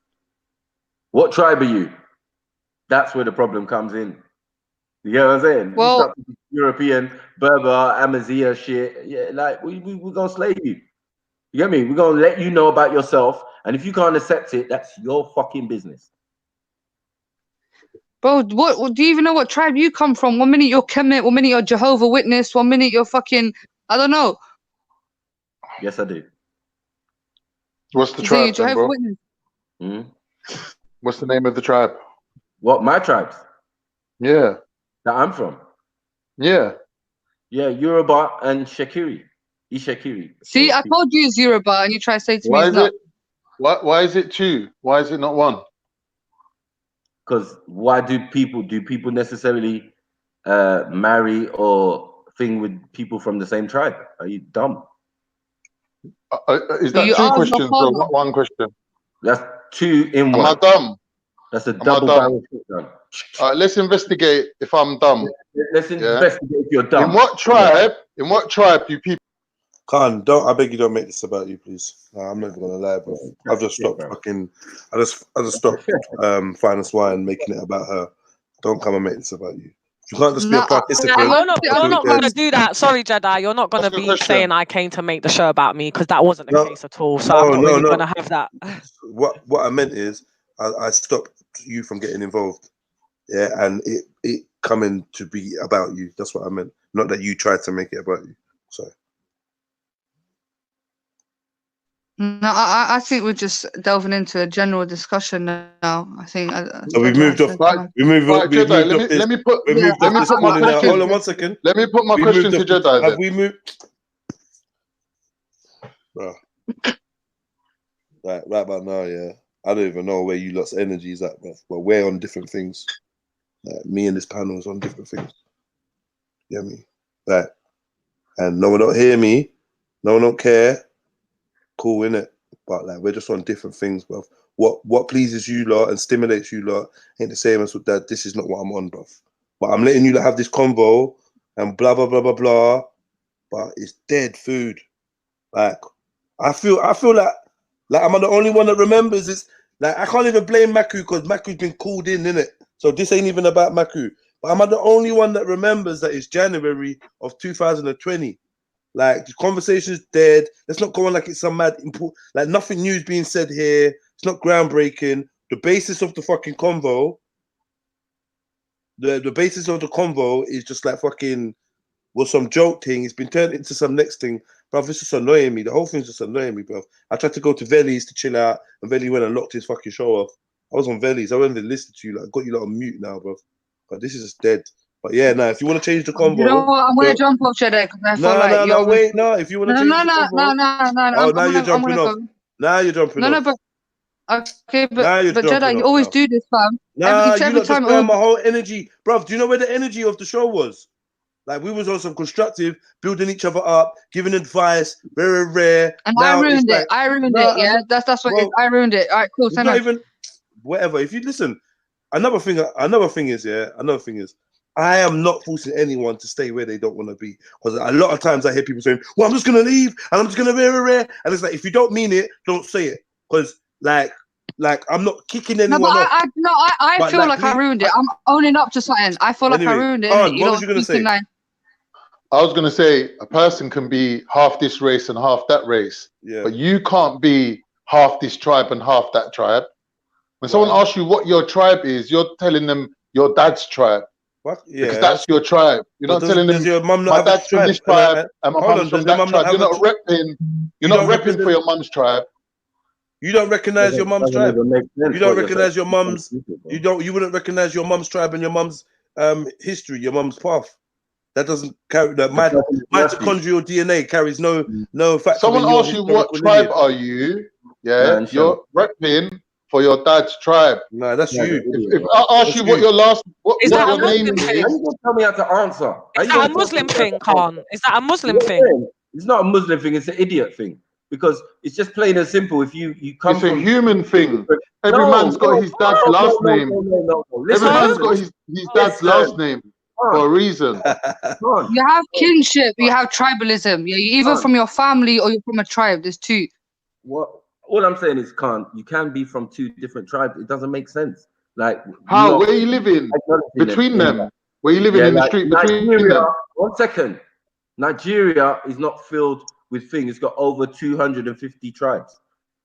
What tribe are you? That's where the problem comes in. You get what I'm saying? Well, European, Berber, Amazigh shit. Yeah, like we're gonna slay you. You get me? We're gonna let you know about yourself, and if you can't accept it, that's your fucking business. Bro, what do you even know what tribe you come from? 1 minute you're Kemet, 1 minute you're Jehovah Witness, 1 minute you're fucking I don't know. Yes, I do. What's the tribe, then, bro? Hmm? What's the name of the tribe? What, my tribes? Yeah. That I'm from? Yeah. Yeah, Yoruba and Ishakiri. See, I told you it's Yoruba, and you try to say to me it's not. Why is it two? Why is it not one? Because why do people necessarily marry or thing with people from the same tribe? Are you dumb? Is that two questions or one question? That's two in one. Am I dumb? That's a double barrel shotgun. All right, let's investigate if I'm dumb. Let's investigate if you're dumb. In what tribe do people? Khan, I beg you, don't make this about you, please. No, I'm not gonna lie, bro. I've just stopped I just stopped Finest Wine making it about her. Don't come and make this about you. You can't just be a participant. You're not going to do that. Sorry, Jedi. You're not going to be saying I came to make the show about me, because that wasn't the case at all. So I'm not really going to have that. What I meant is I stopped you from getting involved. Yeah, and it coming to be about you. That's what I meant. Not that you tried to make it about you. So. No, I think we're just delving into a general discussion now. I think. So we've moved off. We moved off. Let me put my question. Hold on 1 second. Let me put my question to Jedi. Have we moved? Bro. Right about now, yeah. I don't even know where you lot's energy is at, bro. But we're on different things. Like, me and this panel is on different things. You know what I mean? Like, and no one don't hear me, no one don't care. Cool, innit? But like we're just on different things, bro. What pleases you lot and stimulates you lot ain't the same as with that. This is not what I'm on, bro. But I'm letting you lot have this convo and blah blah blah blah blah. But it's dead food. Like I feel like am I the only one that remembers this? Like I can't even blame Maku because Maku's been called in, innit? So this ain't even about Maku. But am I the only one that remembers that it's January of 2020? Like the conversation's dead. Let's not go on like it's some mad important. Like nothing new is being said here. It's not groundbreaking. The basis of the fucking convo, the basis of the convo is just like fucking was some joke thing. It's been turned into some next thing, bro. It's just annoying me. The whole thing's just annoying me, bro. I tried to go to Veli's to chill out, and Veli went and locked his fucking show off. I was on Veli's. I went and listened to you. Like, got you lot on mute now, bro. But this is just dead. But yeah, now if you want to change the convo, You know what? I'm gonna jump off Cheddar because I feel like no, wait, no. If you want to change the convo, no. oh, now you're jumping off. Now you're jumping off. No, but okay, Now you're but jumping Cheddar, you off, always bro. do this, fam. Nah, you every lot just time. burn my whole energy, bro. Do you know where the energy of the show was? Like we was on some constructive, building each other up, giving advice, very rare. And now I ruined it's like, it. I ruined it. Yeah, that's what it is. I ruined it. All right, cool. It's not even whatever. If you listen, another thing is, I am not forcing anyone to stay where they don't want to be. Because a lot of times I hear people saying, "Well, I'm just gonna leave and I'm just gonna rare," and it's like if you don't mean it, don't say it. Because like I'm not kicking anyone off. I feel like I ruined it. I'm owning up to something. I feel like I ruined it. What was you gonna say? I was gonna say a person can be half this race and half that race, but you can't be half this tribe and half that tribe. When someone asks you what your tribe is, you're telling them your dad's tribe. What? Because that's your tribe. You're not telling them your mum not my have a dad's from this tribe and my mum's from that tribe. You're not repping. You're not repping for your mum's tribe. You don't recognize your mum's tribe. You don't recognize your mum's. You wouldn't recognize your mum's tribe and your mum's history, your mum's path. That doesn't carry that. Mitochondrial DNA carries no factor. Someone asks you what tribe are you? Yeah, you're repping for your dad's tribe. No, that's you. If I ask you what your name is, you gonna tell me how to answer? Is that a Muslim thing, Khan? Is that a Muslim thing? It's not a Muslim thing. It's an idiot thing. Because it's just plain and simple. If you come it's a human thing. Every man's got his dad's last name. Every man's got his dad's last name for a reason. You have kinship. You have tribalism. Yeah, you're either from your family or you're from a tribe. There's two. What? All I'm saying is, you can be from two different tribes. It doesn't make sense. Like how? Where you living between them? Where you living in the street between them? 1 second. Nigeria is not filled with things. It's got over 250 tribes.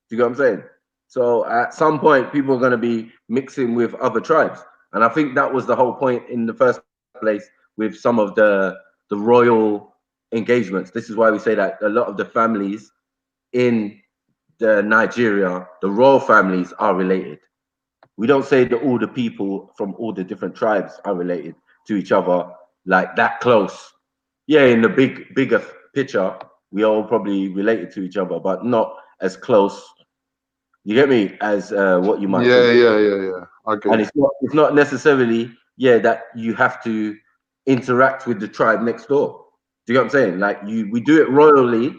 Do you get what I'm saying? So at some point, people are going to be mixing with other tribes, and I think that was the whole point in the first place with some of the royal engagements. This is why we say that a lot of the families in Nigeria, the royal families are related. We don't say that all the people from all the different tribes are related to each other like that close. Yeah, in the bigger picture, we are all probably related to each other, but not as close. You get me? As what you might. Yeah. Okay. And it's not necessarily that you have to interact with the tribe next door. Do you get what I'm saying? Like we do it royally,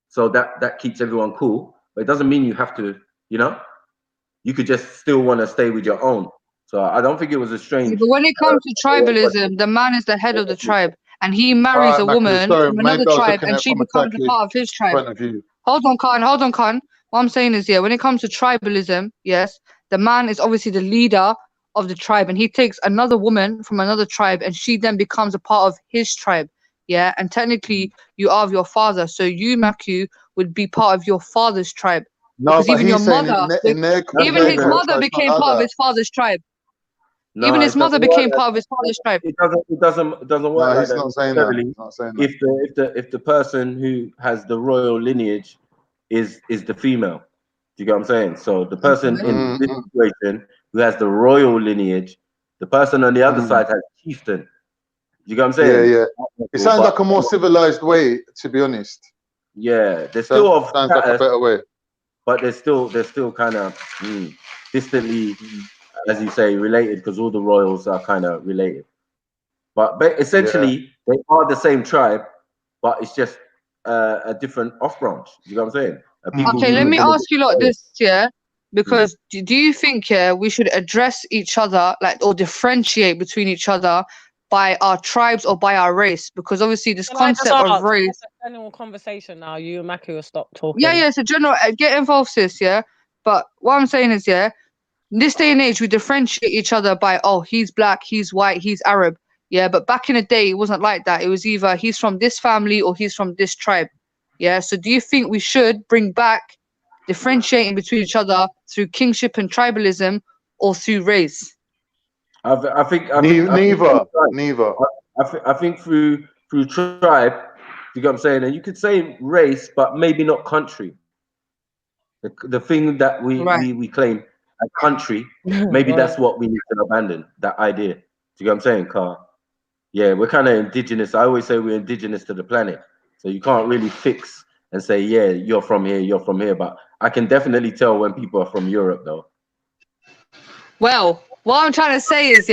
so that keeps everyone cool. But it doesn't mean you have to. You could just still want to stay with your own. So I don't think it was a strange. But when it comes to tribalism, the man is the head of the tribe, and he marries a woman from another tribe, and she becomes a part of his tribe. Hold on, Khan. What I'm saying is, when it comes to tribalism, yes, the man is obviously the leader of the tribe, and he takes another woman from another tribe, and she then becomes a part of his tribe. Yeah, and technically you are of your father, so you, Maku, would be part of your father's tribe. No, because even your mother, even his mother became part of his father's tribe. No, even his mother became part of his father's tribe. It doesn't work like he's that. Not saying that. Not saying that. If the person who has the royal lineage is the female, do you get what I'm saying? So the person in this situation who has the royal lineage, the person on the other side has chieftain. You get what I'm saying? Yeah. It sounds like a more civilized way, to be honest. Yeah, there's still sounds like a better way. But they're still kind of distantly, as you say, related, because all the royals are kind of related. But essentially, they are the same tribe, but it's just a different off branch. You know what I'm saying? People Okay, who let me live in ask you like this, yeah, because do you think we should address each other like or differentiate between each other by our tribes or by our race? Because obviously this Can I just concept of ask, race. it's a general conversation now. You and Maki will stop talking. Yeah, it's a general. Get involved, sis. Yeah, but what I'm saying is, in this day and age, we differentiate each other by, oh, he's black, he's white, he's Arab. Yeah, but back in the day, it wasn't like that. It was either he's from this family or he's from this tribe. Yeah. So do you think we should bring back differentiating between each other through kingship and tribalism or through race? I think neither. I think through tribe, you know what I'm saying, and you could say race, but maybe not country. The thing that we claim a country, maybe that's what we need to abandon. That idea. Do you know what I'm saying, Carl? Yeah, we're kind of indigenous. I always say we're indigenous to the planet, so you can't really fix and say, yeah, you're from here. But I can definitely tell when people are from Europe, though. Well, what I'm trying to say is,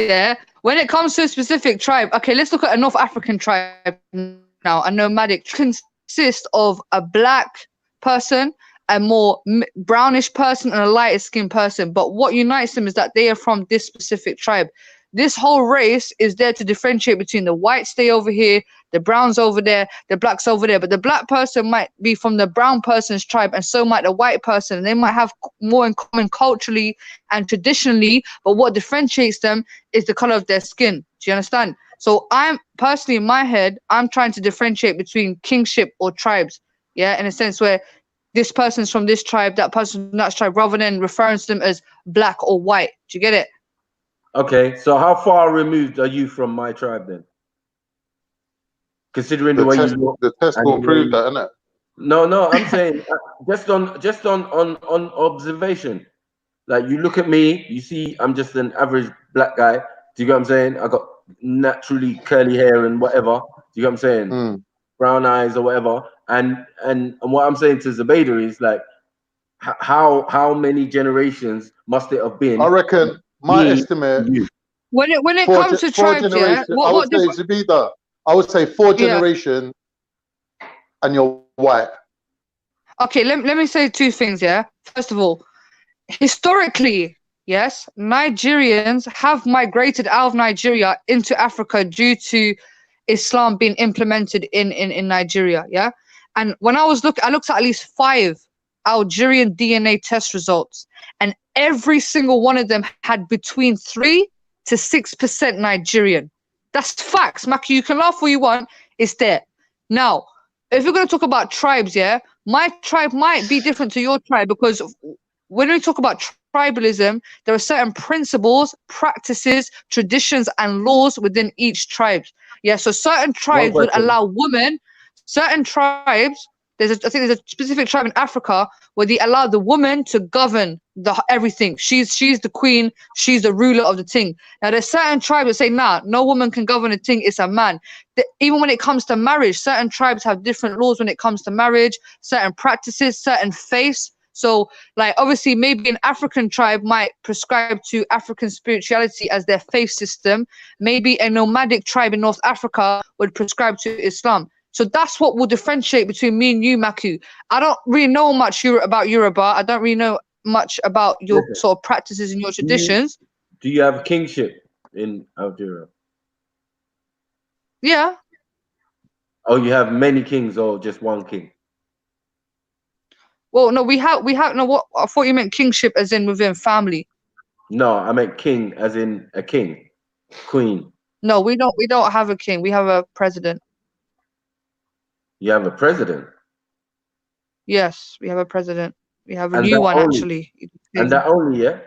when it comes to a specific tribe, okay, let's look at a North African tribe now. A nomadic consists of a black person, a more brownish person, and a lighter skinned person. But what unites them is that they are from this specific tribe. This whole race is there to differentiate between the whites stay over here, the browns over there, the blacks over there. But the black person might be from the brown person's tribe, and so might the white person. And they might have more in common culturally and traditionally, but what differentiates them is the color of their skin. Do you understand? So I'm personally, in my head, I'm trying to differentiate between kingship or tribes. Yeah, in a sense where this person's from this tribe, that person's from that tribe, rather than referring to them as black or white. Do you get it? Okay, so how far removed are you from my tribe then? Considering the way you look, the test will prove that, innit? No, I'm saying just on observation. Like you look at me, you see I'm just an average black guy. Do you get what I'm saying? I got naturally curly hair and whatever. Do you get what I'm saying? Brown eyes or whatever. And what I'm saying to Zubaydah is like, how many generations must it have been? I reckon my estimate. When it comes to tribes, I would say 4 generations, and you're white. Okay, let me say 2 things. First of all, historically, yes, Nigerians have migrated out of Nigeria into Africa due to Islam being implemented in Nigeria. Yeah, and when I looked at least 5 Algerian DNA test results, and every single one of them had between 3 to 6% Nigerian. That's facts, Maki. You can laugh all you want. It's there. Now, if we're going to talk about tribes, my tribe might be different to your tribe, because when we talk about tribalism, there are certain principles, practices, traditions, and laws within each tribe. Yeah, so certain tribes would allow women, certain tribes, I think there's a specific tribe in Africa where they allow the woman to govern everything. She's the queen, she's the ruler of the thing. Now there's certain tribes that say, nah, no woman can govern a thing, it's a man. Even when it comes to marriage, certain tribes have different laws when it comes to marriage, certain practices, certain faiths. So like obviously maybe an African tribe might prescribe to African spirituality as their faith system. Maybe a nomadic tribe in North Africa would prescribe to Islam. So that's what will differentiate between me and you, Maku. I don't really know much about Yoruba. I don't really know much about your sort of practices and your traditions. Do you have kingship in Algeria? Yeah. Oh, you have many kings or just one king? Well, no, we have no. What I thought you meant kingship as in within family. No, I meant king as in a king, queen. No, we don't have a king. We have a president. You have a president? Yes, we have a president. We have a new one, actually. And that only, yeah?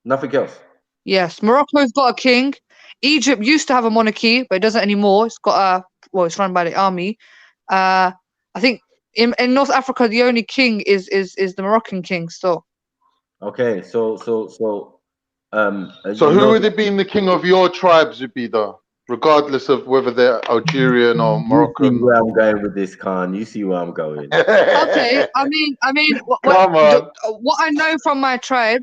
Nothing else? Yes, Morocco's got a king. Egypt used to have a monarchy, but it doesn't anymore. It's got it's run by the army. I think in North Africa, the only king is the Moroccan king still. Okay, so who would have been the king of your tribes, Zubaydah? Regardless of whether they're Algerian or Moroccan. You see where I'm going with this, Khan. You see where I'm going. Okay, I mean, what I know from my tribe,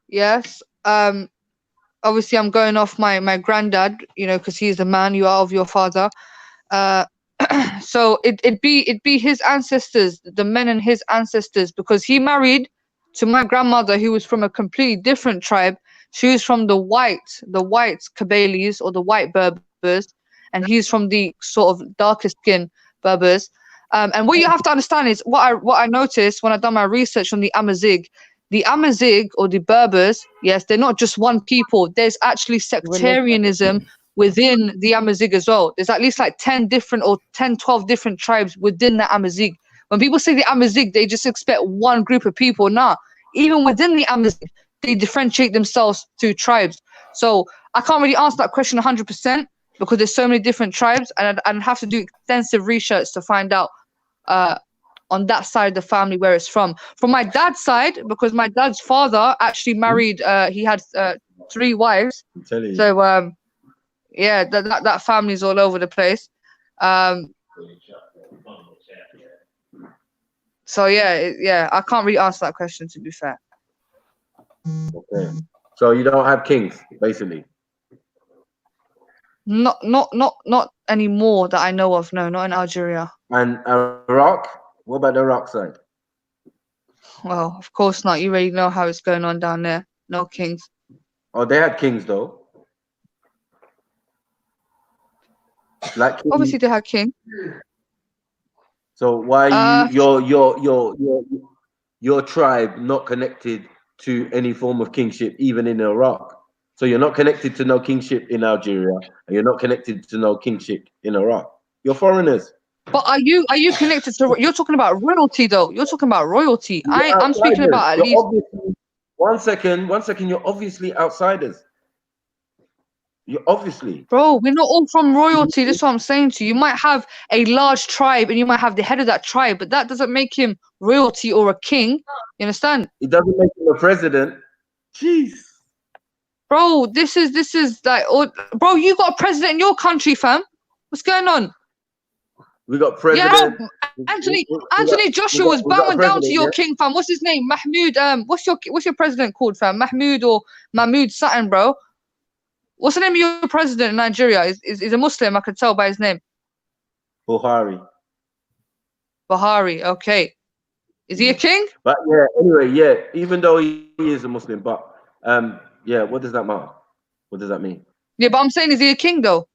yes. Obviously, I'm going off my granddad, because he's the man. You are of your father. So it'd be his ancestors, the men and his ancestors, because he married to my grandmother, who was from a completely different tribe. She was from the white Kabyles, or the white Berbers, and he's from the sort of darker skin Berbers. And what you have to understand is what I noticed when I done my research on the Amazigh. The Amazigh, or the Berbers, yes, they're not just one people. There's actually sectarianism within the Amazigh as well. There's at least like 10, 12 different tribes within the Amazigh. When people say the Amazigh, they just expect one group of people. Nah, even within the Amazigh, they differentiate themselves to tribes. So I can't really answer that question 100% because there's so many different tribes, and I'd have to do extensive research to find out on that side of the family where it's from. From my dad's side, because my dad's father actually married, he had 3 wives. So yeah, that family's all over the place. So yeah, I can't really answer that question, to be fair. Okay. So you don't have kings, basically. Not anymore that I know of. No, not in Algeria. And Iraq? What about the Iraq side? Well, of course not. You already know how it's going on down there. No kings. Oh, they had kings though. Like kings. Obviously they had king. So why are your tribe not connected to any form of kingship, even in Iraq? So you're not connected to no kingship in Algeria, and you're not connected to no kingship in Iraq. You're foreigners. But are you connected to? You're talking about royalty though. You're talking about royalty. I'm speaking about at least. One second. You're obviously outsiders. You're obviously. Bro, we're not all from royalty. That's what I'm saying to you. You might have a large tribe, and you might have the head of that tribe, but that doesn't make him royalty or a king. You understand? It doesn't make him a president. Jeez. Bro, this is like, bro, you got a president in your country, fam. What's going on? We got president. Yeah, Anthony Joshua was bowing down to your king, fam. What's his name? Mahmoud. What's your president called, fam? Mahmoud or Mahmoud Sutton, bro. What's the name of your president in Nigeria? He's a Muslim. I could tell by his name. Buhari. Buhari. Okay. Is he a king? But yeah. Anyway, yeah. Even though he is a Muslim, but yeah. What does that matter? What does that mean? Yeah, but I'm saying, is he a king though?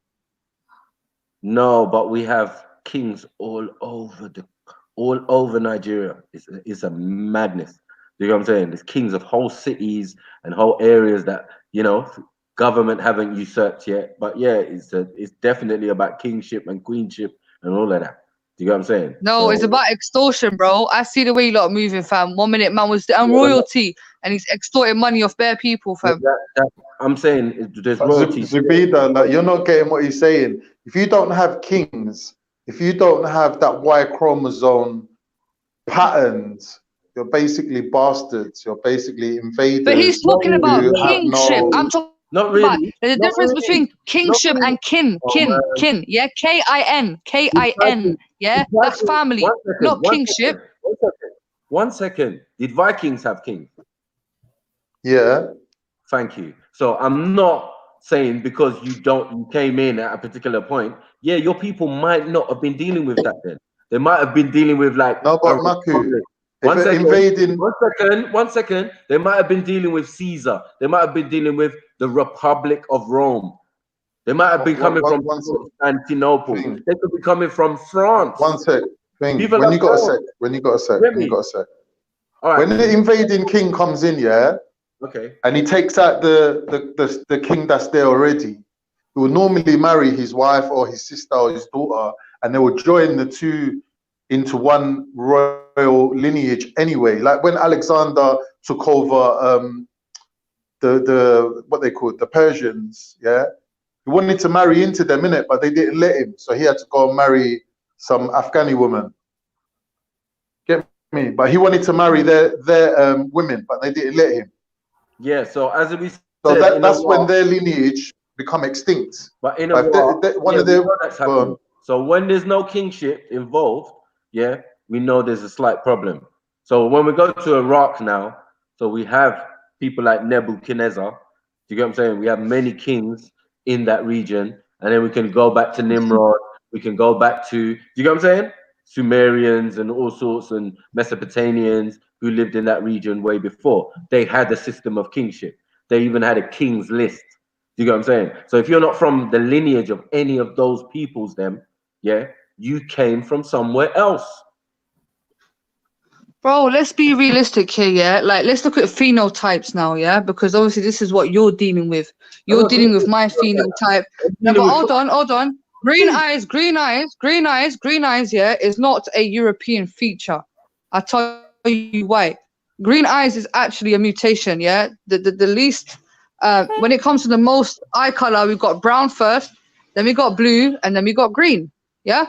No, but we have kings all over Nigeria. It's a madness. You know what I'm saying? There's kings of whole cities and whole areas that, you know, government haven't usurped yet. But yeah, it's definitely about kingship and queenship and all of that. Do you know what I'm saying? No, it's about extortion, bro. I see the way you lot are moving, fam. 1 minute, man was I'm royalty, and he's extorting money off bare people, fam. I'm saying there's royalty. Zubida, like, you're not getting what he's saying. If you don't have kings, if you don't have that Y chromosome patterns, you're basically bastards. You're basically invaders. But he's talking about kingship. I'm talking. Not really. About, there's a difference between kingship and kin. Kin. Yeah, K-I-N. K-I-N. Yeah, that's family, not kingship. 1 second. Did Vikings have kings? Yeah. Thank you. So I'm not saying because you came in at a particular point. Yeah, your people might not have been dealing with that then. They might have been dealing with like. No, but Maku. One second. They might have been dealing with Caesar. They might have been dealing with the Republic of Rome. They might have been coming from Constantinople. They could be coming from France. One sec. When you got a sec. All right. When the invading king comes in, yeah. Okay. And he takes out the king that's there already. He will normally marry his wife or his sister or his daughter, and they will join the two into one royal lineage anyway. Like when Alexander took over the what they called the Persians, yeah, he wanted to marry into them, innit, but they didn't let him, so he had to go and marry some Afghani woman. Get me? But he wanted to marry their women, but they didn't let him. Yeah, so as we said, so that's when their lineage become extinct. But in a so when there's no kingship involved, yeah, we know there's a slight problem. So when we go to Iraq now, so we have people like Nebuchadnezzar. Do you get what I'm saying? We have many kings in that region, and then we can go back to Nimrod, We can go back to, you know what I'm saying? Sumerians and all sorts, and Mesopotamians who lived in that region way before. They had a system of kingship. They even had a king's list. You know what I'm saying? So if you're not from the lineage of any of those peoples, then yeah, you came from somewhere else. Bro, let's be realistic here, yeah? Like, let's look at phenotypes now, yeah? Because obviously this is what you're dealing with. You're dealing with my phenotype. No, but hold on. Green eyes, yeah, is not a European feature. I'll tell you why. Green eyes is actually a mutation, yeah? The least, when it comes to the most eye color, we've got brown first, then we got blue, and then we got green, yeah?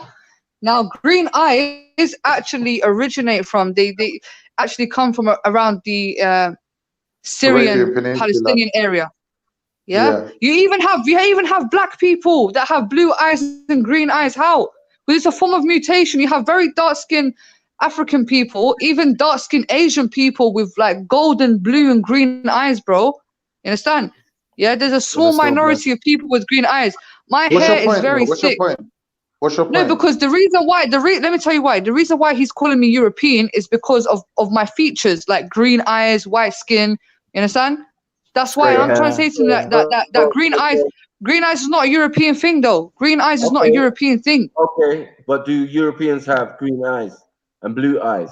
Now, green eyes actually originate from, they actually come from around the Syrian Palestinian area. Yeah? You even have black people that have blue eyes and green eyes. How? Because it's a form of mutation. You have very dark-skinned African people, even dark-skinned Asian people with like golden, blue, and green eyes, bro. You understand? Yeah, there's a small minority of people with green eyes. My hair is very thick. What's your point? No, because the reason why, let me tell you why. The reason why he's calling me European is because of my features, like green eyes, white skin. You understand? That's why I'm trying to say to him that green eyes is not a European thing, though. Green eyes is not a European thing. Okay, but do Europeans have green eyes and blue eyes?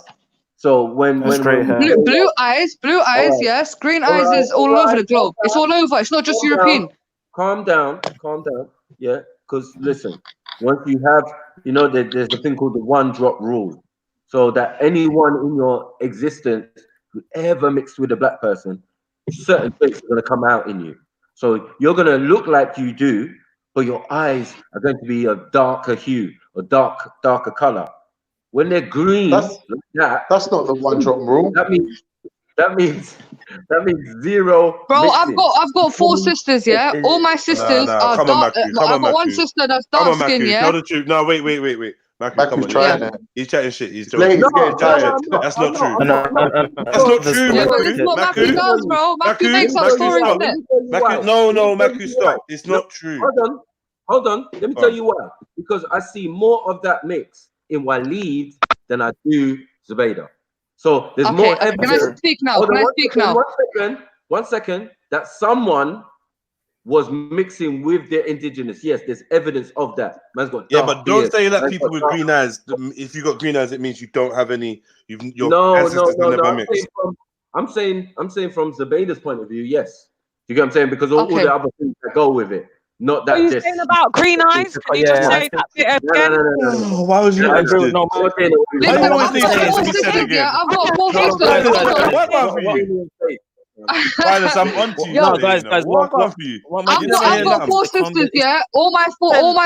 So when blue eyes, yes. Green eyes is all over the globe. It's all over. It's not just European. Calm down. Yeah, because listen. Once you have, you know, there's a thing called the one-drop rule. So that anyone in your existence who ever mixed with a black person, certain things are going to come out in you. So you're going to look like you do, but your eyes are going to be a darker hue or darker color. When they're green, that's not the one-drop rule. That means zero. Bro, mixing. I've got 4 sisters, yeah. All my sisters are dark. I've got one sister that's dark skin, yeah. Tell the truth. No, wait. Matthew, come on. Trying it. He's chatting shit. He's joking. That's not true. That's not true, Matthew does, bro. Matthew makes up stories. Matthew, stop. It's not true. Hold on. Let me tell you why. Because I see more of that mix in Waleed than I do Zubaydah. So there's more evidence. Can I speak now? One second. That someone was mixing with their indigenous. Yes, there's evidence of that. Man's got but don't say that people with green eyes. If you got green eyes, it means you don't have any. No. I'm saying from Zubaydah's point of view, yes. You get what I'm saying? Because all the other things that go with it. Not that. What are you saying about green eyes? Can you just say that bit again? No. Why was you? I've got 4 sisters. What about for you? I'm on to you. No, guys, what about for you? I've got 4 sisters, yeah. All my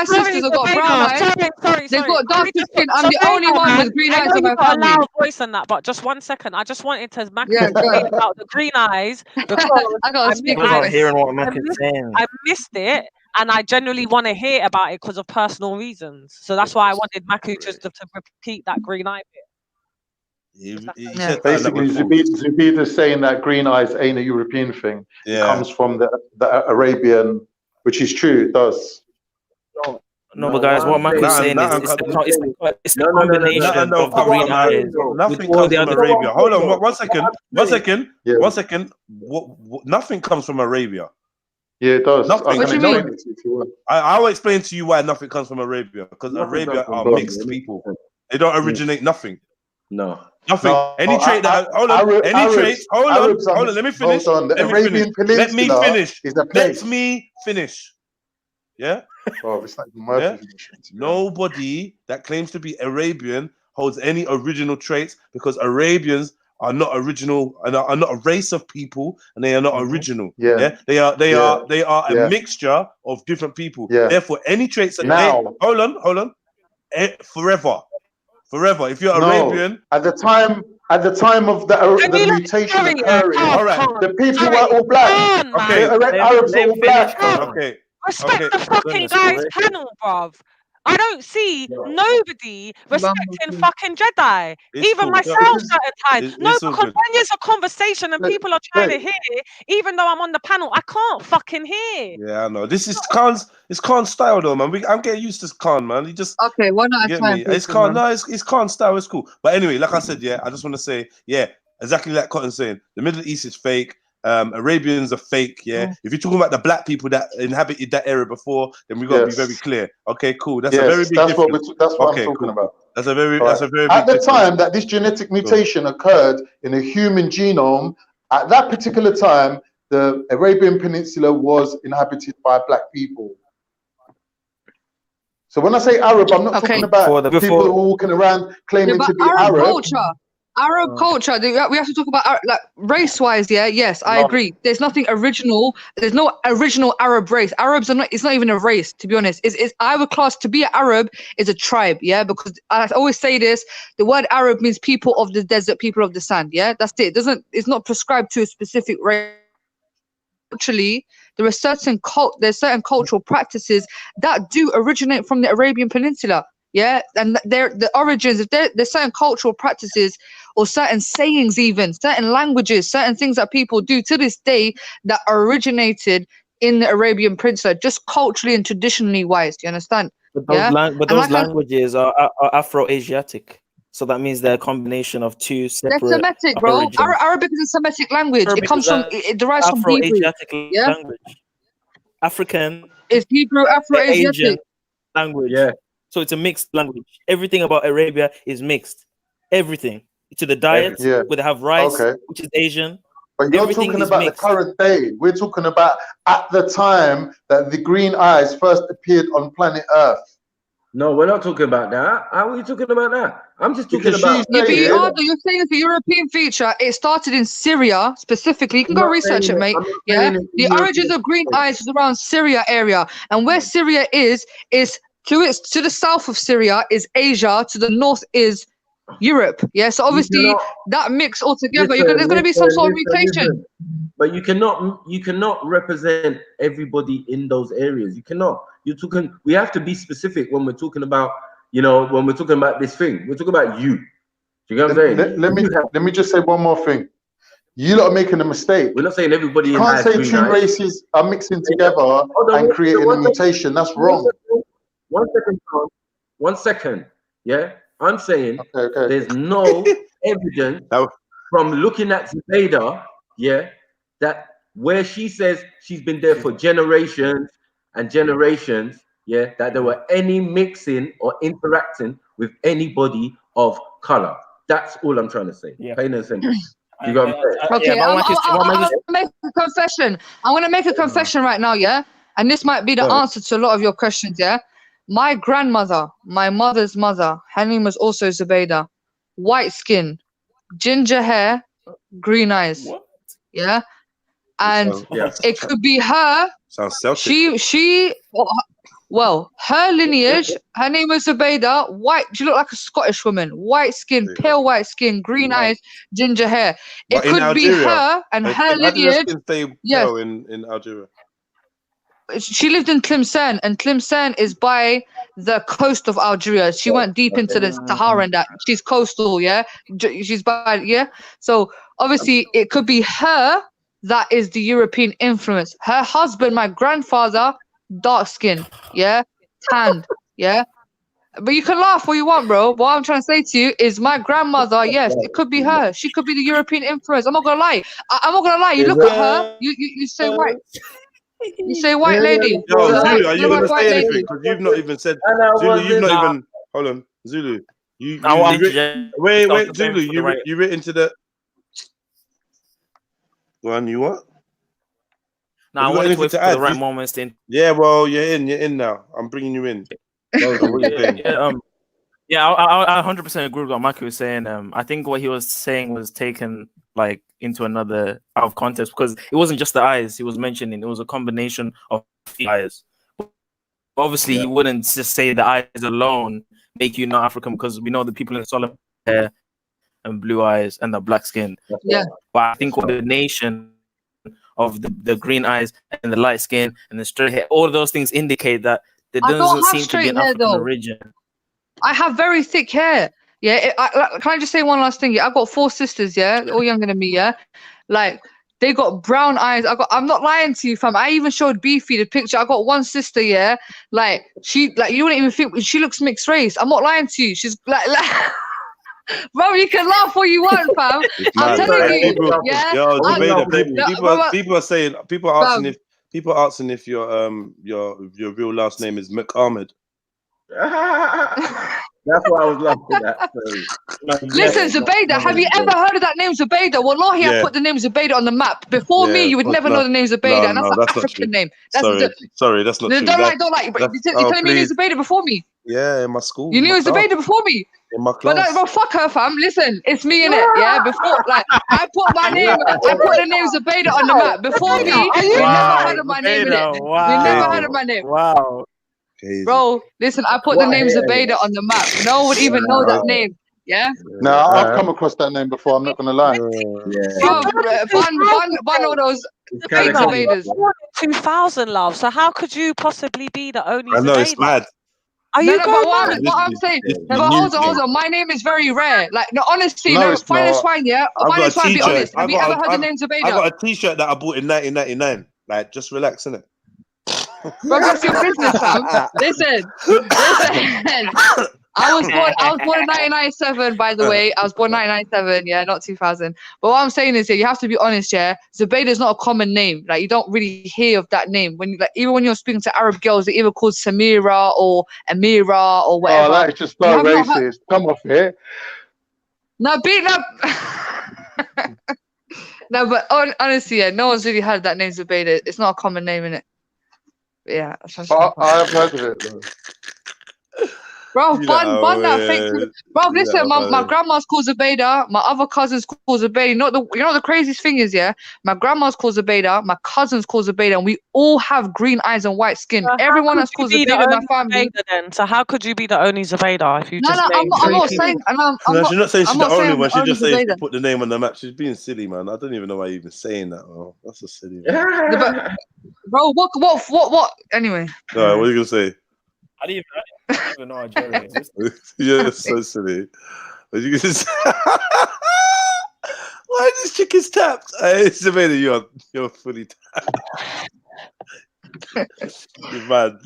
sisters have got brown eyes. They've got dark skin. I'm the only one with green eyes in my family. Loud voice and that, but just 1 second. I just wanted to say about the green eyes because I gotta speak. I'm not hearing what Mac is saying. I missed it. And I genuinely want to hear about it because of personal reasons. So that's why I wanted Maku just to repeat that green eye bit. Basically, Zubaydah's saying that green eyes ain't a European thing. It comes from the Arabian, which is true. It does. No, but guys, what Mac is saying is it's the combination of green eyes. Nothing comes from Arabia. Hold on, 1 second. 1 second. 1 second. Nothing comes from Arabia. Yeah, it does. Nothing. What do you mean? I'll explain to you why nothing comes from Arabia. Because Arabia are mixed people. They don't originate nothing. No. Nothing. Any trait that hold on. Any traits. Hold on. Let me finish. Let me finish. Yeah. Oh, it's like Nobody that claims to be Arabian holds any original traits because Arabians are not original and are not a race of people, and they are not original. They are a mixture of different people. Therefore, any traits that hold on, forever. If you're Arabian, at the time of the mutation occurring, all right, the people were all black. Okay, Arabs were all black. Respect the fucking guy's panel, bruv. I don't see nobody respecting fucking Jedi, It's even cool. myself Because certain times. No, it's all because good. when there's a conversation and people are trying to hear, even though I'm on the panel, I can't fucking hear. Yeah, I know. This is Khan's. It's Khan's style, though, man. I'm getting used to Khan, man. He just Okay, one at a get time. me. It's Khan. No, it's Khan's style. It's cool. But anyway, like I said, yeah, I just want to say, yeah, exactly like Cotton's saying. The Middle East is fake. Arabians are fake. Yeah. If you're talking about the black people that inhabited that area before, then we got to be very clear. Okay, cool. That's a very big that's difference. that's what okay, I'm talking cool. about. That's a very All that's right. a very At big the difference. time that this genetic mutation occurred in a human genome, at that particular time, the Arabian Peninsula was inhabited by black people. So when I say Arab, I'm not talking about people who are walking around claiming to be Arab. Arab culture. We have to talk about like race-wise. Yeah, yes, I agree. There's nothing original. There's no original Arab race. Arabs are not. It's not even a race, to be honest. It's I would class to be an Arab is a tribe. Yeah, because I always say this. The word Arab means people of the desert, people of the sand. Yeah, that's it. It's not prescribed to a specific race. Actually, there's certain cultural practices that do originate from the Arabian Peninsula. Yeah, and the origins of there's certain cultural practices or certain sayings, even certain languages, certain things that people do to this day that originated in the Arabian Peninsula, just culturally and traditionally wise. Do you understand? But those languages are Afro-Asiatic. So that means they're a combination of two separate They're Semitic, bro. origins. Arabic is a Semitic language. Arabic it comes from, it derives from Hebrew. Afro-Asiatic Yeah? language. African. It's Hebrew, Afro-Asiatic. Asian language. Yeah. So it's a mixed language. Everything about Arabia is mixed. Everything. To the diet, where they have rice, which is Asian. But you're Everything talking is about mixed. the current day. We're talking about at the time that the green eyes first appeared on planet Earth. No, we're not talking about that. How are you talking about that? I'm just talking about. Yeah, but you're saying it's a European feature. It started in Syria specifically. You can go research it, mate. Yeah, the origins of green eyes is around Syria area, and where Syria is to the south of Syria is Asia, to the north is Europe. Yeah, so obviously that mix all together, there's going to be some sort of mutation. But you cannot represent everybody in those areas. You cannot. You're talking. We have to be specific when we're talking about, when we're talking about this thing. We're talking about you. Do you get what I'm saying? Let me just say one more thing. You lot are making a mistake. We're not saying everybody. You can't say two races are mixing together and creating a mutation. That's wrong. 1 second, Tom. 1 second. Yeah, I'm saying there's no evidence from looking at Zubeda, that where she says she's been there for generations and generations, that there were any mixing or interacting with anybody of color. That's all I'm trying to say. Plain and simple. You got Okay, I'm gonna make a confession. I'm gonna make a confession right now, and this might be the answer to a lot of your questions, My grandmother, my mother's mother, her name was also Zubaydah. White skin, ginger hair, green eyes. What? Yeah. And it could be her. Sounds Celtic. Her lineage, her name was Zubaydah. White, she looked like a Scottish woman. White skin, pale white skin, green eyes, ginger hair. It could be her and her lineage. Yes. In Algeria. She lived in Tlemcen, and Tlemcen is by the coast of Algeria. She went deep into the Sahara and that. She's coastal, she's by, so obviously it could be her that is the European influence. Her husband, my grandfather, dark skin, tanned, but you can laugh what you want, bro. What I'm trying to say to you is my grandmother, yes, it could be her. She could be the European influence. I'm not gonna lie. I'm not gonna lie. You look at her, you say white. You say white lady. Yo, Zulu, are you going to say anything? Because you've not even said. Zulu, you've not even. Hold on, Zulu. Wait, Zulu. You written to the. One, you what? No, I wanted to wait for the right moments. Yeah, well, you're in now. I'm bringing you in. I 100% agree with what Maki was saying. I think what he was saying was taken like into another out of context because it wasn't just the eyes he was mentioning; it was a combination of the eyes. Obviously, he wouldn't just say the eyes alone make you not African because we know the people in solid hair and blue eyes and the black skin. Yeah, but I think the nation of the green eyes and the light skin and the straight hair, all of those things indicate that there I don't doesn't have seem to be straight an hair African though. origin. I have very thick hair. Yeah, can I just say one last thing? Yeah, I got 4 sisters. Yeah, all younger than me. Yeah, like they got brown eyes. I'm not lying to you, fam. I even showed Beefy the picture. I got one sister. Yeah, like you wouldn't even think she looks mixed race. I'm not lying to you. She's like bro, you can laugh all you want, fam. I'm telling you. Yeah. People are saying, people are asking if your real last name is McAhmed. That's what I was laughing at. Listen, Zubaydah, have you ever heard of that name, Zubaydah? Wallahi, I put the name Zubaydah on the map. Before me, you would never know the name Zubaydah, and that's an African name. Sorry, that's not true. Don't lie. You're telling me you knew Zubaydah before me? Yeah, in my school. You knew Zubaydah before me? In my class. But fuck her, fam. Listen, it's me in it. Yeah, before I put my name, I put the name Zubaydah on the map. Before me, you never heard of my name in it. You never heard of my name. Wow. Bro, listen, I put the name Zubaydah on the map. No one would even know that name. Yeah. No, I've come across that name before. I'm not gonna lie. Bro, ban all those fake Zubaydahs. 2000, love. So how could you possibly be the only I know, it's mad. Are you going mad? What I'm saying, hold on. My name is very rare. Like, no, honestly, fine is fine, yeah. Fine is fine. Be honest. Have you ever heard the name Zubaydah? I got a T-shirt that I bought in 1999. Like, just relax, innit? Bro, that's your business, fam. Listen. I was born in 1997, by the way. I was born 1997, yeah, not 2000. But what I'm saying is, yeah, you have to be honest, yeah. Zubaydah is not a common name. Like, you don't really hear of that name. Even when you're speaking to Arab girls, they're either called Samira or Amira or whatever. Oh, that's just so racist. Come off here. No, no, but honestly, yeah, no one's really heard that name Zubaydah. It's not a common name, innit? Yeah, I have heard of it though. Bro, bun that fake. Bro, listen, my grandma's called Zubaydah. My other cousins called Zubaydah. You know the craziest thing is, yeah, my grandma's called Zubaydah. My cousins called Zubaydah, and we all have green eyes and white skin. Everyone that's called Zubaydah in my family. Then? So how could you be the only Zubaydah if you just I'm not saying. She's not saying she's the only one. She just saying to put the name on the map. She's being silly, man. I don't even know why you're even saying that. Oh, that's a silly. Bro, what? Anyway. All right, what are you gonna say? I didn't even know Algeria existed. Yeah, that's so silly. What are you gonna say? Why are these chickens tapped? It's amazing. You're fully tapped. You're mad.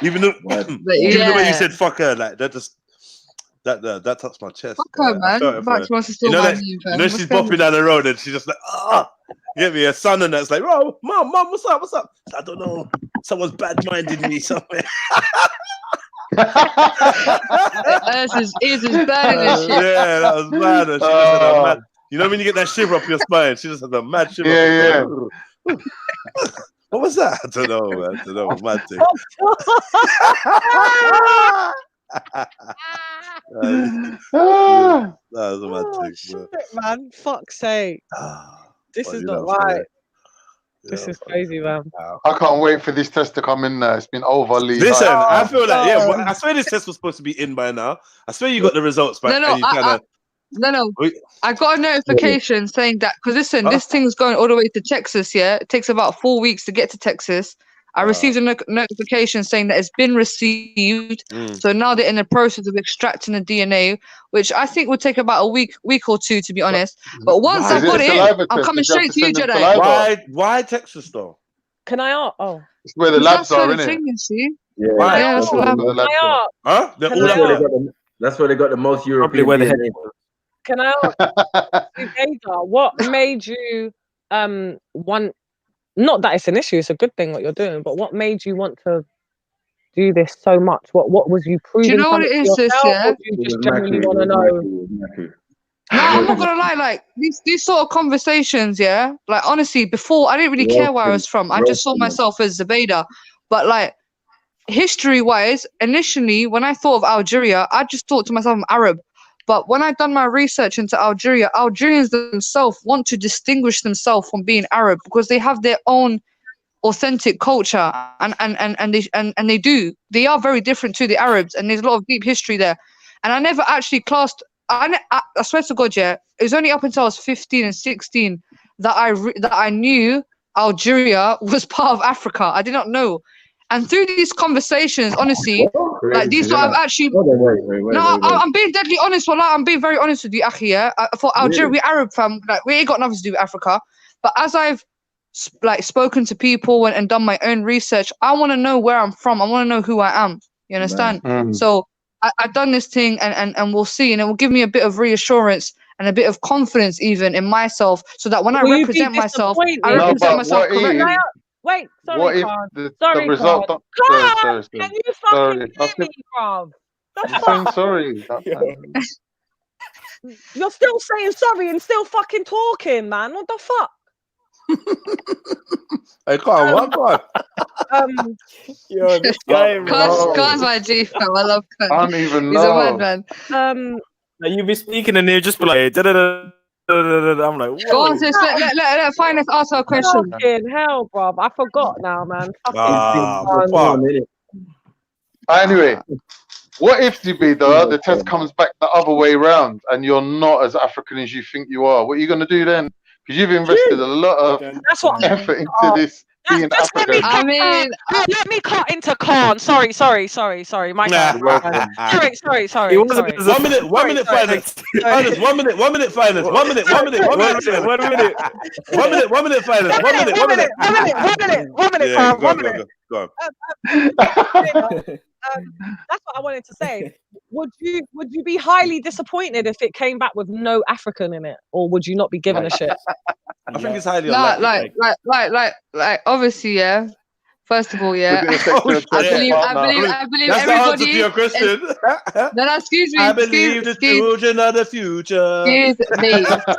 Even the way you said "fuck her," like that just that touched my chest. Fuck her, man. She wants to steal my name, you know she's bopping down the road and she's just like, you get me? A son and that's like, oh, mom, what's up? I don't know. Someone's bad-minded me somewhere. It's as bad as shit. Yeah, that was mad. She just had a mad. You know when you get that shiver up your spine? She just had a mad shiver. Yeah. What was that? I don't know, man. I don't know. Mad thing. That was a mad thing. Shit, man. Fuck's sake. This is not right. This is crazy, man. I can't wait for this test to come in now. It's been overly. Listen, I feel like, I swear this test was supposed to be in by now. I swear you got the results back. No. I got a notification saying that, because listen, this thing's going all the way to Texas, yeah? It takes about 4 weeks to get to Texas. I received a notification saying that it's been received. So now they're in the process of extracting the DNA, which I think would take about a week or two, to be honest. But once I've got it, I'm coming straight to you, Jedi. Why Texas, though? Can I ask? Oh. It's where the labs are, isn't it? Yeah, that's what Huh? That's where they got the most European. Where the head. Can I ask, what made you want? Not that it's an issue; it's a good thing what you're doing. But what made you want to do this so much? What was you proving? Do you know what it is, sis? Yeah. You just generally want to know. No, I'm not gonna lie. Like these sort of conversations, yeah. Like honestly, before I didn't really care where I was from. I just saw myself as Zubaydah. But like history-wise, initially when I thought of Algeria, I just thought to myself, I'm Arab. But when I've done my research into Algeria, Algerians themselves want to distinguish themselves from being Arab because they have their own authentic culture, and they do. They are very different to the Arabs, and there's a lot of deep history there. And I never actually classed. I swear to God, yeah, it was only up until I was 15 and 16 that I knew Algeria was part of Africa. I did not know. And through these conversations, honestly, like these, I've actually. No, I'm being deadly honest. Well, I'm being very honest with you, Akhi. Yeah, for Algeria, we Arab fam, like we ain't got nothing to do with Africa. But as I've like spoken to people and done my own research, I want to know where I'm from. I want to know who I am. You understand? So I've done this thing, and we'll see, and it will give me a bit of reassurance and a bit of confidence even in myself, so that when I represent myself, I represent myself correctly. Wait, What sorry, if Khan. the Sorry, result? Khan. Sorry. Can you fucking hear me, bruv? I'm saying sorry. You're still saying sorry and still fucking talking, man. What the fuck? Hey, Khan, what? Yo, this guy, Khan's my G fam. I love Khan. I don't even He's know. a madman. You be speaking and you just be like, I'm like, go on, sis. Let Finest ask her a question. Fucking hell, bruv. I forgot now, man. Anyway, what if, Zubida, the test comes back the other way around and you're not as African as you think you are? What are you going to do then? Because you've invested a lot of effort into this being African. Let me cut into Khan. Sorry. My bad. Sorry. 1 minute, Finance. Finance, 1 minute, 1 minute, Finance. 1 minute, 1 minute, 1 minute, 1 minute. 1 minute, 1 minute, Finance. 1 minute, 1 minute. 1 minute, Khan. 1 minute. Go on. That's what I wanted to say. Would you be highly disappointed if it came back with no African in it, or would you not be giving a shit? I think it's highly unlikely. Like, obviously, yeah. First of all, yeah. I believe that's everybody. the answer to your question. No, excuse me. I believe the children are the future.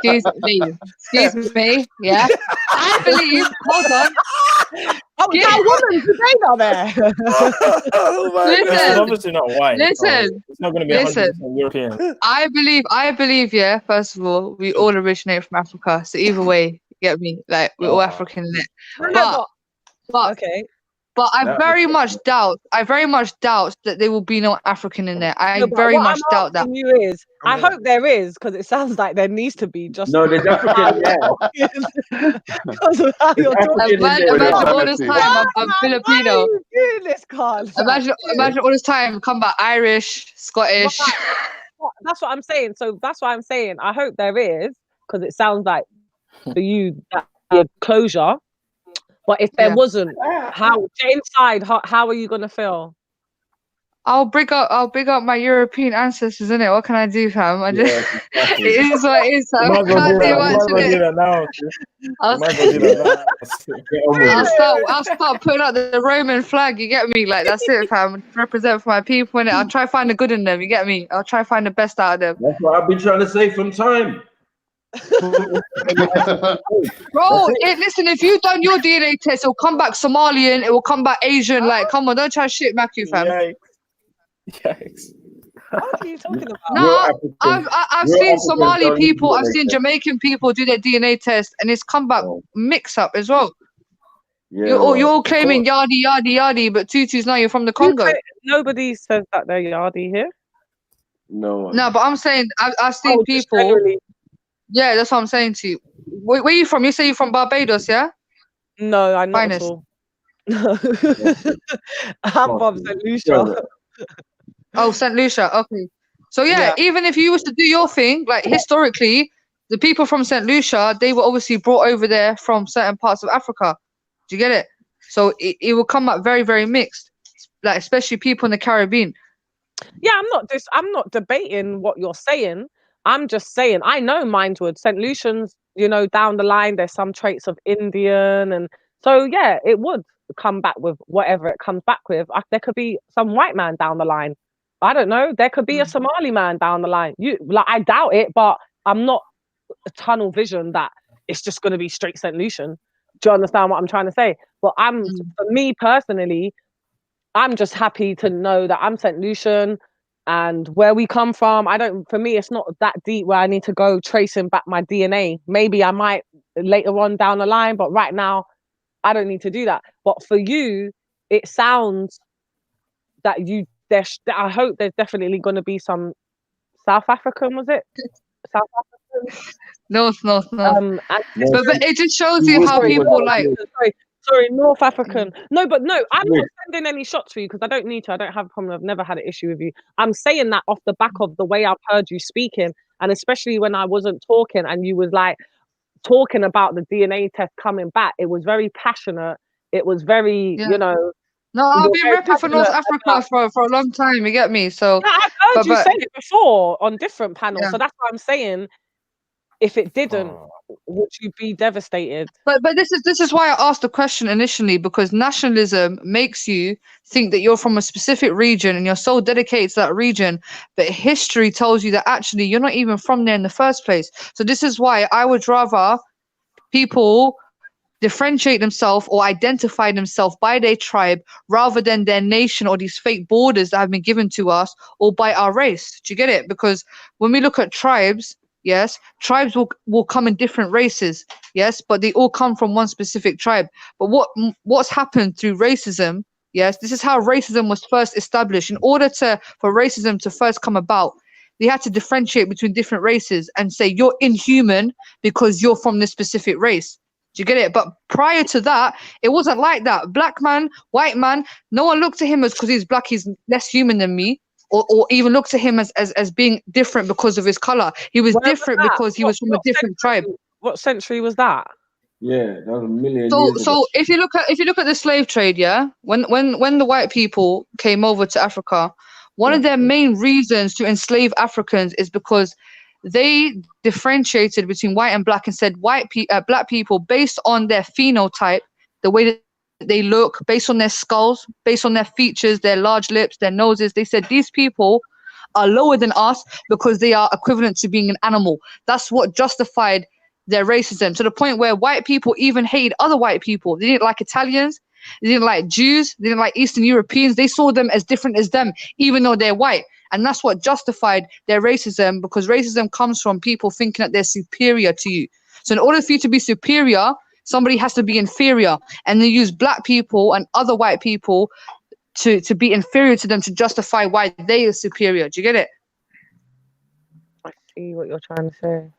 Excuse me. Yeah. I believe. Hold on. Oh, yeah, woman's debate out there. Listen, obviously not white. Listen, it's not going to be 100% European. I believe, yeah. First of all, we all originate from Africa, so either way, you get me. Like we're all African in it. But okay. But I very much doubt that there will be no African in there. I very much doubt that. I hope there is, because it sounds like there needs to be. Just no, there's African because of how you're talking. Imagine all this time I'm Filipino. Imagine all this time come back Irish, Scottish. That's what I'm saying. So that's what I'm saying. I hope there is, because it sounds like for you that closure. But if there wasn't, how are you gonna feel? I'll big up my European ancestors, innit? What can I do, fam? It is what it is. I can't do much. I'll start putting out the Roman flag. You get me? Like that's it, fam. Represent for my people, innit? I'll try to find the good in them. You get me? I'll try to find the best out of them. That's what I've been trying to say from time. Bro, listen, if you've done your DNA test, it'll come back Somalian, it will come back Asian. Like, come on, don't try shit, Matthew, fam. Yikes. What are you talking about? No, I've seen Somali people, I've seen Jamaican people do their DNA test, and it's come back mix up as well. You're all claiming yardie, but Tutu's now you're from the Congo. Nobody says that they're yardie here. No, but I'm saying I've seen people. Yeah, that's what I'm saying to you. Where are you from? You say you're from Barbados, yeah? No, I'm not at all. I'm from St. Lucia. Oh, St. Lucia. Okay. So yeah, even if you was to do your thing, like historically, the people from St. Lucia, they were obviously brought over there from certain parts of Africa. Do you get it? So it will come up very, very mixed. Like especially people in the Caribbean. Yeah, I'm not debating what you're saying. I'm just saying, I know mines would. St. Lucians, down the line, there's some traits of Indian. And so, yeah, it would come back with whatever it comes back with. There could be some white man down the line. I don't know. There could be a Somali man down the line. I doubt it, but I'm not a tunnel vision that it's just going to be straight St. Lucian. Do you understand what I'm trying to say? But for me personally, I'm just happy to know that I'm St. Lucian. And where we come from, for me, it's not that deep where I need to go tracing back my DNA. Maybe I might later on down the line, but right now, I don't need to do that. But for you, it sounds that I hope there's definitely going to be some South African, was it? South African? North. But it just shows you how people like. Sorry, North African. No, but no, I'm not sending any shots for you because I don't need to. I don't have a problem. I've never had an issue with you. I'm saying that off the back of the way I've heard you speaking, and especially when I wasn't talking and you was like talking about the DNA test coming back. It was very passionate. It was very, you know. No, I've you're been very repping for North Africa for a long time. You get me? So yeah, I've heard you say it before on different panels. So that's why I'm saying, if it didn't, would you be devastated? But this is why I asked the question initially, because nationalism makes you think that you're from a specific region and you're so dedicated to that region, but history tells you that actually you're not even from there in the first place. So this is why I would rather people differentiate themselves or identify themselves by their tribe rather than their nation or these fake borders that have been given to us or by our race. Do you get it? Because when we look at tribes, yes, tribes will come in different races, yes, but they all come from one specific tribe. But what's happened through racism, yes, this is how racism was first established. In order for racism to first come about, they had to differentiate between different races and say you're inhuman because you're from this specific race. Do you get it? But prior to that, it wasn't like that. Black man, white man, no one looked at him as because he's black, he's less human than me, or even looked at him as being different because of his color. He was different because he was from a different tribe. What century was that? Yeah, that was a million So years ago. if you look at the slave trade, yeah, when the white people came over to Africa, one of their main reasons to enslave Africans is because they differentiated between white and black and said black people based on their phenotype, the way that they look, based on their skulls, based on their features, their large lips, their noses. They said these people are lower than us because they are equivalent to being an animal. That's what justified their racism, to the point where white people even hated other white people. They didn't like Italians, they didn't like Jews, they didn't like Eastern Europeans. They saw them as different as them, even though they're white. And that's what justified their racism, because racism comes from people thinking that they're superior to you. So in order for you to be superior, somebody has to be inferior. And they use black people and other white people to be inferior to them to justify why they are superior. Do you get it? I see what you're trying to say.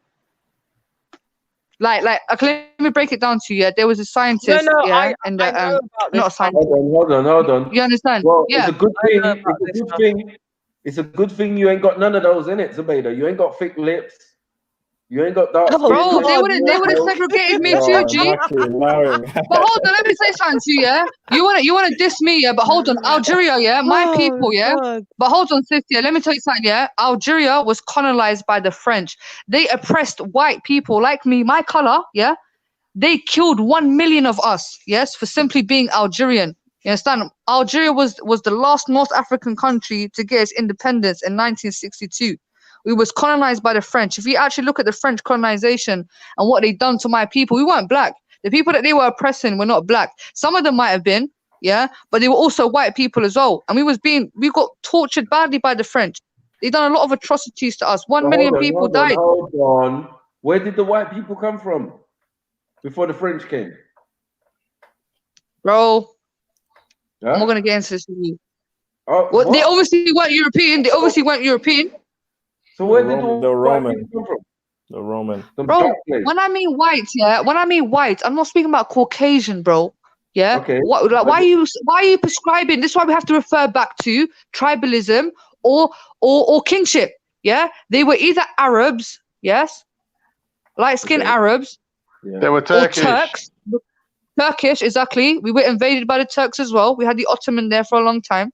Like, okay, let me break it down to you. Yeah, there was a scientist. No, yeah, I and know about not a this. scientist. Hold on. You understand? Well, Yeah. it's a good thing. It's a good thing. It's a good thing you ain't got none of those in it, Zubaydah. You ain't got thick lips. You ain't got dark skin. Bro, they would have segregated me too, G. But hold on, let me say something to you, yeah? You wanna diss me, yeah? But hold on, Algeria, yeah? My people, yeah? God. But hold on, sis, yeah? Let me tell you something, yeah? Algeria was colonized by the French. They oppressed white people like me, my color, yeah? They killed 1 million of us, yes, for simply being Algerian. You understand? Algeria was the last North African country to get its independence in 1962. We was colonized by the French. If you actually look at the French colonization and what they done to my people, we weren't black. The people that they were oppressing were not black. Some of them might have been, yeah, but they were also white people as well. And we got tortured badly by the French. They done a lot of atrocities to us. 1 million people died. Hold on. Where did the white people come from before the French came? Bro, Huh? I'm not gonna get into this with you. Oh, well, they obviously weren't European. So where did the Roman come from? The Roman. Bro, when I mean white, yeah, I'm not speaking about Caucasian, bro. Yeah. Okay. Why are you prescribing? This is why we have to refer back to tribalism or kinship. Yeah. They were either Arabs, yes, light-skinned Arabs. Yeah. They were Turkish. Or Turks. Turkish, exactly. We were invaded by the Turks as well. We had the Ottoman there for a long time.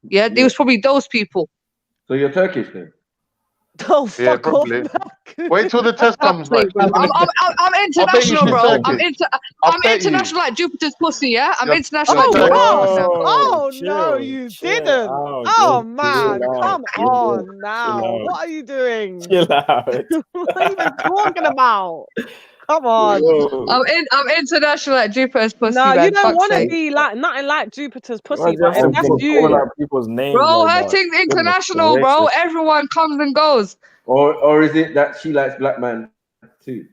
Yeah, they was probably those people. So you're Turkish then? Oh, fuck off. Wait till the test comes back. I'm international, bro. I'm international like Jupiter's pussy, yeah? I'm international like Jupiter's pussy. Oh, no, you didn't. Oh, man. Come on now. What are you doing? Chill out. What are you even talking about? Come on. I'm international like Jupiter's pussy. No, man. you don't want to Fuck's be like nothing like Jupiter's pussy, Why but just if that's call you. out people's names Bro, like her that? thing's international, bro. Everyone comes and goes. Or is it that she likes black man too?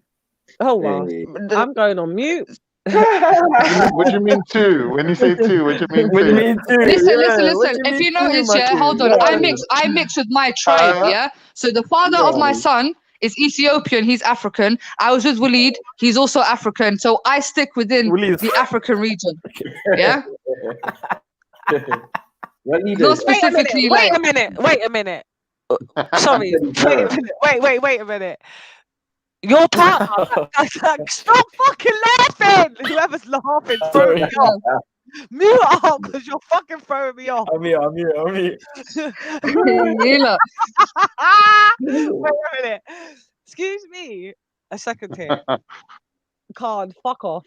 Oh, well, I'm going on mute. What do you mean two? When you say two, what do you mean two? Listen. If you notice, yeah, hold on. I mix with my tribe, yeah. So the father of my son is Ethiopian. He's African. I was with Waleed. He's also African. So I stick within the African region. Yeah. Not specifically. Wait a minute. Sorry. Wait a minute. Your partner. Stop fucking laughing. Whoever's laughing, throwing me off. Mute up because you're fucking throwing me off. I'm here. Look. Wait a minute. Excuse me. A second here. Can't fuck off.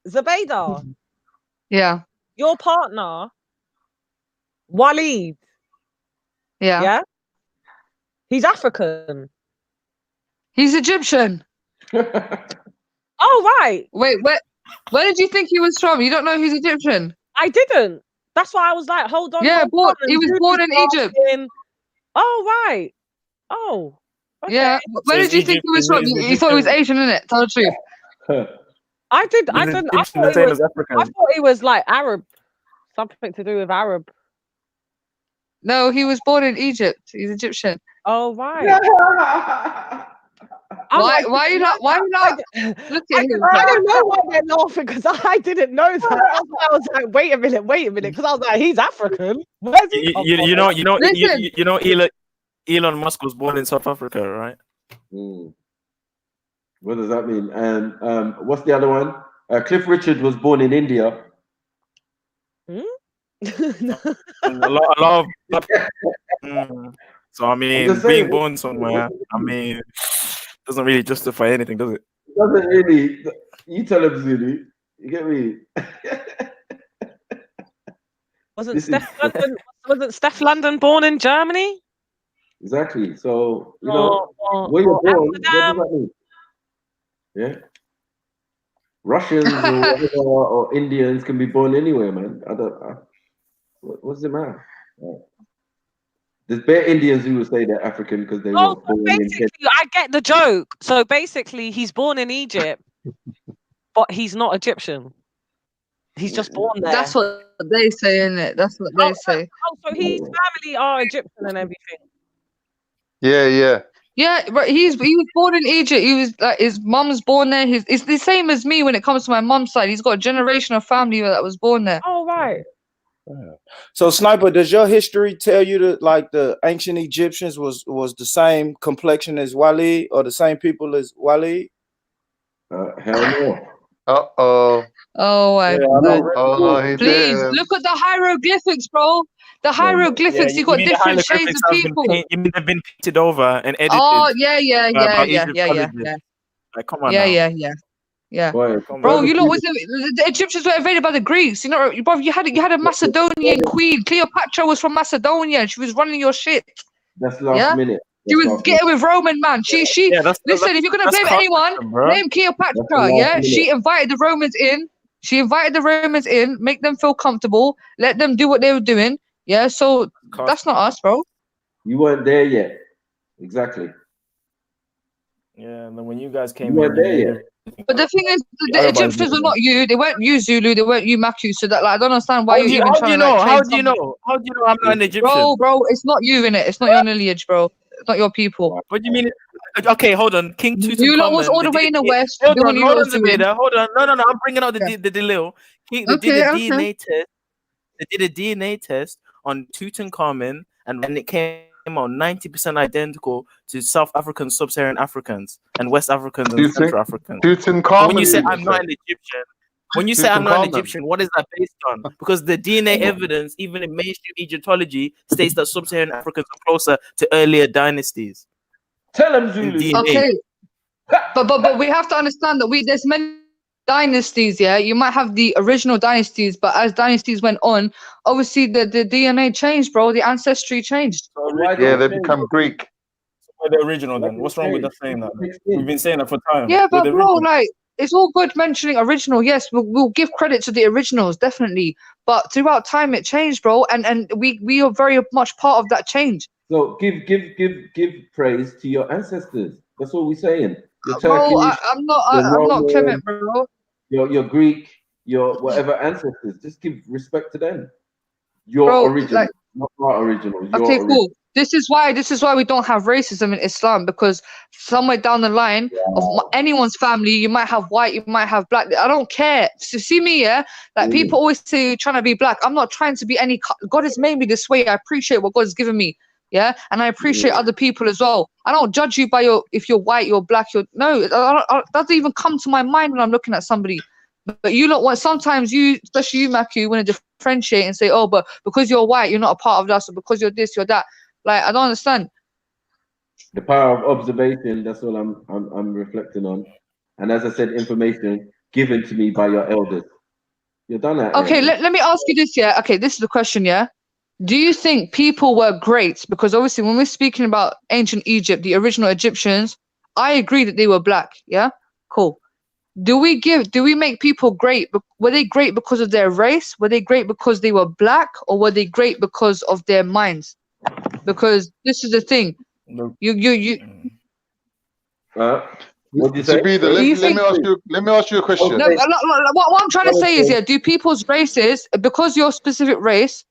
Zubaydah. Yeah. Your partner, Waleed. Yeah. Yeah. He's African. He's Egyptian. Oh right. Wait, where did you think he was from? You don't know he's Egyptian? I didn't. That's why I was like, hold on. Yeah, hold on. he was born in Egypt. Oh right. Oh. Okay. Yeah. Where did you think he was from? You thought he was Asian, innit? Tell the truth. I didn't. I thought he was like Arab. Something to do with Arab. No, he was born in Egypt. He's Egyptian. Oh right. Why you not? Look at him. I don't know why they're laughing because I didn't know that. I was like, wait a minute, because I was like, he's African. Where's he come from? You know, Elon Musk was born in South Africa, right? What does that mean? And what's the other one? Cliff Richard was born in India. a lot of So I mean, being born somewhere, I mean, doesn't really justify anything, does it? It doesn't really. You tell him, Zulu. You get me? Wasn't Steph London born in Germany? Exactly. So you know where you're born. What does that mean? Yeah. Russians or whatever, or Indians can be born anywhere, man. What's the matter? There's bare Indians who will say they're African because they were born basically, I get the joke. So basically, he's born in Egypt, but he's not Egyptian. He's just born there. That's what they say, isn't it? That's what they say. So his family are Egyptian and everything. Yeah. Yeah, but he was born in Egypt. He was like his mum's born there. It's the same as me when it comes to my mum's side. He's got a generation of family that was born there. Oh right. So Sniper, does your history tell you that like the ancient Egyptians was the same complexion as Waleed or the same people as Waleed? Hell no. Oh my God. Please look at the hieroglyphics, bro. The hieroglyphics, you got different shades of people. You mean they've been painted over and edited? Oh yeah. Like, come on Yeah. Boy, bro, you know what the Egyptians were invaded by the Greeks. You know, bro, you had a Macedonian queen. Cleopatra was from Macedonia. She was running your shit. That's last minute. She was getting with Roman man. Listen, if you're gonna blame anyone, blame Cleopatra. Yeah, she invited the Romans in. Make them feel comfortable. Let them do what they were doing. Yeah, so that's not us, bro. You weren't there yet. Exactly. Yeah, and then when you guys came, you weren't there yet. But the thing is, the Egyptians were not you. They weren't you, Zulu. They weren't you, Maku. So that, like, I don't understand why you're even trying to. How do you know? How do you know I'm not an Egyptian? Bro, it's not you, innit? It's not your lineage, bro. It's not your people. What do you mean? Okay, hold on. King Tutankhamun. You lot was all the way in the west. Hold on, hold on. No. I'm bringing out the Delil. They did a DNA test. They did a DNA test on Tutankhamun, and when it came out 90% identical to South African, Sub-Saharan Africans, and West Africans and Central Africans. When you say I'm not an Egyptian, what is that based on? Because the DNA evidence, even in mainstream Egyptology, states that Sub-Saharan Africans are closer to earlier dynasties. Tell them, Zulu. Okay, but we have to understand that there's many dynasties. Yeah, you might have the original dynasties, but as dynasties went on, obviously the DNA changed, bro. The ancestry changed. Yeah, they become Greek. So the original then. What's wrong with us saying that? We've been saying that for time. Yeah, but bro, like, it's all good mentioning original. Yes, we'll give credit to the originals, definitely. But throughout time, it changed, bro, and we are very much part of that change. So give praise to your ancestors. That's what we're saying. You're bro, Turkish, I'm not Clement, bro. Your Greek, your whatever ancestors. Just give respect to them. Your original, not our original. Okay, cool. This is why we don't have racism in Islam, because somewhere down the line of anyone's family, you might have white, you might have black. I don't care. So see me, yeah. Like people always say, you're trying to be black. I'm not trying to be any. God has made me this way. I appreciate what God has given me. Yeah, and I appreciate other people as well. I don't judge you by if you're white, you're black, that doesn't even come to my mind when I'm looking at somebody. But you lot want, sometimes you, especially you, Mac, you want to differentiate and say, oh, but because you're white, you're not a part of us, or because you're this, you're that. Like, I don't understand. The power of observation, that's all I'm reflecting on. And as I said, information given to me by your elders. You're done that. Okay, let me ask you this, yeah? Okay, this is the question, yeah? Do you think people were great? Because obviously when we're speaking about ancient Egypt, the original Egyptians, I agree that they were black, yeah? Cool. Do we make people great? Were they great because of their race? Were they great because they were black? Or were they great because of their minds? Because this is the thing. What do you say? Sabida, let me ask you a question. No, what I'm trying to say is, yeah, do people's races, because your specific race,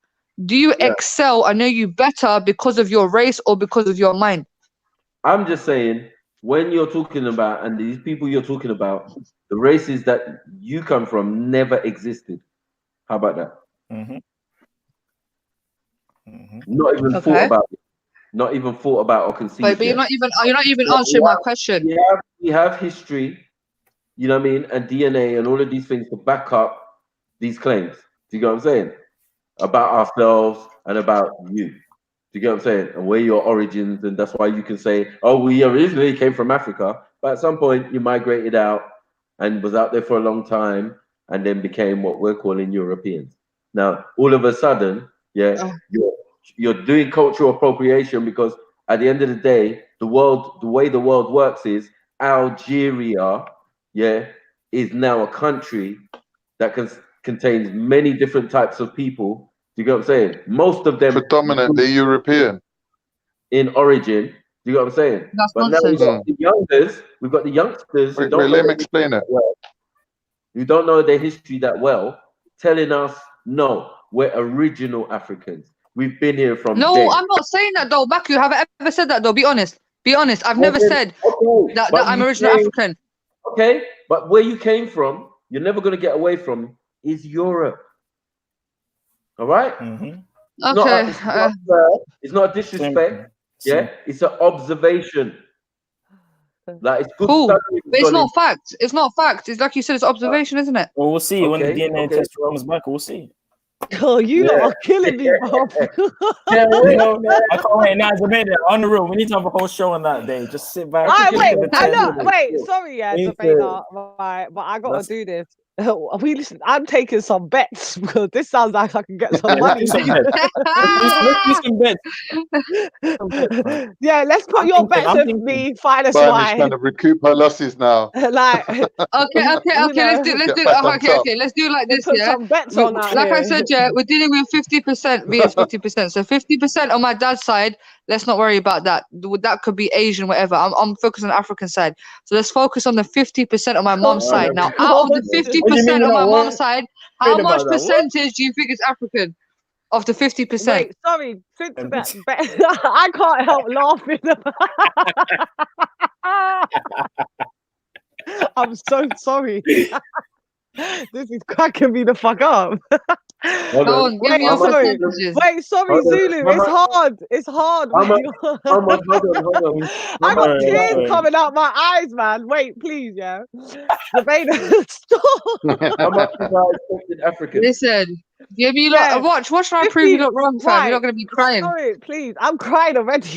do you excel? I know you better because of your race or because of your mind? I'm just saying, when you're talking about, and these people you're talking about, the races that you come from never existed. How about that? Not even thought about it. Not even thought about or conceived. But you're not even answering my question. We have history, you know what I mean, and DNA and all of these things to back up these claims. Do you get what I'm saying? About ourselves and about you. Do you get what I'm saying? And where your origins, and that's why you can say, oh, we originally came from Africa, but at some point you migrated out and was out there for a long time and then became what we're calling Europeans. Now, all of a sudden, you're doing cultural appropriation, because at the end of the day, the way the world works is Algeria, is now a country that contains many different types of people. Do you get what I'm saying? Most of them predominantly European in origin. Do you get what I'm saying? That's but nonsense. Now we've got the youngsters wait, let me explain it. Who don't know their history that well, telling us, no, we're original Africans. We've been here from No, day. I'm not saying that though, Baku. Have I ever said that though? Be honest. Be honest. I've never said that I'm original African. Okay, but where you came from, you're never going to get away from, is Europe. All right? Okay. It's not a disrespect. Yeah, it's an observation. Like, it's good Cool. study. But it's not fact. It's not fact. It's like you said, it's observation, isn't it? Well, we'll see when the DNA test comes back. We'll see. Oh, you lot are killing me, Bob. I can't wait. Now, Zabeda, on the room, we need to have a whole show on that day. Just sit back. Sorry, Zabeda, right, but I gotta do this. I'm taking some bets because this sounds like I can get some money. Let's do some bets. Yeah, let's put your bets with me. Finest Barney's trying to recoup her losses now. Like, okay. Let's do like this. Put Yeah, some bets on that. Like I said, yeah, we're dealing with 50% vs 50%. So 50% on my dad's side. Let's not worry about that. That could be Asian, whatever. I'm focused on the African side. So let's focus on the 50% on my mom's side. Now, out of the 50% on my mom's side, how much percentage do you think is African of the 50%? Wait, sorry. I can't help laughing. I'm so sorry. This is cracking me the fuck up. Wait, sorry, Zulu. It's hard. Hold on. I got tears coming out my eyes, man. Wait, please, yeah. Stop. How much is African? Listen, give me watch when I prove you look wrong, fam. You're not gonna be crying. Sorry, please. I'm crying already.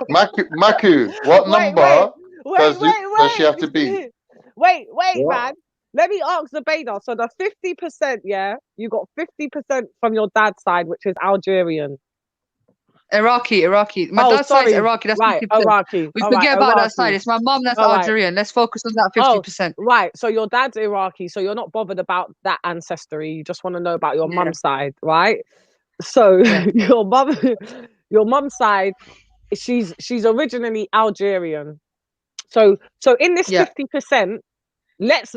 Maku, what number does she have to be? Wait, man. Let me ask the Beda. So the 50%, yeah, you got 50% from your dad's side, which is Algerian. Iraqi. My dad's side is Iraqi. That's right. 50%. Iraqi. We forget about that side. It's my mom that's Algerian. Let's focus on that 50%. Right. So your dad's Iraqi. So you're not bothered about that ancestry. You just want to know about your mum's side, right? So your mum's side, she's originally Algerian. So in this 50%, let's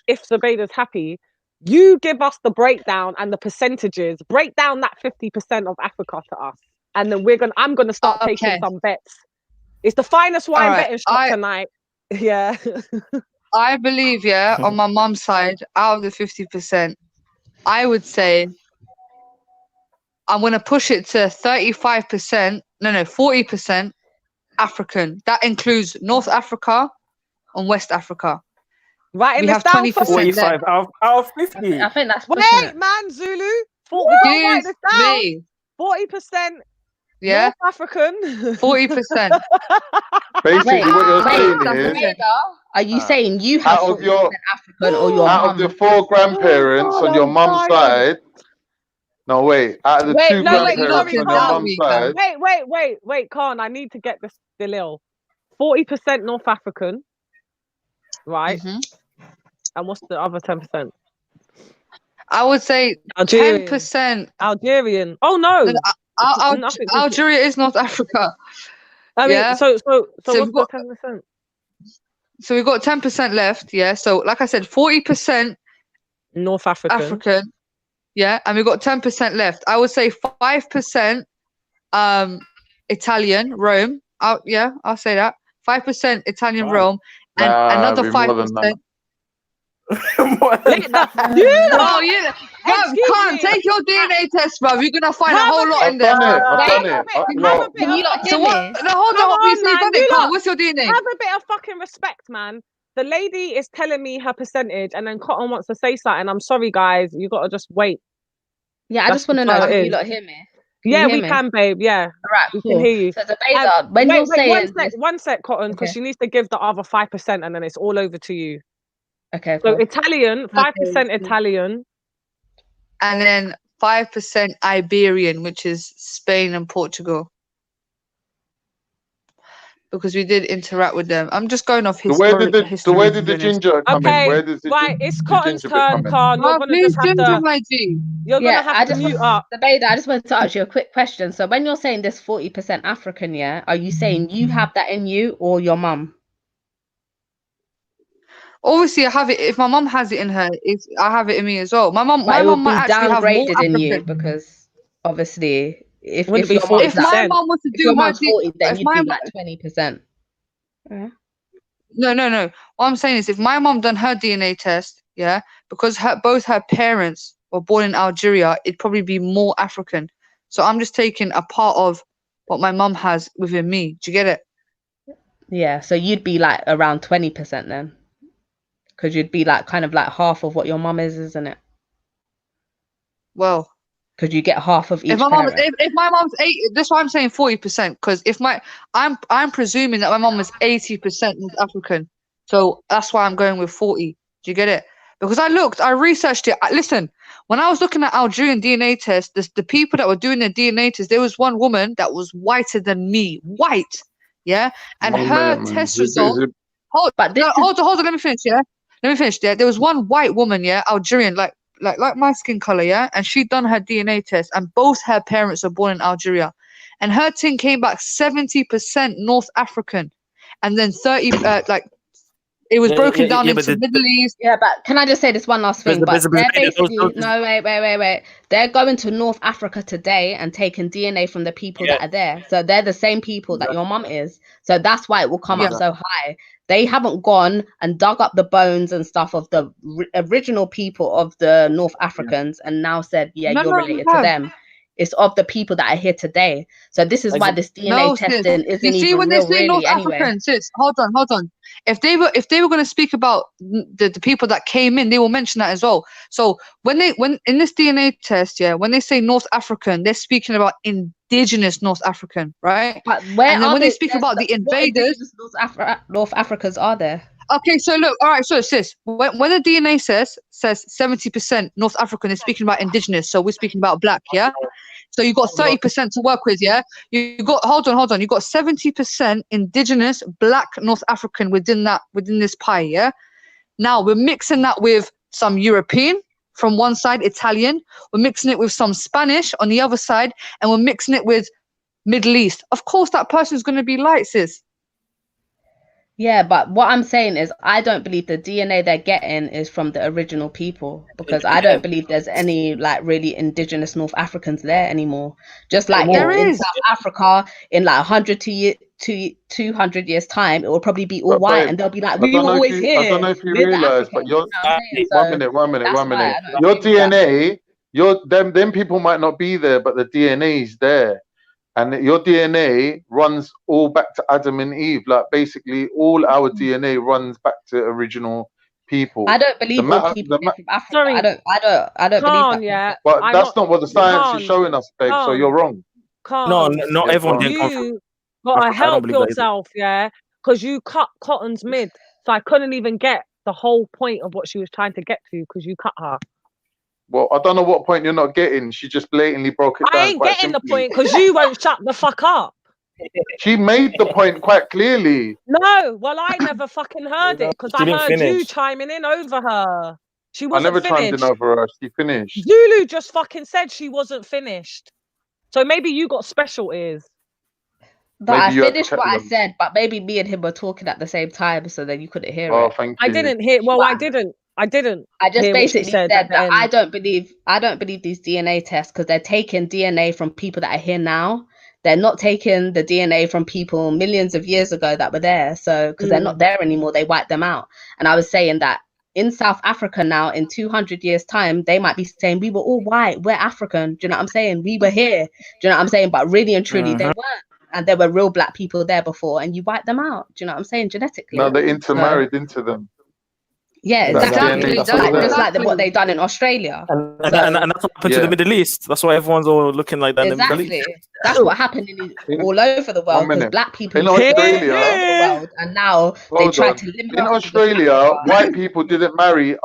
if Zabeda's happy, You give us the breakdown and the percentages. Break down that 50% of Africa to us, and then I'm gonna start taking some bets. It's the finest wine betting shop tonight. Yeah. I believe, on my mum's side, out of the 50%, I would say I'm gonna push it to 35%. No, 40% African. That includes North Africa and West Africa. Right, we have 20% 45 out of 50. I think that's wait, man, Zulu. We can't write this down. 40%. Yeah. North African. 40%. Basically, what you're saying is, are you saying you have out of your African or your out mum? of the 4 grandparents on your mum's side. No, wait. Out of the 2 grandparents on your mum's side. Wait, Khan, I need to get this Dalil. 40% North African, right? And what's the other 10%? I would say Algerian. 10%. Algerian. Oh no. Algeria is North Africa. I mean, so what's we've got the 10%? So we've got 10% left, yeah. So like I said, 40% North African. Yeah, and we've got 10% left. I would say 5% Italian, Rome. I'll say that. 5% Italian, Rome, and another 5%. Can't take your DNA test, bro. You're gonna find a whole lot in there. I've done it. So what? No, hold on. You say done it, Cotton. What's your DNA? Have a bit of fucking respect, man. The lady is telling me her percentage, and then Cotton wants to say something. I'm sorry, guys. You gotta just wait. Yeah, I just want to know if you lot hear me. Yeah, we can, babe. Yeah. All right, we can hear you. So the Beza, when you're saying one sec, Cotton, because she needs to give the other 5%, and then it's all over to you. Okay. So Italian, 5% Italian, and then 5% Iberian, which is Spain and Portugal. Because we did interact with them. I'm just going off history. Where did the ginger come in? Where does it's Cotton's turn, Khan. You're gonna just have to. You're gonna have to mute up. Beda, I just wanted to ask you a quick question. So when you're saying this 40% African, are you saying you have that in you or your mum? Obviously, I have it. If my mum has it in her, I have it in me as well. My mum might actually have more downgraded in you African. because obviously, if my mum was to do her 40, then you'd be like 20%. No. What I'm saying is, if my mum done her DNA test, because both her parents were born in Algeria, it'd probably be more African. So I'm just taking a part of what my mum has within me. Do you get it? Yeah. So you'd be like around 20% then. Because you'd be like kind of like half of what your mum is, isn't it? Well, because you get half of each. If my mum's 80, that's why I'm saying 40%. Because I'm presuming that my mum is 80% North African, so that's why I'm going with 40. Do you get it? Because I researched it. Listen, when I was looking at Algerian DNA tests, the people that were doing their DNA tests, there was one woman that was whiter than me, and her test result. Hold on. Let me finish. Let me finish. There was one white woman, Algerian, like my skin color, and she'd done her DNA test, and both her parents were born in Algeria, and her thing came back 70% North African, and then 30 it was broken down into Middle East. Yeah, but can I just say this one last thing? But they're basically wait. They're going to North Africa today and taking DNA from the people that are there. So they're the same people that your mum is. So that's why it will come up so high. They haven't gone and dug up the bones and stuff of the original people of the North Africans and now said, you're related to them. It's of the people that are here today. So this is why this DNA testing isn't even real. You see when they say North African, sis, hold on. If they were going to speak about the people that came in, they will mention that as well. So when in this DNA test, when they say North African, they're speaking about indigenous North African, right? But when they speak about the invaders, North Africans are there. Okay, so look, all right, so sis, when the DNA says 70% North African, is speaking about indigenous, so we're speaking about black, So you got 30% to work with, You got hold on. You got 70% indigenous black North African within this pie, Now we're mixing that with some European from one side, Italian. We're mixing it with some Spanish on the other side, and we're mixing it with Middle East. Of course, that person's going to be light, sis. Yeah, but what I'm saying is I don't believe the DNA they're getting is from the original people, because I don't believe there's any like really indigenous North Africans there anymore. Just like in South Africa, in like 100 to 200 years time, it will probably be all But white, babe, and they'll be like, I we don't were know if always you, I don't here. know if you We're the realize, but Africans. your You know what I'm saying? one So minute, one minute, that's one why minute. I don't Your agree with that. DNA, them people might not be there, but the DNA is there. And your DNA runs all back to Adam and Eve. Like basically all our DNA runs back to original people. I don't believe all people are from Africa. Sorry, I don't believe Khan, that. yeah. But I'm that's not not what the science is Khan, showing us, babe. So Khan, you're wrong. No, Khan. not Yeah, everyone go on. didn't come from You gotta Africa. I don't help believe that either. yourself, yeah, because you cut Cotton's mid, so I couldn't even get the whole point of what she was trying to get to because you cut her. Well, I don't know what point you're not getting. She just blatantly broke it I down ain't quite getting the simply. point because you won't shut the fuck up. She made the point quite clearly. No, well, I never fucking heard it because She I didn't heard you finish. chiming in over her. She I wasn't never chimed in finished. over her. She finished. Zulu just fucking said she wasn't finished. So maybe you got special ears. But Maybe I you had finished what I peplum. said, but maybe me and him were talking at the same time, so then you couldn't hear Oh, it. thank I you. didn't hear. Well, But I didn't I just hear what she basically said said at the that I end. don't believe these DNA tests, because they're taking DNA from people that are here now. They're not taking the DNA from people millions of years ago that were there. So because they're not there anymore, they wiped them out. And I was saying that in South Africa now, in 200 years time, they might be saying we were all white, we're African. Do you know what I'm saying? We were here. Do you know what I'm saying? But really and truly, they weren't. And there were real black people there before, and you wiped them out. Do you know what I'm saying? Genetically. No, they So intermarried into them. yeah, That exactly. DNA That's still Like there. just like what they done in Australia. And So that's what happened to the Middle East. That's why everyone's all looking like that in the Middle East. exactly, that's what happened all over the world, because black people In used to be all Australia, over the world, and now they hold tried on. to limit In us to just black Australia, people. white people didn't marry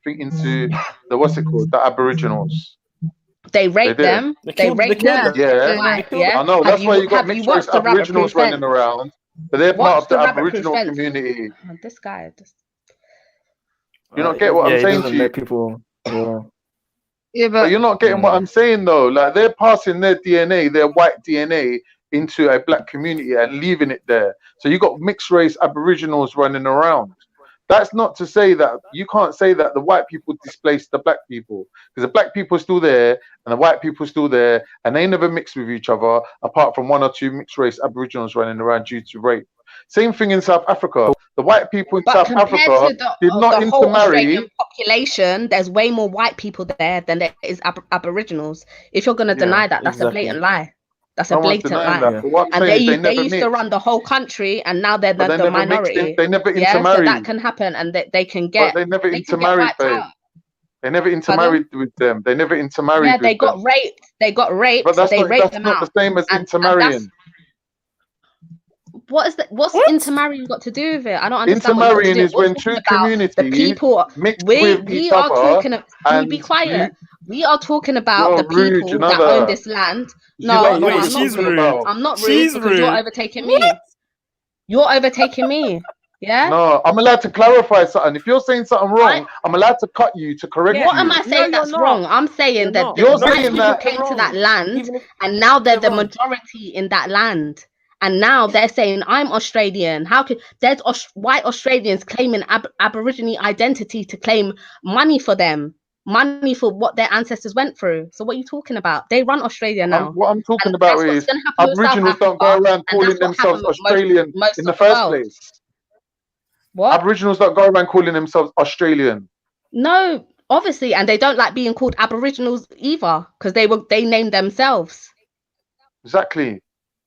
into the what's it called, the Aboriginals. They raped did. them. They raped them. Yeah, White, yeah. I know. That's why you got have mixed you race watched the rabbit proof Aboriginals running fence? around, but they're part Watch of the the rabbit proof Aboriginal fence. community. Oh, this guy. You don't get what yeah, I'm it saying doesn't to you. let people. Yeah. Yeah, But you're not getting what I'm saying though. Like they're passing their DNA, their white DNA, into a black community and leaving it there. So you got mixed race Aboriginals running around. That's not to say that you can't say that the white people displaced the black people, because the black people are still there and the white people are still there, and they never mixed with each other apart from one or two mixed race Aboriginals running around due to rape. Same thing in South Africa. The white people in South Compared Africa to did not the whole intermarry. Australian population, there's way more white people there than there is Aboriginals. If you're gonna deny that, that's a blatant lie. That's a No one's blatant denying lie. that. But what I'm And saying is they never used to run the whole country, and now they're But they the never mixed minority. in, they never Yeah, so intermarried. that can happen, and they can But get. they never They can get intermarried, wiped babe. out. They never intermarried with them. They never intermarried Yeah, they with got them. raped. They got raped. But They raped that's them not out. the same as And intermarrying. what's intermarrying got to do with it? I don't understand what you got to Intermarrying do. is We're when talking two about the communities people. mix We with each are other, talking. Can we and be quiet? We are talking about you're the rude, people you know that own that. this land. You No, don't know no, what I'm you're not talking rude. about. I'm not rude because you're overtaking me. You're overtaking me. Yeah. No, I'm allowed to clarify something. If you're saying something wrong, I'm allowed to cut you to correct you. What am I saying that's wrong? I'm saying that the You're white saying people that came to that land, and now they're the majority in that land. And now they're saying, I'm Australian. How could there's white Australians claiming Aborigine identity to claim money for them, money for what their ancestors went through? So what are you talking about? They run Australia now. What I'm talking And about that's what's is going to happen with South Aboriginals don't go Africa, around and calling that's what themselves happened with Australian most in the of first world. place. What? Aboriginals don't go around calling themselves Australian. No, obviously, and they don't like being called Aboriginals either, because they named themselves. Exactly.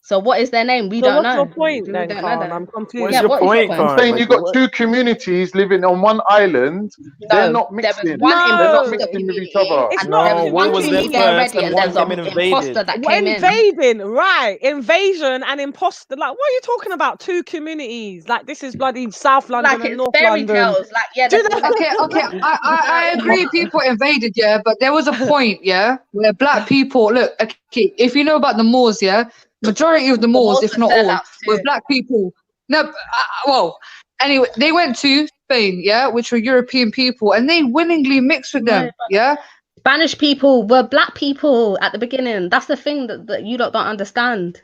So what is their name? We So don't what's know. your point We then, don't know Khan? that. I'm confused. Yeah, what is your point? I'm saying you've got two communities living on one island. They're not there was mixing. one They're not imposter mixing with community, each other. and there was one community already, and there's an imposter that came in. Invading, right? Invasion and imposter. Like, what are you talking about? Two communities. Like, this is bloody South London Like and it's North fairy London. tales. Like, yeah, Okay. I agree. People invaded, yeah, but there was a point, yeah, where black people look. Okay, if you know about the Moors, yeah, majority of the Moors, if not all, were black people. No, well, anyway, they went to Spain, yeah, which were European people, and they willingly mixed with them, yeah. Spanish people were black people at the beginning. That's the thing that you don't understand.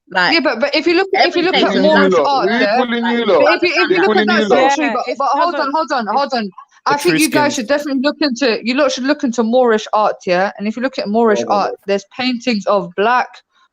Like, yeah, but if you look at everything's Moorish lot? art, Who yeah. pulling you But lot? if you Who look at pulling that you lot? century, but hold on. I think you guys should definitely should look into Moorish art, yeah. And if you look at Moorish art, there's paintings of black,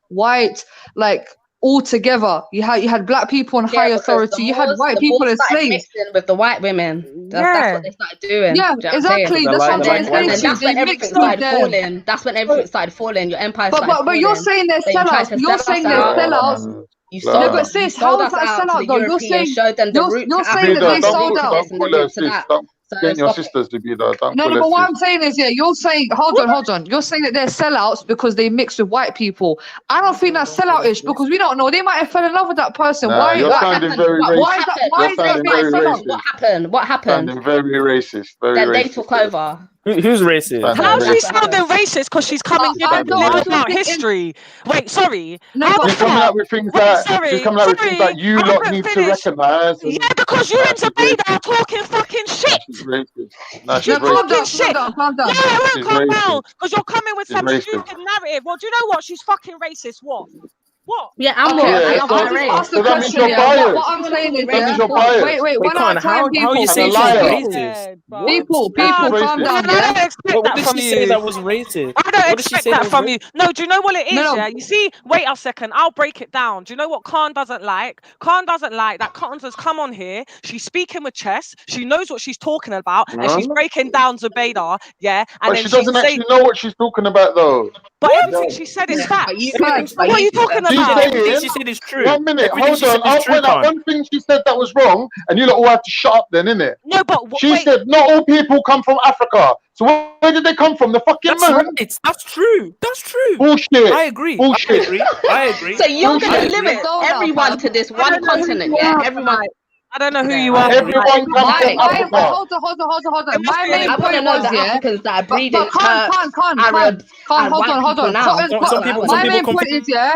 white, like all together. You had black people in high authority. You had white people as slaves. mixing with the white women. That's what they started doing. Yeah, Do you know what I'm saying? exactly. That's what I'm And saying. then that's They when everything mixed with started them. falling. That's when everything started falling. Your empire started falling. But you're saying they're Then you tried sellouts. to You're sell us saying they're out. sellouts. You No, sold, but you sis, sold how us is that a out to sellout the though? Europeans, showed them the route to you're saying that Africa, they Don't sold pull, out. don't and the pull her, route to sis. that. Don't So get your stop it. sisters to be there. Don't No, pull her, but what sis. I'm saying is, yeah, you're saying, hold on. You're saying that they're sellouts because they mix with white people. I don't think that's selloutish because we don't know. They might have fell in love with that person. Nah, Why? you're What sounding happened? very Why racist. is that? You're Why is that sounding not a very sellout? racist. What happened? Sounding very racist. Very Then they racist. took over. Who's racist? How's she That's what sounding happened. racist because she's coming giving Sounding lies racist. about history? Wait, sorry. No, How but the She's coming fuck? out with things Wait, that sorry, you I lot haven't need to finished. recognise. Yeah, because you and Zabeda are talking fucking shit. She's racist. Nah, She's she's talking racist. shit. Calm down. Yeah, I won't She's calm racist. down because you're coming with She's some racist. stupid narrative. Well, do you know what? She's fucking racist. What? What? Yeah, I'm Okay, what? Yeah, I I'll love just race. ask the so that means question, you're yeah. biased. What I'm saying is, That means yeah. you're biased. Wait, Wait, one at Khan, a time, how are you people. saying And a she's liar. racist? What? People, She's calm racist. down, I don't yeah. expect What that did from she say you. that was racist? I don't What did she expect say that that was from racist? you. No, do you know what it is? No, Yeah, you see, wait a second, I'll break it down. Do you know what Khan doesn't like? Khan doesn't like that Cottons has come on here. She's speaking with chess. She knows what she's talking about, and she's breaking down Zubaydah. Yeah, and But then she she's doesn't saying, actually know what she's talking about, though. but everything she said is facts. But you Everything- can. what are you talking She's about? Everything saying, she said is true. 1 minute, Everything hold she said on. is I'll true, point out Khan. one thing she said that was wrong, and you lot all have to shut up then, innit? No, but She wait. said not all people come from Africa. So where did they come from? The fucking That's moon? right. That's true. That's true. Bullshit. I agree. Bullshit. I agree. So you're Bullshit. gonna limit everyone to this I one don't know who continent, you yeah? are, Everyone. like, I don't know who you I are. agree. Everyone comes Why? from Africa. Hold on. It must My be an main I want to point know was, the yeah. Africans that are But breeding Turks, Arabs, and hold white on. people now. Cotton's, That's what I want my to know. main point is, yeah.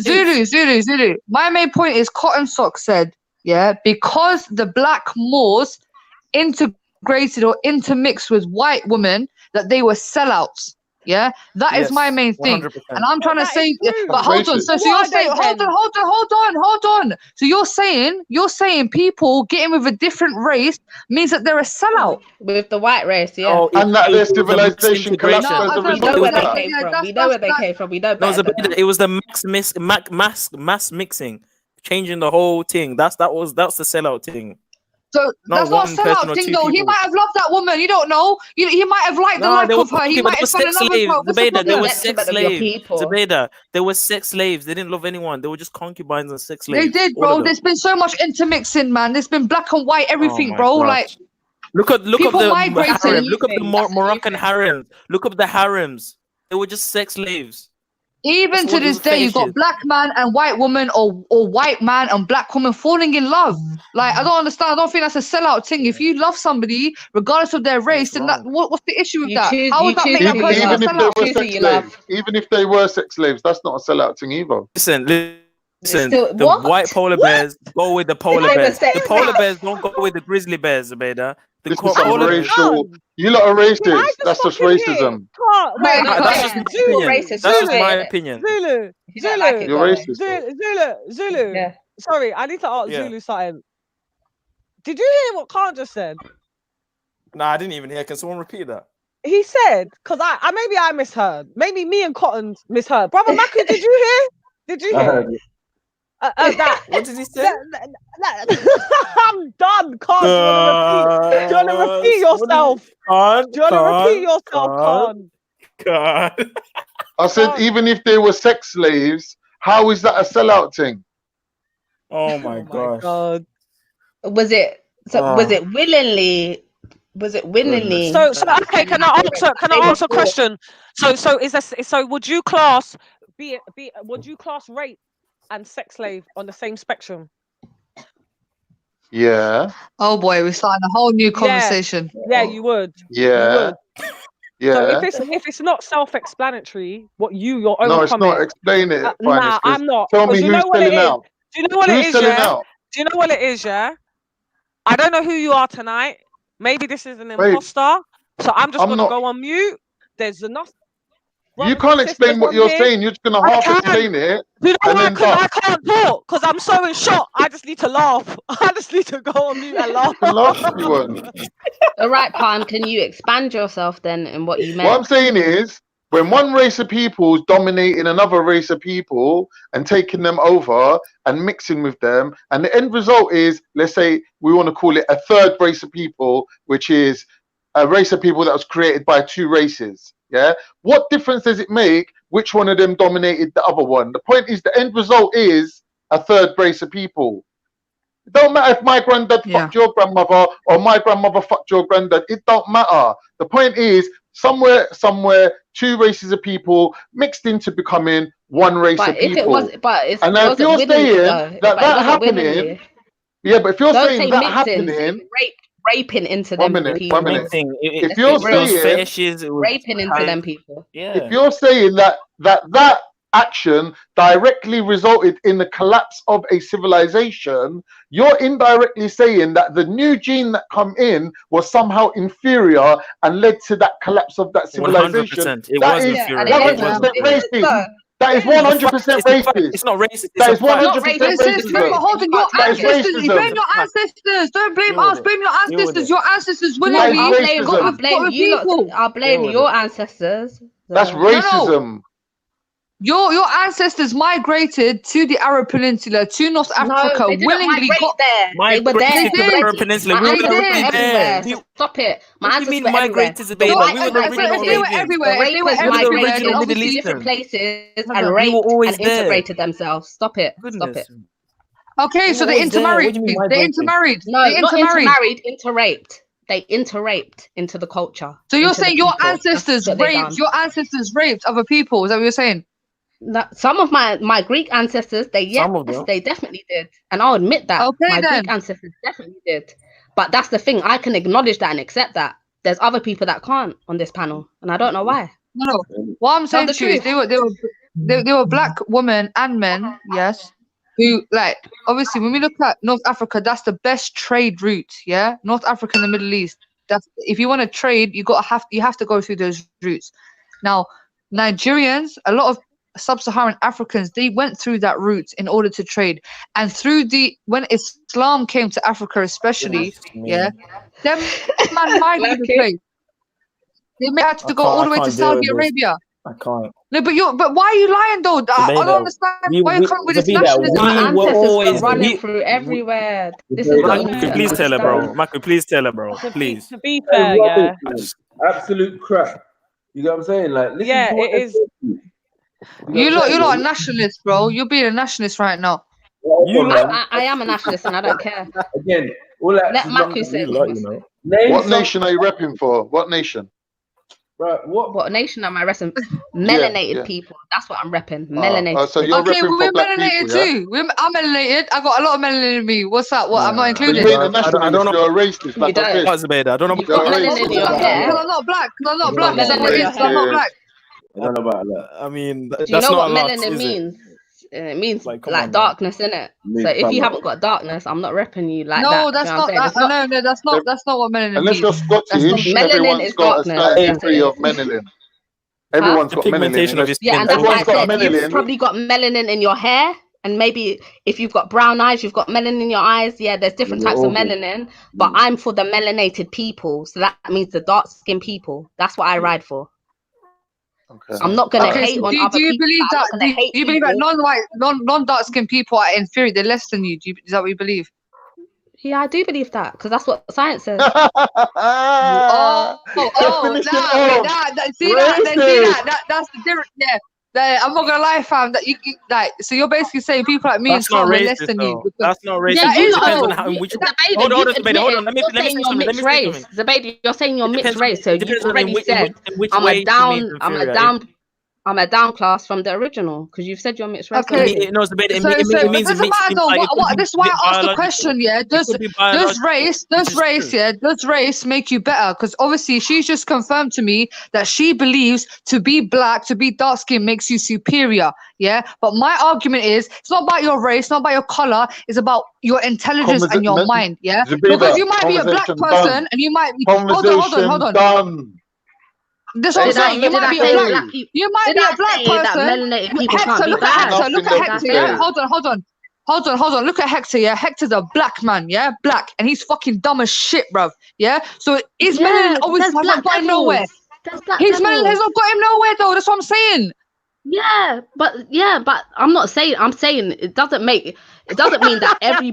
Zulu. My main point is Cotton Sock said, yeah, because the black Moors integrated or intermixed with white women, that they were sellouts. Yeah, that is my main thing, 100%. and I'm trying to say, but That's hold on. racist. So you're saying, hold on. So you're saying people getting with a different race means that they're a sellout With the white race, yeah. Oh, And that it their was the mass civilization collapsed integration. as a We result know where of they that. came from. We know where they came from. We know No, better than that. it was the mass mixing, changing the whole thing. That's the sellout thing. So Not that's not a one person sellout or thing, two though. He people. might have loved that woman. You don't know. He might have liked the No, look they were of her. He okay, but might they were have fallen in sex love with her. slaves. What's the Zabeda, they problem? were Sex sex about your slaves. people. Zabeda, they were sex slaves. They didn't love anyone. They were just concubines and sex slaves. They did, all of bro. them. There's been so much intermixing, man. There's been black and white, Oh everything, my bro. gosh. Like Look up people the migrated. harem. Look up the That's a new Moroccan thing. harems. Look up the harems. They were just sex slaves. Even That's to what this those day, you got fetishes. black man and white woman, or white man and black woman falling in love. Like I don't understand. I don't think that's a sellout thing. If you love somebody, regardless of their race, then that what's the issue with You that? choose. How You would that choose make who that you person a love. Even if they sellout? were Choose who sex you love. slaves, even if they were sex slaves, that's not a sellout thing either. Listen, Still, the what? white polar bears go with the polar They were bears. sex The polar slaves. bears don't go with the grizzly bears, Zabeda. The This is some polar bears. racial. You lot are racist. That's just racism. Wait, No, That's just my Zulu. opinion. Racist. That's just Go my ahead. opinion. Zulu. You don't like it, You're go ahead. racist. Zulu. Yeah. Sorry, I need to ask Yeah. Zulu something. Did you hear what Khan just said? Nah, I didn't even hear. Can someone repeat that? He said, because maybe I misheard. Maybe me and Cotton misheard. Brother Maku, did you hear? Did you I hear? heard you. That What did he say? I'm done, Khan. Do you want to repeat yourself? Khan, Do you want to repeat yourself, Khan? Khan. I said, even if they were sex slaves, how is that a sellout thing? Oh my gosh. God. Was it? So was it willingly? Was it willingly? So okay, can I ask a question? So would you class would you class rape and sex slave on the same spectrum? Yeah. Oh boy, we're starting a whole new conversation. Yeah, you would. Yeah. You would. Yeah. So if it's not self-explanatory, what your own No, it's comment. not. Explain it, Nah, Finest, 'cause I'm not. tell me You know who's what it selling is? out. Do you know what it Who's is? selling Yeah. out? Do you know what it is? Yeah. I don't know who you are tonight. Maybe this is an Wait. imposter. So I'm just I'm gonna not. go on mute. There's enough. You can't explain what you're saying. You're just gonna half explain it. You know and why? then Because I can't talk. Because I'm so in shock. I just need to laugh. I just need to go on mute and laugh. laugh if you want. All right, Pan, can you expand yourself then in what you meant? What I'm saying is, when one race of people is dominating another race of people and taking them over and mixing with them, and the end result is, let's say we want to call it a third race of people, which is a race of people that was created by two races. Yeah. What difference does it make which one of them dominated the other one? The point is, the end result is a third race of people. It don't matter if my granddad fucked your grandmother or my grandmother fucked your granddad. It don't matter. The point is, somewhere, two races of people mixed into becoming one race of people. And now if you're saying that happening, yeah, but if you're saying that happening, raping into them people. One minute. If you're saying raping into them people. If you're saying that action directly resulted in the collapse of a civilization, you're indirectly saying that the new gene that come in was somehow inferior and led to that collapse of that civilization. 100%. It That was is inferior. 100% racist. That is 100% racist. It's not racist. That is 100% racist. Remember, hold on, your That is ancestors. You blame racism. your ancestors. Don't blame us. Blame your ancestors. Your ancestors That willingly is got racism. with people. I'll blame your ancestors. That's racism. Your ancestors migrated to the Arab Peninsula, to North Africa, they didn't willingly migrate got there. They were there. Migrated to the Arab Peninsula. We were already there. So stop it. My What do you ancestors mean were migrated to the everywhere. We were the original if they were Arabians. everywhere, if they were Rapers everywhere, migrated then to obviously different places We and were raped always and there. integrated themselves. Stop it. Stop it. Okay, so they always there. intermarried. What do you mean They migrated? intermarried. No, They not intermarried. intermarried, interraped. They interraped into the culture. So you're into the saying your people. ancestors That's what they raped? done. Your ancestors raped other people? Is that what you're saying? Some of my Greek ancestors, they definitely did, and I'll admit that my Greek ancestors definitely did. But that's the thing; I can acknowledge that and accept that. There's other people that can't on this panel, and I don't know why. No. What I'm saying to you is they were black women and men, yes, who like obviously when we look at North Africa, that's the best trade route, yeah. North Africa and the Middle East. That's if you want to trade, you have to go through those routes. Now, Nigerians, a lot of sub-Saharan Africans, they went through that route in order to trade, and when Islam came to Africa, especially, them man migrated the trade. They may have to go all the way to Saudi Arabia. I can't. No, but why are you lying though? I don't understand why you come with this nationalism. My ancestors were running through everywhere. This is what you need to Please tell her, bro. understand. Marco, please tell her, bro. Please. To be fair, yeah. Absolute crap. You know what I'm saying? Like, listen Yeah, to what it is. You're not a nationalist, bro. You're being a nationalist right now. I am a nationalist and I don't care. Again, all that. Let Maku say it. What nation are you repping for? What nation? Right, what nation am I repping? Melanated people. That's what I'm repping. Melanated. So you're Okay, repping well, we're for black melanated people, yeah? too. I'm melanated. I got a lot of melanin in me. What's that? What? I'm not But included. you ain't a nationalist. I don't know. You're a racist. Like I said. I don't know. You've got melanin in your hair. Because I'm not black. Because I'm not black. You've got melanin in your I'm not hair. black. I don't know about that. I mean, Do you that's know not what a lot, melanin is it? means? It means Like, come like on, darkness, innit? Means So if come you on. haven't got darkness, I'm not repping you like that. No, Do that's you know what not. I'm saying? No, that's not what melanin Unless means. you're That's not Scottish, Melanin everyone's is got a darkness. certain Yes, it degree of is. melanin. Everyone's The got melanin. pigmentation of your Yeah, skin. and that's why I Everyone's got said you've melanin. probably got melanin in your hair, and maybe if you've got brown eyes, you've got melanin in your eyes. Yeah, there's different types of melanin, but I'm for the melanated people, so that means the dark skinned people. That's what I ride for. Okay. I'm not gonna Okay, hate so on do other you people. believe I'm that? not gonna hate Do you believe that people. non-white, non-dark skinned people are inferior? They're less than you. Is that what you believe? Yeah, I do believe that because that's what science says. See that? That's the difference. Yeah. I'm not gonna lie, fam. That you like. So you're basically saying people like me That's and Tom not are less racist, than you. though. because- That's not racist. Yeah, It you depends know, on how, in which. Zabeda, Hold on, you Zabeda, hold on. admitted Let me you're say saying you're something. Let me mixed say race. something. Zabeda, you're saying you're It mixed depends. race, so It you depends on already said in which I'm way a she means inferior. I'm a down class from the original because you've said you're mixed race. Okay. already. No, Zabeda, it So means it it doesn't matter though. This is why I asked the question. Yeah, does race make you better? Because obviously she's just confirmed to me that she believes to be black, to be dark skinned makes you superior. Yeah, but my argument is it's not about your race, not about your color. It's about your intelligence and your mind. Yeah, Zabeda, because you might be a black conversation person done. and you might be. Conversation Hold on. done. That's what I'm saying. You might be a black. You might be a black person. Melanated people can't Hector, be look at bad. Hector. Look at Hector. Yeah. Hold on. Look at Hector. Yeah. Hector's a black man. Yeah. Black, and he's fucking dumb as shit, bruv. Yeah. So his melanin always hasn't got him nowhere. His melanin has not got him nowhere though. That's what I'm saying. Yeah, but I'm not saying. I'm saying it doesn't mean that every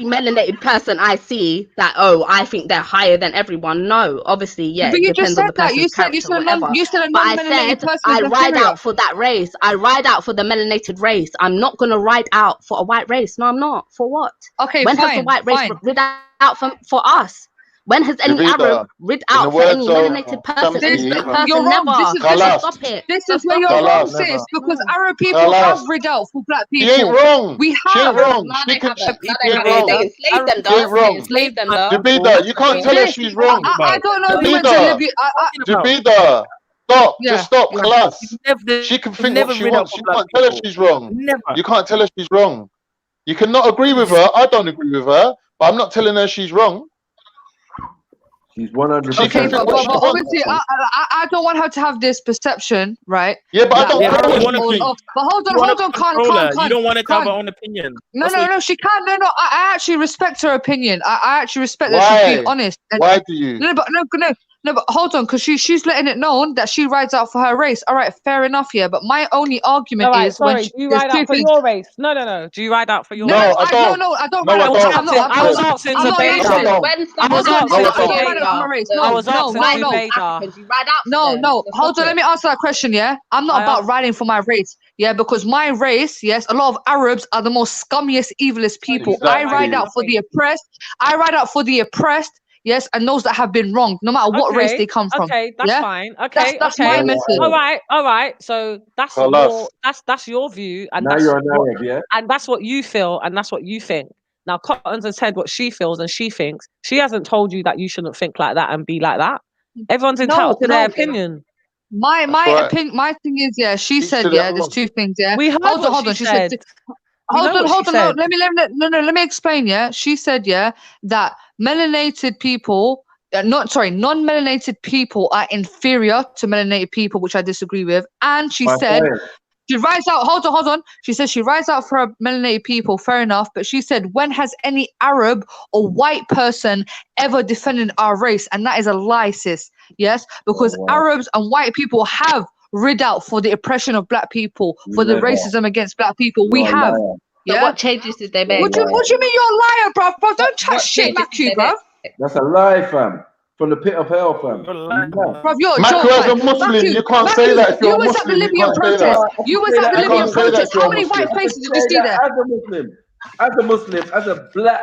melanated person I see that I think they're higher than everyone. No, obviously, yeah. But it you just depends on said the that. person's character, whatever. You said a But I non-melanated said person I is ride inferior. out for that race. I ride out for the melanated race. I'm not gonna ride out for a white race. No, I'm not. For what? Okay, when has the white race rid out for us? When has any Arab rid out for any melanated person? Any black person? You're wrong. Never. Stop it. This is where you're wrong, sis. Because Arab people have rid out for black people. She ain't wrong. We She have. ain't wrong. No, She they can. haven't. No, She they ain't haven't. wrong. They enslaved them, She though. ain't wrong. Enslaved them, though. Jabida, you can't tell her she's wrong. I don't know if you went to Jabida, Libya. Jabida, stop. Yeah. Just stop. Yeah. Class. She can think what she wants. You can't tell her she's wrong. You can't tell her she's wrong. You cannot agree with her. I don't agree with her, but I'm not telling her she's wrong. She's 100%. Okay, but obviously, I don't want her to have this perception, right? Yeah, but I don't. But hold on, Khan. You don't want her to have her own opinion. No, she can't. No, I actually respect her opinion. I actually respect that she's being honest. Why do you? No, but hold on, because she's letting it known that she rides out for her race. All right, fair enough, yeah. But my only argument is do you ride out for your race? No. Do you ride out for your race? I don't. I was asking Zubaida. No. Hold on, let me answer that question, yeah? I'm not about riding for my race, yeah? Because my race, yes, a lot of Arabs are the most scummiest, evilest people. Exactly. I ride out for the oppressed. Yes, and those that have been wronged, no matter what race they come from. Okay, that's fine. Okay, that's my message. All right. So that's your view, and and that's what you feel, and that's what you think. Now, Cottons has said what she feels and she thinks. She hasn't told you that you shouldn't think like that and be like that. Everyone's entitled to their opinion. My opinion. My thing is, yeah. She said, yeah. There's two things, yeah. We heard hold on. She said. Hold on. No, let me explain. Yeah, she said, yeah, that melanated people, non-melanated people are inferior to melanated people, which I disagree with. And she said she rides out. Hold on. She said she rides out for melanated people. Fair enough. But she said, when has any Arab or white person ever defended our race? And that is a lie, sis. Yes, because Arabs and white people have rid out for the oppression of black people, for the racism against black people. We have. Yeah. So what changes did they make? What do you mean you're a liar, bro? Don't chat shit, Macu, bro. That's a lie, fam. From the pit of hell, fam. Bro, you're Macu, as a Muslim, you can't say that if you're a Muslim. You was at the Libyan protest. How many white faces did you see there? As a Muslim, as a black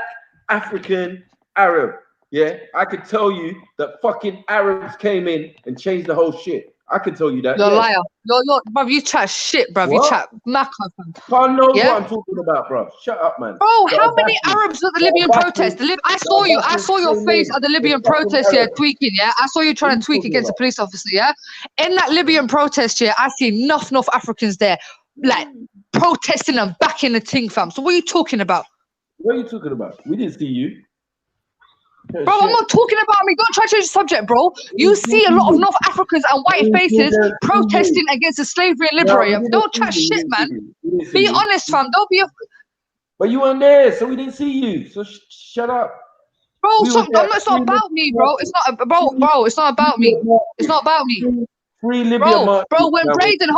African Arab, yeah, I could tell you that fucking Arabs came in and changed the whole shit. I can tell you that. You're a liar. Bruv, you chat shit, bruv. You chat macca. Can't know what I'm talking about, bruv. Shut up, man. Bro, how many Arabs at the Libyan protest? I saw you. I saw your face at the Libyan protest, yeah, tweaking, yeah. I saw you trying to tweak against a police officer, yeah. In that Libyan protest, yeah, I see enough Africans there, like protesting and backing the ting, fam. So what are you talking about? What are you talking about? We didn't see you. Bro, I'm not talking about me. Don't try to change the subject, bro. You see a lot of North Africans and white faces protesting against the slavery and liberation. Don't chat shit, man. Be honest, fam. Don't be a... But you weren't there, so we didn't see you. So shut up. Bro, it's not about me, bro. It's not, bro. It's not about me. It's not about me. Free Libya, bro. When Braden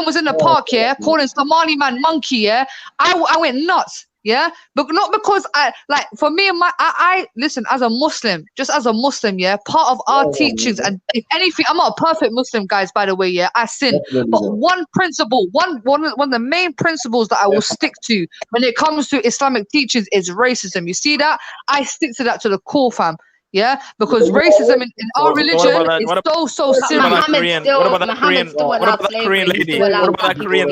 was in the park, yeah, calling Somali man monkey, yeah, I went nuts. Yeah, but not because for me and I listen as a Muslim, yeah, part of our teachings, and if anything, I'm not a perfect Muslim, guys, by the way, yeah, I sin, but one principle, one of the main principles that I will stick to when it comes to Islamic teachings is racism. You see that? I stick to that to the core, fam. Yeah, because racism in our religion is so serious. What about that Korean lady? What about that Korean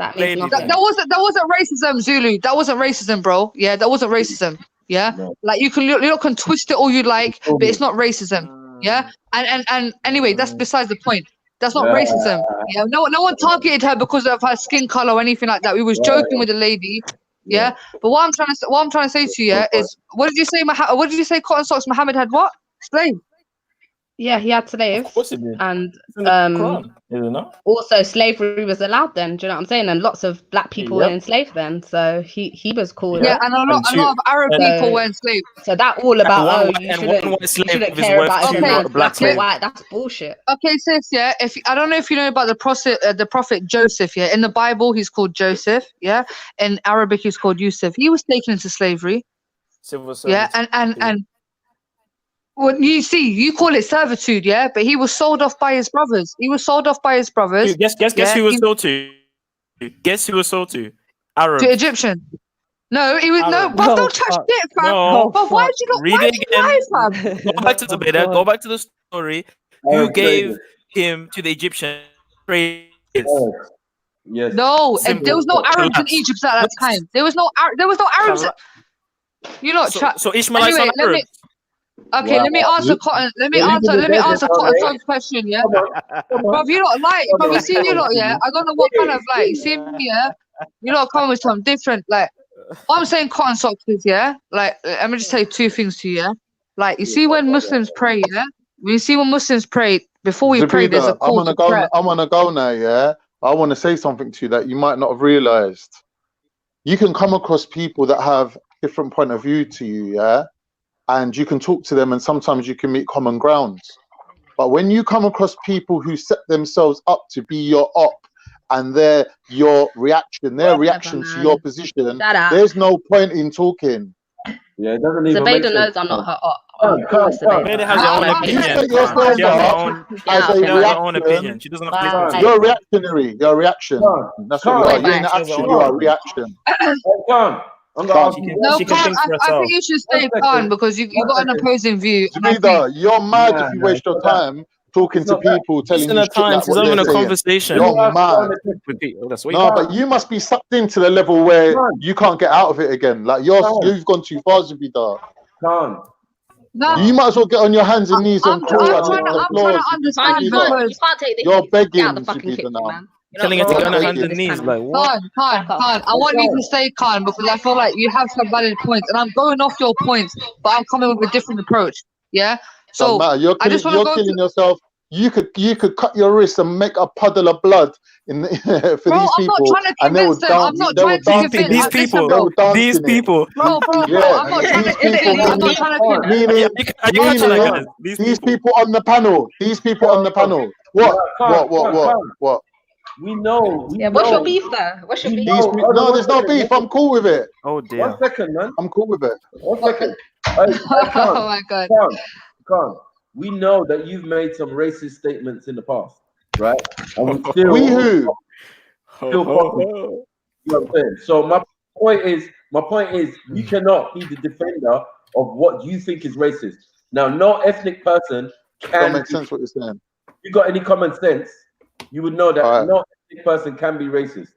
lady? That wasn't racism, Zulu. That wasn't racism, bro. Yeah, that wasn't racism. Yeah, like you can twist it all you like, but it's not racism. Yeah, and anyway, that's besides the point. That's not racism. Yeah, no one targeted her because of her skin color or anything like that. We was joking with the lady. Yeah, but what I'm trying to say to you, yeah, is what did you say? Cotton Socks Muhammad had what? Explain. Yeah, he had Of slaves, course it did. and It's in the Quran, is it not? also slavery was allowed then. Do you know what I'm saying? And lots of black people were Yep. enslaved then, so he was cool. Yeah, Yep. and a And lot of Arab people were enslaved. So that all about one you white shouldn't slave is care worth about if two a man's black black or slaves. white. That's bullshit. Okay, sis, yeah. If I don't know if you know about the prophet Joseph, yeah. In the Bible, he's called Joseph, yeah. In Arabic, he's called Yusuf. He was taken into slavery, Civil yeah. service. And when you see, you call it servitude, yeah. But he was sold off by his brothers. He was sold off by his brothers. Dude, guess who was sold to? Guess who was sold to? Arabs. To Egyptian. No, he was no, Arabs. but don't touch it, fam. No. But why did you not? Read Why it did you lie, fam? Go back to Zubaydah. Go back to the story. Who gave him to the Egyptian traders? Yes. No, and there was no Arabs in Collapse. Egypt at that time. There was no Arabs. You know, So Ishmaelites anyway, are Arabs. Let me answer Cotton. Let me answer Cotton's question, yeah. Bro, you lot like, but you see you lot, yeah. I don't know what kind of like. You see me, yeah. You lot come with something different, like. What I'm saying, Cotton Socks is, yeah. Like, let me just say two things to you, yeah. Like, you see when Muslims pray, yeah. When you see when Muslims pray, before we pray, there's a I'm call gonna to go. prayer. I'm gonna go now. Yeah, I want to say something to you that you might not have realized. You can come across people that have different point of view to you, yeah, and you can talk to them, and sometimes you can meet common grounds. But when you come across people who set themselves up to be your op, and their reaction to your position, there's no point in talking. Yeah, it doesn't even Zubaydah make knows sense. I'm not her op. Zubaydah has her own opinion. You set She has yourself her up own. as a She has her own reaction. opinion. She doesn't have to listen to You're reactionary. You're a reaction. That's what you are. You ain't an action. You are a reaction. No, Khan, I think you should stay Khan because you got an opposing view. Zubaydah, you're mad if you waste your time talking to people, telling you shit like She's what having they're a saying. conversation. You're mad. No, but you must be sucked into the level where you can't get out of it again. Like you've gone too far, Zubaydah. No, You might as well get on your hands and knees and crawl I'm on trying the to floor. understand You because can't take the You're heat. begging, Get out the fucking Zubaydah, kitchen, now. man. Telling her to get on her hands and knees, like what? Khan, I want you to stay Khan because I feel like you have some valid points, and I'm going off your points, but I'm coming with a different approach. Yeah. So you're I just want to go killing to. yourself. You could cut your wrist and make a puddle of blood for Bro, these I'm not people, trying to and they convince would them. dance. I'm not They trying would to dance convince. in it. These Listen, people, bro. these people. Bro, Yeah, I'm not trying these to. people. I'm not trying to. Meaning, Are you catching that, guys? these people on the panel. These people on the panel. What? We know. Yeah, what's your beef there? What's your beef? No, there's no beef. I'm cool with it. Oh dear. 1 second, man. I'm cool with it. 1 second. Oh my God. Khan, we know that you've made some racist statements in the past, right? And we still. We who? Still fucking. You know what I'm saying? So my point is, you cannot be the defender of what you think is racist. Now, no ethnic person can. Don't make sense what you're saying. If you got any common sense, you would know that no ethnic person can be racist.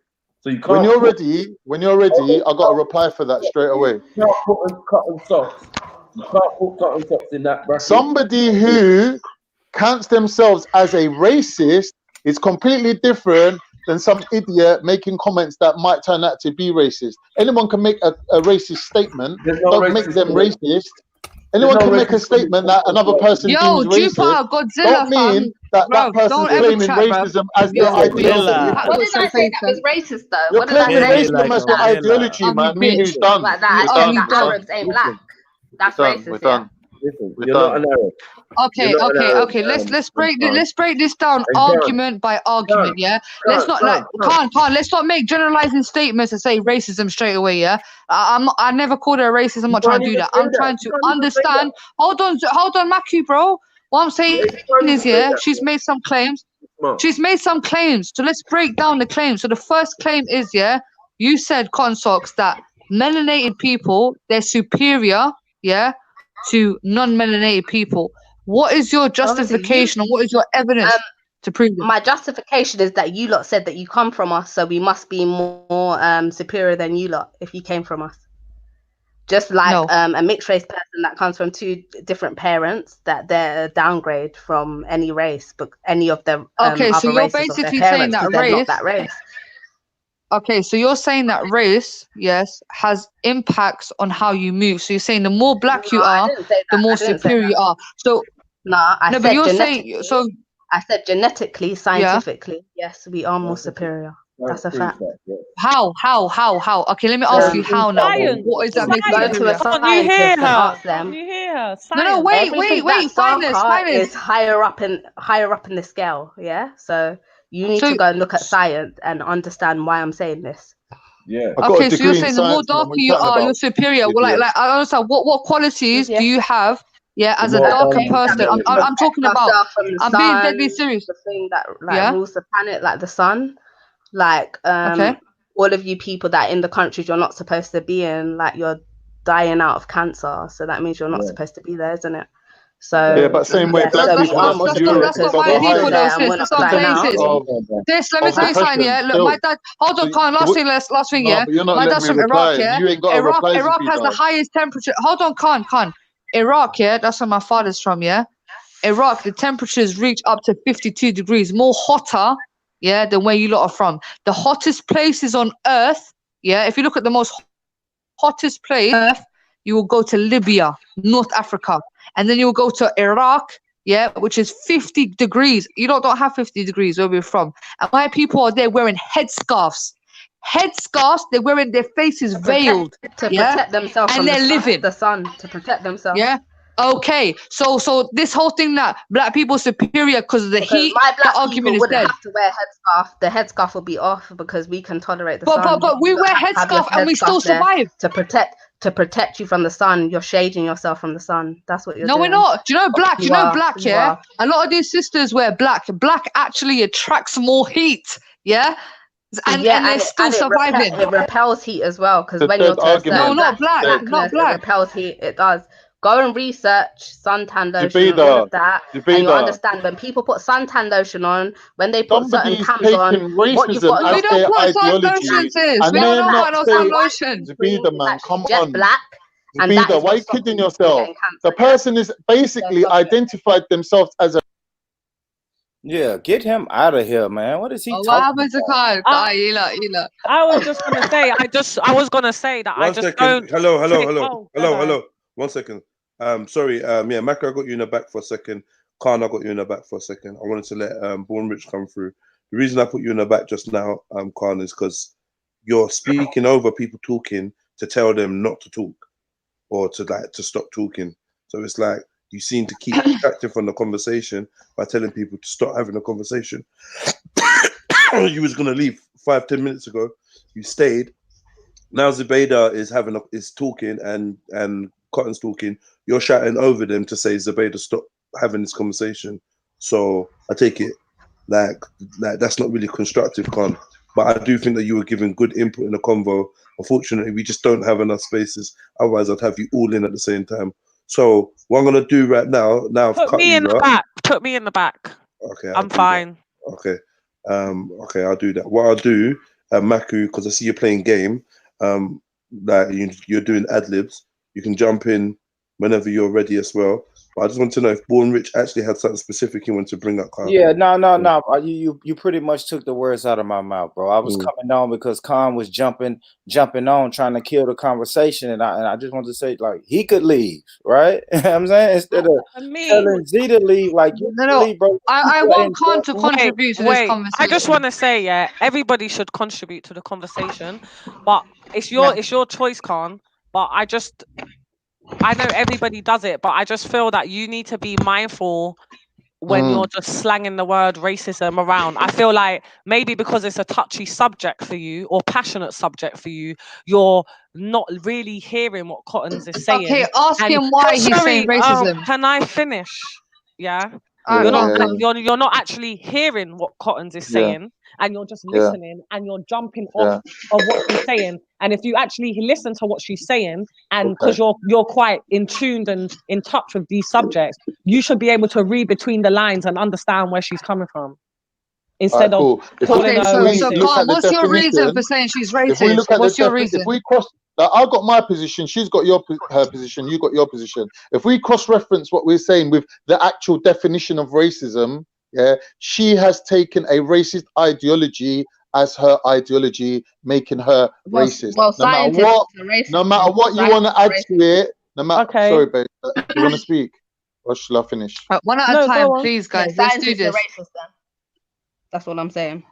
So you can't. When you're ready, I got a reply for that straight away. You can't put cotton socks. You can't put cotton socks in that bracket. Somebody who counts themselves as a racist is completely different than some idiot making comments that might turn out to be racist. Anyone can make a racist statement. Don't make them racist. Anyone can make a statement that another person deems racist. Godzilla, don't mean that person's claiming racism as their ideology. What did I say that was racist though? You're What did I claiming say? racism as your ideology, man. Me who's done. Like that Arabs ain't black. That's racist. We're done. You're not an Arab. Okay. Let's break this down argument by argument. Yeah. Let's not let's not make generalizing statements and say racism straight away. Yeah. I never called her a racist. I'm not trying to do that. I'm trying to understand. Hold on, Maki, bro. What I'm saying is, yeah, she's made some claims. So let's break down the claims. So the first claim is, yeah, you said, Cotton Socks, that melanated people, they're superior, yeah, to non-melanated people. What is your justification and what is your evidence to prove it? My justification is that you lot said that you come from us, so we must be more superior than you lot if you came from us. Just like a mixed race person that comes from two different parents, that they're a downgrade from any race, but any of the okay, so other you're races basically of their saying parents, that they're race. not that race. Okay, so you're saying that race, yes, has impacts on how you move. So you're saying the more black you are, the more superior you are. So Nah, I No, said but you're genetically. saying so. I said genetically, scientifically, yes, we are more superior. That's a fact. How? Okay, let me ask you how now. Science. What is that We makes go you to a superior? Can't you hear scientist and her? ask them. Can't you hear her? No, Science. Everything that's finest. darker is higher up in the scale. Yeah, so you need to go and look at science and understand why I'm saying this. Yeah. Okay, so you're saying the more darker you are, you're superior. Well, like I understand. What qualities do you have? Yeah, as a darker person, I'm talking about. I'm being deadly serious. The thing that rules the planet, like the sun, like all of you people that in the countries you're not supposed to be in, like you're dying out of cancer, so that means you're not supposed to be there, isn't it? So yeah, but same way black people from Europe, that's not my people though, sis. That's what I'm saying, sis. Let me tell you something, yeah. Look, my dad. Hold on, Khan. Last thing, yeah. My dad's from Iraq, yeah. Iraq has the highest temperature. Hold on, Khan. Iraq, yeah. That's where my father's from, yeah. Iraq, the temperatures reach up to 52 degrees, more hotter, yeah, than where you lot are from. The hottest places on Earth, yeah. If you look at the most hottest place on Earth, you will go to Libya, North Africa. And then you'll go to Iraq, yeah, which is 50 degrees. You don't have 50 degrees where we're from. And my people are there wearing headscarves. They're wearing their faces veiled. To protect themselves and from they're living. The sun, to protect themselves. Yeah. Okay. So this whole thing that black people are superior because of the heat, my black the argument is wouldn't dead. have to wear headscarf. The headscarf will be off because we can tolerate the sun. But we wear headscarf and we still survive. To protect you from the sun, you're shading yourself from the sun. That's what you're doing. No, we're not. Do you know black? You are. Yeah? A lot of these sisters wear black. Black actually attracts more heat. Yeah? And they're still surviving. It repels heat as well because when you're not black. Not black. It repels heat. It does. Go and research suntan lotion and all of that, and you'll understand when people put suntan lotion on, when they put certain cams on, what you've got. We don't put sun lotion, sis. We don't put no sun lotion. Zabida, man, come on. Black. Zabida, why are you kidding yourself? The person is basically identified themselves as a. Yeah, get him out of here, man. What is he talking what happened to Kyle? I was just gonna say, I was gonna say that I just don't. Hello. 1 second. Sorry. Yeah, Maka, I got you in the back for a second. Khan, I got you in the back for a second. I wanted to let Born Rich come through. The reason I put you in the back just now, Khan, is because you're speaking over people talking to tell them not to talk or to stop talking. So it's like you seem to keep distracting from the conversation by telling people to stop having a conversation. You was gonna leave 5-10 minutes ago. You stayed. Now Zubaydah is talking and Cotton's talking. You're shouting over them to say Zubaydah stop having this conversation. So I take it like that's not really constructive, Con. But I do think that you were giving good input in the convo. Unfortunately, we just don't have enough spaces. Otherwise, I'd have you all in at the same time. So what I'm gonna do right now, put me in the back. Put me in the back. Okay, I'm fine. Okay, okay, I'll do that. What I'll do, Maku, because I see you're playing game. That you're doing ad libs. You can jump in whenever you're ready as well. But I just want to know if Born Rich actually had something specific you want to bring up, Khan. Yeah, no. You pretty much took the words out of my mouth, bro. I was coming on because Khan was jumping on, trying to kill the conversation, and I just wanted to say, like, he could leave, right? I'm saying instead of telling Z to leave, like, you leave, bro. I want Khan to contribute to this conversation. I just want to say, yeah, everybody should contribute to the conversation, but it's your choice, Khan. But I know everybody does it, but I just feel that you need to be mindful when you're just slanging the word racism around. I feel like maybe because it's a touchy subject for you or passionate subject for you, you're not really hearing what Cottons is saying. Okay, ask him why he's saying racism. Can I finish? Yeah. You're not actually hearing what Cottons is saying, and you're just listening and you're jumping off of what she's saying. And if you actually listen to what she's saying, and because you're quite in tuned and in touch with these subjects, you should be able to read between the lines and understand where she's coming from. Instead of calling her racist. Khan, what's your reason for saying she's racist? What's your reason? If we cross, I got my position, she's got her position, you got your position. If we cross-reference what we're saying with the actual definition of racism, she has taken a racist ideology as her ideology, making her racist. No matter what you want to add to it, sorry, babe, you want to speak? Or shall I finish? One at No, a time, go on. please, guys. Yeah, Let's do scientists are this. racist then. That's what I'm saying.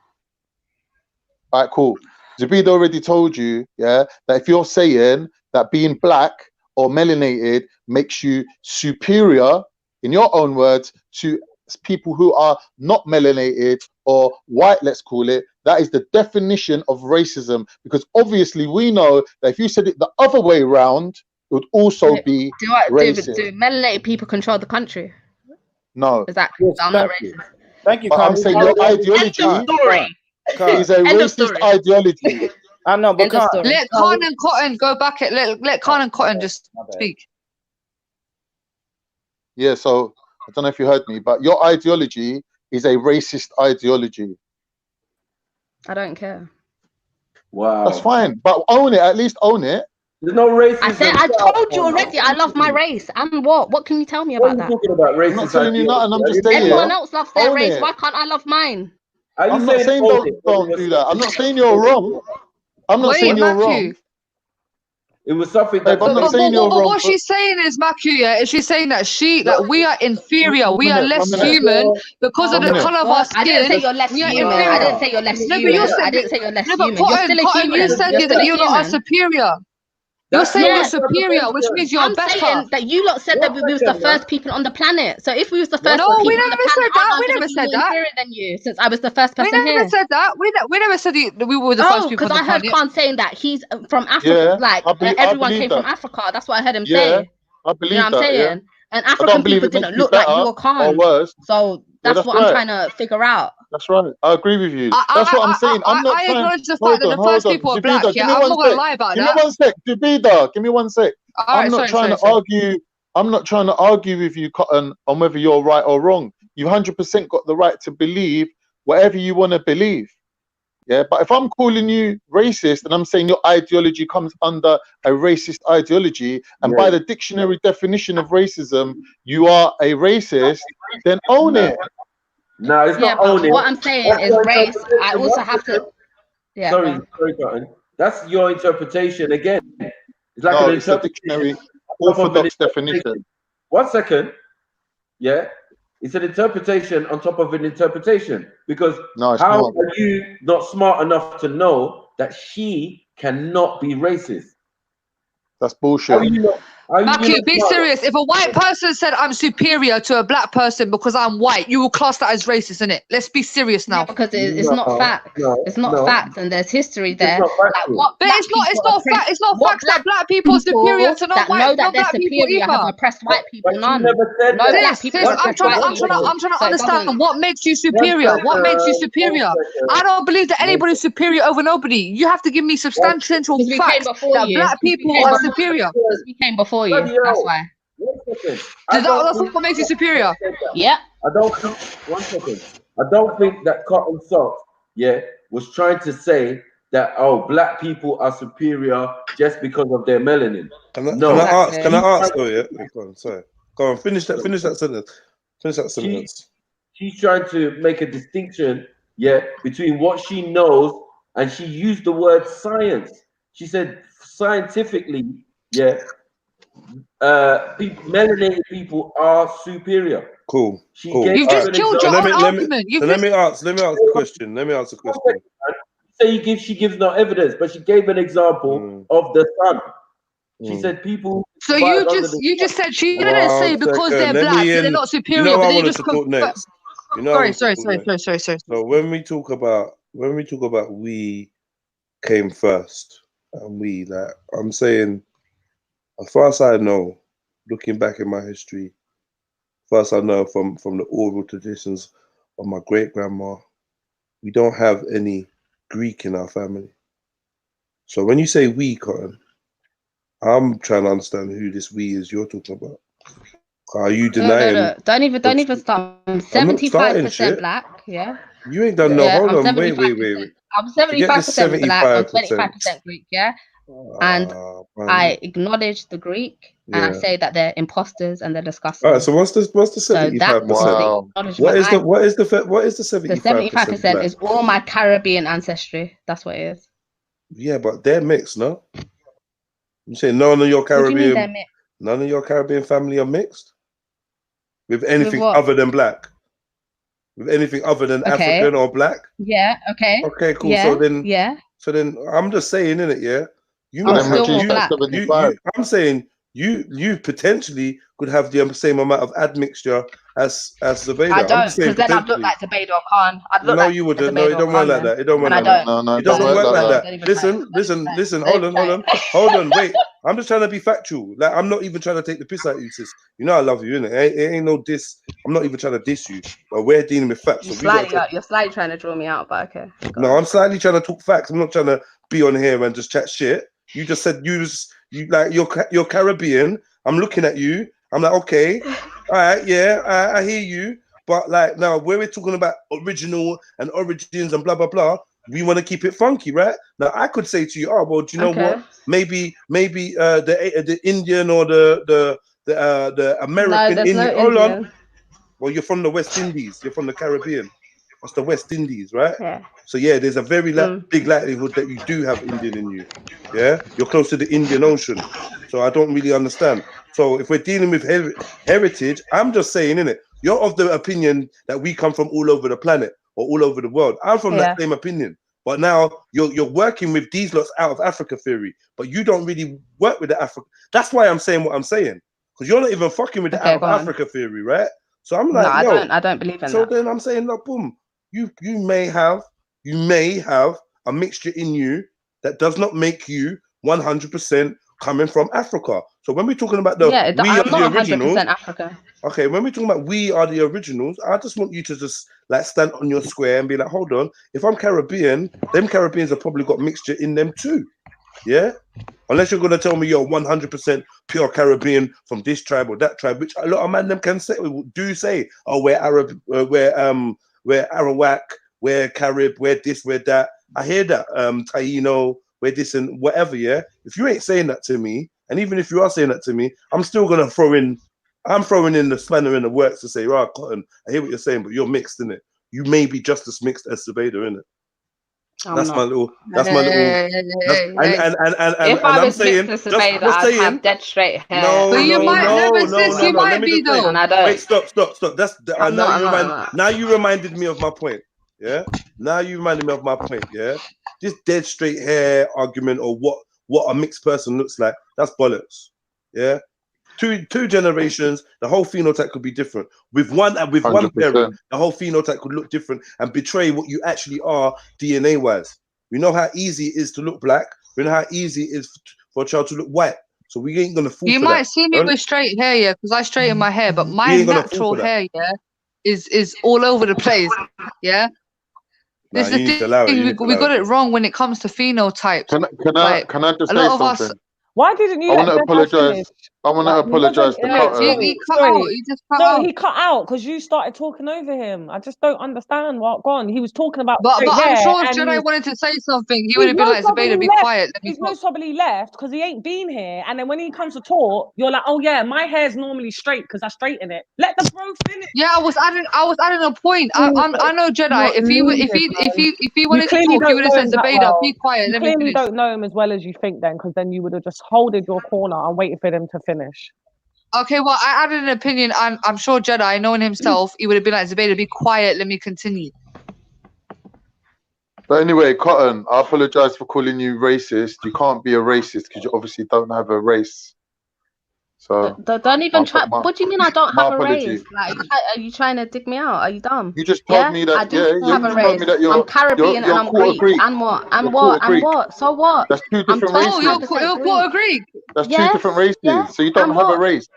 All right, cool. Zabid already told you, yeah, that if you're saying that being black or melanated makes you superior, in your own words, to people who are not melanated or white, let's call it, that is the definition of racism. Because obviously we know that if you said it the other way around, it would also be Do racist. melanated people control the country? No. Exactly. Yes, I'm not thank you. racist. Thank you, But I'm Carl. saying your End ideology of story. is a End of racist story. ideology. I know, but End of story. Let Khan and Cotton go back. Let Khan and Cotton just speak. Yeah, so I don't know if you heard me, but your ideology is a racist ideology. I don't care. Wow. That's fine, but own it. At least own it. There's no racism. I said I told you already. I love my race. And what? What can you tell me about that? Talking about racist I'm not telling you nothing. I'm just saying. Everyone else loves their Own race. it. Why can't I love mine? I'm not saying don't do that. I'm not saying you're wrong. I'm not saying you're wrong. It was something that. I'm not saying you're But wrong. what she's saying is, Maku, yeah, is she's saying that we are inferior, we are less 1 minute. human because of the 1 minute. color of our I didn't skin. say you're less We are human. inferior. I didn't say you're less No, but human. you said I didn't say you're less no, but human. You're still a Cotton, human. you said You're still that a you lot are human. superior. You're saying you're Yeah. superior, which means you're I'm better. saying that you lot said that we was the first people on the planet. So if we was the first No, people we on the never planet, said that. I'm We gonna never be said more that. inferior than you since I was the first We person never here. said that. We never said that we were the first people Because on the I heard planet. Khan saying that he's from Africa, Yeah, everyone believe came that. from Africa. That's what I heard him Yeah, say. I You believe know what I'm that. Yeah. saying? And I African don't believe people it makes didn't you look like better you or or Khan. worse. So Yeah, that's that's what I'm right. trying to figure out. That's right. I agree with you. That's what I'm saying. I'm not I trying. acknowledge the Hold fact that on, the first hold on. people are Jabida, black. give Yeah, me I'm one not gonna sec. lie about Give me that. 1 sec. Jabida, give me 1 sec. I'm not trying to argue. I'm not trying to argue with you, Cotton, on whether you're right or wrong. You 100% got the right to believe whatever you want to believe. Yeah, but if I'm calling you racist and I'm saying your ideology comes under a racist ideology, and by the dictionary definition of racism, you are a racist, then own it. No, it's Yeah, not but owning. what I'm saying is race. I also have to. Yeah. Sorry, go on. sorry, Cotton. That's your interpretation again. It's like No, an it's the dictionary orthodox definition. 1 second. Yeah. It's an interpretation on top of an interpretation. Because no, it's how not. are you not smart enough to know that she cannot be racist? That's How bullshit. are you not? Maku, be serious. If a white person said I'm superior to a black person because I'm white, you will class that as racist, innit? Let's be serious now. Yeah, because it's not facts. It's not facts, and there's history there. Like what But black it's not. It's people not fact. It's not facts that black people are superior to that know that they're non-black people superior have either. oppressed white people. None. said No that. black people Sis, oppress white people. I'm trying to So it understand doesn't. what makes you superior. What makes you superior? I don't believe that anybody's superior over nobody. You have to give me substantial Because we came facts before that you. black people are superior. Because we came before you. That's why. 1 second. That's what makes you superior. Yep. I don't think. 1 second. I don't think that Cotton Socks, was trying to say that black people are superior just because of their melanin. Can I ask though? Yeah, go on. Sorry, go on. Finish that sentence. Finish that sentence. She's trying to make a distinction, between what she knows, and she used the word science. She said scientifically, melanated people are superior. Cool. You've just killed your own argument. Let me ask the question. Say she gives no evidence, but she gave an example of the sun. She said people. So you just said she didn't say because they're black they're not superior. You know, but I then you wanted just to talk next. You know, sorry. So when we talk about we came first, and I'm saying, as far as I know, looking back in my history, first I know from the oral traditions of my great grandma, we don't have any Greek in our family. So when you say we, Cotton, I'm trying to understand who this we is you're talking about. Are you denying? No. Don't even start. I'm 75% black. Yeah. You ain't done no. Hold on. Wait. I'm 75% black. I'm 25% Greek. Yeah. And I acknowledge the Greek, and I say that they're imposters and they're disgusting. All right. So what's the 75%? Wow. What is the 75%? The 75% is all my Caribbean ancestry. That's what it is. Yeah, but they're mixed, no? You say none of your Caribbean. What do you mean they're mixed? None of your Caribbean family are mixed? With anything other than black? With anything other than African or black? Yeah, okay. Okay, cool. Yeah, so then I'm just saying, innit, yeah? You I'm might still have, black. I'm saying you potentially could have the same amount of admixture as Zubaydah. I don't, because then I'd look like Zubaydah or Khan. I'd look no, like you wouldn't. Zubaydah No, it don't work like then. that. It don't work like that. that. It doesn't work like that. Listen. Hold on. Wait. I'm just trying to be factual. Like, I'm not even trying to take the piss out of you, sis. You know I love you, innit? It ain't no diss. I'm not even trying to diss you. But we're dealing with facts. You're slightly trying to draw me out, but okay. No, I'm slightly trying to talk facts. I'm not trying to be on here and just chat shit. You just said you like you're Caribbean. I'm looking at you. I'm like, okay, all right, yeah, I hear you. But like now, where we're talking about original and origins and blah blah blah, we want to keep it funky, right? Now I could say to you, oh well, do you know what? Maybe the Indian or the American Indian. Hold on. Well, you're from the West Indies. You're from the Caribbean. That's the West Indies, right? Yeah. So yeah, there's a very big likelihood that you do have Indian in you. Yeah, you're close to the Indian Ocean. So I don't really understand. So if we're dealing with heritage, I'm just saying, innit? You're of the opinion that we come from all over the planet or all over the world. I'm from that same opinion. But now you're working with these lots out of Africa theory, but you don't really work with the Africa. That's why I'm saying what I'm saying, because you're not even fucking with the out of Africa theory, right? So I'm like, no, I don't believe in that. So then I'm saying, look, boom, you may have a mixture in you that does not make you 100% coming from Africa. So when we're talking about I'm not 100% Africa. Okay, when we're talking about we are the originals, I just want you to just like stand on your square and be like, hold on, if I'm Caribbean, them Caribbeans have probably got mixture in them too. Yeah? Unless you're gonna tell me you're 100% pure Caribbean from this tribe or that tribe, which a lot of man them can say, oh, we're Arab, we're Arawak, we're Carib, we're this, we're that. I hear that, Taino, we're this and whatever, yeah? If you ain't saying that to me, and even if you are saying that to me, I'm still gonna I'm throwing in the spanner in the works to say, right, Cotton, I hear what you're saying, but you're mixed, innit? You may be just as mixed as Zubaydah, innit? That's my little. And I'm saying, just have dead straight hair. No, you might be though. And I don't. Wait, stop. That's now you reminded me of my point. Yeah. Now you reminded me of my point. Yeah. This dead straight hair argument or what a mixed person looks like. That's bollocks. Yeah. Two generations, the whole phenotype could be different. With one parent, the whole phenotype could look different and betray what you actually are DNA wise. We know how easy it is to look black. We know how easy it is for a child to look white. So we ain't gonna fall. You might see me with straight hair, yeah, because I straighten my hair, but my natural hair, yeah, is all over the place. Yeah. This is the thing. We got it wrong when it comes to phenotypes. Can I just say something? Why didn't you? I want to apologize. I want to apologize to Cotton. He cut out. He just cut out. He cut out because you started talking over him. I just don't understand what gone. He was talking about. But I'm sure if Jedi wanted to say something, he would have been like, Zubaydah, be quiet. He's most probably left because he ain't been here. And then when he comes to talk, you're like, oh yeah, my hair's normally straight because I straighten it. Let the bro finish. Yeah, I was adding a point. I know Jedi. If he wanted to talk, he would have said, Zubaydah, be quiet. You clearly don't know him as well as you think then, because then you would have just holded your corner and waited for them to finish. Okay, well, I added an opinion. I'm sure Jedi, knowing himself, he would have been like, Zubaydah, be quiet. Let me continue. But anyway, Cotton, I apologize for calling you racist. You can't be a racist because you obviously don't have a race. So don't even try. What do you mean I don't have a race? Like, are you trying to dig me out? Are you dumb? You just told me that. I do have a race. I'm Caribbean and I'm Greek. And what? And what? And what? So what? That's two different races. Oh, you're quarter Greek. That's two different races. Yeah. So you don't have a race.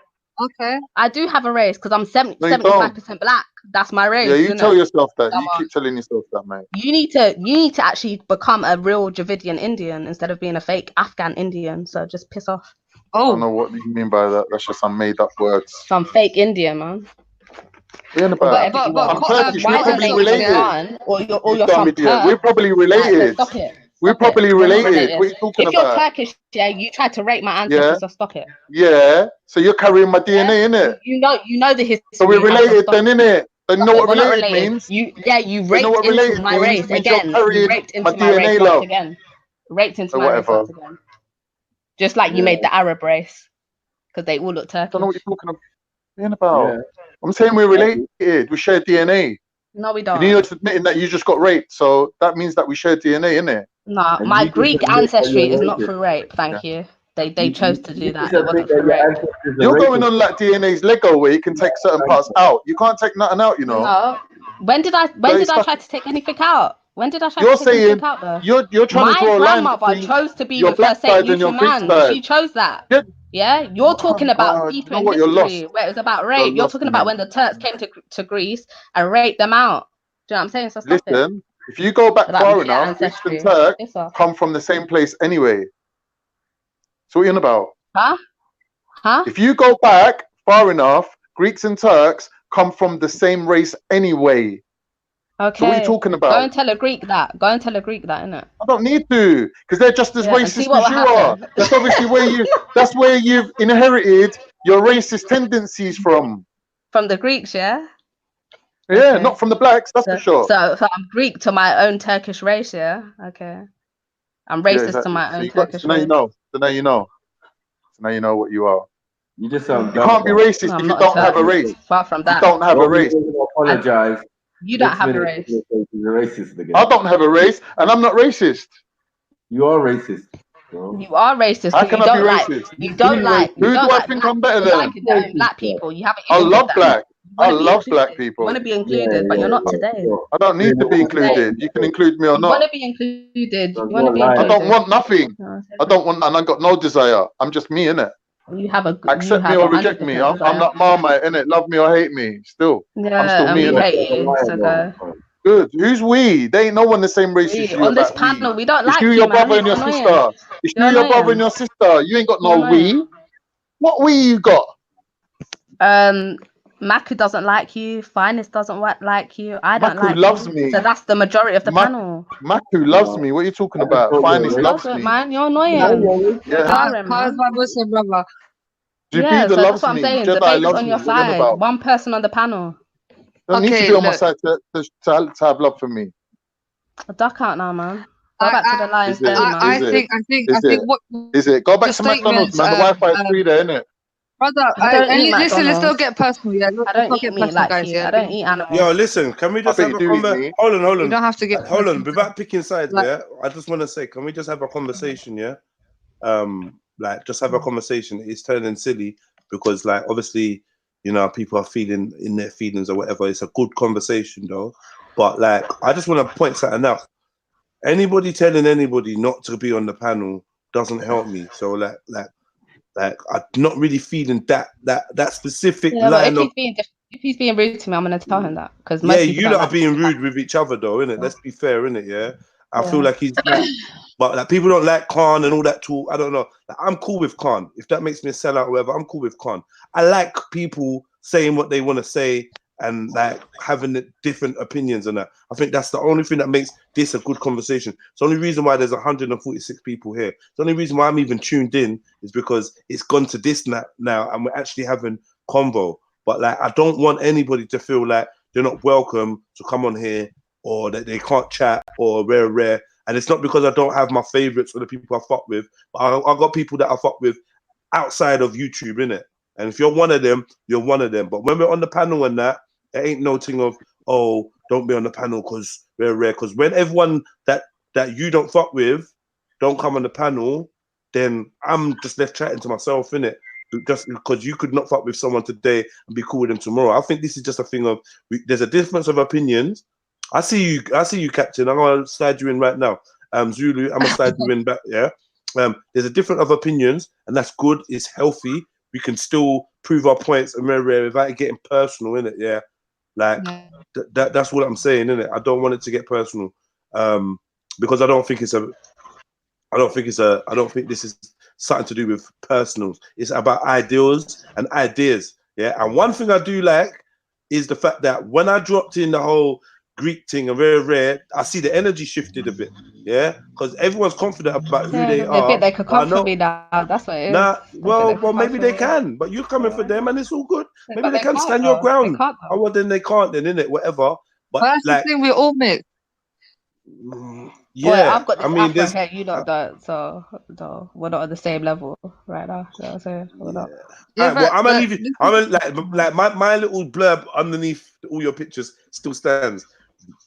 Okay. I do have a race because I'm 75% black. That's my race. Yeah, you tell yourself that. You keep telling yourself that, mate. You need to actually become a real Dravidian Indian instead of being a fake Afghan Indian. So just piss off. I don't know what you mean by that. That's just some made up words. Some fake Indian, man. I'm Turkish. We're probably related. Or you're from Turk. We're probably related. Stop it. We're probably related. What are you talking about? If you're Turkish, yeah, you tried to rape my ancestors, so stop it. Yeah. So you're carrying my DNA, innit? You know the history. So we're related then, innit? Then you know what related means? You raped into my race again. You raped into my race once again. Raped into my race once again. Just like you made the Arab race, because they all look Turkish. I don't know what you're talking about. What about? Yeah. I'm saying we're related. We share DNA. No, we And don't. you're admitting that you just got raped, so that means that we share DNA, innit? No, And my you just Greek admit that ancestry you're is not racist. through rape. Thank you. They chose to do You that. just It admit wasn't that through your rape. ancestors are You're going racist. on like DNA's Lego, where you can take certain parts out. You can't take nothing out, you know. No. When did I try to take anything out? When did I try You're to take anything saying out though? you're trying to My draw a line grandmother between chose to be your with her black Saint side and your Lucian Greek man. side. She chose that. Yeah. Yeah, you're talking about You deeper know in what? You're history lost. where it was about You're rape. You're lost talking in about it. when the Turks came to Greece and raped them out. Do you know what I'm saying? So stop it. Listen, if you go back About far shit enough, Greeks and ancestry. Turks Piss off. come from the same place anyway. So what are you on about? Huh? Huh? If you go back far enough, Greeks and Turks come from the same race anyway. Okay. So what are you talking about? Go and tell a Greek that. Go and tell a Greek that, innit? I don't need to, because they're just as Yeah, and see racist what as will you are. happen. That's obviously where you've inherited your racist tendencies from. From the Greeks, yeah? Yeah, Okay. not from the blacks, that's for sure. So I'm Greek to my own Turkish race, yeah? Okay. I'm Yeah, racist to exactly. my So own you got, Turkish so now you race. know. So now you know. So now you know what you are. You just sound You can't be racist No, I'm if you not don't a have a Turk. race. Far from You that. don't have a race. Apologize. You don't Next have a minute, race. you're racist again. I don't have a race, and I'm not racist. You are racist. Bro. You are racist How because can you I be don't like racist? you don't like Who do I think black I'm better people than? like black people. You haven't I even love did that. black. You I want to be love black included. You people. want to be included, but you're not today. I don't need to be included. You can include me or You want not. to be included. You want to be I included. don't want nothing. I don't want, and I got no desire. I'm just me, innit? You have a Accept me or reject me. I'm not Marmite, innit? Love me or hate me. Still, I'm still and me, we innit? hate you. So go. Good. Who's we? They ain't no one the same race as you On this about panel, we. we don't It's like you, you, your man. brother, and You're your annoying. sister. It's You're you, your brother, annoying. and your sister. You ain't got no You're we. annoying. What we you got? Maku doesn't like you. Finest doesn't like you. I don't Maku like loves you. me. So that's the majority of the panel. Maku loves me. What are you talking about? Finest He loves doesn't, me. man. You're annoying. You're Yeah. jarring, How's man. my Muslim brother? Yeah, Jupiter so that's loves what I'm me. saying. Jedi Debate's loves on me. your What are you on side. about? One person on the panel. Don't need to Okay, be on my look. side to have love for me. Duck out now, man. Go back to the lion's Is it? den, man. I think what Is it? Go back the to McDonald's, statements, man. The Wi-Fi is free there, innit? brother. I don't eat Listen, let's not McDonald's. get personal. Yeah, I let's don't not eat get meat personal, like guys. you. Yeah, I don't eat animals. Yo, listen, can we just bet have a you do eat conversation? meat. Hold you on. don't have to get Hold on. personal. Without picking sides, Like, yeah. I just want to say, can we just have a conversation, yeah? Like just have a conversation. It's turning silly because, like, obviously, you know, people are feeling in their feelings or whatever. It's a good conversation though, but like, I just want to point something out. Anybody telling anybody not to be on the panel doesn't help me. So like I'm not really feeling that specific Yeah, but line of. if he's being rude to me, I'm gonna tell him that because Yeah, most people you don't lot are like being rude with each other though, innit? Let's be fair, innit? Yeah. I feel Yeah. like he's like, but like people don't like Khan and all that talk. I don't know. Like, I'm cool with Khan. If that makes me a sellout or whatever, I'm cool with Khan. I like people saying what they want to say and like having different opinions and that. I think that's the only thing that makes this a good conversation. It's the only reason why there's 146 people here. The only reason why I'm even tuned in is because it's gone to this now and we're actually having convo. But like, I don't want anybody to feel like they're not welcome to come on here or that they can't chat or rare. And it's not because I don't have my favorites or the people I fuck with, but I got people that I fuck with outside of YouTube, innit? And if you're one of them, you're one of them. But when we're on the panel and that, there ain't no thing of, oh, don't be on the panel because we're rare. Because when everyone that you don't fuck with don't come on the panel, then I'm just left chatting to myself, innit? Just because you could not fuck with someone today and be cool with them tomorrow. I think this is just a thing of there's a difference of opinions. I see you, Captain. I'm gonna slide you in right now. Zulu, I'm gonna slide you in back. Yeah. There's a difference of opinions, and that's good. It's healthy. We can still prove our points and without it getting personal, innit? Yeah. Like that's what I'm saying, innit? I don't want it to get personal, because I don't think this is something to do with personals. It's about ideals and ideas. Yeah. And one thing I do like is the fact that when I dropped in the whole Greek thing and very rare, I see the energy shifted a bit. Yeah. Because everyone's confident about who they are. think they could come for me now. That's what it is. Nah, well, maybe they can, but you're coming for them and it's all good. Maybe they can stand your ground. Oh, well, then they can't, then, innit? Whatever. But that's like, the thing, we all mix. Well, Yeah, I've got this I mean, Afro there's hair, you lot don't, so no, we're not on the same level right now. You know what I'm saying? We're not. Alright, well, I'm gonna leave you. I'm gonna like my little blurb underneath all your pictures still stands.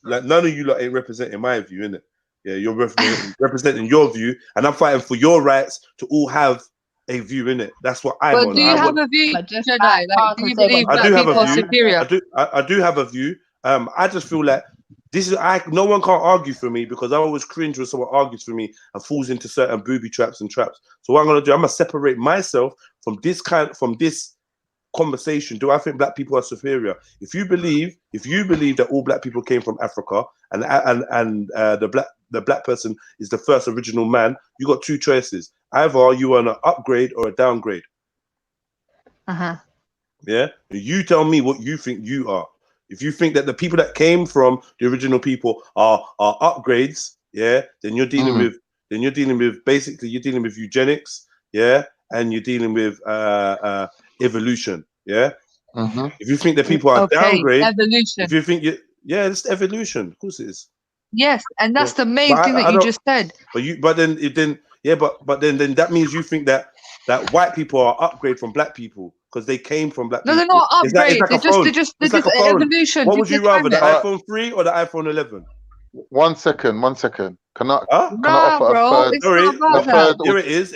Like none of you lot ain't representing my view, innit? Yeah, you're representing your view, and I'm fighting for your rights to all have a view, innit? That's what I'm But on. do you have a view, Jedi? Like, do you believe I black do have people a are view. superior? I do have a view. I just feel like this is no one can't argue for me because I always cringe when someone argues for me and falls into certain booby traps and traps. So what I'm gonna do, I'm gonna separate myself from this conversation. Do I think black people are superior? If you believe that all black people came from Africa and the black person is the first original man, you got two choices. Either you are an upgrade or a downgrade. Yeah, you tell me what you think you are. If you think that the people that came from the original people are upgrades, yeah, then you're dealing with basically you're dealing with eugenics, yeah, and you're dealing with evolution, yeah. If you think that people are downgrade, evolution. if you think it's evolution, of course it is. Yes, and that's the main But thing that you just said. But then that means you think that white people are upgrade from black people because they came from black people. No, they're not upgrade. It's like They're a just phone. evolution. What would you rather, the iPhone 3 or the iPhone 11? 1 second. Can I Nah, offer bro, a third? it's not about that. Here it is.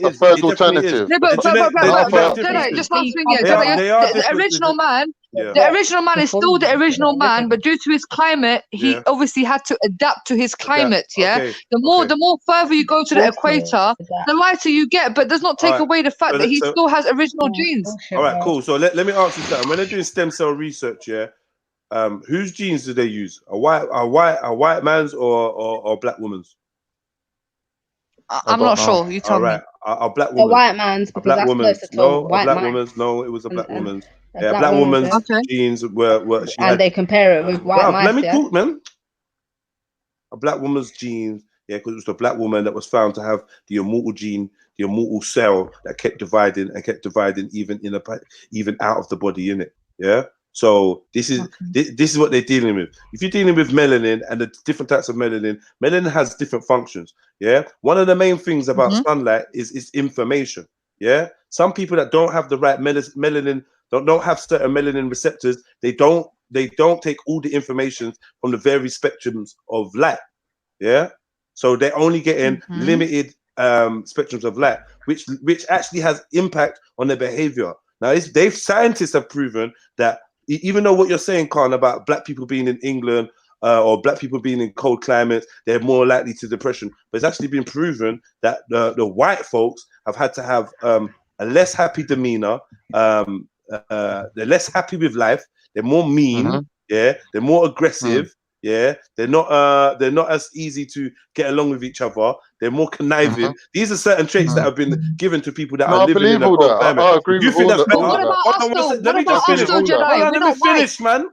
A third alternative. No, but Jedi, just last thing, the original man. The original man is still the original man, but due to his climate, he obviously had to adapt to his climate. The more further you go to the equator, the lighter you get. But does not take away the fact that he still has original genes. All right, cool. So let me ask you something. When they're doing stem cell research, whose genes do they use? A white man's or a black woman's? I'm not sure. You tell me. A black woman. A white man's, because that's closer to No, white a black man. woman's. No, it was a black woman's. a Black woman's genes were and they compare it with white mice. Let me talk, man. A black woman's genes, because it was the black woman that was found to have the immortal gene, the immortal cell that kept dividing even out of the body, in it. Yeah. So this is what they're dealing with. If you're dealing with melanin and the different types of melanin has different functions. Yeah. One of the main things about sunlight is information. Yeah. Some people that don't have the right melanin, don't have certain melanin receptors, they don't take all the information from the various spectrums of light. Yeah. So they're only getting limited spectrums of light, which actually has impact on their behavior. Now, scientists have proven that even though what you're saying, Khan, about black people being in England or black people being in cold climates, they're more likely to depression. But it's actually been proven that the white folks have had to have a less happy demeanor. They're less happy with life. They're more mean. Yeah, they're more aggressive. Yeah, they're not as easy to get along with each other. They're more conniving. These are certain traits that have been given to people that are living in a cold climate. I agree with all that. But what about us though? Let me just finish. Let me finish, man.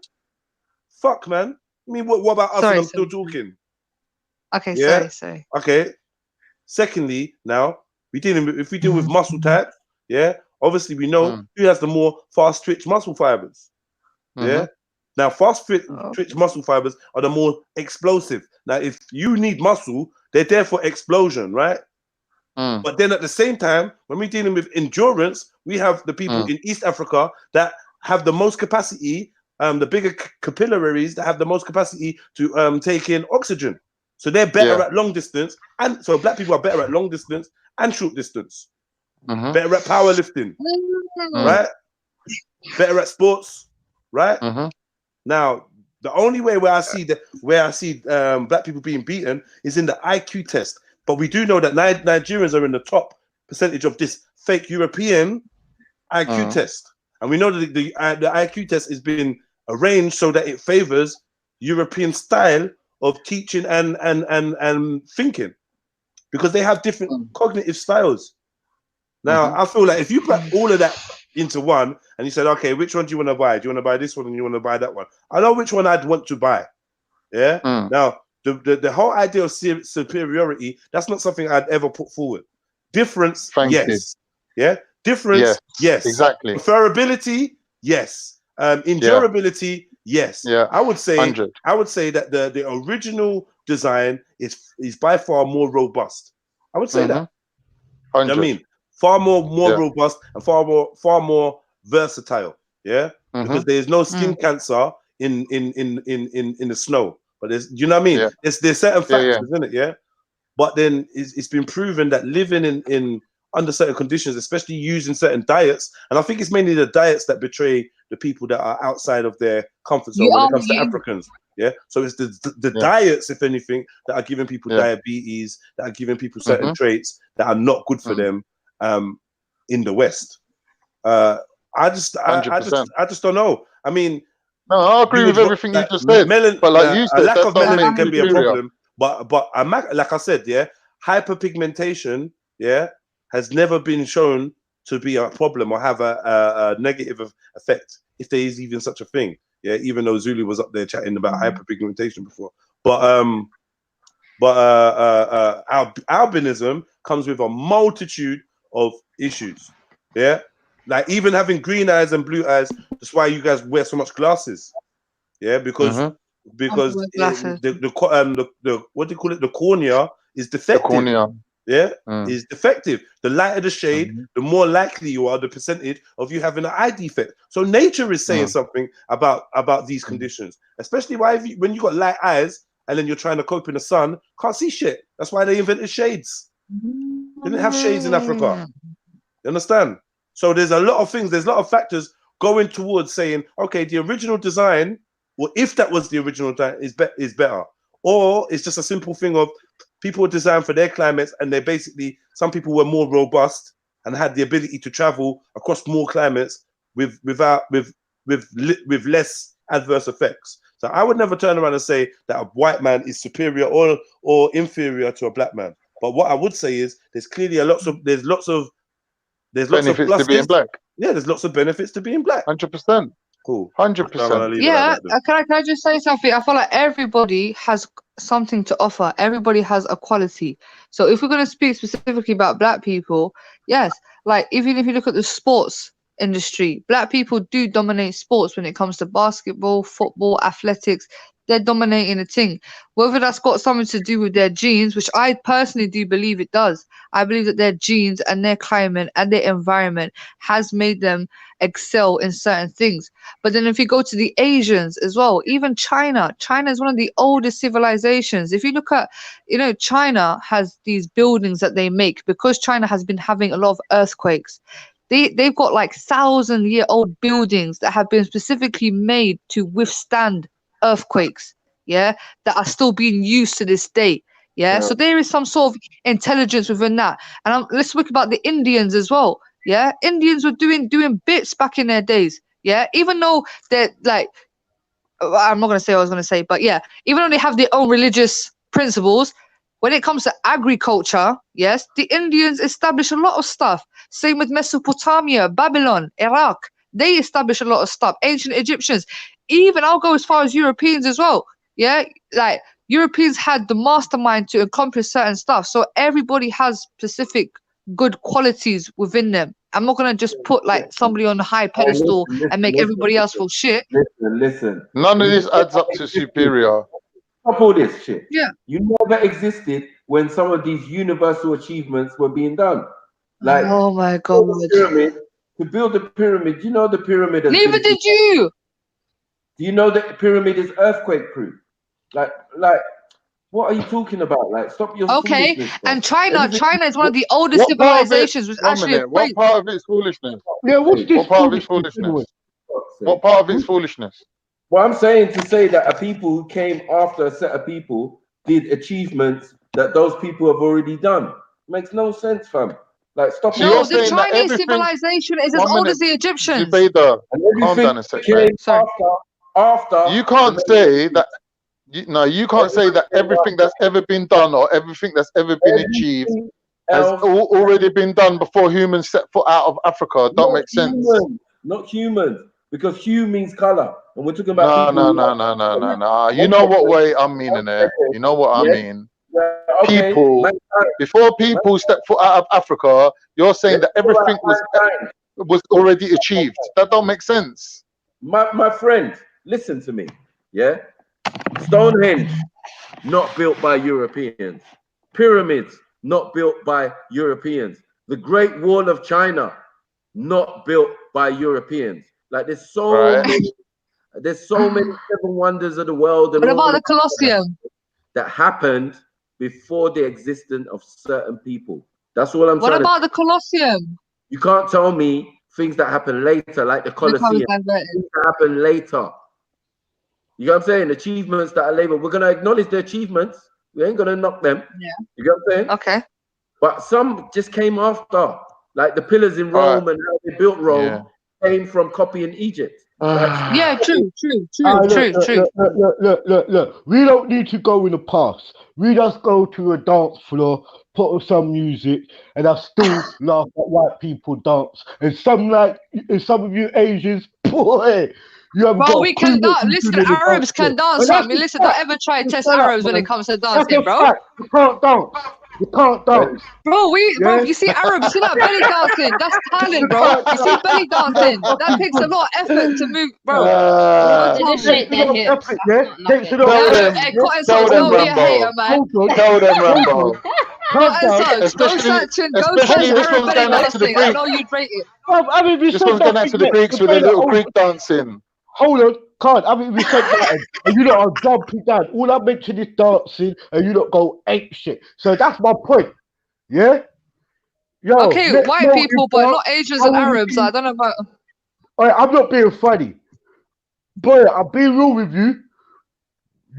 Fuck, man. I mean, what about us? I'm still talking. Okay, sorry. Okay. Secondly, now if we deal with muscle type, obviously we know who has the more fast twitch muscle fibers. Yeah. Now, fast twitch muscle fibers are the more explosive. Now, if you need muscle, they're there for explosion, right? But then at the same time, when we're dealing with endurance, we have the people in East Africa that have the most capacity, the bigger capillaries that have the most capacity to take in oxygen. So they're better at long distance. And so black people are better at long distance and short distance. Better at powerlifting, right? Better at sports, right? Now, the only way where I see black people being beaten is in the IQ test. But we do know that Nigerians are in the top percentage of this fake European IQ test, and we know that the IQ test is being arranged so that it favors European style of teaching and thinking, because they have different cognitive styles. Now, I feel like if you put all of that into one and you said, okay, which one do you want to buy? Do you want to buy this one and you want to buy that one? I know which one I'd want to buy. Yeah. Now, the whole idea of superiority, that's not something I'd ever put forward. Difference, yes. Yeah. Difference, yes. Exactly. Preferability, yes. Endurability, yes. Yeah. I would say 100. I would say that the original design is by far more robust. I would say that. You know what I mean, far more robust and far more versatile. Yeah, because there is no skin cancer in the snow. But there's, you know what I mean? There's certain factors, isn't it? Yeah. But then it's been proven that living in under certain conditions, especially using certain diets, and I think it's mainly the diets that betray the people that are outside of their comfort zone when it comes to Africans. Yeah. So it's the diets, if anything, that are giving people diabetes, that are giving people certain traits that are not good for them in the West. I just don't know. I mean, no, I agree with everything you just said. But like you said, a lack of melanin can be a problem. But like I said, hyperpigmentation, has never been shown to be a problem or have a negative effect, if there is even such a thing. Yeah, even though Zulu was up there chatting about hyperpigmentation before. But albinism comes with a multitude of issues. Yeah, like even having green eyes and blue eyes. That's why you guys wear so much glasses. Yeah, because the what do you call it? The cornea is defective. The cornea. Yeah, is defective. The lighter the shade, the more likely you are the percentage of you having an eye defect. So nature is saying something about these conditions, especially when you got light eyes and then you're trying to cope in the sun, can't see shit. That's why they invented shades. They didn't have shades in Africa. You understand? So there's a lot of things. There's a lot of factors going towards saying, okay, the original design, well, if that was the original design, is better, or it's just a simple thing of people designed for their climates, and they basically, some people were more robust and had the ability to travel across more climates with less adverse effects. So I would never turn around and say that a white man is superior or inferior to a black man. But what I would say is there's clearly lots of benefits to being black. Yeah, there's lots of benefits to being black. 100%. Cool. 100%. Yeah, can I just say something? I feel like everybody has something to offer. Everybody has a quality. So if we're going to speak specifically about black people, yes, like even if you look at the sports industry, black people do dominate sports when it comes to basketball, football, athletics. They're dominating the thing. Whether that's got something to do with their genes, which I personally do believe it does. I believe that their genes and their climate and their environment has made them excel in certain things. But then if you go to the Asians as well, even China is one of the oldest civilizations. If you look at, China has these buildings that they make because China has been having a lot of earthquakes. They've got like 1,000-year-old buildings that have been specifically made to withstand earthquakes, that are still being used to this day. So there is some sort of intelligence within that. And let's talk about the Indians as well. Indians were doing bits back in their days. Even though they're like, I'm not going to say what I was going to say, but even though they have their own religious principles, when it comes to agriculture, yes, the Indians establish a lot of stuff. Same with Mesopotamia, Babylon, Iraq. They establish a lot of stuff. Ancient Egyptians. Even I'll go as far as Europeans as well. Like Europeans had the mastermind to accomplish certain stuff. So everybody has specific good qualities within them. I'm not gonna just put like somebody on a high pedestal and make everybody else feel shit. Listen. None of this adds up to superior. Stop all this shit. Yeah. You never existed when some of these universal achievements were being done. Like, oh my god. To build the pyramid, you know the pyramid. Neither did you. Do you know that the pyramid is earthquake proof? Like, what are you talking about? Like, stop your foolishness, and China is one of the oldest civilizations. What part of it's foolishness? Yeah, what's this? What part of it's foolishness? What part of it's foolishness? Well, I'm saying to say that a people who came after a set of people did achievements that those people have already done. Makes no sense, fam. Like, stop. No, the Chinese civilization is as old as the Egyptians. Debater, calm down a second. After you can't say that. You can't say that everything that's ever been done or everything that's ever been achieved has already been done before humans set foot out of Africa. Don't make sense. Not humans, because hue means color, and we're talking about. No. You know what way I'm meaning it. You know what I mean. People, before people step foot out of Africa, you're saying that everything was already achieved. That don't make sense. My friend, listen to me. Stonehenge not built by Europeans. Pyramids, not built by Europeans. The Great Wall of China, not built by Europeans. Like there's so many seven wonders of the world. And What all about the of Colosseum? that happened before the existence of certain people. That's all I'm What trying about to the Colosseum? You can't tell me things that happen later, like the Colosseum. Things that happen later. You know what I'm saying? Achievements that are labeled. We're gonna acknowledge the achievements. We ain't gonna knock them. Yeah. You know what I'm saying? Okay. But some just came after, like the pillars in Rome and how they built Rome came from copying Egypt. Yeah, true. Look. We don't need to go in the past. We just go to a dance floor, put on some music, and I still laugh at white people dance. And some of you Asians, boy, you haven't got we can dance. Listen, Arabs can dance, fam. Listen, don't ever try to test Arabs when it comes to dancing, bro. You can't dance. You can't dance. Bro, you see Arabs, you see that belly dancing? That's talent, bro. You see belly dancing? That takes a lot of effort to move, bro. They just shake their hips. Tell them, Rambo. Tell them, Rambo. Especially this one's going out to the Greeks. I know you'd rate it. This one's going out to the Greeks with their little Greek dancing. Hold on, can't. I mean, we said that, and you lot are jumping down. All I mentioned is dancing, and you lot go ape shit. So that's my point. Yeah. Yo. Okay, white people, but not Asians and Arabs. I don't know about. I'm not being funny, but I'll be real with you.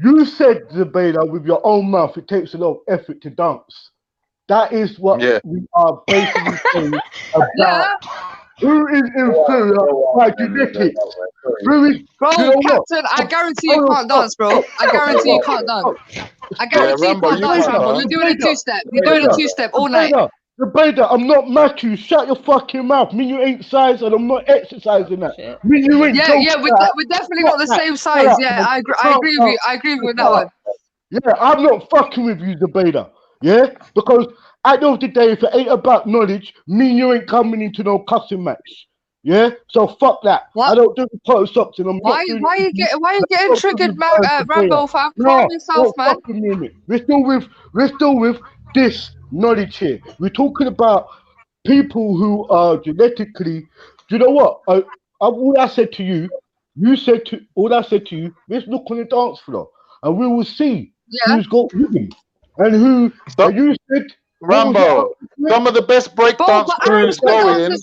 You said, Zabeda, with your own mouth, it takes a lot of effort to dance. That is what we are basically saying about. Who is inferior by genetics? Bro, Captain, I guarantee you can't dance, bro. I guarantee you can't dance. I guarantee you can't dance, Rambo. You're doing a two-step. You're doing a two-step all night. Zabeda, I'm not Matthew. Shut your fucking mouth. Me, you ain't size, and I'm not exercising that. Me, you ain't. We're definitely not the same size. Yeah, I agree with you. I agree with that one. Yeah, I'm not fucking with you, Zabeda. Yeah, because at the end of the day, if it ain't about knowledge, me and you ain't coming into no cussing match. Yeah, so fuck that. What? I don't do the photo stops, and I'm why you getting triggered, Rambo, fam? Calm yourself, man. We're still with this knowledge here. We're talking about people who are genetically. Do you know what? All I said to you, all I said to you. Let's look on the dance floor, and we will see who's got women and who. And you said. Rambo, some of the best breakdance crews going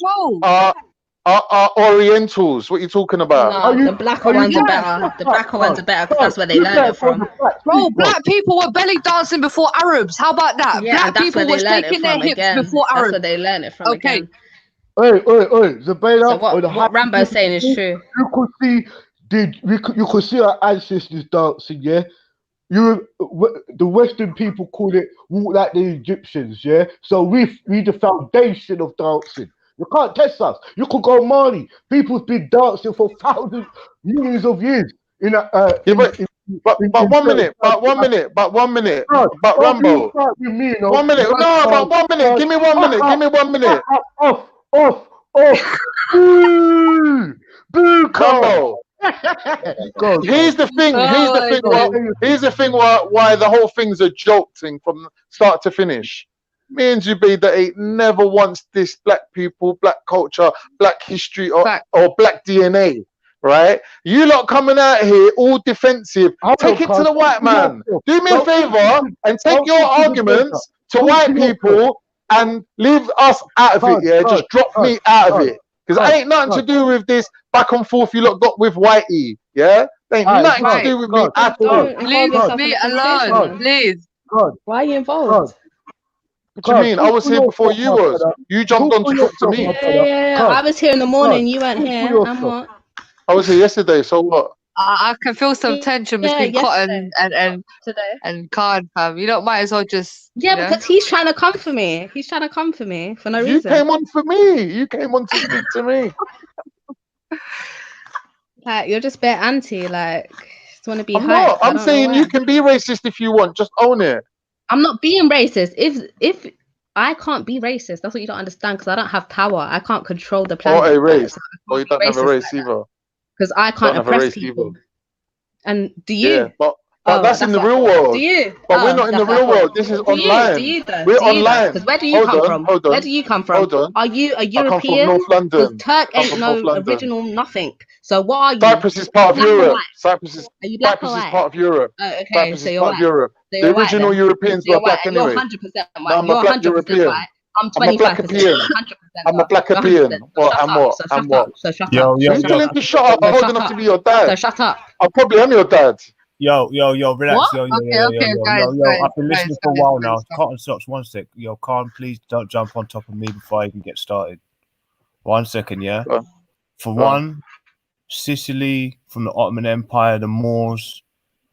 are Orientals. What are you talking about? No, the blacker ones are better. The blacker ones are better because that's where they learn it from. Bro, black people were belly dancing before Arabs. How about that? Yeah, black people were shaking their hips before Arabs. That's where they learn it from. Okay. Again. Zabeda. So what Rambo's saying is true. You could see our ancestors dancing, yeah? The Western people call it walk like the Egyptians, yeah? So we the foundation of dancing. You can't test us. You could go Mali. People's been dancing for thousands, millions of years. But 1 minute. But Rambo. 1 minute. No, but 1 minute. Give me 1 minute. Give me 1 minute. Off. Boo, Rambo. Here's the thing. Here's the thing. Why the whole thing's a joke thing from start to finish. Me and Zubaydah ain't never once dissed black people, black culture, black history, or black DNA. Right? You lot coming out here all defensive. Take it to the white man. Do me a favor and take your arguments to white people and leave us out of it. Yeah, just drop me out of it. Because I ain't nothing to do with this back and forth you lot got with Whitey. Yeah? Ain't nothing to do with me at all. Leave me alone, please. Why are you involved? What do you mean? I was here before you was. You jumped on to talk to me. Yeah. I was here in the morning. You weren't here. And what? I was here yesterday. So what? I can feel some tension between Cotton and Khan, fam. You might as well just. Yeah, because he's trying to come for me. He's trying to come for me for no reason. You came on for me. You came on to speak to me. Like, you're just bare anti. Like, just want to be. I'm saying you can be racist if you want. Just own it. I'm not being racist. If I can't be racist, that's what you don't understand. Because I don't have power. I can't control the planet. Or a race. Or you don't have a race either. Because I can't oppress people. And do you? Yeah, but But that's in the real world. Do you? But we're not in the real world. This is online. Do you though? We're Do you though? online. Because where do you come from? Hold on. Where do you come from? Hold on. Are you a I come from European? North London. Turk I come ain't from no North London. original nothing. So what are you? Cyprus is part of Black or Europe. white? Cyprus is Are you black or Cyprus is white? part of Europe. Oh, okay. Cyprus So is you're part white. of Europe. So The you're white original then. Europeans So you're were black white. You're anyway. 100% No, white. I'm a You're black 100% European. white. I'm I'm a black 25%. European. 100% I'm a white. black You're European. 100%. What? Shut I'm up. what? So I'm shut what? up. So shut Yo, up. yo, So You shut telling up. me shut up? So I'm old shut enough up. to be your dad. So shut up. I probably am your dad. Yo, relax. What? I've been listening for a while now. Cotton socks, 1 sec. Yo, Khan, please don't jump on top of me before I even get started. 1 second, yeah? For one, Sicily, from the Ottoman Empire, the Moors,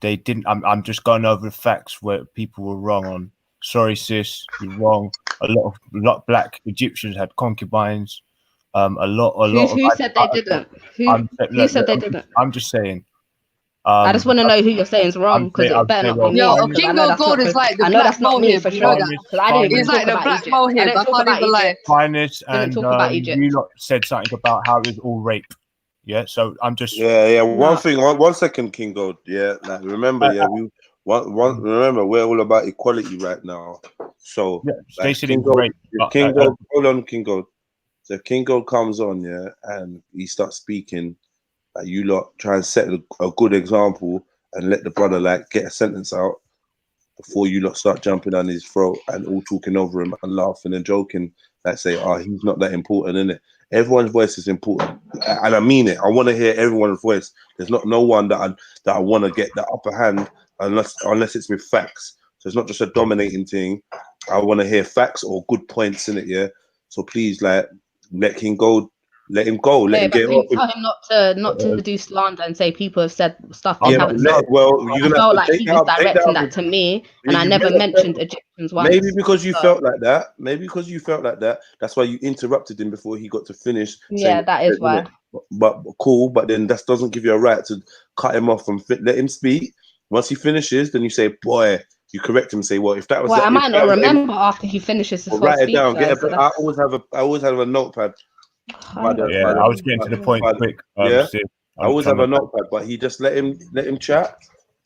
they didn't. I'm just going over the facts where people were wrong on. Sorry, sis, you're wrong. A lot of black Egyptians had concubines. Who said they didn't? Who said they didn't? I'm just saying. I just want to know who you're saying is wrong, because it better not be me. Yo, Because I know Kingo that's Gold not. is like the I know black that's not me mohib. for You know sure. that? Because I didn't even He's talk like the about black Egypt. I mohib. didn't I talk can't about even lie. Egypt. Finest, Didn't and talk about Egypt. you lot said something about how it was all rape. Yeah, so I'm just One second, King Gold. Yeah, like remember, remember we're all about equality right now. So they said King it was rape. King Gold, hold on, King Gold. So if King Gold comes on, and he starts speaking, like you lot try and set a good example and let the brother get a sentence out before you lot start jumping on his throat and all talking over him and laughing and joking, say, he's not that important, innit? Everyone's voice is important, and I mean it. I want to hear everyone's voice. There's no one that I want to get the upper hand unless it's with facts. So it's not just a dominating thing. I want to hear facts or good points in it, yeah. So please, let King Gold. Let him go. Let him get off. Tell him not to do slander and say people have said stuff they haven't said. You're gonna I felt like take he was directing that to me, and I never mentioned Egyptians once. Maybe because you felt like that. That's why you interrupted him before he got to finish. Yeah, that is why. But cool. But then that doesn't give you a right to cut him off and let him speak. Once he finishes, then you say, "Boy." You correct him and say, "Well, if that was." Well, I might not remember after he finishes his write whole it down. speech. I always have a notepad. I was getting to the point quick. I always have a notepad, but he just let him chat.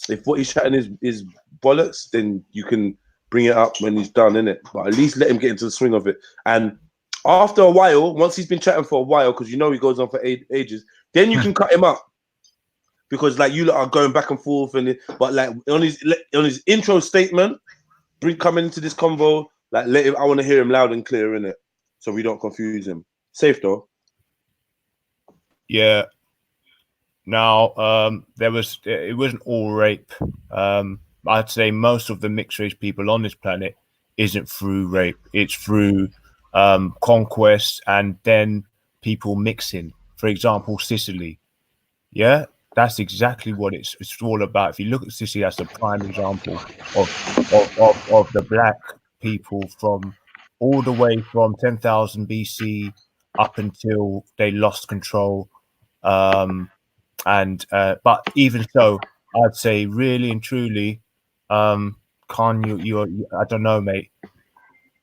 If what he's chatting is bollocks, then you can bring it up when he's done, innit? But at least let him get into the swing of it. And after a while, once he's been chatting for a while, because he goes on for ages, then you can cut him up. Because you lot are going back and forth, but on his intro statement, coming into this convo, let him. I want to hear him loud and clear, innit? So we don't confuse him. Safe though. Yeah. Now, it wasn't all rape. I'd say most of the mixed race people on this planet isn't through rape. It's through conquest and then people mixing. For example, Sicily. Yeah, that's exactly what it's all about. If you look at Sicily, that's a prime example of the black people from all the way from 10,000 BC up until they lost control. But even so, I'd say really and truly, Khan, you're I don't know, mate.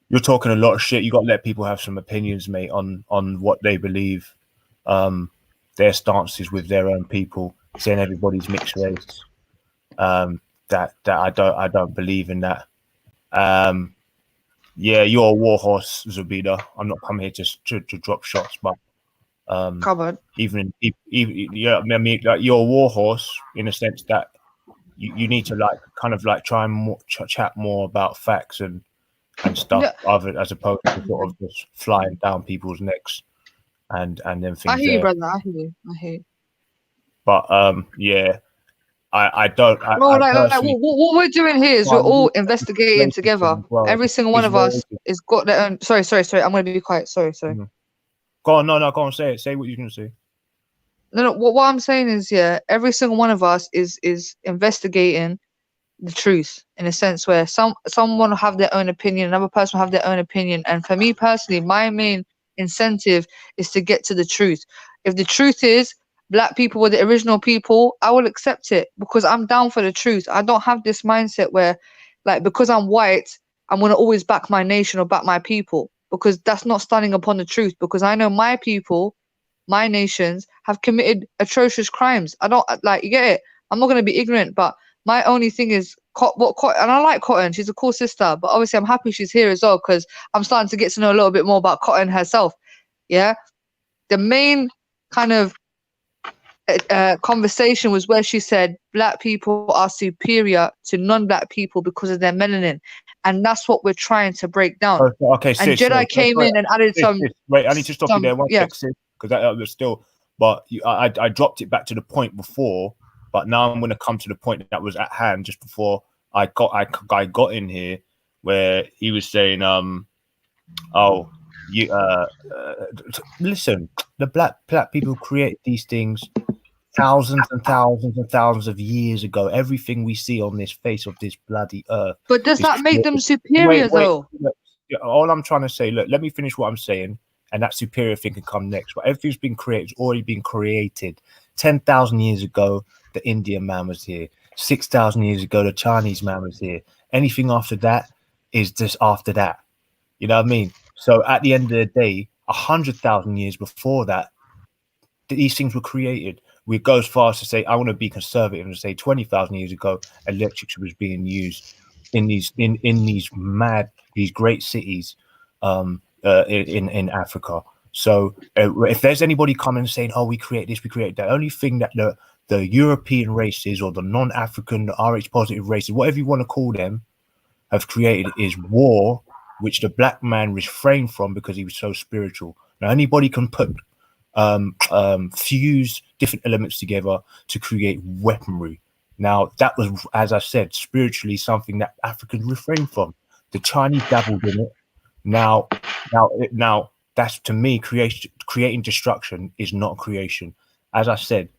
You're talking a lot of shit. You got to let people have some opinions, mate, on what they believe, their stances with their own people, saying everybody's mixed race. That I don't believe in that. Yeah, you're a warhorse, Zubida. I'm not coming here to drop shots, but even yeah, I mean, you're a warhorse in a sense that you need to try and chat more about facts and stuff, as opposed to sort of just flying down people's necks and then things. I hear you, brother. I hear you. But yeah, I don't. What we're doing here is we're all investigating together. Every single one of us has got their own. Sorry. I'm going to be quiet. Sorry. Mm-hmm. Go on. No. Go on. Say it. Say what you're going to say. No. What I'm saying is, every single one of us is investigating the truth in a sense where someone will have their own opinion, another person will have their own opinion, and for me personally, my main incentive is to get to the truth. If the truth is Black people were the original people, I will accept it because I'm down for the truth. I don't have this mindset where, because I'm white, I'm going to always back my nation or back my people, because that's not standing upon the truth, because I know my people, my nations have committed atrocious crimes. I don't, you get it? I'm not going to be ignorant, but My only thing is, and I like Cotton. She's a cool sister, but obviously I'm happy she's here as well because I'm starting to get to know a little bit more about Cotton herself. Yeah, the main kind of conversation was where she said black people are superior to non-black people because of their melanin, and that's what we're trying to break down. Okay, and sis, Jedi came in and added some. Wait, I need to stop you there one sec, sis, because that was still. But I dropped it back to the point before, but now I'm going to come to the point that was at hand just before I got in here, where he was saying, listen, the black people create these things thousands and thousands and thousands of years ago. Everything we see on this face of this bloody earth. But does that make them superior, though? Look, all I'm trying to say, look, let me finish what I'm saying, and that superior thing can come next. But everything's been created, it's already been created. 10,000 years ago, the Indian man was here. 6,000 years ago, the Chinese man was here. Anything after that is just after that. You know what I mean? So at the end of the day, 100,000 years before that, these things were created. We go as far as to say, I want to be conservative and say 20,000 years ago, electrics was being used in these great cities in Africa. So if there's anybody coming and saying, oh, we create this, we create that, only thing that the European races or the non-African RH positive races, whatever you want to call them, have created is war, which the black man refrained from because he was so spiritual. Now anybody can put fuse different elements together to create weaponry. Now that was, as I said, spiritually something that Africans refrained from. The Chinese dabbled in it. Now that's, to me, creating destruction is not creation. As I said,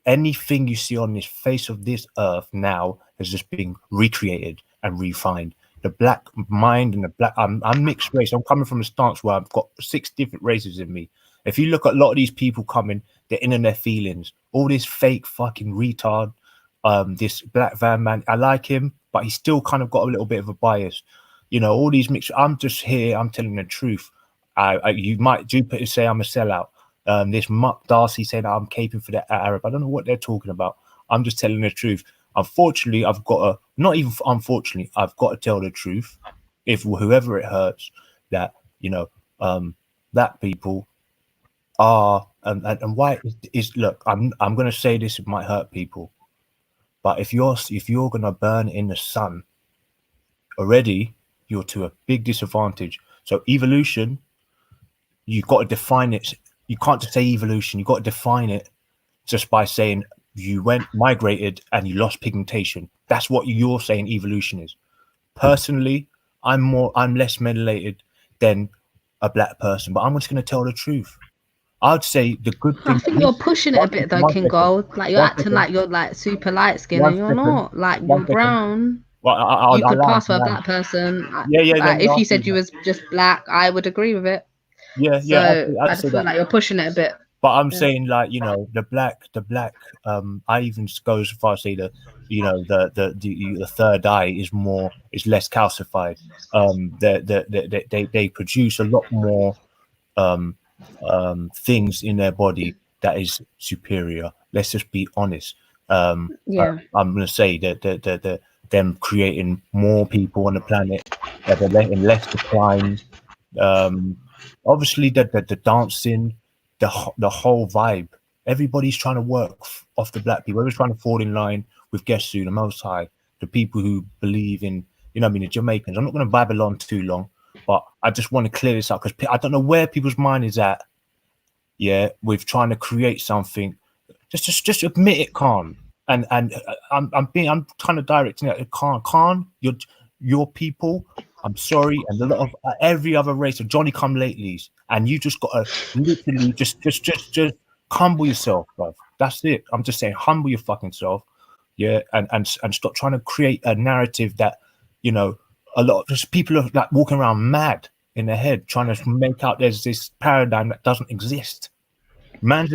anything you see on this face of this earth now has just been recreated and refined. The black mind and the black, I'm mixed race. I'm coming from a stance where I've got 6 different races in me. If you look at a lot of these people coming, they're in their feelings. All this fake fucking retard, this black van man, I like him, but he's still kind of got a little bit of a bias. You know, all these mixed, I'm just here, I'm telling the truth. You might Jupiter say I'm a sellout. This Muck Darcy saying I'm caping for the Arab. I don't know what they're talking about. I'm just telling the truth. Unfortunately, I've got to tell the truth. If whoever it hurts, that, you know, black people are and why is look, I'm going to say this, it might hurt people, but if you're going to burn in the sun already, you're to a big disadvantage. So evolution, you've got to define it. You can't just say evolution. You've got to define it just by saying you migrated and you lost pigmentation. That's what you're saying evolution is. Personally, I'm less melanated than a black person, but I'm just going to tell the truth. I'd say the good thing. I think you're pushing it a bit though, King Gold. Like you're acting like you're like super light skin, and you're not. Like you're brown. Well, you could pass for a black person. Like, if you said you was just black, I would agree with it. Yeah. I just feel like you're pushing it a bit. But I'm saying, like, you know, the black. I even go as far as say the third eye is less calcified. They produce a lot more things in their body that is superior. Let's just be honest. I'm gonna say that them creating more people on the planet that are in less decline. Obviously the dancing, the whole vibe, everybody's trying to work off the black people. Everybody's trying to fall in line with Gesu, the Most High, the people who believe in, you know what I mean, the Jamaicans. I'm not going to babble on too long, but I just want to clear this up because I don't know where people's mind is at. Yeah, with trying to create something. Just admit it, Khan. And I'm kind of directing it at Khan. Your people. I'm sorry, and a lot of every other race of Johnny come latelys, and you just got to literally just humble yourself, bro. That's it. I'm just saying, humble your fucking self, yeah, and stop trying to create a narrative that, you know, a lot of just people are like walking around mad in their head, trying to make out there's this paradigm that doesn't exist. Man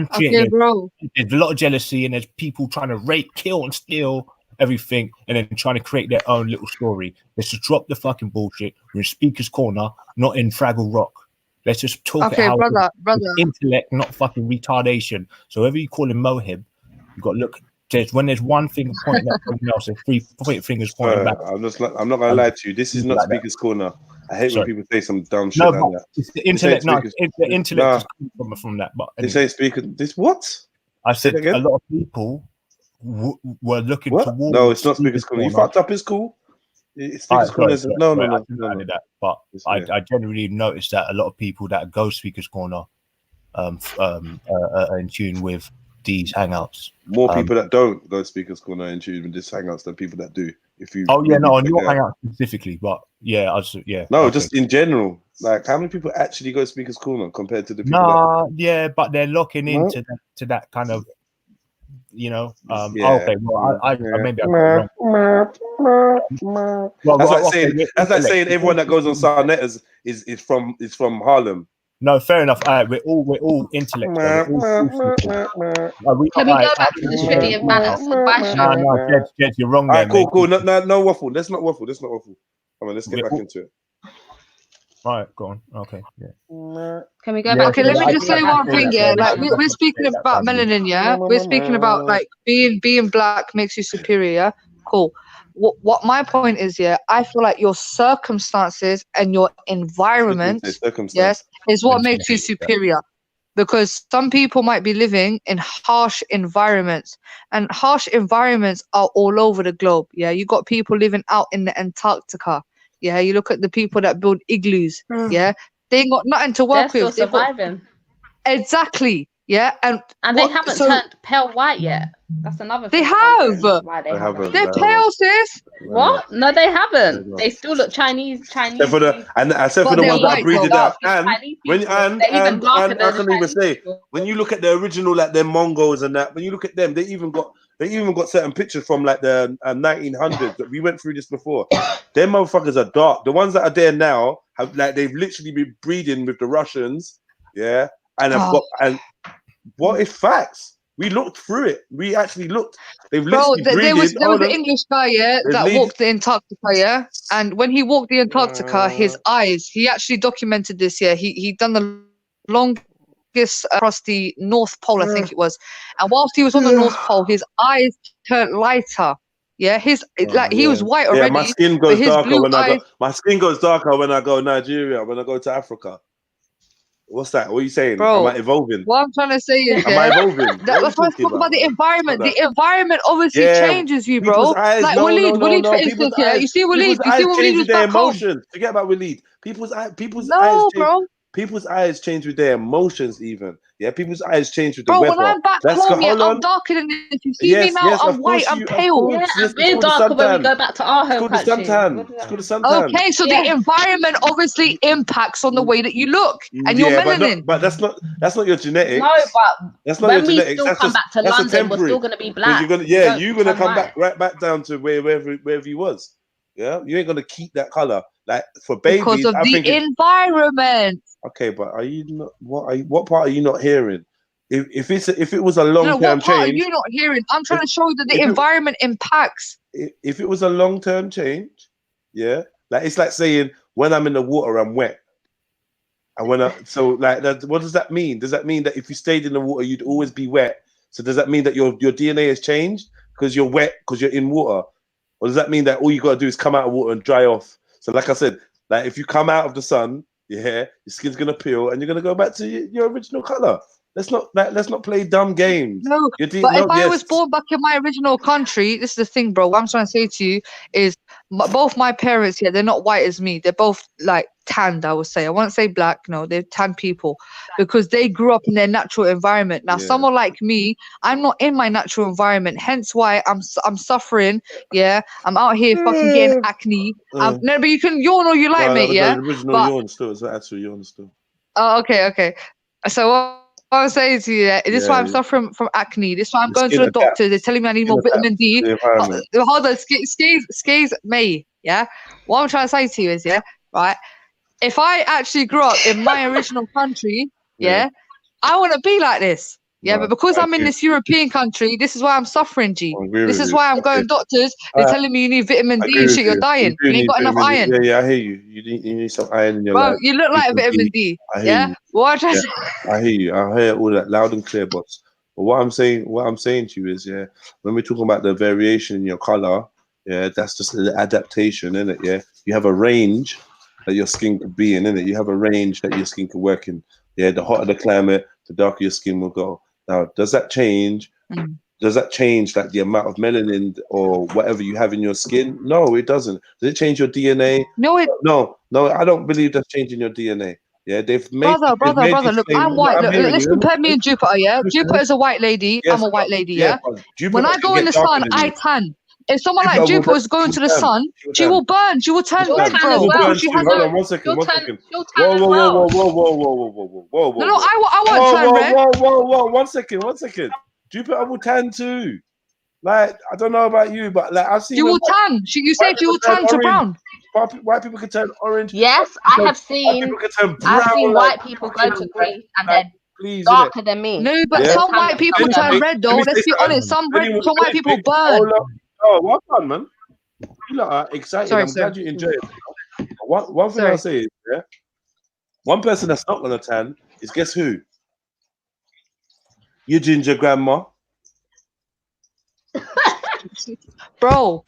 created. Bro. There's a lot of jealousy, and there's people trying to rape, kill, and steal everything, and then trying to create their own little story. Let's just drop the fucking bullshit. We're in Speaker's Corner, not in Fraggle Rock. Let's just talk about brother. Intellect, not fucking retardation. So whoever you call him Mohib, you got to look when there's one thing pointing at something else, there's three fingers pointing back. I'm not gonna lie to you. This is not Speaker's Corner. I hate when people say some dumb shit like that. It's the intellect. The intellect is coming from that. But anyway. This ain't Speaker. This what? I said a lot of people were looking towards. No, it's not Speaker's Corner. You fucked up his school. It's Speaker's Corner. No. I did that, but I generally noticed that a lot of people that go Speaker's Corner are in tune with these hangouts. More people that don't go Speaker's Corner are in tune with these hangouts than people that do. If you on your hangout specifically, but just in general. Like, how many people actually go Speaker's Corner compared to the people? But they're locking into that kind of, okay. Well, I maybe I'm wrong. That's like saying everyone that goes on Sarnet is from Harlem. No, fair enough. We're all intellect. Can we go back to the Shreddy and Bash? No, Jed, you're wrong. All right, cool. No waffle. Let's not waffle. Come on, let's get back into it. All right, go on. Okay, Can we go back? Okay, let me just say one thing. Yeah, like we're speaking about melanin. Yeah, we're speaking about like being black makes you superior. Yeah? Cool. What my point is, I feel like your circumstances and your environment, yes, is what makes you superior. Because some people might be living in harsh environments, and harsh environments are all over the globe. Yeah, you got people living out in the Antarctica. Yeah, you look at the people that build igloos. Yeah, they ain't got nothing to work with. They're still surviving. Exactly. Yeah, and they haven't turned pale white yet. That's another thing. They have. They're pale, sis. What? No, they haven't. They still look Chinese. Except for the ones that breeded out. And I can even say, when you look at the original, like them Mongols and that, when you look at them, they even got certain pictures from like the 1900s. That we went through this before. Them motherfuckers are dark. The ones that are there now have they've literally been breeding with the Russians. Yeah. And I've got what is facts? We looked through it. We actually looked. There was the English guy, that walked the Antarctica, and when he walked the Antarctica, his eyes. He actually documented this. He done the longest across the North Pole, I think it was. And whilst he was on the North Pole, his eyes turned lighter. Yeah, he was white already. Yeah, my skin goes darker when I go. My skin goes darker when I go Nigeria. When I go to Africa. What's that? What are you saying? Bro, am I evolving? What I'm trying to say is, am I evolving? Let's talk about the environment. The environment obviously changes you, bro. Like Waleed, for instance, you see Waleed, change their emotions. Forget about Waleed. People's eyes change. People's eyes change with their emotions, even. Yeah, people's eyes change with the weather. When I'm back home, I'm darker than this. You see me now, I'm white, I'm pale. We're darker when we go back to our home country. It's called the suntan. Okay, so the environment obviously impacts on the way that you look and your melanin. But that's not your genetics. No, but that's not your genetics. Still come back to London, we're still gonna be black. You're gonna come back down to wherever you was. Yeah, you ain't gonna keep that color. Like for babies, because of the environment. Okay, but are you not? What part are you not hearing? If it was a long-term change, are you not hearing? I'm trying to show you that the environment impacts. If it was a long-term change, like it's like saying when I'm in the water, I'm wet, and what does that mean? Does that mean that if you stayed in the water, you'd always be wet? So does that mean that your DNA has changed because you're wet because you're in water, or does that mean that all you gotta do is come out of water and dry off? So like I said, like if you come out of the sun, your skin's gonna peel and you're gonna go back to your original color. Let's not play dumb games. No, but if I was born back in my original country, this is the thing, bro. What I'm trying to say to you is both my parents, they're not white as me. They're both like tanned, I would say. I won't say black, no, they're tan people because they grew up in their natural environment. Now, someone like me, I'm not in my natural environment, hence why I'm suffering. Yeah, I'm out here fucking getting acne. No, but you can yawn all you like, mate. The original yawn still. It's actually yawn still. Oh, okay. So what I'm saying to you, this is why I'm suffering from acne. This is why I'm going to the doctor. They're telling me I need more vitamin D. Hold on, Skaze May. Yeah, what I'm trying to say to you is, right. If I actually grew up in my original country, I want to be like this. Yeah, but because I'm in this European country, this is why I'm suffering, G. This is why I'm going doctors. They're telling me you need vitamin D and shit. You're dying. You ain't got enough iron. Yeah, I hear you. You need some iron in your life. You look like vitamin D. Yeah? What I hear you. I hear all that loud and clear, boss. But what I'm saying to you is, yeah, when we're talking about the variation in your color, yeah, that's just an adaptation, isn't it? Yeah, you have a range that your skin could be in, innit? You have a range that your skin could work in. Yeah, the hotter the climate, the darker your skin will go. Now, does that change? Does that change like the amount of melanin or whatever you have in your skin? No, it doesn't. Does it change your DNA? No, it. No, I don't believe that's changing your DNA. Yeah, they've made. Brother. Look, I'm white. Look, let's compare me and Jupiter. Yeah, Jupiter's a white lady. Yes, I'm a white lady. Yeah. When I go can in the get darker sun, than I you. tan. If someone Jupiter like will Jupiter was going to the sun, she will burn. She will turn red, bro. Because she has Hold on, one second. Whoa. No, I won't turn red. Whoa, one second. Jupiter will tan too. Like, I don't know about you, but like I've seen. You will tan. You said you will turn to brown. White people can turn orange. Yes, I have seen. I've seen white people go to Greece and they're darker than me. No, but some white people turn red though. Let's be honest. Some white people burn. Oh, well done, man. You lot are excited. I'm glad you enjoy it. One thing I'll say is, yeah, one person that's not gonna tan is guess who? Your ginger grandma. Bro.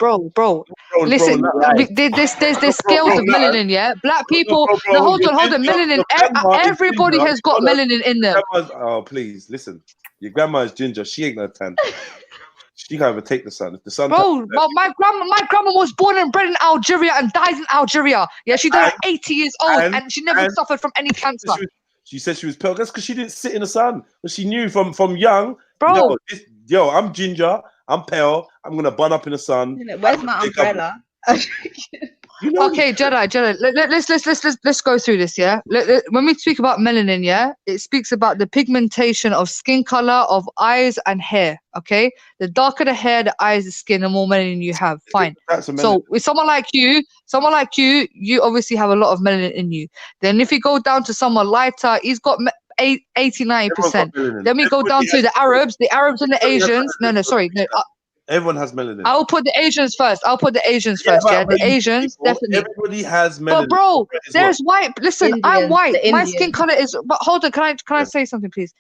Listen, there's scales of melanin, yeah. Black people. No, hold on. Melanin. Everybody has got melanin in them. Oh, please listen. Your grandma is ginger. She ain't gonna tan. She can't even take the sun. If the sun. Bro, my grandma was born and bred in Algeria and died in Algeria. Yeah, she died 80 years old and she never suffered from any cancer. She said she was pale. That's because she didn't sit in the sun. But she knew from young. Bro, yo, I'm ginger. I'm pale. I'm gonna burn up in the sun. Where's my umbrella? Okay, Jedi. Let's go through this. Yeah, when we speak about melanin, yeah, it speaks about the pigmentation of skin color, of eyes and hair. Okay, the darker the hair, the eyes, the skin, the more melanin you have. Fine. So with someone like you, you obviously have a lot of melanin in you. Then if you go down to someone lighter, he's got 89%. Then we go down to the Arabs and the Asians. No, sorry. No, everyone has melanin. I'll put the Asians first. Yeah, the Asians definitely. Everybody has melanin. But bro, there's white. Listen, I'm white. My skin color is. But hold on, can I say something, please?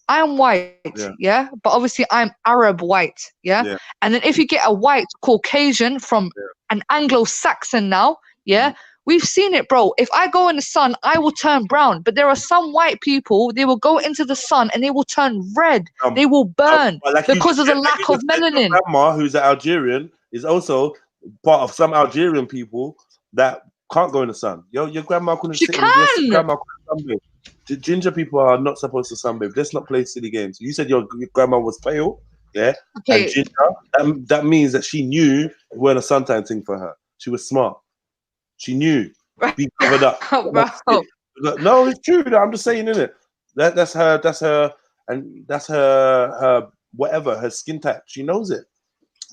I'm white, yeah, but obviously I'm Arab white, yeah. And then if you get a white Caucasian from an Anglo-Saxon now, yeah. We've seen it, bro. If I go in the sun, I will turn brown. But there are some white people, they will go into the sun and they will turn red. They will burn because of the lack of melanin. Your grandma, who's an Algerian, is also part of some Algerian people that can't go in the sun. Your grandma couldn't sit in the grandma couldn't sunbathe. Ginger people are not supposed to sunbathe. Let's not play silly games. You said your grandma was pale, yeah? Okay. And ginger, that means that she knew it weren't a suntan thing for her. She was smart. She knew. Be covered up. No, it's true. I'm just saying, innit? That's her, and that's her whatever, her skin type. She knows it.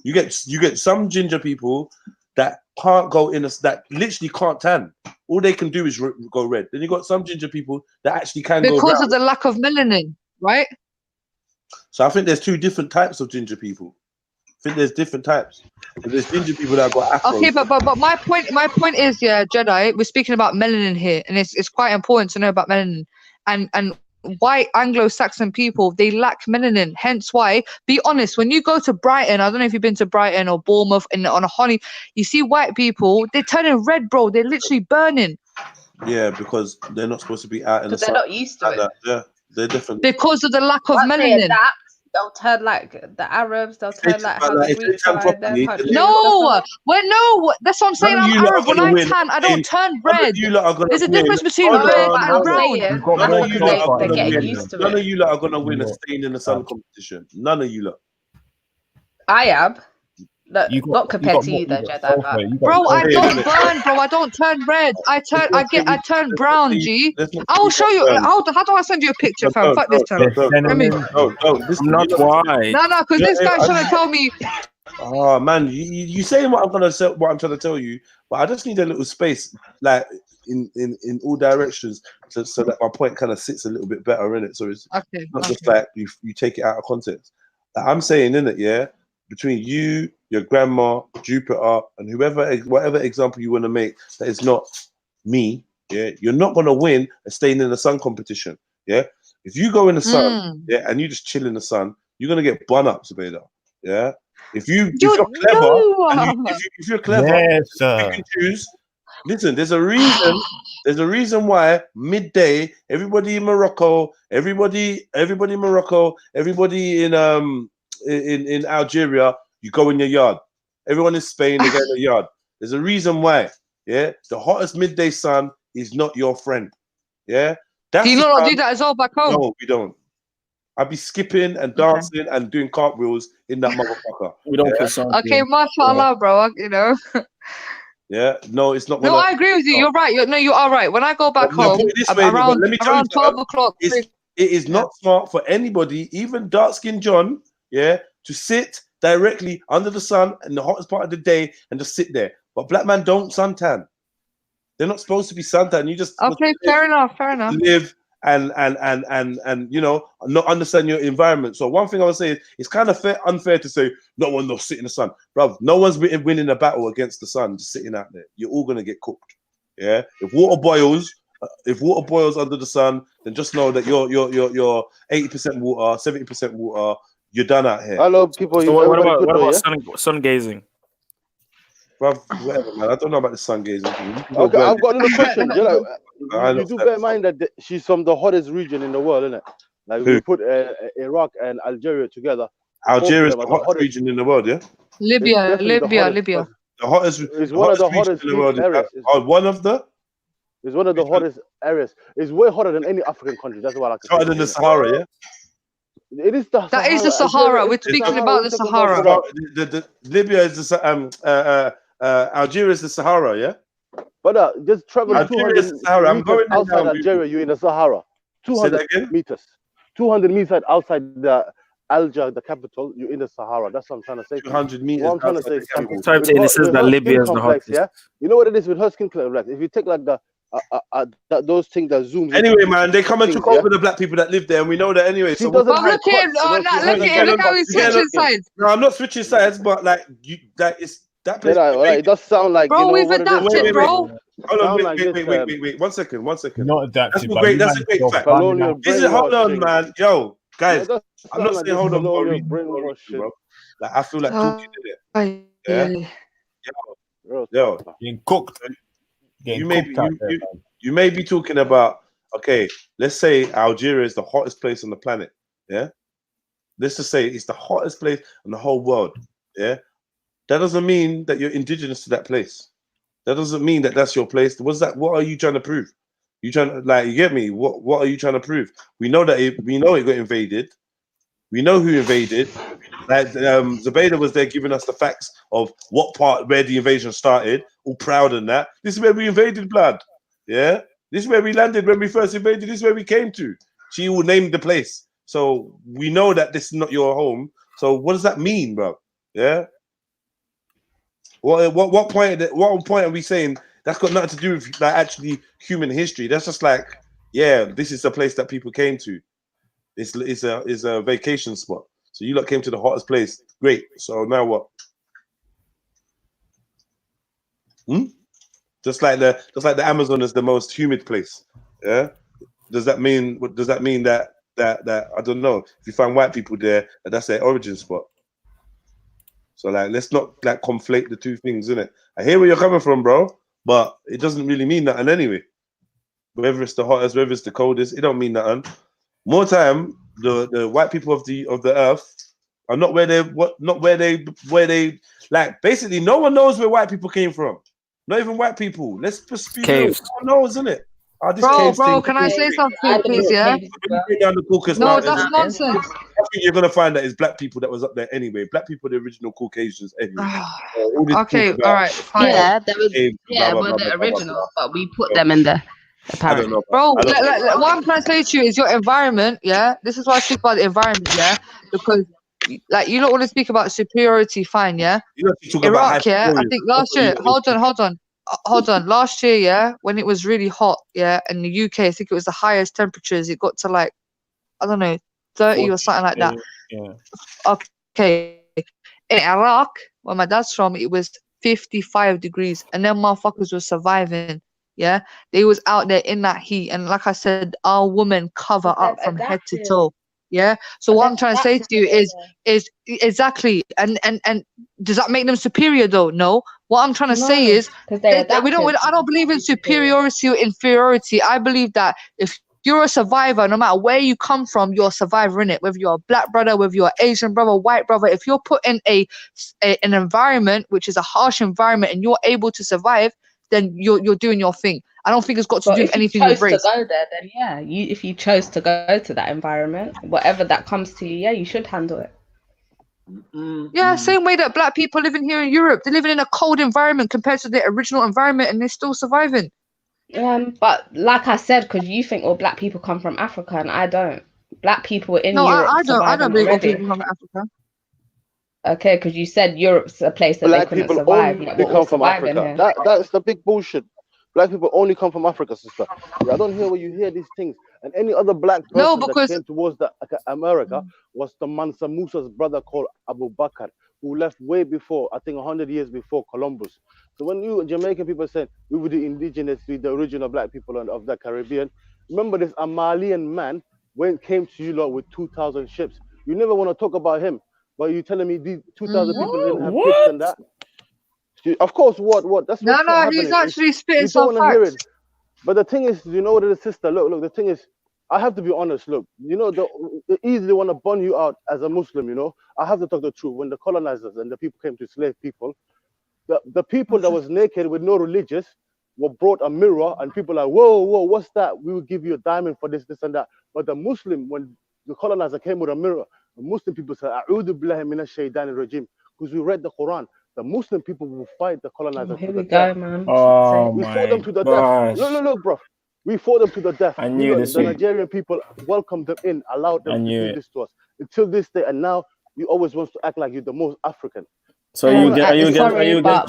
You get some ginger people that can't go in that literally can't tan. All they can do is go red. Then you got some ginger people that actually can go because of the lack of melanin, right? So I think there's two different types of ginger people. I think there's different types. There's ginger people that got afros. Okay, but my point is, yeah, Jedi, we're speaking about melanin here, and it's quite important to know about melanin. And white Anglo-Saxon people, they lack melanin. Hence why, be honest, when you go to Brighton, I don't know if you've been to Brighton or Bournemouth on a honey, you see white people, they're turning red, bro. They're literally burning. Yeah, because they're not supposed to be out in the sun. Because they're not used to it. Yeah, they're different. Because of the lack of melanin. They'll turn like the Arabs. They'll turn like how the Greeks are. No, that's what I'm saying. I'm Arab. When I tan, I don't turn red. There's a difference between red and brown. They're getting used to it. None of you lot are gonna win a stain in the sun competition. None of you lot. I am. Not compared to you though, Jedi. Bro, I don't burn, bro. I don't turn red. I turn brown, G. I will show you. How do I send you a picture, fam? Fuck this time. This is not why. No, because this guy's trying to tell me. Oh man, you saying what I'm trying to tell you, but I just need a little space, like in all directions, so that my point kind of sits a little bit better in it. So it's not just like you take it out of context. Like I'm saying in it, yeah. Between you, your grandma, Jupiter, and whatever example you want to make that is not me, yeah, you're not gonna win a staying in the sun competition, yeah. If you go in the sun, yeah, and you just chill in the sun, you're gonna get bun up, Zubaida. Yeah. If you're clever, if you're clever, yes, you can choose. Listen, there's a reason. There's a reason why midday, everybody in Morocco, everybody in Morocco, everybody in Algeria, you go in your yard. Everyone in Spain, they go in the yard. There's a reason why. Yeah, the hottest midday sun is not your friend. Yeah, do you not do that as well back home? No, we don't. I'd be skipping and dancing and doing cartwheels in that motherfucker. We don't put sun. Okay, mashallah, bro. You know. Yeah, no, it's not. No, I agree with you. You're right. You are right. When I go back home, around 12 o'clock, it is not smart for anybody, even dark-skinned John, yeah, to sit directly under the sun in the hottest part of the day and just sit there. But black man don't suntan. They're not supposed to be suntan. You just fair enough. Live and you know, not understand your environment. So one thing I would say is it's kind of unfair to say no one will sit in the sun, bruv. No one's winning a battle against the sun just sitting out there. You're all gonna get cooked. Yeah. If water boils under the sun, then just know that you're 80% water, 70% water. You're done out here. Hello, people. So what about sun gazing? Bruv, whatever, man. I don't know about the sun gazing. Okay, I've got another question. You do bear in mind that she's from the hottest region in the world, isn't it? Like we put Iraq and Algeria together. Algeria is the hottest region in the world, yeah. Libya. The hottest is one of the hottest in the world. One of the. It's one of the hottest areas. It's way hotter than any African country. That's what I can say. Hotter than the Sahara, yeah. It is the. That is the Sahara. We're speaking about the Sahara. The Libya is the Algeria is the Sahara, yeah. But just travel 200 meters outside Algeria, you're in the Sahara. 200 meters. 200 meters outside the Alger, the capital, you're in the Sahara. That's what I'm trying to say. 200 meters. What I'm trying to say is, it says that Libya is the hottest. Yeah. You know what it is with her skin color? Like, if you take like those things that zooms. Anyway, man, they come and took over the black people that live there, and we know that anyway. So look how he's switching sides. No, I'm not switching sides, but like that place. It does sound like, bro, we've adapted, bro. Hold on, wait. 1 second. Not adapted. That's a great fact. Hold on, man. Yo, guys, I'm not saying hold on, bro. Like, I feel like talking in it. Yeah. Yo. Being cooked. You may be talking about, okay, let's say Algeria is the hottest place on the planet. Yeah. Let's just say it's the hottest place in the whole world. Yeah. That doesn't mean that you're indigenous to that place. That doesn't mean that that's your place. What's that? What are you trying to prove? You trying to, like, you get me? What are you trying to prove? We know that it got invaded. We know who invaded. Like Zubaida was there giving us the facts of where the invasion started. All proud in that. This is where we invaded, blood. Yeah, this is where we landed when we first invaded. This is where we came to. She will name the place, so we know that this is not your home. So what does that mean, bro? Yeah. What point are we saying that's got nothing to do with like actually human history? That's just like, yeah, this is a place that people came to. It's a vacation spot. So you lot came to the hottest place. Great. So now what? Just like the Amazon is the most humid place. Yeah. Does that mean that I don't know, if you find white people there, that's their origin spot? So like, let's not like conflate the two things, innit? I hear where you're coming from, bro, but it doesn't really mean nothing anyway. Whether it's the hottest, whether it's the coldest, it don't mean nothing. More time, the white people of the earth are not where they like. Basically, no one knows where white people came from. Not even white people. Let's just be real. No one knows, innit? Bro, can I say something, please? Yeah. No, that's nonsense. I think you're gonna find that it's black people that was up there anyway. Black people, the original Caucasians anyway. Okay, all right, fine. Yeah, we're the original, but we put them in there. Apparently. Bro, what I'm trying to say to you is your environment. Yeah, this is why I speak about the environment. Yeah, because like you don't want to speak about superiority. Fine, yeah. Iraq, yeah. I think last year. Hold on. Last year, yeah, when it was really hot, yeah, in the UK, I think it was the highest temperatures. It got to like, I don't know, 30 or something like that. Yeah. Okay. In Iraq, where my dad's from, it was 55 degrees, and them motherfuckers were surviving Yeah, they was out there in that heat, and like I said, our women cover up from head to toe. Yeah. So what I'm trying to say to you is exactly, and does that make them superior though? No. What I'm trying to say is that I don't believe in superiority or inferiority. I believe that if you're a survivor, no matter where you come from, you're a survivor in it. Whether you're a black brother, whether you're an Asian brother, white brother, if you're put in an environment which is a harsh environment and you're able to survive, then you're doing your thing. I don't think it's got to do with anything with race. If you chose to go there, then yeah, if you chose to go to that environment, whatever that comes to you, yeah, you should handle it. Yeah, same way that black people living here in Europe, they're living in a cold environment compared to their original environment, and they're still surviving. But like I said, because you think all black people come from Africa, and I don't. Black people in Europe. I don't believe all people come from Africa. Okay, because you said Europe's a place that Black they couldn't people survive. only come from Africa. That's the big bullshit. Black people only come from Africa, sister. I don't hear where you hear these things. And any other black person that came towards America was the Mansa Musa's brother called Abu Bakr, who left way before, I think 100 years before Columbus. So when you Jamaican people said we were the indigenous, the original black people of the Caribbean, remember this Malian man came to you lot with 2,000 ships. You never want to talk about him, but you telling me these 2,000 people didn't have kids and that? Of course, what? That's no, he's actually spitting some facts. But the thing is, you know what it is, sister? Look, the thing is, I have to be honest. Look, you know, they easily want to burn you out as a Muslim, you know. I have to talk the truth. When the colonizers and the people came to slave people, the people that was naked with no religious were brought a mirror, and people like, whoa, what's that? We will give you a diamond for this and that. But the Muslim, when the colonizer came with a mirror, the Muslim people said, A'udhu billahi minash shaitanir rajim, because we read the Quran. The Muslim people will fight the colonizer to the death. Man. We fought them to the death. Look, bro. We fought them to the death. I knew this. The Nigerian people welcomed them in, allowed them to do this to us. Until this day, and now you always want to act like you're the most African. So are you against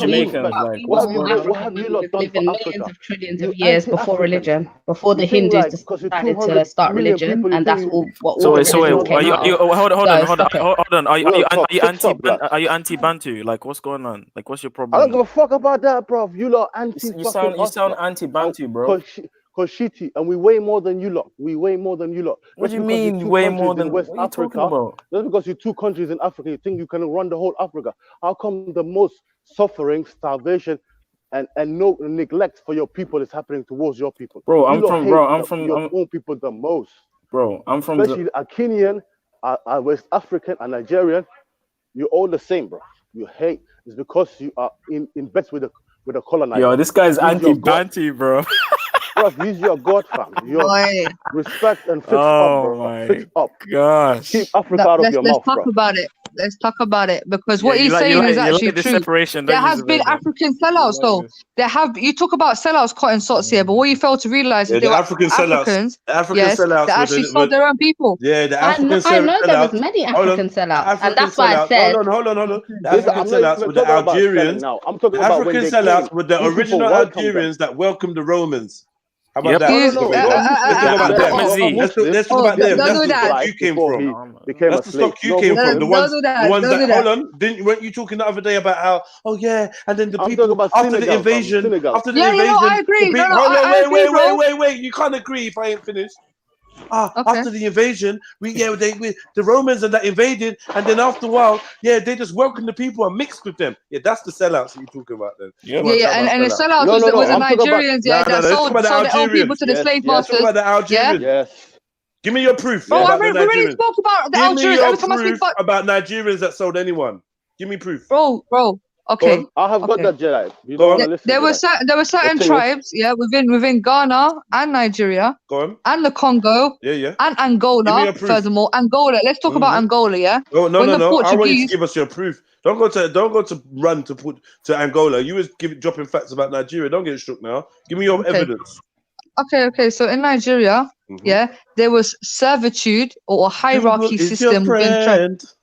Jamaicans? What have you lot done for millions Africa? of trillions of years before religion, before the Hindus decided to start religion, and that's all. So wait, hold on. Are you anti-Bantu? Like, what's going on? Like, what's your problem? I don't give a fuck about that, bro. You lot anti. You sound anti-Bantu, bro. Shitty, and we weigh more than you lot. What do you mean way more than West what are you Africa? talking about? Just because you're two countries in Africa, you think you can run the whole Africa? How come the most suffering, starvation, and no neglect for your people is happening towards your people? Bro, I'm from your own people the most. Bro, I'm from especially a Kenyan, a West African, a Nigerian. You're all the same, bro. You hate. It's because you are in bed with a colonizer. Yo, this guy's anti-Bantu, bro. Bro, he's your god, fam. Your respect and fix up, bro. Fix up. Gosh. Keep Africa out of your mouth, bro. Let's talk about it because what he's saying is actually true. There has been African sellouts, though. You talk about sellouts, cotton socks here, but what you fail to realize is the African sellouts. That actually sold their own people. Yeah, the African sellouts. I know there was many African sellouts, and that's why I said. Hold on. The African sellouts with the Algerians. The African sellouts with the original Algerians that welcomed the Romans. How about that? Let's talk about them. That's the stock you came from. That's the stock you came from. The ones that, hold on, weren't you talking the other day about how, and then the people after the invasion, I agree. Wait, you can't agree if I ain't finished. After the invasion, the Romans and that invaded, and then after a while, they just welcomed the people and mixed with them. Yeah, that's the sellouts that you're talking about then. And the sellouts was the Nigerians, that sold their own people to the slave masters. About the Algerians. Yes. Give me your proof. Bro, we already spoke about the Algerians. Every time I speak about Nigerians that sold anyone. Give me proof. Bro. Okay, I have got that, Jedi. There were certain tribes, within Ghana and Nigeria, and the Congo, and Angola. Furthermore, Angola. Let's talk about Angola, yeah. No. I want you to give us your proof. Don't go to Angola. You was dropping facts about Nigeria. Don't get shook now. Give me your evidence. Okay. So in Nigeria, there was servitude or a hierarchy system within tribes.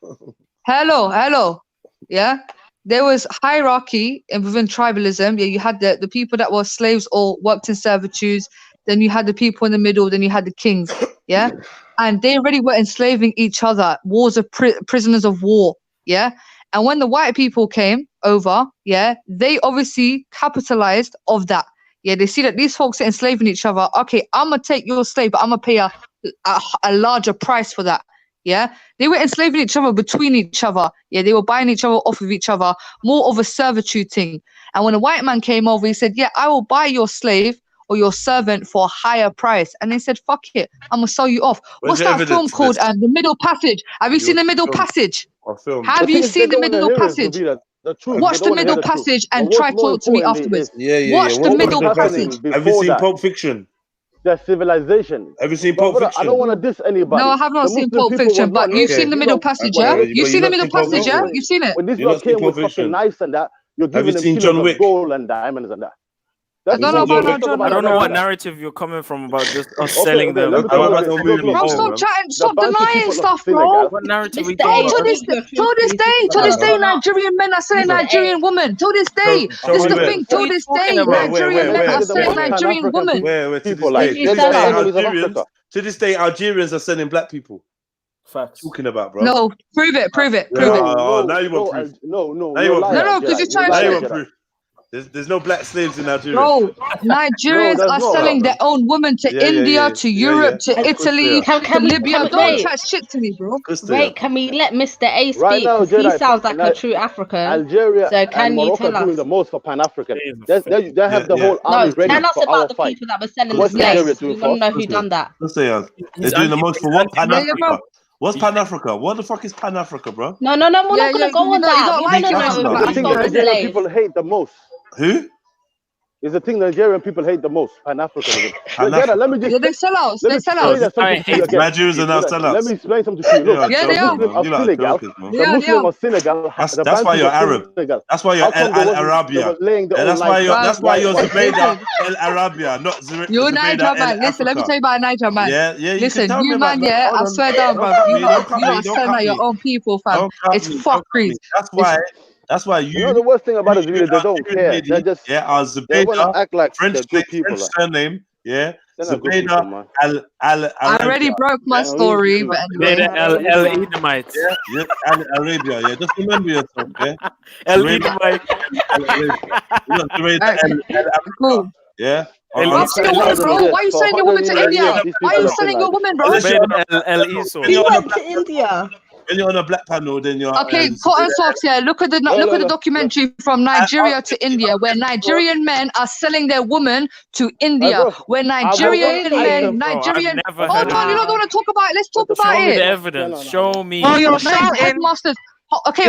Hello. Yeah. There was hierarchy within tribalism. Yeah, you had the people that were slaves or worked in servitudes. Then you had the people in the middle. Then you had the kings. Yeah, and they already were enslaving each other. Wars of prisoners of war. Yeah, and when the white people came over, they obviously capitalized of that. Yeah, they see that these folks are enslaving each other. Okay, I'm gonna take your slave, but I'm gonna pay a larger price for that. Yeah, they were enslaving each other between each other. Yeah, they were buying each other off of each other, more of a servitude thing. And when a white man came over, he said, yeah, I will buy your slave or your servant for a higher price. And they said, fuck it, I'm gonna sell you off. What's that film called? The Middle Passage. Have you seen The Middle Passage? Have you seen The Middle Passage? Watch The Middle Passage and try to talk to me afterwards. Watch The Middle Passage. Have you seen Pulp Fiction? Their civilization. Have you seen Pulp Fiction? I don't want to diss anybody. No, I have not seen Pulp Fiction, but you've seen The Middle Passage, yeah? You've seen The Middle Passage, yeah? You've seen it? When these guys came with fucking knives and that, you're giving them kilos of gold and diamonds and that. I don't know what narrative you're coming from about just us selling them. Bro, stop chatting, stop denying stuff, bro. What narrative we to this day, Nigerian men are selling Nigerian women. To this day, this is the thing. To this day, Nigerian men are selling Nigerian women. To this day, Algerians are selling black people. Facts. Talking about, bro. No, prove it. Now you want proof. No, because you're trying to. You want proof. There's no black slaves in Nigeria. Bro, Nigerians are selling their own women to India, to Europe, to Italy, to Libya. Don't chat shit to me, bro. Wait, can we let Mr. A speak? Because he sounds like a true African. Algeria so can you tell us? Doing the most for Pan-African. They have the whole army ready tell us for about our the fight. people that were selling the slaves. We want to know who done that. They're doing the most for what? Pan-Africa. What's Pan-Africa? What the fuck is Pan-Africa, bro? No, we're not going to go on that. I think Nigerian people hate the most. Who? Is the thing Nigerian people hate the most, Pan-Africanism. Let me just. They sell out. They sell out. Nigerians are now sellouts. Let me explain something to you. Look, they are. The Muslim of Senegal. That's why you're Arab. That's why you're El Arabia. That's why you're Zubaydah El Arabia, not Zubaydah. You're Niger man. Listen, let me tell you about Niger man. Yeah. Listen, you man, I swear down, bro. You are selling out your own people, fam. It's fuckery. That's why you know the worst thing about it is they don't care. They're just they want to act like French people. surname, Zubaydah Al. I already broke my story, but anyway. El Edomite. Al Arabia. Just remember yourself, El Edomite. Cool. Yeah. Why are you selling your woman to India? Why are you selling your woman, bro? He went to India. When you're on a black panel, then you're okay. Cotton socks. Yeah, look at the documentary from Nigeria to India, where Nigerian men are selling their women to India. Where Nigerian men, Hold on, you don't want to talk about it. Let's talk about it. Show me the evidence. Show me. Oh, you're shouting. Headmasters. Okay,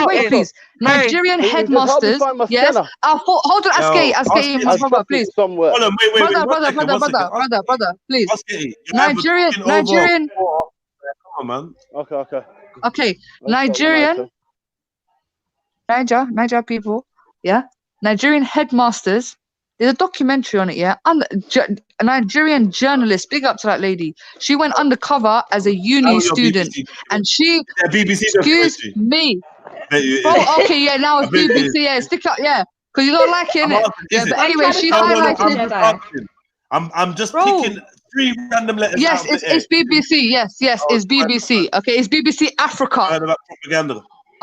wait, please. Nigerian headmasters. Yes. Hold on, Askei, brother, please. Hold on, wait. Brother, please. Nigerian. Come on, man. Okay, Niger people, yeah. Nigerian headmasters. There's a documentary on it, yeah. A Nigerian journalist, big up to that lady. She went undercover as a uni student, and she. BBC. Excuse me. Okay, yeah. Now it's BBC. Yeah, stick up, yeah. Because you don't like it, innit? Yeah, but anyway, she's highlighted. I'm just picking 3 random letters. Yes, it's BBC. Yes, it's BBC. Okay, it's BBC Africa. Propaganda.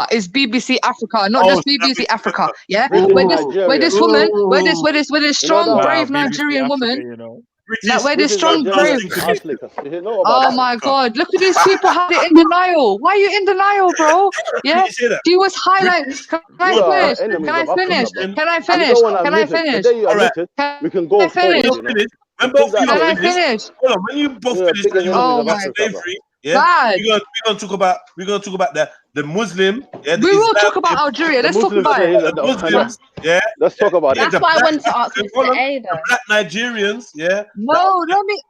It's BBC Africa, not just BBC Africa. Yeah, where this woman, where this strong, brave Nigerian woman. Where this strong, brave. Oh my God! Look at these people how they're in denial. Why are you in denial, bro? Yeah, she was highlighting. Can I finish? We can go finish. When both Can I finish? Hold on, when you both finish, then you're talking about slavery. Yeah, we're gonna talk about the Muslim. Yeah, we will talk about Algeria. Let's talk about it. The Muslims. Yeah, let's talk about it. That's why I wanted to ask you the black Nigerians. Yeah. No, let me.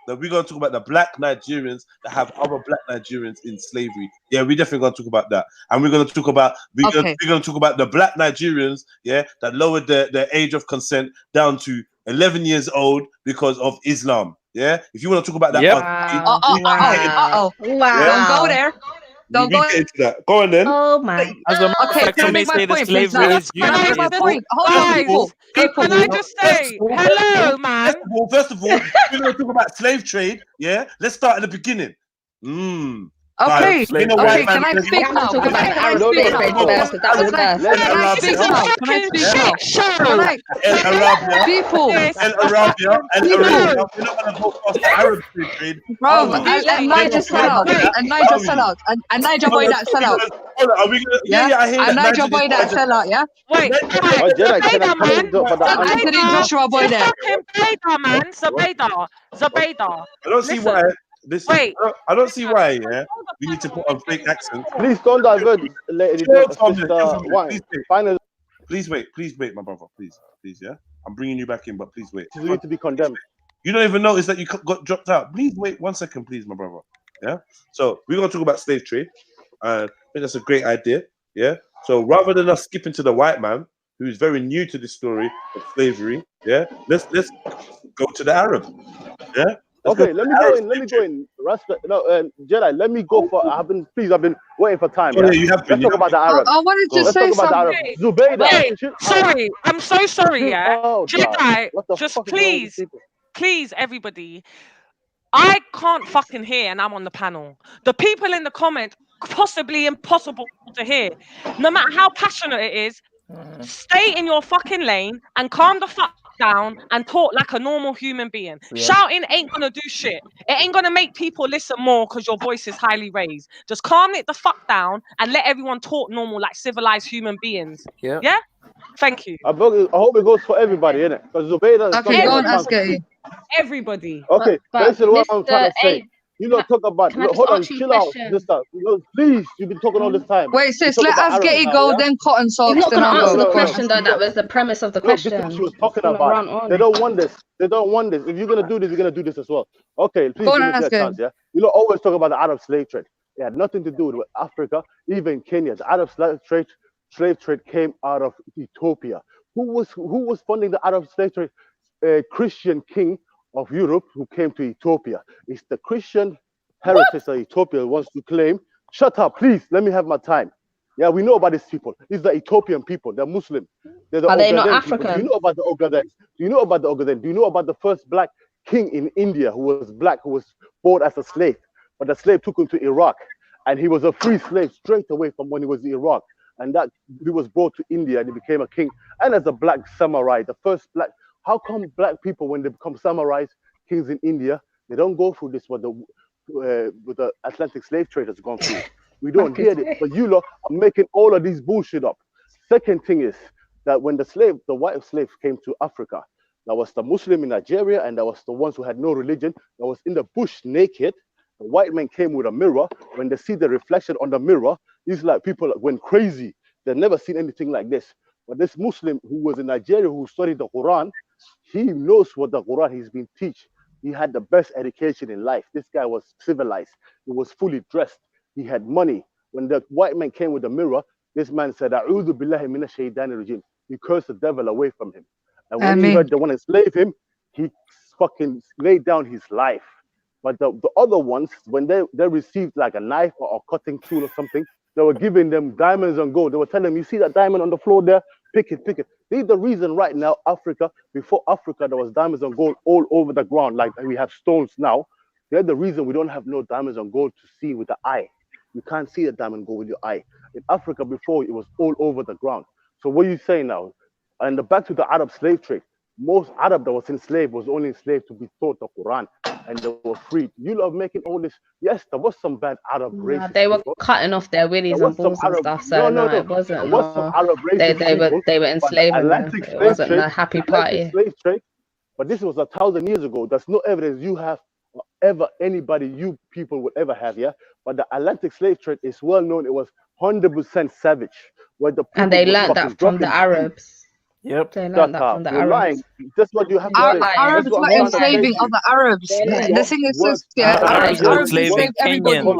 We're gonna talk about the black Nigerians that have other black Nigerians in slavery. Yeah, we're definitely gonna talk about that, and we're gonna talk about we're gonna talk about the black Nigerians. Yeah, that lowered the age of consent down to 11 years old because of Islam. Yeah, if you want to talk about that, wow. Don't go there. Don't go into that. Go on then. Oh my. As a matter can I make my point? Hold on, people. Can I just say hello, man? First of all, we're going to talk about slave trade. Yeah, let's start at the beginning. Okay, You know okay, what, can I man? speak now? Talk about the Can I Arab speak slave now? trade first, because that was first. Can I speak now? Can I speak now? Can I? People, El Arabia, people, we're not gonna go past the Arab slave trade. bro, Are we? and Niger sell out, and Niger sell out, and Niger boy that sell out. Hold on, are we gonna? Yeah, Yeah, I hear and that. Niger boy that sell out. Yeah. Wait, Oh, Jedi, can I come in for the And answer? Anthony Joshua boy there. Zabeda, man. Zabeda. I don't see why. Listen, I don't see why. Yeah, we need to put on fake accents. Please don't divert, lady. Final. Please wait, my brother. Please, yeah. I'm bringing you back in, but please wait. You need to be condemned. You don't even notice that you got dropped out. Please wait 1 second, please, my brother. Yeah. So we're gonna talk about slave trade. I think that's a great idea. Yeah. So rather than us skipping to the white man, who is very new to this story of slavery, yeah, let's go to the Arab. Yeah. Okay, let me go in. Rasta, no, Jedi, let me go for. I've been waiting for time. Oh, yeah, you have been. Let's talk about the Arab. I wanted to say something. Zubaydah. Wait, sorry, I'm so sorry. Yeah, Jedi, just please, everybody. I can't fucking hear, and I'm on the panel. The people in the comment, possibly impossible to hear. No matter how passionate it is, stay in your fucking lane and calm the fuck down and talk like a normal human being. Yeah. Shouting ain't gonna do shit. It ain't gonna make people listen more because your voice is highly raised. Just calm it the fuck down and let everyone talk normal like civilized human beings. Yeah. Yeah? Thank you. I hope it goes for everybody, innit? Because Zubaydah. Okay, go on, ask it. Everybody. Okay, listen what I'm trying to say. A, You don't talk about. can I just Hold on, ask you a chill out. question? Just please. You've been talking all this time. Wait, sis, let us get it go, then cotton socks. You're not Then going to I'll answer go. the question, though. That was the premise of the question. This is what she was talking about. They don't want this. They don't want this. If you're gonna do this, you're gonna do this as well. Okay, please Go on, give me a ask chance. Yeah, you don't always talk about the Arab slave trade. It had nothing to do with Africa, even Kenya. The Arab slave trade came out of Ethiopia. Who was funding the Arab slave trade? A Christian king of Europe who came to Ethiopia. It's the Christian heritage that Ethiopia wants to claim. Shut up, please. Let me have my time. Yeah, we know about these people. These are the Ethiopian people. They're Muslim. Are they not African? Do you know about the Ogaden? Do you know about the Ogaden? Do you know about the first black king in India who was black, who was born as a slave? But the slave took him to Iraq, and he was a free slave straight away from when he was in Iraq. And that he was brought to India and he became a king. And as a black samurai, the first black. How come black people, when they become samurais, kings in India, they don't go through this with the Atlantic slave trade has gone through? We don't hear it, but you lot are making all of these bullshit up. Second thing is that when the white slaves came to Africa, there was the Muslim in Nigeria and there was the ones who had no religion, that was in the bush naked. The white man came with a mirror. When they see the reflection on the mirror, these like people went crazy. They've never seen anything like this. But this Muslim who was in Nigeria, who studied the Quran, he knows what the Quran he's been teach. He had the best education in life. This guy was civilized. He was fully dressed. He had money. When the white man came with the mirror, this man said, "A'udhu billahi minash shaitanir rajim." He cursed the devil away from him. And when he heard they want to enslave him, he fucking laid down his life. But the other ones, when they received like a knife or a cutting tool or something, they were giving them diamonds and gold. They were telling them, "You see that diamond on the floor there? Pick it, pick it." This is the reason right now, before Africa, there was diamonds and gold all over the ground, like we have stones now. They're the reason we don't have no diamonds and gold to see with the eye. You can't see a diamond and gold with your eye. In Africa before, it was all over the ground. So what are you saying now? And back to the Arab slave trade. Most Arab that was enslaved was only enslaved to be taught the Quran, and they were freed. You love making all this. Yes, there was some bad Arab races. They were cutting off their willies and balls and stuff. So no, it wasn't. There was some Arab racist they were enslaving them. It wasn't a happy party. Slave trade, but this was 1,000 years ago. There's no evidence you have or ever anybody you people would ever have. Yeah, but the Atlantic slave trade is well known. It was 100% savage. And they learned that from the Arabs. Yep. They learned that from the Arabs. Lying. That's what you have to say. Arabs were enslaving other Arabs. The thing is, Arabs were Arabs enslaving everybody.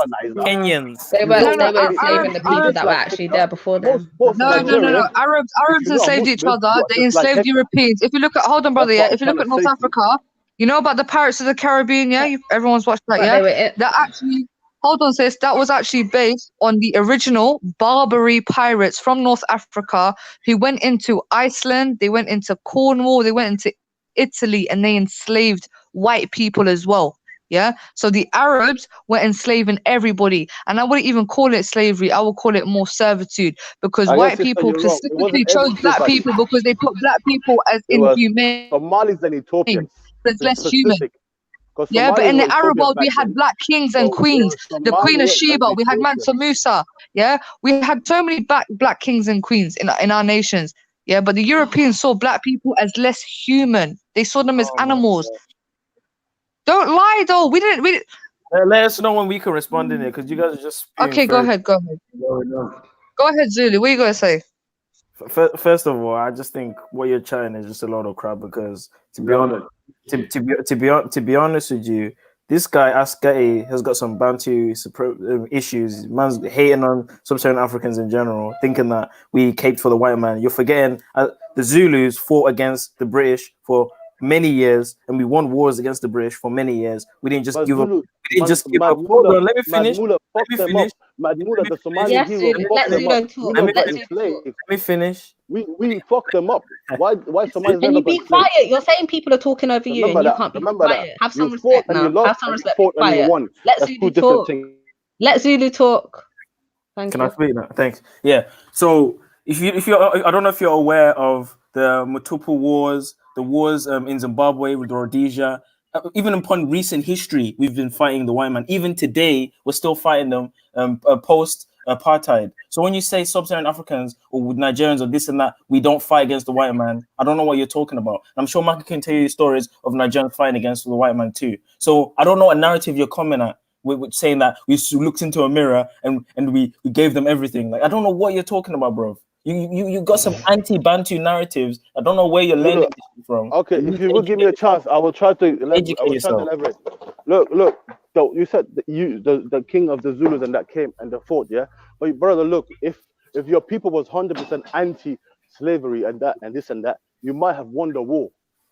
Kenyans. They were enslaving the people that were actually there before them. No. Arabs enslaved each other. They enslaved Europeans. If you look at, hold on, brother, yeah. If you look at North Africa, you know about the Pirates of the Caribbean, yeah? Everyone's watched that, yeah? That actually, hold on, sis, that was actually based on the original Barbary pirates from North Africa who went into Iceland, they went into Cornwall, they went into Italy, and they enslaved white people as well. Yeah. So the Arabs were enslaving everybody. And I wouldn't even call it slavery. I would call it more servitude, because white people specifically chose black people because they put black people as inhumane. Somalis and Ethiopians. As less human. Yeah, but in the Arab world, we had black kings and queens. The Queen of Sheba, we had Mansa Musa. Yeah, we had so many black kings and queens in our nations. Yeah, but the Europeans saw black people as less human. They saw them as animals. Don't lie, though. We didn't. Let us know when we can respond in it, because you guys are just. Okay, go ahead. Go ahead, Zulu. What are you gonna say? First of all, I just think what you're chatting is just a lot of crap, because to be honest, to be honest with you, this guy Askei has got some Bantu issues. Man's hating on sub-Saharan Africans in general, thinking that we caped for the white man. You're forgetting the Zulus fought against the British for many years, and we won wars against the British for many years. We didn't just give up. We didn't just give up. Hold on, let me finish. Madmula, the Somali hero, Let me finish. We fucked them up. Why Somalis? Can you be quiet? You're saying people are talking over you, and you can't be quiet. Have some respect now. Have some respect. Be quiet. Let Zulu talk. Let Zulu talk. Can I speak now? Thanks. Yeah. So if you're, I don't know if you're aware of the Matupu Wars, the wars in Zimbabwe with Rhodesia. Even upon recent history, we've been fighting the white man. Even today, we're still fighting them post-apartheid. So when you say sub-Saharan Africans or with Nigerians or this and that, we don't fight against the white man, I don't know what you're talking about. I'm sure Maka can tell you stories of Nigerians fighting against the white man too. So I don't know what narrative you're coming at with saying that we looked into a mirror and we gave them everything. Like, I don't know what you're talking about, bro. You got some anti-Bantu narratives. I don't know where you're learning this from. Okay, if you will give me a chance, I will try to elaborate. Look. So you said the king of the Zulus and that came and the fought, yeah. But brother, look, if your people was 100% anti-slavery and that and this and that, you might have won the war.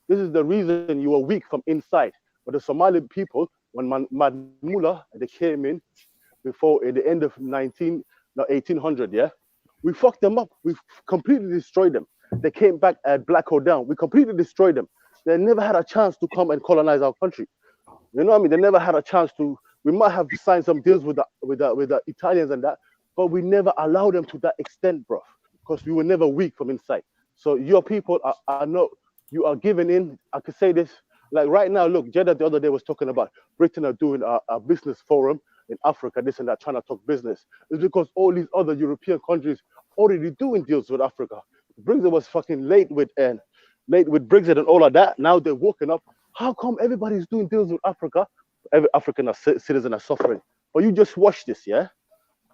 This is the reason you were weak from inside. But the Somali people, when Madmula they came in before at the end of 1800, yeah. We fucked them up. We completely destroyed them. They came back at Black Hole Down. We completely destroyed them. They never had a chance to come and colonize our country. You know what I mean? They never had a chance to. We might have signed some deals with the Italians and that, but we never allowed them to that extent, bro. Because we were never weak from inside. So your people are not. You are giving in. I could say this. Like right now, look, Jeddah the other day was talking about Britain are doing a business forum in Africa, this and that, trying to talk business. It's because all these other European countries already doing deals with Africa. Brexit was fucking late with Brexit and all of that. Now they're woken up. How come everybody's doing deals with Africa? Every African citizen are suffering. But you just watch this, yeah?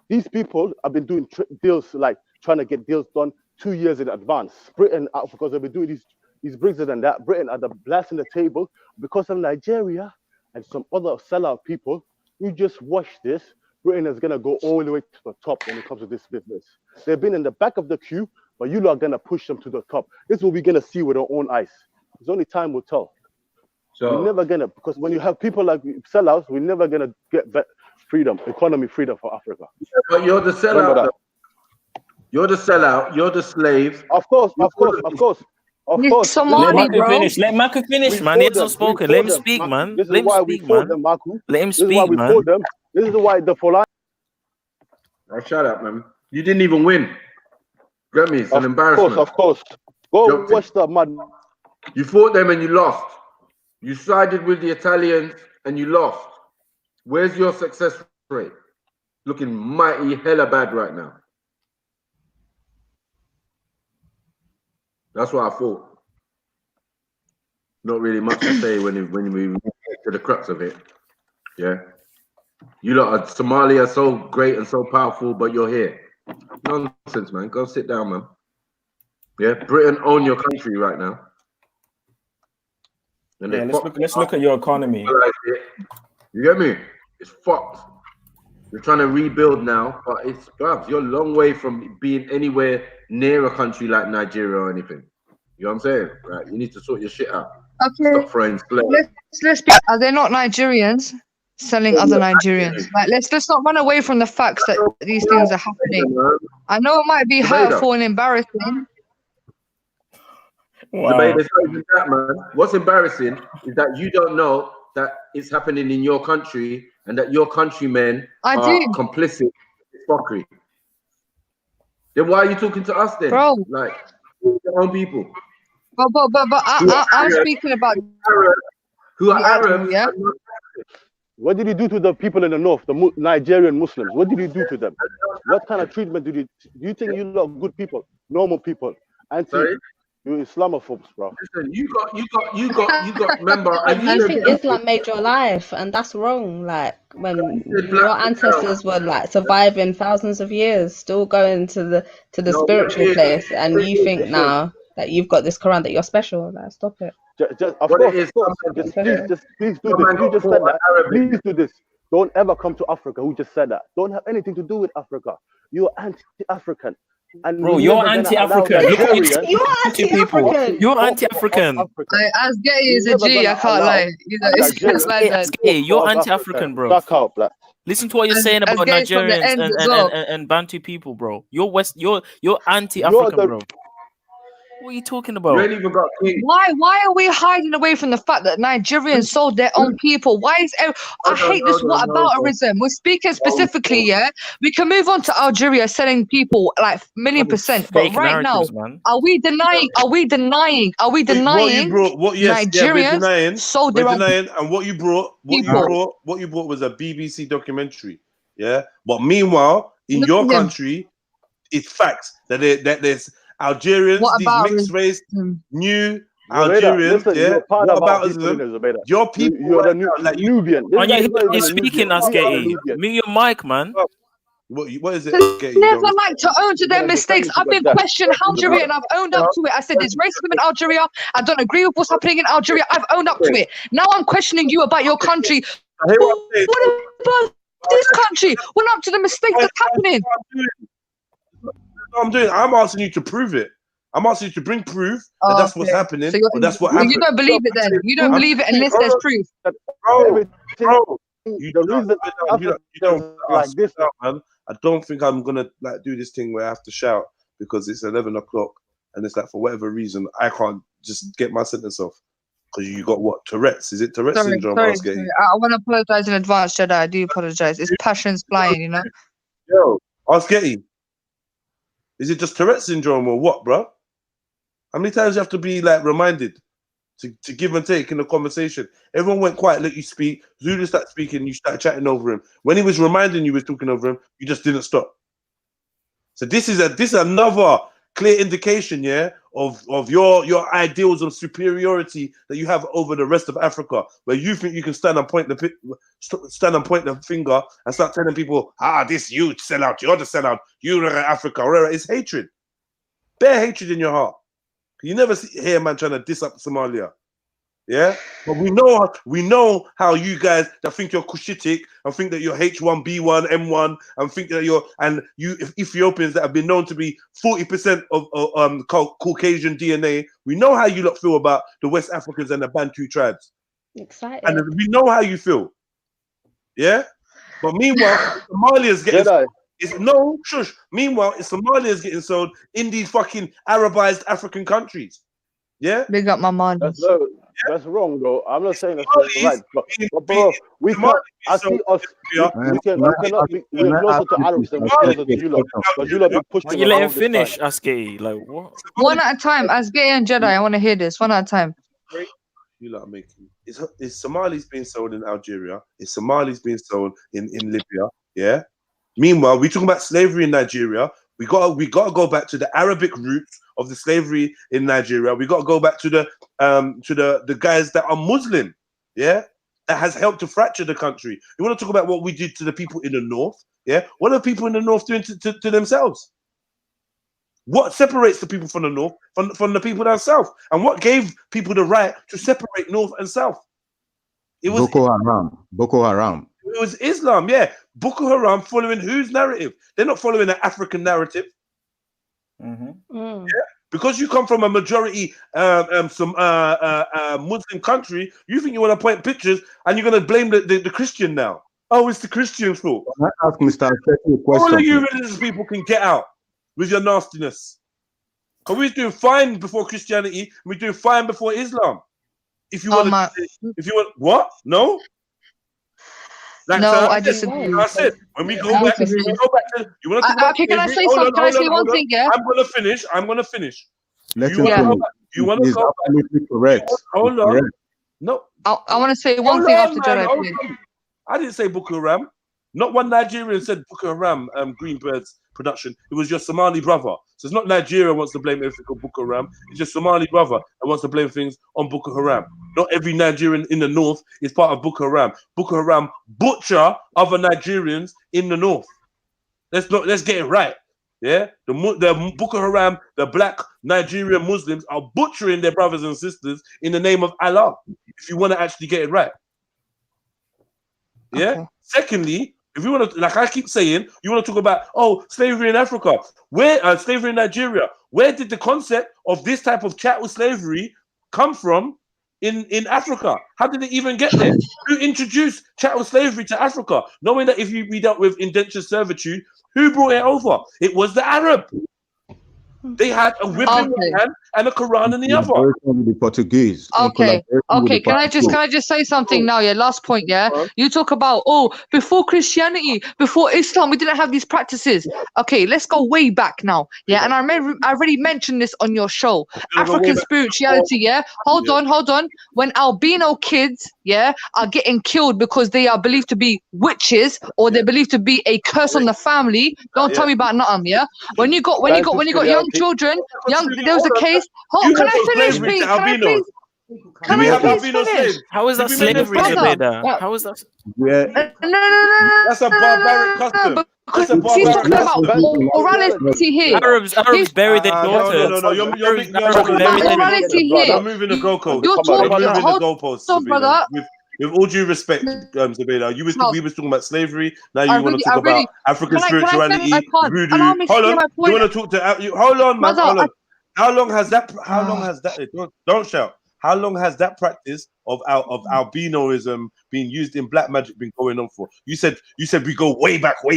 These people have been doing deals, like trying to get deals done 2 years in advance. Britain, because they've been doing these Brexit and that. Britain are the blasting the table because of Nigeria and some other sellout people. You just watch this. Britain is going to go all the way to the top when it comes to this business. They've been in the back of the queue, but you are going to push them to the top. This is what we're going to see with our own eyes. It's only time will tell. So we're never going to, because when you have people like sellouts, we're never going to get freedom, economy freedom for Africa. But you're the sellout. You're the sellout. You're the slave. Of course. Somali, let Maka finish, man. He hasn't spoken. Let him speak, man. This is why we fought them, Maku. Let him speak, man. This is why the Fulani. Oh, shut up, man. You didn't even win. Get me? It's an embarrassment. Of course. Go watch the man. You fought them and you lost. You sided with the Italians and you lost. Where's your success rate? Looking mighty hella bad right now. That's what I thought. Not really much to say when we get to the crux of it. Yeah. You lot are Somalia so great and so powerful, but you're here. Nonsense, man. Go sit down, man. Yeah, Britain own your country right now. And yeah, let's look at your economy. You get me? It's fucked. You're trying to rebuild now, but it's you're a long way from being anywhere near a country like Nigeria or anything. You know what I'm saying? Right? You need to sort your shit out. Okay. Stop throwing let's be. Are they not Nigerians selling other Nigerians? Like, let's not run away from the facts that these things are happening. I know it might be hurtful and embarrassing. Wow. It's not even that, man. What's embarrassing is that you don't know that it's happening in your country and that your countrymen are complicit in fuckery. Then why are you talking to us then? Bro. Like, your own people. But I'm speaking about who are Arabs. Yeah. What did he do to the people in the north, the Nigerian Muslims? What did he do to them? What kind of treatment did he? Do you think you lot good people, normal people, you Islamophobes, bro? Listen, you got. Remember, I think Islam made your life, and that's wrong. Like when your ancestors were like surviving thousands of years, still going to the spiritual place, and you think now that you've got this Quran that you're special. Like, stop it. Of course. Please do this. You just said that. Please do this. Don't ever come to Africa. Who just said that? Don't have anything to do with Africa. You're anti-African. And bro, you're anti-African. Look what you're anti-African. You're anti-African. As gay is a G, I can't lie. You know, it's gay. You're anti-African, bro. Back out, black. Listen to what you're saying about Nigerians and Bantu people, bro. You're anti-African, bro. What are you talking about? You ain't even got why are we hiding away from the fact that Nigerians sold their own people? Why is I hate this whatabouterism. We're speaking specifically, yeah. We can move on to Algeria selling people like $1,000,000%. But right now, are we denying Nigerians sold their own and what you brought was a BBC documentary, yeah. But meanwhile, in your country, it's facts that there's Algerians, these mixed race, new Algerians, what about your people? You're the like Nubian. You're speaking, Askei. Mute your mic, man. What is it? Never like to own to their mistakes. I've been questioned Algeria and I've owned up to it. I said there's racism in Algeria. I don't agree with what's happening in Algeria. I've owned up to it. Now I'm questioning you about your country. What about this country? We're up to the mistakes that's happening. I'm asking you to prove it. I'm asking you to bring proof that that's what's happening. So that's what happened. You don't believe it then. You don't believe it unless there's proof. Bro, you don't like this, man. I don't think I'm gonna like do this thing where I have to shout because it's 11 o'clock and it's like for whatever reason I can't just get my sentence off because you got what, Tourette's? Is it Tourette's syndrome? I want to apologize in advance, Jedi. I do apologize. It's passions flying, you know. Yo, ask Getty. Is it just Tourette's syndrome or what, bro? How many times you have to be like reminded to give and take in the conversation? Everyone went quiet, let you speak. Zulu started speaking, you started chatting over him. When he was reminding you was talking over him, you just didn't stop. So this is another clear indication, yeah, of your ideals of superiority that you have over the rest of Africa, where you think you can stand and point the finger and start telling people, this you sellout, you're the sellout, you're Africa, whatever. It's hatred, bare hatred in your heart. You never hear a man trying to diss up Somalia, yeah. But we know how you guys that think you're Cushitic and think that you're H1B1 M1 and think that you Ethiopians that have been known to be 40% of Caucasian DNA. We know how you lot feel about the West Africans and the Bantu tribes. Excited. And we know how you feel, yeah. But meanwhile, Somalia's getting. Meanwhile, Somalia is getting sold in these fucking Arabized African countries. Yeah? Big up my man. That's wrong, though. I'm not saying that's right. But bro, we can't. I see us. We cannot be closer to Arabs than we're closer to you lot. Because you lot be pushed. You let him finish, Askei. Like what? One at a time. Askei and Jedi, I want to hear this. One at a time. You lot are making. Is Somalis being sold in Algeria? Is Somalis being sold in Libya? Yeah. Meanwhile, we're talking about slavery in Nigeria. We gotta go back to the Arabic roots of the slavery in Nigeria. We gotta go back to the guys that are Muslim, yeah, that has helped to fracture the country. You want to talk about what we did to the people in the north, yeah? What are people in the north doing to themselves? What separates the people from the north from the people down south? And what gave people the right to separate north and south? It was Boko Haram. It was Islam, yeah. Boko Haram following whose narrative? They're not following an African narrative. Yeah? Because you come from a majority Muslim country, you think you want to point pictures and you're going to blame the Christian now. Oh, it's the Christian's fault. Can I ask Mr. Askei a question? All of you religious people can get out with your nastiness. Because we was doing fine before Christianity, we were doing fine before Islam. If you want what? No. Like, no, so I disagree. I said when we go back to you want to talk about okay, can I slavery? say something? Can I say one thing? Yeah. I'm gonna finish. Let You him finish. want to He's go absolutely correct. Hold on. Correct. No. I want to say one thing after Jedi. I didn't say Boko Haram. Not one Nigerian said Boko Haram, Greenbird's production. It was your Somali brother. So it's not Nigeria wants to blame everything on Boko Haram. It's just Somali brother that wants to blame things on Boko Haram. Not every Nigerian in the north is part of Boko Haram. Boko Haram butcher other Nigerians in the north. Let's get it right. Yeah, the Boko Haram, the black Nigerian Muslims are butchering their brothers and sisters in the name of Allah. If you want to actually get it right. Yeah. Okay. Secondly, if you want to, like I keep saying, you want to talk about slavery in Africa, where slavery in Nigeria, where did the concept of this type of chattel slavery come from in Africa? How did it even get there? Who introduced chattel slavery to Africa? Knowing that if we dealt with indentured servitude, who brought it over? It was the Arab. They had a whip in one hand and a Quran in the other. The Portuguese. Okay. Can I just say something now? Yeah. Last point. Yeah. You talk about before Christianity, before Islam, we didn't have these practices. Okay. Let's go way back now. Yeah. And I already mentioned this on your show. African spirituality. Yeah. Hold on. When albino kids, are getting killed because they are believed to be witches or they're believed to be a curse on the family. Don't tell me about nothing. Yeah. When you got young children, there was a case. Can I finish, please? Can I please finish? How is that slavery, Zebeda? How is that? No. That's a barbaric custom. Because he's talking about morality here. Arabs buried their daughters. No. You're moving the goalposts. You're moving the goalposts, brother. With all due respect, Zebeda, we was talking about slavery. Now you want to talk about African spirituality, voodoo. Hold on. You want to talk to? Hold on, man. Hold on. How long has that? Don't shout. How long has that practice of albinoism being used in black magic been going on for? You said we go way back. So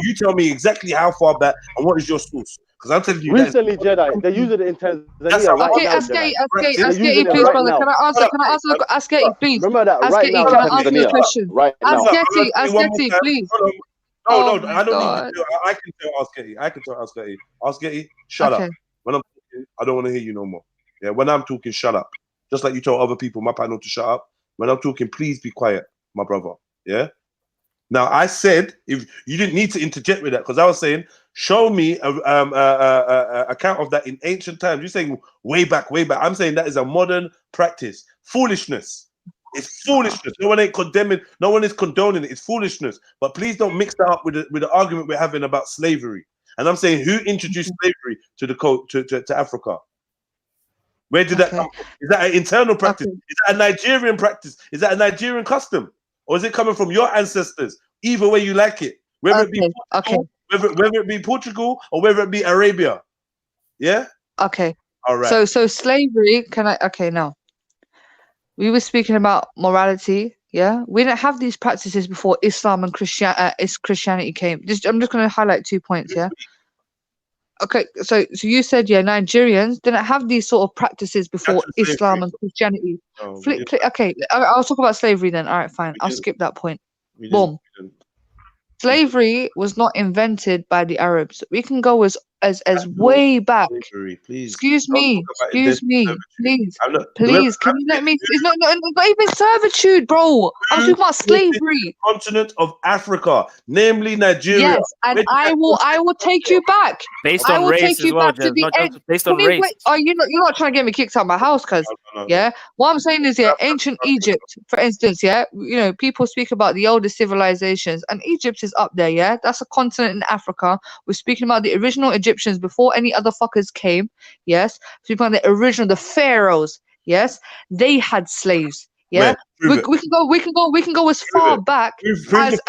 you tell me exactly how far back and what is your source? Because I'm telling you, recently Jedi, they use it in Tanzania. Okay, Asketi, please, brother. Can I ask Asketi, please? Remember that right now. Can I ask you a question? Right now. Asketi, please. No, I don't need to. I can tell Asketi. Asketi, shut up. When I'm talking, I don't want to hear you no more. Yeah, when I'm talking, shut up. Just like you tell other people, my panel, to shut up. When I'm talking, please be quiet, my brother. Yeah. Now I said if you didn't need to interject with that because I was saying, show me a account of that in ancient times. You're saying way back. I'm saying that is a modern practice. Foolishness. It's foolishness. No one ain't condemning. No one is condoning it. It's foolishness. But please don't mix that up with the argument we're having about slavery. And I'm saying, who introduced slavery to Africa? Where did that come from? Is that an internal practice? Is that a Nigerian practice? Is that a Nigerian custom? Or is it coming from your ancestors? Either way you like it. Whether it be whether it be Portugal or whether it be Arabia. Yeah? Okay. All right. So slavery, now. We were speaking about morality, yeah? We didn't have these practices before Islam and Christianity came. I'm just going to highlight 2 points, yeah? Okay, so you said, Nigerians didn't have these sort of practices before Islam and Christianity. Okay, I'll talk about slavery then. All right, fine. I'll skip that point. Boom. Slavery was not invented by the Arabs. We can go as way back. Excuse me, please. Can you let me? It's not even servitude, bro. I'm talking about slavery. Continent of Africa, namely Nigeria. Yes, and I will take you back. Based on race as well, Jeff, not just based on race. You're not trying to get me kicked out of my house, cuz what I'm saying is, ancient Egypt, for instance, people speak about the oldest civilizations, and Egypt is up there. That's a continent in Africa. We're speaking about the original Egyptians before any other fuckers came. Yes, speaking about the original, the pharaohs. Yes, they had slaves. Yeah, we can go as far back as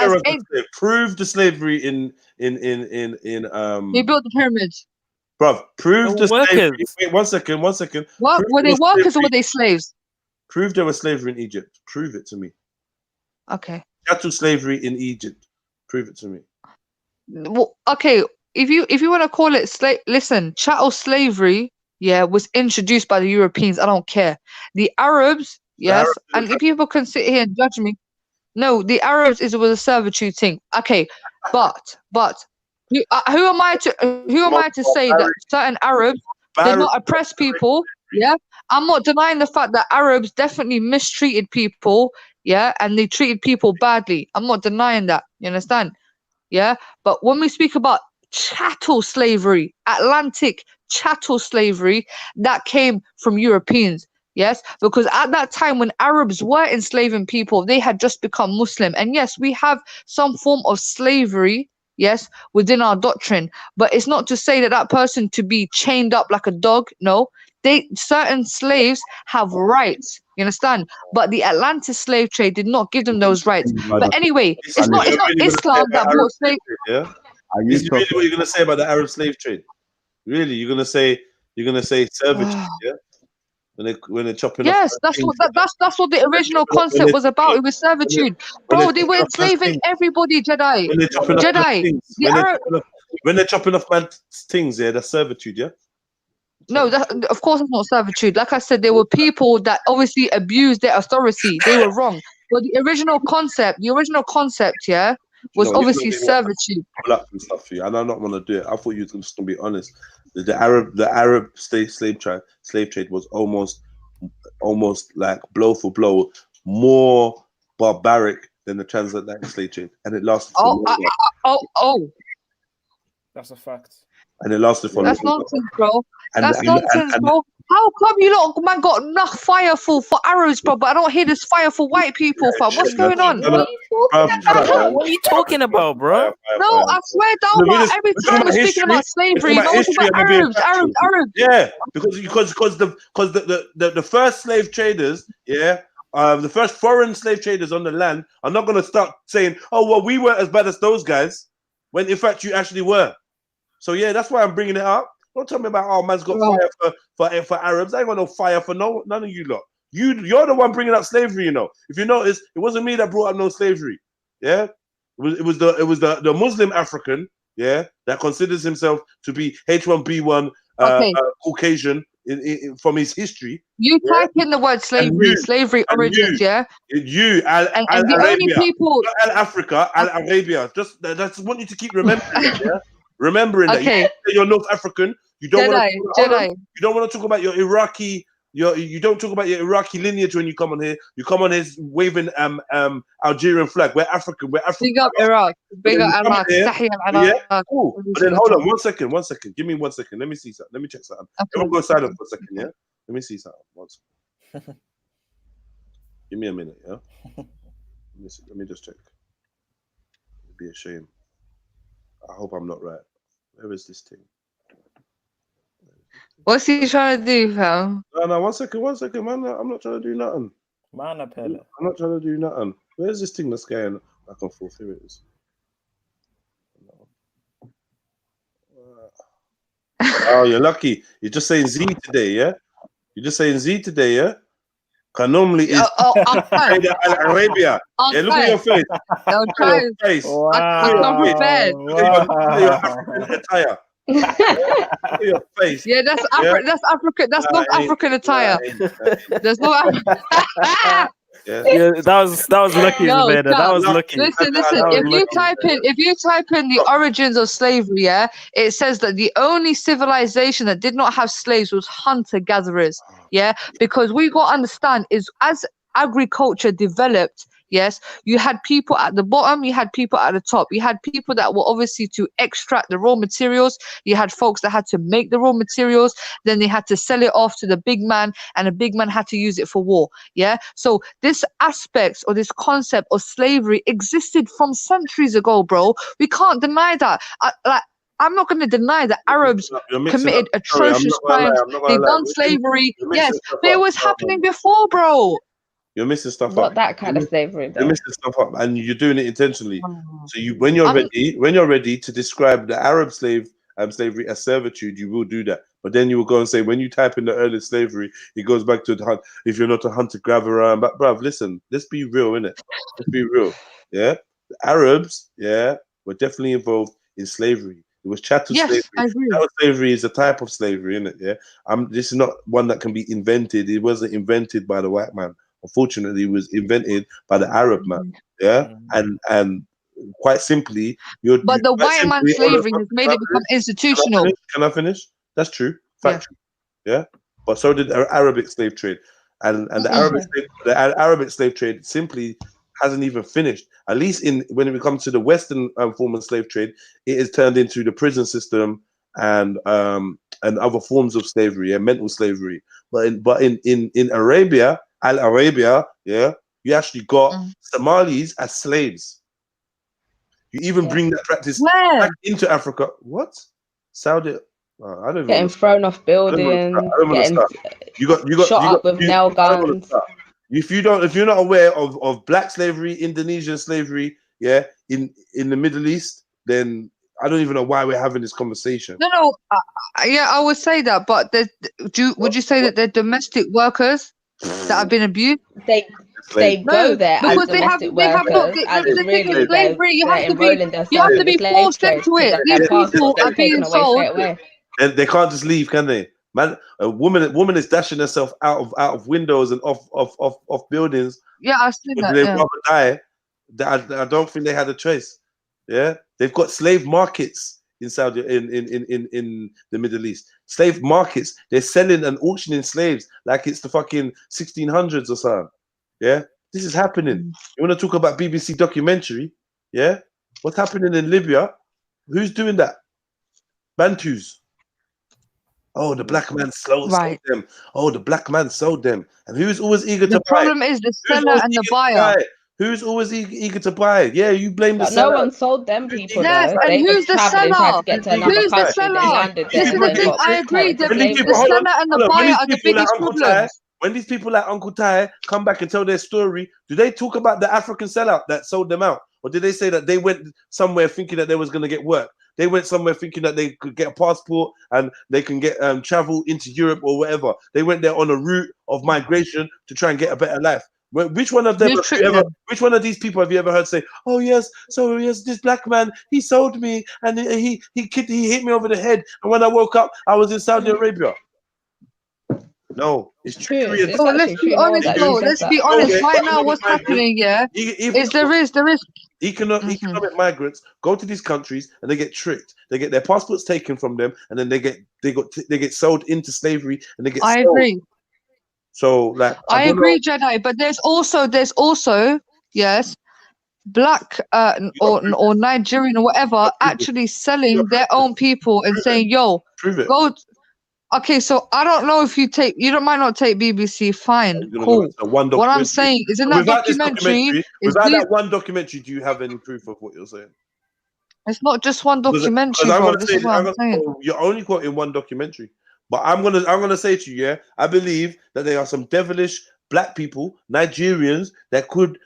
prove the slavery in they built the pyramids. Bruv, prove the slavery. Wait, one second. What were they, workers or were they slaves? Prove there was slavery in Egypt. Prove it to me. Okay. Chattel slavery in Egypt. Prove it to me. Well, okay, if you want to call it listen, chattel slavery, was introduced by the Europeans. I don't care. The Arabs, Yes, and if people can sit here and judge me, no, the Arabs was a servitude thing. Okay, but who am I to say that certain Arabs did not oppress people? Yeah, I'm not denying the fact that Arabs definitely mistreated people. Yeah, and they treated people badly. I'm not denying that. You understand? Yeah, but when we speak about chattel slavery, Atlantic chattel slavery, that came from Europeans. Yes, because at that time when Arabs were enslaving people, they had just become Muslim. And yes, we have some form of slavery, yes, within our doctrine. But it's not to say that that person to be chained up like a dog. No, certain slaves have rights. You understand? But the Atlantis slave trade did not give them those rights. But anyway, it's not Islam that brought slave. Yeah, this is really what you're gonna say about the Arab slave trade. Really, you're gonna say servitude. Yeah. When they're chopping yes, off that's what the original concept was about. It was servitude, bro. They were enslaving everybody, Jedi. When they're chopping off man's things, yeah, that's servitude, yeah. No, of course it's not servitude. Like I said, there were people that obviously abused their authority. They were wrong. But the original concept, yeah, was obviously servitude. And stuff for you, and I'm not gonna do it. I thought you were just gonna be honest. The Arab slave trade was almost like blow for blow more barbaric than the transatlantic slave trade, and it lasted for oh. That's a fact. And it lasted for that's nonsense, bro. That's nonsense, bro. How come you lot, man, got enough fire for Arabs, bro, but I don't hear this fire for white people, fam? What's going on? What are you talking about, bro? No, I swear down, bro. Every time we're speaking about slavery, no one's about Arabs. Yeah, because the first slave traders, yeah, the first foreign slave traders on the land are not gonna start saying, "Oh, well, we weren't as bad as those guys," when in fact you actually were. So yeah, that's why I'm bringing it up. Don't tell me about man's got fire for Arabs. I ain't got no fire for none of you lot. You're the one bringing up slavery. You know, if you notice, it wasn't me that brought up no slavery. Yeah, it was the Muslim African. Yeah, that considers himself to be H1B1 Caucasian from his history. You type in the word slavery origins. Yeah, and the only people Africa, Arabia. That's want you to keep remembering. Yeah. Remembering that you're North African, you don't want to talk about your Iraqi, you don't talk about your Iraqi lineage when you come on here. You come on here waving Algerian flag. We're African. Big up Iraq. Big up Iraq. Yeah, cool. But then hold on, one second. Give me 1 second. Let me see something. Let me check something. Don't go silent for a second. Yeah. Let me see something. 1 second. Give me a minute. Yeah. Let me just check. It'd be a shame. I hope I'm not right. Where is this thing? What's he trying to do, fam? No, 1 second, man. I'm not trying to do nothing. Man, I'm not trying to do nothing. Where's this thing that's going back and forth? Here it is. Oh, you're lucky. You're just saying Z today, yeah? You're just saying Z today, yeah? Because normally it's Arabia. Yeah, look at your face. Look at your face. Wow. I'm not prepared. Look at your African attire. Look at your face. Yeah, that's African. That's North African attire. There's no Yeah, that was lucky, man. That was lucky. Listen. If you type in the origins of slavery, yeah, it says that the only civilization that did not have slaves was hunter-gatherers. Yeah, because we got to understand is as agriculture developed, yes, you had people at the bottom, you had people at the top. You had people that were obviously to extract the raw materials. You had folks that had to make the raw materials. Then they had to sell it off to the big man, and the big man had to use it for war. Yeah. So this aspect or this concept of slavery existed from centuries ago, bro. We can't deny that. I'm not going to deny that Arabs committed atrocious crimes. They've done slavery. Yes, but it was happening before, bro. You're missing stuff up. Not that kind of slavery, though. You're missing stuff up, and you're doing it intentionally. So when you're ready to describe the Arab slavery as servitude, you will do that. But then you will go and say, when you type in the early slavery, it goes back to the hunt. If you're not a hunter-gatherer, but bruv, listen, let's be real, innit? Let's be real. Yeah, the Arabs, yeah, were definitely involved in slavery. It was chattel slavery. I agree. Chattel slavery is a type of slavery, isn't it? Yeah. This is not one that can be invented. It wasn't invented by the white man unfortunately, was invented by the Arab man. Yeah, and quite simply, But the white man slavery has made it become institutional. Can I finish? That's true. Factual. Yeah. But so did the Arabic slave trade, and the Arabic slave trade simply hasn't even finished. At least when it comes to the Western form of slave trade, it is turned into the prison system and other forms of slavery and mental slavery. But in Arabia, Al Arabia, yeah, you actually got Somalis as slaves. You even bring that practice back into Africa. What? Saudi? I don't getting thrown off buildings, getting you got shot up with nail guns. If you're not aware of black slavery, Indonesian slavery, yeah, in the Middle East, then I don't even know why we're having this conversation. No, yeah, I would say that, but would you say that they're domestic workers that have been abused? They go there because as domestic workers. Slavery, you have to be forced into it. These people are being sold. And they can't just leave, can they? Man, a woman is dashing herself out of windows and off buildings. Yeah, I see that. They rather die. I don't think they had a choice. Yeah, they've got slave markets in Saudi in the Middle East. Slave markets. They're selling and auctioning slaves like it's the fucking 1600s or something. Yeah, this is happening. You want to talk about BBC documentary? Yeah, what's happening in Libya? Who's doing that? Bantus. Oh, the black man sold them. Oh, the black man sold them. And who's always eager to buy? The problem is the seller and the buyer. Who's always eager to buy? Yeah, you blame the seller. seller. No one sold them people. Yes, and who's the seller? Who's the seller? This is the thing. I agree. The seller and the buyer are the biggest problems. When these people like Uncle Ty come back and tell their story, do they talk about the African sellout that sold them out? Or did they say that they went somewhere thinking that they was going to get work? They went somewhere thinking that they could get a passport and they can get travel into Europe or whatever. They went there on a route of migration to try and get a better life. Which one of them? Which one of these people have you ever heard say, "Oh yes, so yes, this black man, he sold me and he hit me over the head, and when I woke up, I was in Saudi Arabia." No, it's true. Let's be honest. Let's be honest. Right now, what's happening? Yeah, is there is economic migrants go to these countries and they get tricked. They get their passports taken from them, and then they get sold into slavery, and they get. I agree. So like, I agree, Jedi. But there's also yes, black or Nigerian or whatever actually selling their own people and saying, "Yo, go." Okay, so I don't know if you might not take BBC, fine, cool. What I'm saying is in that documentary, without that one documentary, do you have any proof of what you're saying? It's not just one documentary, bro. This is what I'm saying. You're only quoting one documentary, but I'm gonna say to you, yeah, I believe that there are some devilish black people, Nigerians, that could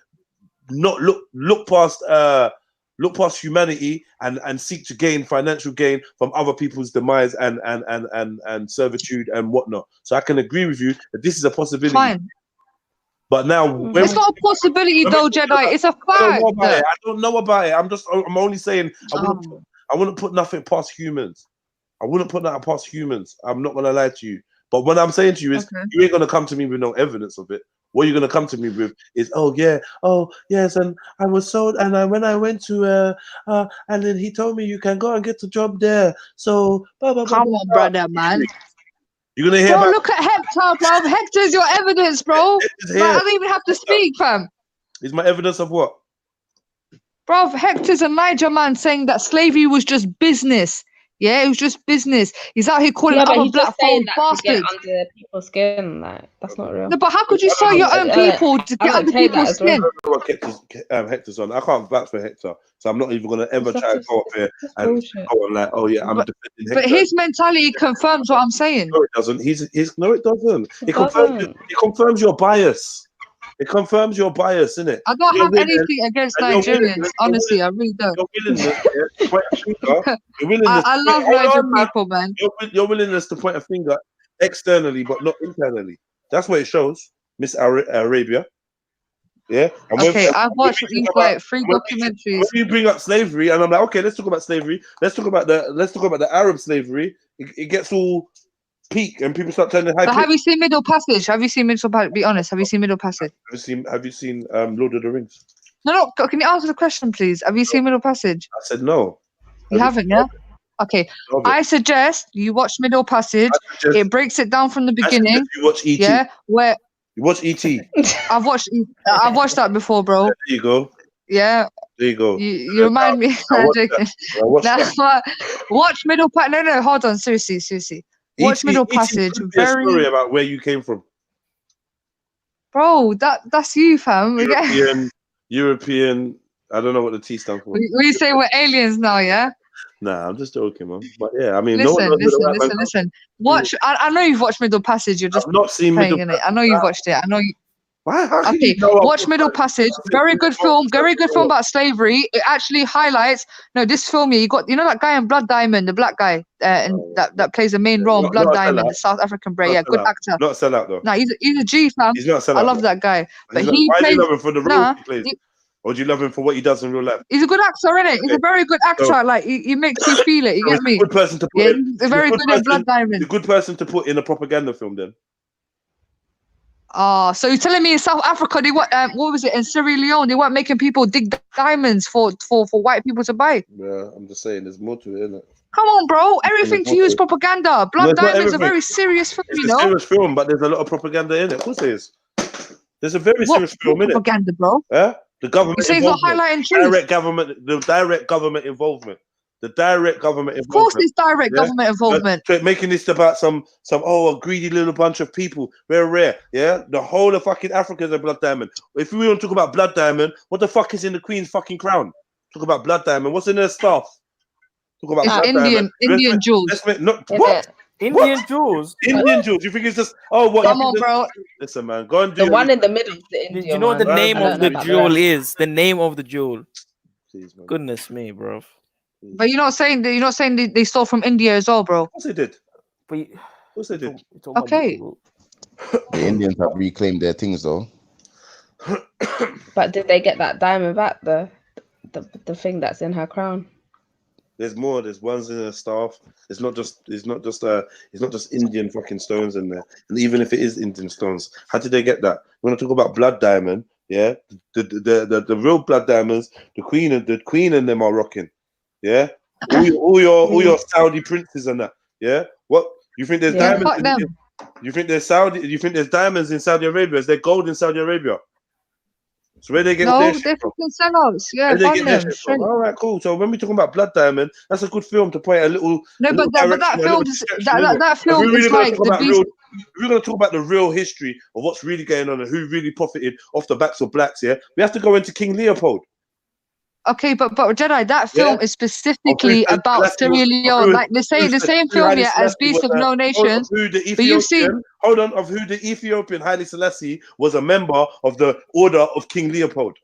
not look past humanity and seek to gain financial gain from other people's demise and servitude and whatnot. So I can agree with you that this is a possibility. Fine. But now it's not a possibility though, Jedi. It's a fact. I don't know about it. I'm only saying I wouldn't put nothing past humans. I wouldn't put that past humans. I'm not gonna lie to you. But what I'm saying to you is you ain't gonna come to me with no evidence of it. What you're gonna come to me with is, oh yes, and I was sold, and when I went to and then he told me you can go and get a job there. So come on, brother, man. You're gonna hear bro, look at Hector, bro. Hector's your evidence, bro. Bro, I don't even have to speak, fam. Is my evidence of what? Bro, Hector's a Niger man saying that slavery was just business. Yeah, it was just business. He's out here calling other black folk bastards. Under people's skin, like that's not real. No, but how could you sell your own people to get under people's skin? I don't know what Hector's on. I can't vouch for Hector, so I'm not even gonna ever try to go up here and go on like, oh yeah, I'm defending Hector. But his mentality confirms what I'm saying. No, it doesn't. No, it doesn't. It confirms your bias. It confirms your bias, innit? I don't have anything against Nigerians, honestly. I really don't. I love Nigerian people, man. Your willingness to point a finger externally, but not internally. That's what it shows, Miss Arabia. Yeah. Okay, I've watched like 3 documentaries. When you bring up slavery, and I'm like, okay, let's talk about slavery. Let's talk about the Arab slavery. It gets all peak and people start turning high. But have you seen Middle Passage? Have you seen Middle Passage? Be honest. Have you seen Middle Passage? Have you seen Lord of the Rings? No. Can you answer the question, please? Have you seen Middle Passage? I said no. You haven't, yeah? Okay. I suggest you watch Middle Passage. It breaks it down from the beginning. You watch E.T. Yeah. Where you watch E.T. I've watched that before, bro. There you go. Yeah. There you go. You remind me. Watch Middle Passage. No, hold on. Seriously. Watch Middle Passage. A story about where you came from. Bro, that's you, fam. European. I don't know what the T stands for. We say we're aliens now, yeah? Nah, I'm just joking, man. But yeah, I mean, listen. Watch. I know you've watched Middle Passage. You're just not seen Middle Passage. I know you've watched it. I know you. Why? Okay, watch Middle Passage. Very good film. Very good film about slavery. It actually highlights. No, this film here. You know that guy in Blood Diamond, the black guy, and that plays the main role in Blood Diamond, the South African bray. Yeah, good actor. Not a sellout though. Nah, he's a G, fam. He's not a sellout. I love that guy. But why do you love him for the role he plays? Or do you love him for what he does in real life? He's a good actor, isn't it? He's a very good actor. So, like he makes you feel it. You get me? He's a good person to put in. He's very good in Blood Diamond. He's a good person to put in a propaganda film, then. So you're telling me in South Africa they what was it in Sierra Leone they weren't making people dig diamonds for white people to buy? Yeah, I'm just saying there's more to it, isn't it? Come on, bro. Everything to you is propaganda. Blood Diamond's a very serious film, it's a serious film, but there's a lot of propaganda in it. Of course there is. There's a very serious film in it. Propaganda, bro. Yeah? The government you say it's not highlighting truth. The direct government involvement. The direct government involvement. Of course, there's direct government involvement. Making this about some a greedy little bunch of people. Very rare. Yeah? The whole of fucking Africa is a Blood Diamond. If we want to talk about Blood Diamond, what the fuck is in the Queen's fucking crown? Talk about Blood Diamond. What's in her stuff? Talk about Blood Diamond. Indian jewels. What? Indian jewels? Indian jewels. You think it's just what? Come on, bro. Listen, man. Go and do the one in the middle is the Indian. You know what the name of the jewel is? The name of the jewel. Please, man. Goodness me, bro. But you're not saying they stole from India as well, bro. Of course they did. But of course they did. Okay. The Indians have reclaimed their things though. But did they get that diamond back? The thing that's in her crown. There's more. There's ones in her staff. It's not just Indian fucking stones in there. And even if it is Indian stones, how did they get that? When I talk about Blood Diamond, yeah, the real Blood Diamonds, the Queen and them are rocking, yeah. All your Saudi princes and that, yeah. What you think there's diamonds? You think there's diamonds in Saudi Arabia? Is there gold in Saudi Arabia? So where they get they're fucking sellouts. Yeah, all right, cool. So when we're talking about Blood Diamond, that's a good film to point a little. No, but that film is like the beast. We're going to talk about the real history of what's really going on and who really profited off the backs of blacks. Yeah, we have to go into King Leopold. Okay, but Jedi, that film is specifically about Sierra Leone. Like the same film as Beast of No Nations. But you've seen. Hold on, of who the Ethiopian Haile Selassie was a member of the Order of King Leopold.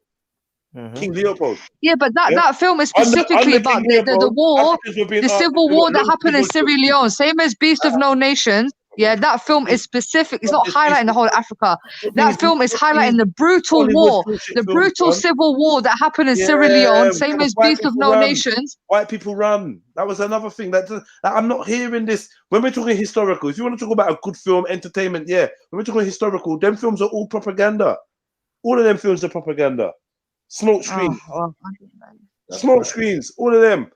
King Leopold. Yeah, but that film is specifically about the war, the civil war that happened in Sierra Leone. Same as Beast of No Nations. Yeah, that film is specific. It's not highlighting the whole of Africa. That film is highlighting the brutal war, the brutal civil war that happened in Sierra Leone. Same as Beast of No Nations. White people run. That was another thing. That I'm not hearing this. When we're talking historical, if you want to talk about a good film, entertainment, yeah. When we're talking historical, them films are all propaganda. All of them films are propaganda. Smoke screens. Smoke screens. All of them.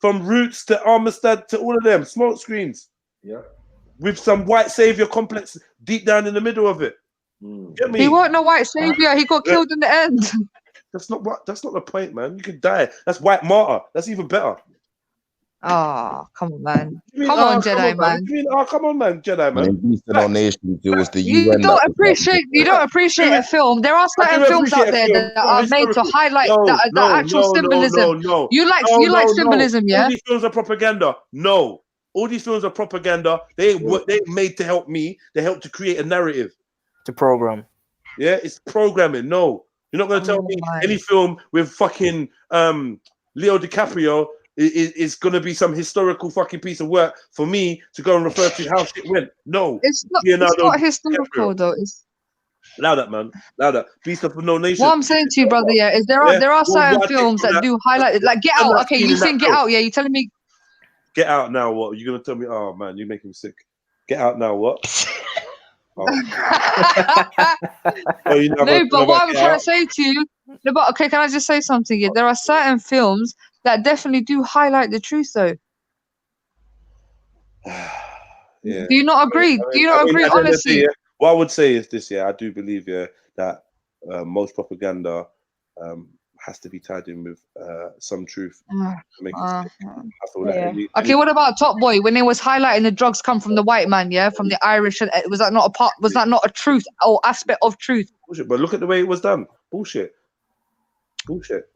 From Roots to Armistead to all of them. Smoke screens. Yeah. With some white savior complex deep down in the middle of it. Get me? He wasn't no white savior. He got killed in the end. That's not the point, man. You could die. That's white martyr. That's even better. Oh, come on, man. Come on, Jedi, man. Come on, man, Jedi, man. In Beast of No Nations, it was the you UN. don't appreciate a film. There are certain films out there that are made to highlight the actual symbolism. No. You like symbolism, yeah? All these films are propaganda. No. All these films are propaganda. They made to help me. They help to create a narrative. To program. Yeah, it's programming. No. You're not going to tell me any film with fucking Leo DiCaprio is going to be some historical fucking piece of work for me to go and refer to how shit went. No. It's not historical, though. Loud up, man. Loud up. Beast of No Nation. What I'm saying to you, brother, is there are certain films that do highlight it. Like Get Out. Okay, you've seen Get Out, yeah? You're telling me... Get Out now, what? You're going to tell me, oh, man, you're making me sick. Get out now, what? Oh. No, but what I'm trying to say to you, no, but okay, can I just say something here? There are certain films that definitely do highlight the truth, though. Yeah. Do you not agree? Do you not agree, at the end of the honestly? day, yeah, what I would say is this, yeah, I do believe, yeah, that most propaganda has to be tied in with some truth to make it stick. I feel like Okay, what about Top Boy when it was highlighting the drugs come from the white man, yeah, from the Irish? And was that not a part? Was that not a truth or aspect of truth? bullshit, but look at the way it was done. Bullshit. Bullshit.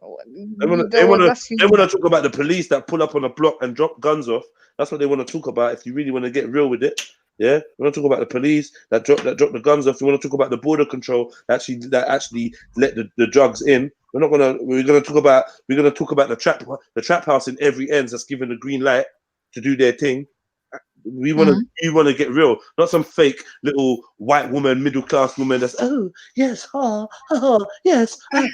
They want That's to talk about the police that pull up on a block and drop guns off. That's what they want to talk about. If you really want to get real with it, yeah. We want to talk about the police that drop the guns off. We want to talk about the border control that actually let the drugs in. We're gonna talk about the trap house in every ends that's given the green light to do their thing. We want to get real, not some fake little white woman, middle class woman that's yes, yes, I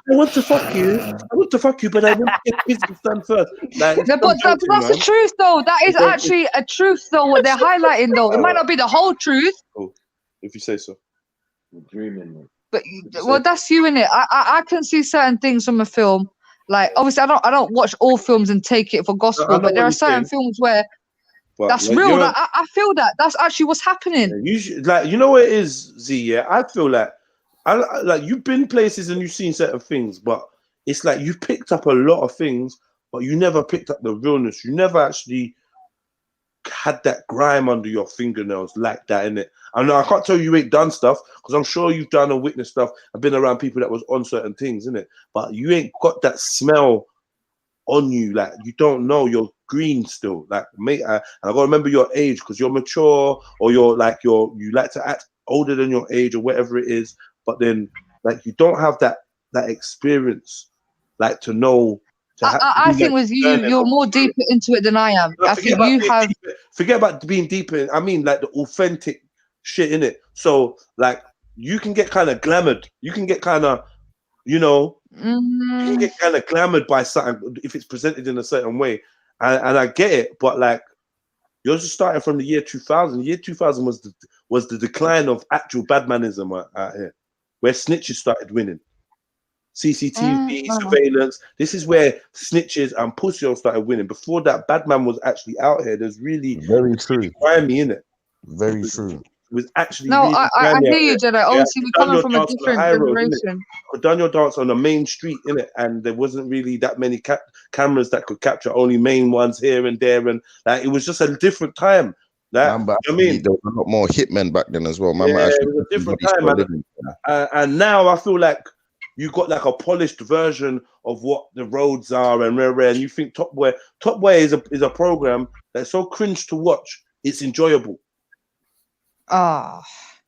want to fuck you, but I want to get business done first. Like, No, but that's the truth, though. That is actually a truth, though. What they're highlighting, though, it might not be the whole truth. Cool, if you say so. We're dreaming. But well, that's you, innit? I can see certain things from a film. Like obviously, I don't watch all films and take it for gospel, but there are certain films where that's real. Like, I feel that that's actually what's happening. You know what it is, Z. Yeah, I feel like like you've been places and you've seen certain things, but it's like you've picked up a lot of things, but you never picked up the realness. You never actually had that grime under your fingernails like that, innit? I know I can't tell you ain't done stuff because I'm sure you've done and witnessed stuff. I've been around people that was on certain things, innit? But you ain't got that smell on you. Like you don't know you're green still. Like mate, and I gotta remember your age because you're mature or you like to act older than your age or whatever it is. But then like you don't have that experience, like to know. I think with you, you're more deeper into it than I am. I think you have. Forget about being deeper. I mean, like the authentic shit in it. So, like, you can get kind of glamored. You can get kind of, you can get kind of glamored by something if it's presented in a certain way. And I get it, but like, you're just starting from the year 2000. Year 2000 was the decline of actual badmanism out here, where snitches started winning. CCTV, surveillance. This is where snitches and pussy started winning. Before that, Badman was actually out here. There's really very true, grimy in it. Very true. It was actually no. Really I hear you, Jedi. Obviously, we're coming from a different generation. Could done your dance on the main street, innit? And there wasn't really that many cameras that could capture. Only main ones here and there, and like it was just a different time. Like, I mean, there was a lot more hitmen back then as well. Man, it was a different time, and now I feel like you got like a polished version of what the roads are and and you think Top Boy is a program that's so cringe to watch. It's enjoyable. Ah.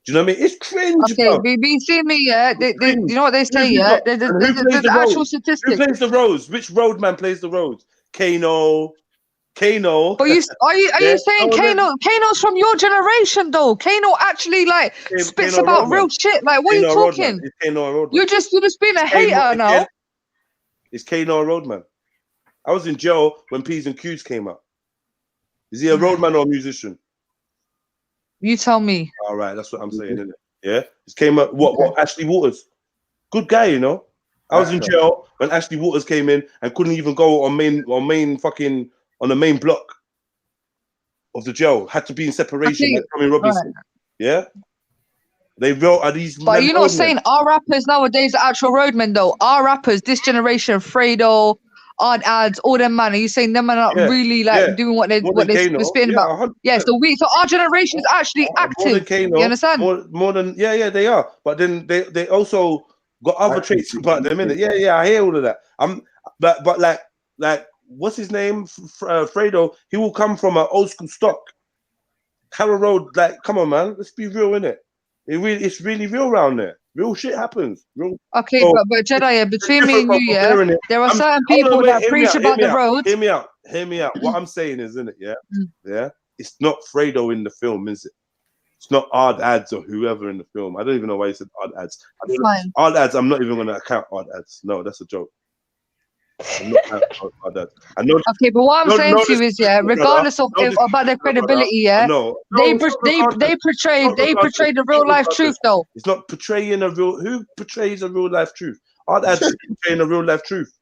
Do you know what I mean? It's cringe. Okay, BB, see me, yeah. You know what they say, yeah? There's actual statistics. Who plays the roads? Which roadman plays the roads? Kano. But are you saying Kano's from your generation though? Kano actually like spits about real shit. Like what are you talking? You're just being a hater now. It's Kano a roadman? I was in jail when P's and Q's came out. Is he a roadman or a musician? You tell me. All right, that's what I'm saying, isn't it? Yeah, it came up. What? Ashley Waters, good guy, you know. I was in jail when Ashley Waters came in and couldn't even go on the main block of the jail. Had to be in separation like Tommy Robinson. Right. Yeah, they wrote these. But you're not saying our rappers nowadays are actual roadmen though. Our rappers, this generation, Fredo, Odd Ads, all them man. Are you saying them are not really like doing what they're spitting about? Yeah, so our generation is actually active. You understand? More than they are. But then they also got other traits about them, innit? Yeah, I hear all of that. But like what's his name? Fredo. He will come from an old school stock. Carroll Road. Like, come on, man. Let's be real, innit? It's really real around there. Real shit happens. Okay, but Jedi, between me and you, there are certain people that preach about the road. Hear me out. What I'm saying is, isn't it? Yeah. It's not Fredo in the film, is it? It's not Odd Ads or whoever in the film. I don't even know why you said Odd Ads. Odd Ads. I'm not even going to account Odd Ads. No, that's a joke. I'm not about that. I know. Okay, but what I'm saying to you is, yeah, regardless of about their credibility, yeah, they portrayed the real life truth though. It's not portraying a real. Who portrays a real life truth? Aren't actually portraying a real life truth.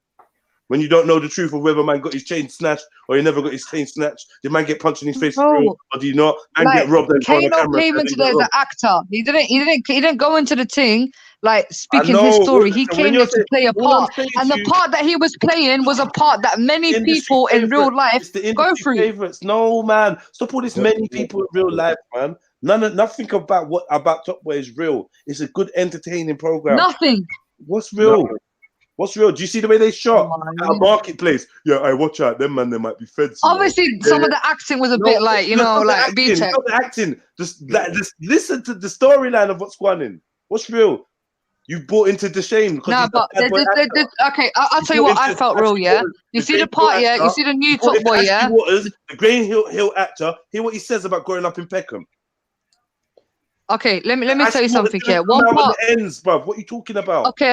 When you don't know the truth of whether man got his chain snatched or he never got his chain snatched, did man get punched in his face for real, or do you not? Man Like, get robbed and on the Kano camera. came into there as an actor. He didn't go into the thing like speaking his story. He came there to play a part, and the part that he was playing was a part that many people in real life go through. Favorites. No, man, stop all this. Many people in real life, man. Nothing about Top Boy is real. It's a good, entertaining program. Nothing. What's real? What's real? Do you see the way they shot at a marketplace? Yeah, I watch out. Them man, they might be feds. Obviously, some of the acting was a bit like, you know, like B-check. Not the acting. Just listen to the storyline of what's going on. What's real? You bought into the shame. No, but okay, I'll tell you what I felt real, yeah? You see the part, yeah? You see the new Top Boy, yeah? Waters, the Green Hill actor, hear what he says about growing up in Peckham. Okay, let me tell you something here. One part ends, bruv. What are you talking about? Okay.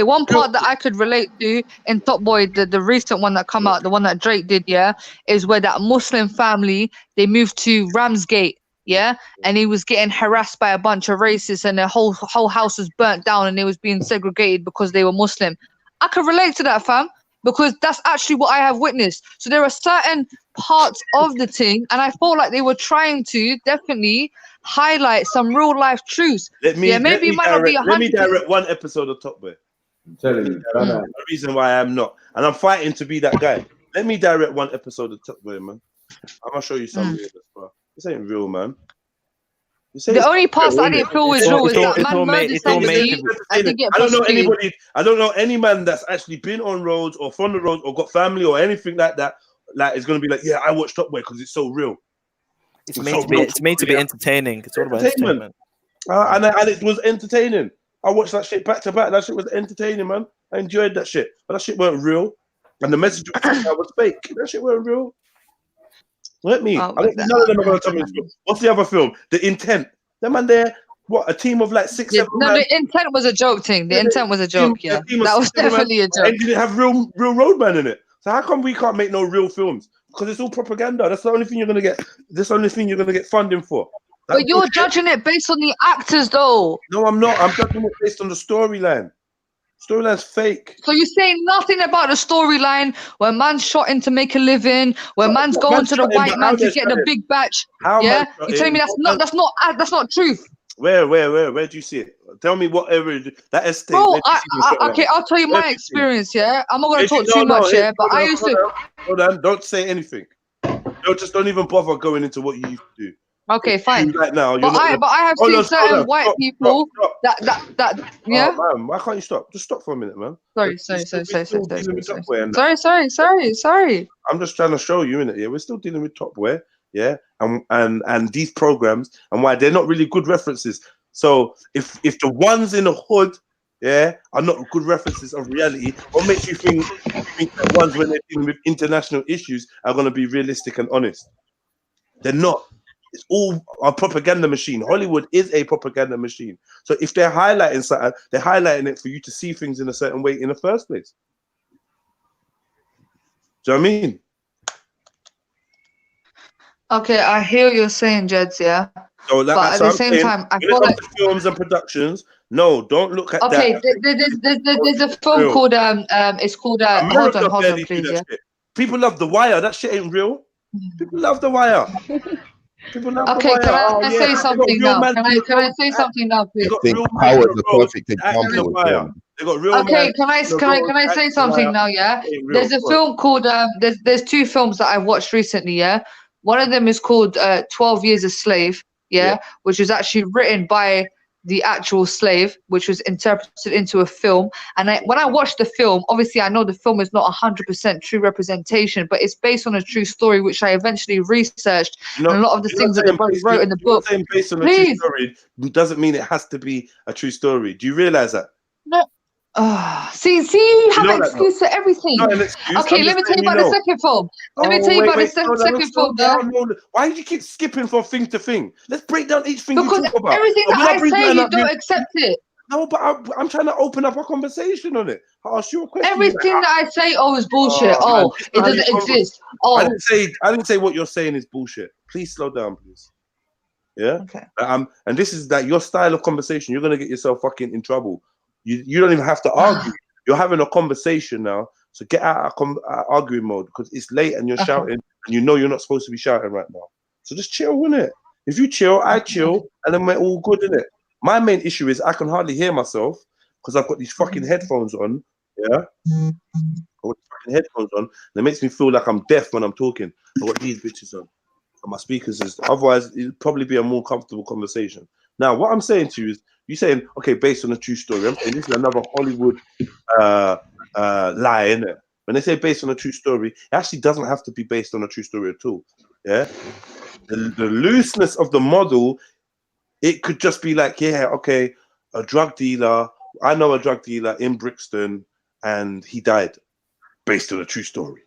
One part that I could relate to in Top Boy, the recent one that come out, the one that Drake did, yeah, is where that Muslim family, they moved to Ramsgate, yeah, and he was getting harassed by a bunch of racists, and their whole house was burnt down, and they was being segregated because they were Muslim. I could relate to that, fam, because that's actually what I have witnessed. So there are certain parts of the thing, and I felt like they were trying to definitely highlight some real life truths. Let me direct one episode of Top Boy. I'm telling you, the reason why I'm not, and I'm fighting to be that guy. Let me direct one episode of Top Boy, man. I'm gonna show you some realness, bro. This ain't real, man. The only parts I didn't feel was real was that man murdered somebody and didn't get prosecuted. I don't know any man that's actually been on roads or from the roads or got family or anything like that. Like, it's gonna be like, yeah, I watched Top Boy because it's so real. It's made to be entertaining. It's all about entertainment. And it was entertaining. I watched that shit back to back. That shit was entertaining, man. I enjoyed that shit. But that shit weren't real. And the message was fake. That shit weren't real. Let me. None of them are going to tell me this film. What's the other film? The Intent. That man there, what, a team of like 6, 7 No, the Intent was a joke thing. The Intent was a joke, yeah. That was definitely a joke. And didn't have real roadman in it. So how come we can't make no real films? Because it's all propaganda. That's the only thing you're gonna get. That's the only thing you're gonna get funding for. But you're judging it based on the actors, though. No, I'm not. I'm judging it based on the storyline. Storyline's fake. So you're saying nothing about the storyline where man's shot in to make a living, where man's going to the white man to get the big batch. Yeah, you're telling me that's not truth. Where do you see it? Tell me whatever that estate. Bro, okay, I'll tell you my experience. Yeah, I'm not gonna talk too much. Yeah, but I used to. Hold on, don't say anything. Don't even bother going into what you used to do. Okay, fine. Right now, but I have seen certain white people that yeah. Oh, man, why can't you stop? Just stop for a minute, man. Sorry. I'm just trying to show you, innit? Yeah, we're still dealing with Top Boy. Yeah, and these programs and why they're not really good references. So if the ones in the hood, yeah, are not good references of reality, what makes you think that ones when they're dealing with international issues are going to be realistic and honest? They're not. It's all a propaganda machine. Hollywood is a propaganda machine. So if they're highlighting something, they're highlighting it for you to see things in a certain way in the first place. Do you know what I mean? Okay, I hear what you're saying, Jeds, yeah. So but at the same time, I feel like films and productions. No, don't look at that. Okay, there's a film called it's called hold on, please. Yeah. People love The Wire. That shit ain't real. People love The Wire. People love okay, The Wire. Can I say something now? Can I say something now, please? I think Power is the perfect example. They got real. Okay, can I say something now? Yeah, there's a film called there's 2 films that I watched recently. Yeah. One of them is called 12 Years a Slave, yeah, which was actually written by the actual slave, which was interpreted into a film. And when I watched the film, obviously I know the film is not 100% true representation, but it's based on a true story, which I eventually researched. And a lot of the things that the brother wrote in the book. Based on a true story doesn't mean it has to be a true story. Do you realize that? No. See, you have an excuse for everything. Okay, let me tell you about the second film. Let me tell you about the second film. Why do you keep skipping from thing to thing? Let's break down each thing. Because everything that I say, you don't accept it. No, but I'm trying to open up a conversation on it. I ask you a question. Everything that I say, is bullshit. Man, It doesn't exist. I didn't say what you're saying is bullshit. Please slow down, please. Yeah. Okay. And this is that your style of conversation. You're gonna get yourself fucking in trouble. You don't even have to argue. You're having a conversation now. So get out of arguing mode because it's late and you're shouting and you know you're not supposed to be shouting right now. So just chill, innit? If you chill, I chill, and then we're all good, innit? My main issue is I can hardly hear myself because I've got these fucking headphones on. Yeah, I've got fucking headphones on. And it makes me feel like I'm deaf when I'm talking. I've got these bitches on. And my speakers is otherwise it'd probably be a more comfortable conversation. Now, what I'm saying to you is, you're saying, okay, based on a true story. I'm saying this is another Hollywood lie, innit? When they say based on a true story, it actually doesn't have to be based on a true story at all. Yeah, the looseness of the model, it could just be like, yeah, okay, a drug dealer. I know a drug dealer in Brixton, and he died, based on a true story.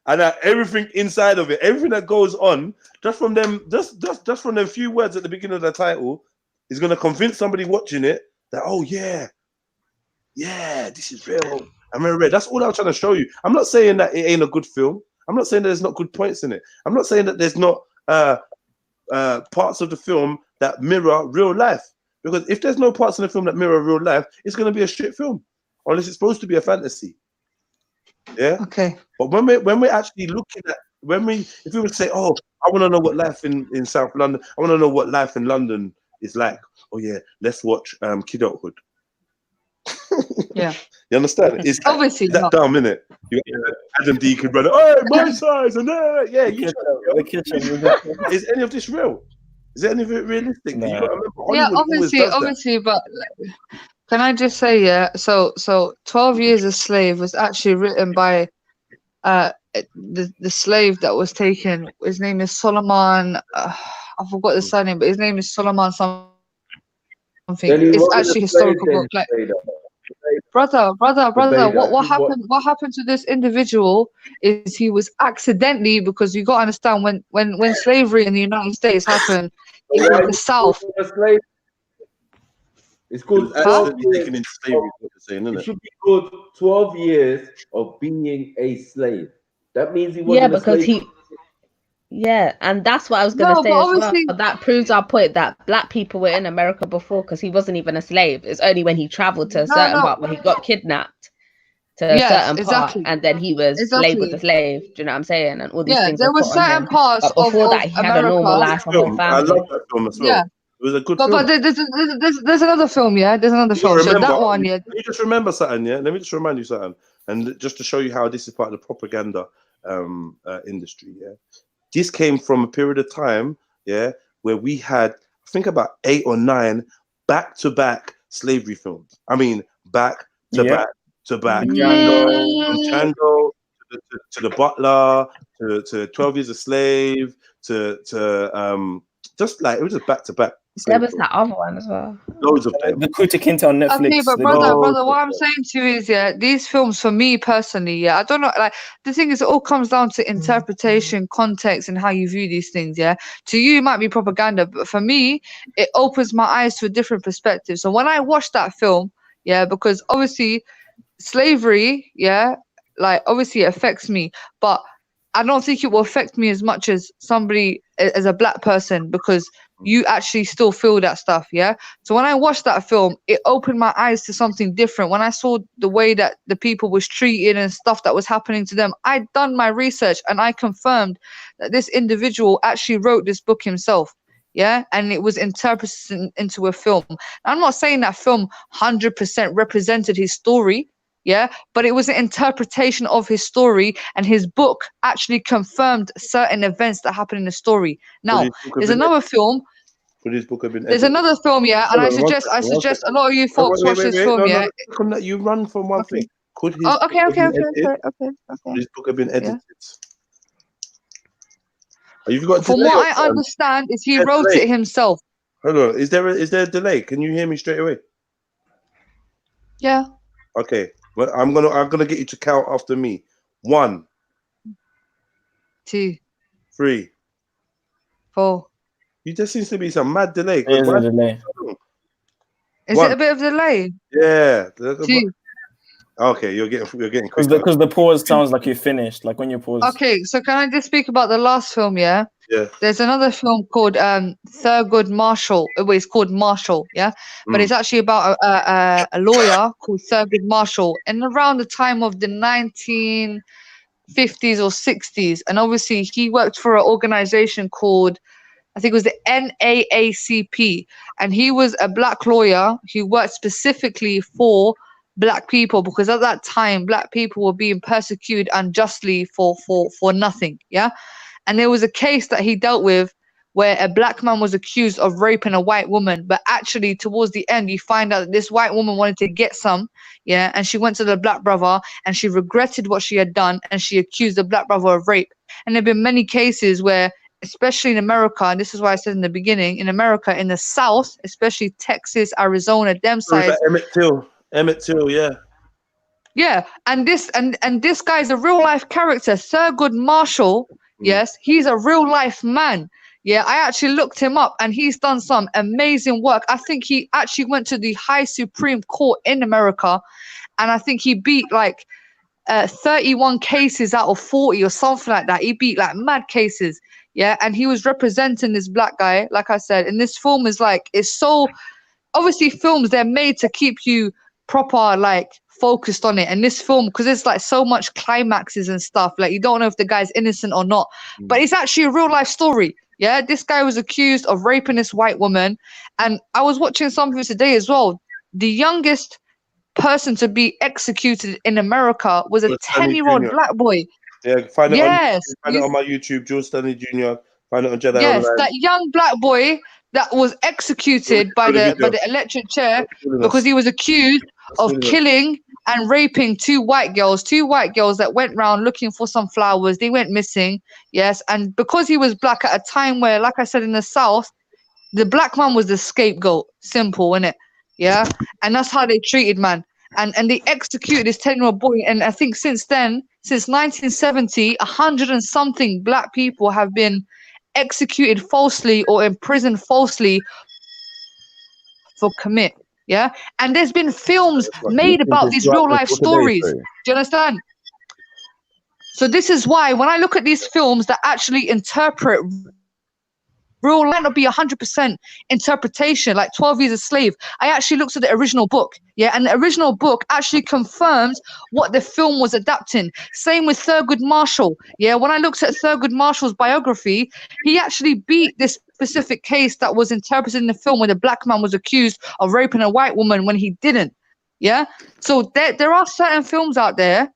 And everything inside of it, everything that goes on, just from them, just from them few words at the beginning of the title, is going to convince somebody watching it that, oh yeah, this is real. I'm real. That's all I'm trying to show you. I'm not saying that it ain't a good film. I'm not saying that there's not good points in it. I'm not saying that there's not parts of the film that mirror real life. Because if there's no parts in the film that mirror real life, it's going to be a shit film, unless it's supposed to be a fantasy. Yeah. Okay. But when we're actually looking at if we would say, oh, I want to know what life in South London, I want to know what life in London is like. Oh yeah, let's watch Kidulthood. Yeah. You understand? It's obviously that dumb, innit? You got Adam Deacon brother, oh, my size, and yeah, you is any of this real? Is any of it realistic? You gotta remember, Hollywood always does obviously, but can I just say, yeah? So 12 Years a Slave was actually written by the slave that was taken. His name is Solomon. I forgot the surname, but his name is Solomon something. It's actually a historical book. Like, brother, what happened? What happened to this individual is he was accidentally, because you got to understand when slavery in the United States happened, it was the South. It's called taken into slavery. It should be called 12 Years of Being a Slave. That means he wasn't a slave. Yeah, and that's what I was going to say as well. That proves our point that black people were in America before, because he wasn't even a slave. It's only when he traveled to a certain part where he got kidnapped to a certain part, and then he was labeled a slave. Do you know what I'm saying? And all these things there were were put certain on him. parts But before of that, he had a normal life, a whole I family. love that film as well. Yeah. It was a good but film. There's another film, yeah. There's another film. So that one, yeah. Let me just remember something, yeah. Let me just remind you something, and just to show you how this is part of the propaganda industry, yeah. This came from a period of time, yeah, where we had, I think, about 8 or 9 back-to-back slavery films. I mean, back to back. From Django to The Butler to 12 Years a Slave to just like it was just back to back. There was that other one as well. Loads of them. The Kuta Kinte on Netflix. Okay, but brother, what I'm saying to you is, yeah, these films for me personally, yeah, I don't know, like the thing is, it all comes down to interpretation, context, and how you view these things. Yeah, to you it might be propaganda, but for me, it opens my eyes to a different perspective. So when I watched that film, yeah, because obviously slavery, yeah, like obviously it affects me, but I don't think it will affect me as much as somebody as a black person, because you actually still feel that stuff, yeah? So when I watched that film, it opened my eyes to something different. When I saw the way that the people was treated and stuff that was happening to them, I'd done my research and I confirmed that this individual actually wrote this book himself, yeah? And it was interpreted into a film. I'm not saying that film 100% represented his story, yeah, but it was an interpretation of his story, and his book actually confirmed certain events that happened in the story. Now, there's another film. Could his book have been There's another film, yeah, and I suggest a lot of you folks watch this film, yeah. Come that you run from one thing. Could his okay. Could his book have been edited? You've got from what I understand, is he wrote it himself. Hold on, is there a delay? Can you hear me straight away? Yeah. Okay. Well, I'm gonna get you to count after me. 1, 2, 3, 4. There seems to be some mad delay. There's a delay. Is it a bit of delay? Yeah. Two. Okay, you're getting quicker. Because the pause sounds like you finished, like when you pause. Okay, so can I just speak about the last film? Yeah. Yeah. There's another film called Thurgood Marshall. Well, it's called Marshall, yeah, but it's actually about a lawyer called Thurgood Marshall, and around the time of the 1950s or 60s, and obviously he worked for an organization called, I think it was the NAACP, and he was a black lawyer who worked specifically for black people, because at that time black people were being persecuted unjustly for nothing, yeah. And there was a case that he dealt with where a black man was accused of raping a white woman, but actually towards the end you find out that this white woman wanted to get some, yeah, and she went to the black brother and she regretted what she had done and she accused the black brother of rape. And there have been many cases where, especially in America, and this is why I said in the beginning, in America, in the South, especially Texas, Arizona, them sides. Emmett Till, yeah. Yeah, and this guy's a real life character, Thurgood Marshall. Yes, he's a real life man. Yeah, I actually looked him up, and he's done some amazing work. I think he actually went to the High Supreme Court in America, and I think he beat like 31 cases out of 40 or something like that. He beat like mad cases. Yeah, and he was representing this black guy, like I said. And this film is like, it's so obviously films, they're made to keep you proper like focused on it. And this film, because there's like so much climaxes and stuff, like you don't know if the guy's innocent or not, but it's actually a real life story. Yeah, this guy was accused of raping this white woman, and I was watching something today as well. The youngest person to be executed in America was a 10-year-old black boy. Yeah, find it on my YouTube, George Stanley Jr. Find it on Jedi Yes, Online. that young black boy that was executed by the electric chair because he was accused of killing and raping two white girls that went round looking for some flowers. They went missing. Yes, and because he was black at a time where, like I said, in the South, the black man was the scapegoat. Simple, innit? Yeah, and that's how they treated man. And they executed this 10-year-old boy. And I think since then, since 1970, 100 and something black people have been executed falsely or imprisoned falsely for commit. Yeah, and there's been films made about these real life stories. Do you understand? So this is why when I look at these films that actually interpret real, might not be 100% interpretation, like 12 Years a Slave. I actually looked at the original book, yeah, and the original book actually confirms what the film was adapting. Same with Thurgood Marshall, yeah. When I looked at Thurgood Marshall's biography, he actually beat this specific case that was interpreted in the film where the black man was accused of raping a white woman when he didn't, yeah. So there are certain films out there,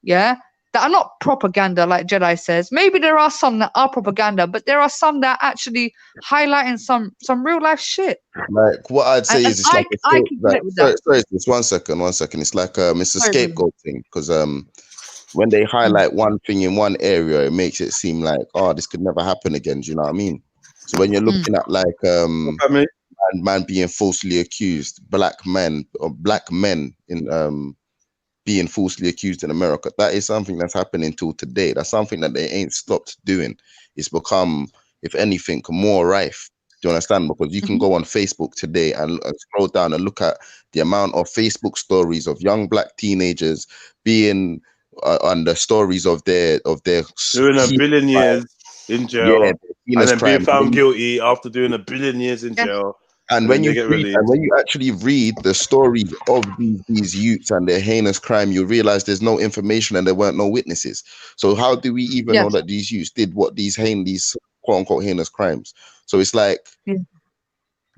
yeah, that are not propaganda, like Jedi says. Maybe there are some that are propaganda, but there are some that are actually highlighting some real life shit. Like what I'd say is, it's sorry, just 1 second. It's like it's a scapegoat thing, because when they highlight one thing in one area, it makes it seem like, oh, this could never happen again. Do you know what I mean? So when you're looking at like man being falsely accused, black men in being falsely accused in America, that is something that's happening till today. That's something that they ain't stopped doing. It's become, if anything, more rife. Do you understand? Because you can go on Facebook today and scroll down and look at the amount of Facebook stories of young black teenagers being on the stories of their doing a billion years in jail, and then being found guilty after doing a billion years in jail. And when you actually read the stories of these youths and their heinous crime, you realize there's no information and there weren't no witnesses. So how do we even know that these youths did what these quote unquote heinous crimes? So it's like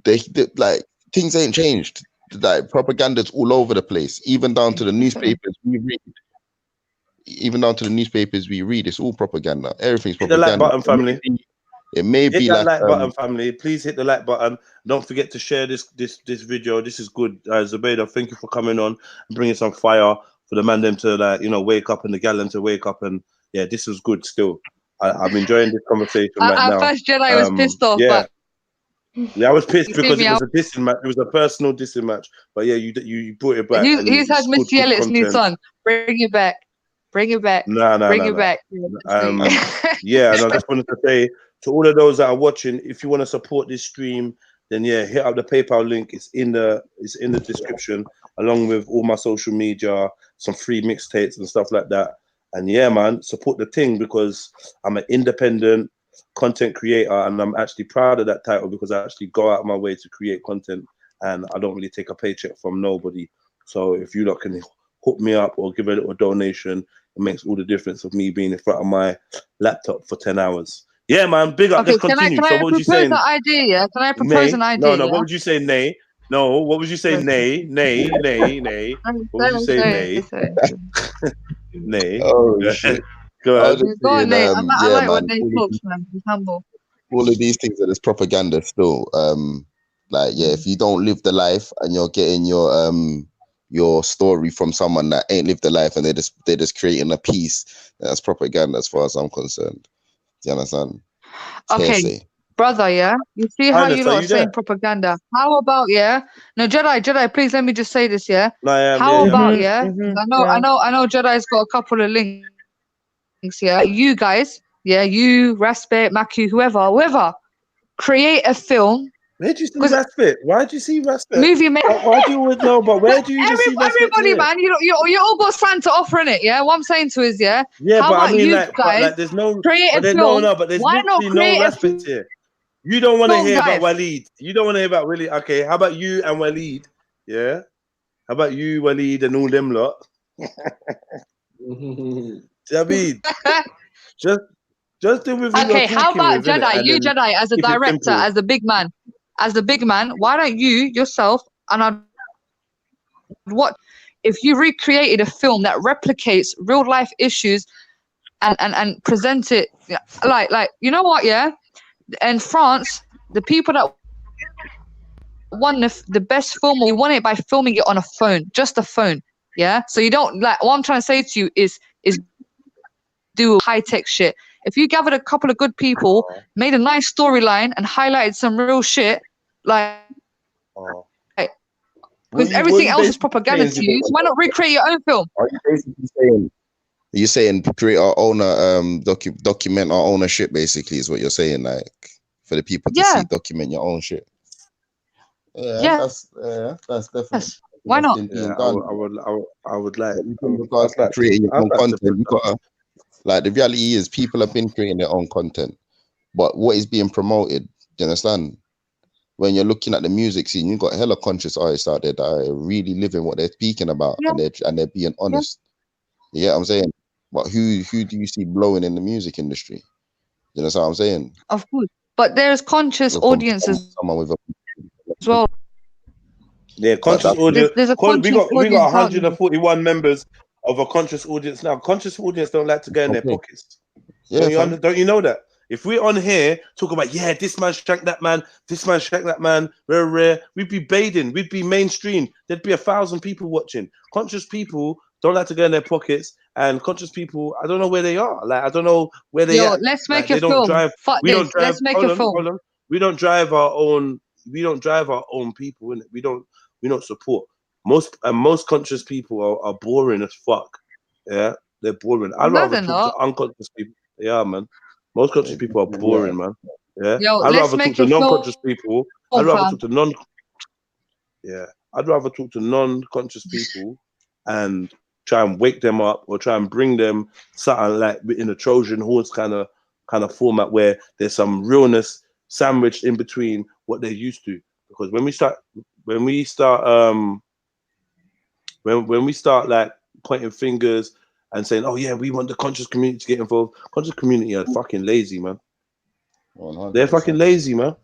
they like things ain't changed. Like propaganda's all over the place, even down to the newspapers we read. It's all propaganda. Everything's propaganda. Hit the like button, family. It may be hit that like button, family. Please hit the like button. Don't forget to share this video. This is good. Zubaydah, thank you for coming on and bringing some fire for the man them to, like, wake up, and the gal them to wake up. And yeah, this is good still. I'm enjoying this conversation right now. At first, Jedi was pissed off. Yeah. But I was pissed because it was a dissing match. It was a personal dissing match. But yeah, you brought it back. He's had Missy Elliott's new song. Bring it back. Bring it back. Bring it back. Yeah, and I just wanted to say to all of those that are watching, if you want to support this stream, then yeah, hit up the PayPal link. It's in the description, along with all my social media, some free mixtapes and stuff like that. And yeah, man, support the thing, because I'm an independent content creator, and I'm actually proud of that title, because I actually go out of my way to create content, and I don't really take a paycheck from nobody. So if you lot can hook me up or give a little donation, it makes all the difference of me being in front of my laptop for 10 hours. Yeah, man, big up. Okay, Let's continue. can So I what was you propose saying? an idea? Yeah, can I propose Nay? an idea? No. Yeah? What would you say? Nay? No. What would you say? Nay. What would you say? Nay. Nay. Oh Go shit! ahead. Go I was ahead. just Go on, saying, Nate. I yeah, like when man. Nate talks, man. He's humble. All of these things are just propaganda still. Like yeah, if you don't live the life and you're getting your story from someone that ain't lived the life, and they're just creating a piece, that's propaganda as far as I'm concerned. Do you understand? It's Okay, hearsay. brother, yeah? You see how Highness, you are lot you are saying there? propaganda? How about, yeah? No, Jedi, please let me just say this, yeah? No, I am. How Yeah. about, yeah? 'Cause I know Jedi's got a couple of links, yeah? You guys, yeah, you, Respect, Maku, whoever, create a film. Where'd you see Respect? Why'd you see Respect? Movie make Why do you always know? But where do you even see Respect everybody, here? man, you all got something to offer in it, yeah? What I'm saying to is, yeah? Yeah, How but I about mean, you like, guys there's no, create but a there's film? no, but there's Why not literally create no a Respect here. You don't want to film, hear about guys? Waleed. You don't want to hear about Waleed. Okay, how about you and Waleed? Yeah. How about you, Waleed, and all them lot? Do you know what I mean? Just deal with who you're Okay, how talking about with, innit? Jedi? And You then Jedi as a keep it director, simple. as the big man, why don't you yourself what if you recreated a film that replicates real life issues and present it like you know what, yeah? In France, the people that won the best film, you won it by filming it on a phone, just a phone, yeah? So you don't like what I'm trying to say to you is do high tech shit. If you gathered a couple of good people, made a nice storyline, and highlighted some real shit, because everything else is propaganda to you, so why not recreate your own film? Are you basically saying? You're saying create our own document our ownership, basically, is what you're saying, like for the people to see, document your own shit. Yeah, that's definitely. Why not? Being Yeah, done. I would like. In regards to creating your own content, you gotta, like, the reality is people have been creating their own content, but what is being promoted? Do you understand? When you're looking at the music scene, you've got hella conscious artists out there that are really living what they're speaking about, and they're being honest. You get what I'm saying? But who do you see blowing in the music industry? You know what I'm saying? Of course, but there's conscious audiences someone with a as well. Yeah, conscious audience. There's a conscious we got audience out there. 141 members of a conscious audience now. Conscious audience don't like to go in their pockets. Yeah, don't you know that? If we're on here talking about, yeah, this man shanked that man, this man shanked that man, rare, we'd be bathing, we'd be mainstream. There'd be 1,000 people watching. Conscious people don't like to go in their pockets, and conscious people, I don't know where they are. Like, I don't know where they are. Let's make they a don't film. drive. Fuck We this. don't drive. Let's make Hold a on, film. hold on. We don't drive our own. We don't drive our own people, innit? We don't support. Most conscious people are boring as fuck. Yeah, they're boring. I'd rather talk to unconscious people. Yeah, man. Most conscious people are boring, man. Yeah. I'd rather talk to non-conscious people. I'd rather talk to I'd rather talk to non-conscious people and try and wake them up, or try and bring them something like in a Trojan horse kind of format, where there's some realness sandwiched in between what they're used to. Because when we start like pointing fingers and saying, oh yeah, we want the conscious community to get involved, conscious community are fucking lazy, man. 100%. They're fucking lazy, man.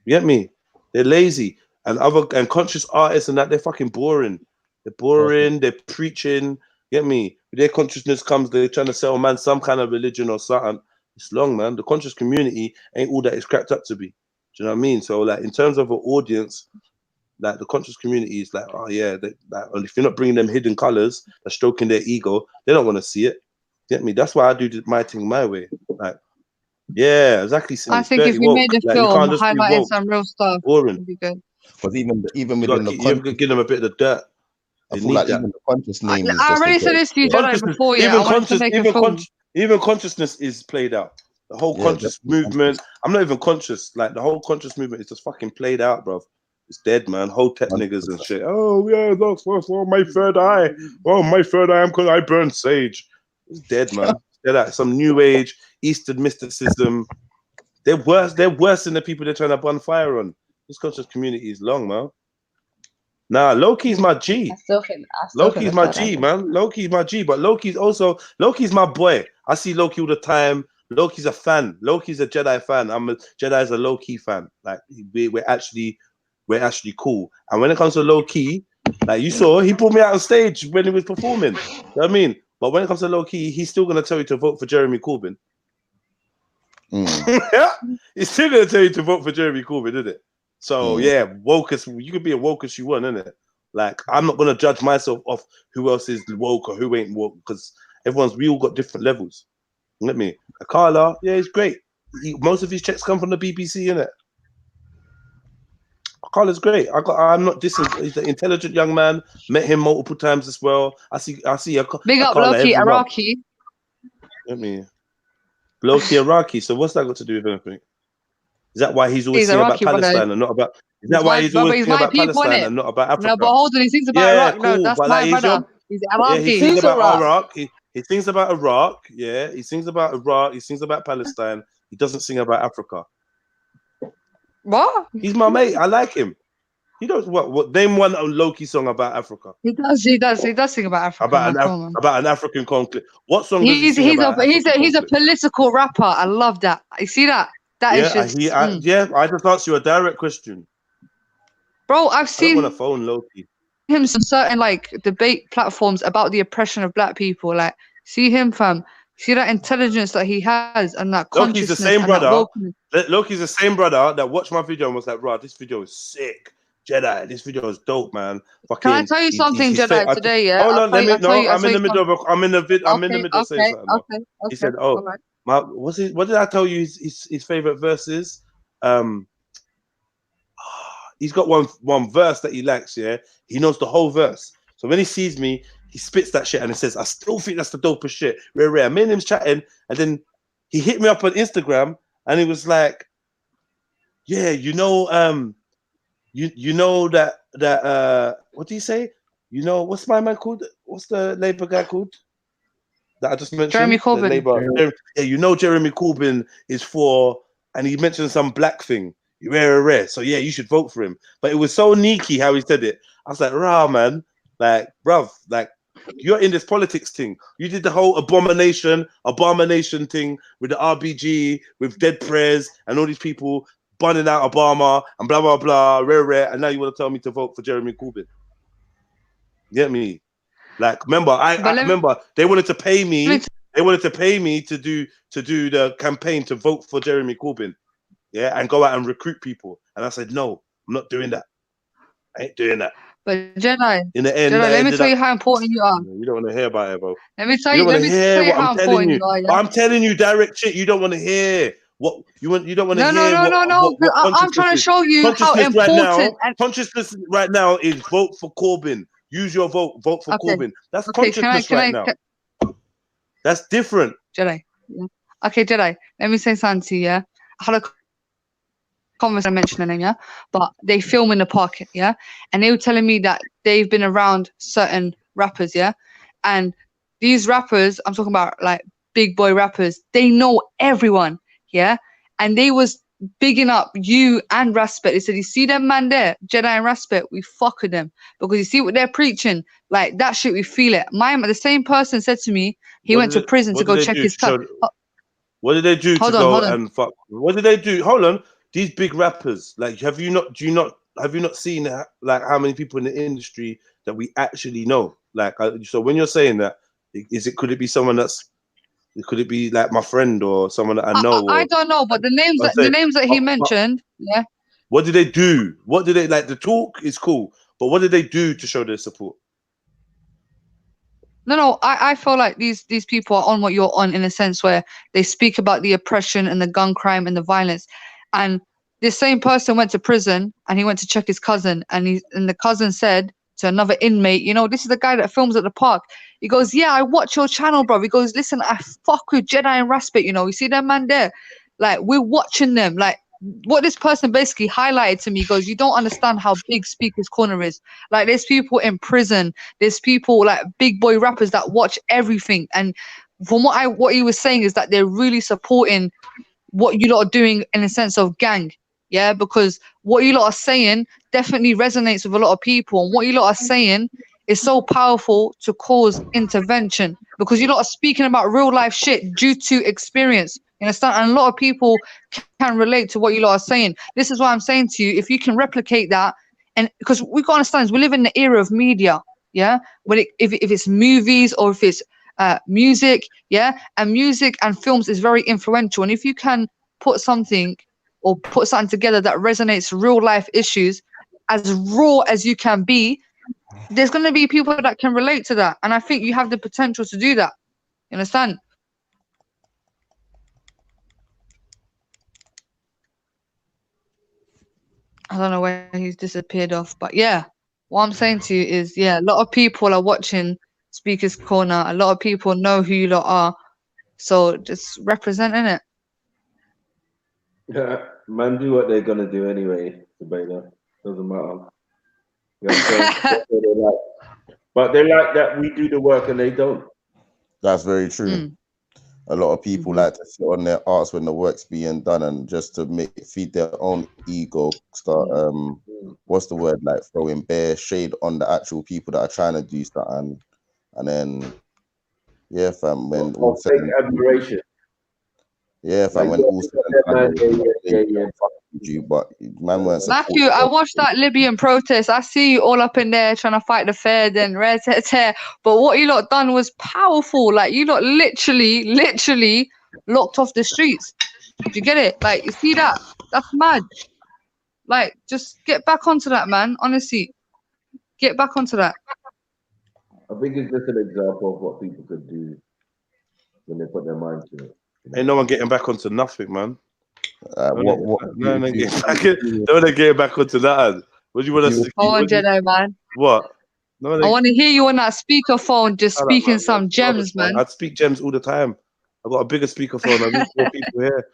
You get me? They're lazy. And conscious artists and that, they're fucking boring. They're boring, they're preaching. Get me? With their consciousness comes, they're trying to sell man some kind of religion or something. It's long, man. The conscious community ain't all that it's cracked up to be. Do you know what I mean? So like, in terms of an audience, like the conscious community is like, oh yeah, and if you're not bringing them hidden colors, they're stroking their ego, they don't want to see it. Get me? That's why I do my thing my way. Like, yeah, exactly. I think if you made a like, film you can't just be highlighting woke. some real stuff, Boring. it'd be good. But even You within the have to give them a bit of the dirt. I feel like even the conscious name is I just already said this to you, Jedi, before. Yeah, I wanted to make a film. Even consciousness is played out. The whole Yeah, conscious movement. I'm not even conscious. Like the whole conscious movement is just fucking played out, bro. It's dead, man. Whole tech niggas and shit. Oh yeah, that's my third eye. Oh, my third eye. Because I burn sage. It's dead, man. They're like some new age Eastern mysticism. They're worse. They're worse than the people they're trying to burn fire on. This conscious community is long, man. Nah, Loki's my G. Loki's my G, man. Loki's my G, but Loki's my boy. I see Loki all the time. Loki's a fan. Loki's a Jedi fan. Jedi's a Loki fan. Like we're actually cool. And when it comes to Loki, like you saw, he pulled me out on stage when he was performing. You know what I mean? But when it comes to Loki, he's still gonna tell you to vote for Jeremy Corbyn. Yeah, he's still gonna tell you to vote for Jeremy Corbyn, isn't it? So yeah, woke as you could be a woke as you want, isn't it? Like I'm not gonna judge myself off who else is woke or who ain't woke because we all got different levels. Let me, Carla, yeah, he's great. Most of his checks come from the BBC, innit? Carla's great. I'm not dissing. He's an intelligent young man. Met him multiple times as well. I see. Big up Carla Loki, every month. Iraqi. Let me, Loki Iraqi. So what's that got to do with anything? Is that why he's always singing about Palestine and not about? Is that why he's always singing about Palestine and not about Africa? No, but hold on, he thinks about Iraq. No, cool, that's but my like, brother. He's Iraqi. Yeah, he sings about Iraq. He sings about Iraq. Yeah, he sings about Iraq. He sings about Palestine. He doesn't sing about Africa. What? He's my mate. I like him. He does what? Name one Loki song about Africa. He does sing about Africa. About an African conflict. What song does he He's sing about? He's a political rapper. I love that. You see that? That is just. I just asked you a direct question. Bro, I've seen on a phone, Loki. Him some certain like debate platforms about the oppression of black people. Like, see him, fam. See that intelligence that he has and that consciousness. Loki's the same brother. Loki's the same brother that watched my video and was like, "Bro, this video is sick. Jedi, this video is dope, man." Can I tell you something, Jedi, today? Yeah. Hold on, I'm in the middle of. I'm in the middle of saying something. Okay. He said, "Oh, what did I tell you? His favorite verses? He's got one verse that he likes. Yeah, he knows the whole verse. So when he sees me, he spits that shit and he says, "I still think that's the dopest shit." Rare. Me and him's chatting, and then he hit me up on Instagram, and he was like, "Yeah, you know, you know that what do you say? You know, what's my man called? What's the Labour guy called that I just mentioned? Jeremy Corbyn. Yeah, you know, Jeremy Corbyn is for, and he mentioned some black thing. Rare. So yeah, you should vote for him. But it was so sneaky how he said it. I was like, rah, man. Like, bruv, like, you're in this politics thing. You did the whole abomination thing with the RBG, with Dead Prez, and all these people bunning out Obama and blah, blah, blah, rare. And now you want to tell me to vote for Jeremy Corbyn. Get me? Like, remember, I remember they wanted to pay me. They wanted to pay me to do the campaign to vote for Jeremy Corbyn. Yeah, and go out and recruit people. And I said, no, I'm not doing that. I ain't doing that. But Jedi, in the end, Jedi, let me tell you how important you are. You don't want to hear about it, bro. Let me tell you how important you are. Yeah? I'm telling you direct shit. You don't want to hear what you want. You don't want to hear. No. I'm trying to show you how important. Consciousness right now is vote for Corbyn. Use your vote. Vote for Corbyn. That's consciousness right now. That's different. Jedi. Yeah. Okay, Jedi. Let me say something to you. Yeah, I had a conversation, I mentioned the name, yeah, but they film in the park, yeah, and they were telling me that they've been around certain rappers, yeah, and these rappers, I'm talking about like big boy rappers, they know everyone, yeah, and they was bigging up you and Respect. They said, you see them man there, Jedi and Respect, we fuck with them because you see what they're preaching, like that shit, we feel it. The same person said to me, he went to prison to go check his cut. What did they do to go and fuck? What did they do? Hold on. These big rappers, like, have you not seen like how many people in the industry that we actually know? Like, so when you're saying that, could it be someone could it be like my friend or someone that I know? I don't know, but the names that he mentioned, yeah. What did they do? What did they like? The talk is cool, but what did they do to show their support? No, I feel like these people are on what you're on in a sense where they speak about the oppression and the gun crime and the violence. And this same person went to prison and he went to check his cousin and the cousin said to another inmate, you know, this is the guy that films at the park. He goes, yeah, I watch your channel, bro. He goes, listen, I fuck with Jedi and Raspit, you know, you see that man there? Like, we're watching them. Like, what this person basically highlighted to me, goes, you don't understand how big Speaker's Corner is. Like, there's people in prison, there's people like big boy rappers that watch everything. And from what he was saying is that they're really supporting what you lot are doing in a sense of gang. Yeah, because what you lot are saying definitely resonates with a lot of people, and what you lot are saying is so powerful to cause intervention, because you lot are speaking about real life shit due to experience. You understand? And a lot of people can relate to what you lot are saying. This is why I'm saying to you, if you can replicate that, and because we got to understand is we live in the era of media, yeah. If it's movies or if it's music, yeah, and music and films is very influential, and if you can put something together that resonates real life issues as raw as you can be, there's going to be people that can relate to that, and I think you have the potential to do that. You understand? I don't know where he's disappeared off, but yeah, what I'm saying to you is, yeah, a lot of people are watching Speaker's Corner. A lot of people know who you lot are, so just representing it. Yeah, man, do what they're gonna do anyway. Debater doesn't matter. You know what I'm saying? But they like that we do the work and they don't. That's very true. A lot of people like to sit on their arts when the work's being done, and just to feed their own ego, start what's the word, like throwing bare shade on the actual people that are trying to do something, and then yeah, fam, when all said and admiration. Yeah, fam, when all said and done, you, but man weren't Matthew, I watched that Libyan protest. I see you all up in there trying to fight the Fed and red tear. But what you lot done was powerful. Like, you lot literally locked off the streets. Do you get it? Like, you see that? That's mad. Like, just get back onto that, man. Honestly, get back onto that. I think it's just an example of what people could do when they put their mind to it. Ain't no one getting back onto nothing, man. No one getting back onto that. What do you want us to? Go on, Jedi, man. What? I want to hear you on that speakerphone, just speaking some gems, man. I'd speak gems all the time. I've got a bigger speakerphone. I need more people here.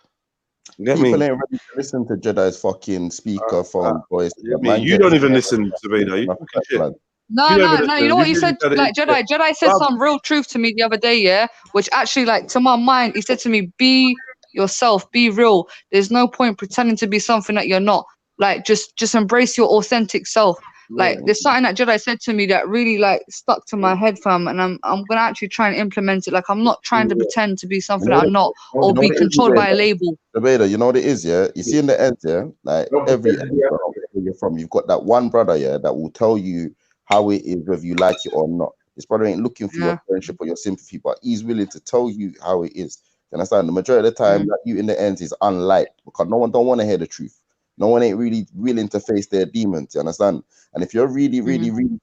You get people me? ain't ready to listen to Jedi's fucking speakerphone voice. You don't even listen to Vader. You fucking shit. No. You know what he said? Like, Jedi said some real truth to me the other day, yeah? Which actually, like, to my mind, he said to me, be yourself, be real. There's no point pretending to be something that you're not. Like, just embrace your authentic self. Like, there's something that Jedi said to me that really, like, stuck to my head, fam, and I'm gonna actually try and implement it. Like, I'm not trying to pretend to be something that I'm not, or be controlled by a label. Vader, you know what it is, yeah? You see in the end, yeah? Like, every end where you're from, you've got that one brother, yeah, that will tell you how it is, whether you like it or not. This brother ain't looking for your friendship or your sympathy, but he's willing to tell you how it is. You understand? The majority of the time, that you in the end is unliked, because no one don't want to hear the truth. No one ain't really willing to face their demons. You understand? And if you're really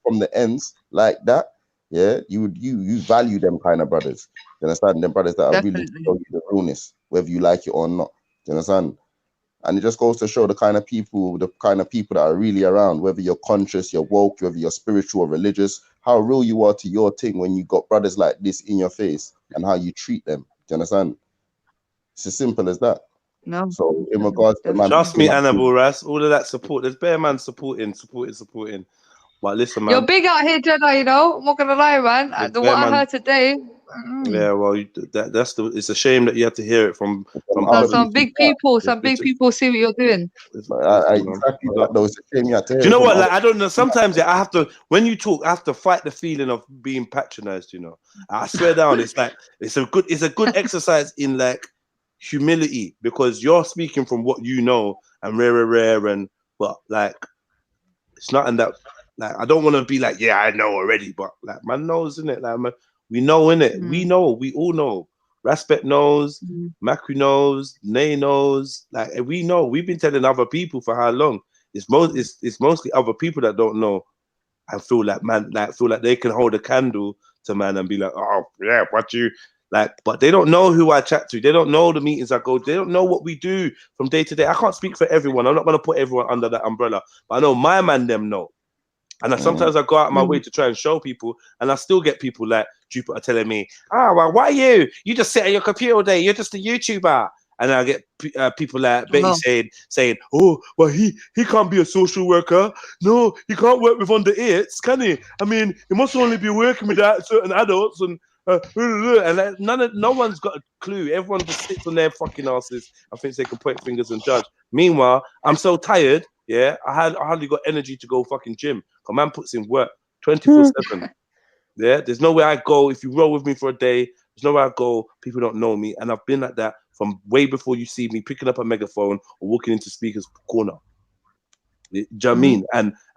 from the ends like that, yeah, you value them kind of brothers. You understand? Them brothers that are willing to tell you the realness, whether you like it or not. You understand? And it just goes to show the kind of people that are really around, whether you're conscious, you're woke, whether you're spiritual or religious, how real you are to your thing when you got brothers like this in your face, and how you treat them. Do you understand? It's as simple as that. No. So in regards to man, trust me, Annabelle Ras, all of that support. There's bare man supporting. But listen, man, you're big out here, Jedi. You know, I'm not gonna lie, man. What I heard today. Yeah, well, it's a shame that you have to hear it from some big people. Some big people see what you're doing. Exactly. It's a shame you have to hear. Do you know what? Like, I don't know. Sometimes I have to. When you talk, I have to fight the feeling of being patronized. You know, I swear down. It's like it's a good exercise in like humility, because you're speaking from what you know and rare, but like it's nothing that like I don't want to be like, yeah, I know already, but like man knows, isn't it? Like man, we know, innit? We know, we all know. Raspet knows, Macri knows, Nay knows, like we know. We've been telling other people for how long. It's mostly other people that don't know and feel like they can hold a candle to man and be like, oh yeah, what you like, but they don't know who I chat to. They don't know the meetings I go to. They don't know what we do from day to day. I can't speak for everyone. I'm not gonna put everyone under that umbrella, but I know my man them know. And sometimes I go out of my way to try and show people, and I still get people like Jupiter telling me, well, why you? You just sit at your computer all day. You're just a YouTuber. And I get people like Betty saying, oh, well, he can't be a social worker. No, he can't work with under 8s, can he? I mean, he must only be working with certain adults and like, no one's got a clue. Everyone just sits on their fucking asses and thinks they can point fingers and judge. Meanwhile, I'm so tired. Yeah, I hardly got energy to go fucking gym. Cause man puts in work 24/7. Yeah, there's nowhere I go. If you roll with me for a day, there's nowhere I go. People don't know me, and I've been like that from way before you see me picking up a megaphone or walking into speaker's corner. Do you know what I mean?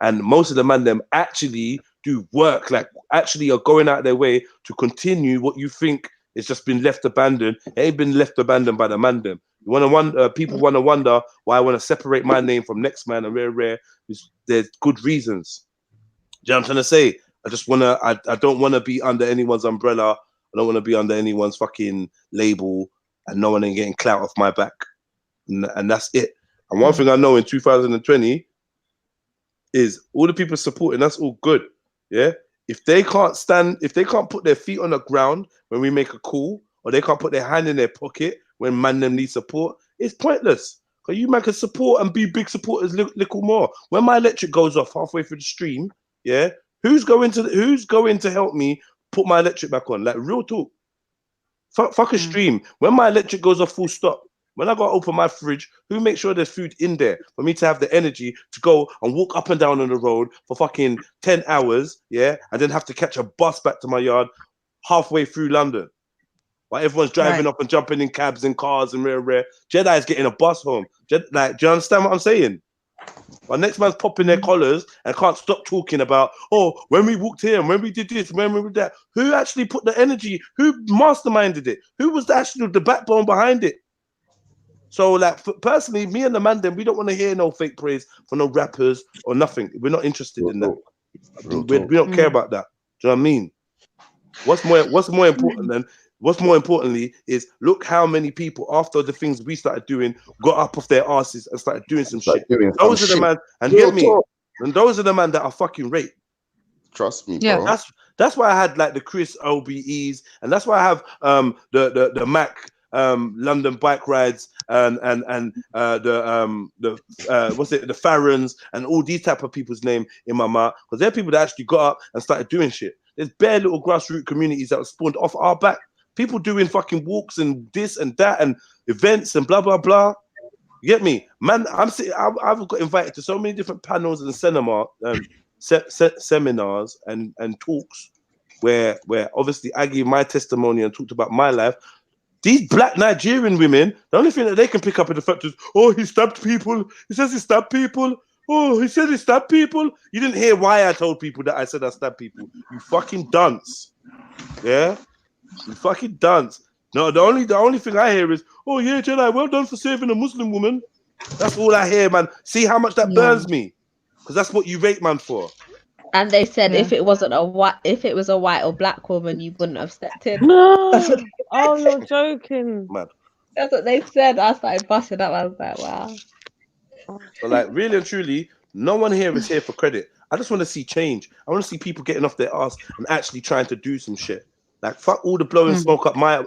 And most of the man them actually do work, like actually are going out their way to continue what you think has just been left abandoned. It ain't been left abandoned by the man them. You want to wonder, people want to wonder why I want to separate my name from next man and rare. There's good reasons. Do you know what I'm trying to say? I just want to, I don't want to be under anyone's umbrella. I don't want to be under anyone's fucking label, and no one ain't getting clout off my back. And that's it. And one thing I know in 2020 is all the people supporting us all good. Yeah. If they can't put their feet on the ground when we make a call, or they can't put their hand in their pocket when man them need support, it's pointless. Because you man can support and be big supporters little more. When my electric goes off halfway through the stream, yeah, who's going to help me put my electric back on? Like, real talk. Fuck a stream. When my electric goes off full stop, when I go open my fridge, who makes sure there's food in there for me to have the energy to go and walk up and down on the road for fucking 10 hours, yeah, and then have to catch a bus back to my yard halfway through London? While everyone's driving up and jumping in cabs and cars and rare. Jedi's getting a bus home. Like, do you understand what I'm saying? Well, next man's popping their collars and can't stop talking about, oh, when we walked here and when we did this, when we did that. Who actually put the energy? Who masterminded it? Who was actually the backbone behind it? So, like, personally, me and the man, then we don't want to hear no fake praise for no rappers or nothing. We're not interested in that. We don't care about that. Do you know what I mean? What's more important than? What's more importantly is look how many people after the things we started doing got up off their asses and started doing some shit. Those are the man, and get me. And those are the man that are fucking rape. Trust me, bro. That's why I had like the Chris OBEs, and that's why I have the Mac London bike rides and the Farrons and all these type of people's name in my mouth, because they're people that actually got up and started doing shit. There's bare little grassroots communities that were spawned off our back. People doing fucking walks and this and that and events and blah blah blah. You get me, man? I've got invited to so many different panels and seminars and talks where obviously I gave my testimony and talked about my life. These black Nigerian women, the only thing that they can pick up in the fact is, oh, he stabbed people. He says he stabbed people. Oh, he said he stabbed people. You didn't hear why I told people that I said I stabbed people. You fucking dunce. Yeah? You fucking dunce. No, the only thing I hear is, oh yeah, Jedi, well done for saving a Muslim woman. That's all I hear, man. See how much that burns me? Because that's what you rate man for. And they said if it was a white or black woman, you wouldn't have stepped in. No. Oh, you're joking. Mad. That's what they said. I started busting up. I was like, wow. So, like, really and truly, no one here is here for credit. I just want to see change. I want to see people getting off their ass and actually trying to do some shit. Like, fuck all the blowing smoke up my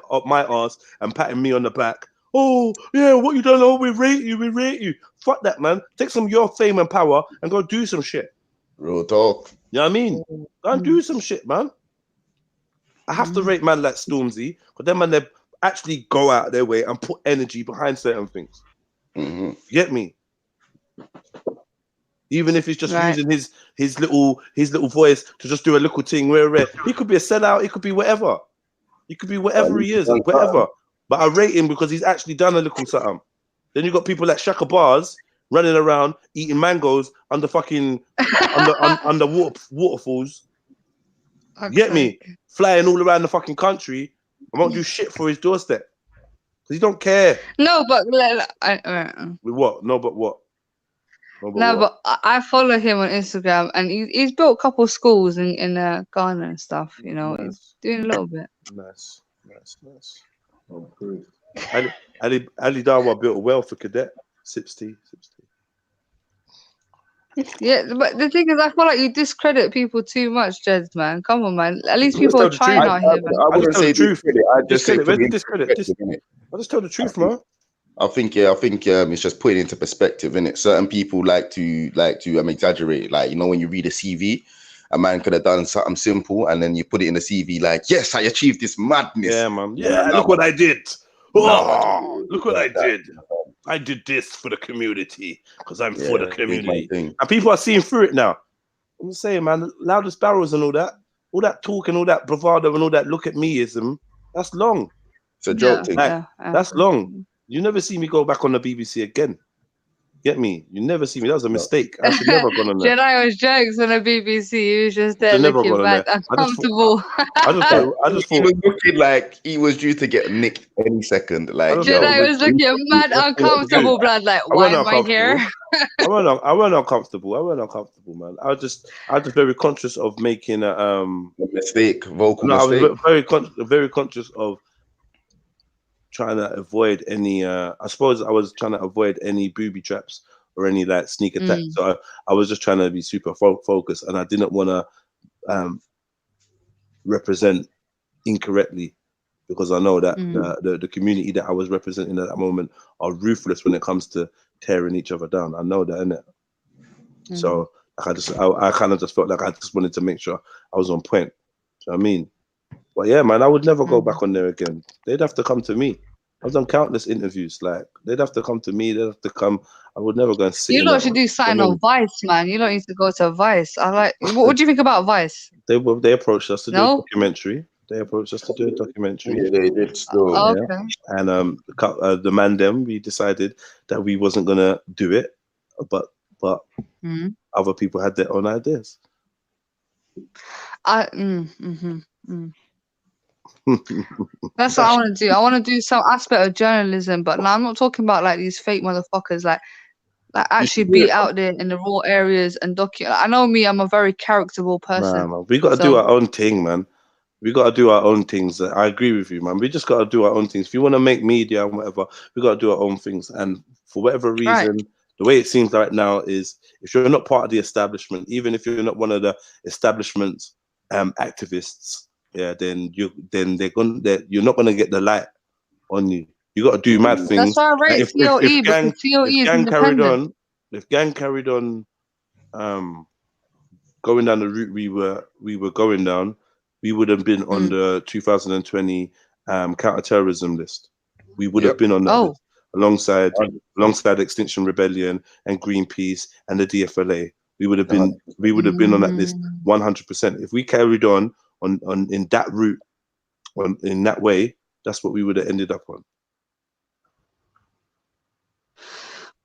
ass and patting me on the back. Oh, yeah, what you done? Oh, we rate you. Fuck that, man. Take some of your fame and power and go do some shit. Real talk. You know what I mean? Go and do some shit, man. I have to rate man like Stormzy, but then man, they actually go out their way and put energy behind certain things. You get me? Even if it's just using his little voice to just do a little thing where he could be a sellout, he could be whatever. He could be whatever he is, whatever. But I rate him because he's actually done a little something. Then you got people like Shaka Bars running around eating mangoes under fucking under waterfalls. You get me? Flying all around the fucking country. I won't do shit for his doorstep. Because he don't care. No, but With what? No, but what? But I follow him on Instagram, and he's built a couple of schools in Ghana and stuff. You know, he's doing a little bit. Nice. Ali Dawa built a well for Cadet. 60. Yeah, but the thing is, I feel like you discredit people too much, Jez, man. Come on, man. At least people are trying out here, man. I wouldn't say discredit. I just say put it into discredit. perspective, innit? I just tell the truth, man. I think it's just putting into perspective, innit? Certain people like to exaggerate. Like, you know, when you read a CV, a man could have done something simple, and then you put it in the CV like, yes, I achieved this madness. Yeah, man. Yeah, look what I did. Oh, look what I did. I did this for the community because I'm for the community. And people are seeing through it now. I'm saying, man, loudest barrels and all that talk and all that bravado and all that look at meism, that's long. It's a joke thing. That's long. You never see me go back on the BBC again. Get me? You never see me. That was a mistake. I should never have gone on there. Jedi was jokes on the BBC. He was just there Never looking gone on mad there. uncomfortable. I just thought he was looking like he was due to get nicked any second. Like Jedi was looking mad uncomfortable, blood. Like, why am I here? I wasn't uncomfortable. I wasn't uncomfortable, man. I was just very conscious of making a mistake, mistake. I was very conscious of trying to avoid any. I suppose I was trying to avoid any booby traps or any like sneak attacks. So I was just trying to be super focused, and I didn't want to represent incorrectly, because I know that the community that I was representing at that moment are ruthless when it comes to tearing each other down. I know that, innit? So I kind of just felt like I just wanted to make sure I was on point. Do you know what I mean? But yeah, man, I would never go back on there again. They'd have to come to me. I've done countless interviews. Like, they'd have to come to me. They'd have to come. I would never go and sit. You lot should do something on Vice, man. You lot need to go to Vice. What do you think about Vice? They approached us to do a documentary. They approached us to do a documentary. Yeah, they did still. Okay. And the man them, we decided that we wasn't gonna do it, but other people had their own ideas. That's what I want to do. I want to do some aspect of journalism, but now I'm not talking about like these fake motherfuckers. Like actually be out there in the raw areas and document. I know me, I'm a very characterable person. Man. We got to do our own thing, man. We got to do our own things. I agree with you, man. We just got to do our own things. If you want to make media and whatever, we got to do our own things. And for whatever reason, the way it seems right now is, if you're not part of the establishment, even if you're not one of the establishment's activists, then you're not gonna get the light on you. You got to do mad things. That's why I rate COE, because COE is independent. If gang carried on, going down the route we were going down, we would have been on the 2020 counterterrorism list. We would have been on that list, alongside Extinction Rebellion and Greenpeace and the DFLA. We would have been on that list 100%. If we carried on in that route, in that way, that's what we would have ended up on.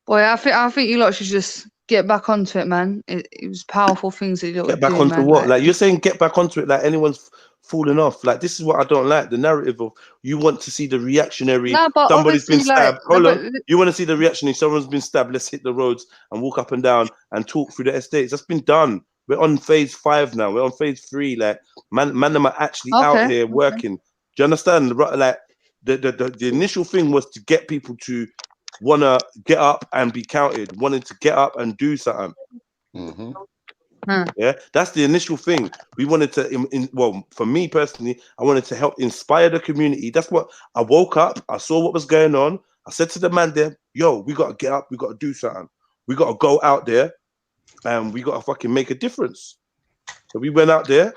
Boy, I think you lot should just get back onto it, man. It was powerful things that you lot Get back onto what? Like, you're saying get back onto it like anyone's falling off. Like, this is what I don't like. The narrative of you want to see the reactionary, somebody's been stabbed. Hold on. You want to see the reactionary, someone's been stabbed, let's hit the roads and walk up and down and talk through the estates. That's been done. We're on phase 5 now. We're on phase 3. Like, man them are actually out here working. Do you understand? Like, the initial thing was to get people to want to get up and be counted, wanting to get up and do something. Yeah, that's the initial thing. We wanted to, well, for me personally, I wanted to help inspire the community. That's what I woke up, I saw what was going on. I said to the man there, yo, we got to get up, we got to do something. We got to go out there and we got to fucking make a difference. So we went out there,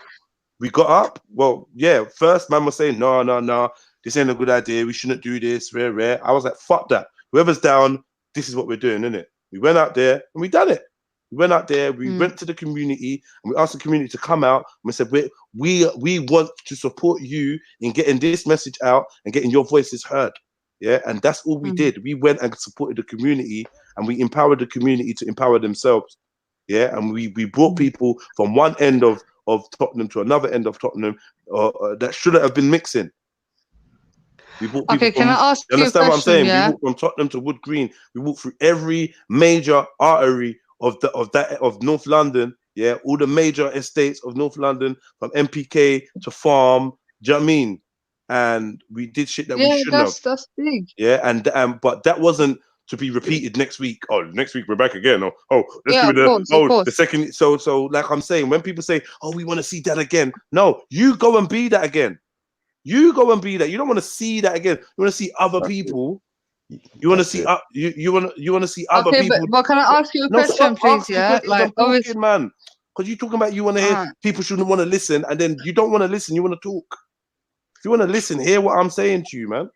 we got up. Well, yeah, first man was saying, no, this ain't a good idea. We shouldn't do this, rare. I was like, fuck that. Whoever's down, this is what we're doing, innit? We went out there and we done it. We went out there, we went to the community and we asked the community to come out. And we said, we want to support you in getting this message out and getting your voices heard. Yeah, and that's all we did. We went and supported the community and we empowered the community to empower themselves. Yeah, and we brought people from one end of Tottenham to another end of Tottenham that shouldn't have been mixing. We brought people can I ask you a understand what I'm saying? question, We walked from Tottenham to Wood Green. We walked through every major artery of North London. Yeah, all the major estates of North London, from MPK to Farm. Do you know what I mean? And we did shit that we shouldn't have. That's big. Yeah, and but that wasn't to be repeated next week. Oh, next week we're back again. Oh, let's Yeah, do of course. the second. So like I'm saying, when people say, oh, we want to see that again, no, you go and be that again. You go and be that. You don't want to see that again. You want to see other people. You want to see you want to see other Okay, people. but can I ask you a question, stop please? asking Yeah, questions. like I'm talking, obviously, man. Because you're talking about you want to hear people shouldn't want to listen, and then you don't want to listen. You want to talk. If you want to listen, hear what I'm saying to you, man.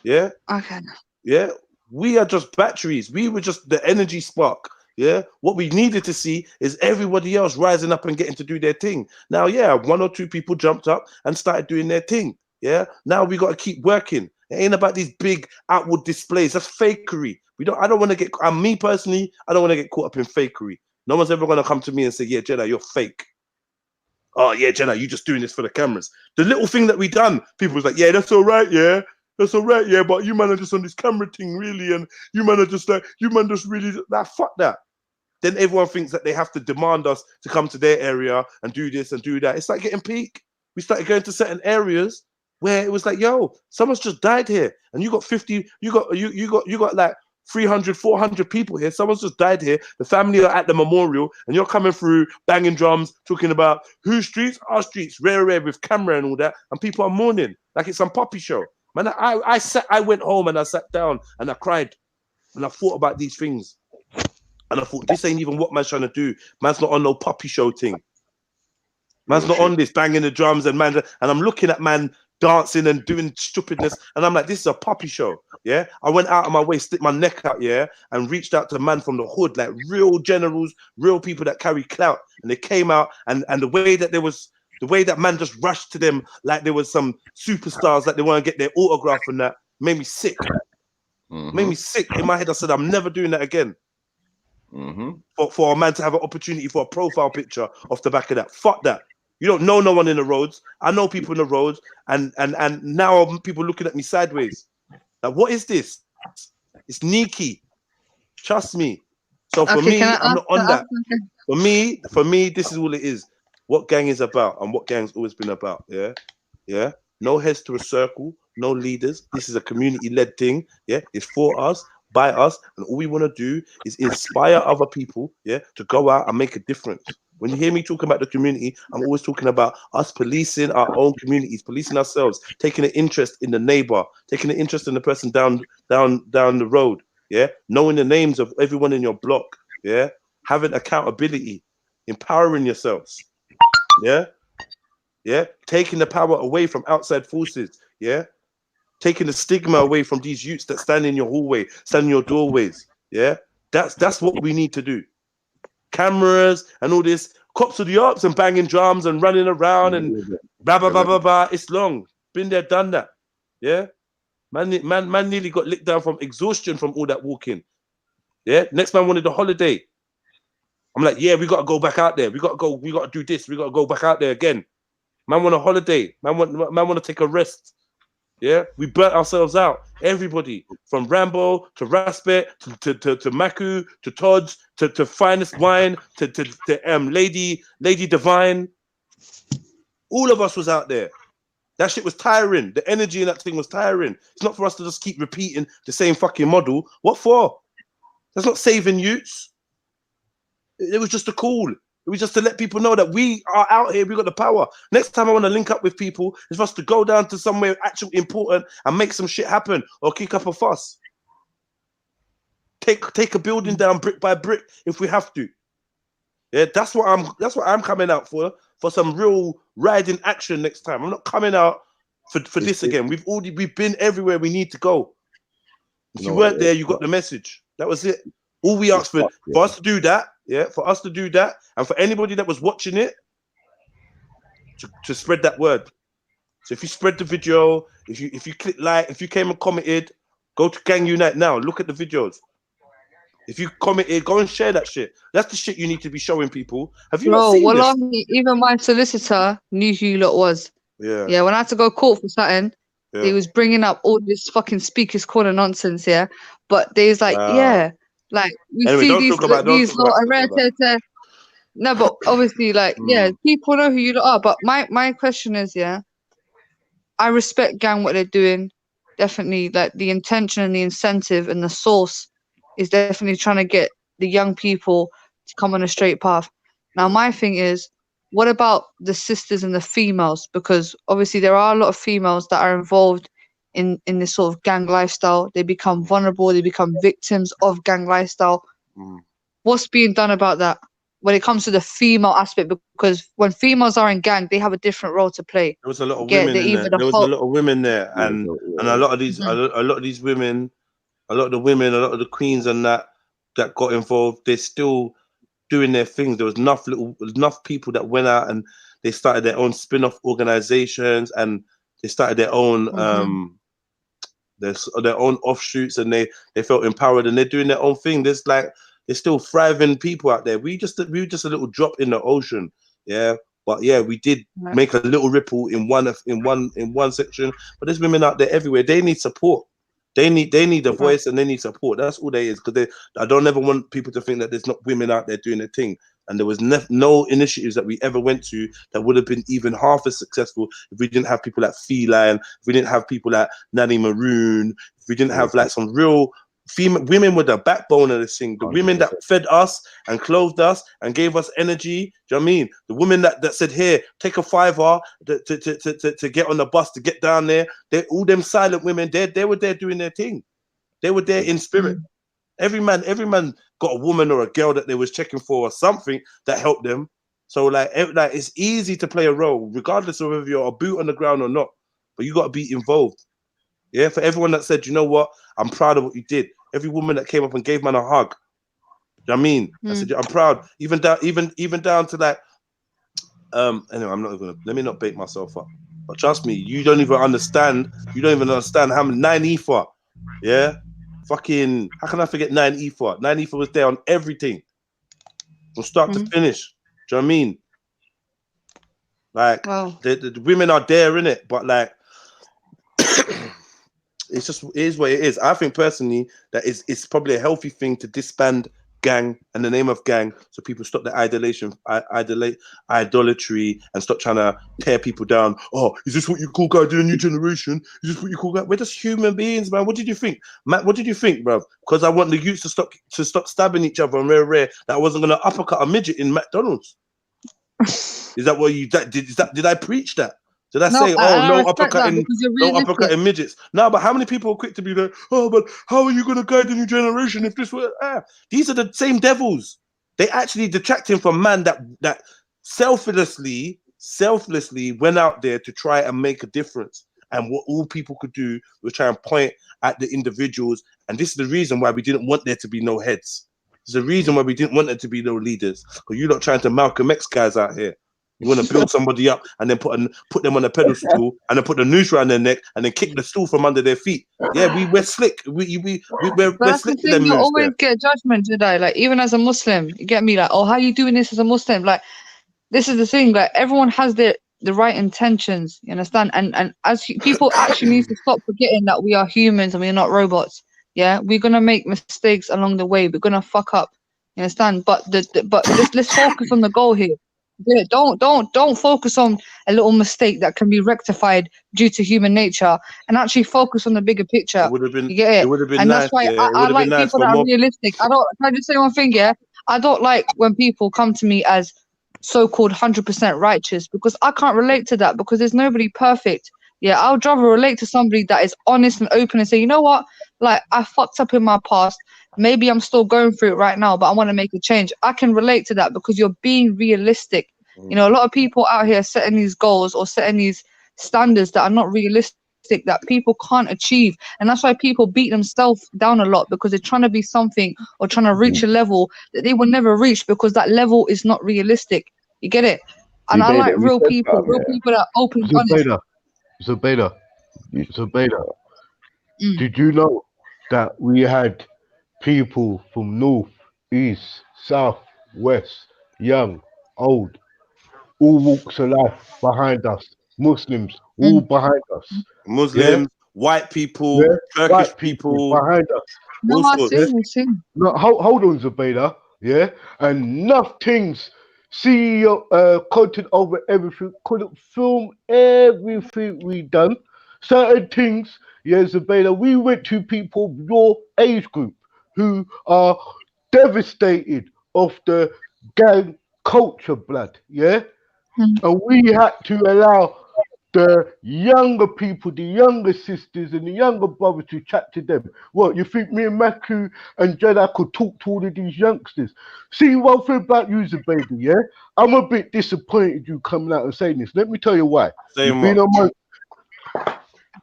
Yeah. Okay. Yeah. We are just batteries. We were just the energy spark. Yeah. What we needed to see is everybody else rising up and getting to do their thing. Now, yeah, 1 or 2 people jumped up and started doing their thing. Yeah. Now we got to keep working. It ain't about these big outward displays. That's fakery. I don't want to get. Me personally, I don't want to get caught up in fakery. No one's ever gonna come to me and say, "Yeah, Jedi, you're fake." Oh yeah, Jedi, you just doing this for the cameras. The little thing that we done, people was like, "Yeah, that's all right. Yeah, that's all right. Yeah, but you man are just on this camera thing, really, and you man are just like, you man just really fuck that." Then everyone thinks that they have to demand us to come to their area and do this and do that. It's like getting peak. We started going to certain areas where it was like, yo, someone's just died here, and you got 50, you got like 300, 400 people here. Someone's just died here. The family are at the memorial, and you're coming through banging drums, talking about whose streets, our streets, rare with camera and all that, and people are mourning like it's some puppy show. Man, I went home and I sat down and I cried and I thought about these things, and I thought this ain't even what man's trying to do. Man's not on no puppy show thing. Man's not on this banging the drums and man, and I'm looking at man dancing and doing stupidness, and I'm like, this is a puppy show. Yeah, I went out of my way, stick my neck out, yeah, and reached out to man from the hood, like real generals, real people that carry clout, and they came out, and the way that man just rushed to them like there was some superstars that they want to get their autograph and that made me sick. Made me sick in my head. I said, I'm never doing that again. For a man to have an opportunity for a profile picture off the back of that, fuck that. You don't know no one in the roads. I know people in the roads, and now people looking at me sideways. Like, what is this? It's sneaky. Trust me. So for me, I'm not on that. For me, this is all it is. What gang is about and what gang's always been about. Yeah, yeah. No heads to a circle. No leaders. This is a community-led thing. Yeah, it's for us, by us, and all we want to do is inspire other people. Yeah, to go out and make a difference. When you hear me talking about the community, I'm always talking about us policing our own communities, policing ourselves, taking an interest in the neighbor, taking an interest in the person down the road. Yeah, knowing the names of everyone in your block. Yeah, having accountability, empowering yourselves. Yeah, yeah, taking the power away from outside forces. Yeah, taking the stigma away from these youths that stand in your hallway, stand in your doorways. Yeah, that's what we need to do. Cameras and all this, cops of the ops and banging drums and running around and blah blah blah blah blah. It's long. Been there, done that. Yeah, man nearly got licked down from exhaustion from all that walking. Yeah, next man wanted a holiday. I'm like, yeah, we got to go back out there. We got to do this. We got to go back out there again. Man want a holiday. Man want to take a rest. Yeah, we burnt ourselves out. Everybody from Rambo to Raspet to Maku to Todd's to Finest Wine to Lady Divine. All of us was out there. That shit was tiring. The energy in that thing was tiring. It's not for us to just keep repeating the same fucking model. What for? That's not saving youths. It was just a call. It was just to let people know that we are out here. We got the power. Next time I want to link up with people is for us to go down to somewhere actually important and make some shit happen or kick up a fuss. Take a building down brick by brick if we have to. Yeah, that's what I'm coming out for some real riding action next time. I'm not coming out for this again. We've been everywhere we need to go. If you weren't there, you got the message. That was it. All we asked for us to do that. Yeah, for us to do that, and for anybody that was watching it to spread that word. So if you spread the video, if you click like, if you came and commented, go to Gang Unite now. Look at the videos. If you commented, go and share that shit. That's the shit you need to be showing people. Have you not seen this? Even my solicitor knew who you lot was. Yeah. Yeah, when I had to go court for something, he was bringing up all this fucking speakers corner nonsense. Yeah, but they was like, yeah. Like we Anyway, see these lot are rare to no, but obviously, like, yeah, people know who you are. But my question is, yeah, I respect gang what they're doing. definitely like the intention and the incentive and the source is definitely trying to get the young people to come on a straight path. Now, my thing is, what about the sisters and the females? Because obviously there are a lot of females that are involved in this sort of gang lifestyle. They become vulnerable. They become victims of gang lifestyle. What's being done about that when it comes to the female aspect? Because when females are in gang, they have a different role to play. There was a lot of Get women the in there. either the There was a whole. lot of women there, and a lot of these, a lot of these women, a lot of the women, a lot of the queens, and that got involved. They're still doing their things. There was enough people that went out and they started their own spin-off organizations, and they started their own their own offshoots, and they felt empowered, and they're doing their own thing. There's still thriving people out there. We were just a little drop in the ocean, yeah. But yeah, we did make a little ripple in one section. But there's women out there everywhere. They need support. They need a voice, and they need support. That's all they is. Because I don't ever want people to think that there's not women out there doing their thing. And there was no initiatives that we ever went to that would have been even half as successful if we didn't have people like Feline, if we didn't have people like Nanny Maroon, if we didn't have like some real female women with the backbone of this thing, the women that fed us and clothed us and gave us energy. Do you know what I mean? The women that said, "Here, take a $5 to get on the bus to get down there." They all them silent women. They were there doing their thing. They were there in spirit. Every man got a woman or a girl that they was checking for or something that helped them. So like it's easy to play a role, regardless of if you're a boot on the ground or not. But you got to be involved. Yeah, for everyone that said, "You know what, I'm proud of what you did." Every woman that came up and gave man a hug. You know what I mean? I said, "I'm proud." Even down to like, anyway, I'm not even gonna, let me not bait myself up. But trust me, you don't even understand how many 9 Ether. Yeah? Fucking, how can I forget 9 Ether? 9 Ether was there on everything. From start to finish. Do you know what I mean? Like, the women are there, innit? But like, it is what it is. I think personally that it's probably a healthy thing to disband gang in the name of gang, so people stop the idolatry and stop trying to tear people down. Oh, is this what you call guys in the new generation? Is this what you call guys? We're just human beings, man. What did you think, Matt? What did you think, bruv? Because I want the youths to stop stabbing each other and rare that I wasn't gonna uppercut a midget in McDonald's. Is that what you did I preach that? Did I say, no uppercutting midgets? No, but how many people are quick to be like, "Oh, but how are you going to guide the new generation if this were..." These are the same devils. They actually detracting from man that selflessly went out there to try and make a difference. And what all people could do was try and point at the individuals. And this is the reason why we didn't want there to be no heads. There's a reason why we didn't want there to be no leaders. Because you're not trying to Malcolm X guys out here. You want to build somebody up and then put them on a pedestal and then put the noose around their neck and then kick the stool from under their feet. Yeah, we're slick. We're slick to them. You always get judgment, Jedi. Like even as a Muslim, you get me. Like, oh, how are you doing this as a Muslim? Like, this is the thing. Like, everyone has the right intentions. You understand? And as people actually need to stop forgetting that we are humans and we're not robots. Yeah, we're gonna make mistakes along the way. We're gonna fuck up. You understand? But let's focus on the goal here. Yeah, don't focus on a little mistake that can be rectified due to human nature, and actually focus on the bigger picture. You get it? It would have been and nice. That's why I like people that are realistic. Can I just say one thing? Yeah, I don't like when people come to me as so-called 100% righteous, because I can't relate to that, because there's nobody perfect. Yeah, I would rather relate to somebody that is honest and open and say, you know what, like I fucked up in my past. Maybe I'm still going through it right now, but I want to make a change. I can relate to that because you're being realistic. You know, a lot of people out here setting these goals or setting these standards that are not realistic, that people can't achieve. And that's why people beat themselves down a lot, because they're trying to be something or trying to reach a level that they will never reach, because that level is not realistic. You get it? And I like real people that are open and honest. Zubaida, did you know that we had people from north, east, south, west, young, old, all walks of life behind us, Muslims all behind us, Muslims, white people, Turkish people behind us. No, I've seen. No, hold on, Zubaida. Yeah, and nothing's CEO content over everything. Couldn't film everything we done. certain things, yeah, Zabela, we went to people of your age group who are devastated of the gang culture, blood, yeah? And we had to allow the younger people, the younger sisters and the younger brothers to chat to them. What, you think me and Maku and Jedi could talk to all of these youngsters? See, one thing about you, Zabeda, yeah? I'm a bit disappointed you coming out and saying this. Let me tell you why. You've been on my...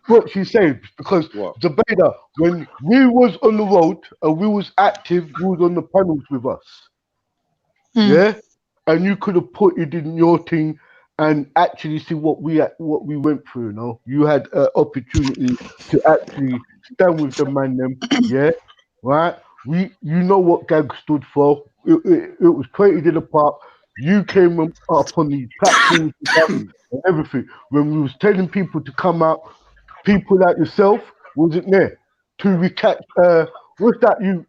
What she said, because Zabeda, when we was on the road and we was active, you was on the panels with us. Yeah? And you could have put it in your thing and actually see what we went through, you know. You had an opportunity to actually stand with the man them, yeah, right? You know what gang stood for. It was created in the park. You came up on these platforms and everything. When we was telling people to come out, people like yourself wasn't there to recap. What's that you?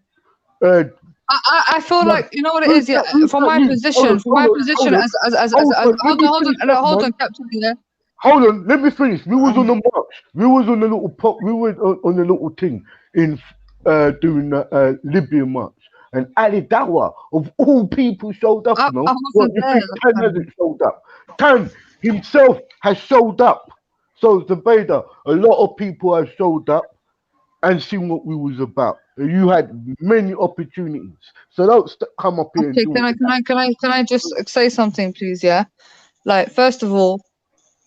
I feel like, you know what it is, yeah. From my position, as hold on, Captain. Yeah. Hold on, let me finish. We was on the march. We was on the little pop. We were on the little thing in doing the Libyan march, and Ali Dawa of all people showed up. You know, what you think Tan hasn't showed up? Tan himself has showed up. So Zabeda, a lot of people have showed up and seen what we was about. You had many opportunities, so don't come up here. Okay, and can I just say something, please? Yeah, like first of all,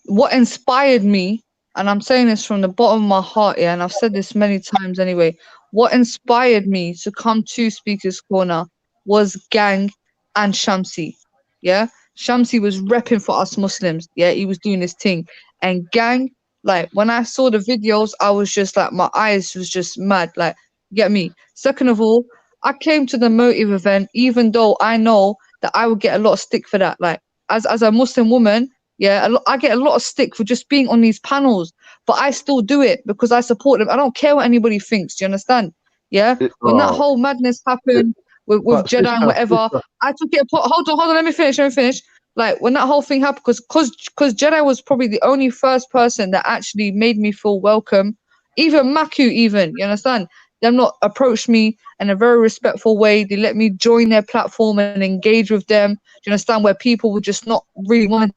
what inspired me, and I'm saying this from the bottom of my heart, yeah, and I've said this many times anyway. What inspired me to come to Speaker's Corner was Gang and Shamsi. Yeah, Shamsi was repping for us Muslims. Yeah, he was doing his thing, and Gang. Like when I saw the videos, I was just like, my eyes was just mad. Like, get me. Second of all, I came to the Motive event, even though I know that I would get a lot of stick for that. Like, as a Muslim woman, yeah, I get a lot of stick for just being on these panels, but I still do it because I support them. I don't care what anybody thinks. Do you understand? Yeah. When that whole madness happened with Jedi and whatever, I took it. Hold on. Let me finish. Like when that whole thing happened, because Jedi was probably the only first person that actually made me feel welcome. Even Maku, you understand? Them not approached me in a very respectful way. They let me join their platform and engage with them. Do you understand? Where people were just not really wanting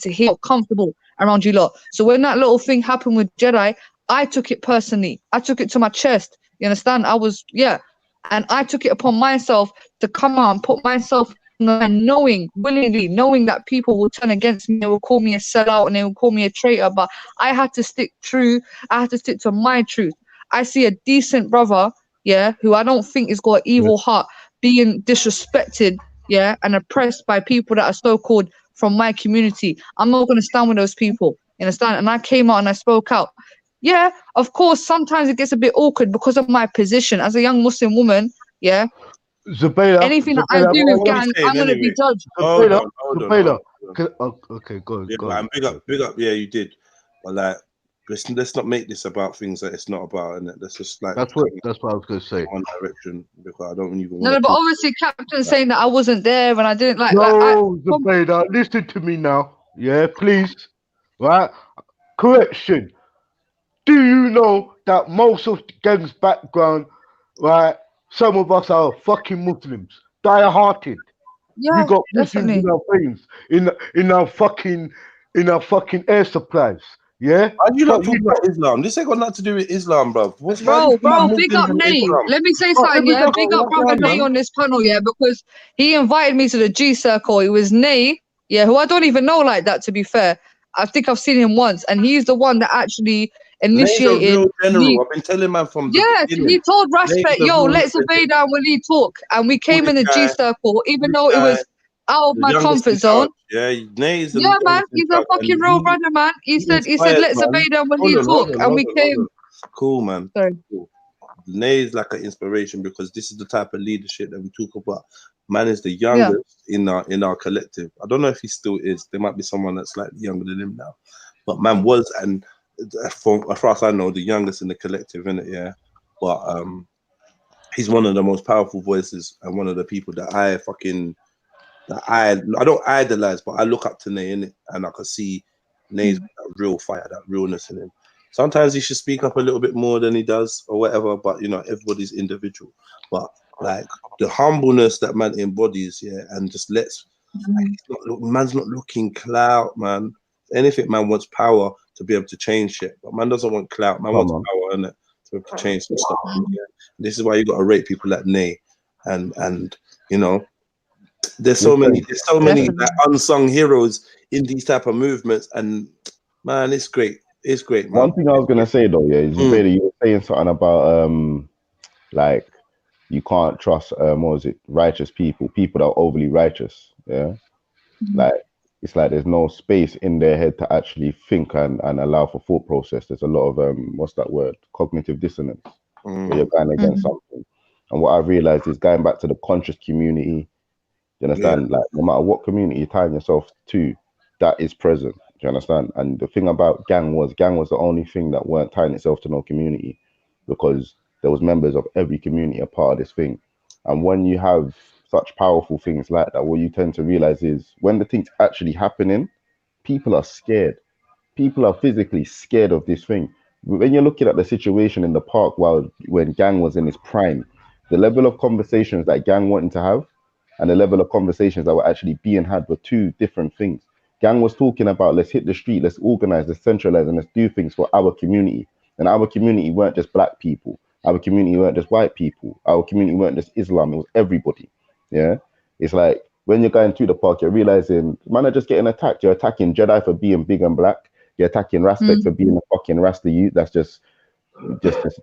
to feel comfortable around you lot. So when that little thing happened with Jedi, I took it personally. I took it to my chest. You understand? And I took it upon myself to come out and put myself and willingly knowing that people will turn against me, they will call me a sellout and they will call me a traitor, but I had to stick true. I had to stick to my truth. I see a decent brother, yeah, who I don't think has got an evil heart, being disrespected, yeah, and oppressed by people that are so-called from my community. I'm not going to stand with those people, you understand? And I came out and I spoke out. Yeah, of course, sometimes it gets a bit awkward because of my position as a young Muslim woman, yeah. Zabela, anything that I do with gang, I'm going to be judged. Hold on. Okay, go on. Yeah, man, big up. Yeah, you did. But like, let's not make this about things that it's not about, and let's just like. That's what I was going to say. One direction, because I don't even. No, but obviously, Captain saying that I wasn't there and I didn't like. No, Zabeda, listen to me now. Yeah, please. Right? Correction. Do you know that most of the gang's background, right? Some of us are fucking Muslims, dire-hearted. Yeah, we got Muslims definitely. in our veins, in our fucking air supplies. Yeah. How do you not talk about Islam? This ain't got nothing to do with Islam, bro. Bro, big up Nay. Let me say something, yeah. Big up brother Nay on this panel, yeah, because he invited me to the G Circle. It was Nay, yeah, who I don't even know like that, to be fair. I think I've seen him once, and he's the one that actually initiated. Nay's a real general. I've been telling man from the beginning. He told Raspet, yo, let's Zabeda and Waleed talk, and we came in the G Circle, even though it was out of my comfort zone. Yeah, Nay's man, he's a fucking real brother, man. He said, let's Zabeda and Waleed talk, and we came. Cool, man. Sorry. Cool. Nay's like an inspiration because this is the type of leadership that we talk about. Man is the youngest in our collective. I don't know if he still is. There might be someone that's slightly younger than him now, but man was, and as far as I know, the youngest in the collective, innit? Yeah, but he's one of the most powerful voices and one of the people that I don't idolize, but I look up to Nay, innit? And I can see Nate's got that real fire, that realness in him. Sometimes he should speak up a little bit more than he does or whatever, but you know, everybody's individual. But like the humbleness that man embodies, yeah, and just lets man's not looking clout, man. Anything, man wants power to be able to change shit, but man doesn't want clout. Man wants power, innit, to be able to change some stuff. Yeah. This is why you got to rate people like Nate, and you know, there's so many like, unsung heroes in these type of movements, and man, it's great. It's great, man. One thing I was gonna say though, yeah, is you were saying something about like you can't trust what was it, righteous people that are overly righteous, yeah. Like it's like there's no space in their head to actually think and allow for thought process. There's a lot of what's that word? Cognitive dissonance. Where you're going against something. And what I've realized is going back to the conscious community, you understand? Like no matter what community you're tying yourself to, that is present. Do you understand? And the thing about gang was the only thing that weren't tying itself to no community, because there was members of every community a part of this thing. And when you have such powerful things like that, what you tend to realize is when the thing's actually happening, people are scared. People are physically scared of this thing. When you're looking at the situation in the park when gang was in its prime, the level of conversations that gang wanted to have and the level of conversations that were actually being had were two different things. Gang was talking about, let's hit the street, let's organize, let's centralize, and let's do things for our community. And our community weren't just black people. Our community weren't just white people. Our community weren't just Islam. It was everybody. Yeah. It's like when you're going through the park, you're realizing, man, are just getting attacked. You're attacking Jedi for being big and black. You're attacking Rastek for being a fucking Rasta youth. That's just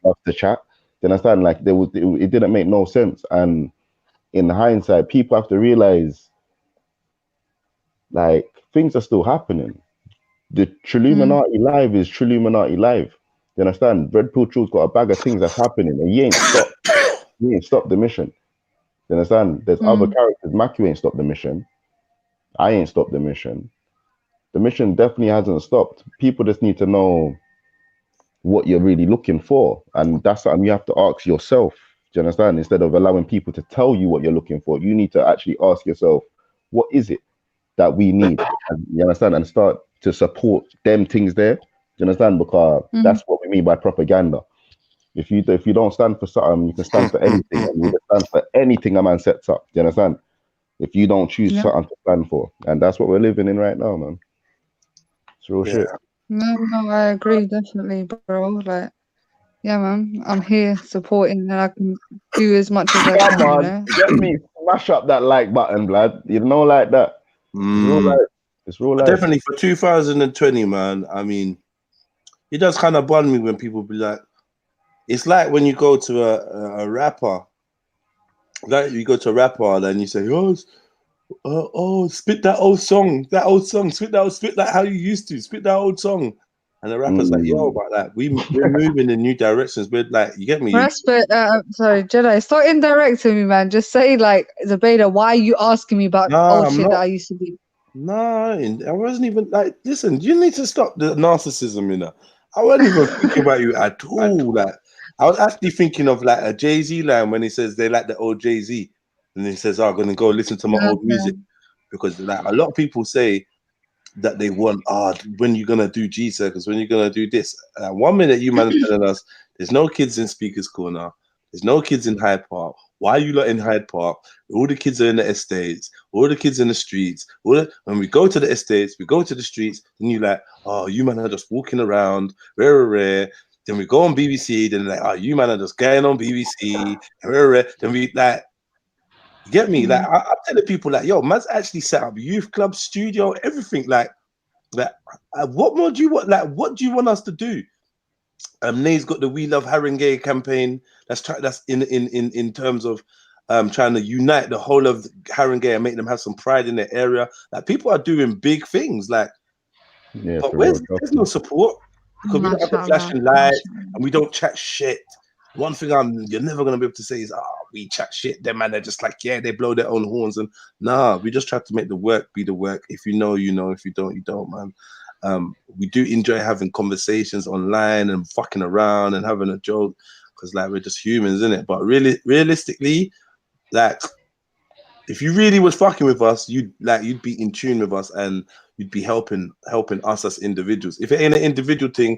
off the chat. Do you understand? Like it didn't make no sense. And in hindsight, people have to realize, like, things are still happening. The Trilluminati live is Trilluminati live. You understand? Red Pill Trill's got a bag of things that's happening, and he ain't stopped. He ain't stopped the mission. You understand? There's other characters. Maku ain't stopped the mission. I ain't stopped the mission. The mission definitely hasn't stopped. People just need to know what you're really looking for, and that's something you have to ask yourself. Do you understand? Instead of allowing people to tell you what you're looking for, you need to actually ask yourself, what is it that we need? And, you understand? And start to support them things there. Do you understand? Because that's what we mean by propaganda. If you don't stand for something, you can stand for anything. And you can stand for anything a man sets up. Do you understand? If you don't choose something to stand for, and that's what we're living in right now, man. It's real shit. No, I agree definitely, bro. Like, yeah, man, I'm here supporting, and I can do as much as I can. Come on, you know? get me, smash up that like button, blood. You know, like that. It's real life. It's real life. Definitely for 2020, man. I mean, it does kind of bond me when people be like, it's like when you go to a rapper, like you go to a rapper and you say, oh, spit that old song, spit that how you used to, spit that old song. And the rapper's like, yo, but like we're moving in new directions. We're like, you get me? Sorry, Jedi, stop indirecting me, man. Just say like, Zabeda, why are you asking me about old shit that I used to do? No, I wasn't even like, listen, you need to stop the narcissism, you know. I wasn't even thinking about you at all. Like, I was actually thinking of like a Jay-Z line when he says they like the old Jay-Z. And he says, I'm going to go listen to my old music. Because like a lot of people say that they want, when you're going to do G-Circus, when you're going to do this. 1 minute you man are telling us there's no kids in Speaker's Corner. There's no kids in Hyde Park. Why are you lot in Hyde Park? All the kids are in the estates. All the kids in the streets. When we go to the estates, we go to the streets, and you like, oh, you man are just walking around, rare. Then we go on BBC, then like, oh, you man are just going on BBC, rare. Then we like, you get me? Like, I'm telling people like, yo, man's actually set up youth club, studio, everything. Like, what more do you want? Like, what do you want us to do? Nate's got the We Love Haringey campaign. That's in terms of trying to unite the whole of Haringey and make them have some pride in their area. Like, people are doing big things. Like, but there's no support because we don't have the flashing lights and we don't chat shit. One thing you're never gonna be able to say is, we chat shit. Them man, they're just like, yeah, they blow their own horns, and we just try to make the work be the work. If you know, you know. If you don't, you don't, man. We do enjoy having conversations online and fucking around and having a joke because like we're just humans, isn't it? But realistically, like if you really was fucking with us, you'd be in tune with us and you'd be helping us as individuals. If it ain't an individual thing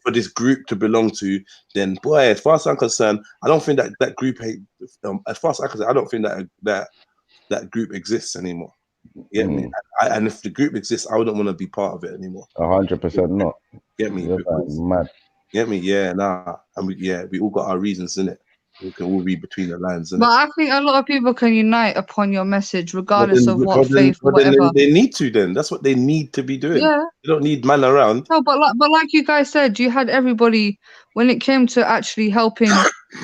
for this group to belong to, then boy, as far as I'm concerned, I don't think that group. As far as I'm concerned, I don't think that group exists anymore. Get me? And if the group exists, I wouldn't want to be part of it anymore. 100% not. Get me? You're mad. Get me? Yeah, nah. And we all got our reasons, innit? We can all read between the lines, innit? But I think a lot of people can unite upon your message, regardless of what faith or whatever. They need to. Then that's what they need to be doing. Yeah. You don't need man around. No, but like you guys said, you had everybody when it came to actually helping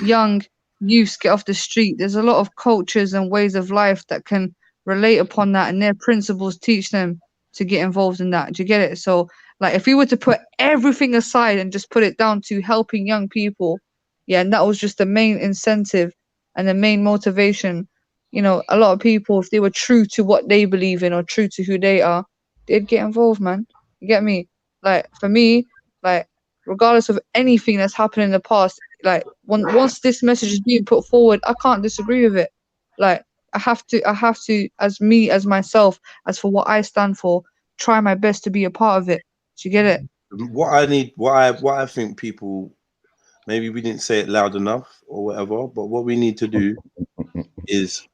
young youths get off the street. There's a lot of cultures and ways of life that can relate upon that, and their principles teach them to get involved in that. Do you get it? So, like, if we were to put everything aside and just put it down to helping young people, yeah, and that was just the main incentive and the main motivation. You know, a lot of people, if they were true to what they believe in or true to who they are, they'd get involved, man. You get me? Like, for me, like, regardless of anything that's happened in the past, like, once this message is being put forward, I can't disagree with it. Like, I have to, as me, as myself, as for what I stand for, try my best to be a part of it. Do you get it? What I think people, maybe we didn't say it loud enough or whatever, but what we need to do is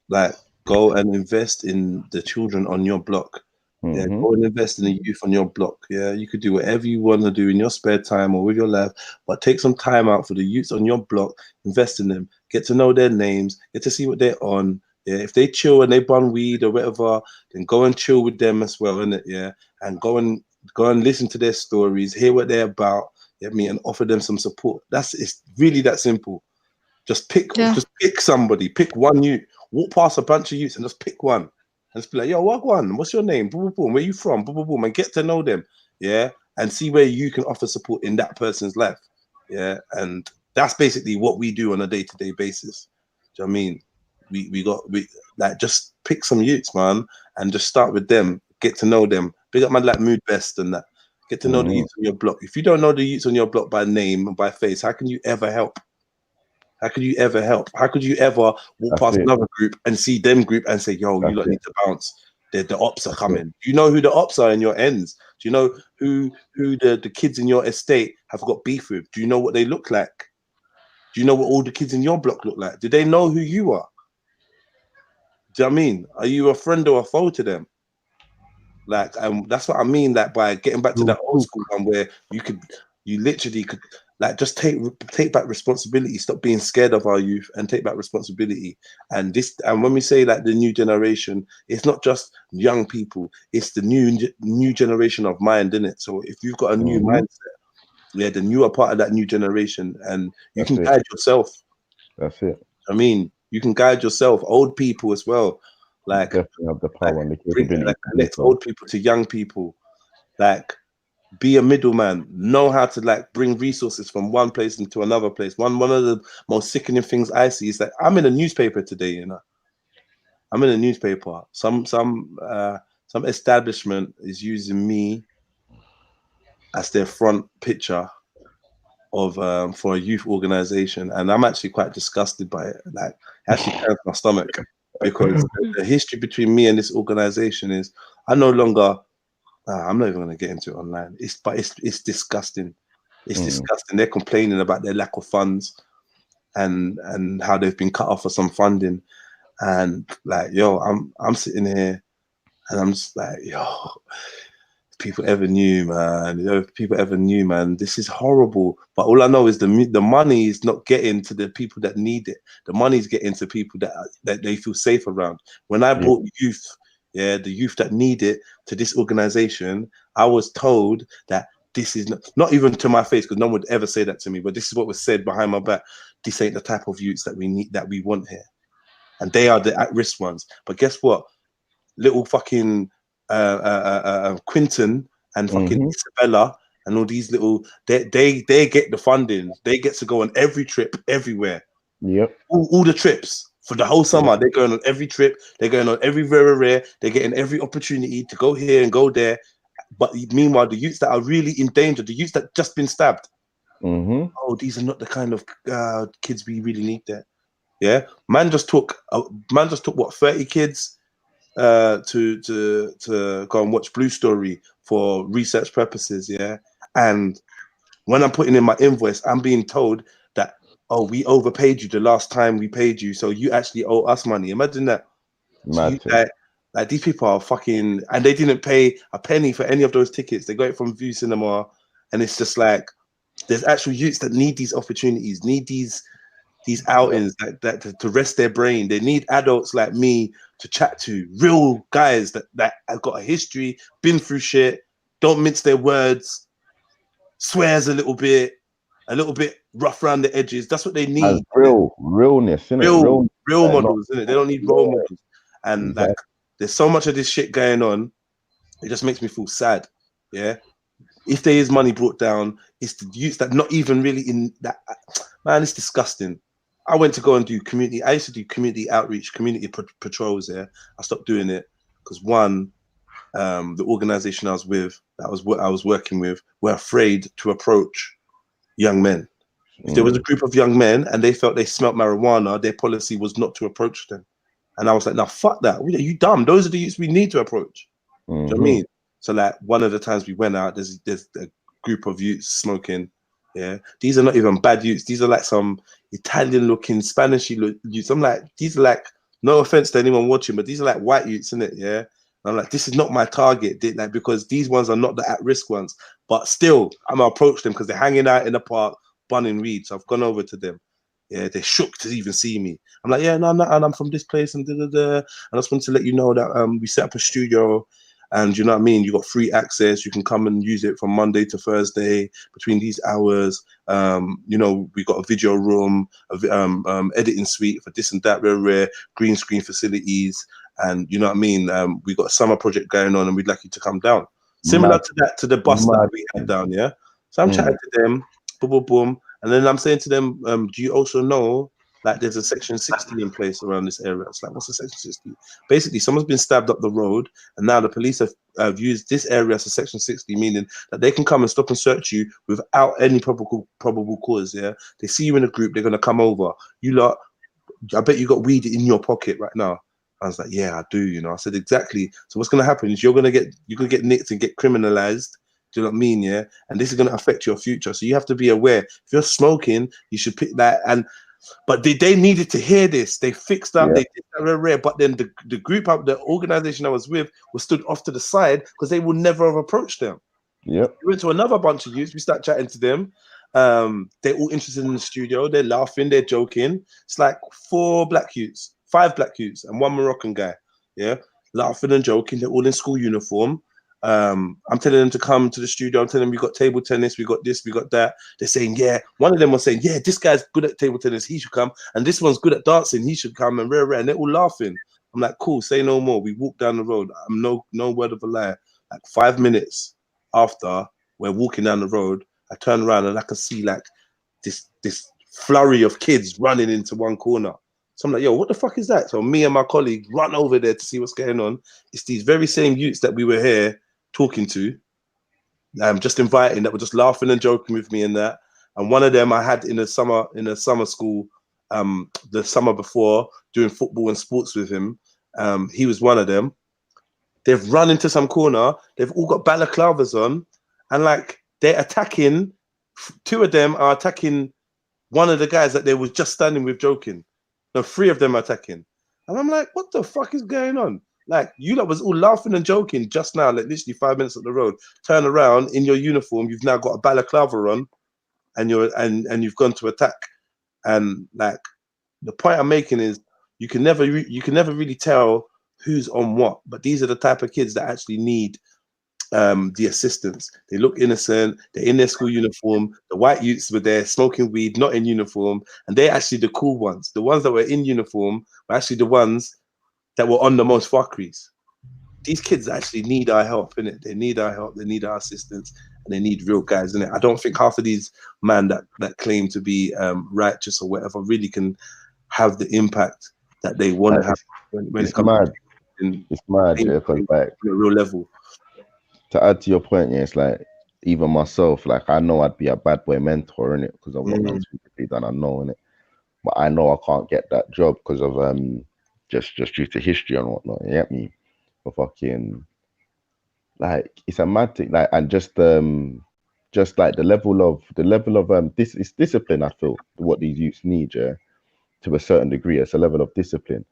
like go and invest in the children on your block. Yeah, go and invest in the youth on your block. Yeah, you could do whatever you want to do in your spare time or with your life, but take some time out for the youths on your block, invest in them, get to know their names, get to see what they're on. Yeah, if they chill and they bun weed or whatever, then go and chill with them as well, innit? Yeah, and go and listen to their stories, hear what they're about. Yeah, and offer them some support. It's really that simple. Just pick somebody, pick one youth, walk past a bunch of youths and just pick one. And just be like, yo, what one? What's your name? Boom, boom, boom. Where you from? Boom, boom, boom. And get to know them. Yeah. And see where you can offer support in that person's life. Yeah. And that's basically what we do on a day-to-day basis. Do you know what I mean? We like just pick some youths, man, and just start with them, get to know them. Big up man like Mood Best and that. Get to know the youths on your block. If you don't know the youths on your block by name and by face, how can you ever help? How could you ever help? How could you ever walk past another group and see them group and say, yo, you lot need to bounce. The ops are coming. Do you know who the ops are in your ends? Do you know who the kids in your estate have got beef with? Do you know what they look like? Do you know what all the kids in your block look like? Do they know who you are? Do you know what I mean? Are you a friend or a foe to them? Like, that's what I mean, like, by getting back to that old school one where you literally could like just take back responsibility, stop being scared of our youth and take back responsibility. And when we say like the new generation, it's not just young people, it's the new generation of mind, isn't it? So if you've got a new mindset, yeah, then you are part of that new generation and you can guide yourself. That's it. I mean, you can guide yourself, old people as well. Like, definitely have the power and the capability. Connect old people to young people. Like, be a middleman. Know how to like bring resources from one place into another place. One of the most sickening things I see is that I'm in a newspaper today. You know, I'm in a newspaper. Some establishment is using me as their front picture of for a youth organization, and I'm actually quite disgusted by it. Like, it actually turns my stomach. Because the history between me and this organization is, I no longer, I'm not even going to get into it online. It's disgusting. It's disgusting. They're complaining about their lack of funds and how they've been cut off for some funding. And like, yo, I'm sitting here and I'm just like, yo, if people ever knew, man. You know, if people ever knew, man, this is horrible. But all I know is the money is not getting to the people that need it. The money is getting to people that they feel safe around. When I brought youth, the youth that need it to this organization, I was told that this is not even to my face, because no one would ever say that to me, but this is what was said behind my back. This ain't the type of youths that we need, that we want here. And they are the at-risk ones. But guess what? Little fucking Quinton and fucking Isabella and all these little, they get the funding. They get to go on every trip everywhere. Yep. All the trips for the whole summer. They're going on every trip. They're going on every rare. They're getting every opportunity to go here and go there. But meanwhile, the youths that are really in danger, the youths that just been stabbed, oh, these are not the kind of kids we really need there. Yeah, man just took what, 30 kids to go and watch Blue Story for research purposes, yeah. And when I'm putting in my invoice, I'm being told that, oh, we overpaid you the last time we paid you, so you actually owe us money. Imagine that. So you, like these people are fucking, and they didn't pay a penny for any of those tickets. They got it from View Cinema, and it's just like there's actual youths that need these opportunities, need these outings that to rest their brain. They need adults like me to chat to, real guys that have got a history, been through shit, don't mince their words, swears a little bit rough around the edges. That's what they need. Realness, innit? Real models, innit? They don't need role models. And like, there's so much of this shit going on. It just makes me feel sad. Yeah. If there is money brought down, it's the youth that not even really in that. Man, it's disgusting. I went to go and do community. I used to do community outreach, community patrols. Yeah, I stopped doing it because one, the organization I was with, I was working with, were afraid to approach young men. If there was a group of young men and they felt they smelt marijuana, their policy was not to approach them. And I was like, "Now, fuck that! Are you dumb? Those are the youths we need to approach." Do you know what I mean? So like one of the times we went out, there's a group of youths smoking. Yeah, these are not even bad youths. These are like some Italian-looking, Spanish-y youths. I'm like, these are like, no offense to anyone watching, but these are like white youths, isn't it? Yeah. And I'm like, this is not my target, like, because these ones are not the at-risk ones. But still, I'm gonna approach them because they're hanging out in the park, bunning weed. So I've gone over to them. Yeah, they're shook to even see me. I'm like, yeah, no, I'm not, and I'm from this place, and And I just wanted to let you know that we set up a studio. And you know what I mean? You got free access. You can come and use it from Monday to Thursday between these hours. You know, we got a video room, editing suite for this and that, rare green screen facilities. And you know what I mean? We got a summer project going on, and we'd like you to come down. Similar to that, to the bus that we had down, yeah. So I'm chatting to them, boom, boom, boom, and then I'm saying to them, do you also know? Like there's a section 60 in place around this area. It's like, what's a section 60? Basically, someone's been stabbed up the road, and now the police have used this area as a section 60, meaning that they can come and stop and search you without any probable cause. Yeah, they see you in a group, they're gonna come over. You lot, I bet you got weed in your pocket right now. I was like, yeah, I do. You know, I said exactly. So what's gonna happen is you're gonna get nicked and get criminalized. Do you know what I mean? Yeah, and this is gonna affect your future. So you have to be aware. If you're smoking, you should pick that and. But they needed to hear this. They fixed up. They did that rare. But then the group up, the organization I was with, was stood off to the side because they would never have approached them. Yep. We went to another bunch of youths. We start chatting to them. They're all interested in the studio. They're laughing. They're joking. It's like 5 black youths, and 1 Moroccan guy. Yeah, laughing and joking. They're all in school uniform. I'm telling them to come to the studio. I'm telling them we got table tennis, we got this, we got that. They're saying, yeah. One of them was saying, yeah, this guy's good at table tennis, he should come. And this one's good at dancing, he should come. And rare. And they're all laughing. I'm like, cool, say no more. We walk down the road. I'm no word of a lie. Like 5 minutes after we're walking down the road, I turn around and I can see like this flurry of kids running into one corner. So I'm like, yo, what the fuck is that? So me and my colleague run over there to see what's going on. It's these very same youths that we were here talking to, just inviting, that were just laughing and joking with me and that. And one of them I had in a summer school, the summer before, doing football and sports with him. He was one of them. They've run into some corner. They've all got balaclavas on, and like they're attacking. 2 of them are attacking one of the guys that they was just standing with joking. No, 3 of them are attacking, and I'm like, what the fuck is going on? Like, you lot was all laughing and joking just now, like literally 5 minutes up the road. Turn around in your uniform, you've now got a balaclava on, and you've gone to attack. And like, the point I'm making is, you can never really tell who's on what. But these are the type of kids that actually need the assistance. They look innocent. They're in their school uniform. The white youths were there smoking weed, not in uniform, and they're actually the cool ones. The ones that were in uniform were actually the ones that were on the most fuckeries. These kids actually need our help, innit? They need our help, they need our assistance, and they need real guys, innit? I don't think half of these men that claim to be righteous or whatever really can have the impact that they want to have when it comes it's mad, yeah, because like on a real level. To add to your point, yeah, it's like even myself, like I know I'd be a bad boy mentor, innit? Because I've got nothing done, I know, innit? But I know I can't get that job because of just due to history and whatnot. You get me? for fucking, like, it's a mad thing. Like, and just like the level of this is discipline. I feel what these youths need, yeah, to a certain degree. It's a level of discipline,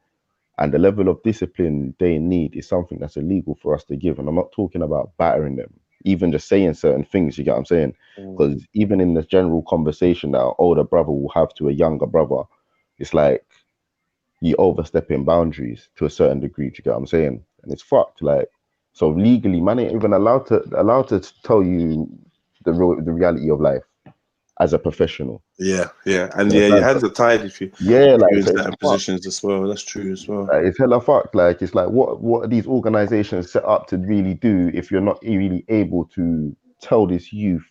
and the level of discipline they need is something that's illegal for us to give. And I'm not talking about battering them, even just saying certain things. You get what I'm saying? Because even in the general conversation that an older brother will have to a younger brother, it's like you overstepping boundaries to a certain degree. Do you get what I'm saying? And it's fucked. Like, so legally, man ain't even allowed to tell you the reality of life as a professional. Yeah, and your hands are tied if you like you're in so certain positions as well. That's true as well. it's hella fucked. Like, it's like what are these organizations set up to really do if you're not really able to tell this youth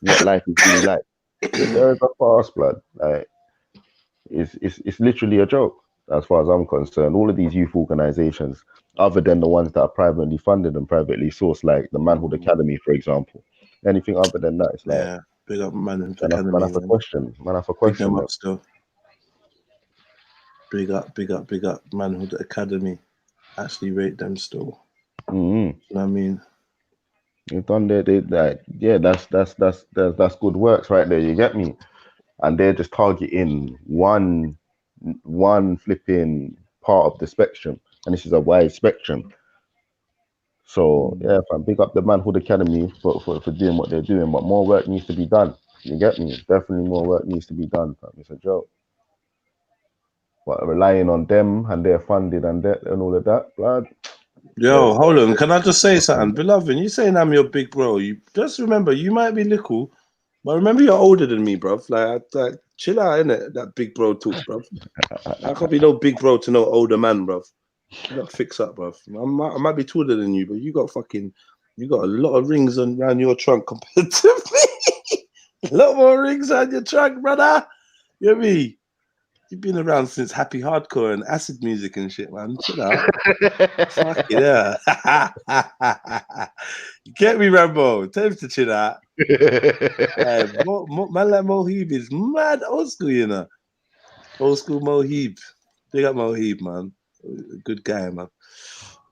what life is really like? There is a fast, blood. Like, it's literally a joke as far as I'm concerned. All of these youth organizations, other than the ones that are privately funded and privately sourced, like the Manhood Academy, for example, anything other than that, it's like, big up Manhood man, Academy. have a question. Man, have a Big question. them up still. Big up Manhood Academy. Actually rate them still. Mm-hmm. You know what I mean? You've done that's good works right there. You get me? And they're just targeting one flipping part of the spectrum, and this is a wide spectrum. So yeah, if I big up the Manhood Academy for doing what they're doing, but more work needs to be done. You get me? Definitely more work needs to be done. Fam. It's a joke. But relying on them and their funding and all of that, blood. Yo, hold on. Can I just say something? Beloved, you saying I'm your big bro. You just remember, you might be little, but remember you're older than me, bruv. Like chill out, innit? That big bro talk, bruv. I can't be no big bro to no older man, bruv. You gotta fix up, bruv. I might be taller than you, but you got a lot of rings around your trunk compared to me. A lot more rings on your trunk, brother. You know me? You've been around since happy hardcore and acid music and shit, man. Chill out. Fuck it, yeah. You get me, Rambo? Tell him to chill out. Man like Mohib is mad old school, you know. Old school Mohib. Big up Mohib, man. Good guy, man.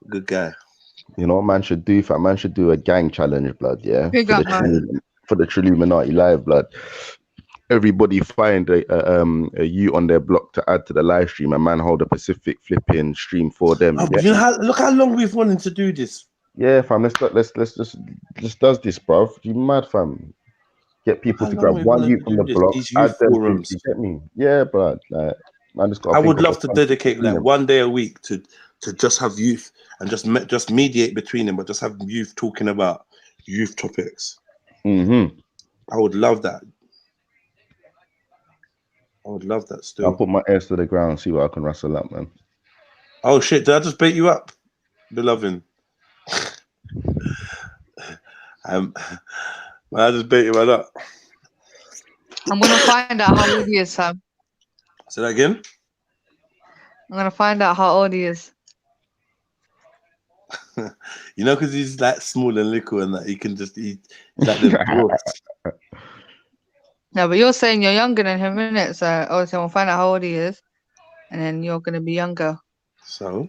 Good guy. You know what man should do? Fam? Man should do a gang challenge, blood. Yeah, Big up, man. For the Trilluminati live, blood. Everybody find a you on their block to add to the live stream, and man hold a Pacific flipping stream for them. Oh, you know look how long we've wanted to do this. Yeah, fam. Let's just does this, bruv. You mad, fam? Get people to grab one youth from the block, add them to, you get me? Yeah, blood. Like, man, just got. I would love to dedicate like one day a week to just have youth and just mediate between them, but just have youth talking about youth topics. Mm-hmm. I would love that. I would love that still. I'll put my ears to the ground and see what I can wrestle up, man. Oh shit, did I just bait you up? Beloved. I just bait you up. I'm gonna find out how old he is, Sam. Say that again? I'm gonna find out how old he is. You know, because he's like small and little and that he can just eat like the dwarfs. No, but you're saying you're younger than him, innit? So obviously we'll find out how old he is, and then you're gonna be younger. So,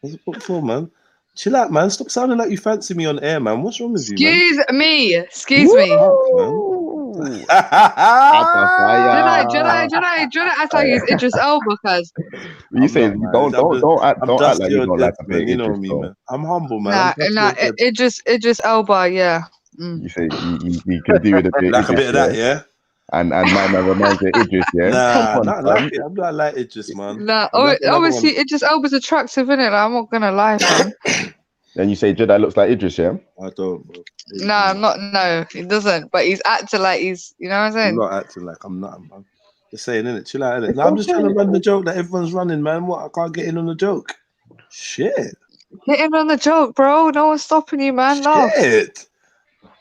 what's it for, man? Chill out, man. Stop sounding like you fancy me on air, man. What's wrong with you, man? Excuse me. Man. Jedi act like he's Idris Elba, cuz. You say don't act like you don't like a bit. You know me, man. I'm humble, man. Nah, Idris Elba, yeah. You say you can do it a bit. Like a bit of that, yeah. And my man reminds you of Idris, yeah. Nah, not like it. I'm not like Idris, man. Nah, obviously Idris Elba's attractive, innit? Like, I'm not gonna lie, man. Then you say Jedi looks like Idris, yeah? I don't, bro. No, I'm not. No, he doesn't. But he's acting like he's. You know what I'm saying? I'm not acting like I'm not, man. Just saying, innit? Chill out, innit? No, I'm just trying to run the joke that everyone's running, man. What? I can't get in on the joke. Shit. Get in on the joke, bro. No one's stopping you, man. Laugh. Shit.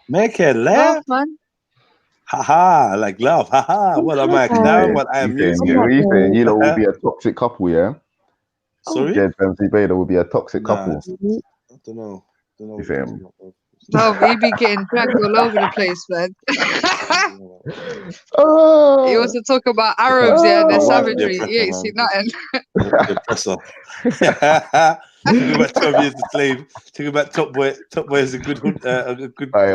Make it laugh. Laugh, man. Haha, like love. Haha. What am I now? What I am using. You know, will be a toxic couple, yeah? Sorry? Jed MC Vader will be a toxic couple. I don't know. You see him? No, he be getting dragged all over the place, man. He wants to talk about Arabs, yeah, and their savagery. You ain't seen nothing. Talking about 12 years a slave. Talking about Top Boy. Top Boy is a good. I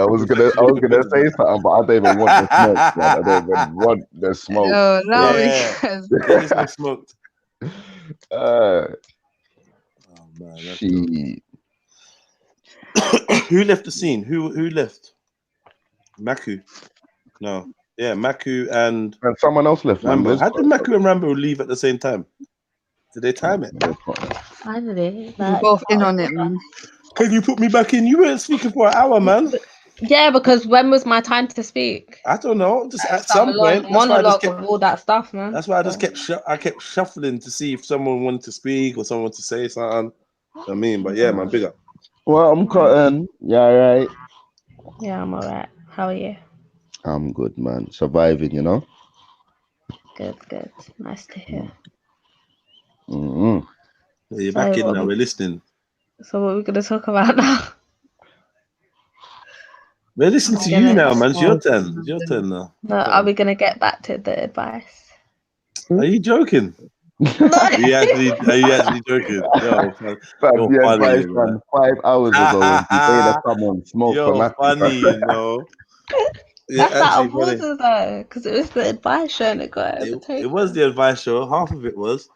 was gonna say something, but I don't even want the smoke, man. I don't even want the smoke. Oh, now Yeah. Get this man smoked. Man, She. Who left the scene? Who left? Maku. No. Yeah, Maku and someone else left. Rambo. Man. How did Maku and Rambo leave at the same time? Did they time it? I did it. We're both in on it, man. Can you put me back in? You weren't speaking for an hour, man. Yeah, because when was my time to speak? I don't know. Just at some point, that's why I monologue just kept of all that stuff, man. That's why I just kept I kept shuffling to see if someone wanted to speak or someone to say something. I mean, but yeah, man, big up. Well, I'm Cotton. Yeah, right. Yeah, I'm alright. How are you? I'm good, man. Surviving, you know. Good, good. Nice to hear. Mm-hmm. Yeah, you're back in now. We're listening. So what are we gonna talk about now? We're listening to you now, man. It's your turn. It's your turn now. No, are we gonna get back to the advice? Are you joking? Are you actually joking? Yo, you're funny, man. 5 hours ago, when you made someone smoke for You're funny, you know. That's out of order though, because it was the advice show and it got overtaken. It was the advice show. Half of it was.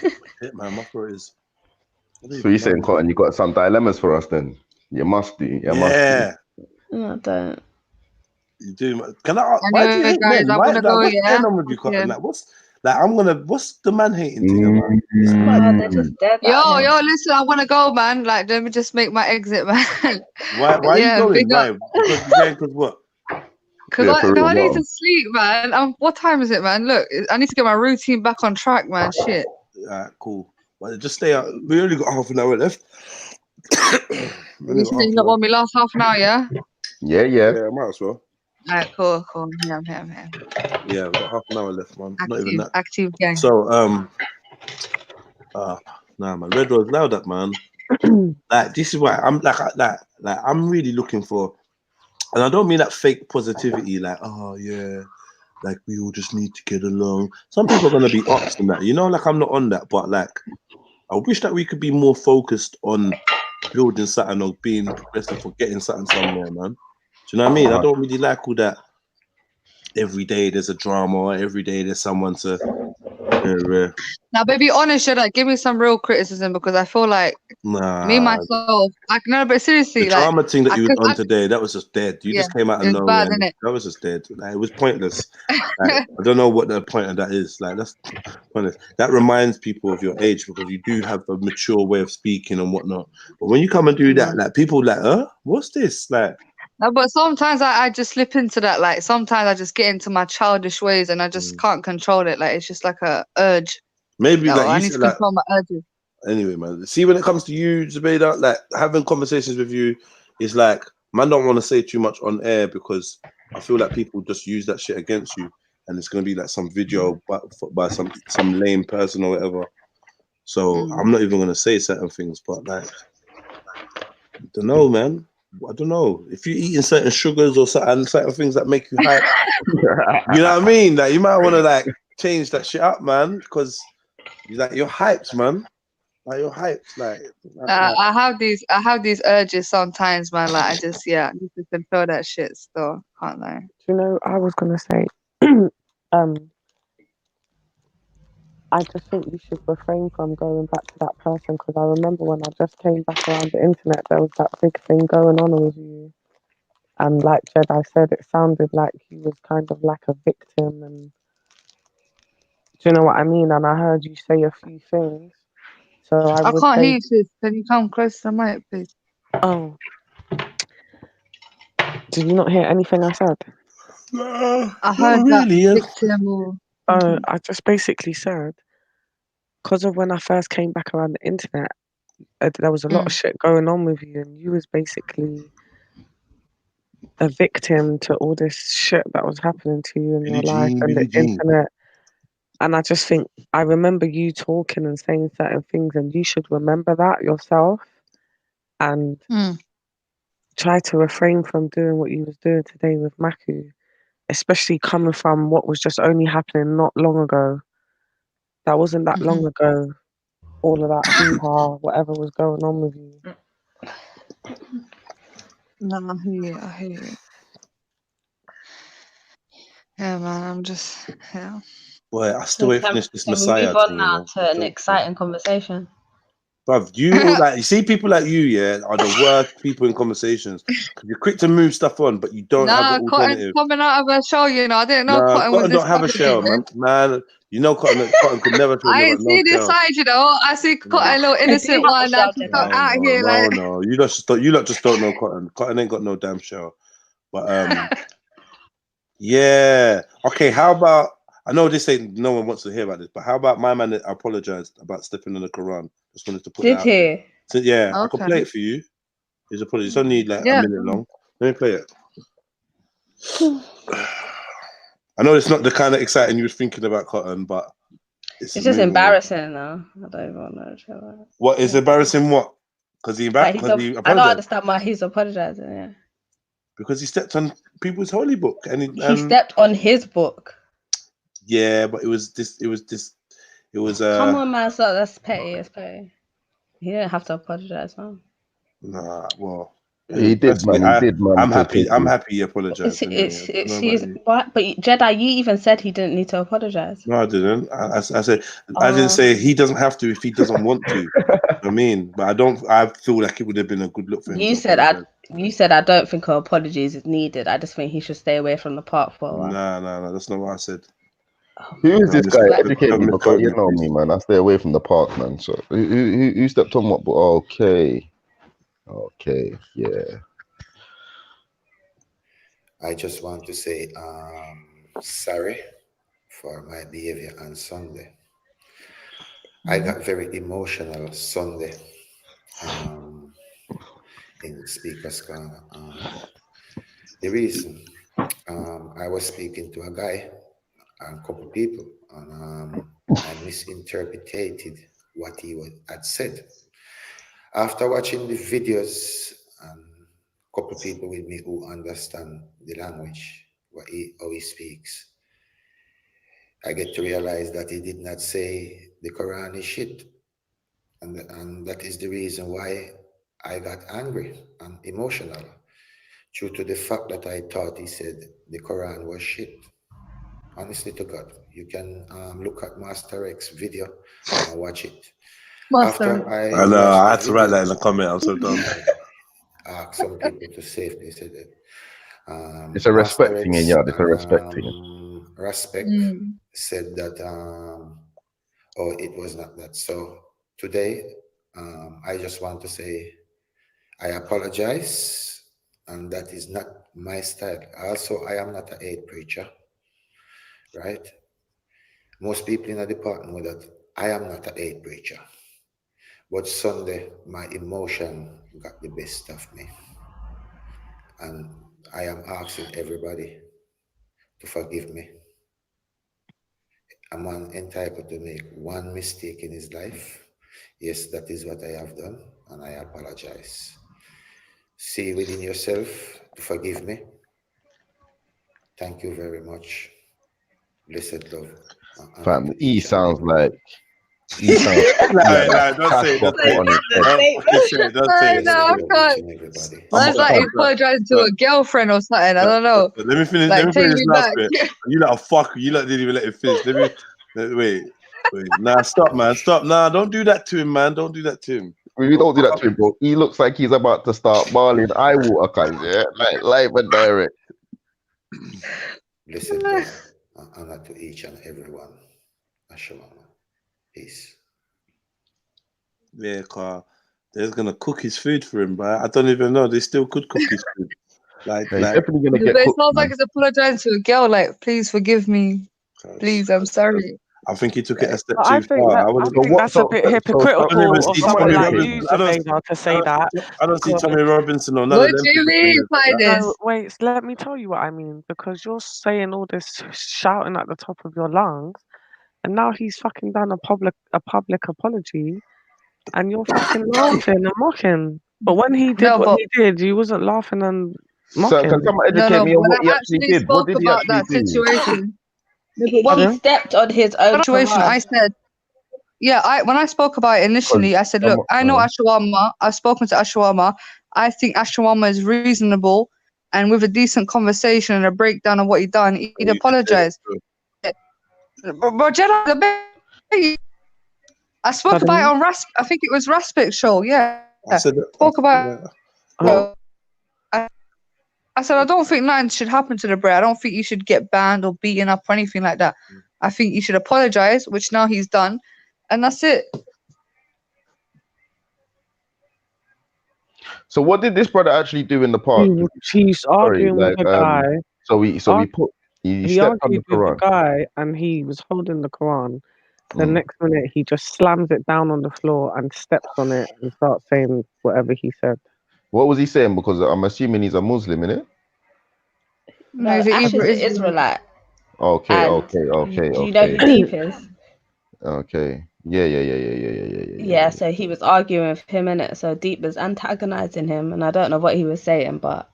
Shit, man, my throat is. So you're saying, Cotton, you got some dilemmas for us then? You must do. You must do. No, don't. You do. Can I? Why do you hate men? I'm Why, gonna like, go, what's going on with you, Cotton? Like, what's the man hating thing about? It's mad. They're just dead. Yo, listen, I want to go, man. Like, let me just make my exit, man. Why are you going? Why? Because what? Because I need to sleep, man. What time is it, man? Look, I need to get my routine back on track, man. Shit. Alright, cool. Well, just stay out. We only got half an hour left. You not want me last half an hour, yeah? Yeah. Yeah, might as well. Alright, cool. Yeah, I'm here. Yeah, we've got half an hour left, man. Not even that. Active gang. So, nah, man. Red Rose loud up, man. Like, this is why I'm like I'm really looking for, and I don't mean that fake positivity, like, oh yeah, like we all just need to get along. Some people are gonna be ops and that, you know, like I'm not on that, but like I wish that we could be more focused on building something or being progressive or getting something somewhere, man. Do you know what I mean? I don't really like all that. Every day there's a drama. Every day there's someone to. Now, baby, honest, should I give me some real criticism, because I feel like me myself. No, but seriously, the drama thing that you was on today, that was just dead. You just came out of it was nowhere. bad, innit? That was just dead. Like, it was pointless. Like, I don't know what the point of that is. Like, that's pointless. That reminds people of your age, because you do have a mature way of speaking and whatnot. But when you come and do that, like, people like, what's this? Like. No, but sometimes I just slip into that. Like, sometimes I just get into my childish ways and I just can't control it. Like, it's just like a urge. Maybe like I you need to said, control my urges. Anyway, man. See, when it comes to you, Zubaida, like having conversations with you is like, man, don't want to say too much on air because I feel like people just use that shit against you, and it's gonna be like some video by some lame person or whatever. So I'm not even gonna say certain things, but like, I don't know, man. I don't know if you're eating certain sugars or certain things that make you hype. You know what I mean? Like, you might want to like change that shit up, man, because you're hyped, man. Like, you're hyped. Like I have these urges sometimes, man. Like, I just I need to control that shit still. Can't lie. Do you know, I was gonna say, I just think you should refrain from going back to that person, because I remember when I just came back around the internet, there was that big thing going on with you. And like Jedi said, it sounded like you was kind of like a victim. And do you know what I mean? And I heard you say a few things. So I would can't say, hear you, sis. Can you come close to the mic, please? Oh. Did you not hear anything I said? I heard that victim or... I just basically said, because of when I first came back around the internet, there was a lot of shit going on with you, and you was basically a victim to all this shit that was happening to you in your life and the internet. And I just think, I remember you talking and saying certain things, and you should remember that yourself and try to refrain from doing what you was doing today with Maku, especially coming from what was just only happening not long ago. That wasn't that long ago. All of that hoo-ha, whatever was going on with you. No, I hear you. Yeah, man, I'm just, yeah. Boy, I still ain't finished this Can we Messiah move on thing, now to an exciting conversation? Bruv, you see people like you, yeah, are the worst people in conversations. You're quick to move stuff on, but you don't have Nah, an Cotton's alternative. coming out of her show, you know. I didn't know Nah, Cotton was Cotton this don't have a shell, complicated. man. You know, Cotton could never tell I me ain't about no see this shell. side, you know. I see Cotton, little innocent one. Now she's out here like. No. You lot just don't know Cotton. Cotton ain't got no damn shell. But yeah. Okay, how about? I know this ain't. No one wants to hear about this, but how about my man that apologized about stepping on the Quran? Just wanted to put that out Did there. he? So, yeah, I could Okay. play it for you. His apology. It's only like Yeah. a minute long. Let me play it. I know it's not the kind of exciting you was thinking about, Cotton, but It's just embarrassing now. I don't even know. What is embarrassing? What? Because he Like, because he I don't apologized understand why he's apologizing. Yeah. because he stepped on people's holy book and He stepped on his book. Yeah, but it was Come on, man. So that's petty. It's petty. He didn't have to apologize, man. Nah, well, He did, man. He did, man. I'm happy he apologized. It's but Jedi, you even said he didn't need to apologize. No, I didn't. I said I didn't say he doesn't have to if he doesn't want to. I mean, but I feel like it would have been a good look for him. You said I don't think an apology is needed. I just think he should stay away from the park for a while. Nah, that's not what I said. Who is this guy? Educate me, because you know me, man. I stay away from the park, man. So who stepped on what? Okay, yeah. I just want to say sorry for my behavior on Sunday. I got very emotional Sunday in Speaker's Corner. The reason I was speaking to a guy and a couple of people, and I misinterpreted what he had said. After watching the videos, and a couple of people with me who understand the language, how he speaks, I get to realize that he did not say the Quran is shit. And that is the reason why I got angry and emotional, due to the fact that I thought he said the Quran was shit. Honestly to God, you can look at Master X video and watch it. After I know, I had to write that in the comment. I'm so dumb. Ask some people to save me. Said that. It's a respect thing, yeah. It's a respect thing. Respect said that it was not that. So today, I just want to say I apologize, and that is not my style. Also, I am not an hate preacher, right? Most people in the department know that I am not an hate preacher. But Sunday, my emotion got the best of me. And I am asking everybody to forgive me. A man entitled to make one mistake in his life. Yes, that is what I have done, and I apologize. See within yourself to forgive me. Thank you very much. Blessed love. Fam, he sounds like. He sounds No, don't say it. Don't say it. No, I can't. That's like apologizing to a girlfriend or something. I don't know. Let me finish. Like, Let me finish this take me last back. bit. You lot are fuck. You lot didn't even let it finish. Wait. Nah, stop, man. Stop. Nah, don't do that to him, man. Don't do that to him. We don't do that to him, bro. He looks like he's about to start bawling eye water, cuz, yeah? Like live and direct. Blessed love and honor to each and everyone. Ashalom. Peace. Yeah, Carl. They're gonna cook his food for him, but I don't even know. They still could cook his food. Like, definitely gonna But it sounds like he's apologizing to a girl. Like, please forgive me. Please, I'm sorry. I think he took it a step But I too think far. that's a bit hypocritical of someone like you, I don't Zaveda, to say that. I don't see Tommy Robinson or none What of them. do you mean by this? No, wait, let me tell you what I mean. Because you're saying all this shouting at the top of your lungs, and now he's fucking done a public apology, and you're fucking laughing and mocking. But when he did what he did, you wasn't laughing and mocking. So can someone educate me on what he actually did? What did he about actually that do? situation. He stepped on his own situation. I said when I spoke about it initially, I said, look, I know Ashawama. I've spoken to Ashawama. I think Ashawama is reasonable, and with a decent conversation and a breakdown of what he done, he'd apologize. But Jedi, I spoke about it on I think it was Raspic's show. Yeah, I said that, spoke about. I said I don't think nothing should happen to the Bray. I don't think he should get banned or beaten up or anything like that. I think he should apologize, which now he's done, and that's it. So what did this brother actually do in the park? He's arguing with a guy. So he stepped on the argued with Quran. the guy, and he was holding the Quran. The next minute, he just slams it down on the floor and steps on it and starts saying whatever he said. What was he saying? Because I'm assuming he's a Muslim, innit? No, Ash is an Israelite. Okay. Do you know who Deep is? Okay. Yeah. Yeah, so he was arguing with him in it. So Deep was antagonizing him, and I don't know what he was saying, but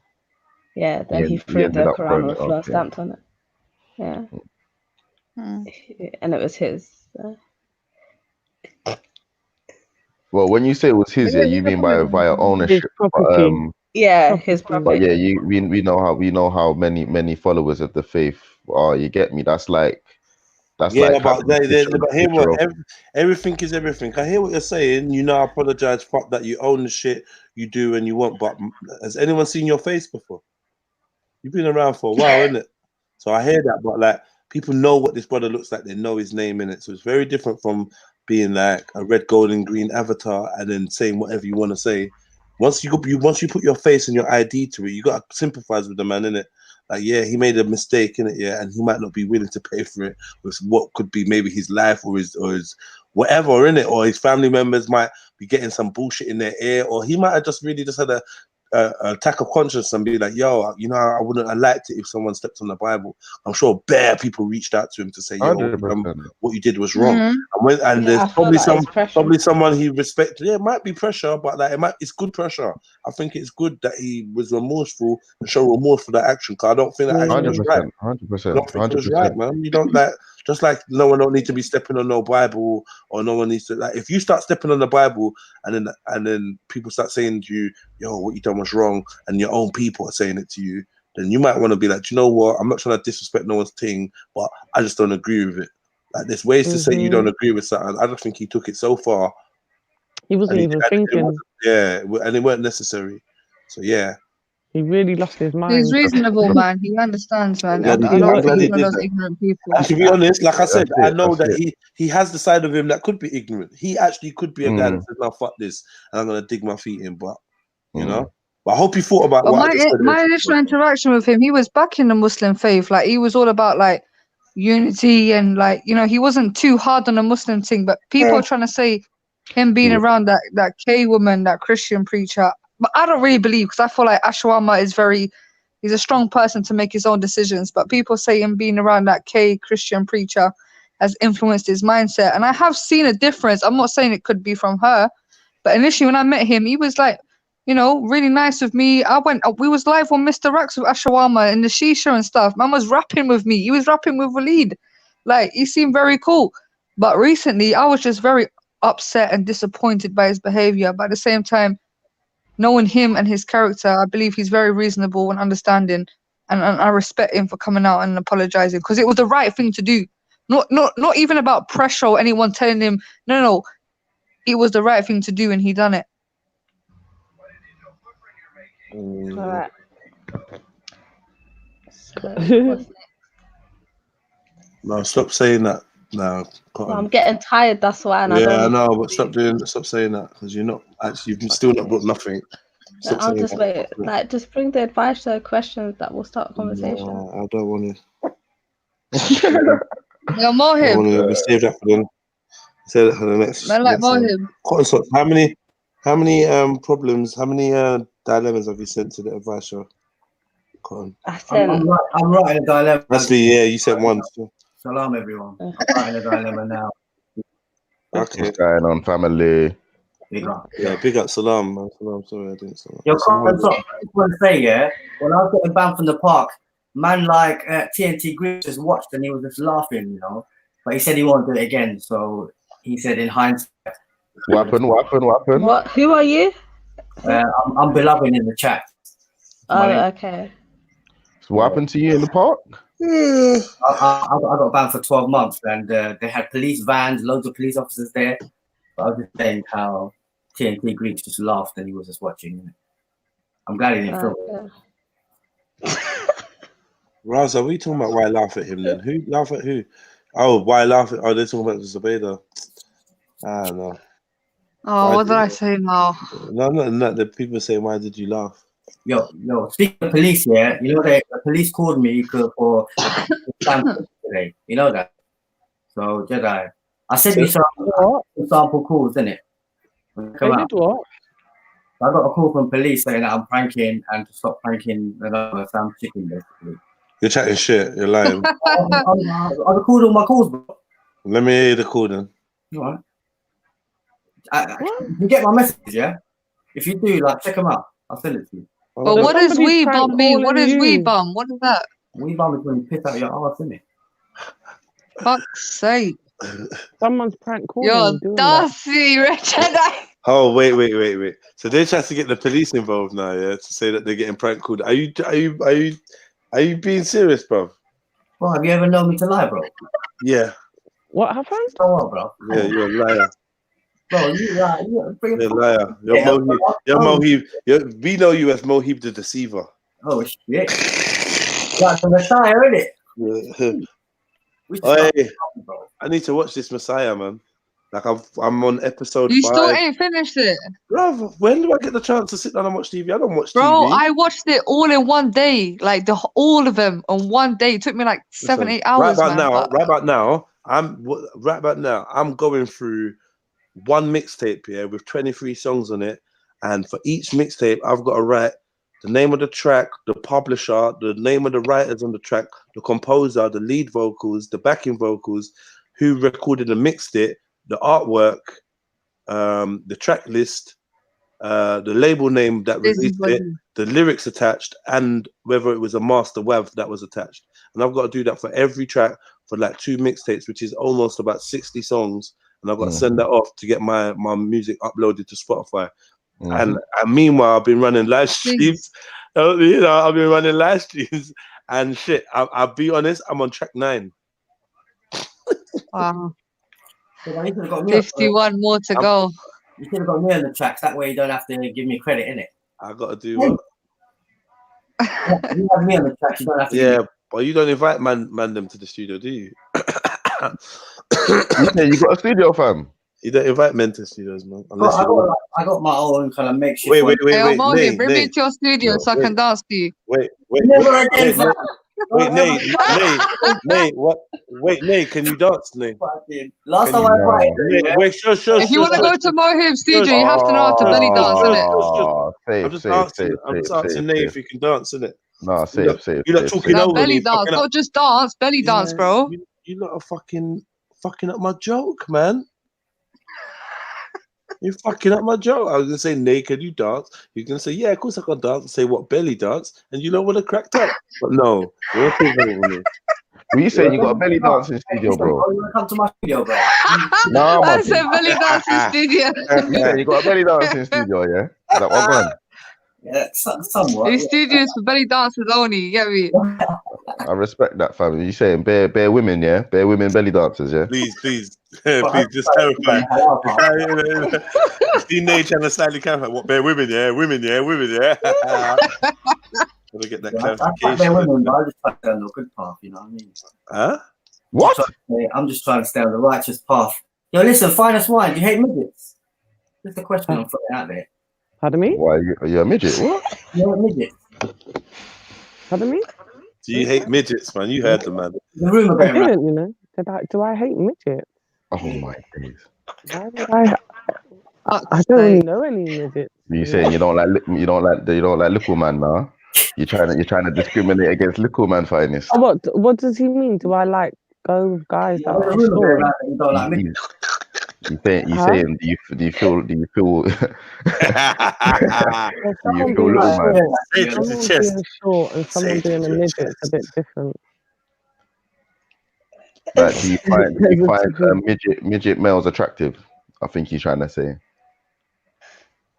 yeah, then he threw the Quran on the floor, stamped on it. Yeah. And it was his. Well, when you say it was his, you mean via ownership? Yeah, his property. But yeah, we know how many followers of the faith are. You get me? That's like. But everything is everything. I hear what you're saying. You know, I apologize. Fuck that. You own the shit. You do and you want. But has anyone seen your face before? You've been around for a while, isn't it? So I hear that. But like, people know what this brother looks like. They know his name in it. So it's very different from being like a red, gold, and green avatar and then saying whatever you want to say. Once you put your face and your ID to it, you gotta sympathize with the man, innit? Like, yeah, he made a mistake, innit? Yeah, and he might not be willing to pay for it with what could be maybe his life or his whatever, innit? Or his family members might be getting some bullshit in their ear, or he might have just really just had a attack of conscience and be like, yo, you know, I wouldn't have liked it if someone stepped on the Bible. I'm sure bare people reached out to him to say, yo, what you did was wrong. And there's probably someone he respected. Yeah, it might be pressure, but like it's good pressure. I think it's good that he was remorseful and show remorse for that action. Cause I don't think that action was right. 100%. I don't think it was right, man. You don't like, just like no one don't need to be stepping on no Bible, or no one needs to, like, if you start stepping on the Bible and then people start saying to you, yo, what you done was wrong, and your own people are saying it to you, then you might want to be like, do you know what? I'm not trying to disrespect no one's thing, but I just don't agree with it. Like, there's ways to say you don't agree with something. I don't think he took it so far. He wasn't even thinking. And it weren't necessary. So yeah. He really lost his mind. He's reasonable, man. He understands, man. I don't think he's one of those ignorant people. To be honest, like I said, I know that he has the side of him that could be ignorant. He actually could be a guy that says, "No, fuck this," and I'm gonna dig my feet in. But you know, but I hope he thought about what I just said. My initial interaction with him, he was back in the Muslim faith. Like, he was all about like unity and like, you know, he wasn't too hard on the Muslim thing. But people are trying to say him being around that K woman, that Christian preacher. But I don't really believe, because I feel like Ashawama he's a strong person to make his own decisions. But people say him being around that K Christian preacher has influenced his mindset. And I have seen a difference. I'm not saying it could be from her, but initially when I met him, he was like, you know, really nice with me. We was live on Mr. Rax with Ashawama and the Shisha and stuff. Man was rapping with me. He was rapping with Waleed. Like, he seemed very cool. But recently, I was just very upset and disappointed by his behavior. But at the same time, knowing him and his character, I believe he's very reasonable and understanding, and I respect him for coming out and apologizing, because it was the right thing to do. Not even about pressure or anyone telling him, no, it was the right thing to do, and he done it. All right. No, stop saying that. No, I'm getting tired. That's why. And I know, but stop saying that, because you're not actually. You've still not brought nothing. I'll just wait. Like, just bring the advice to questions that will start a conversation. No, I don't want to. Yo, Mohib. We save that for them. Save that for the next. I like Mohib. How many problems? How many dilemmas have you sent to the advice show? I'm writing a dilemma. Actually, yeah, you sent one. So. Salam, everyone. I'm writing a dilemma now. Okay. What's going on, family? Big up. Yeah, big up. Salam, man. Salam. Sorry, I didn't say that. Yo, I just want to say, yeah, when I was getting banned from the park, man like TNT Group just watched and he was just laughing, you know. But he said he won't do it again, so he said in hindsight. What happened? What? Who are you? I'm beloved in the chat. Oh, okay. So what happened to you in the park? I got banned for 12 months, and they had police vans, loads of police officers there. But I was just saying how TNT Greeks just laughed and he was just watching. I'm glad he didn't film it. Raza, we talking about why laugh at him then? Who laugh at who? Oh, why laugh at? Oh, they're talking about Zubaydah. I don't know. Oh, what did I say now? No. The people saying, why did you laugh? Yo, speaking of police, yeah, you know the police called me for today. You know that. So Jedi, I sent you some sample calls, didn't it? Come out. What? I got a call from police saying that I'm pranking and to stop pranking another Sam Chicken, basically. You're chatting shit. You're lying. I recorded all my calls, bro. Let me hear the call then. All right. You get my message, yeah? If you do, like, check them out. I'll send it to you. But what is wee bum mean? What is wee bum? What is that? Wee bum is when you piss out your arse, isn't it? Fuck's sake. Someone's prank calling. You're dusty, Richard. Oh, wait. So they're trying to get the police involved now, yeah, to say that they're getting prank called. Are you being serious, bro? Well, have you ever known me to lie, bro? Yeah. What happened? So what, bro? Yeah, you're a liar. Bro, you're a liar. You're Mohib. We know you as Mohib the Deceiver. Oh, shit. That's the Messiah, isn't it? Hey, I need to watch this Messiah, man. Like I'm on episode 5. You still ain't finished it. Bro, when do I get the chance to sit down and watch TV? I don't watch Bro, TV. I watched it all in one day. Like all of them on one day. It took me like 7-8 hours. Right about now, I'm going through one mixtape here with 23 songs on it, and for each mixtape, I've got to write the name of the track, the publisher, the name of the writers on the track, the composer, the lead vocals, the backing vocals, who recorded and mixed it, the artwork, the track list, the label name that released it, the lyrics attached, and whether it was a master WAV that was attached. And I've got to do that for every track for like 2 mixtapes, which is almost about 60 songs. And I've got to send that off to get my music uploaded to Spotify. And meanwhile, I've been running live streams. I've been running live streams and shit. I'll be honest, I'm on track 9. Wow. 51 more to go. You should have got me on the tracks. That way you don't have to give me credit, innit? I got to do what? You have me on the tracks. You don't have to. Yeah, but you don't invite man them to the studio, do you? You got a studio, fam. You don't invite men to studios, man. Unless I got my own kind of makeshift. Wait. Hey, Molly, bring me to your studio so I can dance to you. Wait, Nate, can you dance, Nate? Last time I tried. Wait, sure. If you want to go to Mohib's studio, you have to know how to belly dance, innit? I'm just asking Nate if you can dance, innit? No, safe. You lot talking over belly dance, not just dance, belly dance, bro. You lot are fucking up my joke, man. You're fucking up my joke. I was gonna say, Nate, can you dance? You're gonna say, yeah, of course I can dance. And say what, belly dance? And you know what, I cracked up. But no, you're thinking with me. What you saying? You got a belly dancing studio, bro? You wanna come to my studio, bro? No, I said belly dancing studio. Yeah, you got a belly dancing studio, yeah? That one gone. Yeah, somewhat. These studios for belly dancers only, you get me? I respect that, family. You saying bare women, yeah? Bare women belly dancers, yeah? Please, just clarify. See Nate trying to slightly clarify. What, bare women, yeah? Women, yeah? Gotta get that clarification. Bare women, but I just try to stay on the good path, you know what I mean? Huh? What? I'm just trying to stay on the righteous path. Yo, listen, finest wine, do you hate midgets? Just a question I'm putting out there. Pardon me? Why, are you a midget? What? You're a midget. Pardon me? Do you hate midgets, man? You heard them, man. The rumor I going didn't, you know. Do I hate midgets? Oh my days. Why would I don't really know any midgets. You saying you don't like little man now? You're trying to discriminate against little man finest. What does he mean? Do I like go with guys that are short? You don't like midgets. You saying do you feel do you feel little man? Someone being short and someone being a midget is a bit different. Like, do you find midget males attractive? I think he's trying to say.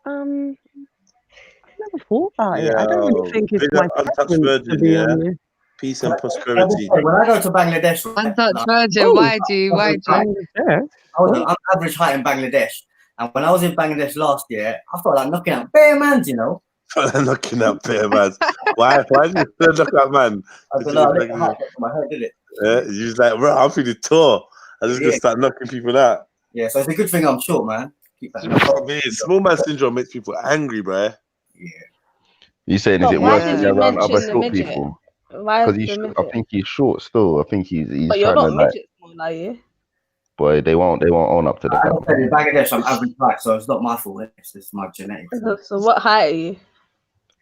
I've never thought about it. I Yeah, don't really think it's big my up Untouched preference, to Virgin, be yeah. honest. Peace and prosperity. When I go to Bangladesh, Untouched Virgin, Oh, YG, YG. I'm average height in Bangladesh, and when I was in Bangladesh last year, I felt like knocking out bare mans, you know. Knocking out bare man. Why did you still knock out man? I don't know, I didn't height got to my head, did it? Yeah, you was like, bro, I'm feeling tall. I'm just gonna start knocking people out. Yeah, so it's a good thing I'm short, man. Keep that Small man syndrome makes people angry, bro. You saying is But it why worse did when you you're around mention other the short midget? people? Why Because the I midget? think he's short still. I think he's But you're trying to not like. midget small, are you? Boy, they won't own up to the I fact. said in Bangladesh, I'm average height, so it's not my fault. It's my genetics. So what height are you?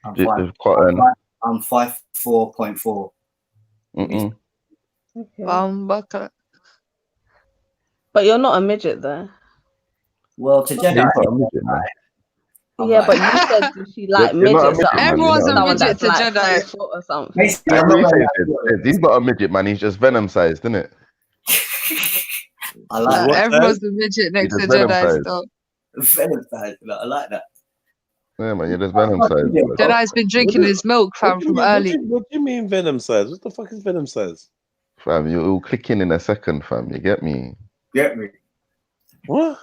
I'm 5'4.4". Okay. But you're not a midget though. Well, to Jedi, Yeah, but you said she like You're not a midgets. midget, man. Everyone's You're a not Someone midget that's to like Jedi. 5 foot or something. Like, what you saying? He's not a midget, man. He's just venom sized, isn't it? I like What Everyone's size? a midget next He's to just venom Jedi sized. still. venom size. I like that. Yeah, man. You're just venom sized. Jedi's been drinking his milk, fam, from early. What do you mean venom size? What the fuck is venom size? Fam, you'll click in a second, fam. You get me? Get me? What?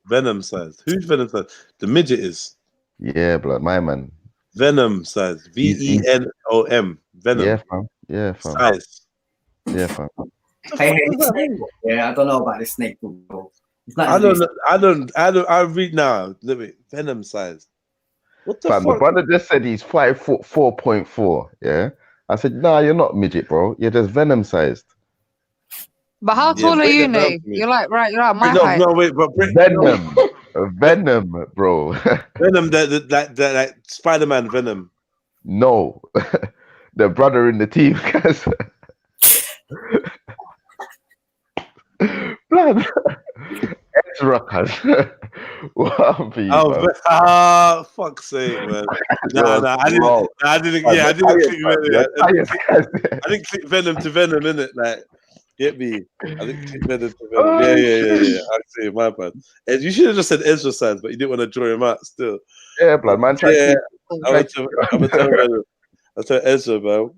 Venom size. Who's venom size? The midget is. Yeah, blood, my man. Venom size. VENOM. Venom. Yeah, fam. Yeah, fam. Size. Yeah, fam. Hey, snake. Yeah, I don't know about this snake. It's not I read now. Look at venom size. What the Fam, the fuck? brother just said he's 5'4.4". Yeah. I said, nah, you're not midget, bro. You're just venom sized. But how Yeah, tall are break you, that down Nate? for me. You're like my No, height. no, wait, but Venom. Venom, bro. Venom, like Spider-Man Venom. No. The brother in the team, guys. Blood. Ezra, cuz. What for you, bro? Fuck's sake, man. I didn't click Venom to Venom, innit? Like, get me? I didn't click Venom to Venom. Yeah. I see, my bad. You should have just said Ezra size, but you didn't want to draw him out still. Yeah, blood, man. Yeah, I'm gonna tell Venom. I'll tell Ezra, man.